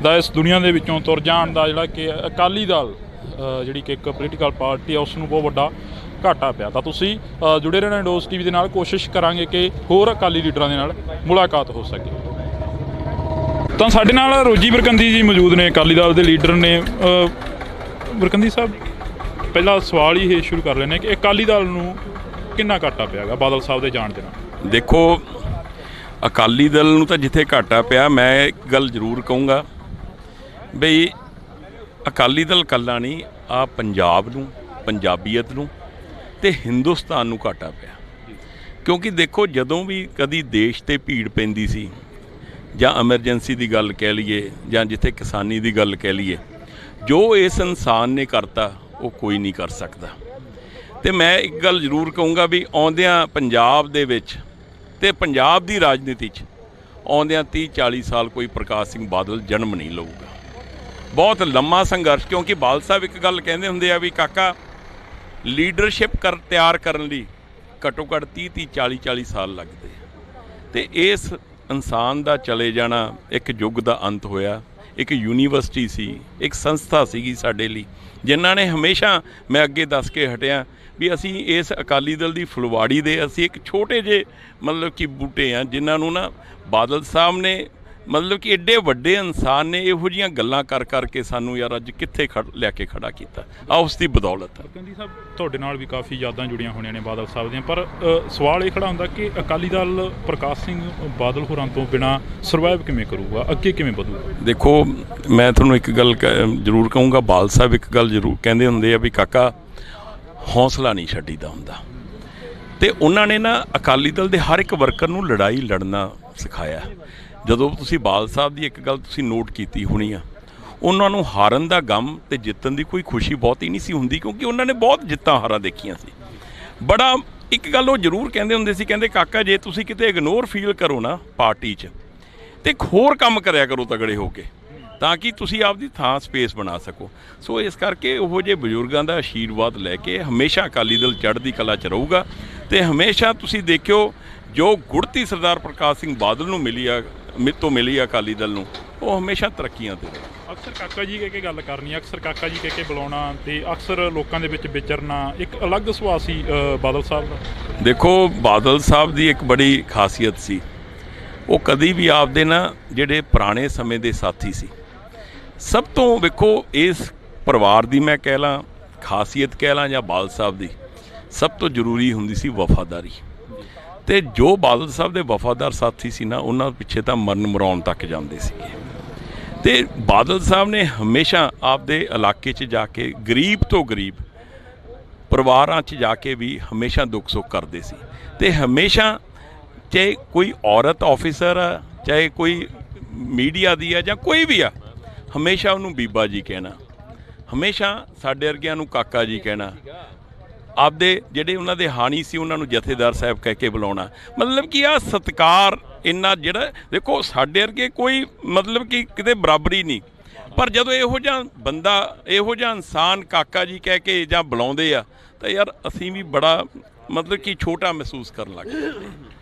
ਦਾ ਇਸ ਦੁਨੀਆ ਦੇ ਵਿੱਚੋਂ ਤੁਰ ਜਾਣ ਦਾ ਜਿਹੜਾ ਕਿ ਅਕਾਲੀ ਦਲ ਜਿਹੜੀ ਕਿ ਇੱਕ ਪੋਲੀਟੀਕਲ ਪਾਰਟੀ ਆ ਉਸ ਨੂੰ ਬਹੁਤ ਵੱਡਾ ਘਾਟਾ ਪਿਆ। ਤਾਂ ਤੁਸੀਂ ਜੁੜੇ ਰਹਿਣਾ ਇੰਡੋਜ਼ ਟੀਵੀ ਦੇ ਨਾਲ। ਕੋਸ਼ਿਸ਼ ਕਰਾਂਗੇ ਕਿ ਹੋਰ ਅਕਾਲੀ ਲੀਡਰਾਂ ਦੇ ਨਾਲ ਮੁਲਾਕਾਤ ਹੋ ਸਕੇ। ਤਾਂ ਸਾਡੇ ਨਾਲ ਰੋਜੀ ਬਰਕੰਦੀ ਜੀ ਮੌਜੂਦ ਨੇ, ਅਕਾਲੀ ਦਲ ਦੇ ਲੀਡਰ ਨੇ। ਬਰਕੰਦੀ ਸਾਹਿਬ, ਪਹਿਲਾ ਸਵਾਲ ਹੀ ਇਹ ਸ਼ੁਰੂ ਕਰ ਲੈਂਦੇ ਕਿ ਅਕਾਲੀ ਦਲ ਨੂੰ ਕਿੰਨਾ ਘਾਟਾ ਪਿਆ ਗਾ ਬਾਦਲ ਸਾਹਿਬ ਦੇ ਜਾਣ ਦੇ ਨਾਲ? ਦੇਖੋ, ਅਕਾਲੀ ਦਲ ਨੂੰ ਤਾਂ ਜਿੱਥੇ ਘਾਟਾ ਪਿਆ, ਮੈਂ ਇੱਕ ਗੱਲ ਜ਼ਰੂਰ ਕਹੂੰਗਾ ਬਈ ਅਕਾਲੀ ਦਲ ਇਕੱਲਾ ਨਹੀਂ, ਆ ਪੰਜਾਬ ਨੂੰ, ਪੰਜਾਬੀਅਤ ਨੂੰ ਤੇ ਹਿੰਦੁਸਤਾਨ ਨੂੰ ਘਾਟਾ ਪਿਆ। ਕਿਉਂਕਿ ਦੇਖੋ, ਜਦੋਂ ਵੀ ਕਦੀ ਦੇਸ਼ ਤੇ ਭੀੜ ਪੈਂਦੀ ਸੀ ਜਾਂ ਐਮਰਜੈਂਸੀ ਦੀ ਗੱਲ ਕਹਿ ਲਈਏ ਜਾਂ ਜਿੱਥੇ ਕਿਸਾਨੀ ਦੀ ਗੱਲ ਕਹਿ ਲਈਏ, ਜੋ ਇਸ ਇਨਸਾਨ ਨੇ ਕਰਤਾ ਉਹ ਕੋਈ ਨਹੀਂ ਕਰ ਸਕਦਾ। ਤੇ ਮੈਂ ਇੱਕ ਗੱਲ ਜ਼ਰੂਰ ਕਹੂੰਗਾ ਵੀ ਆਉਂਦਿਆਂ ਪੰਜਾਬ ਦੇ ਵਿੱਚ ਤੇ ਪੰਜਾਬ ਦੀ ਰਾਜਨੀਤੀ 'ਚ ਆਉਂਦਿਆਂ 30-40 ਸਾਲ ਕੋਈ ਪ੍ਰਕਾਸ਼ ਸਿੰਘ ਬਾਦਲ ਜਨਮ ਨਹੀਂ ਲਊਗਾ। ਬਹੁਤ ਲੰਮਾ ਸੰਘਰਸ਼, ਕਿਉਂਕਿ ਬਾਦਲ ਸਾਹਿਬ ਇੱਕ ਗੱਲ ਕਹਿੰਦੇ ਹੁੰਦੇ ਆ ਵੀ ਕਾਕਾ, ਲੀਡਰਸ਼ਿਪ ਤਿਆਰ ਕਰਨ ਲਈ ਘੱਟੋ ਘੱਟ 30-40 ਸਾਲ ਲੱਗਦੇ ਆ। ਤੇ ਇਸ ਇਨਸਾਨ ਦਾ ਚਲੇ ਜਾਣਾ ਇੱਕ ਯੁੱਗ ਦਾ ਅੰਤ ਹੋਇਆ। ਇੱਕ ਯੂਨੀਵਰਸਿਟੀ ਸੀ, ਇੱਕ ਸੰਸਥਾ ਸੀਗੀ ਸਾਡੇ ਲਈ, ਜਿਨ੍ਹਾਂ ਨੇ ਹਮੇਸ਼ਾ, ਮੈਂ ਅੱਗੇ ਦੱਸ ਕੇ ਹਟਿਆ ਵੀ ਅਸੀਂ ਇਸ ਅਕਾਲੀ ਦਲ ਦੀ ਫੁਲਵਾੜੀ ਦੇ ਅਸੀਂ ਇੱਕ ਛੋਟੇ ਜਿਹੇ ਮਤਲਬ ਕਿ ਬੂਟੇ ਆ, ਜਿਨ੍ਹਾਂ ਨੂੰ ਨਾ ਬਾਦਲ ਸਾਹਿਬ ਨੇ ਮਤਲਬ ਕਿ ਐਡੇ ਵੱਡੇ ਇਨਸਾਨ ਨੇ ਇਹੋ ਜਿਹੀਆਂ ਗੱਲਾਂ ਕਰ ਕਰਕੇ ਸਾਨੂੰ ਯਾਰ ਅੱਜ ਕਿੱਥੇ ਲਿਆ ਕੇ ਖੜਾ ਕੀਤਾ, ਆ ਉਸ ਦੀ ਬਦੌਲਤ ਹੈ। ਬਰਕੰਦੀ ਸਾਹਿਬ, ਤੁਹਾਡੇ ਨਾਲ ਵੀ ਕਾਫੀ ਯਾਦਾਂ ਜੁੜੀਆਂ ਹੋਣੀਆਂ ਨੇ ਬਾਦਲ ਸਾਹਿਬ ਦੀਆਂ, ਪਰ ਸਵਾਲ ਇਹ ਖੜਾ ਹੁੰਦਾ ਕਿ ਅਕਾਲੀ ਦਲ ਪ੍ਰਕਾਸ਼ ਸਿੰਘ ਬਾਦਲ ਹੋਰਾਂ ਤੋਂ ਬਿਨਾਂ ਸਰਵਾਈਵ ਕਿਵੇਂ ਕਰੂਗਾ, ਅੱਗੇ ਕਿਵੇਂ ਵਧੂਗਾ? ਦੇਖੋ, ਮੈਂ ਤੁਹਾਨੂੰ ਇੱਕ ਗੱਲ ਜ਼ਰੂਰ ਕਹੂੰਗਾ, ਬਾਦਲ ਸਾਹਿਬ ਇੱਕ ਗੱਲ ਜ਼ਰੂਰ ਕਹਿੰਦੇ ਹੁੰਦੇ ਆ ਵੀ ਕਾਕਾ, ਹੌਸਲਾ ਨਹੀਂ ਛੱਡੀਦਾ ਹੁੰਦਾ। ਤੇ ਉਹਨਾਂ ਨੇ ਨਾ ਅਕਾਲੀ ਦਲ ਦੇ ਹਰ ਇੱਕ ਵਰਕਰ ਨੂੰ ਲੜਾਈ ਲੜਨਾ ਸਿਖਾਇਆ। ਜਦੋਂ ਤੁਸੀਂ ਬਾਦਲ ਸਾਹਿਬ ਦੀ ਇੱਕ ਗੱਲ ਤੁਸੀਂ ਨੋਟ ਕੀਤੀ ਹੋਣੀ ਆ, ਉਹਨਾਂ ਨੂੰ ਹਾਰਨ ਦਾ ਗਮ ਤੇ ਜਿੱਤਣ ਦੀ ਕੋਈ ਖੁਸ਼ੀ ਬਹੁਤੀ ਨਹੀਂ ਸੀ ਹੁੰਦੀ, ਕਿਉਂਕਿ ਉਹਨਾਂ ਨੇ ਬਹੁਤ ਜਿੱਤਾਂ ਹਾਰਾਂ ਦੇਖੀਆਂ ਸੀ। ਬੜਾ ਇੱਕ ਗੱਲ ਉਹ ਜ਼ਰੂਰ ਕਹਿੰਦੇ ਹੁੰਦੇ ਸੀ, ਕਹਿੰਦੇ ਕਾਕਾ, ਜੇ ਤੁਸੀਂ ਕਿਤੇ ਇਗਨੋਰ ਫੀਲ ਕਰੋ ਨਾ ਪਾਰਟੀ 'ਚ, ਤੇ ਹੋਰ ਕੰਮ ਕਰਿਆ ਕਰੋ ਤਗੜੇ ਹੋ ਕੇ, ਤਾਂ ਕਿ ਤੁਸੀਂ ਆਪਦੀ ਥਾਂ ਸਪੇਸ ਬਣਾ ਸਕੋ। ਸੋ ਇਸ ਕਰਕੇ ਉਹੋ ਜਿਹੇ ਬਜ਼ੁਰਗਾਂ ਦਾ ਆਸ਼ੀਰਵਾਦ ਲੈ ਕੇ ਹਮੇਸ਼ਾ ਅਕਾਲੀ ਦਲ ਚੜ੍ਹਦੀ ਕਲਾ 'ਚ ਰਹੂਗਾ। ਤੇ ਹਮੇਸ਼ਾ ਤੁਸੀਂ ਦੇਖਿਓ, ਜੋ ਗੁੜਤੀ ਸਰਦਾਰ ਪ੍ਰਕਾਸ਼ ਸਿੰਘ ਬਾਦਲ ਨੂੰ ਮਿਲੀ ਆ ਅਕਾਲੀ ਦਲ ਨੂੰ, ਉਹ ਹਮੇਸ਼ਾ ਤਰੱਕੀਆਂ 'ਤੇ ਰਹੇ। ਅਕਸਰ ਕਾਕਾ ਜੀ ਕਹਿ ਕੇ ਗੱਲ ਕਰਨੀ, ਅਕਸਰ ਕਾਕਾ ਜੀ ਕਹਿ ਕੇ ਬੁਲਾਉਣਾ, ਤੇ ਅਕਸਰ ਲੋਕਾਂ ਦੇ ਵਿੱਚ ਵਿਚਰਨਾ ਇੱਕ ਅਲੱਗ ਸੁਭਾਅ ਸੀ ਬਾਦਲ ਸਾਹਿਬ ਦਾ। ਦੇਖੋ ਬਾਦਲ ਸਾਹਿਬ ਦੀ ਇੱਕ ਬੜੀ ਖਾਸੀਅਤ ਸੀ, ਉਹ ਕਦੀ ਵੀ ਆਪਦੇ ਨਾ ਜਿਹੜੇ ਪੁਰਾਣੇ ਸਮੇਂ ਦੇ ਸਾਥੀ ਸੀ, ਸਭ ਤੋਂ ਵੇਖੋ ਇਸ ਪਰਿਵਾਰ ਦੀ ਮੈਂ ਕਹਿ ਲਾਂ ਖਾਸੀਅਤ ਕਹਿ ਲਾਂ ਜਾਂ ਬਾਦਲ ਸਾਹਿਬ ਦੀ ਸਭ ਤੋਂ ਜ਼ਰੂਰੀ ਹੁੰਦੀ ਸੀ ਵਫਾਦਾਰੀ। ਤੇ ਜੋ ਬਾਦਲ ਸਾਹਿਬ ਦੇ ਵਫਾਦਾਰ ਸਾਥੀ ਸੀ ਨਾ, ਉਹਨਾਂ ਪਿੱਛੇ ਤਾਂ ਮਰਨ ਮਰਾਉਣ ਤੱਕ ਜਾਂਦੇ ਸੀਗੇ। ਤੇ ਬਾਦਲ ਸਾਹਿਬ ਨੇ ਹਮੇਸ਼ਾ ਆਪਦੇ ਇਲਾਕੇ 'ਚ ਜਾ ਕੇ ਗਰੀਬ ਤੋਂ ਗਰੀਬ ਪਰਿਵਾਰਾਂ 'ਚ ਜਾ ਕੇ ਵੀ ਹਮੇਸ਼ਾ ਦੁੱਖ ਸੁੱਖ ਕਰਦੇ ਸੀ। ਤੇ ਹਮੇਸ਼ਾ ਚਾਹੇ ਕੋਈ ਔਰਤ ਆਫਿਸਰ ਆ, ਚਾਹੇ ਕੋਈ ਮੀਡੀਆ ਦੀ ਆ ਜਾਂ ਕੋਈ ਵੀ ਆ, ਹਮੇਸ਼ਾ ਉਹਨੂੰ ਬੀਬਾ ਜੀ ਕਹਿਣਾ, ਹਮੇਸ਼ਾ ਸਾਡੇ ਵਰਗਿਆਂ ਨੂੰ ਕਾਕਾ ਜੀ ਕਹਿਣਾ, ਆਪਦੇ ਜਿਹੜੇ ਉਹਨਾਂ ਦੇ ਹਾਣੀ ਸੀ ਉਹਨਾਂ ਨੂੰ ਜਥੇਦਾਰ ਸਾਹਿਬ ਕਹਿ ਕੇ ਬੁਲਾਉਣਾ। ਮਤਲਬ ਕਿ ਆਹ ਸਤਿਕਾਰ ਇੰਨਾ, ਜਿਹੜਾ ਦੇਖੋ ਸਾਡੇ ਵਰਗੇ ਕੋਈ ਮਤਲਬ ਕਿ ਕਿਤੇ ਬਰਾਬਰੀ ਨਹੀਂ, ਪਰ ਜਦੋਂ ਇਹੋ ਜਿਹਾ ਬੰਦਾ, ਇਹੋ ਜਿਹਾ ਇਨਸਾਨ ਕਾਕਾ ਜੀ ਕਹਿ ਕੇ ਜਾਂ ਬੁਲਾਉਂਦੇ ਆ ਤਾਂ ਯਾਰ ਅਸੀਂ ਵੀ ਬੜਾ ਮਤਲਬ ਕਿ ਛੋਟਾ ਮਹਿਸੂਸ ਕਰਨ ਲੱਗ ਜਾਂਦੇ।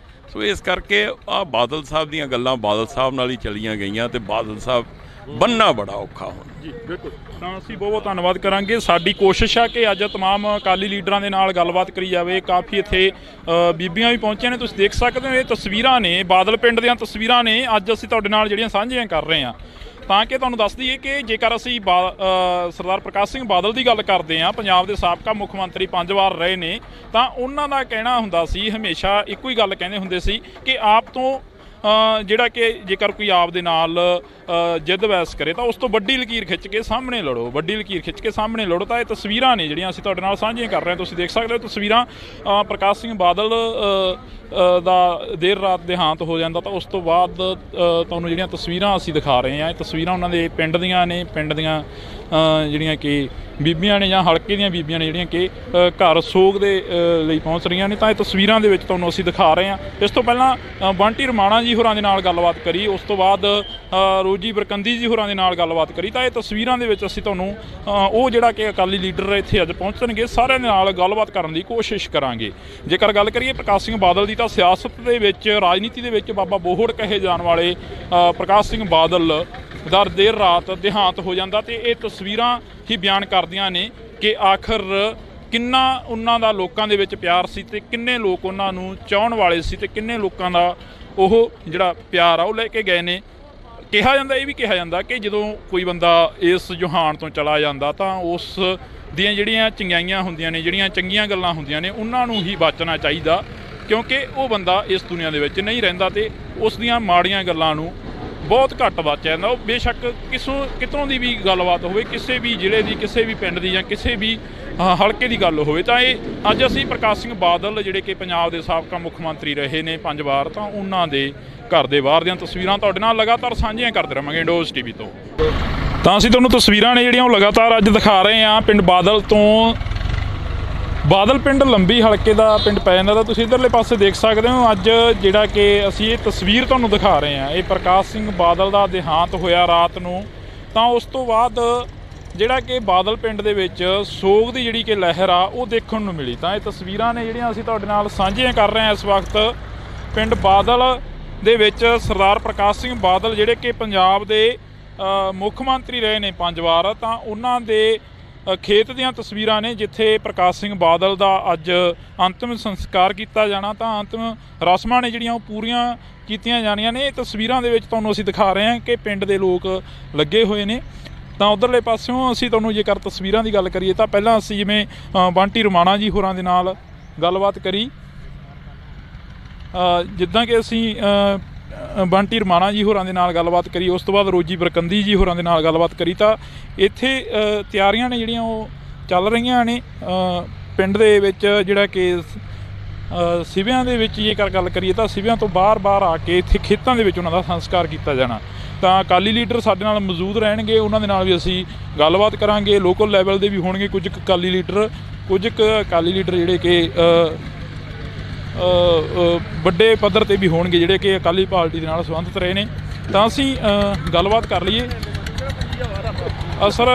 ਸੋ ਇਸ ਕਰਕੇ ਆਹ ਬਾਦਲ ਸਾਹਿਬ ਦੀਆਂ ਗੱਲਾਂ ਬਾਦਲ ਸਾਹਿਬ ਨਾਲ ਹੀ ਚਲੀਆਂ ਗਈਆਂ ਤੇ ਬਾਦਲ ਸਾਹਿਬ ਬੰਨ੍ਹਣਾ ਬੜਾ ਔਖਾ ਹੁਣ। ਜੀ ਬਿਲਕੁਲ, ਤਾਂ ਅਸੀਂ ਬਹੁਤ ਬਹੁਤ ਧੰਨਵਾਦ ਕਰਾਂਗੇ। ਸਾਡੀ ਕੋਸ਼ਿਸ਼ ਆ ਕਿ ਅੱਜ ਤਮਾਮ ਅਕਾਲੀ ਲੀਡਰਾਂ ਦੇ ਨਾਲ ਗੱਲਬਾਤ ਕਰੀ ਜਾਵੇ। ਕਾਫੀ ਇੱਥੇ ਬੀਬੀਆਂ ਵੀ ਪਹੁੰਚੀਆਂ ਨੇ, ਤੁਸੀਂ ਦੇਖ ਸਕਦੇ ਹੋ ਇਹ ਤਸਵੀਰਾਂ ਨੇ, ਬਾਦਲ ਪਿੰਡ ਦੀਆਂ ਤਸਵੀਰਾਂ ਨੇ ਅੱਜ ਅਸੀਂ ਤੁਹਾਡੇ ਨਾਲ ਜਿਹੜੀਆਂ ਸਾਂਝੀਆਂ ਕਰ ਰਹੇ ਹਾਂ, ਤਾਂ ਕਿ ਤੁਹਾਨੂੰ ਦੱਸ ਦਈਏ ਕਿ ਜੇਕਰ ਅਸੀਂ ਸਰਦਾਰ ਪ੍ਰਕਾਸ਼ ਸਿੰਘ ਬਾਦਲ ਦੀ ਗੱਲ ਕਰਦੇ ਹਾਂ, ਪੰਜਾਬ ਦੇ ਸਾਬਕਾ ਮੁੱਖ ਮੰਤਰੀ 5 ਵਾਰ ਰਹੇ ਨੇ, ਤਾਂ ਉਹਨਾਂ ਦਾ ਕਹਿਣਾ ਹੁੰਦਾ ਸੀ, ਹਮੇਸ਼ਾ ਇੱਕੋ ਹੀ ਗੱਲ ਕਹਿੰਦੇ ਹੁੰਦੇ ਸੀ ਕਿ ਆਪ ਤੋਂ ਜਿਹੜਾ ਕਿ ਜੇਕਰ ਕੋਈ ਆਪ ਦੇ ਨਾਲ ਜਿੱਦ ਬਹਿਸ ਕਰੇ ਤਾਂ ਉਸ ਤੋਂ ਵੱਡੀ ਲਕੀਰ ਖਿੱਚ ਕੇ ਸਾਹਮਣੇ ਲੜੋ, ਵੱਡੀ ਲਕੀਰ ਖਿੱਚ ਕੇ ਸਾਹਮਣੇ ਲੜੋ। ਤਾਂ ਇਹ ਤਸਵੀਰਾਂ ਨੇ ਜਿਹੜੀਆਂ ਅਸੀਂ ਤੁਹਾਡੇ ਨਾਲ ਸਾਂਝੀਆਂ ਕਰ ਰਹੇ ਹਾਂ, ਤੁਸੀਂ ਦੇਖ ਸਕਦੇ ਹੋ ਤਸਵੀਰਾਂ। ਪ੍ਰਕਾਸ਼ ਸਿੰਘ ਬਾਦਲ ਦਾ ਦੇਰ ਰਾਤ ਦੇਹਾਂਤ ਹੋ ਜਾਂਦਾ ਤਾਂ ਉਸ ਤੋਂ ਬਾਅਦ ਤੁਹਾਨੂੰ ਜਿਹੜੀਆਂ ਤਸਵੀਰਾਂ ਅਸੀਂ ਦਿਖਾ ਰਹੇ ਹਾਂ, ਇਹ ਤਸਵੀਰਾਂ ਉਹਨਾਂ ਦੇ ਪਿੰਡ ਦੀਆਂ ਨੇ, ਪਿੰਡ ਦੀਆਂ ਜਿਹੜੀਆਂ ਕਿ ਬੀਬੀਆਂ ਨੇ ਜਾਂ ਹਲਕੇ ਦੀਆਂ ਬੀਬੀਆਂ ਨੇ ਜਿਹੜੀਆਂ ਕਿ ਘਰ ਸੋਗ ਦੇ ਲਈ ਪਹੁੰਚ ਰਹੀਆਂ ਨੇ, ਤਾਂ ਇਹ ਤਸਵੀਰਾਂ ਦੇ ਵਿੱਚ ਤੁਹਾਨੂੰ ਅਸੀਂ ਦਿਖਾ ਰਹੇ ਹਾਂ। ਇਸ ਤੋਂ ਪਹਿਲਾਂ ਬੰਟੀ ਰਮਾਣਾ ਜੀ ਹੋਰਾਂ ਦੇ ਨਾਲ ਗੱਲਬਾਤ ਕਰੀ, ਉਸ ਤੋਂ ਬਾਅਦ ਰੋਜੀ ਬਰਕੰਦੀ ਜੀ ਹੋਰਾਂ ਦੇ ਨਾਲ ਗੱਲਬਾਤ ਕਰੀ, ਤਾਂ ਇਹ ਤਸਵੀਰਾਂ ਦੇ ਵਿੱਚ ਅਸੀਂ ਤੁਹਾਨੂੰ ਉਹ ਜਿਹੜਾ ਕਿ ਅਕਾਲੀ ਲੀਡਰ ਇੱਥੇ ਅੱਜ ਪਹੁੰਚਣਗੇ ਸਾਰਿਆਂ ਦੇ ਨਾਲ ਗੱਲਬਾਤ ਕਰਨ ਦੀ ਕੋਸ਼ਿਸ਼ ਕਰਾਂਗੇ। ਜੇਕਰ ਗੱਲ ਕਰੀਏ ਪ੍ਰਕਾਸ਼ ਸਿੰਘ ਬਾਦਲ ਦੀ, ਤਾਂ ਸਿਆਸਤ ਦੇ ਵਿੱਚ, ਰਾਜਨੀਤੀ ਦੇ ਵਿੱਚ ਬਾਬਾ ਬੋਹੜ ਕਹੇ ਜਾਣ ਵਾਲੇ ਪ੍ਰਕਾਸ਼ ਸਿੰਘ ਬਾਦਲ ਦਾ ਦੇਰ ਰਾਤ ਦੇਹਾਂਤ ਹੋ ਜਾਂਦਾ ਤੇ ਇਹ ਤਸਵੀਰਾਂ ਹੀ ਬਿਆਨ ਕਰਦੀਆਂ ਨੇ ਕਿ ਆਖਰ ਕਿੰਨਾ ਉਹਨਾਂ ਦਾ ਲੋਕਾਂ ਦੇ ਵਿੱਚ ਪਿਆਰ ਸੀ ਤੇ ਕਿੰਨੇ ਲੋਕ ਉਹਨਾਂ ਨੂੰ ਚਾਹੁਣ ਵਾਲੇ ਸੀ ਤੇ ਕਿੰਨੇ ਲੋਕਾਂ ਦਾ ਉਹ ਜਿਹੜਾ ਪਿਆਰ ਆ ਉਹ ਲੈ ਕੇ ਗਏ ਨੇ। ਕਿਹਾ ਜਾਂਦਾ, ਇਹ ਵੀ ਕਿਹਾ ਜਾਂਦਾ ਕਿ ਜਦੋਂ ਕੋਈ ਬੰਦਾ ਇਸ ਜਹਾਨ ਤੋਂ ਚਲਾ ਜਾਂਦਾ ਤਾਂ ਉਸ ਦੀਆਂ ਜਿਹੜੀਆਂ ਚੰਗਿਆਈਆਂ ਹੁੰਦੀਆਂ ਨੇ, ਜਿਹੜੀਆਂ ਚੰਗੀਆਂ ਗੱਲਾਂ ਹੁੰਦੀਆਂ ਨੇ, ਉਹਨਾਂ ਨੂੰ ਹੀ ਬਚਣਾ ਚਾਹੀਦਾ, ਕਿਉਂਕਿ ਉਹ ਬੰਦਾ ਇਸ ਦੁਨੀਆ ਦੇ ਵਿੱਚ ਨਹੀਂ ਰਹਿੰਦਾ ਤੇ ਉਸ ਦੀਆਂ ਮਾੜੀਆਂ ਗੱਲਾਂ ਨੂੰ ਬਹੁਤ ਘੱਟ ਬਚਿਆ ਜਾਂਦਾ। ਉਹ ਬੇਸ਼ੱਕ ਕਿਤੋਂ ਦੀ ਵੀ ਗੱਲਬਾਤ ਹੋਵੇ, ਕਿਸੇ ਵੀ ਜ਼ਿਲ੍ਹੇ ਦੀ, ਕਿਸੇ ਵੀ ਪਿੰਡ ਦੀ ਜਾਂ ਕਿਸੇ ਵੀ ਹਲਕੇ ਦੀ ਗੱਲ ਹੋਵੇ, ਤਾਂ ਇਹ ਅੱਜ ਅਸੀਂ ਪ੍ਰਕਾਸ਼ ਸਿੰਘ ਬਾਦਲ ਜਿਹੜੇ ਕਿ ਪੰਜਾਬ ਦੇ ਸਾਬਕਾ ਮੁੱਖ ਮੰਤਰੀ ਰਹੇ ਨੇ 5 ਵਾਰ, ਤਾਂ ਉਹਨਾਂ ਦੇ ਘਰ ਦੇ ਬਾਹਰ ਦੀਆਂ ਤਸਵੀਰਾਂ ਤੁਹਾਡੇ ਨਾਲ ਲਗਾਤਾਰ ਸਾਂਝੀਆਂ ਕਰਦੇ ਰਹਾਂਗੇ ਇੰਡੋਜ਼ ਟੀਵੀ ਤੋਂ। ਤਾਂ ਅਸੀਂ ਤੁਹਾਨੂੰ ਤਸਵੀਰਾਂ ਨੇ ਜਿਹੜੀਆਂ ਉਹ ਲਗਾਤਾਰ ਅੱਜ ਦਿਖਾ ਰਹੇ ਹਾਂ ਪਿੰਡ ਬਾਦਲ ਤੋਂ। ਬਾਦਲ ਪਿੰਡ ਲੰਬੀ ਹਲਕੇ ਦਾ ਪਿੰਡ ਪੈ ਜਾਂਦਾ, ਤਾਂ ਤੁਸੀਂ ਇੱਧਰਲੇ ਪਾਸੇ ਦੇਖ ਸਕਦੇ ਹੋ ਅੱਜ ਜਿਹੜਾ ਕਿ ਅਸੀਂ ਇਹ ਤਸਵੀਰ ਤੁਹਾਨੂੰ ਦਿਖਾ ਰਹੇ ਹਾਂ, ਇਹ ਪ੍ਰਕਾਸ਼ ਸਿੰਘ ਬਾਦਲ ਦਾ ਦੇਹਾਂਤ ਹੋਇਆ ਰਾਤ ਨੂੰ। ਤਾਂ ਉਸ ਤੋਂ ਬਾਅਦ ਜਿਹੜਾ ਕਿ ਬਾਦਲ ਪਿੰਡ ਦੇ ਵਿੱਚ ਸੋਗ ਦੀ ਜਿਹੜੀ ਕਿ ਲਹਿਰ ਆ ਉਹ ਦੇਖਣ ਨੂੰ ਮਿਲੀ। ਤਾਂ ਇਹ ਤਸਵੀਰਾਂ ਨੇ ਜਿਹੜੀਆਂ ਅਸੀਂ ਤੁਹਾਡੇ ਨਾਲ ਸਾਂਝੀਆਂ ਕਰ ਰਹੇ ਹਾਂ ਇਸ ਵਕਤ ਪਿੰਡ ਬਾਦਲ ਦੇ ਵਿੱਚ। ਸਰਦਾਰ ਪ੍ਰਕਾਸ਼ ਸਿੰਘ ਬਾਦਲ ਜਿਹੜੇ ਕਿ ਪੰਜਾਬ ਦੇ ਮੁੱਖ ਮੰਤਰੀ ਰਹੇ ਨੇ 5 ਵਾਰ, ਤਾਂ ਉਹਨਾਂ ਦੇ ਖੇਤ ਦੀਆਂ ਤਸਵੀਰਾਂ ਨੇ ਜਿੱਥੇ ਪ੍ਰਕਾਸ਼ ਸਿੰਘ ਬਾਦਲ ਦਾ ਅੱਜ ਅੰਤਿਮ ਸੰਸਕਾਰ ਕੀਤਾ ਜਾਣਾ, ਤਾਂ ਅੰਤਿਮ ਰਸਮਾਂ ਨੇ ਜਿਹੜੀਆਂ ਉਹ ਪੂਰੀਆਂ ਕੀਤੀਆਂ ਜਾਣੀਆਂ ਨੇ। ਇਹ ਤਸਵੀਰਾਂ ਦੇ ਵਿੱਚ ਤੁਹਾਨੂੰ ਅਸੀਂ ਦਿਖਾ ਰਹੇ ਹਾਂ ਕਿ ਪਿੰਡ ਦੇ ਲੋਕ ਲੱਗੇ ਹੋਏ ਨੇ। ਤਾਂ ਉੱਧਰਲੇ ਪਾਸਿਓਂ ਅਸੀਂ ਤੁਹਾਨੂੰ ਜੇਕਰ ਤਸਵੀਰਾਂ ਦੀ ਗੱਲ ਕਰੀਏ ਤਾਂ ਪਹਿਲਾਂ ਅਸੀਂ ਜਿਵੇਂ ਬੰਟੀ ਰਮਾਣਾ ਜੀ ਹੋਰਾਂ ਦੇ ਨਾਲ ਗੱਲਬਾਤ ਕਰੀ, ਜਿੱਦਾਂ ਕਿ ਅਸੀਂ ਬੰਟੀ ਰਮਾਣਾ ਜੀ ਹੋਰਾਂ ਦੇ ਨਾਲ ਗੱਲਬਾਤ ਕਰੀ, ਉਸ ਤੋਂ ਬਾਅਦ ਰੋਜੀ ਬਰਕੰਦੀ ਜੀ ਹੋਰਾਂ ਦੇ ਨਾਲ ਗੱਲਬਾਤ ਕਰੀ, ਤਾਂ ਇੱਥੇ ਤਿਆਰੀਆਂ ਨੇ ਜਿਹੜੀਆਂ ਉਹ ਚੱਲ ਰਹੀਆਂ ਨੇ ਪਿੰਡ ਦੇ ਵਿੱਚ। ਜਿਹੜਾ ਕਿ ਸਿਵਿਆਂ ਦੇ ਵਿੱਚ ਜੇਕਰ ਗੱਲ ਕਰੀਏ ਤਾਂ ਸਿਵਿਆਂ ਤੋਂ ਬਾਹਰ ਆ ਕੇ ਇੱਥੇ ਖੇਤਾਂ ਦੇ ਵਿੱਚ ਉਹਨਾਂ ਦਾ ਸੰਸਕਾਰ ਕੀਤਾ ਜਾਣਾ। ਤਾਂ ਅਕਾਲੀ ਲੀਡਰ ਸਾਡੇ ਨਾਲ ਮੌਜੂਦ ਰਹਿਣਗੇ, ਉਹਨਾਂ ਦੇ ਨਾਲ ਵੀ ਅਸੀਂ ਗੱਲਬਾਤ ਕਰਾਂਗੇ। ਲੋਕਲ ਲੈਵਲ ਦੇ ਵੀ ਹੋਣਗੇ ਕੁਝ ਕੁ ਅਕਾਲੀ ਲੀਡਰ ਜਿਹੜੇ ਕਿ ਵੱਡੇ ਪੱਧਰ 'ਤੇ ਵੀ ਹੋਣਗੇ ਜਿਹੜੇ ਕਿ ਅਕਾਲੀ ਪਾਰਟੀ ਦੇ ਨਾਲ ਸੰਬੰਧਿਤ ਰਹੇ ਨੇ। ਤਾਂ ਅਸੀਂ ਗੱਲਬਾਤ ਕਰ ਲਈਏ। ਸਰ,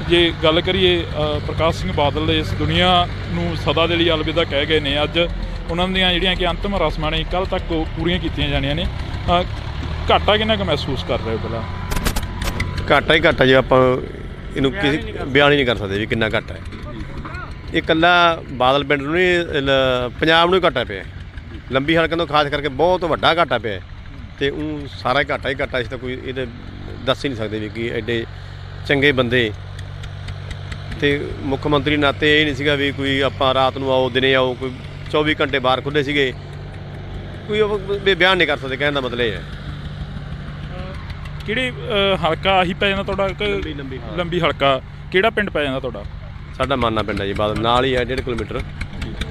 ਜੇ ਗੱਲ ਕਰੀਏ ਪ੍ਰਕਾਸ਼ ਸਿੰਘ ਬਾਦਲ ਦੇ ਇਸ ਦੁਨੀਆ ਨੂੰ ਸਦਾ ਦੇ ਲਈ ਅਲਵਿਦਾ ਕਹਿ ਗਏ ਨੇ, ਅੱਜ ਉਹਨਾਂ ਦੀਆਂ ਜਿਹੜੀਆਂ ਕਿ ਅੰਤਿਮ ਰਸਮਾਂ ਨੇ ਕੱਲ੍ਹ ਤੱਕ ਪੂਰੀਆਂ ਕੀਤੀਆਂ ਜਾਣੀਆਂ ਨੇ, ਘਾਟਾ ਕਿੰਨਾ ਕੁ ਮਹਿਸੂਸ ਕਰ ਰਹੇ ਹੋ? ਪਹਿਲਾਂ ਘਾਟਾ ਹੀ ਘਾਟਾ, ਜੇ ਆਪਾਂ ਇਹਨੂੰ ਕਿਸੇ ਬਿਆਨ ਹੀ ਨਹੀਂ ਕਰ ਸਕਦੇ ਵੀ ਕਿੰਨਾ ਘਾਟਾ ਹੈ। ਇਹ ਇਕੱਲਾ ਬਾਦਲ ਪਿੰਡ ਨੂੰ ਨਹੀਂ ਪੰਜਾਬ ਨੂੰ ਹੀ ਘਾਟਾ ਪਿਆ। ਲੰਬੀ ਹਲਕੇ ਤੋਂ ਖਾਸ ਕਰਕੇ ਬਹੁਤ ਵੱਡਾ ਘਾਟਾ ਪਿਆ ਤੇ ਉਹ ਸਾਰਾ ਹੀ ਘਾਟਾ ਇਸ ਤਾਂ ਕੋਈ ਇਹਦੇ ਦੱਸ ਹੀ ਨਹੀਂ ਸਕਦੇ ਵੀ ਕਿ ਐਡੇ ਚੰਗੇ ਬੰਦੇ ਤੇ ਮੁੱਖ ਮੰਤਰੀ ਨਾਤੇ ਇਹ ਨਹੀਂ ਸੀਗਾ ਵੀ ਕੋਈ ਆਪਾਂ ਰਾਤ ਨੂੰ ਆਓ ਦਿਨੇ ਆਓ, ਕੋਈ 24 ਘੰਟੇ ਬਾਹਰ ਖੁੱਲ੍ਹੇ ਸੀਗੇ, ਕੋਈ ਉਹ ਬਿਆਨ ਨਹੀਂ ਕਰ ਸਕਦੇ। ਕਹਿਣ ਦਾ ਮਤਲਬ ਇਹ ਹੈ। ਕਿਹੜੇ ਹਲਕਾ ਆਹੀ ਪੈ ਜਾਂਦਾ ਤੁਹਾਡਾ? ਲੰਬੀ ਹਲਕਾ ਕਿਹੜਾ ਪਿੰਡ ਪੈ ਜਾਂਦਾ ਤੁਹਾਡਾ? ਸਾਡਾ ਮਾਨਾ ਪਿੰਡ ਹੈ ਜੀ, ਬਾਦਲ ਨਾਲ ਹੀ ਹੈ, 1.5 ਕਿਲੋਮੀਟਰ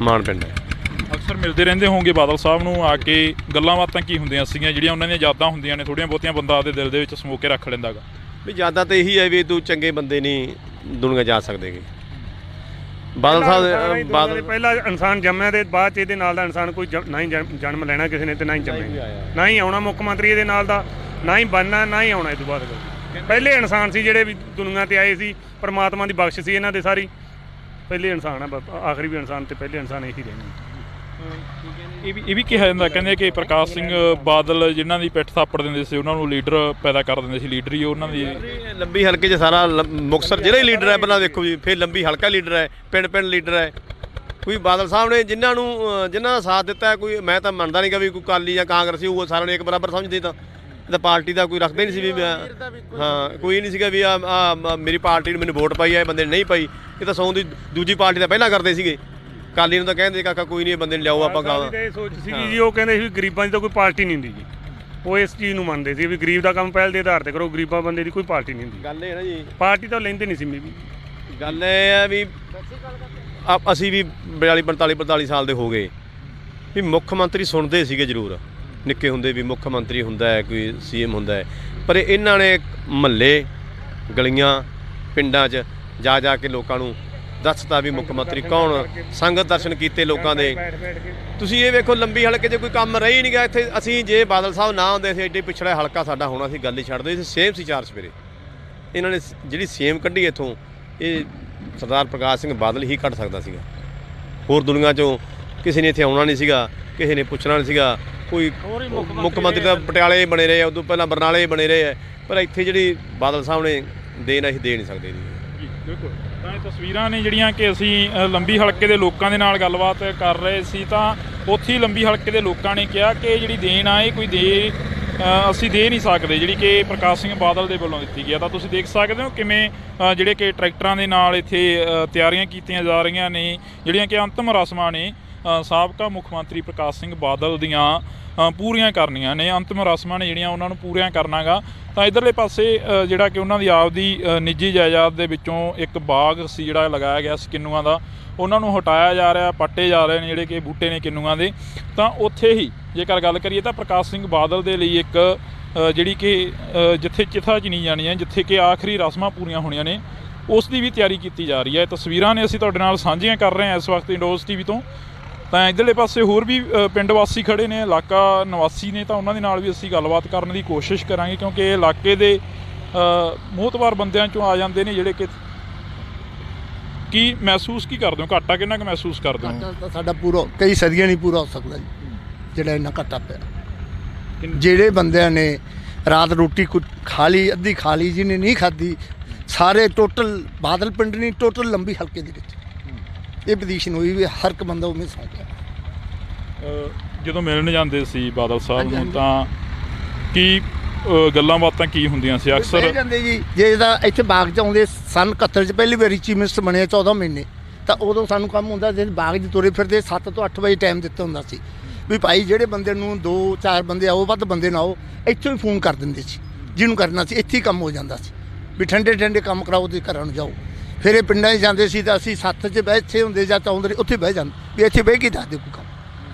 ਮਾਨ ਪਿੰਡ ਹੈ। ਅਕਸਰ ਮਿਲਦੇ ਰਹਿੰਦੇ ਹੋਣਗੇ ਬਾਦਲ ਸਾਹਿਬ ਨੂੰ ਆ ਕੇ, ਗੱਲਾਂ ਬਾਤਾਂ ਕੀ ਹੁੰਦੀਆਂ ਸੀਗੀਆਂ ਜਿਹੜੀਆਂ ਉਹਨਾਂ ਦੀਆਂ ਯਾਦਾਂ ਹੁੰਦੀਆਂ ਨੇ ਥੋੜ੍ਹੀਆਂ ਬਹੁਤੀਆਂ ਬੰਦਾ ਆਪਦੇ ਦਿਲ ਦੇ ਵਿੱਚ ਸਮੋ ਕੇ ਰੱਖ ਲੈਂਦਾ ਗਾ? ਵੀ ਜ਼ਿਆਦਾ ਤਾਂ ਇਹੀ ਹੈ ਵੀ ਤੂੰ ਚੰਗੇ ਬੰਦੇ ਨਹੀਂ ਦੁਨੀਆ ਜਾ ਸਕਦੇਗੇ। ਬਾਦਲ ਸਾਹਿਬ ਬਾਦਲ ਪਹਿਲਾ ਇਨਸਾਨ ਜੰਮਿਆ ਤੇ ਬਾਅਦ ਚ ਇਹਦੇ ਨਾਲ ਦਾ ਇਨਸਾਨ ਕੋਈ ਨਾ ਹੀ ਜਨਮ ਲੈਣਾ ਕਿਸੇ ਨੇ ਤੇ ਨਾ ਹੀ ਜੰਮੇ, ਨਾ ਹੀ ਆਉਣਾ ਮੁੱਖ ਮੰਤਰੀ ਇਹਦੇ ਨਾਲ ਦਾ, ਨਾ ਹੀ ਬਣਨਾ, ਨਾ ਹੀ ਆਉਣਾ ਇਹ ਤੋਂ ਬਾਅਦ। ਪਹਿਲੇ ਇਨਸਾਨ ਸੀ ਜਿਹੜੇ ਵੀ ਦੁਨੀਆ ਤੇ ਆਏ ਸੀ, ਪਰਮਾਤਮਾ ਦੀ ਬਖਸ਼ ਸੀ ਇਹਨਾਂ ਦੇ ਸਾਰੀ। ਪਹਿਲੇ ਇਨਸਾਨ ਆ, ਆਖਰੀ ਵੀ ਇਨਸਾਨ ਤੇ ਪਹਿਲੇ ਇਨਸਾਨ ਇਹੀ ਰਹਿਣੇ। ਇਹ ਵੀ ਕਿਹਾ ਜਾਂਦਾ, ਕਹਿੰਦੇ ਕਿ ਪ੍ਰਕਾਸ਼ ਸਿੰਘ ਬਾਦਲ ਜਿਨ੍ਹਾਂ ਦੀ ਪਿੱਠ ਥਾਪੜ ਦਿੰਦੇ ਸੀ ਉਹਨਾਂ ਨੂੰ ਲੀਡਰ ਪੈਦਾ ਕਰ ਦਿੰਦੇ ਸੀ, ਲੀਡਰ ਹੀ ਉਹਨਾਂ ਦੀ। ਲੰਬੀ ਹਲਕੇ 'ਚ ਸਾਰਾ ਮੁਕਤਸਰ ਜਿਹੜਾ ਹੀ ਲੀਡਰ ਹੈ ਪਹਿਲਾਂ ਦੇਖੋ ਜੀ, ਫਿਰ ਲੰਬੀ ਹਲਕਾ ਲੀਡਰ ਹੈ, ਪਿੰਡ ਲੀਡਰ ਹੈ। ਕੋਈ ਬਾਦਲ ਸਾਹਿਬ ਨੇ ਜਿਨ੍ਹਾਂ ਦਾ ਸਾਥ ਦਿੱਤਾ, ਕੋਈ ਮੈਂ ਤਾਂ ਮੰਨਦਾ ਨਹੀਂ ਕਿ ਵੀ ਕੋਈ ਅਕਾਲੀ ਜਾਂ ਕਾਂਗਰਸੀ ਉਹ ਸਾਰਿਆਂ ਨੂੰ ਇੱਕ ਬਰਾਬਰ ਸਮਝਦੇ। ਤਾਂ ਪਾਰਟੀ ਦਾ ਕੋਈ ਰੱਖਦਾ ਹੀ ਨਹੀਂ ਸੀ ਵੀ ਹਾਂ, ਕੋਈ ਨਹੀਂ ਸੀਗਾ ਵੀ ਆ ਮੇਰੀ ਪਾਰਟੀ ਨੂੰ ਮੈਨੂੰ ਵੋਟ ਪਾਈ ਹੈ, ਬੰਦੇ ਨੇ ਨਹੀਂ ਪਾਈ। ਇਹ ਤਾਂ ਸੌਂ ਦੀ ਦੂਜੀ ਪਾਰਟੀ ਦਾ ਪਹਿਲਾਂ ਕਰਦੇ ਸੀਗੇ। ਅਕਾਲੀ ਨੂੰ ਤਾਂ ਕਹਿੰਦੇ ਕਾਕਾ ਕੋਈ ਨਹੀਂ ਬੰਦੇ ਨੂੰ ਲਿਆਓ ਆਪਾਂ ਗਾਵਾਂ। ਇਹ ਸੋਚ ਸੀਗੀ ਜੀ, ਉਹ ਕਹਿੰਦੇ ਸੀ ਵੀ ਗਰੀਬਾਂ ਦੀ ਤਾਂ ਕੋਈ ਪਾਰਟੀ ਨਹੀਂ ਹੁੰਦੀ ਜੀ। ਉਹ ਇਸ ਚੀਜ਼ ਨੂੰ ਮੰਨਦੇ ਸੀ ਵੀ ਗਰੀਬ ਦਾ ਕੰਮ ਪਹਿਲ ਦੇ ਆਧਾਰ ਤੇ ਕਰੋ, ਗਰੀਬਾਂ ਬੰਦੇ ਦੀ ਕੋਈ ਪਾਰਟੀ ਨਹੀਂ ਹੁੰਦੀ। ਗੱਲ ਇਹ ਨਾ ਜੀ, ਪਾਰਟੀ ਤਾਂ ਲੈਂਦੇ ਨਹੀਂ ਸੀ। ਮੇਬੀ ਗੱਲ ਇਹ ਹੈ ਵੀ ਅਸੀਂ ਵੀ 42 ਸਾਲ ਦੇ ਹੋ ਗਏ ਵੀ ਮੁੱਖ ਮੰਤਰੀ ਸੁਣਦੇ ਸੀਗੇ ਜ਼ਰੂਰ, ਨਿੱਕੇ ਹੁੰਦੇ ਵੀ ਮੁੱਖ ਮੰਤਰੀ ਹੁੰਦਾ ਹੈ, ਕੋਈ ਸੀਐਮ ਹੁੰਦਾ ਹੈ, ਪਰ ਇਹਨਾਂ ਨੇ ਮਹੱਲੇ ਗਲੀਆਂ ਪਿੰਡਾਂ 'ਚ ਜਾ ਕੇ ਲੋਕਾਂ ਨੂੰ ਦੱਸਤਾ ਵੀ ਮੁੱਖ ਮੰਤਰੀ ਕੌਣ, ਸੰਗਤ ਦਰਸ਼ਨ ਕੀਤੇ ਲੋਕਾਂ ਦੇ। ਤੁਸੀਂ ਇਹ ਵੇਖੋ ਲੰਬੀ ਹਲਕੇ 'ਚ ਕੋਈ ਕੰਮ ਰਹਿ ਹੀ ਨਹੀਂ ਗਿਆ ਇੱਥੇ। ਅਸੀਂ ਜੇ ਬਾਦਲ ਸਾਹਿਬ ਨਾ ਹੁੰਦੇ ਸੀ ਐਡੇ ਪਿਛੜਾ ਹਲਕਾ ਸਾਡਾ ਹੋਣਾ ਸੀ, ਗੱਲ ਹੀ ਛੱਡ ਦਿਓ। ਸੇਮ ਸੀ 4 ਸਵੇਰੇ ਇਹਨਾਂ ਨੇ ਜਿਹੜੀ ਸੇਮ ਕੱਢੀ ਇੱਥੋਂ, ਇਹ ਸਰਦਾਰ ਪ੍ਰਕਾਸ਼ ਸਿੰਘ ਬਾਦਲ ਹੀ ਕੱਢ ਸਕਦਾ ਸੀਗਾ। ਹੋਰ ਦੁਨੀਆ 'ਚੋਂ ਕਿਸੇ ਨੇ ਇੱਥੇ ਆਉਣਾ ਨਹੀਂ ਸੀਗਾ, ਕਿਸੇ ਨੇ ਪੁੱਛਣਾ ਨਹੀਂ ਸੀਗਾ। ਕੋਈ ਮੁੱਖ ਮੰਤਰੀ ਤਾਂ ਪਟਿਆਲੇ ਬਣੇ ਰਹੇ, ਉਦੋਂ ਪਹਿਲਾਂ ਬਰਨਾਲੇ ਬਣੇ ਰਹੇ ਹੈ, ਪਰ ਇੱਥੇ ਜਿਹੜੀ ਬਾਦਲ ਸਾਹਿਬ ਨੇ ਦੇਣ ਅਸੀਂ ਦੇ ਨਹੀਂ ਸਕਦੇ ਜੀ। ਬਿਲਕੁਲ। ਤਾਂ ਇਹ ਤਸਵੀਰਾਂ ਨੇ ਜਿਹੜੀਆਂ ਕਿ ਅਸੀਂ ਲੰਬੀ ਹਲਕੇ ਦੇ ਲੋਕਾਂ ਦੇ ਨਾਲ ਗੱਲਬਾਤ ਕਰ ਰਹੇ ਸੀ, ਤਾਂ ਉੱਥੇ ਹੀ ਲੰਬੀ ਹਲਕੇ ਦੇ ਲੋਕਾਂ ਨੇ ਕਿਹਾ ਕਿ ਜਿਹੜੀ ਦੇਣ ਆ ਇਹ ਕੋਈ ਅਸੀਂ ਦੇ ਨਹੀਂ ਸਕਦੇ, ਜਿਹੜੀ ਕਿ ਪ੍ਰਕਾਸ਼ ਸਿੰਘ ਬਾਦਲ ਦੇ ਵੱਲੋਂ ਦਿੱਤੀ ਗਈ ਆ। ਤਾਂ ਤੁਸੀਂ ਦੇਖ ਸਕਦੇ ਹੋ ਕਿਵੇਂ ਜਿਹੜੇ ਕਿ ਟਰੈਕਟਰਾਂ ਦੇ ਨਾਲ ਇੱਥੇ ਤਿਆਰੀਆਂ ਕੀਤੀਆਂ ਜਾ ਰਹੀਆਂ ਨੇ, ਜਿਹੜੀਆਂ ਕਿ ਅੰਤਿਮ ਰਸਮਾਂ ਨੇ ਸਾਬਕਾ ਮੁੱਖ ਮੰਤਰੀ ਪ੍ਰਕਾਸ਼ ਸਿੰਘ ਬਾਦਲ ਦੀਆਂ ਪੂਰੀਆਂ ਕਰਨੀਆਂ ਨੇ। ਅੰਤਿਮ ਰਸਮਾਂ ਨੇ ਜਿਹੜੀਆਂ ਉਹਨਾਂ ਨੂੰ ਪੂਰੀਆਂ ਕਰਨਾ ਗਾ। ਤਾਂ ਇੱਧਰਲੇ ਪਾਸੇ ਜਿਹੜਾ ਕਿ ਉਹਨਾਂ ਦੀ ਆਪਦੀ ਨਿੱਜੀ ਜਾਇਦਾਦ ਦੇ ਵਿੱਚੋਂ ਇੱਕ ਬਾਗ ਸੀ ਜਿਹੜਾ ਲਗਾਇਆ ਗਿਆ ਸੀ ਕਿੰਨੂਆਂ ਦਾ, ਉਹਨਾਂ ਨੂੰ ਹਟਾਇਆ ਜਾ ਰਿਹਾ, ਪੱਟੇ ਜਾ ਰਹੇ ਨੇ ਜਿਹੜੇ ਕਿ ਬੂਟੇ ਨੇ ਕਿੰਨੂਆਂ ਦੇ। ਤਾਂ ਉੱਥੇ ਹੀ ਜੇਕਰ ਗੱਲ ਕਰੀਏ ਤਾਂ ਪ੍ਰਕਾਸ਼ ਸਿੰਘ ਬਾਦਲ ਦੇ ਲਈ ਇੱਕ ਜਿਹੜੀ ਕਿ ਜਿੱਥੇ ਚਿਥਾ ਚਿਣੀ ਜਾਣੀ ਹੈ, ਜਿੱਥੇ ਕਿ ਆਖਰੀ ਰਸਮਾਂ ਪੂਰੀਆਂ ਹੋਣੀਆਂ ਨੇ, ਉਸ ਦੀ ਵੀ ਤਿਆਰੀ ਕੀਤੀ ਜਾ ਰਹੀ ਹੈ। ਤਸਵੀਰਾਂ ਨੇ ਅਸੀਂ ਤੁਹਾਡੇ ਨਾਲ ਸਾਂਝੀਆਂ ਕਰ ਰਹੇ ਹਾਂ ਇਸ ਵਕਤ ਇੰਡੋਜ਼ ਟੀਵੀ ਤੋਂ। ਤਾਂ ਇੱਧਰਲੇ ਪਾਸੇ ਹੋਰ ਵੀ ਪਿੰਡ ਵਾਸੀ ਖੜ੍ਹੇ ਨੇ, ਇਲਾਕਾ ਨਿਵਾਸੀ ਨੇ, ਤਾਂ ਉਹਨਾਂ ਦੇ ਨਾਲ ਵੀ ਅਸੀਂ ਗੱਲਬਾਤ ਕਰਨ ਦੀ ਕੋਸ਼ਿਸ਼ ਕਰਾਂਗੇ, ਕਿਉਂਕਿ ਇਹ ਇਲਾਕੇ ਦੇ ਮੋਹਤਵਾਰ ਬੰਦਿਆਂ 'ਚੋਂ ਆ ਜਾਂਦੇ ਨੇ ਜਿਹੜੇ ਕਿ ਕੀ ਮਹਿਸੂਸ ਕੀ ਕਰਦੇ ਹੋ, ਘਾਟਾ ਕਿੰਨਾ ਕੁ ਮਹਿਸੂਸ ਕਰਦੇ ਹੋ? ਘਾਟਾ ਤਾਂ ਸਾਡਾ ਪੂਰਾ ਕਈ ਸਦੀਆਂ ਨਹੀਂ ਪੂਰਾ ਹੋ ਸਕਦਾ ਜੀ, ਜਿਹੜਾ ਇੰਨਾ ਘਾਟਾ ਪਿਆ। ਜਿਹੜੇ ਬੰਦਿਆਂ ਨੇ ਰਾਤ ਰੋਟੀ ਖਾ ਲਈ, ਅੱਧੀ ਖਾ ਲਈ, ਜਿਹਨੇ ਨਹੀਂ ਖਾਧੀ, ਸਾਰੇ ਟੋਟਲ ਬਾਦਲ ਪਿੰਡ ਨਹੀਂ, ਟੋਟਲ ਲੰਬੀ ਹਲਕੇ ਦੇ ਵਿੱਚ ਇਹ ਪੋਜੀਸ਼ਨ ਹੋਈ ਵੀ ਹਰ ਇੱਕ ਬੰਦਾ ਉਵੇਂ ਸੌਂ ਗਿਆ। ਜਦੋਂ ਮਿਲਣ ਜਾਂਦੇ ਸੀ ਬਾਦਲ ਸਾਹਿਬ ਨੂੰ ਤਾਂ ਕੀ ਗੱਲਾਂ ਬਾਤਾਂ ਕੀ ਹੁੰਦੀਆਂ ਸੀ ਅਕਸਰ? ਜਾਂਦੇ ਜੀ ਜੇ ਤਾਂ ਇੱਥੇ ਬਾਗ 'ਚ ਆਉਂਦੇ ਸਨ 71 'ਚ ਪਹਿਲੀ ਵਾਰੀ ਚੀਫ ਮਿਨਿਸਟਰ ਬਣਿਆ 14 ਮਹੀਨੇ, ਤਾਂ ਉਦੋਂ ਸਾਨੂੰ ਕੰਮ ਹੁੰਦਾ ਸੀ ਬਾਗ 'ਚ ਤੁਰੇ ਫਿਰਦੇ 7 ਤੋਂ 8 ਵਜੇ ਟਾਈਮ ਦਿੱਤਾ ਹੁੰਦਾ ਸੀ ਵੀ ਭਾਈ ਜਿਹੜੇ ਬੰਦੇ ਨੂੰ 2-4 ਬੰਦੇ ਆਓ, ਵੱਧ ਬੰਦੇ ਨਾ ਆਓ, ਇੱਥੋਂ ਹੀ ਫੋਨ ਕਰ ਦਿੰਦੇ ਸੀ ਜਿਹਨੂੰ ਕਰਨਾ ਸੀ, ਇੱਥੇ ਹੀ ਕੰਮ ਹੋ ਜਾਂਦਾ ਸੀ ਵੀ ਠੰਡੇ ਕੰਮ ਕਰਾਓ ਤੇ ਘਰਾਂ ਨੂੰ ਜਾਓ। ਫਿਰ ਇਹ ਪਿੰਡਾਂ 'ਚ ਜਾਂਦੇ ਸੀ ਤਾਂ ਅਸੀਂ 7 'ਚ ਬੈਠੇ ਹੁੰਦੇ ਜਾਂ ਚੌਂਦੇ ਉੱਥੇ ਬਹਿ ਜਾਂਦੇ ਵੀ ਇੱਥੇ ਬਹਿ ਕੇ ਦੱਸ ਦਿਓ ਕੋਈ ਕੰਮ।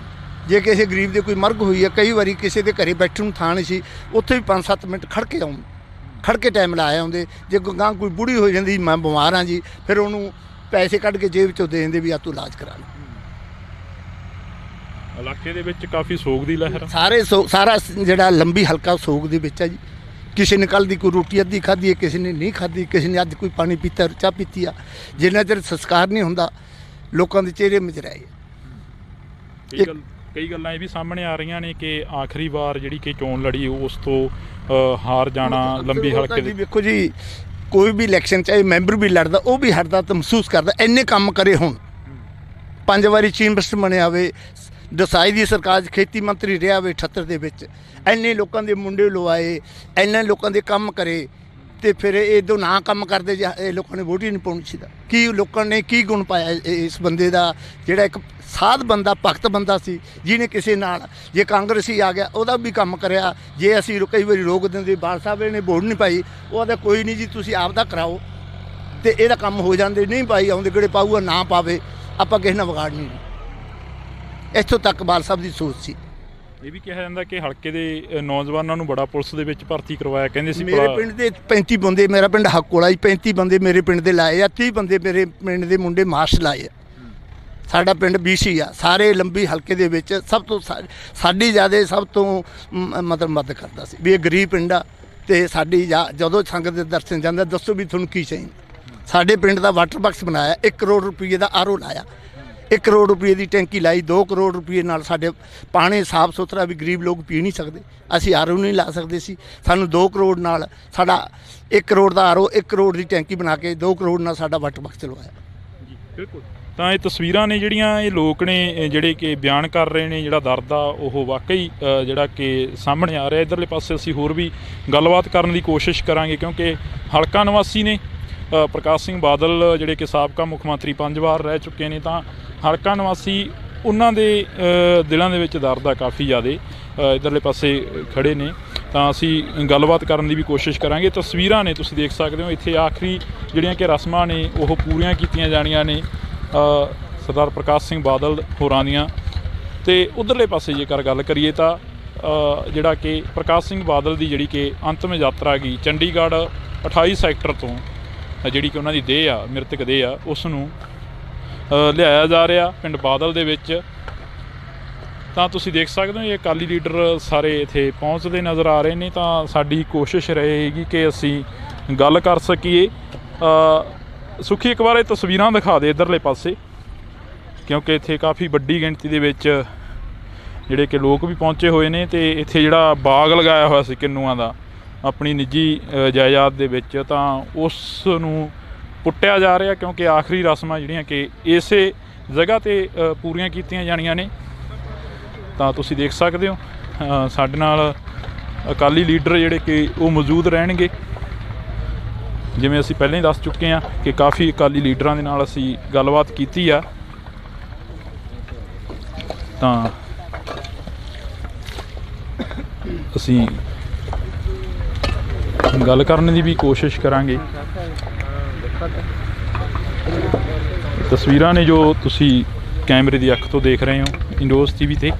ਜੇ ਕਿਸੇ ਗਰੀਬ ਦੇ ਕੋਈ ਮਰਗ ਹੋਈ ਹੈ, ਕਈ ਵਾਰੀ ਕਿਸੇ ਦੇ ਘਰੇ ਬੈਠਣ ਨੂੰ ਥਾਂ ਨਹੀਂ ਸੀ, ਉੱਥੇ ਵੀ 5-7 ਮਿੰਟ ਖੜ੍ਹ ਕੇ ਟਾਈਮ ਲਾਇਆ ਆਉਂਦੇ। ਜੇ ਗਾਂ ਕੋਈ ਬੁੜੀ ਹੋ ਜਾਂਦੀ ਮੈਂ ਬਿਮਾਰ ਹਾਂ ਜੀ, ਫਿਰ ਉਹਨੂੰ ਪੈਸੇ ਕੱਢ ਕੇ ਜੇਬ 'ਚੋਂ ਦੇ ਦਿੰਦੇ ਵੀ ਆ ਤੂੰ ਇਲਾਜ ਕਰਾ ਲੈ। ਇਲਾਕੇ ਦੇ ਵਿੱਚ ਕਾਫੀ ਸੋਗ ਦੀ ਲਹਿਰ, ਸਾਰਾ ਜਿਹੜਾ ਲੰਬੀ ਹਲਕਾ ਸੋਗ ਦੇ ਵਿੱਚ ਹੈ ਜੀ। ਕਿਸੇ ਨੇ ਕੱਲ੍ਹ ਦੀ ਕੋਈ ਰੋਟੀ ਅੱਧੀ ਖਾਧੀ ਹੈ, ਕਿਸੇ ਨੇ ਨਹੀਂ ਖਾਧੀ, ਕਿਸੇ ਨੇ ਅੱਜ ਕੋਈ ਪਾਣੀ ਪੀਤਾ, ਚਾਹ ਪੀਤੀ ਆ। ਜਿੰਨਾ ਚਿਰ ਸੰਸਕਾਰ ਨਹੀਂ ਹੁੰਦਾ ਲੋਕਾਂ ਦੇ ਚਿਹਰੇ ਮੁਰਝਾਏ। ਕਈ ਗੱਲਾਂ ਇਹ ਵੀ ਸਾਹਮਣੇ ਆ ਰਹੀਆਂ ਨੇ ਕਿ ਆਖਰੀ ਵਾਰ ਜਿਹੜੀ ਕਿ ਚੋਣ ਲੜੀ ਉਸ ਤੋਂ ਹਾਰ ਜਾਣਾ ਲੰਬੀ ਹਲਕੇ ਦੇ। ਵੇਖੋ ਜੀ ਕੋਈ ਵੀ ਇਲੈਕਸ਼ਨ ਚਾਹੇ ਮੈਂਬਰ ਵੀ ਲੜਦਾ, ਉਹ ਵੀ ਹਟਦਾ ਤਾਂ ਮਹਿਸੂਸ ਕਰਦਾ। ਇੰਨੇ ਕੰਮ ਕਰੇ ਹੁਣ 5 ਵਾਰੀ ਚੀਫ ਮਿਨਿਸਟਰ ਬਣਿਆ ਹੋਵੇ, ਦਸਾਈ ਦੀ ਸਰਕਾਰ 'ਚ ਖੇਤੀ ਮੰਤਰੀ ਰਿਹਾ ਹੋਵੇ 78 ਦੇ ਵਿੱਚ, ਇੰਨੇ ਲੋਕਾਂ ਦੇ ਮੁੰਡੇ ਲਵਾਏ, ਇੰਨੇ ਲੋਕਾਂ ਦੇ ਕੰਮ ਕਰੇ, ਤੇ ਫਿਰ ਇਹ ਦੋ ਨਾ ਕੰਮ ਕਰਦੇ ਜਾਂ ਇਹ ਲੋਕਾਂ ਨੇ ਵੋਟ ਹੀ ਨਹੀਂ ਪਾਉਣੀ ਸੀ। ਕੀ ਲੋਕਾਂ ਨੇ ਕੀ ਗੁਣ ਪਾਇਆ ਇਸ ਬੰਦੇ ਦਾ, ਜਿਹੜਾ ਇੱਕ ਸਾਧ ਬੰਦਾ, ਭਗਤ ਬੰਦਾ ਸੀ, ਜਿਹਨੇ ਕਿਸੇ ਨਾਲ, ਜੇ ਕਾਂਗਰਸੀ ਆ ਗਿਆ ਉਹਦਾ ਵੀ ਕੰਮ ਕਰਿਆ। ਜੇ ਅਸੀਂ ਕਈ ਵਾਰੀ ਰੋਕ ਦਿੰਦੇ, ਬਾਲ ਸਾਹਿਬ ਨੇ ਵੋਟ ਨਹੀਂ ਪਾਈ, ਉਹਦਾ ਕੋਈ ਨਹੀਂ ਜੀ ਤੁਸੀਂ ਆਪ ਦਾ ਕਰਾਓ, ਤੇ ਇਹਦਾ ਕੰਮ ਹੋ ਜਾਂਦੇ। ਨਹੀਂ ਪਾਈ ਆਉਂਦੇ, ਕਿਹੜੇ ਪਾਊਗਾ ਨਾ ਪਾਵੇ, ਆਪਾਂ ਕਿਸੇ ਨਾਲ ਵਿਗਾੜਨੀ ਨਹੀਂ। ਇੱਥੋਂ ਤੱਕ ਬਾਲ ਸਾਹਿਬ ਦੀ ਸੋਚ ਸੀ। ਇਹ ਵੀ ਕਿਹਾ ਜਾਂਦਾ ਕਿ ਹਲਕੇ ਦੇ ਨੌਜਵਾਨਾਂ ਨੂੰ ਬੜਾ ਪੁਲਿਸ ਦੇ ਵਿੱਚ ਭਰਤੀ ਕਰਵਾਇਆ, ਕਹਿੰਦੇ ਸੀ ਮੇਰੇ ਪਿੰਡ ਦੇ 35 ਬੰਦੇ, ਮੇਰਾ ਪਿੰਡ ਹੱਕੋਲਾ ਜੀ, 35 ਬੰਦੇ ਮੇਰੇ ਪਿੰਡ ਦੇ ਲਾਏ ਆ, 30 ਬੰਦੇ ਮੇਰੇ ਪਿੰਡ ਦੇ ਮੁੰਡੇ ਮਾਰਸ਼ ਲਾਏ ਆ। ਸਾਡਾ ਪਿੰਡ BC ਆ, ਸਾਰੇ ਲੰਬੀ ਹਲਕੇ ਦੇ ਵਿੱਚ ਸਭ ਤੋਂ ਸਾਡੀ ਜ਼ਿਆਦਾ ਸਭ ਤੋਂ ਮਤਲਬ ਮਦਦ ਕਰਦਾ ਸੀ ਵੀ ਇਹ ਗਰੀਬ ਪਿੰਡ ਆ, ਤੇ ਸਾਡੀ ਜਦੋਂ ਸੰਗਤ ਦੇ ਦਰਸ਼ਨ ਜਾਂਦਾ, ਦੱਸੋ ਵੀ ਤੁਹਾਨੂੰ ਕੀ ਚਾਹੀਦਾ। ਸਾਡੇ ਪਿੰਡ ਦਾ ਵਾਟਰ ਬਾਕਸ ਬਣਾਇਆ, 1 ਕਰੋੜ ਰੁਪਏ ਦਾ RO ਲਾਇਆ, 1 ਕਰੋੜ ਰੁਪਏ ਦੀ ਟੈਂਕੀ ਲਾਈ, 2 ਕਰੋੜ ਰੁਪਏ ਨਾਲ ਸਾਡੇ ਪਾਣੀ ਸਾਫ ਸੁਥਰਾ ਵੀ ਗਰੀਬ ਲੋਕ ਪੀ ਨਹੀਂ ਸਕਦੇ, ਅਸੀਂ RO ਨਹੀਂ ਲਾ ਸਕਦੇ ਸੀ। ਸਾਨੂੰ 2 ਕਰੋੜ ਨਾਲ ਸਾਡਾ 1 ਕਰੋੜ ਦਾ RO, 1 ਕਰੋੜ ਦੀ ਟੈਂਕੀ ਬਣਾ ਕੇ 2 ਕਰੋੜ ਨਾਲ ਸਾਡਾ ਵਾਟਰ ਬਾਕਸ ਚਲਵਾਇਆ। ਜੀ ਬਿਲਕੁਲ। ਤਾਂ ਇਹ ਤਸਵੀਰਾਂ ਨੇ ਜਿਹੜੀਆਂ ਇਹ ਲੋਕ ਨੇ ਜਿਹੜੇ ਕਿ ਬਿਆਨ ਕਰ ਰਹੇ ਨੇ, ਜਿਹੜਾ ਦਰਦ ਆ ਉਹ ਵਾਕਈ ਜਿਹੜਾ ਕਿ ਸਾਹਮਣੇ ਆ ਰਿਹਾ। ਇੱਧਰਲੇ ਪਾਸੇ ਅਸੀਂ ਹੋਰ ਵੀ ਗੱਲਬਾਤ ਕਰਨ ਦੀ ਕੋਸ਼ਿਸ਼ ਕਰਾਂਗੇ, ਕਿਉਂਕਿ ਹਲਕਾ ਨਿਵਾਸੀ ਨੇ ਪ੍ਰਕਾਸ਼ ਸਿੰਘ ਬਾਦਲ, ਜਿਹੜੇ ਕਿ ਸਾਬਕਾ ਮੁੱਖ ਮੰਤਰੀ 5 ਵਾਰ ਰਹਿ ਚੁੱਕੇ ਨੇ, ਤਾਂ ਹਲਕਾ ਨਿਵਾਸੀ ਉਹਨਾਂ ਦੇ ਦਿਲਾਂ ਦੇ ਵਿੱਚ ਦਰਦ ਆ ਕਾਫੀ ਜ਼ਿਆਦਾ। ਇੱਧਰਲੇ ਪਾਸੇ ਖੜੇ ਨੇ, ਤਾਂ ਅਸੀਂ ਗੱਲਬਾਤ ਕਰਨ ਦੀ ਵੀ ਕੋਸ਼ਿਸ਼ ਕਰਾਂਗੇ। ਤਸਵੀਰਾਂ ਨੇ ਤੁਸੀਂ ਦੇਖ ਸਕਦੇ ਹੋ, ਇੱਥੇ ਆਖਰੀ ਜਿਹੜੀਆਂ ਕਿ ਰਸਮਾਂ ਨੇ ਉਹ ਪੂਰੀਆਂ ਕੀਤੀਆਂ ਜਾਣੀਆਂ ਨੇ ਸਰਦਾਰ ਪ੍ਰਕਾਸ਼ ਸਿੰਘ ਬਾਦਲ ਹੋਰਾਂ ਦੀਆਂ। ਤੇ ਉਧਰਲੇ ਪਾਸੇ ਜੇਕਰ ਗੱਲ ਕਰੀਏ ਤਾਂ ਜਿਹੜਾ ਕਿ ਪ੍ਰਕਾਸ਼ ਸਿੰਘ ਬਾਦਲ ਦੀ ਜਿਹੜੀ ਕਿ ਅੰਤਮ ਯਾਤਰਾ ਗਈ ਚੰਡੀਗੜ੍ਹ 28 ਸੈਕਟਰ ਤੋਂ, ਜਿਹੜੀ ਕਿ ਉਹਨਾਂ ਦੀ ਦੇਹ ਆ, ਮ੍ਰਿਤਕ ਦੇਹ ਆ, ਉਸ ਨੂੰ ਲਿਆਇਆ ਜਾ ਰਿਹਾ ਪਿੰਡ ਬਾਦਲ ਦੇ ਵਿੱਚ। ਤਾਂ ਤੁਸੀਂ ਦੇਖ ਸਕਦੇ ਹੋ ਇਹ ਅਕਾਲੀ ਲੀਡਰ ਸਾਰੇ ਇੱਥੇ ਪਹੁੰਚਦੇ ਨਜ਼ਰ ਆ ਰਹੇ ਨੇ। ਤਾਂ ਸਾਡੀ ਕੋਸ਼ਿਸ਼ ਰਹੇਗੀ ਕਿ ਅਸੀਂ ਗੱਲ ਕਰ ਸਕੀਏ। ਸੁਖੀ ਇੱਕ ਵਾਰ ਇਹ ਤਸਵੀਰਾਂ ਦਿਖਾ ਦੇ ਇੱਧਰਲੇ ਪਾਸੇ, ਕਿਉਂਕਿ ਇੱਥੇ ਕਾਫੀ ਵੱਡੀ ਗਿਣਤੀ ਦੇ ਵਿੱਚ ਜਿਹੜੇ ਕਿ ਲੋਕ ਵੀ ਪਹੁੰਚੇ ਹੋਏ ਨੇ। ਤੇ ਇੱਥੇ ਜਿਹੜਾ ਬਾਗ ਲਗਾਇਆ ਹੋਇਆ ਸੀ ਕਿੰਨੂਆਂ ਦਾ ਆਪਣੀ ਨਿੱਜੀ ਜਾਇਦਾਦ ਦੇ ਵਿੱਚ, ਤਾਂ ਉਸ ਨੂੰ ਪੁੱਟਿਆ ਜਾ ਰਿਹਾ, ਕਿਉਂਕਿ ਆਖਰੀ ਰਸਮਾਂ ਜਿਹੜੀਆਂ ਕਿ ਇਸੇ ਜਗ੍ਹਾ 'ਤੇ ਪੂਰੀਆਂ ਕੀਤੀਆਂ ਜਾਣੀਆਂ ਨੇ। ਤਾਂ ਤੁਸੀਂ ਦੇਖ ਸਕਦੇ ਹੋ ਸਾਡੇ ਨਾਲ ਅਕਾਲੀ ਲੀਡਰ ਜਿਹੜੇ ਕਿ ਉਹ ਮੌਜੂਦ ਰਹਿਣਗੇ। ਜਿਵੇਂ ਅਸੀਂ ਪਹਿਲਾਂ ਹੀ ਦੱਸ ਚੁੱਕੇ ਹਾਂ ਕਿ ਕਾਫੀ ਅਕਾਲੀ ਲੀਡਰਾਂ ਦੇ ਨਾਲ ਅਸੀਂ ਗੱਲਬਾਤ ਕੀਤੀ ਆ, ਤਾਂ ਅਸੀਂ ਗੱਲ ਕਰਨ ਦੀ ਵੀ ਕੋਸ਼ਿਸ਼ ਕਰਾਂਗੇ। ਤਸਵੀਰਾਂ ਨੇ ਜੋ ਤੁਸੀਂ ਕੈਮਰੇ ਦੀ ਅੱਖ ਤੋਂ ਦੇਖ ਰਹੇ ਹੋ ਇੰਡੋਜ਼ TV ਤੇ।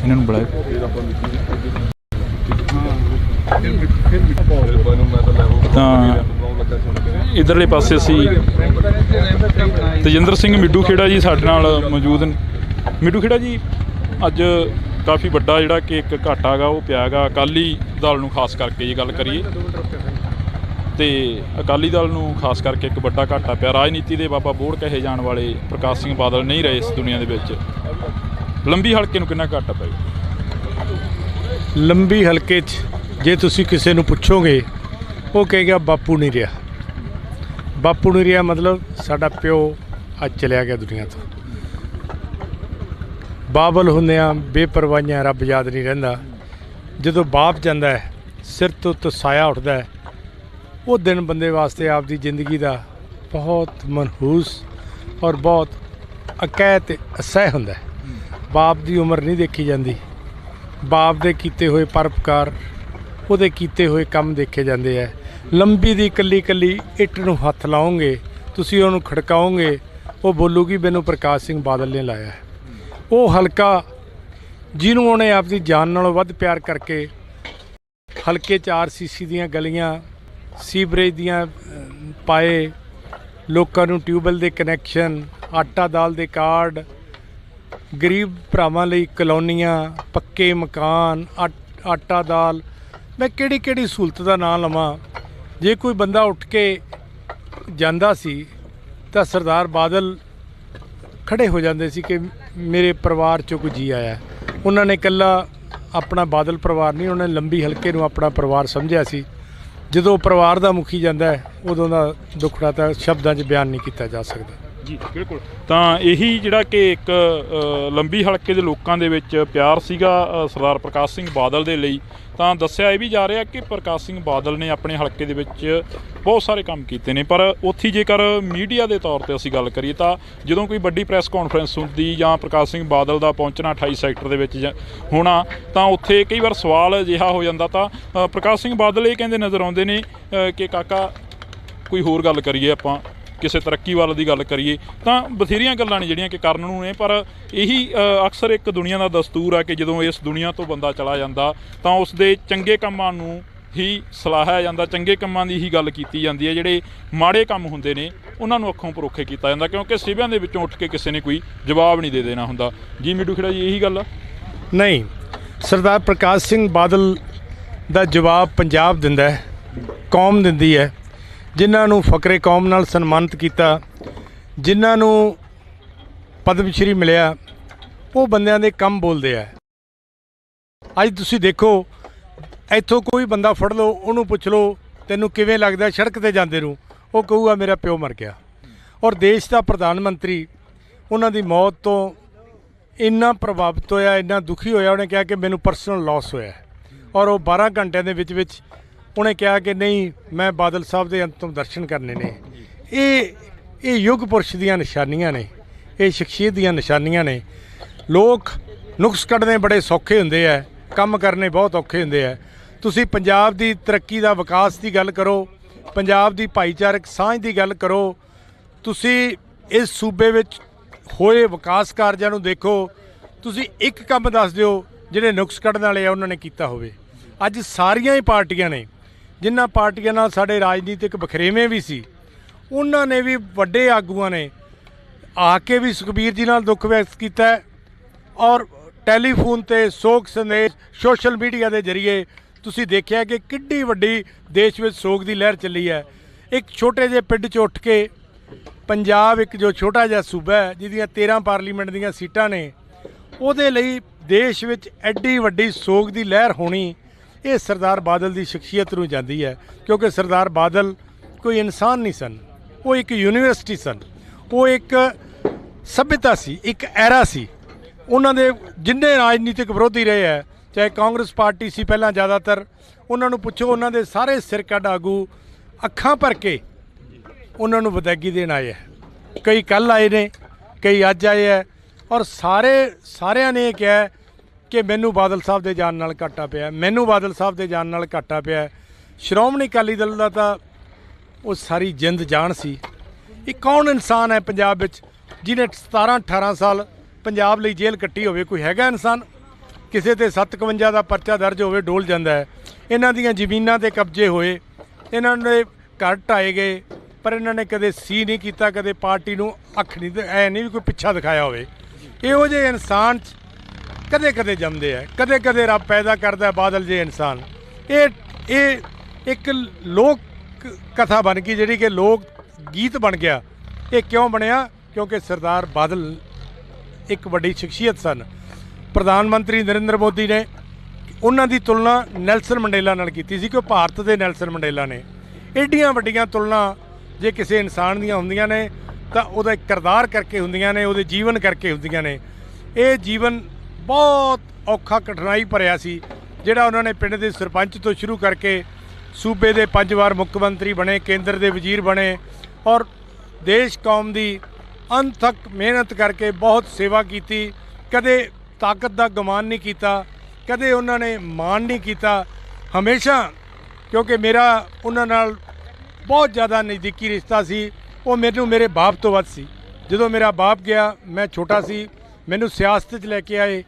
ਇਹਨਾਂ ਨੂੰ ਬੁਲਾਓ। ਤਾਂ ਇੱਧਰਲੇ ਪਾਸੇ ਅਸੀਂ ਤੇਜਿੰਦਰ ਸਿੰਘ ਮਿੱਡੂ ਖੇੜਾ ਜੀ ਸਾਡੇ ਨਾਲ ਮੌਜੂਦ ਨੇ। ਮਿੱਡੂ ਖੇੜਾ ਜੀ, ਅੱਜ ਕਾਫੀ ਵੱਡਾ ਜਿਹੜਾ ਕਿ ਇੱਕ ਘਾਟਾ ਗਾ ਉਹ ਪਿਆ ਗਾ ਅਕਾਲੀ ਦਲ ਨੂੰ, ਖਾਸ ਕਰਕੇ ਜੇ ਗੱਲ ਕਰੀਏ ਤੇ ਅਕਾਲੀ ਦਲ ਨੂੰ ਖਾਸ ਕਰਕੇ ਇੱਕ ਵੱਡਾ ਘਾਟਾ ਪਿਆ। ਰਾਜਨੀਤੀ ਦੇ ਬਾਬਾ ਬੋੜ ਕਹੇ ਜਾਣ ਵਾਲੇ ਪ੍ਰਕਾਸ਼ ਸਿੰਘ ਬਾਦਲ ਨਹੀਂ ਰਹੇ ਇਸ ਦੁਨੀਆ ਦੇ ਵਿੱਚ। ਲੰਬੀ ਹਲਕੇ ਨੂੰ ਕਿੰਨਾ ਘਾਟਾ ਪੈ ਗਿਆ? ਲੰਬੀ ਹਲਕੇ 'ਚ ਜੇ ਤੁਸੀਂ ਕਿਸੇ ਨੂੰ ਪੁੱਛੋਗੇ ਉਹ ਕਹੇਗਾ ਬਾਪੂ ਨਹੀਂ ਰਿਹਾ। ਬਾਪੂ ਨਹੀਂ ਰਿਹਾ ਮਤਲਬ ਸਾਡਾ ਪਿਓ ਅੱਜ ਚਲਿਆ ਗਿਆ ਦੁਨੀਆ ਤੋਂ। ਬਾਬਲ ਹੁੰਦਿਆਂ ਬੇਪਰਵਾਹੀਆਂ ਰੱਬ ਯਾਦ ਨਹੀਂ ਰਹਿੰਦਾ। ਜਦੋਂ ਬਾਪ ਜਾਂਦਾ ਹੈ ਸਿਰ ਤੋਂ ਉੱਤੇ ਸਾਇਆ ਉੱਠਦਾ ਹੈ, ਉਹ ਦਿਨ ਬੰਦੇ ਵਾਸਤੇ ਆਪਦੀ ਜ਼ਿੰਦਗੀ ਦਾ ਬਹੁਤ ਮਨਹੂਸ ਔਰ ਬਹੁਤ ਅਕੈਤ ਤੇ ਅਸਹਿ ਹੁੰਦਾ ਹੈ। ਬਾਪ ਦੀ ਉਮਰ ਨਹੀਂ ਦੇਖੀ ਜਾਂਦੀ, ਬਾਪ ਦੇ ਕੀਤੇ ਹੋਏ ਪਰਉਪਕਾਰ, ਉਹਦੇ ਕੀਤੇ ਹੋਏ ਕੰਮ ਦੇਖੇ ਜਾਂਦੇ ਹੈ। ਲੰਬੀ ਦੀ ਇਕੱਲੀ ਇਕੱਲੀ ਇੱਟ ਨੂੰ ਹੱਥ ਲਾਓਗੇ, ਤੁਸੀਂ ਉਹਨੂੰ ਖੜਕਾਓਗੇ, ਉਹ ਬੋਲੂਗੀ ਮੈਨੂੰ ਪ੍ਰਕਾਸ਼ ਸਿੰਘ ਬਾਦਲ ਨੇ ਲਾਇਆ ਹੈ। ਉਹ ਹਲਕਾ ਜਿਹਨੂੰ ਉਹਨੇ ਆਪਦੀ ਜਾਨ ਨਾਲੋਂ ਵੱਧ ਪਿਆਰ ਕਰਕੇ ਹਲਕੇ 'ਚ RCC ਦੀਆਂ ਗਲੀਆਂ, ਸੀਵਰੇਜ ਦੀਆਂ ਪਾਏ, ਲੋਕਾਂ ਨੂੰ ਟਿਊਬਵੈੱਲ ਦੇ ਕਨੈਕਸ਼ਨ, ਆਟਾ ਦਾਲ ਦੇ ਕਾਰਡ, ਗਰੀਬ ਭਰਾਵਾਂ ਲਈ ਕਲੋਨੀਆਂ, ਪੱਕੇ ਮਕਾਨ, ਆਟਾ ਦਾਲ, ਮੈਂ ਕਿਹੜੀ ਕਿਹੜੀ ਸਹੂਲਤ ਦਾ ਨਾਂ ਲਵਾਂ। ਜੇ ਕੋਈ ਬੰਦਾ ਉੱਠ ਕੇ ਜਾਂਦਾ ਸੀ ਤਾਂ ਸਰਦਾਰ ਬਾਦਲ ਖੜੇ ਹੋ ਜਾਂਦੇ ਸੀ ਕਿ ਮੇਰੇ ਪਰਿਵਾਰ 'ਚੋਂ ਕੋਈ ਜੀ ਆਇਆ। ਉਹਨਾਂ ਨੇ ਇਕੱਲਾ ਆਪਣਾ ਬਾਦਲ ਪਰਿਵਾਰ ਨਹੀਂ, ਉਹਨਾਂ ਨੇ ਲੰਬੀ ਹਲਕੇ ਨੂੰ ਆਪਣਾ ਪਰਿਵਾਰ ਸਮਝਿਆ ਸੀ। ਜਦੋਂ ਪਰਿਵਾਰ ਦਾ ਮੁਖੀ ਜਾਂਦਾ ਹੈ ਉਦੋਂ ਦਾ ਦੁੱਖੜਾ ਤਾਂ ਸ਼ਬਦਾਂ 'ਚ ਬਿਆਨ ਨਹੀਂ ਕੀਤਾ ਜਾ ਸਕਦਾ। ਜੀ ਬਿਲਕੁਲ। ਤਾਂ ਇਹੀ ਜਿਹੜਾ ਕਿ ਇੱਕ ਲੰਬੀ ਹਲਕੇ ਦੇ ਲੋਕਾਂ ਦੇ ਵਿੱਚ ਪਿਆਰ ਸੀਗਾ ਸਰਦਾਰ ਪ੍ਰਕਾਸ਼ ਸਿੰਘ ਬਾਦਲ ਦੇ ਲਈ। ਤਾਂ ਦੱਸਿਆ ਇਹ ਵੀ ਜਾ ਰਿਹਾ ਕਿ ਪ੍ਰਕਾਸ਼ ਸਿੰਘ ਬਾਦਲ ਨੇ ਆਪਣੇ ਹਲਕੇ ਦੇ ਵਿੱਚ ਬਹੁਤ ਸਾਰੇ ਕੰਮ ਕੀਤੇ ਨੇ, ਪਰ ਉੱਥੇ ਜੇਕਰ ਮੀਡੀਆ ਦੇ ਤੌਰ 'ਤੇ ਅਸੀਂ ਗੱਲ ਕਰੀਏ ਤਾਂ ਜਦੋਂ ਕੋਈ ਵੱਡੀ ਪ੍ਰੈਸ ਕਾਨਫਰੰਸ ਹੁੰਦੀ ਜਾਂ ਪ੍ਰਕਾਸ਼ ਸਿੰਘ ਬਾਦਲ ਦਾ ਪਹੁੰਚਣਾ 28 ਸੈਕਟਰ ਦੇ ਵਿੱਚ ਹੋਣਾ, ਤਾਂ ਉੱਥੇ ਕਈ ਵਾਰ ਸਵਾਲ ਅਜਿਹਾ ਹੋ ਜਾਂਦਾ। ਤਾਂ ਪ੍ਰਕਾਸ਼ ਸਿੰਘ ਬਾਦਲ ਇਹ ਕਹਿੰਦੇ ਨਜ਼ਰ ਆਉਂਦੇ ਨੇ ਕਿ ਕਾਕਾ ਕੋਈ ਹੋਰ ਗੱਲ ਕਰੀਏ, ਆਪਾਂ ਕਿਸੇ ਤਰੱਕੀ ਵੱਲ ਦੀ ਗੱਲ ਕਰੀਏ, ਤਾਂ ਬਥੇਰੀਆਂ ਗੱਲਾਂ ਨੇ ਜਿਹੜੀਆਂ ਕਿ ਕਰਨ ਨੂੰ ਨੇ। ਪਰ ਇਹੀ ਅਕਸਰ ਇੱਕ ਦੁਨੀਆ ਦਾ ਦਸਤੂਰ ਆ ਕਿ ਜਦੋਂ ਇਸ ਦੁਨੀਆ ਤੋਂ ਬੰਦਾ ਚਲਾ ਜਾਂਦਾ ਤਾਂ ਉਸ ਦੇ ਚੰਗੇ ਕੰਮਾਂ ਨੂੰ ਹੀ ਸਲਾਹਿਆ ਜਾਂਦਾ, ਚੰਗੇ ਕੰਮਾਂ ਦੀ ਹੀ ਗੱਲ ਕੀਤੀ ਜਾਂਦੀ ਹੈ। ਜਿਹੜੇ ਮਾੜੇ ਕੰਮ ਹੁੰਦੇ ਨੇ ਉਹਨਾਂ ਨੂੰ ਅੱਖੋਂ ਪਰੋਖੇ ਕੀਤਾ ਜਾਂਦਾ, ਕਿਉਂਕਿ ਸਿਵਿਆਂ ਦੇ ਵਿੱਚੋਂ ਉੱਠ ਕੇ ਕਿਸੇ ਨੇ ਕੋਈ ਜਵਾਬ ਨਹੀਂ ਦੇ ਦੇਣਾ ਹੁੰਦਾ। ਜੀ ਮਿੱਡੂ ਖੇੜਾ ਜੀ, ਇਹੀ ਗੱਲ ਆ? ਨਹੀਂ, ਸਰਦਾਰ ਪ੍ਰਕਾਸ਼ ਸਿੰਘ ਬਾਦਲ ਦਾ ਜਵਾਬ ਪੰਜਾਬ ਦਿੰਦਾ ਹੈ, ਕੌਮ ਦਿੰਦੀ ਹੈ। ਜਿਨ੍ਹਾਂ ਨੂੰ ਫਕਰੇ ਕੌਮ ਨਾਲ ਸਨਮਾਨਿਤ ਕੀਤਾ, ਜਿਨ੍ਹਾਂ ਨੂੰ ਪਦਮ ਸ਼੍ਰੀ ਮਿਲਿਆ, ਉਹ ਬੰਦਿਆਂ ਦੇ ਕੰਮ ਬੋਲਦੇ ਆ। ਅੱਜ ਤੁਸੀਂ ਦੇਖੋ, ਇੱਥੋਂ ਕੋਈ ਬੰਦਾ ਫੜ ਲਓ, ਉਹਨੂੰ ਪੁੱਛ ਲਓ ਤੈਨੂੰ ਕਿਵੇਂ ਲੱਗਦਾ ਸੜਕ ਤੇ ਜਾਂਦੇ ਨੂੰ, ਉਹ ਕਹੂਗਾ ਮੇਰਾ ਪਿਓ ਮਰ ਗਿਆ। ਔਰ ਦੇਸ਼ ਦਾ ਪ੍ਰਧਾਨ ਮੰਤਰੀ ਉਹਨਾਂ ਦੀ ਮੌਤ ਤੋਂ ਇੰਨਾ ਪ੍ਰਭਾਵਿਤ ਹੋਇਆ, ਇੰਨਾ ਦੁਖੀ ਹੋਇਆ, ਉਹਨੇ ਕਿਹਾ ਕਿ ਮੈਨੂੰ ਪਰਸਨਲ ਲਾਸ ਹੋਇਆ। ਔਰ ਉਹ 12 ਘੰਟਿਆਂ ਦੇ ਵਿੱਚ ਉਹਨੇ ਕਿਹਾ ਕਿ ਨਹੀਂ, ਮੈਂ ਬਾਦਲ ਸਾਹਿਬ ਦੇ ਅੰਤਮ ਦਰਸ਼ਨ ਕਰਨੇ ਨੇ। ਇਹ ਯੁੱਗ ਪੁਰਸ਼ ਦੀਆਂ ਨਿਸ਼ਾਨੀਆਂ ਨੇ, ਇਹ ਸ਼ਖਸੀਅਤ ਦੀਆਂ ਨਿਸ਼ਾਨੀਆਂ ਨੇ। ਲੋਕ ਨੁਕਸ ਕੱਢਣੇ ਬੜੇ ਸੌਖੇ ਹੁੰਦੇ ਆ, ਕੰਮ ਕਰਨੇ ਬਹੁਤ ਔਖੇ ਹੁੰਦੇ ਆ। ਤੁਸੀਂ ਪੰਜਾਬ ਦੀ ਤਰੱਕੀ ਦਾ, ਵਿਕਾਸ ਦੀ ਗੱਲ ਕਰੋ, ਪੰਜਾਬ ਦੀ ਭਾਈਚਾਰਕ ਸਾਂਝ ਦੀ ਗੱਲ ਕਰੋ, ਤੁਸੀਂ ਇਸ ਸੂਬੇ ਵਿੱਚ ਹੋਏ ਵਿਕਾਸ ਕਾਰਜਾਂ ਨੂੰ ਦੇਖੋ, ਤੁਸੀਂ ਇੱਕ ਕੰਮ ਦੱਸ ਦਿਓ ਜਿਹੜੇ ਨੁਕਸ ਕੱਢਣ ਵਾਲੇ ਆ ਉਹਨਾਂ ਨੇ ਕੀਤਾ ਹੋਵੇ। ਅੱਜ ਸਾਰੀਆਂ ਹੀ ਪਾਰਟੀਆਂ ਨੇ, ਜਿਨ੍ਹਾਂ ਪਾਰਟੀਆਂ ਨਾਲ ਸਾਡੇ ਰਾਜਨੀਤਿਕ ਬਖਰੇਵੇਂ ਵੀ ਸੀ, ਉਹਨਾਂ ਨੇ ਵੀ, ਵੱਡੇ ਆਗੂਆਂ ਨੇ ਆ ਕੇ ਵੀ ਸੁਖਬੀਰ ਜੀ ਨਾਲ ਦੁੱਖ ਵਿਅਕਤ ਕੀਤਾ ਹੈ। ਔਰ ਟੈਲੀਫੋਨ ਤੇ ਸੋਗ ਸੰਦੇਸ਼, ਸੋਸ਼ਲ ਮੀਡੀਆ ਦੇ ਜ਼ਰੀਏ ਤੁਸੀਂ ਦੇਖਿਆ ਕਿ ਕਿੱਡੀ ਵੱਡੀ ਦੇਸ਼ ਵਿੱਚ ਸੋਗ ਦੀ ਲਹਿਰ ਚੱਲੀ ਹੈ। ਇੱਕ ਛੋਟੇ ਜਿਹੇ ਪਿੰਡ 'ਚ ਉੱਠ ਕੇ ਪੰਜਾਬ, ਇੱਕ ਜੋ ਛੋਟਾ ਜਿਹਾ ਸੂਬਾ ਹੈ ਜਿਹਦੀਆਂ 13 ਪਾਰਲੀਮੈਂਟ ਦੀਆਂ ਸੀਟਾਂ ਨੇ, ਉਹਦੇ ਲਈ ਦੇਸ਼ ਵਿੱਚ ਐਡੀ ਵੱਡੀ ਸੋਗ ਦੀ ਲਹਿਰ ਹੋਣੀ, ਇਹ ਸਰਦਾਰ ਬਾਦਲ ਦੀ ਸ਼ਖਸੀਅਤ ਨੂੰ ਜਾਂਦੀ ਹੈ। ਕਿਉਂਕਿ ਸਰਦਾਰ ਬਾਦਲ ਕੋਈ ਇਨਸਾਨ ਨਹੀਂ ਸਨ, ਉਹ ਇੱਕ ਯੂਨੀਵਰਸਿਟੀ ਸਨ, ਉਹ ਇੱਕ ਸਭਿਅਤਾ ਸੀ, ਇੱਕ ਐਰਾ ਸੀ। ਉਹਨਾਂ ਦੇ ਜਿੰਨੇ ਰਾਜਨੀਤਿਕ ਵਿਰੋਧੀ ਰਹੇ ਹੈ, ਚਾਹੇ ਕਾਂਗਰਸ ਪਾਰਟੀ ਸੀ ਪਹਿਲਾਂ ਜ਼ਿਆਦਾਤਰ, ਉਹਨਾਂ ਨੂੰ ਪੁੱਛੋ, ਉਹਨਾਂ ਦੇ ਸਾਰੇ ਸਿਰਕੱਢ ਆਗੂ ਅੱਖਾਂ ਭਰ ਕੇ ਉਹਨਾਂ ਨੂੰ ਵਿਦਾਇਗੀ ਦੇਣ ਆਏ ਹੈ। ਕਈ ਕੱਲ੍ਹ ਆਏ ਨੇ, ਕਈ ਅੱਜ ਆਏ ਹੈ। ਔਰ ਸਾਰਿਆਂ ਨੇ ਇਹ ਕਿਹਾ ਕਿ ਮੈਨੂੰ ਬਾਦਲ ਸਾਹਿਬ ਦੇ ਜਾਣ ਨਾਲ ਘਾਟਾ ਪਿਆ, ਮੈਨੂੰ ਬਾਦਲ ਸਾਹਿਬ ਦੇ ਜਾਣ ਨਾਲ ਘਾਟਾ ਪਿਆ। ਸ਼੍ਰੋਮਣੀ ਅਕਾਲੀ ਦਲ ਦਾ ਤਾਂ ਉਹ ਸਾਰੀ ਜਿੰਦ ਜਾਨ ਸੀ। ਇਹ ਕੌਣ ਇਨਸਾਨ ਹੈ ਪੰਜਾਬ ਵਿੱਚ ਜਿਹਨੇ 17-18 ਸਾਲ ਪੰਜਾਬ ਲਈ ਜੇਲ੍ਹ ਕੱਟੀ ਹੋਵੇ? ਕੋਈ ਹੈਗਾ ਇਨਸਾਨ? ਕਿਸੇ ਤੇ 57 ਦਾ ਪਰਚਾ ਦਰਜ ਹੋਵੇ ਡੋਲ ਜਾਂਦਾ ਹੈ। ਇਹਨਾਂ ਦੀਆਂ ਜ਼ਮੀਨਾਂ ਤੇ ਕਬਜ਼ੇ ਹੋਏ, ਇਹਨਾਂ ਦੇ ਘਰ ਢਾਏ ਗਏ, ਪਰ ਇਹਨਾਂ ਨੇ ਕਦੇ ਸੀ ਨਹੀਂ ਕੀਤਾ, ਕਦੇ ਪਾਰਟੀ ਨੂੰ ਅੱਖ ਨਹੀਂ, ਐ ਨਹੀਂ ਵੀ ਕੋਈ ਪਿੱਛਾ ਦਿਖਾਇਆ ਹੋਵੇ। ਇਹੋ ਜਿਹੇ ਇਨਸਾਨ ਕਦੇ ਕਦੇ ਜੰਮਦੇ ਆ, ਕਦੇ ਕਦੇ ਰੱਬ ਪੈਦਾ ਕਰਦਾ ਬਾਦਲ ਜੇ ਇਨਸਾਨ। ਇਹ ਇੱਕ ਲੋਕ ਕਥਾ ਬਣ ਗਈ, ਜਿਹੜੀ ਕਿ ਲੋਕ ਗੀਤ ਬਣ ਗਿਆ। ਇਹ ਕਿਉਂ ਬਣਿਆ? ਕਿਉਂਕਿ ਸਰਦਾਰ ਬਾਦਲ ਇੱਕ ਵੱਡੀ ਸ਼ਖਸੀਅਤ ਸਨ। ਪ੍ਰਧਾਨ ਮੰਤਰੀ ਨਰਿੰਦਰ ਮੋਦੀ ਨੇ ਉਹਨਾਂ ਦੀ ਤੁਲਨਾ ਨੈਲਸਨ ਮੰਡੇਲਾ ਨਾਲ ਕੀਤੀ ਸੀ ਕਿ ਉਹ ਭਾਰਤ ਦੇ ਨੈਲਸਨ ਮੰਡੇਲਾ ਨੇ। ਏਡੀਆਂ ਵੱਡੀਆਂ ਤੁਲਨਾ ਜੇ ਕਿਸੇ ਇਨਸਾਨ ਦੀਆਂ ਹੁੰਦੀਆਂ ਨੇ ਤਾਂ ਉਹਦਾ ਇੱਕ ਕਿਰਦਾਰ ਕਰਕੇ ਹੁੰਦੀਆਂ ਨੇ, ਉਹਦੇ ਜੀਵਨ ਕਰਕੇ ਹੁੰਦੀਆਂ ਨੇ। ਇਹ ਜੀਵਨ ਬਹੁਤ ਔਖਾ, ਕਠਿਨਾਈ ਭਰਿਆ ਸੀ, ਜਿਹੜਾ ਉਹਨਾਂ ਨੇ ਪਿੰਡ ਦੇ ਸਰਪੰਚ ਤੋਂ ਸ਼ੁਰੂ ਕਰਕੇ ਸੂਬੇ ਦੇ 5 ਵਾਰ ਮੁੱਖ ਮੰਤਰੀ ਬਣੇ, ਕੇਂਦਰ ਦੇ ਵਜ਼ੀਰ ਬਣੇ, ਔਰ ਦੇਸ਼ ਕੌਮ ਦੀ ਅਣਥੱਕ ਮਿਹਨਤ ਕਰਕੇ ਬਹੁਤ ਸੇਵਾ ਕੀਤੀ। ਕਦੇ ਤਾਕਤ ਦਾ ਗੁਮਾਨ ਨਹੀਂ ਕੀਤਾ, ਕਦੇ ਉਹਨਾਂ ਨੇ ਮਾਣ ਨਹੀਂ ਕੀਤਾ। ਹਮੇਸ਼ਾ, ਕਿਉਂਕਿ ਮੇਰਾ ਉਹਨਾਂ ਨਾਲ ਬਹੁਤ ਜ਼ਿਆਦਾ ਨਜ਼ਦੀਕੀ ਰਿਸ਼ਤਾ ਸੀ, ਉਹ ਮੈਨੂੰ ਮੇਰੇ ਬਾਪ ਤੋਂ ਵੱਧ ਸੀ। ਜਦੋਂ ਮੇਰਾ ਬਾਪ ਗਿਆ, ਮੈਂ ਛੋਟਾ ਸੀ, ਮੈਨੂੰ ਸਿਆਸਤ 'ਚ ਲੈ ਕੇ ਆਏ।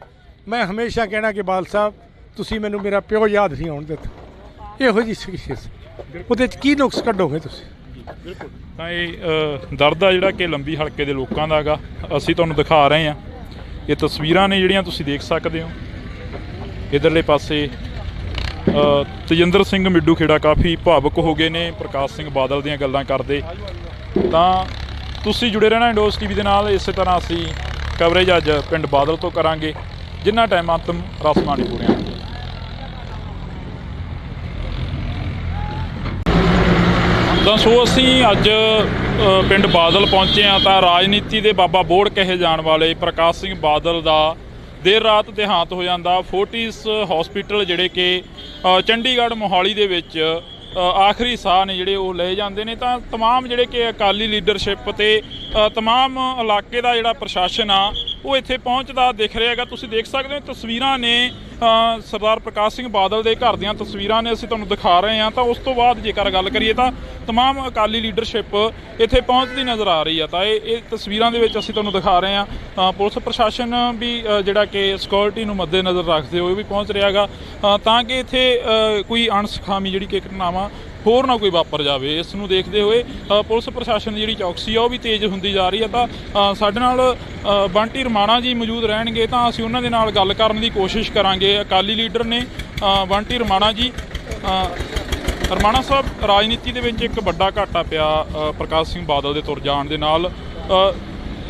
ਮੈਂ ਹਮੇਸ਼ਾ ਕਹਿਣਾ ਕਿ ਬਾਦਲ ਸਾਹਿਬ, ਤੁਸੀਂ ਮੈਨੂੰ ਮੇਰਾ ਪਿਓ ਯਾਦ ਨਹੀਂ ਆਉਣ ਦਿੱਤਾ। ਇਹੋ ਜਿਹੀ ਸ਼ਖਸੀਅਤ, ਉਹਦੇ 'ਚ ਕੀ ਨੁਕਸ ਕੱਢੋਗੇ ਤੁਸੀਂ? ਬਿਲਕੁਲ। ਤਾਂ ਇਹ ਦਰਦ ਆ ਜਿਹੜਾ ਕਿ ਲੰਬੀ ਹਲਕੇ ਦੇ ਲੋਕਾਂ ਦਾ ਹੈਗਾ, ਅਸੀਂ ਤੁਹਾਨੂੰ ਦਿਖਾ ਰਹੇ ਹਾਂ। ਇਹ ਤਸਵੀਰਾਂ ਨੇ ਜਿਹੜੀਆਂ ਤੁਸੀਂ ਦੇਖ ਸਕਦੇ ਹੋ। ਇੱਧਰਲੇ ਪਾਸੇ ਤੇਜਿੰਦਰ ਸਿੰਘ ਮਿੱਡੂ ਖੇੜਾ ਕਾਫੀ ਭਾਵੁਕ ਹੋ ਗਏ ਨੇ ਪ੍ਰਕਾਸ਼ ਸਿੰਘ ਬਾਦਲ ਦੀਆਂ ਗੱਲਾਂ ਕਰਦੇ। ਤਾਂ ਤੁਸੀਂ ਜੁੜੇ ਰਹਿਣਾ ਇੰਡੋਸ ਟੀਵੀ ਦੇ ਨਾਲ। ਇਸੇ ਤਰ੍ਹਾਂ ਅਸੀਂ ਕਵਰੇਜ ਅੱਜ ਪਿੰਡ ਬਾਦਲ ਤੋਂ ਕਰਾਂਗੇ, ਜਿੰਨਾ ਟਾਈਮ ਅੰਤਮ ਰਸਮਾਂ ਨਹੀਂ ਪੂਰੀਆਂ। ਤਾਂ ਸੋ ਅਸੀਂ ਅੱਜ ਪਿੰਡ ਬਾਦਲ ਪਹੁੰਚੇ ਹਾਂ ਤਾਂ ਰਾਜਨੀਤੀ ਦੇ ਬਾਬਾ ਬੋੜ ਕਹੇ ਜਾਣ ਵਾਲੇ ਪ੍ਰਕਾਸ਼ ਸਿੰਘ ਬਾਦਲ ਦਾ ਦੇਰ ਰਾਤ ਦੇਹਾਂਤ ਹੋ ਜਾਂਦਾ। ਫੋਰਟਿਸ ਹਸਪੀਟਲ ਜਿਹੜੇ ਕਿ ਚੰਡੀਗੜ੍ਹ ਮੋਹਾਲੀ ਦੇ ਵਿੱਚ ਆਖਰੀ ਸਾਹ ਨੇ ਜਿਹੜੇ ਉਹ ਲਏ ਜਾਂਦੇ ਨੇ। ਤਾਂ ਤਮਾਮ ਜਿਹੜੇ ਕਿ ਅਕਾਲੀ ਲੀਡਰਸ਼ਿਪ ਤੇ ਤਮਾਮ ਇਲਾਕੇ ਦਾ ਜਿਹੜਾ ਪ੍ਰਸ਼ਾਸਨ ਆ ਉਹ ਇੱਥੇ ਪਹੁੰਚਦਾ ਦਿਖ ਰਿਹਾ ਹੈਗਾ। ਤੁਸੀਂ ਦੇਖ ਸਕਦੇ ਹੋ ਤਸਵੀਰਾਂ ਨੇ ਸਰਦਾਰ ਪ੍ਰਕਾਸ਼ ਸਿੰਘ ਬਾਦਲ ਦੇ ਘਰ ਦੀਆਂ ਤਸਵੀਰਾਂ ਨੇ ਅਸੀਂ ਤੁਹਾਨੂੰ ਦਿਖਾ ਰਹੇ ਹਾਂ। ਤਾਂ ਉਸ ਤੋਂ ਬਾਅਦ ਜੇਕਰ ਗੱਲ ਕਰੀਏ ਤਾਂ ਤਮਾਮ ਅਕਾਲੀ ਲੀਡਰਸ਼ਿਪ ਇੱਥੇ ਪਹੁੰਚਦੀ ਨਜ਼ਰ ਆ ਰਹੀ ਆ। ਤਾਂ ਇਹ ਤਸਵੀਰਾਂ ਦੇ ਵਿੱਚ ਅਸੀਂ ਤੁਹਾਨੂੰ ਦਿਖਾ ਰਹੇ ਹਾਂ। ਪੁਲਿਸ ਪ੍ਰਸ਼ਾਸਨ ਵੀ ਜਿਹੜਾ ਕਿ ਸਿਕਿਉਰਿਟੀ ਨੂੰ ਮੱਦੇ ਨਜ਼ਰ ਰੱਖਦੇ ਹੋਏ ਵੀ ਪਹੁੰਚ ਰਿਹਾ ਹੈਗਾ ਤਾਂ ਕਿ ਇੱਥੇ ਕੋਈ ਅਣਸੁਖਾਵੀ ਜਿਹੜੀ ਕਿ ਘਟਨਾਵਾਂ ਹੋਰ ਨਾ ਕੋਈ ਵਾਪਰ ਜਾਵੇ। ਇਸ ਨੂੰ ਦੇਖਦੇ ਹੋਏ ਪੁਲਿਸ ਪ੍ਰਸ਼ਾਸਨ ਦੀ ਜਿਹੜੀ ਚੌਕਸੀ ਆ ਉਹ ਵੀ ਤੇਜ਼ ਹੁੰਦੀ ਜਾ ਰਹੀ ਹੈ। ਤਾਂ ਸਾਡੇ ਨਾਲ ਬੰਟੀ ਰਮਾਣਾ ਜੀ ਮੌਜੂਦ ਰਹਿਣਗੇ ਤਾਂ ਅਸੀਂ ਉਹਨਾਂ ਦੇ ਨਾਲ ਗੱਲ ਕਰਨ ਦੀ ਕੋਸ਼ਿਸ਼ ਕਰਾਂਗੇ। ਅਕਾਲੀ ਲੀਡਰ ਨੇ ਬੰਟੀ ਰਮਾਣਾ ਜੀ। ਰਮਾਣਾ ਸਾਹਿਬ, ਰਾਜਨੀਤੀ ਦੇ ਵਿੱਚ ਇੱਕ ਵੱਡਾ ਘਾਟਾ ਪਿਆ ਪ੍ਰਕਾਸ਼ ਸਿੰਘ ਬਾਦਲ ਦੇ ਤੁਰ ਜਾਣ ਦੇ ਨਾਲ।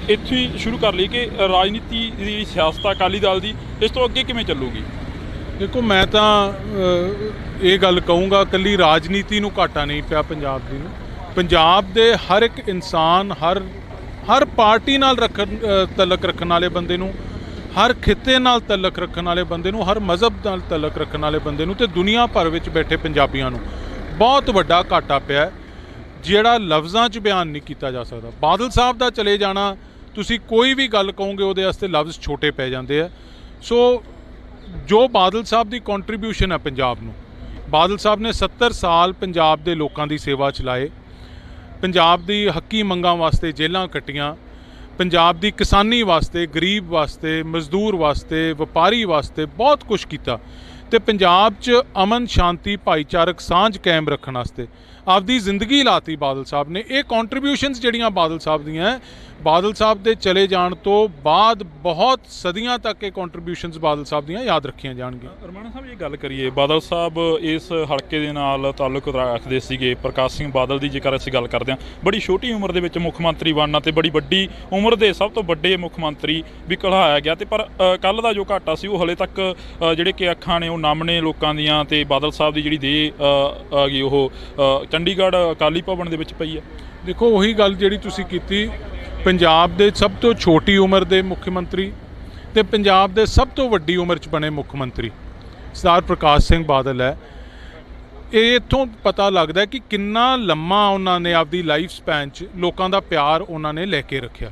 ਇੱਥੇ ਹੀ ਸ਼ੁਰੂ ਕਰ ਲਈ ਕਿ ਰਾਜਨੀਤੀ ਦੀ ਸਿਆਸਤ ਅਕਾਲੀ ਦਲ ਦੀ ਇਸ ਤੋਂ ਅੱਗੇ ਕਿਵੇਂ ਚੱਲੂਗੀ? ਦੇਖੋ, ਮੈਂ ਤਾਂ ਇਹ ਗੱਲ ਕਹੂੰਗਾ ਇਕੱਲੀ ਰਾਜਨੀਤੀ ਨੂੰ ਘਾਟਾ ਨਹੀਂ ਪਿਆ ਪੰਜਾਬ ਦੀ ਨੂੰ। ਪੰਜਾਬ ਦੇ ਹਰ ਇੱਕ ਇਨਸਾਨ, ਹਰ ਪਾਰਟੀ ਨਾਲ ਤਲਕ ਰੱਖਣ ਵਾਲੇ ਬੰਦੇ ਨੂੰ, ਹਰ ਖਿੱਤੇ ਨਾਲ ਤਲਕ ਰੱਖਣ ਵਾਲੇ ਬੰਦੇ ਨੂੰ, ਹਰ ਮਜ਼ਹਬ ਨਾਲ ਤਲਕ ਰੱਖਣ ਵਾਲੇ ਬੰਦੇ ਨੂੰ ਤੇ ਦੁਨੀਆ ਭਰ ਵਿੱਚ ਬੈਠੇ ਪੰਜਾਬੀਆਂ ਨੂੰ ਬਹੁਤ ਵੱਡਾ ਘਾਟਾ ਪਿਆ ਜਿਹੜਾ ਲਫ਼ਜ਼ਾਂ 'ਚ ਬਿਆਨ ਨਹੀਂ ਕੀਤਾ ਜਾ ਸਕਦਾ। ਬਾਦਲ ਸਾਹਿਬ ਦਾ ਚਲੇ ਜਾਣਾ, ਤੁਸੀਂ ਕੋਈ ਵੀ ਗੱਲ ਕਹੋਗੇ ਉਹਦੇ ਵਾਸਤੇ ਲਫ਼ਜ਼ ਛੋਟੇ ਪੈ ਜਾਂਦੇ ਆ। ਸੋ ਜੋ ਬਾਦਲ ਸਾਹਿਬ ਦੀ ਕੰਟਰੀਬਿਊਸ਼ਨ ਹੈ ਪੰਜਾਬ ਨੂੰ, ਬਾਦਲ ਸਾਹਿਬ ਨੇ 70 ਸਾਲ ਪੰਜਾਬ ਦੇ ਲੋਕਾਂ ਦੀ ਸੇਵਾ ਚਲਾਏ, ਪੰਜਾਬ ਦੀ ਹੱਕੀ ਮੰਗਾਂ ਵਾਸਤੇ ਜੇਲ੍ਹਾਂ ਕੱਟੀਆਂ, ਪੰਜਾਬ ਦੀ ਕਿਸਾਨੀ ਵਾਸਤੇ, ਗਰੀਬ ਵਾਸਤੇ, ਮਜ਼ਦੂਰ ਵਾਸਤੇ, ਵਪਾਰੀ ਵਾਸਤੇ ਬਹੁਤ ਕੁਝ ਕੀਤਾ ਤੇ ਪੰਜਾਬ 'ਚ ਅਮਨ ਸ਼ਾਂਤੀ ਭਾਈਚਾਰਕ ਸਾਂਝ ਕਾਇਮ ਰੱਖਣ ਵਾਸਤੇ ਆਪਦੀ ਜ਼ਿੰਦਗੀ ਲਾਤੀ ਬਾਦਲ ਸਾਹਿਬ ਨੇ। ਇਹ ਕੰਟਰੀਬਿਊਸ਼ਨਸ ਜਿਹੜੀਆਂ ਬਾਦਲ ਸਾਹਿਬ ਦੀਆਂ, ਬਾਦਲ ਸਾਹਿਬ ਦੇ ਚਲੇ ਜਾਣ ਤੋਂ ਬਾਅਦ ਬਹੁਤ ਸਦੀਆਂ ਤੱਕ ਇਹ ਕੰਟਰੀਬਿਊਸ਼ਨਸ ਬਾਦਲ ਸਾਹਿਬ ਦੀਆਂ ਯਾਦ ਰੱਖੀਆਂ ਜਾਣਗੀਆਂ। ਰਮਾਣਾ ਸਾਹਿਬ, ਇਹ ਗੱਲ ਕਰੀਏ, ਬਾਦਲ ਸਾਹਿਬ ਇਸ ਹਲਕੇ ਦੇ ਨਾਲ ਤਾਲੁਕ ਰੱਖਦੇ ਸੀਗੇ। ਪ੍ਰਕਾਸ਼ ਸਿੰਘ ਬਾਦਲ ਦੀ ਜੇਕਰ ਅਸੀਂ ਗੱਲ ਕਰਦੇ ਹਾਂ, ਬੜੀ ਛੋਟੀ ਉਮਰ ਦੇ ਵਿੱਚ ਮੁੱਖ ਮੰਤਰੀ ਬਣਨਾ ਤੇ ਬੜੀ ਵੱਡੀ ਉਮਰ ਦੇ ਸਭ ਤੋਂ ਵੱਡੇ ਮੁੱਖ ਮੰਤਰੀ ਵੀ ਕਹਾਇਆ ਗਿਆ। ਤੇ ਪਰ ਕੱਲ੍ਹ ਦਾ ਜੋ ਘਾਟਾ ਸੀ ਉਹ ਹਲੇ ਤੱਕ ਜਿਹੜੇ ਕਿ ਅੱਖਾਂ ਨੇ ਉਹ ਨਮ ਨੇ ਲੋਕਾਂ ਦੀਆਂ। ਤੇ ਬਾਦਲ ਸਾਹਿਬ ਦੀ ਜਿਹੜੀ ਦੇਹ ਆ ਗਈ ਉਹ ਚੰਡੀਗੜ੍ਹ ਅਕਾਲੀ ਭਵਨ ਦੇ ਵਿੱਚ ਪਈ ਹੈ। ਦੇਖੋ, ਉਹੀ ਗੱਲ ਜਿਹੜੀ ਤੁਸੀਂ ਕੀਤੀ, ਪੰਜਾਬ ਦੇ ਸਭ ਤੋਂ ਛੋਟੀ ਉਮਰ ਦੇ ਮੁੱਖ ਮੰਤਰੀ ਤੇ ਪੰਜਾਬ ਦੇ ਸਭ ਤੋਂ ਵੱਡੀ ਉਮਰ 'ਚ ਬਣੇ ਮੁੱਖ ਮੰਤਰੀ ਸਰਦਾਰ ਪ੍ਰਕਾਸ਼ ਸਿੰਘ ਬਾਦਲ ਹੈ। ਇਹ ਇੱਥੋਂ ਪਤਾ ਲੱਗਦਾ ਕਿ ਕਿੰਨਾ ਲੰਮਾ ਉਹਨਾਂ ਨੇ ਆਪਦੀ ਲਾਈਫ ਸਪੈਨ 'ਚ ਲੋਕਾਂ ਦਾ ਪਿਆਰ ਉਹਨਾਂ ਨੇ ਲੈ ਕੇ ਰੱਖਿਆ।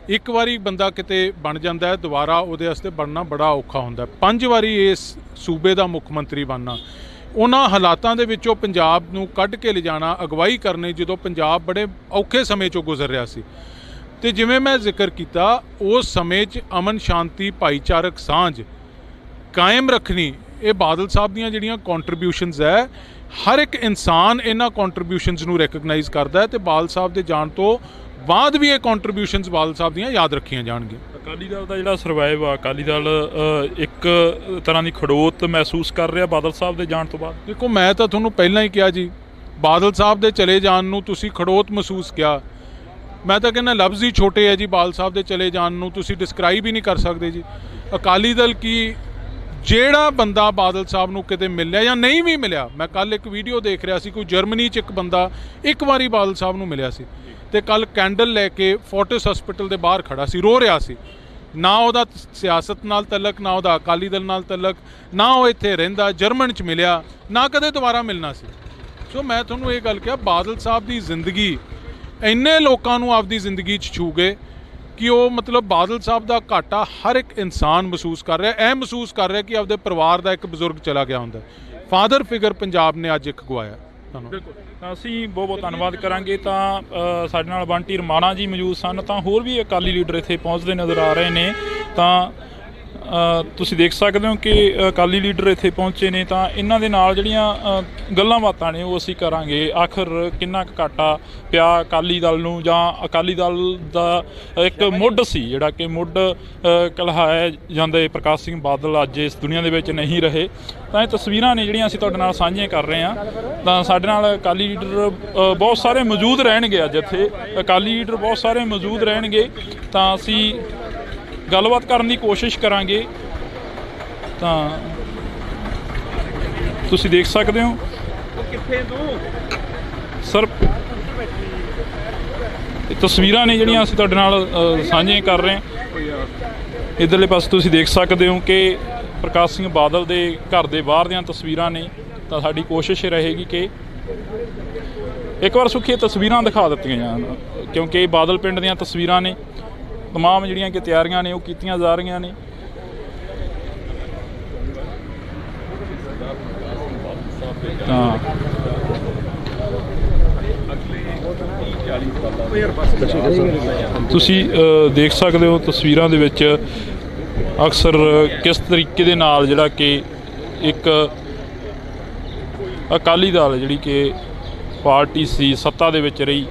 ਇੱਕ ਵਾਰੀ ਬੰਦਾ ਕਿਤੇ ਬਣ ਜਾਂਦਾ ਹੈ, ਦੁਬਾਰਾ ਉਹਦੇ ਵਾਸਤੇ ਬਣਨਾ ਬੜਾ ਔਖਾ ਹੁੰਦਾ। 5 ਵਾਰੀ ਇਸ ਸੂਬੇ ਦਾ ਮੁੱਖ ਮੰਤਰੀ ਬਣਨਾ, ਉਹਨਾਂ ਹਾਲਾਤਾਂ ਦੇ ਵਿੱਚੋਂ ਪੰਜਾਬ ਨੂੰ ਕੱਢ ਕੇ ਲਿਜਾਣਾ, ਅਗਵਾਈ ਕਰਨੀ ਜਦੋਂ ਪੰਜਾਬ ਬੜੇ ਔਖੇ ਸਮੇਂ 'ਚੋਂ ਗੁਜ਼ਰ ਰਿਹਾ ਸੀ। ਤੇ ਜਿਵੇਂ ਮੈਂ ਜ਼ਿਕਰ ਕੀਤਾ, ਉਸ ਸਮੇਂ 'ਚ ਅਮਨ ਸ਼ਾਂਤੀ ਭਾਈਚਾਰਕ ਸਾਂਝ ਕਾਇਮ ਰੱਖਣੀ, ਇਹ ਬਾਦਲ ਸਾਹਿਬ ਦੀਆਂ ਜਿਹੜੀਆਂ ਕੰਟਰੀਬਿਊਸ਼ਨਸ ਹੈ, ਹਰ ਇੱਕ ਇਨਸਾਨ ਇਹਨਾਂ ਕੰਟਰੀਬਿਊਸ਼ਨਸ ਨੂੰ ਰੈਕਗਨਾਈਜ਼ ਕਰਦਾ ਹੈ ਤੇ ਬਾਦਲ ਸਾਹਿਬ ਦੇ ਜਾਣ ਤੋਂ ਬਾਅਦ ਵੀ ਇਹ ਕੰਟਰੀਬਿਊਸ਼ਨਸ ਬਾਦਲ ਸਾਹਿਬ ਦੀਆਂ ਯਾਦ ਰੱਖੀਆਂ ਜਾਣਗੀਆਂ। ਅਕਾਲੀ ਦਲ ਦਾ ਜਿਹੜਾ ਸਰਵਾਈਵ ਆ, ਅਕਾਲੀ ਦਲ ਇੱਕ ਤਰ੍ਹਾਂ ਦੀ ਖੜੋਤ ਮਹਿਸੂਸ ਕਰ ਰਿਹਾ ਬਾਦਲ ਸਾਹਿਬ ਦੇ ਜਾਣ ਤੋਂ ਬਾਅਦ। ਦੇਖੋ, ਮੈਂ ਤਾਂ ਤੁਹਾਨੂੰ ਪਹਿਲਾਂ ਹੀ ਕਿਹਾ ਜੀ, ਬਾਦਲ ਸਾਹਿਬ ਦੇ ਚਲੇ ਜਾਣ ਨੂੰ ਤੁਸੀਂ ਖੜੋਤ ਮਹਿਸੂਸ ਕਿਹਾ। ਮੈਂ ਤਾਂ ਕਹਿੰਦਾ ਲਫ਼ਜ਼ ਹੀ ਛੋਟੇ ਹੈ ਜੀ। ਬਾਦਲ ਸਾਹਿਬ ਦੇ ਚਲੇ ਜਾਣ ਨੂੰ ਤੁਸੀਂ ਡਿਸਕ੍ਰਾਈਬ ਹੀ ਨਹੀਂ ਕਰ ਸਕਦੇ ਜੀ। ਅਕਾਲੀ ਦਲ ਕੀ, ਜਿਹੜਾ ਬੰਦਾ ਬਾਦਲ ਸਾਹਿਬ ਨੂੰ ਕਿਤੇ ਮਿਲਿਆ ਜਾਂ ਨਹੀਂ ਵੀ ਮਿਲਿਆ, ਮੈਂ ਕੱਲ੍ਹ ਇੱਕ ਵੀਡੀਓ ਦੇਖ ਰਿਹਾ ਸੀ, ਕੋਈ ਜਰਮਨੀ 'ਚ ਇੱਕ ਬੰਦਾ ਇੱਕ ਵਾਰੀ ਬਾਦਲ ਸਾਹਿਬ ਨੂੰ ਮਿਲਿਆ ਸੀ ਤੇ ਕੱਲ੍ਹ ਕੈਂਡਲ ਲੈ ਕੇ ਫੋਰਟਿਸ ਹਸਪੀਟਲ ਦੇ ਬਾਹਰ ਖੜਾ ਸੀ, ਰੋ ਰਿਹਾ ਸੀ। ਨਾ ਉਹਦਾ ਸਿਆਸਤ ਨਾਲ ਤਲਕ, ਨਾ ਉਹਦਾ ਅਕਾਲੀ ਦਲ ਨਾਲ ਤਲਕ, ਨਾ ਉਹ ਇੱਥੇ ਰਹਿੰਦਾ, ਜਰਮਨ 'ਚ ਮਿਲਿਆ, ਨਾ ਕਦੇ ਦੁਬਾਰਾ ਮਿਲਣਾ ਸੀ। ਸੋ ਮੈਂ ਤੁਹਾਨੂੰ ਇਹ ਗੱਲ ਕਿਹਾ, ਬਾਦਲ ਸਾਹਿਬ ਦੀ ਜ਼ਿੰਦਗੀ ਇੰਨੇ ਲੋਕਾਂ ਨੂੰ ਆਪਦੀ ਜ਼ਿੰਦਗੀ 'ਚ ਛੂ ਗਏ ਕਿ ਉਹ ਮਤਲਬ ਬਾਦਲ ਸਾਹਿਬ ਦਾ ਘਾਟਾ ਹਰ ਇੱਕ ਇਨਸਾਨ ਮਹਿਸੂਸ ਕਰ ਰਿਹਾ। ਇਹ ਮਹਿਸੂਸ ਕਰ ਰਿਹਾ ਕਿ ਆਪਦੇ ਪਰਿਵਾਰ ਦਾ ਇੱਕ ਬਜ਼ੁਰਗ ਚਲਾ ਗਿਆ ਹੁੰਦਾ। ਫਾਦਰ ਫਿਗਰ ਪੰਜਾਬ ਨੇ ਅੱਜ ਇੱਕ ਗਵਾਇਆ। ਬਿਲਕੁਲ, ਤਾਂ ਅਸੀਂ ਬਹੁਤ ਬਹੁਤ ਧੰਨਵਾਦ ਕਰਾਂਗੇ। ਤਾਂ ਸਾਡੇ ਨਾਲ ਬੰਟੀ ਰਮਾਣਾ ਜੀ ਮੌਜੂਦ ਸਨ। ਤਾਂ ਹੋਰ ਵੀ ਅਕਾਲੀ ਲੀਡਰ ਇੱਥੇ ਪਹੁੰਚਦੇ ਨਜ਼ਰ ਆ ਰਹੇ ਨੇ। ਤਾਂ ਤੁਸੀਂ ਦੇਖ ਸਕਦੇ ਹੋ ਕਿ ਅਕਾਲੀ ਲੀਡਰ ਇੱਥੇ ਪਹੁੰਚੇ ਨੇ। ਤਾਂ ਇਹਨਾਂ ਦੇ ਨਾਲ ਜਿਹੜੀਆਂ ਗੱਲਾਂ ਬਾਤਾਂ ਨੇ ਉਹ ਅਸੀਂ ਕਰਾਂਗੇ। ਆਖਰ ਕਿੰਨਾ ਕੁ ਘਾਟਾ ਪਿਆ ਅਕਾਲੀ ਦਲ ਨੂੰ, ਜਾਂ ਅਕਾਲੀ ਦਲ ਦਾ ਇੱਕ ਮੁੱਢ ਸੀ ਜਿਹੜਾ ਕਿ ਮੁੱਢ ਕਲਹਾਇਆ ਜਾਂਦੇ ਪ੍ਰਕਾਸ਼ ਸਿੰਘ ਬਾਦਲ ਅੱਜ ਇਸ ਦੁਨੀਆ ਦੇ ਵਿੱਚ ਨਹੀਂ ਰਹੇ। ਤਾਂ ਇਹ ਤਸਵੀਰਾਂ ਨੇ ਜਿਹੜੀਆਂ ਅਸੀਂ ਤੁਹਾਡੇ ਨਾਲ ਸਾਂਝੀਆਂ ਕਰ ਰਹੇ ਹਾਂ। ਤਾਂ ਸਾਡੇ ਨਾਲ ਅਕਾਲੀ ਲੀਡਰ ਬਹੁਤ ਸਾਰੇ ਮੌਜੂਦ ਰਹਿਣਗੇ ਅੱਜ ਇੱਥੇ, ਅਕਾਲੀ ਲੀਡਰ ਬਹੁਤ ਸਾਰੇ ਮੌਜੂਦ ਰਹਿਣਗੇ। ਤਾਂ ਅਸੀਂ ਗੱਲਬਾਤ ਕਰਨ ਦੀ ਕੋਸ਼ਿਸ਼ ਕਰਾਂਗੇ। ਤਾਂ ਤੁਸੀਂ ਦੇਖ ਸਕਦੇ ਹੋ ਸਰ ਇਹ ਤਸਵੀਰਾਂ ਨੇ ਜਿਹੜੀਆਂ ਅਸੀਂ ਤੁਹਾਡੇ ਨਾਲ ਸਾਂਝੀਆਂ ਕਰ ਰਹੇ ਹਾਂ। ਇੱਧਰਲੇ ਪਾਸੇ ਤੁਸੀਂ ਦੇਖ ਸਕਦੇ ਹੋ ਕਿ ਪ੍ਰਕਾਸ਼ ਸਿੰਘ ਬਾਦਲ ਦੇ ਘਰ ਦੇ ਬਾਹਰ ਦੀਆਂ ਤਸਵੀਰਾਂ ਨੇ। ਤਾਂ ਸਾਡੀ ਕੋਸ਼ਿਸ਼ ਰਹੇਗੀ ਕਿ ਇੱਕ ਵਾਰ ਸੁੱਖੀ ਤਸਵੀਰਾਂ ਦਿਖਾ ਦਿੱਤੀਆਂ ਜਾਣ, ਕਿਉਂਕਿ ਇਹ ਬਾਦਲ ਪਿੰਡ ਦੀਆਂ ਤਸਵੀਰਾਂ ਨੇ। ਤਮਾਮ ਜਿਹੜੀਆਂ ਕਿ ਤਿਆਰੀਆਂ ਨੇ ਉਹ ਕੀਤੀਆਂ ਜਾ ਰਹੀਆਂ ਨੇ। ਤਾਂ ਤੁਸੀਂ ਦੇਖ ਸਕਦੇ ਹੋ ਤਸਵੀਰਾਂ ਦੇ ਵਿੱਚ ਅਕਸਰ ਕਿਸ ਤਰੀਕੇ ਦੇ ਨਾਲ ਜਿਹੜਾ ਕਿ ਇੱਕ ਅਕਾਲੀ ਦਲ ਜਿਹੜੀ ਕਿ ਪਾਰਟੀ ਸੀ, ਸੱਤਾ ਦੇ ਵਿੱਚ ਰਹੀ,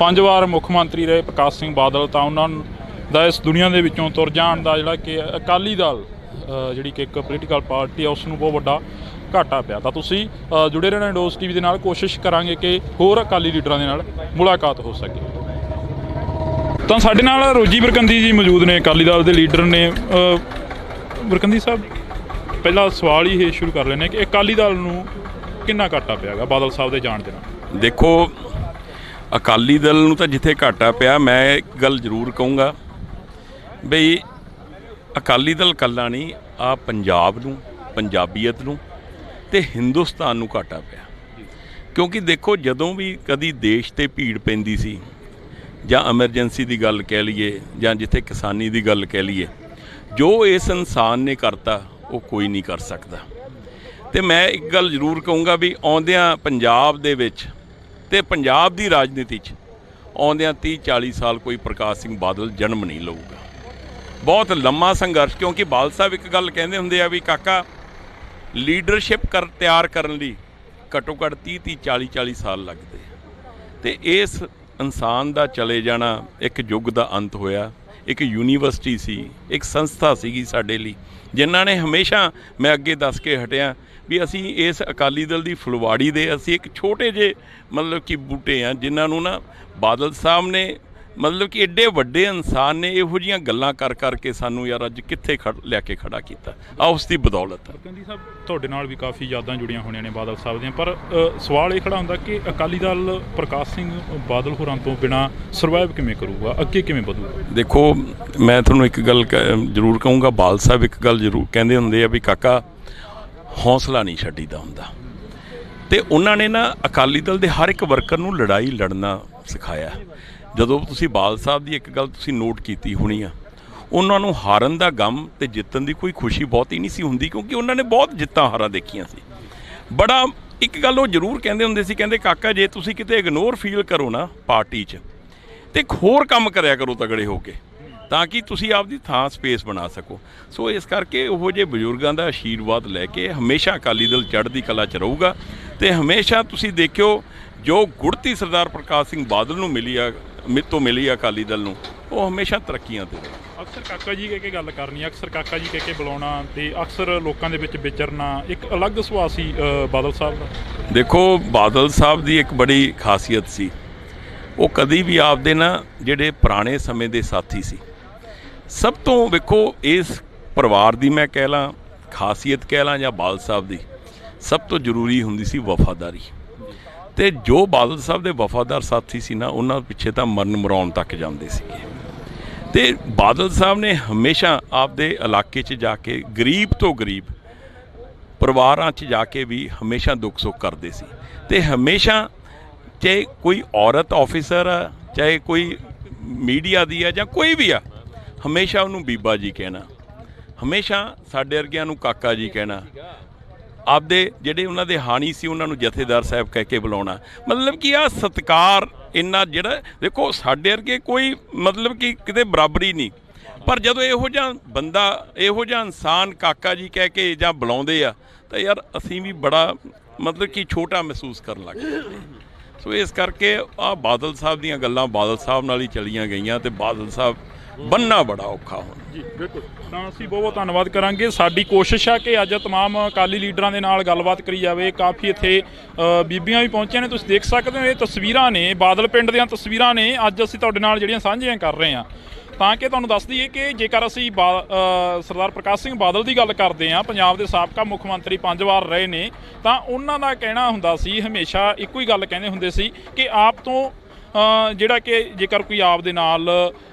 5 ਵਾਰ ਮੁੱਖ ਮੰਤਰੀ ਰਹੇ ਪ੍ਰਕਾਸ਼ ਸਿੰਘ ਬਾਦਲ, ਤਾਂ ਉਹਨਾਂ ਦਾ ਇਸ ਦੁਨੀਆ ਦੇ ਵਿੱਚੋਂ ਤੁਰ ਜਾਣ ਦਾ ਜਿਹੜਾ ਕਿ ਅਕਾਲੀ ਦਲ ਜਿਹੜੀ ਕਿ ਇੱਕ ਪੋਲੀਟੀਕਲ ਪਾਰਟੀ ਆ ਉਸ ਨੂੰ ਬਹੁਤ ਵੱਡਾ ਘਾਟਾ ਪਿਆ। ਤਾਂ ਤੁਸੀਂ ਜੁੜੇ ਰਹਿਣਾ ਇੰਡੋਜ਼ ਟੀਵੀ ਦੇ ਨਾਲ। ਕੋਸ਼ਿਸ਼ ਕਰਾਂਗੇ ਕਿ ਹੋਰ ਅਕਾਲੀ ਲੀਡਰਾਂ ਦੇ ਨਾਲ ਮੁਲਾਕਾਤ ਹੋ ਸਕੇ। ਤਾਂ ਸਾਡੇ ਨਾਲ ਰੋਜੀ ਬਰਕੰਦੀ ਜੀ ਮੌਜੂਦ ਨੇ, ਅਕਾਲੀ ਦਲ ਦੇ ਲੀਡਰ ਨੇ। ਬਰਕੰਦੀ ਸਾਹਿਬ, ਪਹਿਲਾ ਸਵਾਲ ਹੀ ਇਹ ਸ਼ੁਰੂ ਕਰ ਲੈਂਦੇ ਕਿ ਅਕਾਲੀ ਦਲ ਨੂੰ ਕਿੰਨਾ ਘਾਟਾ ਪਿਆ ਗਾ ਬਾਦਲ ਸਾਹਿਬ ਦੇ ਜਾਣ ਦੇ ਨਾਲ? ਦੇਖੋ, ਅਕਾਲੀ ਦਲ ਨੂੰ ਤਾਂ ਜਿੱਥੇ ਘਾਟਾ ਪਿਆ, ਮੈਂ ਇੱਕ ਗੱਲ ਜ਼ਰੂਰ ਕਹੂੰਗਾ ਬਈ ਅਕਾਲੀ ਦਲ ਇਕੱਲਾ ਨਹੀਂ, ਆ ਪੰਜਾਬ ਨੂੰ, ਪੰਜਾਬੀਅਤ ਨੂੰ ਤੇ ਹਿੰਦੁਸਤਾਨ ਨੂੰ ਘਾਟਾ ਪਿਆ। ਕਿਉਂਕਿ ਦੇਖੋ, ਜਦੋਂ ਵੀ ਕਦੀ ਦੇਸ਼ ਤੇ ਭੀੜ ਪੈਂਦੀ ਸੀ ਜਾਂ ਐਮਰਜੈਂਸੀ ਦੀ ਗੱਲ ਕਹਿ ਲਈਏ ਜਾਂ ਜਿੱਥੇ ਕਿਸਾਨੀ ਦੀ ਗੱਲ ਕਹਿ ਲਈਏ, ਜੋ ਇਸ ਇਨਸਾਨ ਨੇ ਕਰਤਾ ਉਹ ਕੋਈ ਨਹੀਂ ਕਰ ਸਕਦਾ। ਤੇ ਮੈਂ ਇੱਕ ਗੱਲ ਜ਼ਰੂਰ ਕਹੂੰਗਾ ਵੀ ਆਉਂਦਿਆਂ ਪੰਜਾਬ ਦੇ ਵਿੱਚ ਤੇ ਪੰਜਾਬ ਦੀ ਰਾਜਨੀਤੀ 'ਚ ਆਉਂਦਿਆਂ 30-40 ਸਾਲ ਕੋਈ ਪ੍ਰਕਾਸ਼ ਸਿੰਘ ਬਾਦਲ ਜਨਮ ਨਹੀਂ ਲਊਗਾ। ਬਹੁਤ ਲੰਮਾ ਸੰਘਰਸ਼, ਕਿਉਂਕਿ ਬਾਦਲ ਸਾਹਿਬ ਇੱਕ ਗੱਲ ਕਹਿੰਦੇ ਹੁੰਦੇ ਆ ਵੀ ਕਾਕਾ, ਲੀਡਰਸ਼ਿਪ ਤਿਆਰ ਕਰਨ ਲਈ ਘੱਟੋ ਘੱਟ 30-40 ਸਾਲ ਲੱਗਦੇ ਆ। ਤੇ ਇਸ ਇਨਸਾਨ ਦਾ ਚਲੇ ਜਾਣਾ ਇੱਕ ਯੁੱਗ ਦਾ ਅੰਤ ਹੋਇਆ। ਇੱਕ ਯੂਨੀਵਰਸਿਟੀ ਸੀ, ਇੱਕ ਸੰਸਥਾ ਸੀਗੀ ਸਾਡੇ ਲਈ, ਜਿਨ੍ਹਾਂ ਨੇ ਹਮੇਸ਼ਾ, ਮੈਂ ਅੱਗੇ ਦੱਸ ਕੇ ਹਟਿਆ ਵੀ ਅਸੀਂ ਇਸ ਅਕਾਲੀ ਦਲ ਦੀ ਫੁਲਵਾੜੀ ਦੇ ਅਸੀਂ ਇੱਕ ਛੋਟੇ ਜਿਹੇ ਮਤਲਬ ਕਿ ਬੂਟੇ ਆ, ਜਿਨ੍ਹਾਂ ਨੂੰ ਨਾ ਬਾਦਲ ਸਾਹਿਬ ਨੇ ਮਤਲਬ ਕਿ ਐਡੇ ਵੱਡੇ ਇਨਸਾਨ ਨੇ ਇਹੋ ਜਿਹੀਆਂ ਗੱਲਾਂ ਕਰ ਕਰਕੇ ਸਾਨੂੰ ਯਾਰ ਅੱਜ ਕਿੱਥੇ ਲਿਆ ਕੇ ਖੜਾ ਕੀਤਾ, ਆ ਉਸ ਦੀ ਬਦੌਲਤ। ਬਰਕੰਦੀ ਸਾਹਿਬ, ਤੁਹਾਡੇ ਨਾਲ ਵੀ ਕਾਫੀ ਯਾਦਾਂ ਜੁੜੀਆਂ ਹੋਣੀਆਂ ਨੇ ਬਾਦਲ ਸਾਹਿਬ ਦੀਆਂ, ਪਰ ਸਵਾਲ ਇਹ ਖੜਾ ਹੁੰਦਾ ਕਿ ਅਕਾਲੀ ਦਲ ਪ੍ਰਕਾਸ਼ ਸਿੰਘ ਬਾਦਲ ਹੋਰਾਂ ਤੋਂ ਬਿਨਾਂ ਸਰਵਾਈਵ ਕਿਵੇਂ ਕਰੂਗਾ, ਅੱਗੇ ਕਿਵੇਂ ਵਧੂਗਾ? ਦੇਖੋ, ਮੈਂ ਤੁਹਾਨੂੰ ਇੱਕ ਗੱਲ ਜ਼ਰੂਰ ਕਹੂੰਗਾ, ਬਾਦਲ ਸਾਹਿਬ ਇੱਕ ਗੱਲ ਜ਼ਰੂਰ ਕਹਿੰਦੇ ਹੁੰਦੇ ਆ ਵੀ ਕਾਕਾ, ਹੌਸਲਾ ਨਹੀਂ ਛੱਡੀਦਾ ਹੁੰਦਾ। ਤੇ ਉਹਨਾਂ ਨੇ ਨਾ ਅਕਾਲੀ ਦਲ ਦੇ ਹਰ ਇੱਕ ਵਰਕਰ ਨੂੰ ਲੜਾਈ ਲੜਨਾ ਸਿਖਾਇਆ। ਜਦੋਂ ਤੁਸੀਂ ਬਾਦਲ ਸਾਹਿਬ ਦੀ ਇੱਕ ਗੱਲ ਤੁਸੀਂ ਨੋਟ ਕੀਤੀ ਹੋਣੀ ਆ, ਉਹਨਾਂ ਨੂੰ ਹਾਰਨ ਦਾ ਗਮ ਤੇ ਜਿੱਤਣ ਦੀ ਕੋਈ ਖੁਸ਼ੀ ਬਹੁਤੀ ਨਹੀਂ ਸੀ ਹੁੰਦੀ, ਕਿਉਂਕਿ ਉਹਨਾਂ ਨੇ ਬਹੁਤ ਜਿੱਤਾਂ ਹਾਰਾਂ ਦੇਖੀਆਂ ਸੀ। ਬੜਾ ਇੱਕ ਗੱਲ ਉਹ ਜ਼ਰੂਰ ਕਹਿੰਦੇ ਹੁੰਦੇ ਸੀ, ਕਹਿੰਦੇ ਕਾਕਾ, ਜੇ ਤੁਸੀਂ ਕਿਤੇ ਇਗਨੋਰ ਫੀਲ ਕਰੋ ਨਾ ਪਾਰਟੀ 'ਚ, ਤੇ ਇੱਕ ਹੋਰ ਕੰਮ ਕਰਿਆ ਕਰੋ ਤਗੜੇ ਹੋ ਕੇ, ਤਾਂ ਕਿ ਤੁਸੀਂ ਆਪਦੀ ਥਾਂ ਸਪੇਸ ਬਣਾ ਸਕੋ। ਸੋ ਇਸ ਕਰਕੇ ਉਹੋ ਜਿਹੇ ਬਜ਼ੁਰਗਾਂ ਦਾ ਆਸ਼ੀਰਵਾਦ ਲੈ ਕੇ ਹਮੇਸ਼ਾ ਅਕਾਲੀ ਦਲ ਚੜ੍ਹਦੀ ਕਲਾ 'ਚ ਰਹੂਗਾ। ਤੇ ਹਮੇਸ਼ਾ ਤੁਸੀਂ ਦੇਖਿਓ, ਜੋ ਗੁੜਤੀ ਸਰਦਾਰ ਪ੍ਰਕਾਸ਼ ਸਿੰਘ ਬਾਦਲ ਨੂੰ ਮਿਲੀ ਆ ਅਕਾਲੀ ਦਲ ਨੂੰ, ਉਹ ਹਮੇਸ਼ਾ ਤਰੱਕੀਆਂ ਤੇ ਰਹੇ। ਅਕਸਰ ਕਾਕਾ ਜੀ ਕਹਿ ਕੇ ਗੱਲ ਕਰਨੀ, ਅਕਸਰ ਕਾਕਾ ਜੀ ਕਹਿ ਕੇ ਬੁਲਾਉਣਾ ਤੇ ਅਕਸਰ ਲੋਕਾਂ ਦੇ ਵਿੱਚ ਵਿਚਰਨਾ ਇੱਕ ਅਲੱਗ ਸੁਭਾਅ ਸੀ ਬਾਦਲ ਸਾਹਿਬ ਦਾ। ਦੇਖੋ, ਬਾਦਲ ਸਾਹਿਬ ਦੀ ਇੱਕ ਬੜੀ ਖਾਸੀਅਤ ਸੀ, ਉਹ ਕਦੀ ਵੀ ਆਪਦੇ ਨਾ ਜਿਹੜੇ ਪੁਰਾਣੇ ਸਮੇਂ ਦੇ ਸਾਥੀ ਸੀ, ਸਭ ਤੋਂ ਵੇਖੋ ਇਸ ਪਰਿਵਾਰ ਦੀ ਮੈਂ ਕਹਿ ਲਾਂ ਖਾਸੀਅਤ ਕਹਿ ਲਾਂ ਜਾਂ ਬਾਦਲ ਸਾਹਿਬ ਦੀ, ਸਭ ਤੋਂ ਜ਼ਰੂਰੀ ਹੁੰਦੀ ਸੀ ਵਫਾਦਾਰੀ। ਤੇ ਜੋ ਬਾਦਲ ਸਾਹਿਬ ਦੇ ਵਫਾਦਾਰ ਸਾਥੀ ਸੀ ਨਾ, ਉਹਨਾਂ ਪਿੱਛੇ ਤਾਂ ਮਰਨ ਮਰਾਉਣ ਤੱਕ ਜਾਂਦੇ ਸੀਗੇ। ਤੇ ਬਾਦਲ ਸਾਹਿਬ ਨੇ ਹਮੇਸ਼ਾ ਆਪਦੇ ਇਲਾਕੇ 'ਚ ਜਾ ਕੇ ਗਰੀਬ ਤੋਂ ਗਰੀਬ ਪਰਿਵਾਰਾਂ 'ਚ ਜਾ ਕੇ ਵੀ ਹਮੇਸ਼ਾ ਦੁੱਖ ਸੁੱਖ ਕਰਦੇ ਸੀ। ਤੇ ਹਮੇਸ਼ਾ, ਚਾਹੇ ਕੋਈ ਔਰਤ ਆਫਿਸਰ ਆ, ਚਾਹੇ ਕੋਈ ਮੀਡੀਆ ਦੀ ਆ ਜਾਂ ਕੋਈ ਵੀ ਆ, ਹਮੇਸ਼ਾ ਉਹਨੂੰ ਬੀਬਾ ਜੀ ਕਹਿਣਾ, ਹਮੇਸ਼ਾ ਸਾਡੇ ਵਰਗਿਆਂ ਨੂੰ ਕਾਕਾ ਜੀ ਕਹਿਣਾ, ਆਪਦੇ ਜਿਹੜੇ ਉਹਨਾਂ ਦੇ ਹਾਣੀ ਸੀ ਉਹਨਾਂ ਨੂੰ ਜਥੇਦਾਰ ਸਾਹਿਬ ਕਹਿ ਕੇ ਬੁਲਾਉਣਾ। ਮਤਲਬ ਕਿ ਆਹ ਸਤਿਕਾਰ ਇੰਨਾ, ਜਿਹੜਾ ਦੇਖੋ ਸਾਡੇ ਵਰਗੇ ਕੋਈ ਮਤਲਬ ਕਿ ਕਿਤੇ ਬਰਾਬਰੀ ਨਹੀਂ, ਪਰ ਜਦੋਂ ਇਹੋ ਜਿਹਾ ਬੰਦਾ, ਇਹੋ ਜਿਹਾ ਇਨਸਾਨ ਕਾਕਾ ਜੀ ਕਹਿ ਕੇ ਜਾਂ ਬੁਲਾਉਂਦੇ ਆ, ਤਾਂ ਯਾਰ ਅਸੀਂ ਵੀ ਬੜਾ ਮਤਲਬ ਕਿ ਛੋਟਾ ਮਹਿਸੂਸ ਕਰਨ ਲੱਗ ਜਾਂਦੇ। ਸੋ ਇਸ ਕਰਕੇ ਆਹ ਬਾਦਲ ਸਾਹਿਬ ਦੀਆਂ ਗੱਲਾਂ ਬਾਦਲ ਸਾਹਿਬ ਨਾਲ ਹੀ ਚਲੀਆਂ ਗਈਆਂ, ਤੇ ਬਾਦਲ ਸਾਹਿਬ ਬੰਨ੍ਹਣਾ ਬੜਾ ਔਖਾ ਹੁਣ। ਜੀ ਬਿਲਕੁਲ। ਤਾਂ ਅਸੀਂ ਬਹੁਤ ਬਹੁਤ ਧੰਨਵਾਦ ਕਰਾਂਗੇ। ਸਾਡੀ ਕੋਸ਼ਿਸ਼ ਆ ਕਿ ਅੱਜ ਤਮਾਮ ਅਕਾਲੀ ਲੀਡਰਾਂ ਦੇ ਨਾਲ ਗੱਲਬਾਤ ਕਰੀ ਜਾਵੇ। ਕਾਫੀ ਇੱਥੇ ਬੀਬੀਆਂ ਵੀ ਪਹੁੰਚੀਆਂ ਨੇ, ਤੁਸੀਂ ਦੇਖ ਸਕਦੇ ਹੋ। ਇਹ ਤਸਵੀਰਾਂ ਨੇ ਬਾਦਲ ਪਿੰਡ ਦੀਆਂ ਤਸਵੀਰਾਂ ਨੇ, ਅੱਜ ਅਸੀਂ ਤੁਹਾਡੇ ਨਾਲ ਜਿਹੜੀਆਂ ਸਾਂਝੀਆਂ ਕਰ ਰਹੇ ਹਾਂ, ਤਾਂ ਕਿ ਤੁਹਾਨੂੰ ਦੱਸ ਦਈਏ ਕਿ ਜੇਕਰ ਅਸੀਂ ਸਰਦਾਰ ਪ੍ਰਕਾਸ਼ ਸਿੰਘ ਬਾਦਲ ਦੀ ਗੱਲ ਕਰਦੇ ਹਾਂ, ਪੰਜਾਬ ਦੇ ਸਾਬਕਾ ਮੁੱਖ ਮੰਤਰੀ 5 ਵਾਰ ਰਹੇ ਨੇ, ਤਾਂ ਉਹਨਾਂ ਦਾ ਕਹਿਣਾ ਹੁੰਦਾ ਸੀ, ਹਮੇਸ਼ਾ ਇੱਕੋ ਹੀ ਗੱਲ ਕਹਿੰਦੇ ਹੁੰਦੇ ਸੀ ਕਿ ਆਪ ਤੋਂ ਜਿਹੜਾ ਕਿ ਜੇਕਰ ਕੋਈ ਆਪ ਦੇ ਨਾਲ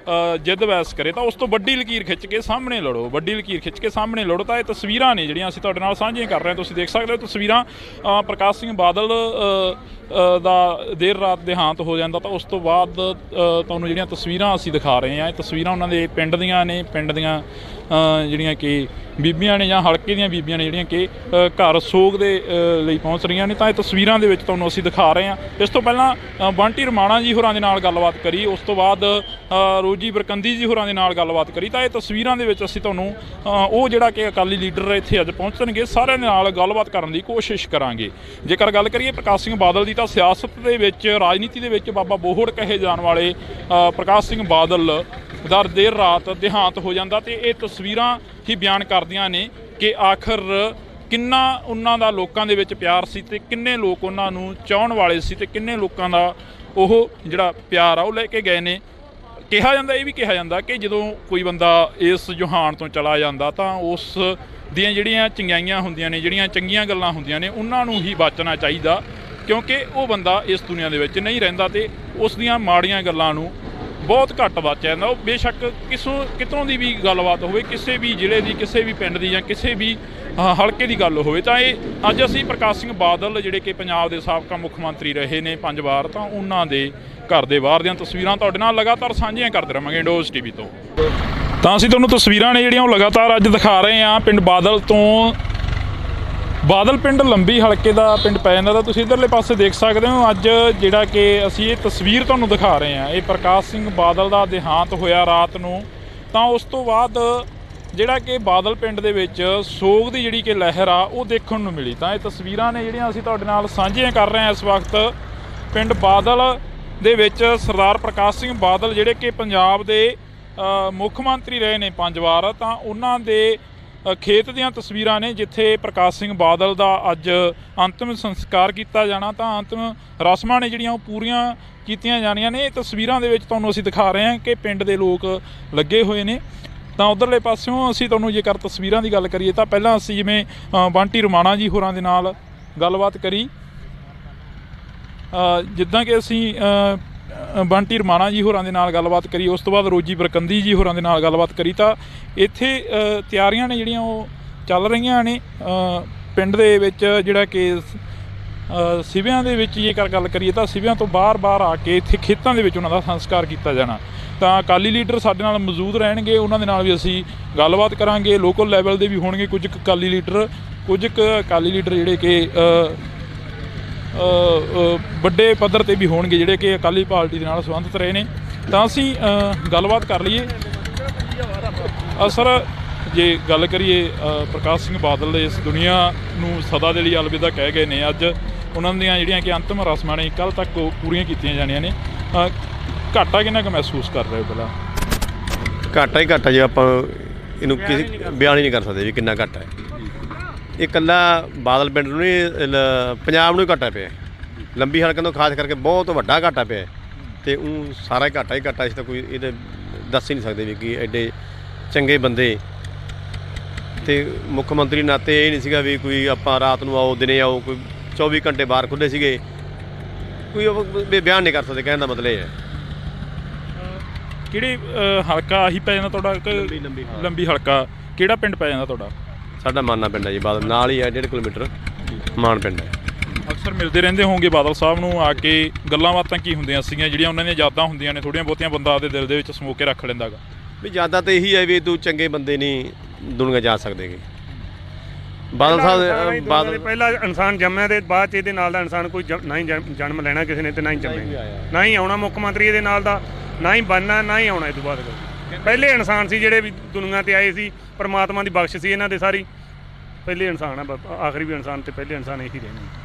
ਜਿੱਦ ਵੈਸ ਕਰੇ ਤਾਂ ਉਸ ਤੋਂ ਵੱਡੀ ਲਕੀਰ ਖਿੱਚ ਕੇ ਸਾਹਮਣੇ ਲੜੋ, ਵੱਡੀ ਲਕੀਰ ਖਿੱਚ ਕੇ ਸਾਹਮਣੇ ਲੜੋ। ਤਾਂ ਇਹ ਤਸਵੀਰਾਂ ਨੇ ਜਿਹੜੀਆਂ ਅਸੀਂ ਤੁਹਾਡੇ ਨਾਲ ਸਾਂਝੀਆਂ ਕਰ ਰਹੇ ਹਾਂ। ਤੁਸੀਂ ਦੇਖ ਸਕਦੇ ਹੋ ਤਸਵੀਰਾਂ ਪ੍ਰਕਾਸ਼ ਸਿੰਘ ਬਾਦਲ ਦਾ ਦੇਰ ਰਾਤ ਦੇਹਾਂਤ ਹੋ ਜਾਂਦਾ ਤਾਂ ਉਸ ਤੋਂ ਬਾਅਦ ਤੁਹਾਨੂੰ ਜਿਹੜੀਆਂ ਤਸਵੀਰਾਂ ਅਸੀਂ ਦਿਖਾ ਰਹੇ ਹਾਂ, ਇਹ ਤਸਵੀਰਾਂ ਉਹਨਾਂ ਦੇ ਪਿੰਡ ਦੀਆਂ ਨੇ। ਪਿੰਡ ਦੀਆਂ ਜਿਹੜੀਆਂ ਕਿ ਬੀਬੀਆਂ ਨੇ ਜਾਂ ਹਲਕੇ ਦੀਆਂ ਬੀਬੀਆਂ ਨੇ ਜਿਹੜੀਆਂ ਕਿ ਘਰ ਸੋਗ ਦੇ ਲਈ ਪਹੁੰਚ ਰਹੀਆਂ ਨੇ। ਤਾਂ ਇਹ ਤਸਵੀਰਾਂ ਦੇ ਵਿੱਚ ਤੁਹਾਨੂੰ ਅਸੀਂ ਦਿਖਾ ਰਹੇ ਹਾਂ। ਇਸ ਤੋਂ ਪਹਿਲਾਂ ਬੰਟੀ ਰਮਾਣਾ ਜੀ ਹੋਰਾਂ ਦੇ ਨਾਲ ਗੱਲਬਾਤ ਕਰੀ, ਉਸ ਤੋਂ ਬਾਅਦ ਰੋਜੀ ਬਰਕੰਦੀ ਜੀ ਹੋਰਾਂ ਦੇ ਨਾਲ ਗੱਲਬਾਤ ਕਰੀ। ਤਾਂ ਇਹ ਤਸਵੀਰਾਂ ਦੇ ਵਿੱਚ ਅਸੀਂ ਤੁਹਾਨੂੰ ਉਹ ਜਿਹੜਾ ਕਿ ਅਕਾਲੀ ਲੀਡਰ ਇੱਥੇ ਅੱਜ ਪਹੁੰਚਣਗੇ ਸਾਰਿਆਂ ਦੇ ਨਾਲ ਗੱਲਬਾਤ ਕਰਨ ਦੀ ਕੋਸ਼ਿਸ਼ ਕਰਾਂਗੇ। ਜੇਕਰ ਗੱਲ ਕਰੀਏ ਪ੍ਰਕਾਸ਼ ਸਿੰਘ ਬਾਦਲ ਦੀ ਤਾਂ ਸਿਆਸਤ ਦੇ ਵਿੱਚ, ਰਾਜਨੀਤੀ ਦੇ ਵਿੱਚ ਬਾਬਾ ਬੋਹੜ ਕਹੇ ਜਾਣ ਵਾਲੇ ਪ੍ਰਕਾਸ਼ ਸਿੰਘ ਬਾਦਲ ਦਾ ਦੇਰ ਰਾਤ ਦੇਹਾਂਤ ਹੋ ਜਾਂਦਾ ਤੇ ਇਹ ਤਸਵੀਰਾਂ ਹੀ ਬਿਆਨ ਕਰਦੀਆਂ ਨੇ ਕਿ ਆਖਰ ਕਿੰਨਾ ਉਹਨਾਂ ਦਾ ਲੋਕਾਂ ਦੇ ਵਿੱਚ ਪਿਆਰ ਸੀ ਤੇ ਕਿੰਨੇ ਲੋਕ ਉਹਨਾਂ ਨੂੰ ਚਾਹੁਣ ਵਾਲੇ ਸੀ ਤੇ ਕਿੰਨੇ ਲੋਕਾਂ ਦਾ ਉਹ ਜਿਹੜਾ ਪਿਆਰ ਆ ਉਹ ਲੈ ਕੇ ਗਏ ਨੇ। ਕਿਹਾ ਜਾਂਦਾ, ਇਹ ਵੀ ਕਿਹਾ ਜਾਂਦਾ ਕਿ ਜਦੋਂ ਕੋਈ ਬੰਦਾ ਇਸ ਜਹਾਨ ਤੋਂ ਚਲਾ ਜਾਂਦਾ ਤਾਂ ਉਸ ਦੀਆਂ ਜਿਹੜੀਆਂ ਚੰਗਿਆਈਆਂ ਹੁੰਦੀਆਂ ਨੇ, ਜਿਹੜੀਆਂ ਚੰਗੀਆਂ ਗੱਲਾਂ ਹੁੰਦੀਆਂ ਨੇ, ਉਹਨਾਂ ਨੂੰ ਹੀ ਬਚਣਾ ਚਾਹੀਦਾ ਕਿਉਂਕਿ ਉਹ ਬੰਦਾ ਇਸ ਦੁਨੀਆ ਦੇ ਵਿੱਚ ਨਹੀਂ ਰਹਿੰਦਾ ਤੇ ਉਸ ਦੀਆਂ ਮਾੜੀਆਂ ਗੱਲਾਂ ਨੂੰ ਬਹੁਤ ਘੱਟ ਬਚਿਆ ਜਾਂਦਾ। ਉਹ ਬੇਸ਼ੱਕ ਕਿਤੋਂ ਦੀ ਵੀ ਗੱਲਬਾਤ ਹੋਵੇ, ਕਿਸੇ ਵੀ ਜ਼ਿਲ੍ਹੇ ਦੀ, ਕਿਸੇ ਵੀ ਪਿੰਡ ਦੀ ਜਾਂ ਕਿਸੇ ਵੀ ਹਲਕੇ ਦੀ ਗੱਲ ਹੋਵੇ। ਤਾਂ ਇਹ ਅੱਜ ਅਸੀਂ ਪ੍ਰਕਾਸ਼ ਸਿੰਘ ਬਾਦਲ ਜਿਹੜੇ ਕਿ ਪੰਜਾਬ ਦੇ ਸਾਬਕਾ ਮੁੱਖ ਮੰਤਰੀ ਰਹੇ ਨੇ 5 ਵਾਰ, ਤਾਂ ਉਹਨਾਂ ਦੇ ਘਰ ਦੇ ਬਾਹਰ ਦੀਆਂ ਤਸਵੀਰਾਂ ਤੁਹਾਡੇ ਨਾਲ ਲਗਾਤਾਰ ਸਾਂਝੀਆਂ ਕਰਦੇ ਰਹਾਂਗੇ ਇੰਡੋਜ਼ ਟੀਵੀ ਤੋਂ। ਤਾਂ ਅਸੀਂ ਤੁਹਾਨੂੰ ਤਸਵੀਰਾਂ ਨੇ ਜਿਹੜੀਆਂ ਉਹ ਲਗਾਤਾਰ ਅੱਜ ਦਿਖਾ ਰਹੇ ਹਾਂ ਪਿੰਡ ਬਾਦਲ ਤੋਂ। ਬਾਦਲ ਪਿੰਡ ਲੰਬੀ ਹਲਕੇ ਦਾ ਪਿੰਡ ਪੈ ਜਾਂਦਾ ਤਾਂ ਤੁਸੀਂ ਇੱਧਰਲੇ ਪਾਸੇ ਦੇਖ ਸਕਦੇ ਹੋ। ਅੱਜ ਜਿਹੜਾ ਕਿ ਅਸੀਂ ਇਹ ਤਸਵੀਰ ਤੁਹਾਨੂੰ ਦਿਖਾ ਰਹੇ ਹਾਂ, ਇਹ ਪ੍ਰਕਾਸ਼ ਸਿੰਘ ਬਾਦਲ ਦਾ ਦੇਹਾਂਤ ਹੋਇਆ ਰਾਤ ਨੂੰ। ਤਾਂ ਉਸ ਤੋਂ ਬਾਅਦ ਜਿਹੜਾ ਕਿ ਬਾਦਲ ਪਿੰਡ ਦੇ ਵਿੱਚ ਸੋਗ ਦੀ ਜਿਹੜੀ ਕਿ ਲਹਿਰ ਆ ਉਹ ਦੇਖਣ ਨੂੰ ਮਿਲੀ। ਤਾਂ ਇਹ ਤਸਵੀਰਾਂ ਨੇ ਜਿਹੜੀਆਂ ਅਸੀਂ ਤੁਹਾਡੇ ਨਾਲ ਸਾਂਝੀਆਂ ਕਰ ਰਹੇ ਹਾਂ ਇਸ ਵਕਤ ਪਿੰਡ ਬਾਦਲ ਦੇ ਵਿੱਚ। ਸਰਦਾਰ ਪ੍ਰਕਾਸ਼ ਸਿੰਘ ਬਾਦਲ ਜਿਹੜੇ ਕਿ ਪੰਜਾਬ ਦੇ ਮੁੱਖ ਮੰਤਰੀ ਰਹੇ ਨੇ 5 ਵਾਰ, ਤਾਂ ਉਹਨਾਂ ਦੇ ਖੇਤ ਦੀਆਂ ਤਸਵੀਰਾਂ ਨੇ ਜਿੱਥੇ ਪ੍ਰਕਾਸ਼ ਸਿੰਘ ਬਾਦਲ ਦਾ ਅੱਜ ਅੰਤਿਮ ਸੰਸਕਾਰ ਕੀਤਾ ਜਾਣਾ। ਤਾਂ ਅੰਤਿਮ ਰਸਮਾਂ ਨੇ ਜਿਹੜੀਆਂ ਉਹ ਪੂਰੀਆਂ ਕੀਤੀਆਂ ਜਾਣੀਆਂ ਨੇ। ਇਹ ਤਸਵੀਰਾਂ ਦੇ ਵਿੱਚ ਤੁਹਾਨੂੰ ਅਸੀਂ ਦਿਖਾ ਰਹੇ ਹਾਂ ਕਿ ਪਿੰਡ ਦੇ ਲੋਕ ਲੱਗੇ ਹੋਏ ਨੇ। ਤਾਂ ਉੱਧਰਲੇ ਪਾਸਿਓਂ ਅਸੀਂ ਤੁਹਾਨੂੰ ਜੇਕਰ ਤਸਵੀਰਾਂ ਦੀ ਗੱਲ ਕਰੀਏ ਤਾਂ ਪਹਿਲਾਂ ਅਸੀਂ ਜਿਵੇਂ ਬੰਟੀ ਰਮਾਣਾ ਜੀ ਹੋਰਾਂ ਦੇ ਨਾਲ ਗੱਲਬਾਤ ਕਰੀ, ਜਿੱਦਾਂ ਕਿ ਅਸੀਂ ਬੰਟੀ ਰਮਾਣਾ ਜੀ ਹੋਰਾਂ ਦੇ ਨਾਲ ਗੱਲਬਾਤ ਕਰੀ, ਉਸ ਤੋਂ ਬਾਅਦ ਰੋਜੀ ਬਰਕੰਦੀ ਜੀ ਹੋਰਾਂ ਦੇ ਨਾਲ ਗੱਲਬਾਤ ਕਰੀ। ਤਾਂ ਇੱਥੇ ਤਿਆਰੀਆਂ ਨੇ ਜਿਹੜੀਆਂ ਉਹ ਚੱਲ ਰਹੀਆਂ ਨੇ ਪਿੰਡ ਦੇ ਵਿੱਚ। ਜਿਹੜਾ ਕਿ ਸਿਵਿਆਂ ਦੇ ਵਿੱਚ ਜੇਕਰ ਗੱਲ ਕਰੀਏ ਤਾਂ ਸਿਵਿਆਂ ਤੋਂ ਬਾਹਰ ਆ ਕੇ ਇੱਥੇ ਖੇਤਾਂ ਦੇ ਵਿੱਚ ਉਹਨਾਂ ਦਾ ਸੰਸਕਾਰ ਕੀਤਾ ਜਾਣਾ। ਤਾਂ ਅਕਾਲੀ ਲੀਡਰ ਸਾਡੇ ਨਾਲ ਮੌਜੂਦ ਰਹਿਣਗੇ, ਉਹਨਾਂ ਦੇ ਨਾਲ ਵੀ ਅਸੀਂ ਗੱਲਬਾਤ ਕਰਾਂਗੇ। ਲੋਕਲ ਲੈਵਲ ਦੇ ਵੀ ਹੋਣਗੇ ਕੁਝ ਕੁ ਅਕਾਲੀ ਲੀਡਰ ਜਿਹੜੇ ਕਿ ਵੱਡੇ ਪੱਧਰ ਤੇ ਵੀ ਹੋਣਗੇ ਜਿਹੜੇ ਕਿ ਅਕਾਲੀ ਪਾਰਟੀ ਦੇ ਨਾਲ ਸੰਬੰਧਿਤ ਰਹੇ ਨੇ। ਤਾਂ ਅਸੀਂ ਗੱਲਬਾਤ ਕਰ ਲਈਏ। ਸਰ, ਜੇ ਗੱਲ ਕਰੀਏ ਪ੍ਰਕਾਸ਼ ਸਿੰਘ ਬਾਦਲ ਇਸ ਦੁਨੀਆ ਨੂੰ ਸਦਾ ਦੇ ਲਈ ਅਲਵਿਦਾ ਕਹਿ ਗਏ ਨੇ। ਅੱਜ ਉਹਨਾਂ ਦੀਆਂ ਜਿਹੜੀਆਂ ਕਿ ਅੰਤਿਮ ਰਸਮਾਂ ਨੇ ਕੱਲ੍ਹ ਤੱਕ ਪੂਰੀਆਂ ਕੀਤੀਆਂ ਜਾਣੀਆਂ ਨੇ। ਘਾਟਾ ਕਿੰਨਾ ਕੁ ਮਹਿਸੂਸ ਕਰ ਰਹੇ ਹੋ? ਪਹਿਲਾਂ ਘਾਟਾ ਹੀ ਘਾਟਾ, ਜੇ ਆਪਾਂ ਇਹਨੂੰ ਕਿਸੇ ਬਿਆਨ ਹੀ ਨਹੀਂ ਕਰ ਸਕਦੇ ਵੀ ਕਿੰਨਾ ਘਾਟਾ ਹੈ। ਇਹ ਇਕੱਲਾ ਬਾਦਲ ਪਿੰਡ ਨੂੰ ਨਹੀਂ, ਪੰਜਾਬ ਨੂੰ ਹੀ ਘਾਟਾ ਪਿਆ। ਲੰਬੀ ਹਲਕੇ ਤੋਂ ਖਾਸ ਕਰਕੇ ਬਹੁਤ ਵੱਡਾ ਘਾਟਾ ਪਿਆ ਅਤੇ ਉਹ ਸਾਰਾ ਹੀ ਘਾਟਾ ਇਸ ਤਾਂ ਕੋਈ ਇਹਦੇ ਦੱਸ ਹੀ ਨਹੀਂ ਸਕਦੇ ਵੀ ਕਿ ਐਡੇ ਚੰਗੇ ਬੰਦੇ ਅਤੇ ਮੁੱਖ ਮੰਤਰੀ ਨਾਤੇ ਇਹ ਨਹੀਂ ਸੀਗਾ ਵੀ ਕੋਈ ਆਪਾਂ ਰਾਤ ਨੂੰ ਆਓ ਦਿਨੇ ਆਓ, ਕੋਈ 24 ਘੰਟੇ ਬਾਹਰ ਖੁੱਲ੍ਹੇ ਸੀਗੇ। ਕੋਈ ਉਹ ਬਿਆਨ ਨਹੀਂ ਕਰ ਸਕਦੇ, ਕਹਿਣ ਦਾ ਮਤਲਬ ਇਹ ਹੈ। ਕਿਹੜੀ ਹਲਕਾ ਆਹੀ ਪੈ ਜਾਂਦਾ ਤੁਹਾਡਾ? ਲੰਬੀ ਹਲਕਾ ਕਿਹੜਾ ਪਿੰਡ ਪੈ ਜਾਂਦਾ ਤੁਹਾਡਾ? ਸਾਡਾ ਮਾਨਾ ਪਿੰਡ ਹੈ ਜੀ, ਬਾਦਲ ਨਾਲ ਹੀ ਹੈ, 1.5 ਕਿਲੋਮੀਟਰ ਮਾਨ ਪਿੰਡ ਹੈ। ਅਕਸਰ ਮਿਲਦੇ ਰਹਿੰਦੇ ਹੋਣਗੇ ਬਾਦਲ ਸਾਹਿਬ ਨੂੰ ਆ ਕੇ, ਗੱਲਾਂ ਬਾਤਾਂ ਕੀ ਹੁੰਦੀਆਂ ਸੀਗੀਆਂ ਜਿਹੜੀਆਂ ਉਹਨਾਂ ਦੀਆਂ ਯਾਦਾਂ ਹੁੰਦੀਆਂ ਨੇ ਥੋੜ੍ਹੀਆਂ ਬਹੁਤੀਆਂ ਬੰਦਾ ਆਪਦੇ ਦਿਲ ਦੇ ਵਿੱਚ ਸਮੋ ਕੇ ਰੱਖ ਲੈਂਦਾ ਗਾ? ਵੀ ਯਾਦਾਂ ਤਾਂ ਇਹੀ ਹੈ ਵੀ ਤੂੰ ਚੰਗੇ ਬੰਦੇ ਨਹੀਂ ਦੁਨੀਆ ਜਾ ਸਕਦੇਗੇ। ਬਾਦਲ ਸਾਹਿਬ ਪਹਿਲਾ ਇਨਸਾਨ ਜੰਮਿਆ ਤੇ ਬਾਅਦ 'ਚ ਇਹਦੇ ਨਾਲ ਦਾ ਇਨਸਾਨ ਕੋਈ ਨਾ ਹੀ ਜਨਮ ਲੈਣਾ ਕਿਸੇ ਨੇ ਤੇ ਨਾ ਹੀ ਜੰਮਿਆ, ਨਾ ਹੀ ਆਉਣਾ ਮੁੱਖ ਮੰਤਰੀ ਇਹਦੇ ਨਾਲ ਦਾ, ਨਾ ਹੀ ਬਣਨਾ, ਨਾ ਹੀ ਆਉਣਾ ਇਹ ਤੋਂ ਬਾਅਦ। ਪਹਿਲੇ ਇਨਸਾਨ ਸੀ ਜਿਹੜੇ ਵੀ ਦੁਨੀਆ ਤੇ ਆਏ ਸੀ, ਪਰਮਾਤਮਾ ਦੀ ਬਖਸ਼ ਸੀ ਇਹਨਾਂ ਦੇ ਸਾਰੀ। ਪਹਿਲੇ ਇਨਸਾਨ ਆ, ਆਖਰੀ ਵੀ ਇਨਸਾਨ ਤੇ ਪਹਿਲੇ ਇਨਸਾਨ ਇਹੀ ਰਹਿਣੇ।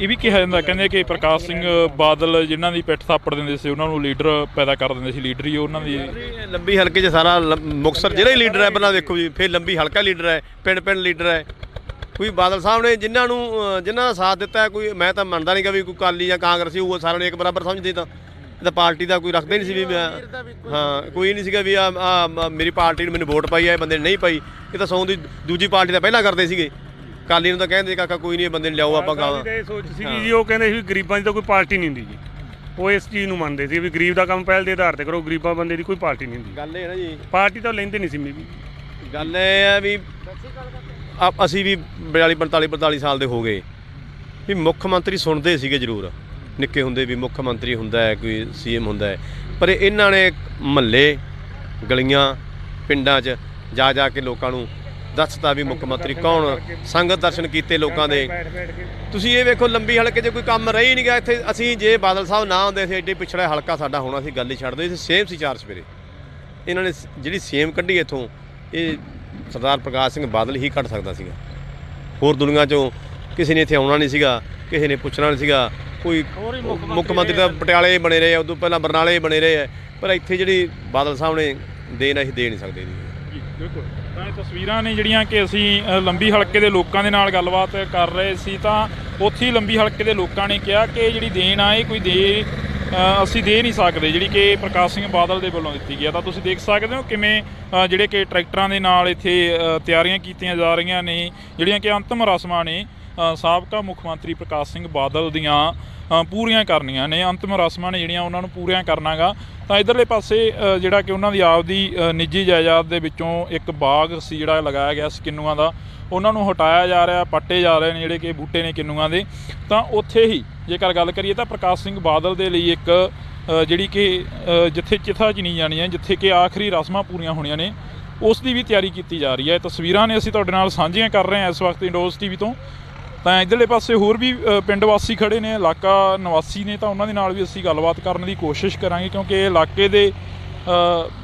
ਇਹ ਵੀ ਕਿਹਾ ਜਾਂਦਾ, ਕਹਿੰਦੇ ਕਿ ਪ੍ਰਕਾਸ਼ ਸਿੰਘ ਬਾਦਲ ਜਿਨ੍ਹਾਂ ਦੀ ਪਿੱਠ ਥਾਪੜ ਦਿੰਦੇ ਸੀ ਉਹਨਾਂ ਨੂੰ ਲੀਡਰ ਪੈਦਾ ਕਰ ਦਿੰਦੇ ਸੀ। ਲੀਡਰ ਹੀ ਉਹਨਾਂ ਦੀ ਲੰਬੀ ਹਲਕੇ 'ਚ ਸਾਰਾ ਮੁਕਤਸਰ ਜਿਹੜਾ ਹੀ ਲੀਡਰ ਹੈ ਪਹਿਲਾਂ ਵੇਖੋ ਜੀ, ਫਿਰ ਲੰਬੀ ਹਲਕਾ ਲੀਡਰ ਹੈ, ਪਿੰਡ ਲੀਡਰ ਹੈ। ਕੋਈ ਬਾਦਲ ਸਾਹਿਬ ਨੇ ਜਿਨ੍ਹਾਂ ਦਾ ਸਾਥ ਦਿੱਤਾ ਹੈ, ਕੋਈ ਮੈਂ ਤਾਂ ਮੰਨਦਾ ਨਹੀਂ ਕਿ ਵੀ ਕੋਈ ਅਕਾਲੀ ਜਾਂ ਕਾਂਗਰਸੀ ਉਹ ਸਾਰਿਆਂ ਨੂੰ ਇੱਕ ਬਰਾਬਰ ਸਮਝਦੇ। ਤਾਂ ਪਾਰਟੀ ਦਾ ਕੋਈ ਰੱਖਦਾ ਹੀ ਨਹੀਂ ਸੀ ਵੀ ਕੋਈ ਨਹੀਂ ਸੀਗਾ ਵੀ ਆ ਮੇਰੀ ਪਾਰਟੀ ਨੂੰ ਮੈਨੂੰ ਵੋਟ ਪਾਈ ਹੈ, ਬੰਦੇ ਨੇ ਨਹੀਂ ਪਾਈ। ਇਹ ਤਾਂ ਸੌਂ ਦੀ ਦੂਜੀ ਪਾਰਟੀ ਦਾ ਪਹਿਲਾਂ ਕਰਦੇ ਸੀਗੇ। ਅਕਾਲੀ ਨੂੰ ਤਾਂ ਕਹਿੰਦੇ ਕਾਕਾ ਕੋਈ ਨਹੀਂ ਬੰਦੇ ਨੂੰ ਲਿਆਓ ਆਪਾਂ ਗਾਵਾਂ। ਇਹ ਸੋਚ ਸੀਗੀ ਜੀ, ਉਹ ਕਹਿੰਦੇ ਸੀ ਗਰੀਬਾਂ ਦੀ ਤਾਂ ਕੋਈ ਪਾਰਟੀ ਨਹੀਂ ਹੁੰਦੀ ਜੀ। ਉਹ ਇਸ ਚੀਜ਼ ਨੂੰ ਮੰਨਦੇ ਸੀ ਵੀ ਗਰੀਬ ਦਾ ਕੰਮ ਪਹਿਲ ਦੇ ਆਧਾਰ ਤੇ ਕਰੋ, ਗਰੀਬਾਂ ਬੰਦੇ ਦੀ ਕੋਈ ਪਾਰਟੀ ਨਹੀਂ ਹੁੰਦੀ। ਗੱਲ ਇਹ ਹੈ ਨਾ ਜੀ, ਪਾਰਟੀ ਤਾਂ ਲੈਂਦੇ ਨਹੀਂ ਸੀ ਮੇਬੀ। ਗੱਲ ਇਹ ਹੈ ਵੀ ਅਸੀਂ ਵੀ 42 ਸਾਲ ਦੇ ਹੋ ਗਏ ਵੀ ਮੁੱਖ ਮੰਤਰੀ ਸੁਣਦੇ ਸੀਗੇ ਜ਼ਰੂਰ, ਨਿੱਕੇ ਹੁੰਦੇ ਵੀ ਮੁੱਖ ਮੰਤਰੀ ਹੁੰਦਾ ਹੈ, ਕੋਈ ਸੀਐਮ ਹੁੰਦਾ ਹੈ, ਪਰ ਇਹਨਾਂ ਨੇ ਮਹੱਲੇ ਗਲੀਆਂ ਪਿੰਡਾਂ 'ਚ ਜਾ ਜਾ ਕੇ ਲੋਕਾਂ ਨੂੰ ਦੱਸਤਾ ਵੀ ਮੁੱਖ ਮੰਤਰੀ ਕੌਣ, ਸੰਗਤ ਦਰਸ਼ਨ ਕੀਤੇ ਲੋਕਾਂ ਦੇ। ਤੁਸੀਂ ਇਹ ਵੇਖੋ ਲੰਬੀ ਹਲਕੇ 'ਚ ਕੋਈ ਕੰਮ ਰਹਿ ਹੀ ਨਹੀਂ ਗਿਆ ਇੱਥੇ। ਅਸੀਂ ਜੇ ਬਾਦਲ ਸਾਹਿਬ ਨਾ ਹੁੰਦੇ ਸੀ ਐਡੇ ਪਿਛੜਾ ਹਲਕਾ ਸਾਡਾ ਹੋਣਾ ਸੀ, ਗੱਲ ਹੀ ਛੱਡ ਦਿਓ। ਸੇਮ ਸੀ 4 ਸਵੇਰੇ ਇਹਨਾਂ ਨੇ ਜਿਹੜੀ ਸੇਮ ਕੱਢੀ ਇੱਥੋਂ, ਇਹ ਸਰਦਾਰ ਪ੍ਰਕਾਸ਼ ਸਿੰਘ ਬਾਦਲ ਹੀ ਕੱਢ ਸਕਦਾ ਸੀਗਾ। ਹੋਰ ਦੁਨੀਆ 'ਚੋਂ ਕਿਸੇ ਨੇ ਇੱਥੇ ਆਉਣਾ ਨਹੀਂ ਸੀਗਾ, ਕਿਸੇ ਨੇ ਪੁੱਛਣਾ ਨਹੀਂ ਸੀਗਾ। ਕੋਈ ਮੁੱਖ ਮੰਤਰੀ ਤਾਂ ਪਟਿਆਲੇ ਬਣੇ ਰਹੇ ਆ, ਉਦੋਂ ਪਹਿਲਾਂ ਬਰਨਾਲੇ ਬਣੇ ਰਹੇ ਆ, ਪਰ ਇੱਥੇ ਜਿਹੜੀ ਬਾਦਲ ਸਾਹਿਬ ਨੇ ਦੇਣ ਅਸੀਂ ਦੇ ਨਹੀਂ ਸਕਦੇ ਜੀ। ਬਿਲਕੁਲ। ਤਾਂ ਇਹ ਤਸਵੀਰਾਂ ਨੇ ਜਿਹੜੀਆਂ ਕਿ ਅਸੀਂ ਲੰਬੀ ਹਲਕੇ ਦੇ ਲੋਕਾਂ ਦੇ ਨਾਲ ਗੱਲਬਾਤ ਕਰ ਰਹੇ ਸੀ, ਤਾਂ ਉੱਥੇ ਹੀ ਲੰਬੀ ਹਲਕੇ ਦੇ ਲੋਕਾਂ ਨੇ ਕਿਹਾ ਕਿ ਜਿਹੜੀ ਦੇਣ ਆ ਇਹ ਕੋਈ ਅਸੀਂ ਦੇ ਨਹੀਂ ਸਕਦੇ, ਜਿਹੜੀ ਕਿ ਪ੍ਰਕਾਸ਼ ਸਿੰਘ ਬਾਦਲ ਦੇ ਵੱਲੋਂ ਦਿੱਤੀ ਗਈ ਆ। ਤਾਂ ਤੁਸੀਂ ਦੇਖ ਸਕਦੇ ਹੋ ਕਿਵੇਂ ਜਿਹੜੇ ਕਿ ਟਰੈਕਟਰਾਂ ਦੇ ਨਾਲ ਇੱਥੇ ਤਿਆਰੀਆਂ ਕੀਤੀਆਂ ਜਾ ਰਹੀਆਂ ਨੇ, ਜਿਹੜੀਆਂ ਕਿ ਅੰਤਿਮ ਰਸਮਾਂ ਨੇ ਸਾਬਕਾ ਮੁੱਖ ਮੰਤਰੀ ਪ੍ਰਕਾਸ਼ ਸਿੰਘ ਬਾਦਲ ਦੀਆਂ ਪੂਰੀਆਂ ਕਰਨੀਆਂ ਨੇ। ਅੰਤਿਮ ਰਸਮਾਂ ਨੇ ਜਿਹੜੀਆਂ ਉਹਨਾਂ ਨੂੰ ਪੂਰੀਆਂ ਕਰਨਾਗਾ। ਤਾਂ ਇੱਧਰਲੇ ਪਾਸੇ ਜਿਹੜਾ ਕਿ ਉਹਨਾਂ ਦੀ ਆਪਦੀ ਨਿੱਜੀ ਜਾਇਦਾਦ ਦੇ ਵਿੱਚੋਂ ਇੱਕ ਬਾਗ ਸੀ ਜਿਹੜਾ ਲਗਾਇਆ ਗਿਆ ਸੀ ਕਿੰਨੂਆਂ ਦਾ, ਉਹਨਾਂ ਨੂੰ ਹਟਾਇਆ ਜਾ ਰਿਹਾ, ਪੱਟੇ ਜਾ ਰਹੇ ਨੇ ਜਿਹੜੇ ਕਿ ਬੂਟੇ ਨੇ ਕਿੰਨੂਆਂ ਦੇ। ਤਾਂ ਉੱਥੇ ਹੀ ਜੇਕਰ ਗੱਲ ਕਰੀਏ ਤਾਂ ਪ੍ਰਕਾਸ਼ ਸਿੰਘ ਬਾਦਲ ਦੇ ਲਈ ਇੱਕ ਜਿਹੜੀ ਕਿ ਜਿੱਥੇ ਚਿਥਾ ਚਿਣੀ ਜਾਣੀ ਹੈ, ਜਿੱਥੇ ਕਿ ਆਖਰੀ ਰਸਮਾਂ ਪੂਰੀਆਂ ਹੋਣੀਆਂ ਨੇ, ਉਸ ਦੀ ਵੀ ਤਿਆਰੀ ਕੀਤੀ ਜਾ ਰਹੀ ਹੈ। ਤਸਵੀਰਾਂ ਨੇ ਅਸੀਂ ਤੁਹਾਡੇ ਨਾਲ ਸਾਂਝੀਆਂ ਕਰ ਰਹੇ ਹਾਂ ਇਸ ਵਕਤ ਇੰਡੋਜ਼ ਟੀਵੀ ਤੋਂ। ਤਾਂ ਇੱਧਰਲੇ ਪਾਸੇ ਹੋਰ ਵੀ ਪਿੰਡ ਵਾਸੀ ਖੜੇ ਨੇ, ਇਲਾਕਾ ਨਿਵਾਸੀ ਨੇ, ਤਾਂ ਉਹਨਾਂ ਦੇ ਨਾਲ ਵੀ ਅਸੀਂ ਗੱਲਬਾਤ ਕਰਨ ਦੀ ਕੋਸ਼ਿਸ਼ ਕਰਾਂਗੇ, ਕਿਉਂਕਿ ਇਹ ਇਲਾਕੇ ਦੇ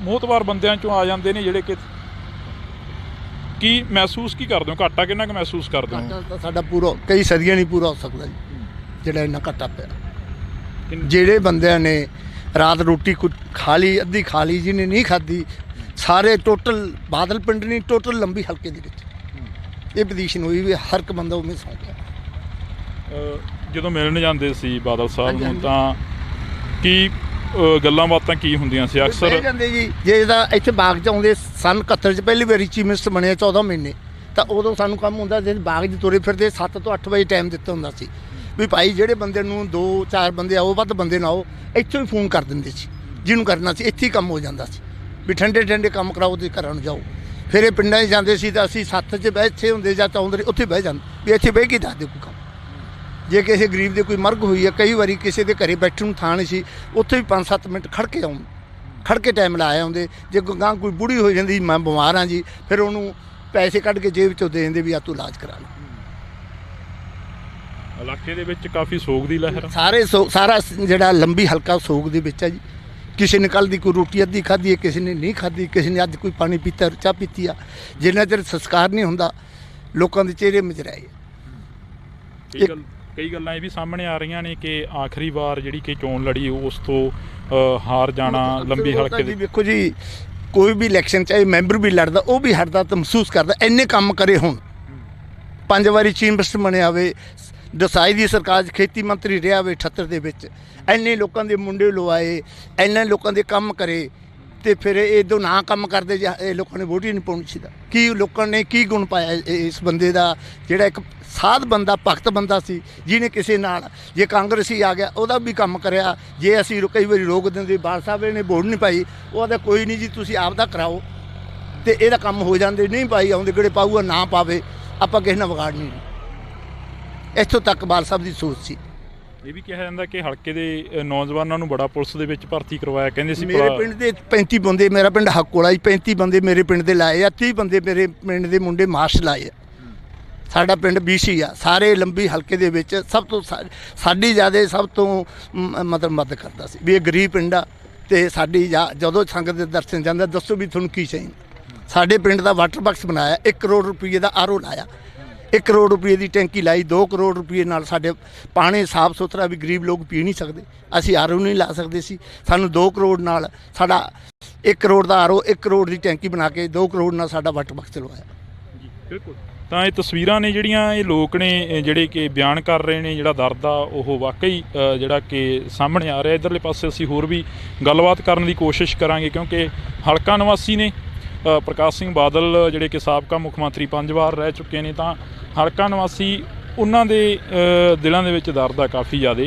ਮੋਹਤਬਾਰ ਬੰਦਿਆਂ 'ਚੋਂ ਆ ਜਾਂਦੇ ਨੇ ਜਿਹੜੇ ਕਿ ਕੀ ਮਹਿਸੂਸ ਕੀ ਕਰਦੇ ਹੋ, ਘਾਟਾ ਕਿੰਨਾ ਕੁ ਮਹਿਸੂਸ ਕਰਦੇ ਹੋ? ਘਾਟਾ ਤਾਂ ਸਾਡਾ ਪੂਰਾ ਕਈ ਸਦੀਆਂ ਨਹੀਂ ਪੂਰਾ ਹੋ ਸਕਦਾ ਜੀ, ਜਿਹੜਾ ਇੰਨਾ ਘਾਟਾ ਪਿਆ। ਜਿਹੜੇ ਬੰਦਿਆਂ ਨੇ ਰਾਤ ਰੋਟੀ ਖਾ ਲਈ, ਅੱਧੀ ਖਾ ਲਈ, ਜਿਹਨੇ ਨਹੀਂ ਖਾਧੀ, ਸਾਰੇ ਟੋਟਲ ਬਾਦਲ ਪਿੰਡ ਨਹੀਂ, ਟੋਟਲ ਲੰਬੀ ਹਲਕੇ ਦੇ ਵਿੱਚ ਇਹ ਪੋਜੀਸ਼ਨ ਹੋਈ ਵੀ ਹਰ ਇੱਕ ਬੰਦਾ ਉਵੇਂ ਸੌਂ ਗਿਆ। ਜਦੋਂ ਮਿਲਣ ਜਾਂਦੇ ਸੀ ਬਾਦਲ ਸਾਹਿਬ ਨੂੰ ਤਾਂ ਕੀ ਗੱਲਾਂ ਬਾਤਾਂ ਕੀ ਹੁੰਦੀਆਂ ਸੀ ਅਕਸਰ? ਜਾਂਦੇ ਜੀ, ਜੇ ਇਹਦਾ ਇੱਥੇ ਬਾਗ 'ਚ ਆਉਂਦੇ ਸਨ 71 'ਚ ਪਹਿਲੀ ਵਾਰੀ ਚੀਫ ਮਿਨਿਸਟਰ ਬਣਿਆ 14 ਮਹੀਨੇ, ਤਾਂ ਉਦੋਂ ਸਾਨੂੰ ਕੰਮ ਹੁੰਦਾ ਸੀ ਬਾਗ 'ਚ ਤੁਰੇ ਫਿਰਦੇ 7 ਤੋਂ 8 ਵਜੇ ਟਾਈਮ ਦਿੱਤਾ ਹੁੰਦਾ ਸੀ ਵੀ ਭਾਈ ਜਿਹੜੇ ਬੰਦੇ ਨੂੰ 2-4 ਬੰਦੇ ਆਓ, ਵੱਧ ਬੰਦੇ ਨਾ ਆਓ, ਇੱਥੋਂ ਹੀ ਫੋਨ ਕਰ ਦਿੰਦੇ ਸੀ ਜਿਹਨੂੰ ਕਰਨਾ ਸੀ, ਇੱਥੇ ਹੀ ਕੰਮ ਹੋ ਜਾਂਦਾ ਸੀ ਵੀ ਠੰਡੇ ਠੰਡੇ ਕੰਮ ਕਰਾਓ ਤੇ ਘਰਾਂ ਨੂੰ ਜਾਓ। ਫਿਰ ਇਹ ਪਿੰਡਾਂ 'ਚ ਜਾਂਦੇ ਸੀ ਤਾਂ ਅਸੀਂ 7 'ਚ ਇੱਥੇ ਹੁੰਦੇ ਜਾਂ ਚੌਂਦੇ ਉੱਥੇ ਬਹਿ ਜਾਂਦੇ ਵੀ ਇੱਥੇ ਬਹਿ ਕੇ ਦੱਸ ਦਿਓ ਕੋਈ ਕੰਮ। ਜੇ ਕਿਸੇ ਗਰੀਬ ਦੇ ਕੋਈ ਮਰਗ ਹੋਈ ਹੈ, ਕਈ ਵਾਰੀ ਕਿਸੇ ਦੇ ਘਰੇ ਬੈਠਣ ਨੂੰ ਥਾਂ ਨਹੀਂ ਸੀ, ਉੱਥੇ ਵੀ 5-7 ਮਿੰਟ ਖੜ੍ਹ ਕੇ ਟਾਈਮ ਲਾਇਆ ਹੁੰਦੇ। ਜੇ ਗਾਂ ਕੋਈ ਬੁੜੀ ਹੋ ਜਾਂਦੀ ਮੈਂ ਬਿਮਾਰ ਹਾਂ ਜੀ, ਫਿਰ ਉਹਨੂੰ ਪੈਸੇ ਕੱਢ ਕੇ ਜੇਬ 'ਚੋਂ ਦੇ ਦਿੰਦੇ ਵੀ ਆ ਤੂੰ ਇਲਾਜ ਕਰਾ ਲੈ। ਇਲਾਕੇ ਦੇ ਵਿੱਚ ਕਾਫੀ ਸੋਗ ਦੀ ਲਹਿਰ, ਸਾਰਾ ਜਿਹੜਾ ਲੰਬੀ ਹਲਕਾ ਸੋਗ ਦੇ ਵਿੱਚ ਹੈ ਜੀ। ਕਿਸੇ ਨੇ ਕੱਲ੍ਹ ਦੀ ਕੋਈ ਰੋਟੀ ਅੱਧੀ ਖਾਧੀ ਹੈ, ਕਿਸੇ ਨੇ ਨਹੀਂ ਖਾਧੀ, ਕਿਸੇ ਨੇ ਅੱਜ ਕੋਈ ਪਾਣੀ ਪੀਤਾ, ਚਾਹ ਪੀਤੀ ਆ। ਜਿੰਨਾ ਚਿਰ ਸੰਸਕਾਰ ਨਹੀਂ ਹੁੰਦਾ ਲੋਕਾਂ ਦੇ ਚਿਹਰੇ ਮੁਰਝਾਏ। ਕਈ ਗੱਲਾਂ ਇਹ ਵੀ ਸਾਹਮਣੇ ਆ ਰਹੀਆਂ ਨੇ ਕਿ ਆਖਰੀ ਵਾਰ ਜਿਹੜੀ ਕਿ ਚੋਣ ਲੜੀ ਉਸ ਤੋਂ ਹਾਰ ਜਾਣਾ ਲੰਬੀ ਹਲਕੇ ਦੇ। ਵੇਖੋ ਜੀ, ਕੋਈ ਵੀ ਇਲੈਕਸ਼ਨ ਚਾਹੇ ਮੈਂਬਰ ਵੀ ਲੜਦਾ, ਉਹ ਵੀ ਹਟਦਾ ਤਾਂ ਮਹਿਸੂਸ ਕਰਦਾ। ਇੰਨੇ ਕੰਮ ਕਰੇ, ਹੁਣ 5 ਵਾਰੀ ਚੀਫ ਮਿਨਿਸਟਰ ਬਣਿਆ ਹੋਵੇ, ਦਸਾਈ ਦੀ ਸਰਕਾਰ 'ਚ ਖੇਤੀ ਮੰਤਰੀ ਰਿਹਾ ਹੋਵੇ 78 ਦੇ ਵਿੱਚ, ਇੰਨੇ ਲੋਕਾਂ ਦੇ ਮੁੰਡੇ ਲਵਾਏ, ਇੰਨੇ ਲੋਕਾਂ ਦੇ ਕੰਮ ਕਰੇ, ਤੇ ਫਿਰ ਇਹ ਨਾ ਕੰਮ ਕਰਦੇ ਜਾਂ ਇਹ ਲੋਕਾਂ ਨੇ ਵੋਟ ਹੀ ਨਹੀਂ ਪਾਉਣੀ ਸੀਗਾ। ਕੀ ਲੋਕਾਂ ਨੇ ਕੀ ਗੁਣ ਪਾਇਆ ਇਸ ਬੰਦੇ ਦਾ, ਜਿਹੜਾ ਇੱਕ ਸਾਧ ਬੰਦਾ, ਭਗਤ ਬੰਦਾ ਸੀ, ਜਿਹਨੇ ਕਿਸੇ ਨਾਲ, ਜੇ ਕਾਂਗਰਸੀ ਆ ਗਿਆ ਉਹਦਾ ਵੀ ਕੰਮ ਕਰਿਆ। ਜੇ ਅਸੀਂ ਕਈ ਵਾਰੀ ਰੋਕ ਦਿੰਦੇ, ਬਾਲ ਸਾਹਿਬ ਨੇ ਵੋਟ ਨਹੀਂ ਪਾਈ, ਉਹਦਾ ਕੋਈ ਨਹੀਂ ਜੀ ਤੁਸੀਂ ਆਪ ਦਾ ਕਰਾਓ ਤੇ ਇਹਦਾ ਕੰਮ ਹੋ ਜਾਂਦੇ। ਨਹੀਂ ਪਾਈ ਆਉਂਦੇ ਕਿਹੜੇ ਪਾਊਗਾ, ਨਾ ਪਾਵੇ, ਆਪਾਂ ਕਿਸੇ ਨਾਲ ਵਿਗਾੜਨੀ ਨਹੀਂ। ਇੱਥੋਂ ਤੱਕ ਬਾਲ ਸਾਹਿਬ ਦੀ ਸੋਚ ਸੀ। ਇਹ ਵੀ ਕਿਹਾ ਜਾਂਦਾ ਕਿ ਹਲਕੇ ਦੇ ਨੌਜਵਾਨਾਂ ਨੂੰ ਬੜਾ ਪੁਲਿਸ ਦੇ ਵਿੱਚ ਭਰਤੀ ਕਰਵਾਇਆ, ਕਹਿੰਦੇ ਸੀ ਮੇਰੇ ਪਿੰਡ ਦੇ 35 ਬੰਦੇ, ਮੇਰਾ ਪਿੰਡ ਹੱਕੋਲਾ ਹੀ 35 ਬੰਦੇ ਮੇਰੇ ਪਿੰਡ ਦੇ ਲਾਏ ਆ, 30 ਬੰਦੇ ਮੇਰੇ ਪਿੰਡ ਦੇ ਮੁੰਡੇ ਮਾਰਸ਼ ਲਾਏ ਆ। ਸਾਡਾ ਪਿੰਡ BC ਆ, ਸਾਰੇ ਲੰਬੀ ਹਲਕੇ ਦੇ ਵਿੱਚ ਸਭ ਤੋਂ ਸਾਡੀ ਜ਼ਿਆਦਾ ਸਭ ਤੋਂ ਮਤਲਬ ਮਦਦ ਕਰਦਾ ਸੀ ਵੀ ਇਹ ਗਰੀਬ ਪਿੰਡ ਆ ਤੇ ਸਾਡੀ ਜਦੋਂ ਸੰਗਤ ਦੇ ਦਰਸ਼ਨ ਜਾਂਦਾ ਦੱਸੋ ਵੀ ਤੁਹਾਨੂੰ ਕੀ ਚਾਹੀਦਾ। ਸਾਡੇ ਪਿੰਡ ਦਾ ਵਾਟਰ ਬਾਕਸ ਬਣਾਇਆ, 1 ਕਰੋੜ ਰੁਪਏ ਦਾ RO ਲਾਇਆ, 1 ਕਰੋੜ ਰੁਪਏ ਦੀ ਟੈਂਕੀ ਲਾਈ, 2 ਕਰੋੜ ਰੁਪਏ ਨਾਲ ਸਾਡੇ ਪਾਣੀ ਸਾਫ ਸੁਥਰਾ ਵੀ ਗਰੀਬ ਲੋਕ ਪੀ ਨਹੀਂ ਸਕਦੇ, ਅਸੀਂ RO ਨਹੀਂ ਲਾ ਸਕਦੇ ਸੀ। ਸਾਨੂੰ 2 ਕਰੋੜ ਨਾਲ ਸਾਡਾ 1 ਕਰੋੜ ਦਾ RO, 1 ਕਰੋੜ ਦੀ ਟੈਂਕੀ ਬਣਾ ਕੇ 2 ਕਰੋੜ ਨਾਲ ਸਾਡਾ ਵਾਟਰ ਬਾਕਸ ਚਲਵਾਇਆ ਜੀ। ਬਿਲਕੁਲ। ਤਾਂ ਇਹ ਤਸਵੀਰਾਂ ਨੇ ਜਿਹੜੀਆਂ ਇਹ ਲੋਕ ਨੇ ਜਿਹੜੇ ਕਿ ਬਿਆਨ ਕਰ ਰਹੇ ਨੇ, ਜਿਹੜਾ ਦਰਦ ਆ ਉਹ ਵਾਕਈ ਜਿਹੜਾ ਕਿ ਸਾਹਮਣੇ ਆ ਰਿਹਾ। ਇੱਧਰਲੇ ਪਾਸੇ ਅਸੀਂ ਹੋਰ ਵੀ ਗੱਲਬਾਤ ਕਰਨ ਦੀ ਕੋਸ਼ਿਸ਼ ਕਰਾਂਗੇ, ਕਿਉਂਕਿ ਹਲਕਾ ਨਿਵਾਸੀ ਨੇ ਪ੍ਰਕਾਸ਼ ਸਿੰਘ ਬਾਦਲ ਜਿਹੜੇ ਕਿ ਸਾਬਕਾ ਮੁੱਖ ਮੰਤਰੀ 5 ਵਾਰ ਰਹਿ ਚੁੱਕੇ ਨੇ, ਤਾਂ ਹਲਕਾ ਨਿਵਾਸੀ ਉਹਨਾਂ ਦੇ ਦਿਲਾਂ ਦੇ ਵਿੱਚ ਦਰਦ ਆ ਕਾਫੀ ਜ਼ਿਆਦਾ।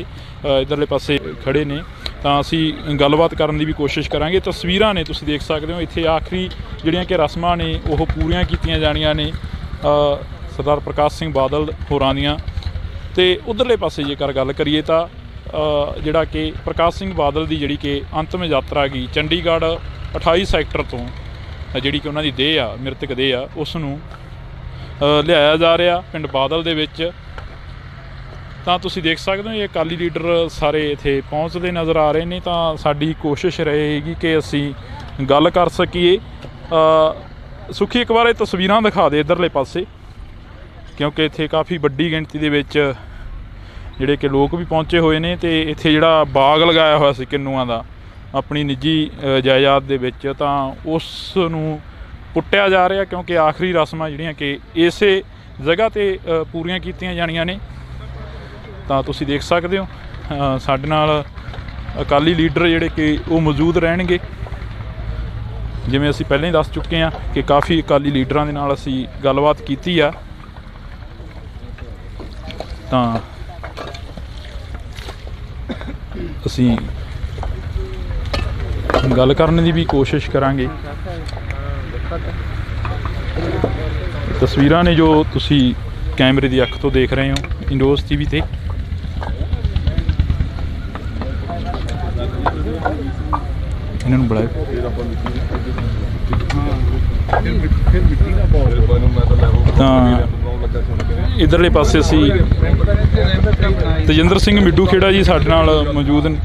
ਇੱਧਰਲੇ ਪਾਸੇ ਖੜੇ ਨੇ ਤਾਂ ਅਸੀਂ ਗੱਲਬਾਤ ਕਰਨ ਦੀ ਵੀ ਕੋਸ਼ਿਸ਼ ਕਰਾਂਗੇ। ਤਸਵੀਰਾਂ ਨੇ ਤੁਸੀਂ ਦੇਖ ਸਕਦੇ ਹੋ, ਇੱਥੇ ਆਖਰੀ ਜਿਹੜੀਆਂ ਕਿ ਰਸਮਾਂ ਨੇ ਉਹ ਪੂਰੀਆਂ ਕੀਤੀਆਂ ਜਾਣੀਆਂ ਨੇ ਸਰਦਾਰ ਪ੍ਰਕਾਸ਼ ਸਿੰਘ ਬਾਦਲ ਹੋਰਾਂ ਦੀਆਂ। ਤੇ ਉਧਰਲੇ ਪਾਸੇ ਜੇਕਰ ਗੱਲ ਕਰੀਏ ਤਾਂ ਜਿਹੜਾ ਕਿ ਪ੍ਰਕਾਸ਼ ਸਿੰਘ ਬਾਦਲ ਦੀ ਜਿਹੜੀ ਕਿ ਅੰਤਮ ਯਾਤਰਾ ਗਈ ਚੰਡੀਗੜ੍ਹ 28 ਸੈਕਟਰ ਤੋਂ ਜਿਹੜੀ ਕਿ ਉਹਨਾਂ ਦੀ ਦੇਹ ਆ, ਮ੍ਰਿਤਕ ਦੇਹ ਆ, ਉਸ ਨੂੰ ਲਿਆਇਆ ਜਾ ਰਿਹਾ ਪਿੰਡ ਬਾਦਲ ਦੇ ਵਿੱਚ। ਤਾਂ ਤੁਸੀਂ ਦੇਖ ਸਕਦੇ ਹੋ ਇਹ ਅਕਾਲੀ ਲੀਡਰ ਸਾਰੇ ਇੱਥੇ ਪਹੁੰਚਦੇ ਨਜ਼ਰ ਆ ਰਹੇ ਨੇ। ਤਾਂ ਸਾਡੀ ਕੋਸ਼ਿਸ਼ ਰਹੇਗੀ ਕਿ ਅਸੀਂ ਗੱਲ ਕਰ ਸਕੀਏ। ਸੁਖੀ ਇੱਕ ਵਾਰ ਇਹ ਤਸਵੀਰਾਂ ਦਿਖਾ ਦੇ ਇੱਧਰਲੇ ਪਾਸੇ, ਕਿਉਂਕਿ ਇੱਥੇ ਕਾਫੀ ਵੱਡੀ ਗਿਣਤੀ ਦੇ ਵਿੱਚ ਜਿਹੜੇ ਕਿ ਲੋਕ ਵੀ ਪਹੁੰਚੇ ਹੋਏ ਨੇ। ਤੇ ਇੱਥੇ ਜਿਹੜਾ ਬਾਗ ਲਗਾਇਆ ਹੋਇਆ ਸੀ ਕਿੰਨੂਆਂ ਦਾ ਆਪਣੀ ਨਿੱਜੀ ਜਾਇਦਾਦ ਦੇ ਵਿੱਚ, ਤਾਂ ਉਸ ਨੂੰ ਪੁੱਟਿਆ ਜਾ ਰਿਹਾ ਕਿਉਂਕਿ ਆਖਰੀ ਰਸਮਾਂ ਜਿਹੜੀਆਂ ਕਿ ਇਸੇ ਜਗ੍ਹਾ 'ਤੇ ਪੂਰੀਆਂ ਕੀਤੀਆਂ ਜਾਣੀਆਂ ਨੇ। ਤਾਂ ਤੁਸੀਂ ਦੇਖ ਸਕਦੇ ਹੋ ਸਾਡੇ ਨਾਲ ਅਕਾਲੀ ਲੀਡਰ ਜਿਹੜੇ ਕਿ ਉਹ ਮੌਜੂਦ ਰਹਿਣਗੇ। ਜਿਵੇਂ ਅਸੀਂ ਪਹਿਲਾਂ ਹੀ ਦੱਸ ਚੁੱਕੇ ਹਾਂ ਕਿ ਕਾਫੀ ਅਕਾਲੀ ਲੀਡਰਾਂ ਦੇ ਨਾਲ ਅਸੀਂ ਗੱਲਬਾਤ ਕੀਤੀ ਆ। ਤਾਂ ਅਸੀਂ ਗੱਲ ਕਰਨ ਦੀ ਵੀ ਕੋਸ਼ਿਸ਼ ਕਰਾਂਗੇ। ਤਸਵੀਰਾਂ ਨੇ ਜੋ ਤੁਸੀਂ ਕੈਮਰੇ ਦੀ ਅੱਖ ਤੋਂ ਦੇਖ ਰਹੇ ਹੋ ਇੰਡੋਜ਼ ਟੀਵੀ ਤੇ। ਇਹਨਾਂ ਨੂੰ ਬੁਲਾਓ। ਤਾਂ ਇੱਧਰਲੇ ਪਾਸੇ ਅਸੀਂ ਤੇਜਿੰਦਰ ਸਿੰਘ ਮਿੱਡੂ ਖੇੜਾ ਜੀ ਸਾਡੇ ਨਾਲ ਮੌਜੂਦ ਨੇ।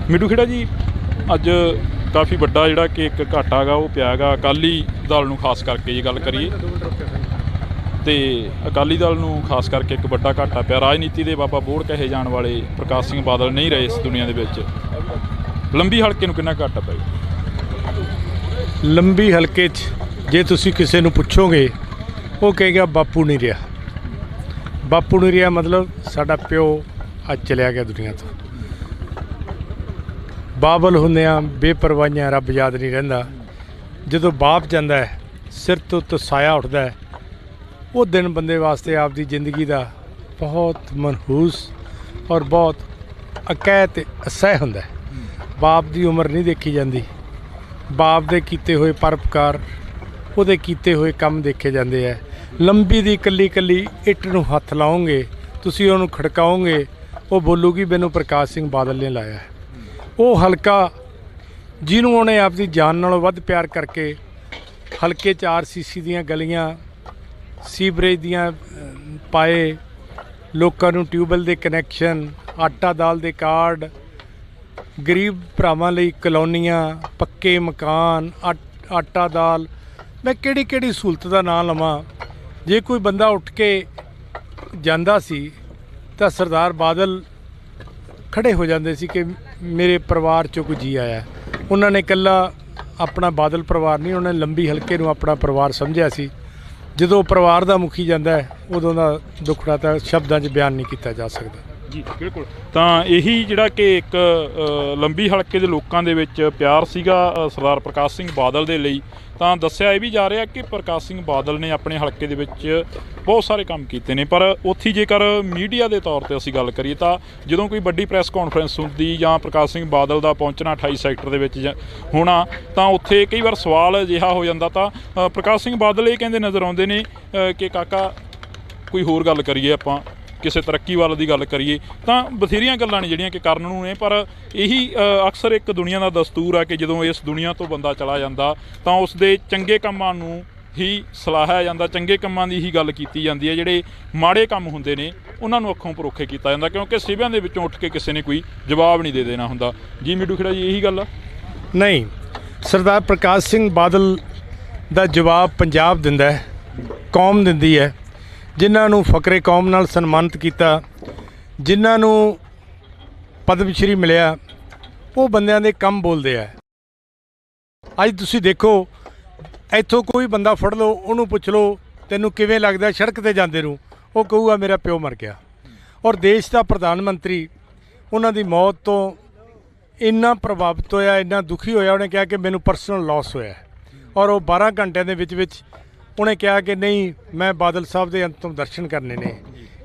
ਮਿੱਡੂ ਖੇੜਾ ਜੀ, ਅੱਜ ਕਾਫੀ ਵੱਡਾ ਜਿਹੜਾ ਕਿ ਇੱਕ ਘਾਟਾ ਗਾ ਉਹ ਪਿਆ ਗਾ ਅਕਾਲੀ ਦਲ ਨੂੰ, ਖਾਸ ਕਰਕੇ ਜੇ ਗੱਲ ਕਰੀਏ ਤੇ ਅਕਾਲੀ ਦਲ ਨੂੰ ਖਾਸ ਕਰਕੇ ਇੱਕ ਵੱਡਾ ਘਾਟਾ ਪਿਆ। ਰਾਜਨੀਤੀ ਦੇ ਬਾਬਾ ਬੋੜ ਕਹੇ ਜਾਣ ਵਾਲੇ ਪ੍ਰਕਾਸ਼ ਸਿੰਘ ਬਾਦਲ ਨਹੀਂ ਰਹੇ ਇਸ ਦੁਨੀਆ ਦੇ ਵਿੱਚ। ਲੰਬੀ ਹਲਕੇ ਨੂੰ ਕਿੰਨਾ ਘਾਟਾ ਪੈ ਗਿਆ? ਲੰਬੀ ਹਲਕੇ 'ਚ ਜੇ ਤੁਸੀਂ ਕਿਸੇ ਨੂੰ ਪੁੱਛੋਗੇ ਉਹ ਕਹੇਗਾ ਬਾਪੂ ਨਹੀਂ ਰਿਹਾ। ਬਾਪੂ ਨਹੀਂ ਰਿਹਾ ਮਤਲਬ ਸਾਡਾ ਪਿਓ ਅੱਜ ਚਲਿਆ ਗਿਆ ਦੁਨੀਆ ਤੋਂ। ਬਾਬਲ ਹੁੰਦਿਆਂ ਬੇਪਰਵਾਹੀਆਂ ਰੱਬ ਯਾਦ ਨਹੀਂ ਰਹਿੰਦਾ। ਜਦੋਂ ਬਾਪ ਜਾਂਦਾ ਹੈ ਸਿਰ ਤੋਂ ਉੱਤੋਂ ਸਾਇਆ ਉੱਠਦਾ ਹੈ, ਉਹ ਦਿਨ ਬੰਦੇ ਵਾਸਤੇ ਆਪਦੀ ਜ਼ਿੰਦਗੀ ਦਾ ਬਹੁਤ ਮਨਹੂਸ ਔਰ ਬਹੁਤ ਅਕਹਿ ਅਤੇ ਅਸਹਿ ਹੁੰਦਾ ਹੈ। ਬਾਪ ਦੀ ਉਮਰ ਨਹੀਂ ਦੇਖੀ ਜਾਂਦੀ, ਬਾਪ ਦੇ ਕੀਤੇ ਹੋਏ ਪਰਉਪਕਾਰ, ਉਹਦੇ ਕੀਤੇ ਹੋਏ ਕੰਮ ਦੇਖੇ ਜਾਂਦੇ ਹੈ। ਲੰਬੀ ਦੀ ਇਕੱਲੀ ਇਕੱਲੀ ਇੱਟ ਨੂੰ ਹੱਥ ਲਾਓਗੇ, ਤੁਸੀਂ ਉਹਨੂੰ ਖੜਕਾਓਗੇ, ਉਹ ਬੋਲੂਗੀ ਮੈਨੂੰ ਪ੍ਰਕਾਸ਼ ਸਿੰਘ ਬਾਦਲ ਨੇ ਲਾਇਆ ਹੈ। ਉਹ ਹਲਕਾ ਜਿਹਨੂੰ ਉਹਨੇ ਆਪਦੀ ਜਾਨ ਨਾਲੋਂ ਵੱਧ ਪਿਆਰ ਕਰਕੇ ਹਲਕੇ 'ਚ RCC ਦੀਆਂ ਗਲੀਆਂ, ਸੀਵਰੇਜ ਦੀਆਂ ਪਾਏ, ਲੋਕਾਂ ਨੂੰ ਟਿਊਬਵੈੱਲ ਦੇ ਕਨੈਕਸ਼ਨ, ਆਟਾ ਦਾਲ ਦੇ ਕਾਰਡ, ਗਰੀਬ ਭਰਾਵਾਂ ਲਈ ਕਲੋਨੀਆਂ, ਪੱਕੇ ਮਕਾਨ, ਆਟਾ ਦਾਲ, ਮੈਂ ਕਿਹੜੀ ਕਿਹੜੀ ਸਹੂਲਤ ਦਾ ਨਾਂ ਲਵਾਂ। ਜੇ ਕੋਈ ਬੰਦਾ ਉੱਠ ਕੇ ਜਾਂਦਾ ਸੀ ਤਾਂ ਸਰਦਾਰ ਬਾਦਲ ਖੜੇ ਹੋ ਜਾਂਦੇ ਸੀ ਕਿ ਮੇਰੇ ਪਰਿਵਾਰ 'ਚੋਂ ਕੋਈ ਜੀ ਆਇਆ। ਉਹਨਾਂ ਨੇ ਇਕੱਲਾ ਆਪਣਾ ਬਾਦਲ ਪਰਿਵਾਰ ਨਹੀਂ, ਉਹਨਾਂ ਨੇ ਲੰਬੀ ਹਲਕੇ ਨੂੰ ਆਪਣਾ ਪਰਿਵਾਰ ਸਮਝਿਆ ਸੀ। ਜਦੋਂ ਪਰਿਵਾਰ ਦਾ ਮੁਖੀ ਜਾਂਦਾ ਹੈ ਉਦੋਂ ਦਾ ਦੁੱਖੜਾ ਤਾਂ ਸ਼ਬਦਾਂ 'ਚ ਬਿਆਨ ਨਹੀਂ ਕੀਤਾ ਜਾ ਸਕਦਾ। ਜੀ ਬਿਲਕੁਲ। ਤਾਂ ਇਹੀ ਜਿਹੜਾ ਕਿ ਇੱਕ ਲੰਬੀ ਹਲਕੇ ਦੇ ਲੋਕਾਂ ਦੇ ਵਿੱਚ ਪਿਆਰ ਸੀਗਾ ਸਰਦਾਰ ਪ੍ਰਕਾਸ਼ ਸਿੰਘ ਬਾਦਲ ਦੇ ਲਈ। ਤਾਂ ਦੱਸਿਆ ਇਹ ਵੀ ਜਾ ਰਿਹਾ ਕਿ ਪ੍ਰਕਾਸ਼ ਸਿੰਘ ਬਾਦਲ ਨੇ ਆਪਣੇ ਹਲਕੇ ਦੇ ਵਿੱਚ ਬਹੁਤ ਸਾਰੇ ਕੰਮ ਕੀਤੇ ਨੇ। ਪਰ ਉੱਥੇ ਜੇਕਰ ਮੀਡੀਆ ਦੇ ਤੌਰ 'ਤੇ ਅਸੀਂ ਗੱਲ ਕਰੀਏ ਤਾਂ ਜਦੋਂ ਕੋਈ ਵੱਡੀ ਪ੍ਰੈਸ ਕਾਨਫਰੰਸ ਹੁੰਦੀ ਜਾਂ ਪ੍ਰਕਾਸ਼ ਸਿੰਘ ਬਾਦਲ ਦਾ ਪਹੁੰਚਣਾ 28 ਸੈਕਟਰ ਦੇ ਵਿੱਚ ਹੋਣਾ, ਤਾਂ ਉੱਥੇ ਕਈ ਵਾਰ ਸਵਾਲ ਅਜਿਹਾ ਹੋ ਜਾਂਦਾ। ਤਾਂ ਪ੍ਰਕਾਸ਼ ਸਿੰਘ ਬਾਦਲ ਇਹ ਕਹਿੰਦੇ ਨਜ਼ਰ ਆਉਂਦੇ ਨੇ ਕਿ ਕਾਕਾ ਕੋਈ ਹੋਰ ਗੱਲ ਕਰੀਏ, ਆਪਾਂ ਕਿਸੇ ਤਰੱਕੀ ਵੱਲ ਦੀ ਗੱਲ ਕਰੀਏ। ਤਾਂ ਬਥੇਰੀਆਂ ਗੱਲਾਂ ਨੇ ਜਿਹੜੀਆਂ ਕਿ ਕਰਨ ਨੂੰ ਨੇ, ਪਰ ਇਹੀ ਅਕਸਰ ਇੱਕ ਦੁਨੀਆ ਦਾ ਦਸਤੂਰ ਆ ਕਿ ਜਦੋਂ ਇਸ ਦੁਨੀਆ ਤੋਂ ਬੰਦਾ ਚਲਾ ਜਾਂਦਾ ਤਾਂ ਉਸ ਦੇ ਚੰਗੇ ਕੰਮਾਂ ਨੂੰ ਹੀ ਸਲਾਹਿਆ ਜਾਂਦਾ, ਚੰਗੇ ਕੰਮਾਂ ਦੀ ਹੀ ਗੱਲ ਕੀਤੀ ਜਾਂਦੀ ਹੈ। ਜਿਹੜੇ ਮਾੜੇ ਕੰਮ ਹੁੰਦੇ ਨੇ ਉਹਨਾਂ ਨੂੰ ਅੱਖੋਂ ਪਰੋਖੇ ਕੀਤਾ ਜਾਂਦਾ, ਕਿਉਂਕਿ ਸਿਵਿਆਂ ਦੇ ਵਿੱਚੋਂ ਉੱਠ ਕੇ ਕਿਸੇ ਨੇ ਕੋਈ ਜਵਾਬ ਨਹੀਂ ਦੇ ਦੇਣਾ ਹੁੰਦਾ। ਜੀ ਮਿੱਡੂ ਖੇੜਾ ਜੀ, ਇਹੀ ਗੱਲ ਆ? ਨਹੀਂ, ਸਰਦਾਰ ਪ੍ਰਕਾਸ਼ ਸਿੰਘ ਬਾਦਲ ਦਾ ਜਵਾਬ ਪੰਜਾਬ ਦਿੰਦਾ ਹੈ, ਕੌਮ ਦਿੰਦੀ ਹੈ। ਜਿਨ੍ਹਾਂ ਨੂੰ ਫਕਰੇ ਕੌਮ ਨਾਲ ਸਨਮਾਨਿਤ ਕੀਤਾ, ਜਿਨ੍ਹਾਂ ਨੂੰ ਪਦਮ ਸ਼੍ਰੀ ਮਿਲਿਆ, ਉਹ ਬੰਦਿਆਂ ਦੇ ਕੰਮ ਬੋਲਦੇ ਆ। ਅੱਜ ਤੁਸੀਂ ਦੇਖੋ, ਇੱਥੋਂ ਕੋਈ ਬੰਦਾ ਫੜ ਲਓ, ਉਹਨੂੰ ਪੁੱਛ ਲਓ ਤੈਨੂੰ ਕਿਵੇਂ ਲੱਗਦਾ ਸੜਕ 'ਤੇ ਜਾਂਦੇ ਨੂੰ, ਉਹ ਕਹੂਗਾ ਮੇਰਾ ਪਿਓ ਮਰ ਗਿਆ। ਔਰ ਦੇਸ਼ ਦਾ ਪ੍ਰਧਾਨ ਮੰਤਰੀ ਉਹਨਾਂ ਦੀ ਮੌਤ ਤੋਂ ਇੰਨਾ ਪ੍ਰਭਾਵਿਤ ਹੋਇਆ, ਇੰਨਾ ਦੁਖੀ ਹੋਇਆ, ਉਹਨੇ ਕਿਹਾ ਕਿ ਮੈਨੂੰ ਪਰਸਨਲ ਲਾਸ ਹੋਇਆ। ਔਰ ਉਹ 12 ਘੰਟਿਆਂ ਦੇ ਵਿੱਚ ਉਹਨੇ ਕਿਹਾ ਕਿ ਨਹੀਂ, ਮੈਂ ਬਾਦਲ ਸਾਹਿਬ ਦੇ ਅੰਤਮ ਦਰਸ਼ਨ ਕਰਨੇ ਨੇ।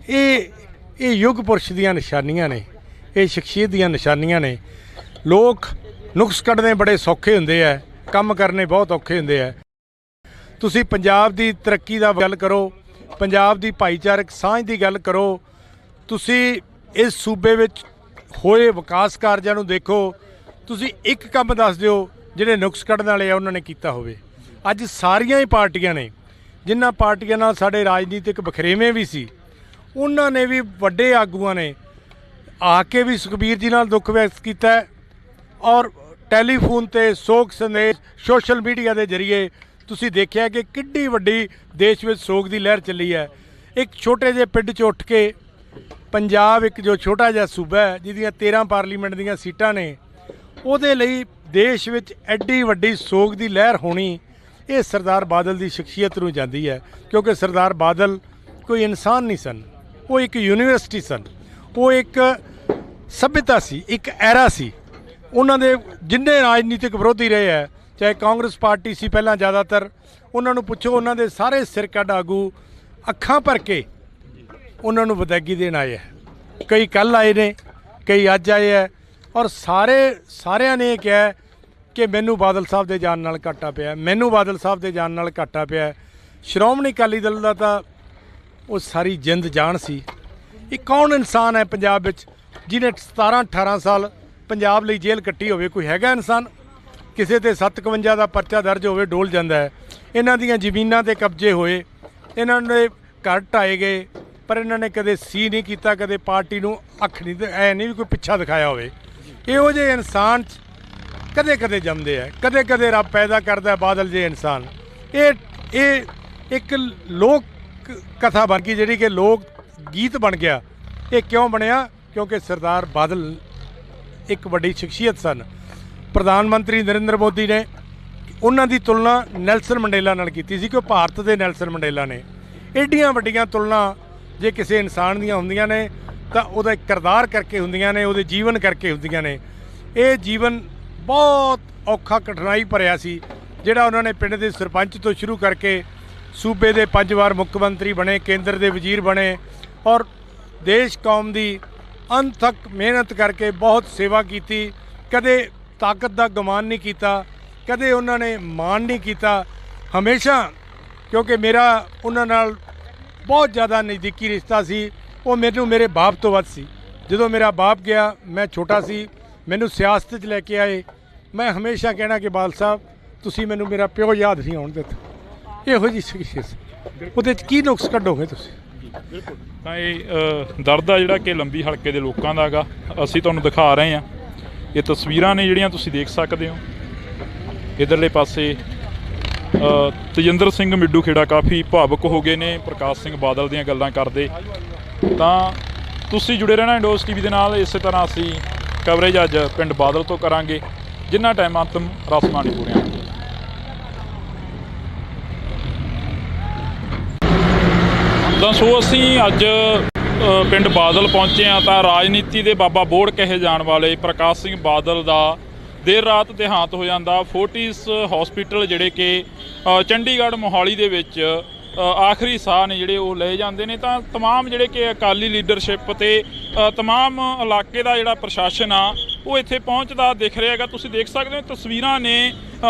ਇਹ ਯੁੱਗ ਪੁਰਸ਼ ਦੀਆਂ ਨਿਸ਼ਾਨੀਆਂ ਨੇ, ਇਹ ਸ਼ਖਸੀਅਤ ਦੀਆਂ ਨਿਸ਼ਾਨੀਆਂ ਨੇ। ਲੋਕ ਨੁਕਸ ਕੱਢਣੇ ਬੜੇ ਸੌਖੇ ਹੁੰਦੇ ਆ, ਕੰਮ ਕਰਨੇ ਬਹੁਤ ਔਖੇ ਹੁੰਦੇ ਆ। ਤੁਸੀਂ ਪੰਜਾਬ ਦੀ ਤਰੱਕੀ ਦਾ ਗੱਲ ਕਰੋ, ਪੰਜਾਬ ਦੀ ਭਾਈਚਾਰਕ ਸਾਂਝ ਦੀ ਗੱਲ ਕਰੋ, ਤੁਸੀਂ ਇਸ ਸੂਬੇ ਵਿੱਚ ਹੋਏ ਵਿਕਾਸ ਕਾਰਜਾਂ ਨੂੰ ਦੇਖੋ, ਤੁਸੀਂ ਇੱਕ ਕੰਮ ਦੱਸ ਦਿਓ ਜਿਹੜੇ ਨੁਕਸ ਕੱਢਣ ਵਾਲੇ ਆ ਉਹਨਾਂ ਨੇ ਕੀਤਾ ਹੋਵੇ। ਅੱਜ ਸਾਰੀਆਂ ਹੀ ਪਾਰਟੀਆਂ ਨੇ, ਜਿਨ੍ਹਾਂ ਪਾਰਟੀਆਂ ਨਾਲ ਸਾਡੇ ਰਾਜਨੀਤਿਕ ਵਖਰੇਵੇਂ ਵੀ ਸੀ, ਉਹਨਾਂ ਨੇ ਵੀ ਵੱਡੇ ਆਗੂਆਂ ਨੇ ਆ ਕੇ ਵੀ ਸੁਖਬੀਰ ਜੀ ਨਾਲ ਦੁੱਖ ਵਿਅਕਤ ਕੀਤਾ ਔਰ ਟੈਲੀਫੋਨ ਤੇ ਸੋਗ ਸੰਦੇਸ਼ ਸੋਸ਼ਲ ਮੀਡੀਆ ਦੇ ਜ਼ਰੀਏ ਤੁਸੀਂ ਦੇਖਿਆ ਕਿ ਕਿੱਡੀ ਵੱਡੀ ਦੇਸ਼ ਵਿੱਚ ਸੋਗ ਦੀ ਲਹਿਰ ਚੱਲੀ ਹੈ। ਇੱਕ ਛੋਟੇ ਜਿਹੇ ਪਿੰਡ 'ਚ ਉੱਠ ਕੇ ਪੰਜਾਬ ਇੱਕ ਜੋ ਛੋਟਾ ਜਿਹਾ ਸੂਬਾ ਹੈ ਜਿਹਦੀਆਂ 13 ਪਾਰਲੀਮੈਂਟ ਦੀਆਂ ਸੀਟਾਂ ਨੇ, ਉਹਦੇ ਲਈ ਦੇਸ਼ ਵਿੱਚ ਐਡੀ ਵੱਡੀ ਸੋਗ ਦੀ ਲਹਿਰ ਹੋਣੀ, ਇਹ ਸਰਦਾਰ ਬਾਦਲ ਦੀ ਸ਼ਖਸੀਅਤ ਨੂੰ ਜਾਂਦੀ ਹੈ। ਕਿਉਂਕਿ ਸਰਦਾਰ ਬਾਦਲ ਕੋਈ ਇਨਸਾਨ ਨਹੀਂ ਸਨ, ਉਹ ਇੱਕ ਯੂਨੀਵਰਸਿਟੀ ਸਨ, ਉਹ ਇੱਕ ਸਭਿਅਤਾ ਸੀ, ਇੱਕ ਐਰਾ ਸੀ। ਉਹਨਾਂ ਦੇ ਜਿੰਨੇ ਰਾਜਨੀਤਿਕ ਵਿਰੋਧੀ ਰਹੇ ਹੈ, ਚਾਹੇ ਕਾਂਗਰਸ ਪਾਰਟੀ ਸੀ ਪਹਿਲਾਂ ਜ਼ਿਆਦਾਤਰ, ਉਹਨਾਂ ਨੂੰ ਪੁੱਛੋ, ਉਹਨਾਂ ਦੇ ਸਾਰੇ ਸਿਰ ਕੱਢ ਆਗੂ ਅੱਖਾਂ ਭਰ ਕੇ ਉਹਨਾਂ ਨੂੰ ਵਿਦਾਇਗੀ ਦੇਣ ਆਏ ਹੈ। ਕਈ ਕੱਲ੍ਹ ਆਏ ਨੇ, ਕਈ ਅੱਜ ਆਏ ਹੈ, ਔਰ ਸਾਰਿਆਂ ਨੇ ਇਹ ਕਿਹਾ ਕਿ ਮੈਨੂੰ ਬਾਦਲ ਸਾਹਿਬ ਦੇ ਜਾਣ ਨਾਲ ਘਾਟਾ ਪਿਆ, ਮੈਨੂੰ ਬਾਦਲ ਸਾਹਿਬ ਦੇ ਜਾਣ ਨਾਲ ਘਾਟਾ ਪਿਆ। ਸ਼੍ਰੋਮਣੀ ਅਕਾਲੀ ਦਲ ਦਾ ਤਾਂ ਉਹ ਸਾਰੀ ਜਿੰਦ ਜਾਨ ਸੀ। ਇਹ ਕੌਣ ਇਨਸਾਨ ਹੈ ਪੰਜਾਬ ਵਿੱਚ ਜਿਹਨੇ 17-18 ਸਾਲ ਪੰਜਾਬ ਲਈ ਜੇਲ੍ਹ ਕੱਟੀ ਹੋਵੇ? ਕੋਈ ਹੈਗਾ ਇਨਸਾਨ? ਕਿਸੇ ਤੇ 57 ਦਾ ਪਰਚਾ ਦਰਜ ਹੋਵੇ ਡੋਲ ਜਾਂਦਾ ਹੈ। ਇਹਨਾਂ ਦੀਆਂ ਜ਼ਮੀਨਾਂ ਤੇ ਕਬਜ਼ੇ ਹੋਏ, ਇਹਨਾਂ ਦੇ ਘਰ ਢਾਏ ਗਏ, ਪਰ ਇਹਨਾਂ ਨੇ ਕਦੇ ਸੀ ਨਹੀਂ ਕੀਤਾ, ਕਦੇ ਪਾਰਟੀ ਨੂੰ ਅੱਖ ਨਹੀਂ, ਐ ਨਹੀਂ ਵੀ ਕੋਈ ਪਿੱਛਾ ਦਿਖਾਇਆ ਹੋਵੇ। ਇਹੋ ਜਿਹੇ ਇਨਸਾਨ ਕਦੇ ਕਦੇ ਜੰਮਦੇ ਆ, ਕਦੇ ਕਦੇ ਰੱਬ ਪੈਦਾ ਕਰਦਾ ਬਾਦਲ ਜਿਹੇ ਇਨਸਾਨ। ਇਹ ਇੱਕ ਲੋਕ ਕਥਾ ਬਣ ਗਈ, ਜਿਹੜੀ ਕਿ ਲੋਕ ਗੀਤ ਬਣ ਗਿਆ। ਇਹ ਕਿਉਂ ਬਣਿਆ? ਕਿਉਂਕਿ ਸਰਦਾਰ ਬਾਦਲ ਇੱਕ ਵੱਡੀ ਸ਼ਖਸੀਅਤ ਸਨ। ਪ੍ਰਧਾਨ ਮੰਤਰੀ ਨਰਿੰਦਰ ਮੋਦੀ ਨੇ ਉਹਨਾਂ ਦੀ ਤੁਲਨਾ ਨੈਲਸਨ ਮੰਡੇਲਾ ਨਾਲ ਕੀਤੀ ਸੀ ਕਿ ਉਹ ਭਾਰਤ ਦੇ ਨੈਲਸਨ ਮੰਡੇਲਾ ਨੇ। ਐਡੀਆਂ ਵੱਡੀਆਂ ਤੁਲਨਾ ਜੇ ਕਿਸੇ ਇਨਸਾਨ ਦੀਆਂ ਹੁੰਦੀਆਂ ਨੇ ਤਾਂ ਉਹਦਾ ਕਿਰਦਾਰ ਕਰਕੇ ਹੁੰਦੀਆਂ ਨੇ, ਉਹਦੇ ਜੀਵਨ ਕਰਕੇ ਹੁੰਦੀਆਂ ਨੇ। ਇਹ ਜੀਵਨ ਬਹੁਤ ਔਖਾ ਕਠਿਨਾਈ ਭਰਿਆ ਸੀ, ਜਿਹੜਾ ਉਹਨਾਂ ਨੇ ਪਿੰਡ ਦੇ ਸਰਪੰਚ ਤੋਂ ਸ਼ੁਰੂ ਕਰਕੇ ਸੂਬੇ ਦੇ 5 ਵਾਰ ਮੁੱਖ ਮੰਤਰੀ ਬਣੇ, ਕੇਂਦਰ ਦੇ ਵਜ਼ੀਰ ਬਣੇ, ਔਰ ਦੇਸ਼ ਕੌਮ ਦੀ ਅਣਥੱਕ ਮਿਹਨਤ ਕਰਕੇ ਬਹੁਤ ਸੇਵਾ ਕੀਤੀ। ਕਦੇ ਤਾਕਤ ਦਾ ਗੁਮਾਨ ਨਹੀਂ ਕੀਤਾ, ਕਦੇ ਉਹਨਾਂ ਨੇ ਮਾਣ ਨਹੀਂ ਕੀਤਾ। ਹਮੇਸ਼ਾ, ਕਿਉਂਕਿ ਮੇਰਾ ਉਹਨਾਂ ਨਾਲ ਬਹੁਤ ਜ਼ਿਆਦਾ ਨਜ਼ਦੀਕੀ ਰਿਸ਼ਤਾ ਸੀ, ਉਹ ਮੈਨੂੰ ਮੇਰੇ ਬਾਪ ਤੋਂ ਵੱਧ ਸੀ। ਜਦੋਂ ਮੇਰਾ ਬਾਪ ਗਿਆ, ਮੈਂ ਛੋਟਾ ਸੀ, ਮੈਨੂੰ ਸਿਆਸਤ 'ਚ ਲੈ ਕੇ ਆਏ। ਮੈਂ ਹਮੇਸ਼ਾ ਕਹਿਣਾ ਕਿ ਬਾਦਲ ਸਾਹਿਬ ਤੁਸੀਂ ਮੈਨੂੰ ਮੇਰਾ ਪਿਓ ਯਾਦ ਨਹੀਂ ਆਉਣ ਦਿੱਤਾ। ਇਹੋ ਜਿਹੀ ਸ਼ਖਸੀਅਤ, ਉਹਦੇ 'ਚ ਕੀ ਨੁਕਸ ਕੱਢੋਗੇ ਤੁਸੀਂ? ਬਿਲਕੁਲ। ਤਾਂ ਇਹ ਦਰਦ ਆ ਜਿਹੜਾ ਕਿ ਲੰਬੀ ਹਲਕੇ ਦੇ ਲੋਕਾਂ ਦਾ ਹੈਗਾ, ਅਸੀਂ ਤੁਹਾਨੂੰ ਦਿਖਾ ਰਹੇ ਹਾਂ। ਇਹ ਤਸਵੀਰਾਂ ਨੇ ਜਿਹੜੀਆਂ ਤੁਸੀਂ ਦੇਖ ਸਕਦੇ ਹੋ। ਇੱਧਰਲੇ ਪਾਸੇ ਤੇਜਿੰਦਰ ਸਿੰਘ ਮਿੱਡੂ ਖੇੜਾ ਕਾਫੀ ਭਾਵੁਕ ਹੋ ਗਏ ਨੇ ਪ੍ਰਕਾਸ਼ ਸਿੰਘ ਬਾਦਲ ਦੀਆਂ ਗੱਲਾਂ ਕਰਦੇ। ਤਾਂ ਤੁਸੀਂ ਜੁੜੇ ਰਹਿਣਾ ਇੰਡੋਸ ਟੀਵੀ ਦੇ ਨਾਲ। ਇਸੇ ਤਰ੍ਹਾਂ ਅਸੀਂ ਕਵਰੇਜ ਅੱਜ ਪਿੰਡ ਬਾਦਲ ਤੋਂ ਕਰਾਂਗੇ, ਜਿੰਨਾ ਟਾਈਮ ਅੰਤਮ ਰਸਮਾਂ ਨਹੀਂ ਪੂਰੀਆਂ ਹੁੰਦੀਆਂ। ਤਾਂ ਸੋ ਅਸੀਂ ਅੱਜ ਪਿੰਡ ਬਾਦਲ ਪਹੁੰਚੇ ਹਾਂ। ਤਾਂ ਰਾਜਨੀਤੀ ਦੇ ਬਾਬਾ ਬੋੜ ਕਹੇ ਜਾਣ ਵਾਲੇ ਪ੍ਰਕਾਸ਼ ਸਿੰਘ ਬਾਦਲ ਦਾ ਦੇਰ ਰਾਤ ਦੇਹਾਂਤ ਹੋ ਜਾਂਦਾ। ਫੋਰਟਿਸ ਹਸਪੀਟਲ ਜਿਹੜੇ ਕਿ ਚੰਡੀਗੜ੍ਹ ਮੋਹਾਲੀ ਦੇ ਵਿੱਚ ਆਖਰੀ ਸਾਹ ਨੇ ਜਿਹੜੇ ਉਹ ਲਏ ਜਾਂਦੇ ਨੇ। ਤਾਂ ਤਮਾਮ ਜਿਹੜੇ ਕਿ ਅਕਾਲੀ ਲੀਡਰਸ਼ਿਪ ਅਤੇ ਤਮਾਮ ਇਲਾਕੇ ਦਾ ਜਿਹੜਾ ਪ੍ਰਸ਼ਾਸਨ ਆ ਉਹ ਇੱਥੇ ਪਹੁੰਚਦਾ ਦਿਖ ਰਿਹਾ ਹੈਗਾ। ਤੁਸੀਂ ਦੇਖ ਸਕਦੇ ਹੋ ਤਸਵੀਰਾਂ ਨੇ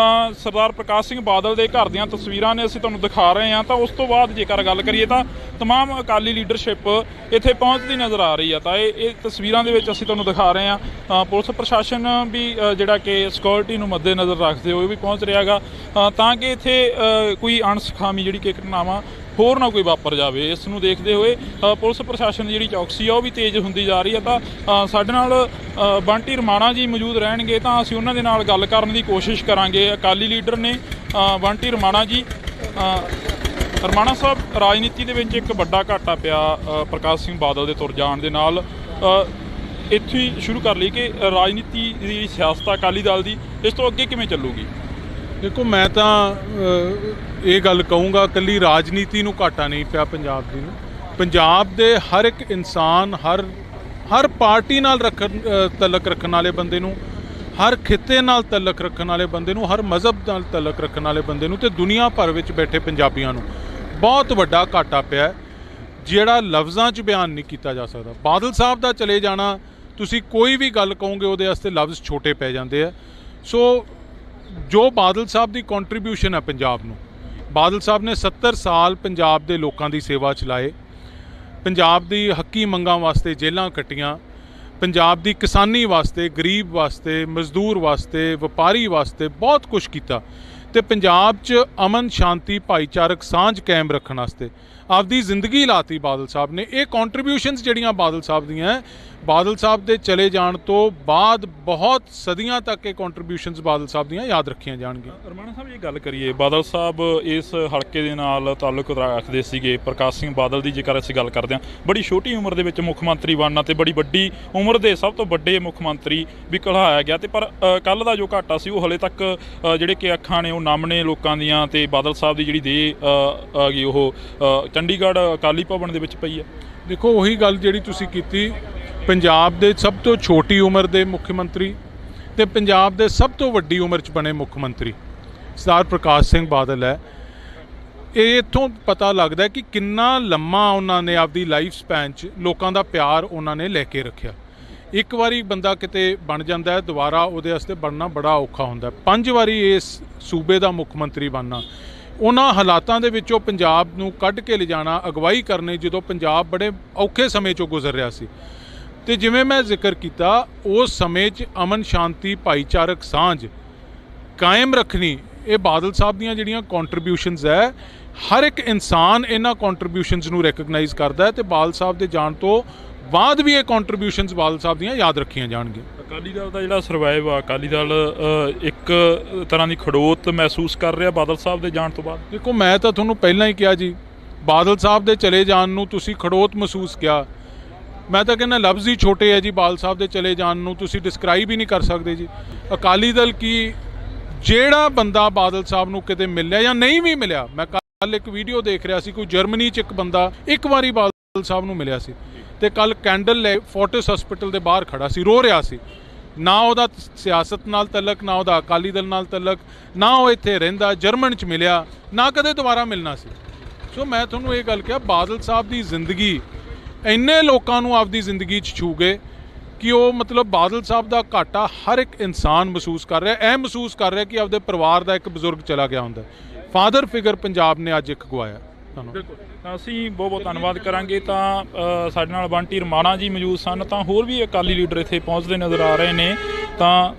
ਸਰਦਾਰ ਪ੍ਰਕਾਸ਼ ਸਿੰਘ ਬਾਦਲ ਦੇ ਘਰ ਦੀਆਂ ਤਸਵੀਰਾਂ ਨੇ, ਅਸੀਂ ਤੁਹਾਨੂੰ ਦਿਖਾ ਰਹੇ ਹਾਂ। ਤਾਂ ਉਸ ਤੋਂ ਬਾਅਦ ਜੇਕਰ ਗੱਲ ਕਰੀਏ ਤਾਂ ਤਮਾਮ ਅਕਾਲੀ ਲੀਡਰਸ਼ਿਪ ਇੱਥੇ ਪਹੁੰਚਦੀ ਨਜ਼ਰ ਆ ਰਹੀ ਆ। ਤਾਂ ਇਹ ਤਸਵੀਰਾਂ ਦੇ ਵਿੱਚ ਅਸੀਂ ਤੁਹਾਨੂੰ ਦਿਖਾ ਰਹੇ ਹਾਂ। ਪੁਲਿਸ ਪ੍ਰਸ਼ਾਸਨ ਵੀ ਜਿਹੜਾ ਕਿ ਸਿਕਿਉਰਿਟੀ ਨੂੰ ਮੱਦੇ ਨਜ਼ਰ ਰੱਖਦੇ ਹੋਏ ਵੀ ਪਹੁੰਚ ਰਿਹਾ ਹੈਗਾ, ਤਾਂ ਕਿ ਇੱਥੇ ਕੋਈ ਅਣਸੁਖਾਵੀ ਜਿਹੜੀ ਕਿ ਘਟਨਾਵਾਂ ਹੋਰ ਨਾ ਕੋਈ ਵਾਪਰ ਜਾਵੇ। ਇਸ ਨੂੰ ਦੇਖਦੇ ਹੋਏ ਪੁਲਿਸ ਪ੍ਰਸ਼ਾਸਨ ਦੀ ਜਿਹੜੀ ਚੌਕਸੀ ਆ ਉਹ ਵੀ ਤੇਜ਼ ਹੁੰਦੀ ਜਾ ਰਹੀ ਹੈ। ਤਾਂ ਸਾਡੇ ਨਾਲ ਬੰਟੀ ਰਮਾਣਾ ਜੀ ਮੌਜੂਦ ਰਹਿਣਗੇ, ਤਾਂ ਅਸੀਂ ਉਹਨਾਂ ਦੇ ਨਾਲ ਗੱਲ ਕਰਨ ਦੀ ਕੋਸ਼ਿਸ਼ ਕਰਾਂਗੇ। ਅਕਾਲੀ ਲੀਡਰ ਨੇ ਬੰਟੀ ਰਮਾਣਾ ਜੀ। ਰਮਾਣਾ ਸਾਹਿਬ, ਰਾਜਨੀਤੀ ਦੇ ਵਿੱਚ ਇੱਕ ਵੱਡਾ ਘਾਟਾ ਪਿਆ ਪ੍ਰਕਾਸ਼ ਸਿੰਘ ਬਾਦਲ ਦੇ ਤੁਰ ਜਾਣ ਦੇ ਨਾਲ। ਇੱਥੇ ਹੀ ਸ਼ੁਰੂ ਕਰ ਲਈ ਕਿ ਰਾਜਨੀਤੀ ਦੀ ਸਿਆਸਤ ਅਕਾਲੀ ਦਲ ਦੀ ਇਸ ਤੋਂ ਅੱਗੇ ਕਿਵੇਂ ਚੱਲੂਗੀ? ਦੇਖੋ, ਮੈਂ ਤਾਂ ਇਹ ਗੱਲ ਕਹੂੰਗਾ, ਇਕੱਲੀ ਰਾਜਨੀਤੀ ਨੂੰ ਘਾਟਾ ਨਹੀਂ ਪਿਆ ਪੰਜਾਬ ਦੀ ਨੂੰ। ਪੰਜਾਬ ਦੇ ਹਰ ਇੱਕ ਇਨਸਾਨ, ਹਰ ਪਾਰਟੀ ਨਾਲ ਤਲਕ ਰੱਖਣ ਵਾਲੇ ਬੰਦੇ ਨੂੰ, ਹਰ ਖਿੱਤੇ ਨਾਲ ਤਲਕ ਰੱਖਣ ਵਾਲੇ ਬੰਦੇ ਨੂੰ, ਹਰ ਮਜ਼ਹਬ ਨਾਲ ਤਲਕ ਰੱਖਣ ਵਾਲੇ ਬੰਦੇ ਨੂੰ, ਤੇ ਦੁਨੀਆ ਭਰ ਵਿੱਚ ਬੈਠੇ ਪੰਜਾਬੀਆਂ ਨੂੰ ਬਹੁਤ ਵੱਡਾ ਘਾਟਾ ਪਿਆ। ਜਿਹੜਾ ਲਫ਼ਜ਼ਾਂ 'ਚ ਬਿਆਨ ਨਹੀਂ ਕੀਤਾ ਜਾ ਸਕਦਾ। ਬਾਦਲ ਸਾਹਿਬ ਦਾ ਚਲੇ ਜਾਣਾ, ਤੁਸੀਂ ਕੋਈ ਵੀ ਗੱਲ ਕਹੋਗੇ ਉਹਦੇ ਵਾਸਤੇ ਲਫ਼ਜ਼ ਛੋਟੇ ਪੈ ਜਾਂਦੇ ਆ। ਸੋ ਜੋ ਬਾਦਲ ਸਾਹਿਬ ਦੀ ਕੰਟਰੀਬਿਊਸ਼ਨ ਹੈ ਪੰਜਾਬ ਨੂੰ, ਬਾਦਲ ਸਾਹਿਬ ਨੇ 70 ਸਾਲ ਪੰਜਾਬ ਦੇ ਲੋਕਾਂ ਦੀ ਸੇਵਾ ਚਲਾਏ, ਪੰਜਾਬ ਦੀ ਹੱਕੀ ਮੰਗਾਂ ਵਾਸਤੇ ਜੇਲ੍ਹਾਂ ਕੱਟੀਆਂ, ਪੰਜਾਬ ਦੀ ਕਿਸਾਨੀ ਵਾਸਤੇ, ਗਰੀਬ ਵਾਸਤੇ, ਮਜ਼ਦੂਰ ਵਾਸਤੇ, ਵਪਾਰੀ ਵਾਸਤੇ ਬਹੁਤ ਕੁਝ ਕੀਤਾ ਤੇ ਪੰਜਾਬ 'ਚ ਅਮਨ ਸ਼ਾਂਤੀ ਭਾਈਚਾਰਕ ਸਾਂਝ ਕਾਇਮ ਰੱਖਣ ਵਾਸਤੇ ਆਪਦੀ ਜ਼ਿੰਦਗੀ ਲਾਤੀ ਬਾਦਲ ਸਾਹਿਬ ਨੇ। ਇਹ ਕੰਟਰੀਬਿਊਸ਼ਨਸ ਜਿਹੜੀਆਂ ਬਾਦਲ ਸਾਹਿਬ ਦੀਆਂ, ਬਾਦਲ ਸਾਹਿਬ ਦੇ ਚਲੇ ਜਾਣ ਤੋਂ ਬਾਅਦ ਬਹੁਤ ਸਦੀਆਂ ਤੱਕ ਇਹ ਕੰਟਰੀਬਿਊਸ਼ਨਸ ਬਾਦਲ ਸਾਹਿਬ ਦੀਆਂ ਯਾਦ ਰੱਖੀਆਂ ਜਾਣਗੀਆਂ। ਰਮਾਣਾ ਸਾਹਿਬ ਇਹ ਗੱਲ ਕਰੀਏ, ਬਾਦਲ ਸਾਹਿਬ ਇਸ ਹਲਕੇ ਦੇ ਨਾਲ ਤਾਲੁਕ ਰੱਖਦੇ ਸੀਗੇ। ਪ੍ਰਕਾਸ਼ ਸਿੰਘ ਬਾਦਲ ਦੀ ਜੇਕਰ ਅਸੀਂ ਗੱਲ ਕਰਦੇ ਹਾਂ, ਬੜੀ ਛੋਟੀ ਉਮਰ ਦੇ ਵਿੱਚ ਮੁੱਖ ਮੰਤਰੀ ਬਣਨਾ ਤੇ ਬੜੀ ਵੱਡੀ ਉਮਰ ਦੇ ਸਭ ਤੋਂ ਵੱਡੇ ਮੁੱਖ ਮੰਤਰੀ ਵੀ ਕਹਾਇਆ ਗਿਆ ਤੇ ਪਰ ਕੱਲ੍ਹ ਦਾ ਜੋ ਘਾਟਾ ਸੀ ਉਹ ਹਲੇ ਤੱਕ ਜਿਹੜੇ ਕਿ ਅੱਖਾਂ ਨੇ ਉਹ ਨਮ ਨੇ ਲੋਕਾਂ ਦੀਆਂ ਤੇ ਬਾਦਲ ਸਾਹਿਬ ਦੀ ਜਿਹੜੀ ਦੇਹ ਆ ਗਈ ਉਹ ਚੰਡੀਗੜ੍ਹ ਅਕਾਲੀ ਭਵਨ ਦੇ ਵਿੱਚ ਪਈ ਹੈ। ਦੇਖੋ ਉਹੀ ਗੱਲ ਜਿਹੜੀ ਤੁਸੀਂ ਕੀਤੀ, ਪੰਜਾਬ ਦੇ ਸਭ ਤੋਂ ਛੋਟੀ ਉਮਰ ਦੇ ਮੁੱਖ ਮੰਤਰੀ ਤੇ ਪੰਜਾਬ ਦੇ ਸਭ ਤੋਂ ਵੱਡੀ ਉਮਰ 'ਚ ਬਣੇ ਮੁੱਖ ਮੰਤਰੀ ਸਰਦਾਰ ਪ੍ਰਕਾਸ਼ ਸਿੰਘ ਬਾਦਲ ਹੈ। ਇਹ ਇੱਥੋਂ ਪਤਾ ਲੱਗਦਾ ਕਿ ਕਿੰਨਾ ਲੰਮਾ ਉਹਨਾਂ ਨੇ ਆਪਦੀ ਲਾਈਫ ਸਪੈਨ 'ਚ ਲੋਕਾਂ ਦਾ ਪਿਆਰ ਉਹਨਾਂ ਨੇ ਲੈ ਕੇ ਰੱਖਿਆ। ਇੱਕ ਵਾਰੀ ਬੰਦਾ ਕਿਤੇ ਬਣ ਜਾਂਦਾ ਹੈ, ਦੁਬਾਰਾ ਉਹਦੇ ਵਾਸਤੇ ਬਣਨਾ ਬੜਾ ਔਖਾ ਹੁੰਦਾ। 5 ਵਾਰੀ ਇਸ ਸੂਬੇ ਦਾ ਮੁੱਖ ਮੰਤਰੀ ਬਣਨਾ, ਉਹਨਾਂ ਹਾਲਾਤਾਂ ਦੇ ਵਿੱਚੋਂ ਪੰਜਾਬ ਨੂੰ ਕੱਢ ਕੇ ਲਿਜਾਣਾ, ਅਗਵਾਈ ਕਰਨੀ ਜਦੋਂ ਪੰਜਾਬ ਬੜੇ ਔਖੇ ਸਮੇਂ 'ਚੋਂ ਗੁਜ਼ਰ ਰਿਹਾ ਸੀ। ਤੇ ਜਿਵੇਂ ਮੈਂ ਜ਼ਿਕਰ ਕੀਤਾ, ਉਸ ਸਮੇਂ 'ਚ ਅਮਨ ਸ਼ਾਂਤੀ ਭਾਈਚਾਰਕ ਸਾਂਝ ਕਾਇਮ ਰੱਖਣੀ, ਇਹ ਬਾਦਲ ਸਾਹਿਬ ਦੀਆਂ ਜਿਹੜੀਆਂ ਕੰਟਰੀਬਿਊਸ਼ਨਸ ਹੈ, ਹਰ ਇੱਕ ਇਨਸਾਨ ਇਹਨਾਂ ਕੰਟਰੀਬਿਊਸ਼ਨਸ ਨੂੰ ਰੈਕਗਨਾਈਜ਼ ਕਰਦਾ ਹੈ ਤੇ ਬਾਦਲ ਸਾਹਿਬ ਦੇ ਜਾਣ ਤੋਂ ਬਾਅਦ ਵੀ ਇਹ ਕੰਟਰੀਬਿਊਸ਼ਨਸ ਬਾਦਲ ਸਾਹਿਬ ਦੀਆਂ ਯਾਦ ਰੱਖੀਆਂ ਜਾਣਗੀਆਂ। ਅਕਾਲੀ ਦਲ ਦਾ ਜਿਹੜਾ ਸਰਵਾਈਵ ਆ, ਅਕਾਲੀ ਦਲ ਇੱਕ ਤਰ੍ਹਾਂ ਦੀ ਖੜੋਤ ਮਹਿਸੂਸ ਕਰ ਰਿਹਾ ਬਾਦਲ ਸਾਹਿਬ ਦੇ ਜਾਣ ਤੋਂ ਬਾਅਦ। ਦੇਖੋ ਮੈਂ ਤਾਂ ਤੁਹਾਨੂੰ ਪਹਿਲਾਂ ਹੀ ਕਿਹਾ ਜੀ, ਬਾਦਲ ਸਾਹਿਬ ਦੇ ਚਲੇ ਜਾਣ ਨੂੰ ਤੁਸੀਂ ਖੜੋਤ ਮਹਿਸੂਸ ਕਿਹਾ, ਮੈਂ ਤਾਂ ਕਹਿੰਦਾ ਲਫ਼ਜ਼ ਹੀ ਛੋਟੇ ਹੈ ਜੀ। ਬਾਦਲ ਸਾਹਿਬ ਦੇ ਚਲੇ ਜਾਣ ਨੂੰ ਤੁਸੀਂ ਡਿਸਕ੍ਰਾਈਬ ਹੀ ਨਹੀਂ ਕਰ ਸਕਦੇ ਜੀ। ਅਕਾਲੀ ਦਲ ਕੀ, ਜਿਹੜਾ ਬੰਦਾ ਬਾਦਲ ਸਾਹਿਬ ਨੂੰ ਕਿਤੇ ਮਿਲਿਆ ਜਾਂ ਨਹੀਂ ਵੀ ਮਿਲਿਆ, ਮੈਂ ਕੱਲ ਇੱਕ ਵੀਡੀਓ ਦੇਖ ਰਿਹਾ ਸੀ, ਕੋਈ ਜਰਮਨੀ 'ਚ ਇੱਕ ਬੰਦਾ ਇੱਕ ਵਾਰੀ ਬਾਦਲ ਸਾਹਿਬ ਨੂੰ ਮਿਲਿਆ ਸੀ ਤੇ ਕੱਲ ਕੈਂਡਲ ਲੈ ਫੋਰਟਿਸ ਹਸਪੀਟਲ ਦੇ ਬਾਹਰ ਖੜਾ ਸੀ, ਰੋ ਰਿਹਾ ਸੀ। ਨਾ ਉਹਦਾ ਸਿਆਸਤ ਨਾਲ ਤਲਕ, ਨਾ ਉਹਦਾ ਅਕਾਲੀ ਦਲ ਨਾਲ ਤਲਕ, ਨਾ ਉਹ ਇੱਥੇ ਰਹਿੰਦਾ, ਜਰਮਨ 'ਚ ਮਿਲਿਆ, ਨਾ ਕਦੇ ਦੁਬਾਰਾ ਮਿਲਣਾ ਸੀ। ਸੋ ਮੈਂ ਤੁਹਾਨੂੰ ਇਹ ਗੱਲ ਕਿਹਾ, ਬਾਦਲ ਸਾਹਿਬ ਦੀ ਜ਼ਿੰਦਗੀ ਇੰਨੇ ਲੋਕਾਂ ਨੂੰ ਆਪਦੀ ਜ਼ਿੰਦਗੀ 'ਚ ਛੂ ਗਏ ਕਿ ਉਹ ਮਤਲਬ ਬਾਦਲ ਸਾਹਿਬ ਦਾ ਘਾਟਾ ਹਰ ਇੱਕ ਇਨਸਾਨ ਮਹਿਸੂਸ ਕਰ ਰਿਹਾ, ਇਹ ਮਹਿਸੂਸ ਕਰ ਰਿਹਾ ਕਿ ਆਪਦੇ ਪਰਿਵਾਰ ਦਾ ਇੱਕ ਬਜ਼ੁਰਗ ਚਲਾ ਗਿਆ ਹੁੰਦਾ। ਫਾਦਰ ਫਿਗਰ ਪੰਜਾਬ ਨੇ ਅੱਜ ਇੱਕ ਗਵਾਇਆ। ਬਿਲਕੁਲ, ਤਾਂ ਅਸੀਂ ਬਹੁਤ ਬਹੁਤ ਧੰਨਵਾਦ ਕਰਾਂਗੇ। ਤਾਂ ਸਾਡੇ ਨਾਲ ਬੰਟੀ ਰਮਾਣਾ ਜੀ ਮੌਜੂਦ ਸਨ, ਤਾਂ ਹੋਰ ਵੀ ਅਕਾਲੀ ਲੀਡਰ ਇੱਥੇ ਪਹੁੰਚਦੇ ਨਜ਼ਰ ਆ ਰਹੇ ਨੇ। ਤਾਂ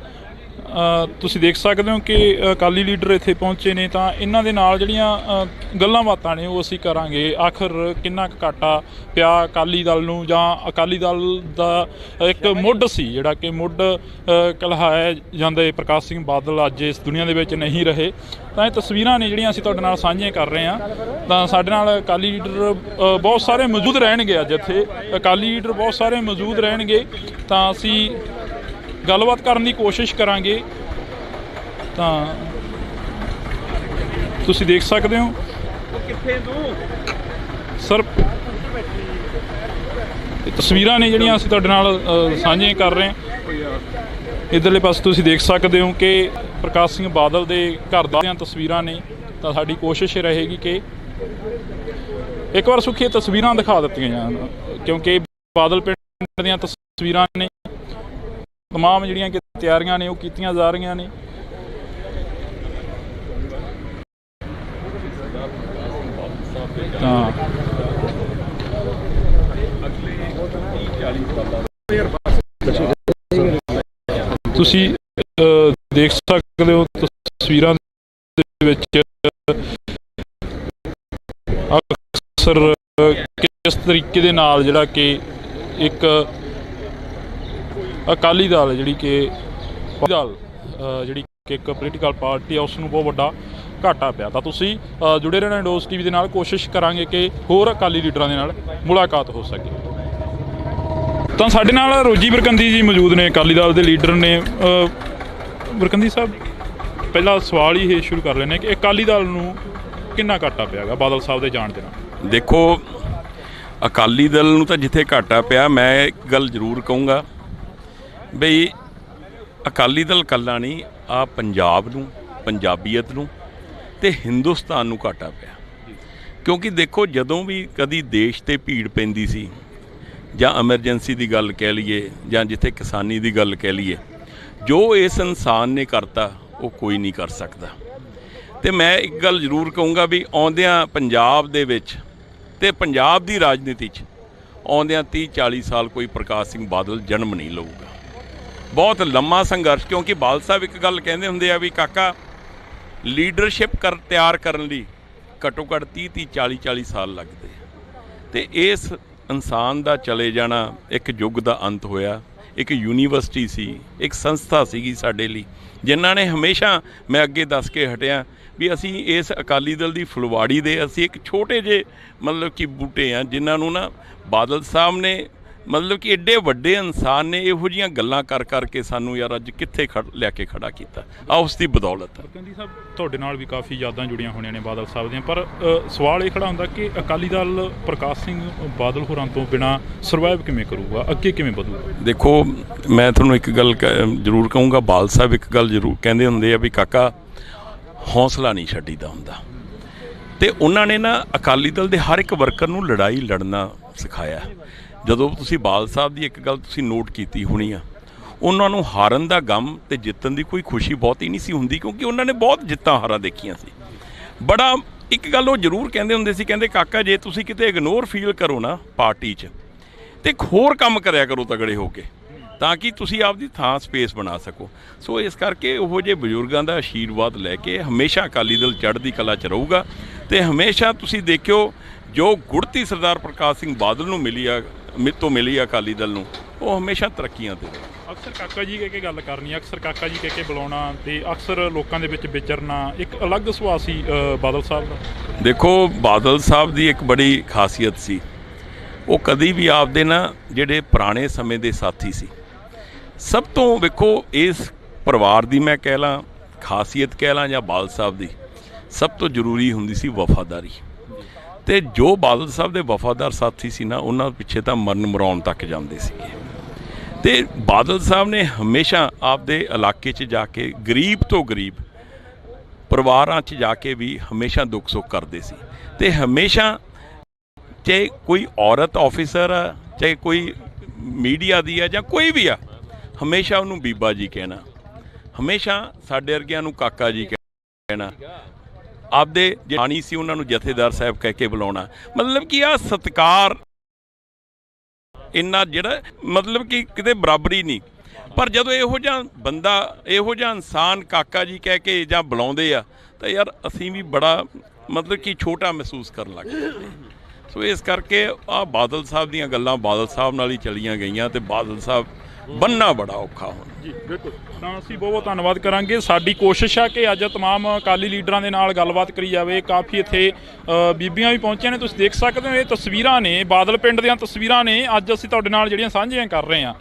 ਤੁਸੀਂ ਦੇਖ ਸਕਦੇ ਹੋ ਕਿ ਅਕਾਲੀ ਲੀਡਰ ਇੱਥੇ ਪਹੁੰਚੇ ਨੇ, ਤਾਂ ਇਹਨਾਂ ਦੇ ਨਾਲ ਜਿਹੜੀਆਂ ਗੱਲਾਂ ਬਾਤਾਂ ਨੇ ਉਹ ਅਸੀਂ ਕਰਾਂਗੇ। ਆਖਰ ਕਿੰਨਾ ਕੁ ਘਾਟਾ ਪਿਆ ਅਕਾਲੀ ਦਲ ਨੂੰ, ਜਾਂ ਅਕਾਲੀ ਦਲ ਦਾ ਇੱਕ ਮੁੱਢ ਸੀ ਜਿਹੜਾ ਕਿ ਮੁੱਢ ਕਲਹਾਇਆ ਜਾਂਦੇ ਪ੍ਰਕਾਸ਼ ਸਿੰਘ ਬਾਦਲ ਅੱਜ ਇਸ ਦੁਨੀਆ ਦੇ ਵਿੱਚ ਨਹੀਂ ਰਹੇ। ਤਾਂ ਇਹ ਤਸਵੀਰਾਂ ਨੇ ਜਿਹੜੀਆਂ ਅਸੀਂ ਤੁਹਾਡੇ ਨਾਲ ਸਾਂਝੀਆਂ ਕਰ ਰਹੇ ਹਾਂ। ਤਾਂ ਸਾਡੇ ਨਾਲ ਅਕਾਲੀ ਲੀਡਰ ਬਹੁਤ ਸਾਰੇ ਮੌਜੂਦ ਰਹਿਣਗੇ ਅੱਜ ਇੱਥੇ, ਅਕਾਲੀ ਲੀਡਰ ਬਹੁਤ ਸਾਰੇ ਮੌਜੂਦ ਰਹਿਣਗੇ, ਤਾਂ ਅਸੀਂ ਗੱਲਬਾਤ ਕਰਨ ਦੀ ਕੋਸ਼ਿਸ਼ ਕਰਾਂਗੇ। ਤਾਂ ਤੁਸੀਂ ਦੇਖ ਸਕਦੇ ਹੋ ਸਰ, ਤਸਵੀਰਾਂ ਨੇ ਜਿਹੜੀਆਂ ਅਸੀਂ ਤੁਹਾਡੇ ਨਾਲ ਸਾਂਝੀਆਂ ਕਰ ਰਹੇ ਹਾਂ। ਇੱਧਰਲੇ ਪਾਸੇ ਤੁਸੀਂ ਦੇਖ ਸਕਦੇ ਹੋ ਕਿ ਪ੍ਰਕਾਸ਼ ਸਿੰਘ ਬਾਦਲ ਦੇ ਘਰ ਦੀਆਂ ਤਸਵੀਰਾਂ ਨੇ। ਤਾਂ ਸਾਡੀ ਕੋਸ਼ਿਸ਼ ਰਹੇਗੀ ਕਿ ਇੱਕ ਵਾਰ ਸੁਖੀ ਤਸਵੀਰਾਂ ਦਿਖਾ ਦਿੱਤੀਆਂ ਜਾਣ, ਕਿਉਂਕਿ ਬਾਦਲ ਪਿੰਡ ਦੀਆਂ ਤਸਵੀਰਾਂ ਨੇ, ਤਮਾਮ ਜਿਹੜੀਆਂ ਕਿ ਤਿਆਰੀਆਂ ਨੇ ਉਹ ਕੀਤੀਆਂ ਜਾ ਰਹੀਆਂ ਨੇ। ਤਾਂ ਤੁਸੀਂ ਦੇਖ ਸਕਦੇ ਹੋ ਤਸਵੀਰਾਂ ਦੇ ਵਿੱਚ ਅਕਸਰ ਕਿਸ ਤਰੀਕੇ ਦੇ ਨਾਲ ਜਿਹੜਾ ਕਿ ਇੱਕ ਅਕਾਲੀ ਦਲ ਜਿਹੜੀ ਕਿ ਇੱਕ ਪੋਲੀਟੀਕਲ ਪਾਰਟੀ ਆ, ਉਸ ਨੂੰ ਬਹੁਤ ਵੱਡਾ ਘਾਟਾ ਪਿਆ। ਤਾਂ ਤੁਸੀਂ ਜੁੜੇ ਰਹਿਣਾ ਇੰਡੋਸ ਟੀਵੀ ਦੇ ਨਾਲ। ਕੋਸ਼ਿਸ਼ ਕਰਾਂਗੇ ਕਿ ਹੋਰ ਅਕਾਲੀ ਲੀਡਰਾਂ ਦੇ ਨਾਲ ਮੁਲਾਕਾਤ ਹੋ ਸਕੇ। ਤਾਂ ਸਾਡੇ ਨਾਲ ਰੋਜੀ ਬਰਕੰਦੀ ਜੀ ਮੌਜੂਦ ਨੇ, ਅਕਾਲੀ ਦਲ ਦੇ ਲੀਡਰ ਨੇ। ਬਰਕੰਦੀ ਸਾਹਿਬ, ਪਹਿਲਾ ਸਵਾਲ ਹੀ ਇਹ ਸ਼ੁਰੂ ਕਰ ਲੈਂਦੇ ਕਿ ਅਕਾਲੀ ਦਲ ਨੂੰ ਕਿੰਨਾ ਘਾਟਾ ਪਿਆ ਗਾ ਬਾਦਲ ਸਾਹਿਬ ਦੇ ਜਾਣ ਦੇ ਨਾਲ? ਦੇਖੋ, ਅਕਾਲੀ ਦਲ ਨੂੰ ਤਾਂ ਜਿੱਥੇ ਘਾਟਾ ਪਿਆ, ਮੈਂ ਇੱਕ ਗੱਲ ਜ਼ਰੂਰ ਕਹੂੰਗਾ ਬਈ ਅਕਾਲੀ ਦਲ ਇਕੱਲਾ ਨਹੀਂ, ਆ ਪੰਜਾਬ ਨੂੰ, ਪੰਜਾਬੀਅਤ ਨੂੰ ਤੇ ਹਿੰਦੁਸਤਾਨ ਨੂੰ ਘਾਟਾ ਪਿਆ। ਕਿਉਂਕਿ ਦੇਖੋ ਜਦੋਂ ਵੀ ਕਦੀ ਦੇਸ਼ ਤੇ ਭੀੜ ਪੈਂਦੀ ਸੀ ਜਾਂ ਐਮਰਜੈਂਸੀ ਦੀ ਗੱਲ ਕਹਿ ਲਈਏ ਜਾਂ ਜਿੱਥੇ ਕਿਸਾਨੀ ਦੀ ਗੱਲ ਕਹਿ ਲਈਏ, ਜੋ ਇਸ ਇਨਸਾਨ ਨੇ ਕਰਤਾ ਉਹ ਕੋਈ ਨਹੀਂ ਕਰ ਸਕਦਾ। ਤੇ ਮੈਂ ਇੱਕ ਗੱਲ ਜ਼ਰੂਰ ਕਹੂੰਗਾ ਵੀ ਆਉਂਦਿਆਂ ਪੰਜਾਬ ਦੇ ਵਿੱਚ ਤੇ ਪੰਜਾਬ ਦੀ ਰਾਜਨੀਤੀ 'ਚ ਆਉਂਦਿਆਂ 30-40 ਸਾਲ ਕੋਈ ਪ੍ਰਕਾਸ਼ ਸਿੰਘ ਬਾਦਲ ਜਨਮ ਨਹੀਂ ਲਊਗਾ। ਬਹੁਤ ਲੰਮਾ ਸੰਘਰਸ਼, ਕਿਉਂਕਿ ਬਾਦਲ ਸਾਹਿਬ ਇੱਕ ਗੱਲ ਕਹਿੰਦੇ ਹੁੰਦੇ ਆ ਵੀ ਕਾਕਾ ਲੀਡਰਸ਼ਿਪ ਤਿਆਰ ਕਰਨ ਲਈ ਘੱਟੋ ਘੱਟ 30-40 ਸਾਲ ਲੱਗਦੇ। ਤੇ ਇਸ ਇਨਸਾਨ ਦਾ ਚਲੇ ਜਾਣਾ ਇੱਕ ਯੁੱਗ ਦਾ ਅੰਤ ਹੋਇਆ। ਇੱਕ ਯੂਨੀਵਰਸਿਟੀ ਸੀ, ਇੱਕ ਸੰਸਥਾ ਸੀਗੀ ਸਾਡੇ ਲਈ, ਜਿਨ੍ਹਾਂ ਨੇ ਹਮੇਸ਼ਾ, ਮੈਂ ਅੱਗੇ ਦੱਸ ਕੇ ਹਟਿਆ ਵੀ ਅਸੀਂ ਇਸ ਅਕਾਲੀ ਦਲ ਦੀ ਫੁਲਵਾੜੀ ਦੇ ਅਸੀਂ ਇੱਕ ਛੋਟੇ ਜਿਹੇ ਮਤਲਬ ਕਿ ਬੂਟੇ ਆ, ਜਿਨ੍ਹਾਂ ਨੂੰ ਨਾ ਬਾਦਲ ਸਾਹਿਬ ਨੇ ਮਤਲਬ ਕਿ ਐਡੇ ਵੱਡੇ ਇਨਸਾਨ ਨੇ ਇਹੋ ਜਿਹੀਆਂ ਗੱਲਾਂ ਕਰ ਕਰਕੇ ਸਾਨੂੰ ਯਾਰ ਅੱਜ ਕਿੱਥੇ ਲੈ ਕੇ ਖੜਾ ਕੀਤਾ। ਆ ਉਸ ਦੀ ਬਦੌਲਤ। ਕੰਦੀ ਸਾਹਿਬ, ਤੁਹਾਡੇ ਨਾਲ ਵੀ ਕਾਫੀ ਯਾਦਾਂ ਜੁੜੀਆਂ ਹੋਣੀਆਂ ਨੇ ਬਾਦਲ ਸਾਹਿਬ ਦੀਆਂ, ਪਰ ਸਵਾਲ ਇਹ ਖੜਾ ਹੁੰਦਾ ਕਿ ਅਕਾਲੀ ਦਲ ਪ੍ਰਕਾਸ਼ ਸਿੰਘ ਬਾਦਲ ਹੋਰਾਂ ਤੋਂ ਬਿਨਾਂ ਸਰਵਾਈਵ ਕਿਵੇਂ ਕਰੂਗਾ, ਅੱਗੇ ਕਿਵੇਂ ਵਧੂਗਾ? ਦੇਖੋ, ਮੈਂ ਤੁਹਾਨੂੰ ਇੱਕ ਗੱਲ ਜ਼ਰੂਰ ਕਹੂੰਗਾ, ਬਾਦਲ ਸਾਹਿਬ ਇੱਕ ਗੱਲ ਜ਼ਰੂਰ ਕਹਿੰਦੇ ਹੁੰਦੇ ਆ ਵੀ ਕਾਕਾ ਹੌਸਲਾ ਨਹੀਂ ਛੱਡੀਦਾ ਹੁੰਦਾ। ਤੇ ਉਹਨਾਂ ਨੇ ਨਾ ਅਕਾਲੀ ਦਲ ਦੇ ਹਰ ਇੱਕ ਵਰਕਰ ਨੂੰ ਲੜਾਈ ਲੜਨਾ ਸਿਖਾਇਆ। ਜਦੋਂ ਤੁਸੀਂ ਬਾਦਲ ਸਾਹਿਬ ਦੀ ਇੱਕ ਗੱਲ ਤੁਸੀਂ ਨੋਟ ਕੀਤੀ ਹੋਣੀ ਆ, ਉਹਨਾਂ ਨੂੰ ਹਾਰਨ ਦਾ ਗਮ ਤੇ ਜਿੱਤਣ ਦੀ ਕੋਈ ਖੁਸ਼ੀ ਬਹੁਤੀ ਨਹੀਂ ਸੀ ਹੁੰਦੀ, ਕਿਉਂਕਿ ਉਹਨਾਂ ਨੇ ਬਹੁਤ ਜਿੱਤਾਂ ਹਾਰਾਂ ਦੇਖੀਆਂ ਸੀ। ਬੜਾ ਇੱਕ ਗੱਲ ਉਹ ਜ਼ਰੂਰ ਕਹਿੰਦੇ ਹੁੰਦੇ ਸੀ, ਕਹਿੰਦੇ ਕਾਕਾ ਜੇ ਤੁਸੀਂ ਕਿਤੇ ਇਗਨੋਰ ਫੀਲ ਕਰੋ ਨਾ ਪਾਰਟੀ 'ਚ, ਤੇ ਹੋਰ ਕੰਮ ਕਰਿਆ ਕਰੋ ਤਗੜੇ ਹੋ ਕੇ, ਤਾਂ ਕਿ ਤੁਸੀਂ ਆਪਦੀ ਥਾਂ ਸਪੇਸ ਬਣਾ ਸਕੋ। ਸੋ ਇਸ ਕਰਕੇ ਉਹੋ ਜਿਹੇ ਬਜ਼ੁਰਗਾਂ ਦਾ ਆਸ਼ੀਰਵਾਦ ਲੈ ਕੇ ਹਮੇਸ਼ਾ ਅਕਾਲੀ ਦਲ ਚੜ੍ਹਦੀ ਕਲਾ 'ਚ ਰਹੂਗਾ। ਤੇ ਹਮੇਸ਼ਾ ਤੁਸੀਂ ਦੇਖਿਓ ਜੋ ਗੁੜਤੀ ਸਰਦਾਰ ਪ੍ਰਕਾਸ਼ ਸਿੰਘ ਬਾਦਲ ਨੂੰ ਮਿਲੀ ਆ, ਮਿਲੀ ਅਕਾਲੀ ਦਲ ਨੂੰ, ਉਹ ਹਮੇਸ਼ਾ ਤਰੱਕੀਆਂ ਤੇ। ਅਕਸਰ ਕਾਕਾ ਜੀ ਕਹਿ ਕੇ ਗੱਲ ਕਰਨੀ, ਅਕਸਰ ਕਾਕਾ ਜੀ ਕਹਿ ਕੇ ਬੁਲਾਉਣਾ ਤੇ ਅਕਸਰ ਲੋਕਾਂ ਦੇ ਵਿੱਚ ਵਿਚਰਨਾ ਇੱਕ ਅਲੱਗ ਸੁਭਾਅ ਸੀ ਬਾਦਲ ਸਾਹਿਬ ਦਾ। ਦੇਖੋ, ਬਾਦਲ ਸਾਹਿਬ ਦੀ ਇੱਕ ਬੜੀ ਖਾਸੀਅਤ ਸੀ, ਉਹ ਕਦੀ ਵੀ ਆਪਦੇ ਨਾ ਜਿਹੜੇ ਪੁਰਾਣੇ ਸਮੇਂ ਦੇ ਸਾਥੀ ਸੀ, ਸਭ ਤੋਂ ਵੇਖੋ ਇਸ ਪਰਿਵਾਰ ਦੀ ਮੈਂ ਕਹਿ ਲਾਂ ਖਾਸੀਅਤ ਕਹਿ ਲਾਂ ਜਾਂ ਬਾਦਲ ਸਾਹਿਬ ਦੀ, ਸਭ ਤੋਂ ਜ਼ਰੂਰੀ ਹੁੰਦੀ ਸੀ ਵਫਾਦਾਰੀ। ਤੇ ਜੋ ਬਾਦਲ ਸਾਹਿਬ ਦੇ ਵਫਾਦਾਰ ਸਾਥੀ ਸੀ ਨਾ, ਉਹਨਾਂ ਪਿੱਛੇ ਤਾਂ ਮਰਨ ਮਰਾਉਣ ਤੱਕ ਜਾਂਦੇ ਸੀਗੇ। ਤੇ ਬਾਦਲ ਸਾਹਿਬ ਨੇ ਹਮੇਸ਼ਾ ਆਪਦੇ ਇਲਾਕੇ 'ਚ ਜਾ ਕੇ ਗਰੀਬ ਤੋਂ ਗਰੀਬ ਪਰਿਵਾਰਾਂ 'ਚ ਜਾ ਕੇ ਵੀ ਹਮੇਸ਼ਾ ਦੁੱਖ ਸੁੱਖ ਕਰਦੇ ਸੀ। ਤੇ ਹਮੇਸ਼ਾ ਚਾਹੇ ਕੋਈ ਔਰਤ ਆਫਿਸਰ ਆ, ਚਾਹੇ ਕੋਈ ਮੀਡੀਆ ਦੀ ਆ ਜਾਂ ਕੋਈ ਵੀ ਆ, ਹਮੇਸ਼ਾ ਉਹਨੂੰ ਬੀਬਾ ਜੀ ਕਹਿਣਾ, ਹਮੇਸ਼ਾ ਸਾਡੇ ਵਰਗਿਆਂ ਨੂੰ ਕਾਕਾ ਜੀ ਕਹਿਣਾ, ਆਪਦੇ ਜਾਣੀ ਸੀ ਉਹਨਾਂ ਨੂੰ ਜਥੇਦਾਰ ਸਾਹਿਬ ਕਹਿ ਕੇ ਬੁਲਾਉਣਾ। ਮਤਲਬ ਕਿ ਆਹ ਸਤਿਕਾਰ ਇੰਨਾ ਜਿਹੜਾ ਮਤਲਬ ਕਿ ਕਿਤੇ ਬਰਾਬਰੀ ਨਹੀਂ। ਪਰ ਜਦੋਂ ਇਹੋ ਜਿਹਾ ਬੰਦਾ, ਇਹੋ ਜਿਹਾ ਇਨਸਾਨ ਕਾਕਾ ਜੀ ਕਹਿ ਕੇ ਜਾਂ ਬੁਲਾਉਂਦੇ ਆ, ਤਾਂ ਯਾਰ ਅਸੀਂ ਵੀ ਬੜਾ ਮਤਲਬ ਕਿ ਛੋਟਾ ਮਹਿਸੂਸ ਕਰਨ ਲੱਗ ਜਾਂਦੇ। ਸੋ ਇਸ ਕਰਕੇ ਆਹ ਬਾਦਲ ਸਾਹਿਬ ਦੀਆਂ ਗੱਲਾਂ ਬਾਦਲ ਸਾਹਿਬ ਨਾਲ ਹੀ ਚਲੀਆਂ ਗਈਆਂ, ਤੇ ਬਾਦਲ ਸਾਹਿਬ ਬੰਨ੍ਹਣਾ ਬੜਾ ਔਖਾ ਹੁਣ। ਜੀ ਬਿਲਕੁਲ, ਤਾਂ ਅਸੀਂ ਬਹੁਤ ਬਹੁਤ ਧੰਨਵਾਦ ਕਰਾਂਗੇ। ਸਾਡੀ ਕੋਸ਼ਿਸ਼ ਆ ਕਿ ਅੱਜ ਤਮਾਮ ਅਕਾਲੀ ਲੀਡਰਾਂ ਦੇ ਨਾਲ ਗੱਲਬਾਤ ਕਰੀ ਜਾਵੇ। ਕਾਫੀ ਇੱਥੇ ਬੀਬੀਆਂ ਵੀ ਪਹੁੰਚੀਆਂ ਨੇ, ਤੁਸੀਂ ਦੇਖ ਸਕਦੇ ਹੋ ਇਹ ਤਸਵੀਰਾਂ ਨੇ, ਬਾਦਲ ਪਿੰਡ ਦੀਆਂ ਤਸਵੀਰਾਂ ਨੇ ਅੱਜ ਅਸੀਂ ਤੁਹਾਡੇ ਨਾਲ ਜਿਹੜੀਆਂ ਸਾਂਝੀਆਂ ਕਰ ਰਹੇ ਹਾਂ,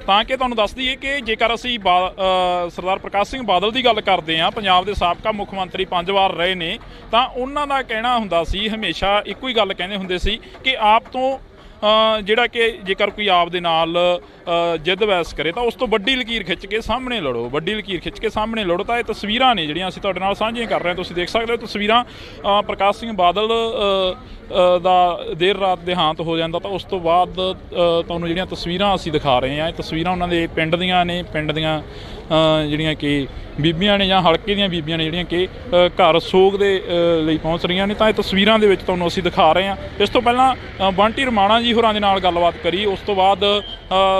ਤਾਂ ਕਿ ਤੁਹਾਨੂੰ ਦੱਸ ਦਈਏ ਕਿ ਜੇਕਰ ਅਸੀਂ ਸਰਦਾਰ ਪ੍ਰਕਾਸ਼ ਸਿੰਘ ਬਾਦਲ ਦੀ ਗੱਲ ਕਰਦੇ ਹਾਂ, ਪੰਜਾਬ ਦੇ ਸਾਬਕਾ ਮੁੱਖ ਮੰਤਰੀ 5 ਵਾਰ ਰਹੇ ਨੇ, ਤਾਂ ਉਹਨਾਂ ਦਾ ਕਹਿਣਾ ਹੁੰਦਾ ਸੀ, ਹਮੇਸ਼ਾ ਇੱਕੋ ਹੀ ਗੱਲ ਕਹਿੰਦੇ ਹੁੰਦੇ ਸੀ ਕਿ ਆਪ ਤੋਂ ਜਿਹੜਾ ਕਿ ਜੇਕਰ ਕੋਈ ਆਪ ਦੇ ਨਾਲ ਜਿੱਦ ਬਹਿਸ ਕਰੇ ਤਾਂ ਉਸ ਤੋਂ ਵੱਡੀ ਲਕੀਰ ਖਿੱਚ ਕੇ ਸਾਹਮਣੇ ਲੜੋ, ਵੱਡੀ ਲਕੀਰ ਖਿੱਚ ਕੇ ਸਾਹਮਣੇ ਲੜੋ। ਤਾਂ ਇਹ ਤਸਵੀਰਾਂ ਨੇ ਜਿਹੜੀਆਂ ਅਸੀਂ ਤੁਹਾਡੇ ਨਾਲ ਸਾਂਝੀਆਂ ਕਰ ਰਹੇ ਹਾਂ, ਤੁਸੀਂ ਦੇਖ ਸਕਦੇ ਹੋ ਤਸਵੀਰਾਂ। ਪ੍ਰਕਾਸ਼ ਸਿੰਘ ਬਾਦਲ ਦਾ ਦੇਰ ਰਾਤ ਦੇਹਾਂਤ ਹੋ ਜਾਂਦਾ, ਤਾਂ ਉਸ ਤੋਂ ਬਾਅਦ ਤੁਹਾਨੂੰ ਜਿਹੜੀਆਂ ਤਸਵੀਰਾਂ ਅਸੀਂ ਦਿਖਾ ਰਹੇ ਹਾਂ, ਇਹ ਤਸਵੀਰਾਂ ਉਹਨਾਂ ਦੇ ਪਿੰਡ ਦੀਆਂ ਨੇ, ਪਿੰਡ ਦੀਆਂ ਜਿਹੜੀਆਂ ਕਿ ਬੀਬੀਆਂ ਨੇ ਜਾਂ ਹਲਕੇ ਦੀਆਂ ਬੀਬੀਆਂ ਨੇ ਜਿਹੜੀਆਂ ਕਿ ਘਰ ਸੋਗ ਦੇ ਲਈ ਪਹੁੰਚ ਰਹੀਆਂ ਨੇ, ਤਾਂ ਇਹ ਤਸਵੀਰਾਂ ਦੇ ਵਿੱਚ ਤੁਹਾਨੂੰ ਅਸੀਂ ਦਿਖਾ ਰਹੇ ਹਾਂ। ਇਸ ਤੋਂ ਪਹਿਲਾਂ ਬੰਟੀ ਰਮਾਣਾ ਜੀ ਹੋਰਾਂ ਦੇ ਨਾਲ ਗੱਲਬਾਤ ਕਰੀ, ਉਸ ਤੋਂ ਬਾਅਦ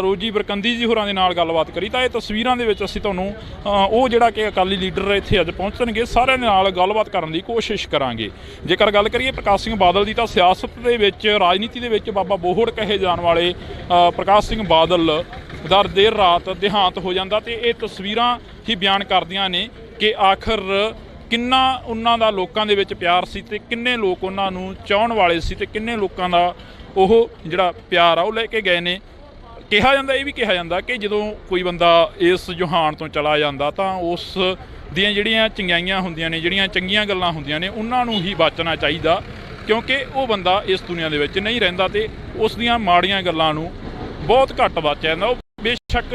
ਰੋਜੀ ਬਰਕੰਦੀ ਜੀ ਹੋਰਾਂ ਦੇ ਨਾਲ ਗੱਲਬਾਤ ਕਰੀ, ਤਾਂ ਇਹ ਤਸਵੀਰਾਂ ਦੇ ਵਿੱਚ ਅਸੀਂ ਤੁਹਾਨੂੰ ਉਹ ਜਿਹੜਾ ਕਿ ਅਕਾਲੀ ਲੀਡਰ ਇੱਥੇ ਅੱਜ ਪਹੁੰਚਣਗੇ ਸਾਰਿਆਂ ਦੇ ਨਾਲ ਗੱਲਬਾਤ ਕਰਨ ਦੀ ਕੋਸ਼ਿਸ਼ ਕਰਾਂਗੇ। ਜੇਕਰ ਗੱਲ ਕਰੀਏ ਪ੍ਰਕਾਸ਼ ਸਿੰਘ ਬਾਦਲ ਦੀ, ਤਾਂ ਸਿਆਸਤ ਦੇ ਵਿੱਚ, ਰਾਜਨੀਤੀ ਦੇ ਵਿੱਚ ਬਾਬਾ ਬੋਹੜ ਕਹੇ ਜਾਣ ਵਾਲੇ ਪ੍ਰਕਾਸ਼ ਸਿੰਘ ਬਾਦਲ ਦਾ ਦੇਰ ਰਾਤ ਦੇਹਾਂਤ ਹੋ ਜਾਂਦਾ, ਤੇ ਇਹ ਤਸਵੀਰਾਂ ਹੀ ਬਿਆਨ ਕਰਦੀਆਂ ਨੇ ਕਿ ਆਖਰ ਕਿੰਨਾ ਉਹਨਾਂ ਦਾ ਲੋਕਾਂ ਦੇ ਵਿੱਚ ਪਿਆਰ ਸੀ, ਤੇ ਕਿੰਨੇ ਲੋਕ ਉਹਨਾਂ ਨੂੰ ਚਾਹਣ ਵਾਲੇ ਸੀ, ਤੇ ਕਿੰਨੇ ਲੋਕਾਂ ਦਾ ਉਹ ਜਿਹੜਾ ਪਿਆਰ ਆ ਉਹ ਲੈ ਕੇ ਗਏ ਨੇ। ਕਿਹਾ ਜਾਂਦਾ, ਇਹ ਵੀ ਕਿਹਾ ਜਾਂਦਾ ਕਿ ਜਦੋਂ ਕੋਈ ਬੰਦਾ ਇਸ ਜਹਾਨ ਤੋਂ ਚਲਾ ਜਾਂਦਾ ਤਾਂ ਉਸ ਦੀਆਂ ਜਿਹੜੀਆਂ ਚੰਗਿਆਈਆਂ ਹੁੰਦੀਆਂ ਨੇ, ਜਿਹੜੀਆਂ ਚੰਗੀਆਂ ਗੱਲਾਂ ਹੁੰਦੀਆਂ ਨੇ, ਉਹਨਾਂ ਨੂੰ ਹੀ ਬਚਣਾ ਚਾਹੀਦਾ, ਕਿਉਂਕਿ ਉਹ ਬੰਦਾ ਇਸ ਦੁਨੀਆ ਦੇ ਵਿੱਚ ਨਹੀਂ ਰਹਿੰਦਾ ਤੇ ਉਸ ਦੀਆਂ ਮਾੜੀਆਂ ਗੱਲਾਂ ਨੂੰ ਬਹੁਤ ਘੱਟ ਬਚਿਆ ਜਾਂਦਾ। ਉਹ ਬੇਸ਼ੱਕ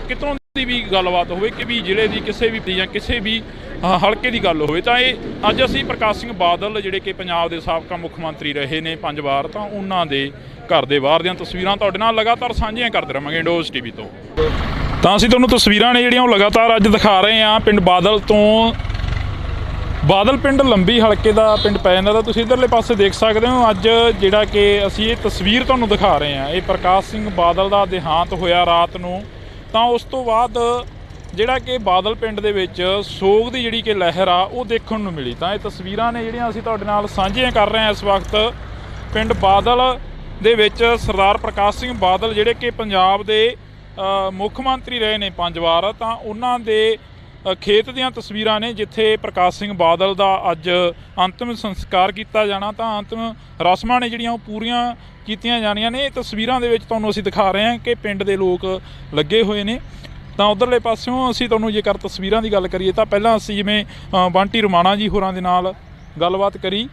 ਕਿਤੋਂ ਦੀ ਵੀ ਗੱਲਬਾਤ ਹੋਵੇ, ਕਿ ਵੀ ਜ਼ਿਲ੍ਹੇ ਦੀ ਕਿਸੇ ਵੀ ਜਾਂ ਕਿਸੇ ਵੀ ਹਲਕੇ ਦੀ ਗੱਲ ਹੋਵੇ ਤਾਂ ਇਹ ਅੱਜ ਅਸੀਂ ਪ੍ਰਕਾਸ਼ ਸਿੰਘ ਬਾਦਲ ਜਿਹੜੇ ਕਿ ਪੰਜਾਬ ਦੇ ਸਾਬਕਾ ਮੁੱਖ ਮੰਤਰੀ ਰਹੇ ਨੇ 5 ਵਾਰ, ਤਾਂ ਉਹਨਾਂ ਦੇ ਘਰ ਦੇ ਬਾਹਰ ਦੀਆਂ ਤਸਵੀਰਾਂ ਤੁਹਾਡੇ ਨਾਲ ਲਗਾਤਾਰ ਸਾਂਝੀਆਂ ਕਰਦੇ ਰਹਾਂਗੇ ਇੰਡੋਜ਼ ਟੀਵੀ ਤੋਂ। ਤਾਂ ਅਸੀਂ ਤੁਹਾਨੂੰ ਤਸਵੀਰਾਂ ਨੇ ਜਿਹੜੀਆਂ ਉਹ ਲਗਾਤਾਰ ਅੱਜ ਦਿਖਾ ਰਹੇ ਹਾਂ ਪਿੰਡ ਬਾਦਲ ਤੋਂ। ਬਾਦਲ ਪਿੰਡ ਲੰਬੀ ਹਲਕੇ ਦਾ ਪਿੰਡ ਪੈ ਜਾਂਦਾ, ਤਾਂ ਤੁਸੀਂ ਇੱਧਰਲੇ ਪਾਸੇ ਦੇਖ ਸਕਦੇ ਹੋ ਅੱਜ ਜਿਹੜਾ ਕਿ ਅਸੀਂ ਇਹ ਤਸਵੀਰ ਤੁਹਾਨੂੰ ਦਿਖਾ ਰਹੇ ਹਾਂ, ਇਹ ਪ੍ਰਕਾਸ਼ ਸਿੰਘ ਬਾਦਲ ਦਾ ਦੇਹਾਂਤ ਹੋਇਆ ਰਾਤ ਨੂੰ। ਤਾਂ ਉਸ ਤੋਂ ਬਾਅਦ ਜਿਹੜਾ ਕਿ ਬਾਦਲ ਪਿੰਡ ਦੇ ਵਿੱਚ ਸੋਗ ਦੀ ਜਿਹੜੀ ਕਿ ਲਹਿਰ ਆ ਉਹ ਦੇਖਣ ਨੂੰ ਮਿਲੀ। ਤਾਂ ਇਹ ਤਸਵੀਰਾਂ ਨੇ ਜਿਹੜੀਆਂ ਅਸੀਂ ਤੁਹਾਡੇ ਨਾਲ ਸਾਂਝੀਆਂ ਕਰ ਰਹੇ ਹਾਂ ਇਸ ਵਕਤ ਪਿੰਡ ਬਾਦਲ ਦੇ ਵਿੱਚ। ਸਰਦਾਰ ਪ੍ਰਕਾਸ਼ ਸਿੰਘ ਬਾਦਲ ਜਿਹੜੇ ਕਿ ਪੰਜਾਬ ਦੇ ਮੁੱਖ ਮੰਤਰੀ ਰਹੇ ਨੇ 5 ਵਾਰ, ਤਾਂ ਉਹਨਾਂ ਦੇ ਖੇਤ ਦੀਆਂ ਤਸਵੀਰਾਂ ਨੇ ਜਿੱਥੇ ਪ੍ਰਕਾਸ਼ ਸਿੰਘ ਬਾਦਲ ਦਾ ਅੱਜ ਅੰਤਿਮ ਸੰਸਕਾਰ ਕੀਤਾ ਜਾਣਾ। ਤਾਂ ਅੰਤਿਮ ਰਸਮਾਂ ਨੇ ਜਿਹੜੀਆਂ ਉਹ ਪੂਰੀਆਂ ਕੀਤੀਆਂ ਜਾਣੀਆਂ ਨੇ। ਇਹ ਤਸਵੀਰਾਂ ਦੇ ਵਿੱਚ ਤੁਹਾਨੂੰ ਅਸੀਂ ਦਿਖਾ ਰਹੇ ਹਾਂ ਕਿ ਪਿੰਡ ਦੇ ਲੋਕ ਲੱਗੇ ਹੋਏ ਨੇ। ਤਾਂ ਉੱਧਰਲੇ ਪਾਸਿਓਂ ਅਸੀਂ ਤੁਹਾਨੂੰ ਜੇਕਰ ਤਸਵੀਰਾਂ ਦੀ ਗੱਲ ਕਰੀਏ ਤਾਂ ਪਹਿਲਾਂ ਅਸੀਂ ਜਿਵੇਂ ਬੰਟੀ ਰਮਾਣਾ ਜੀ ਹੋਰਾਂ ਦੇ ਨਾਲ ਗੱਲਬਾਤ ਕਰੀ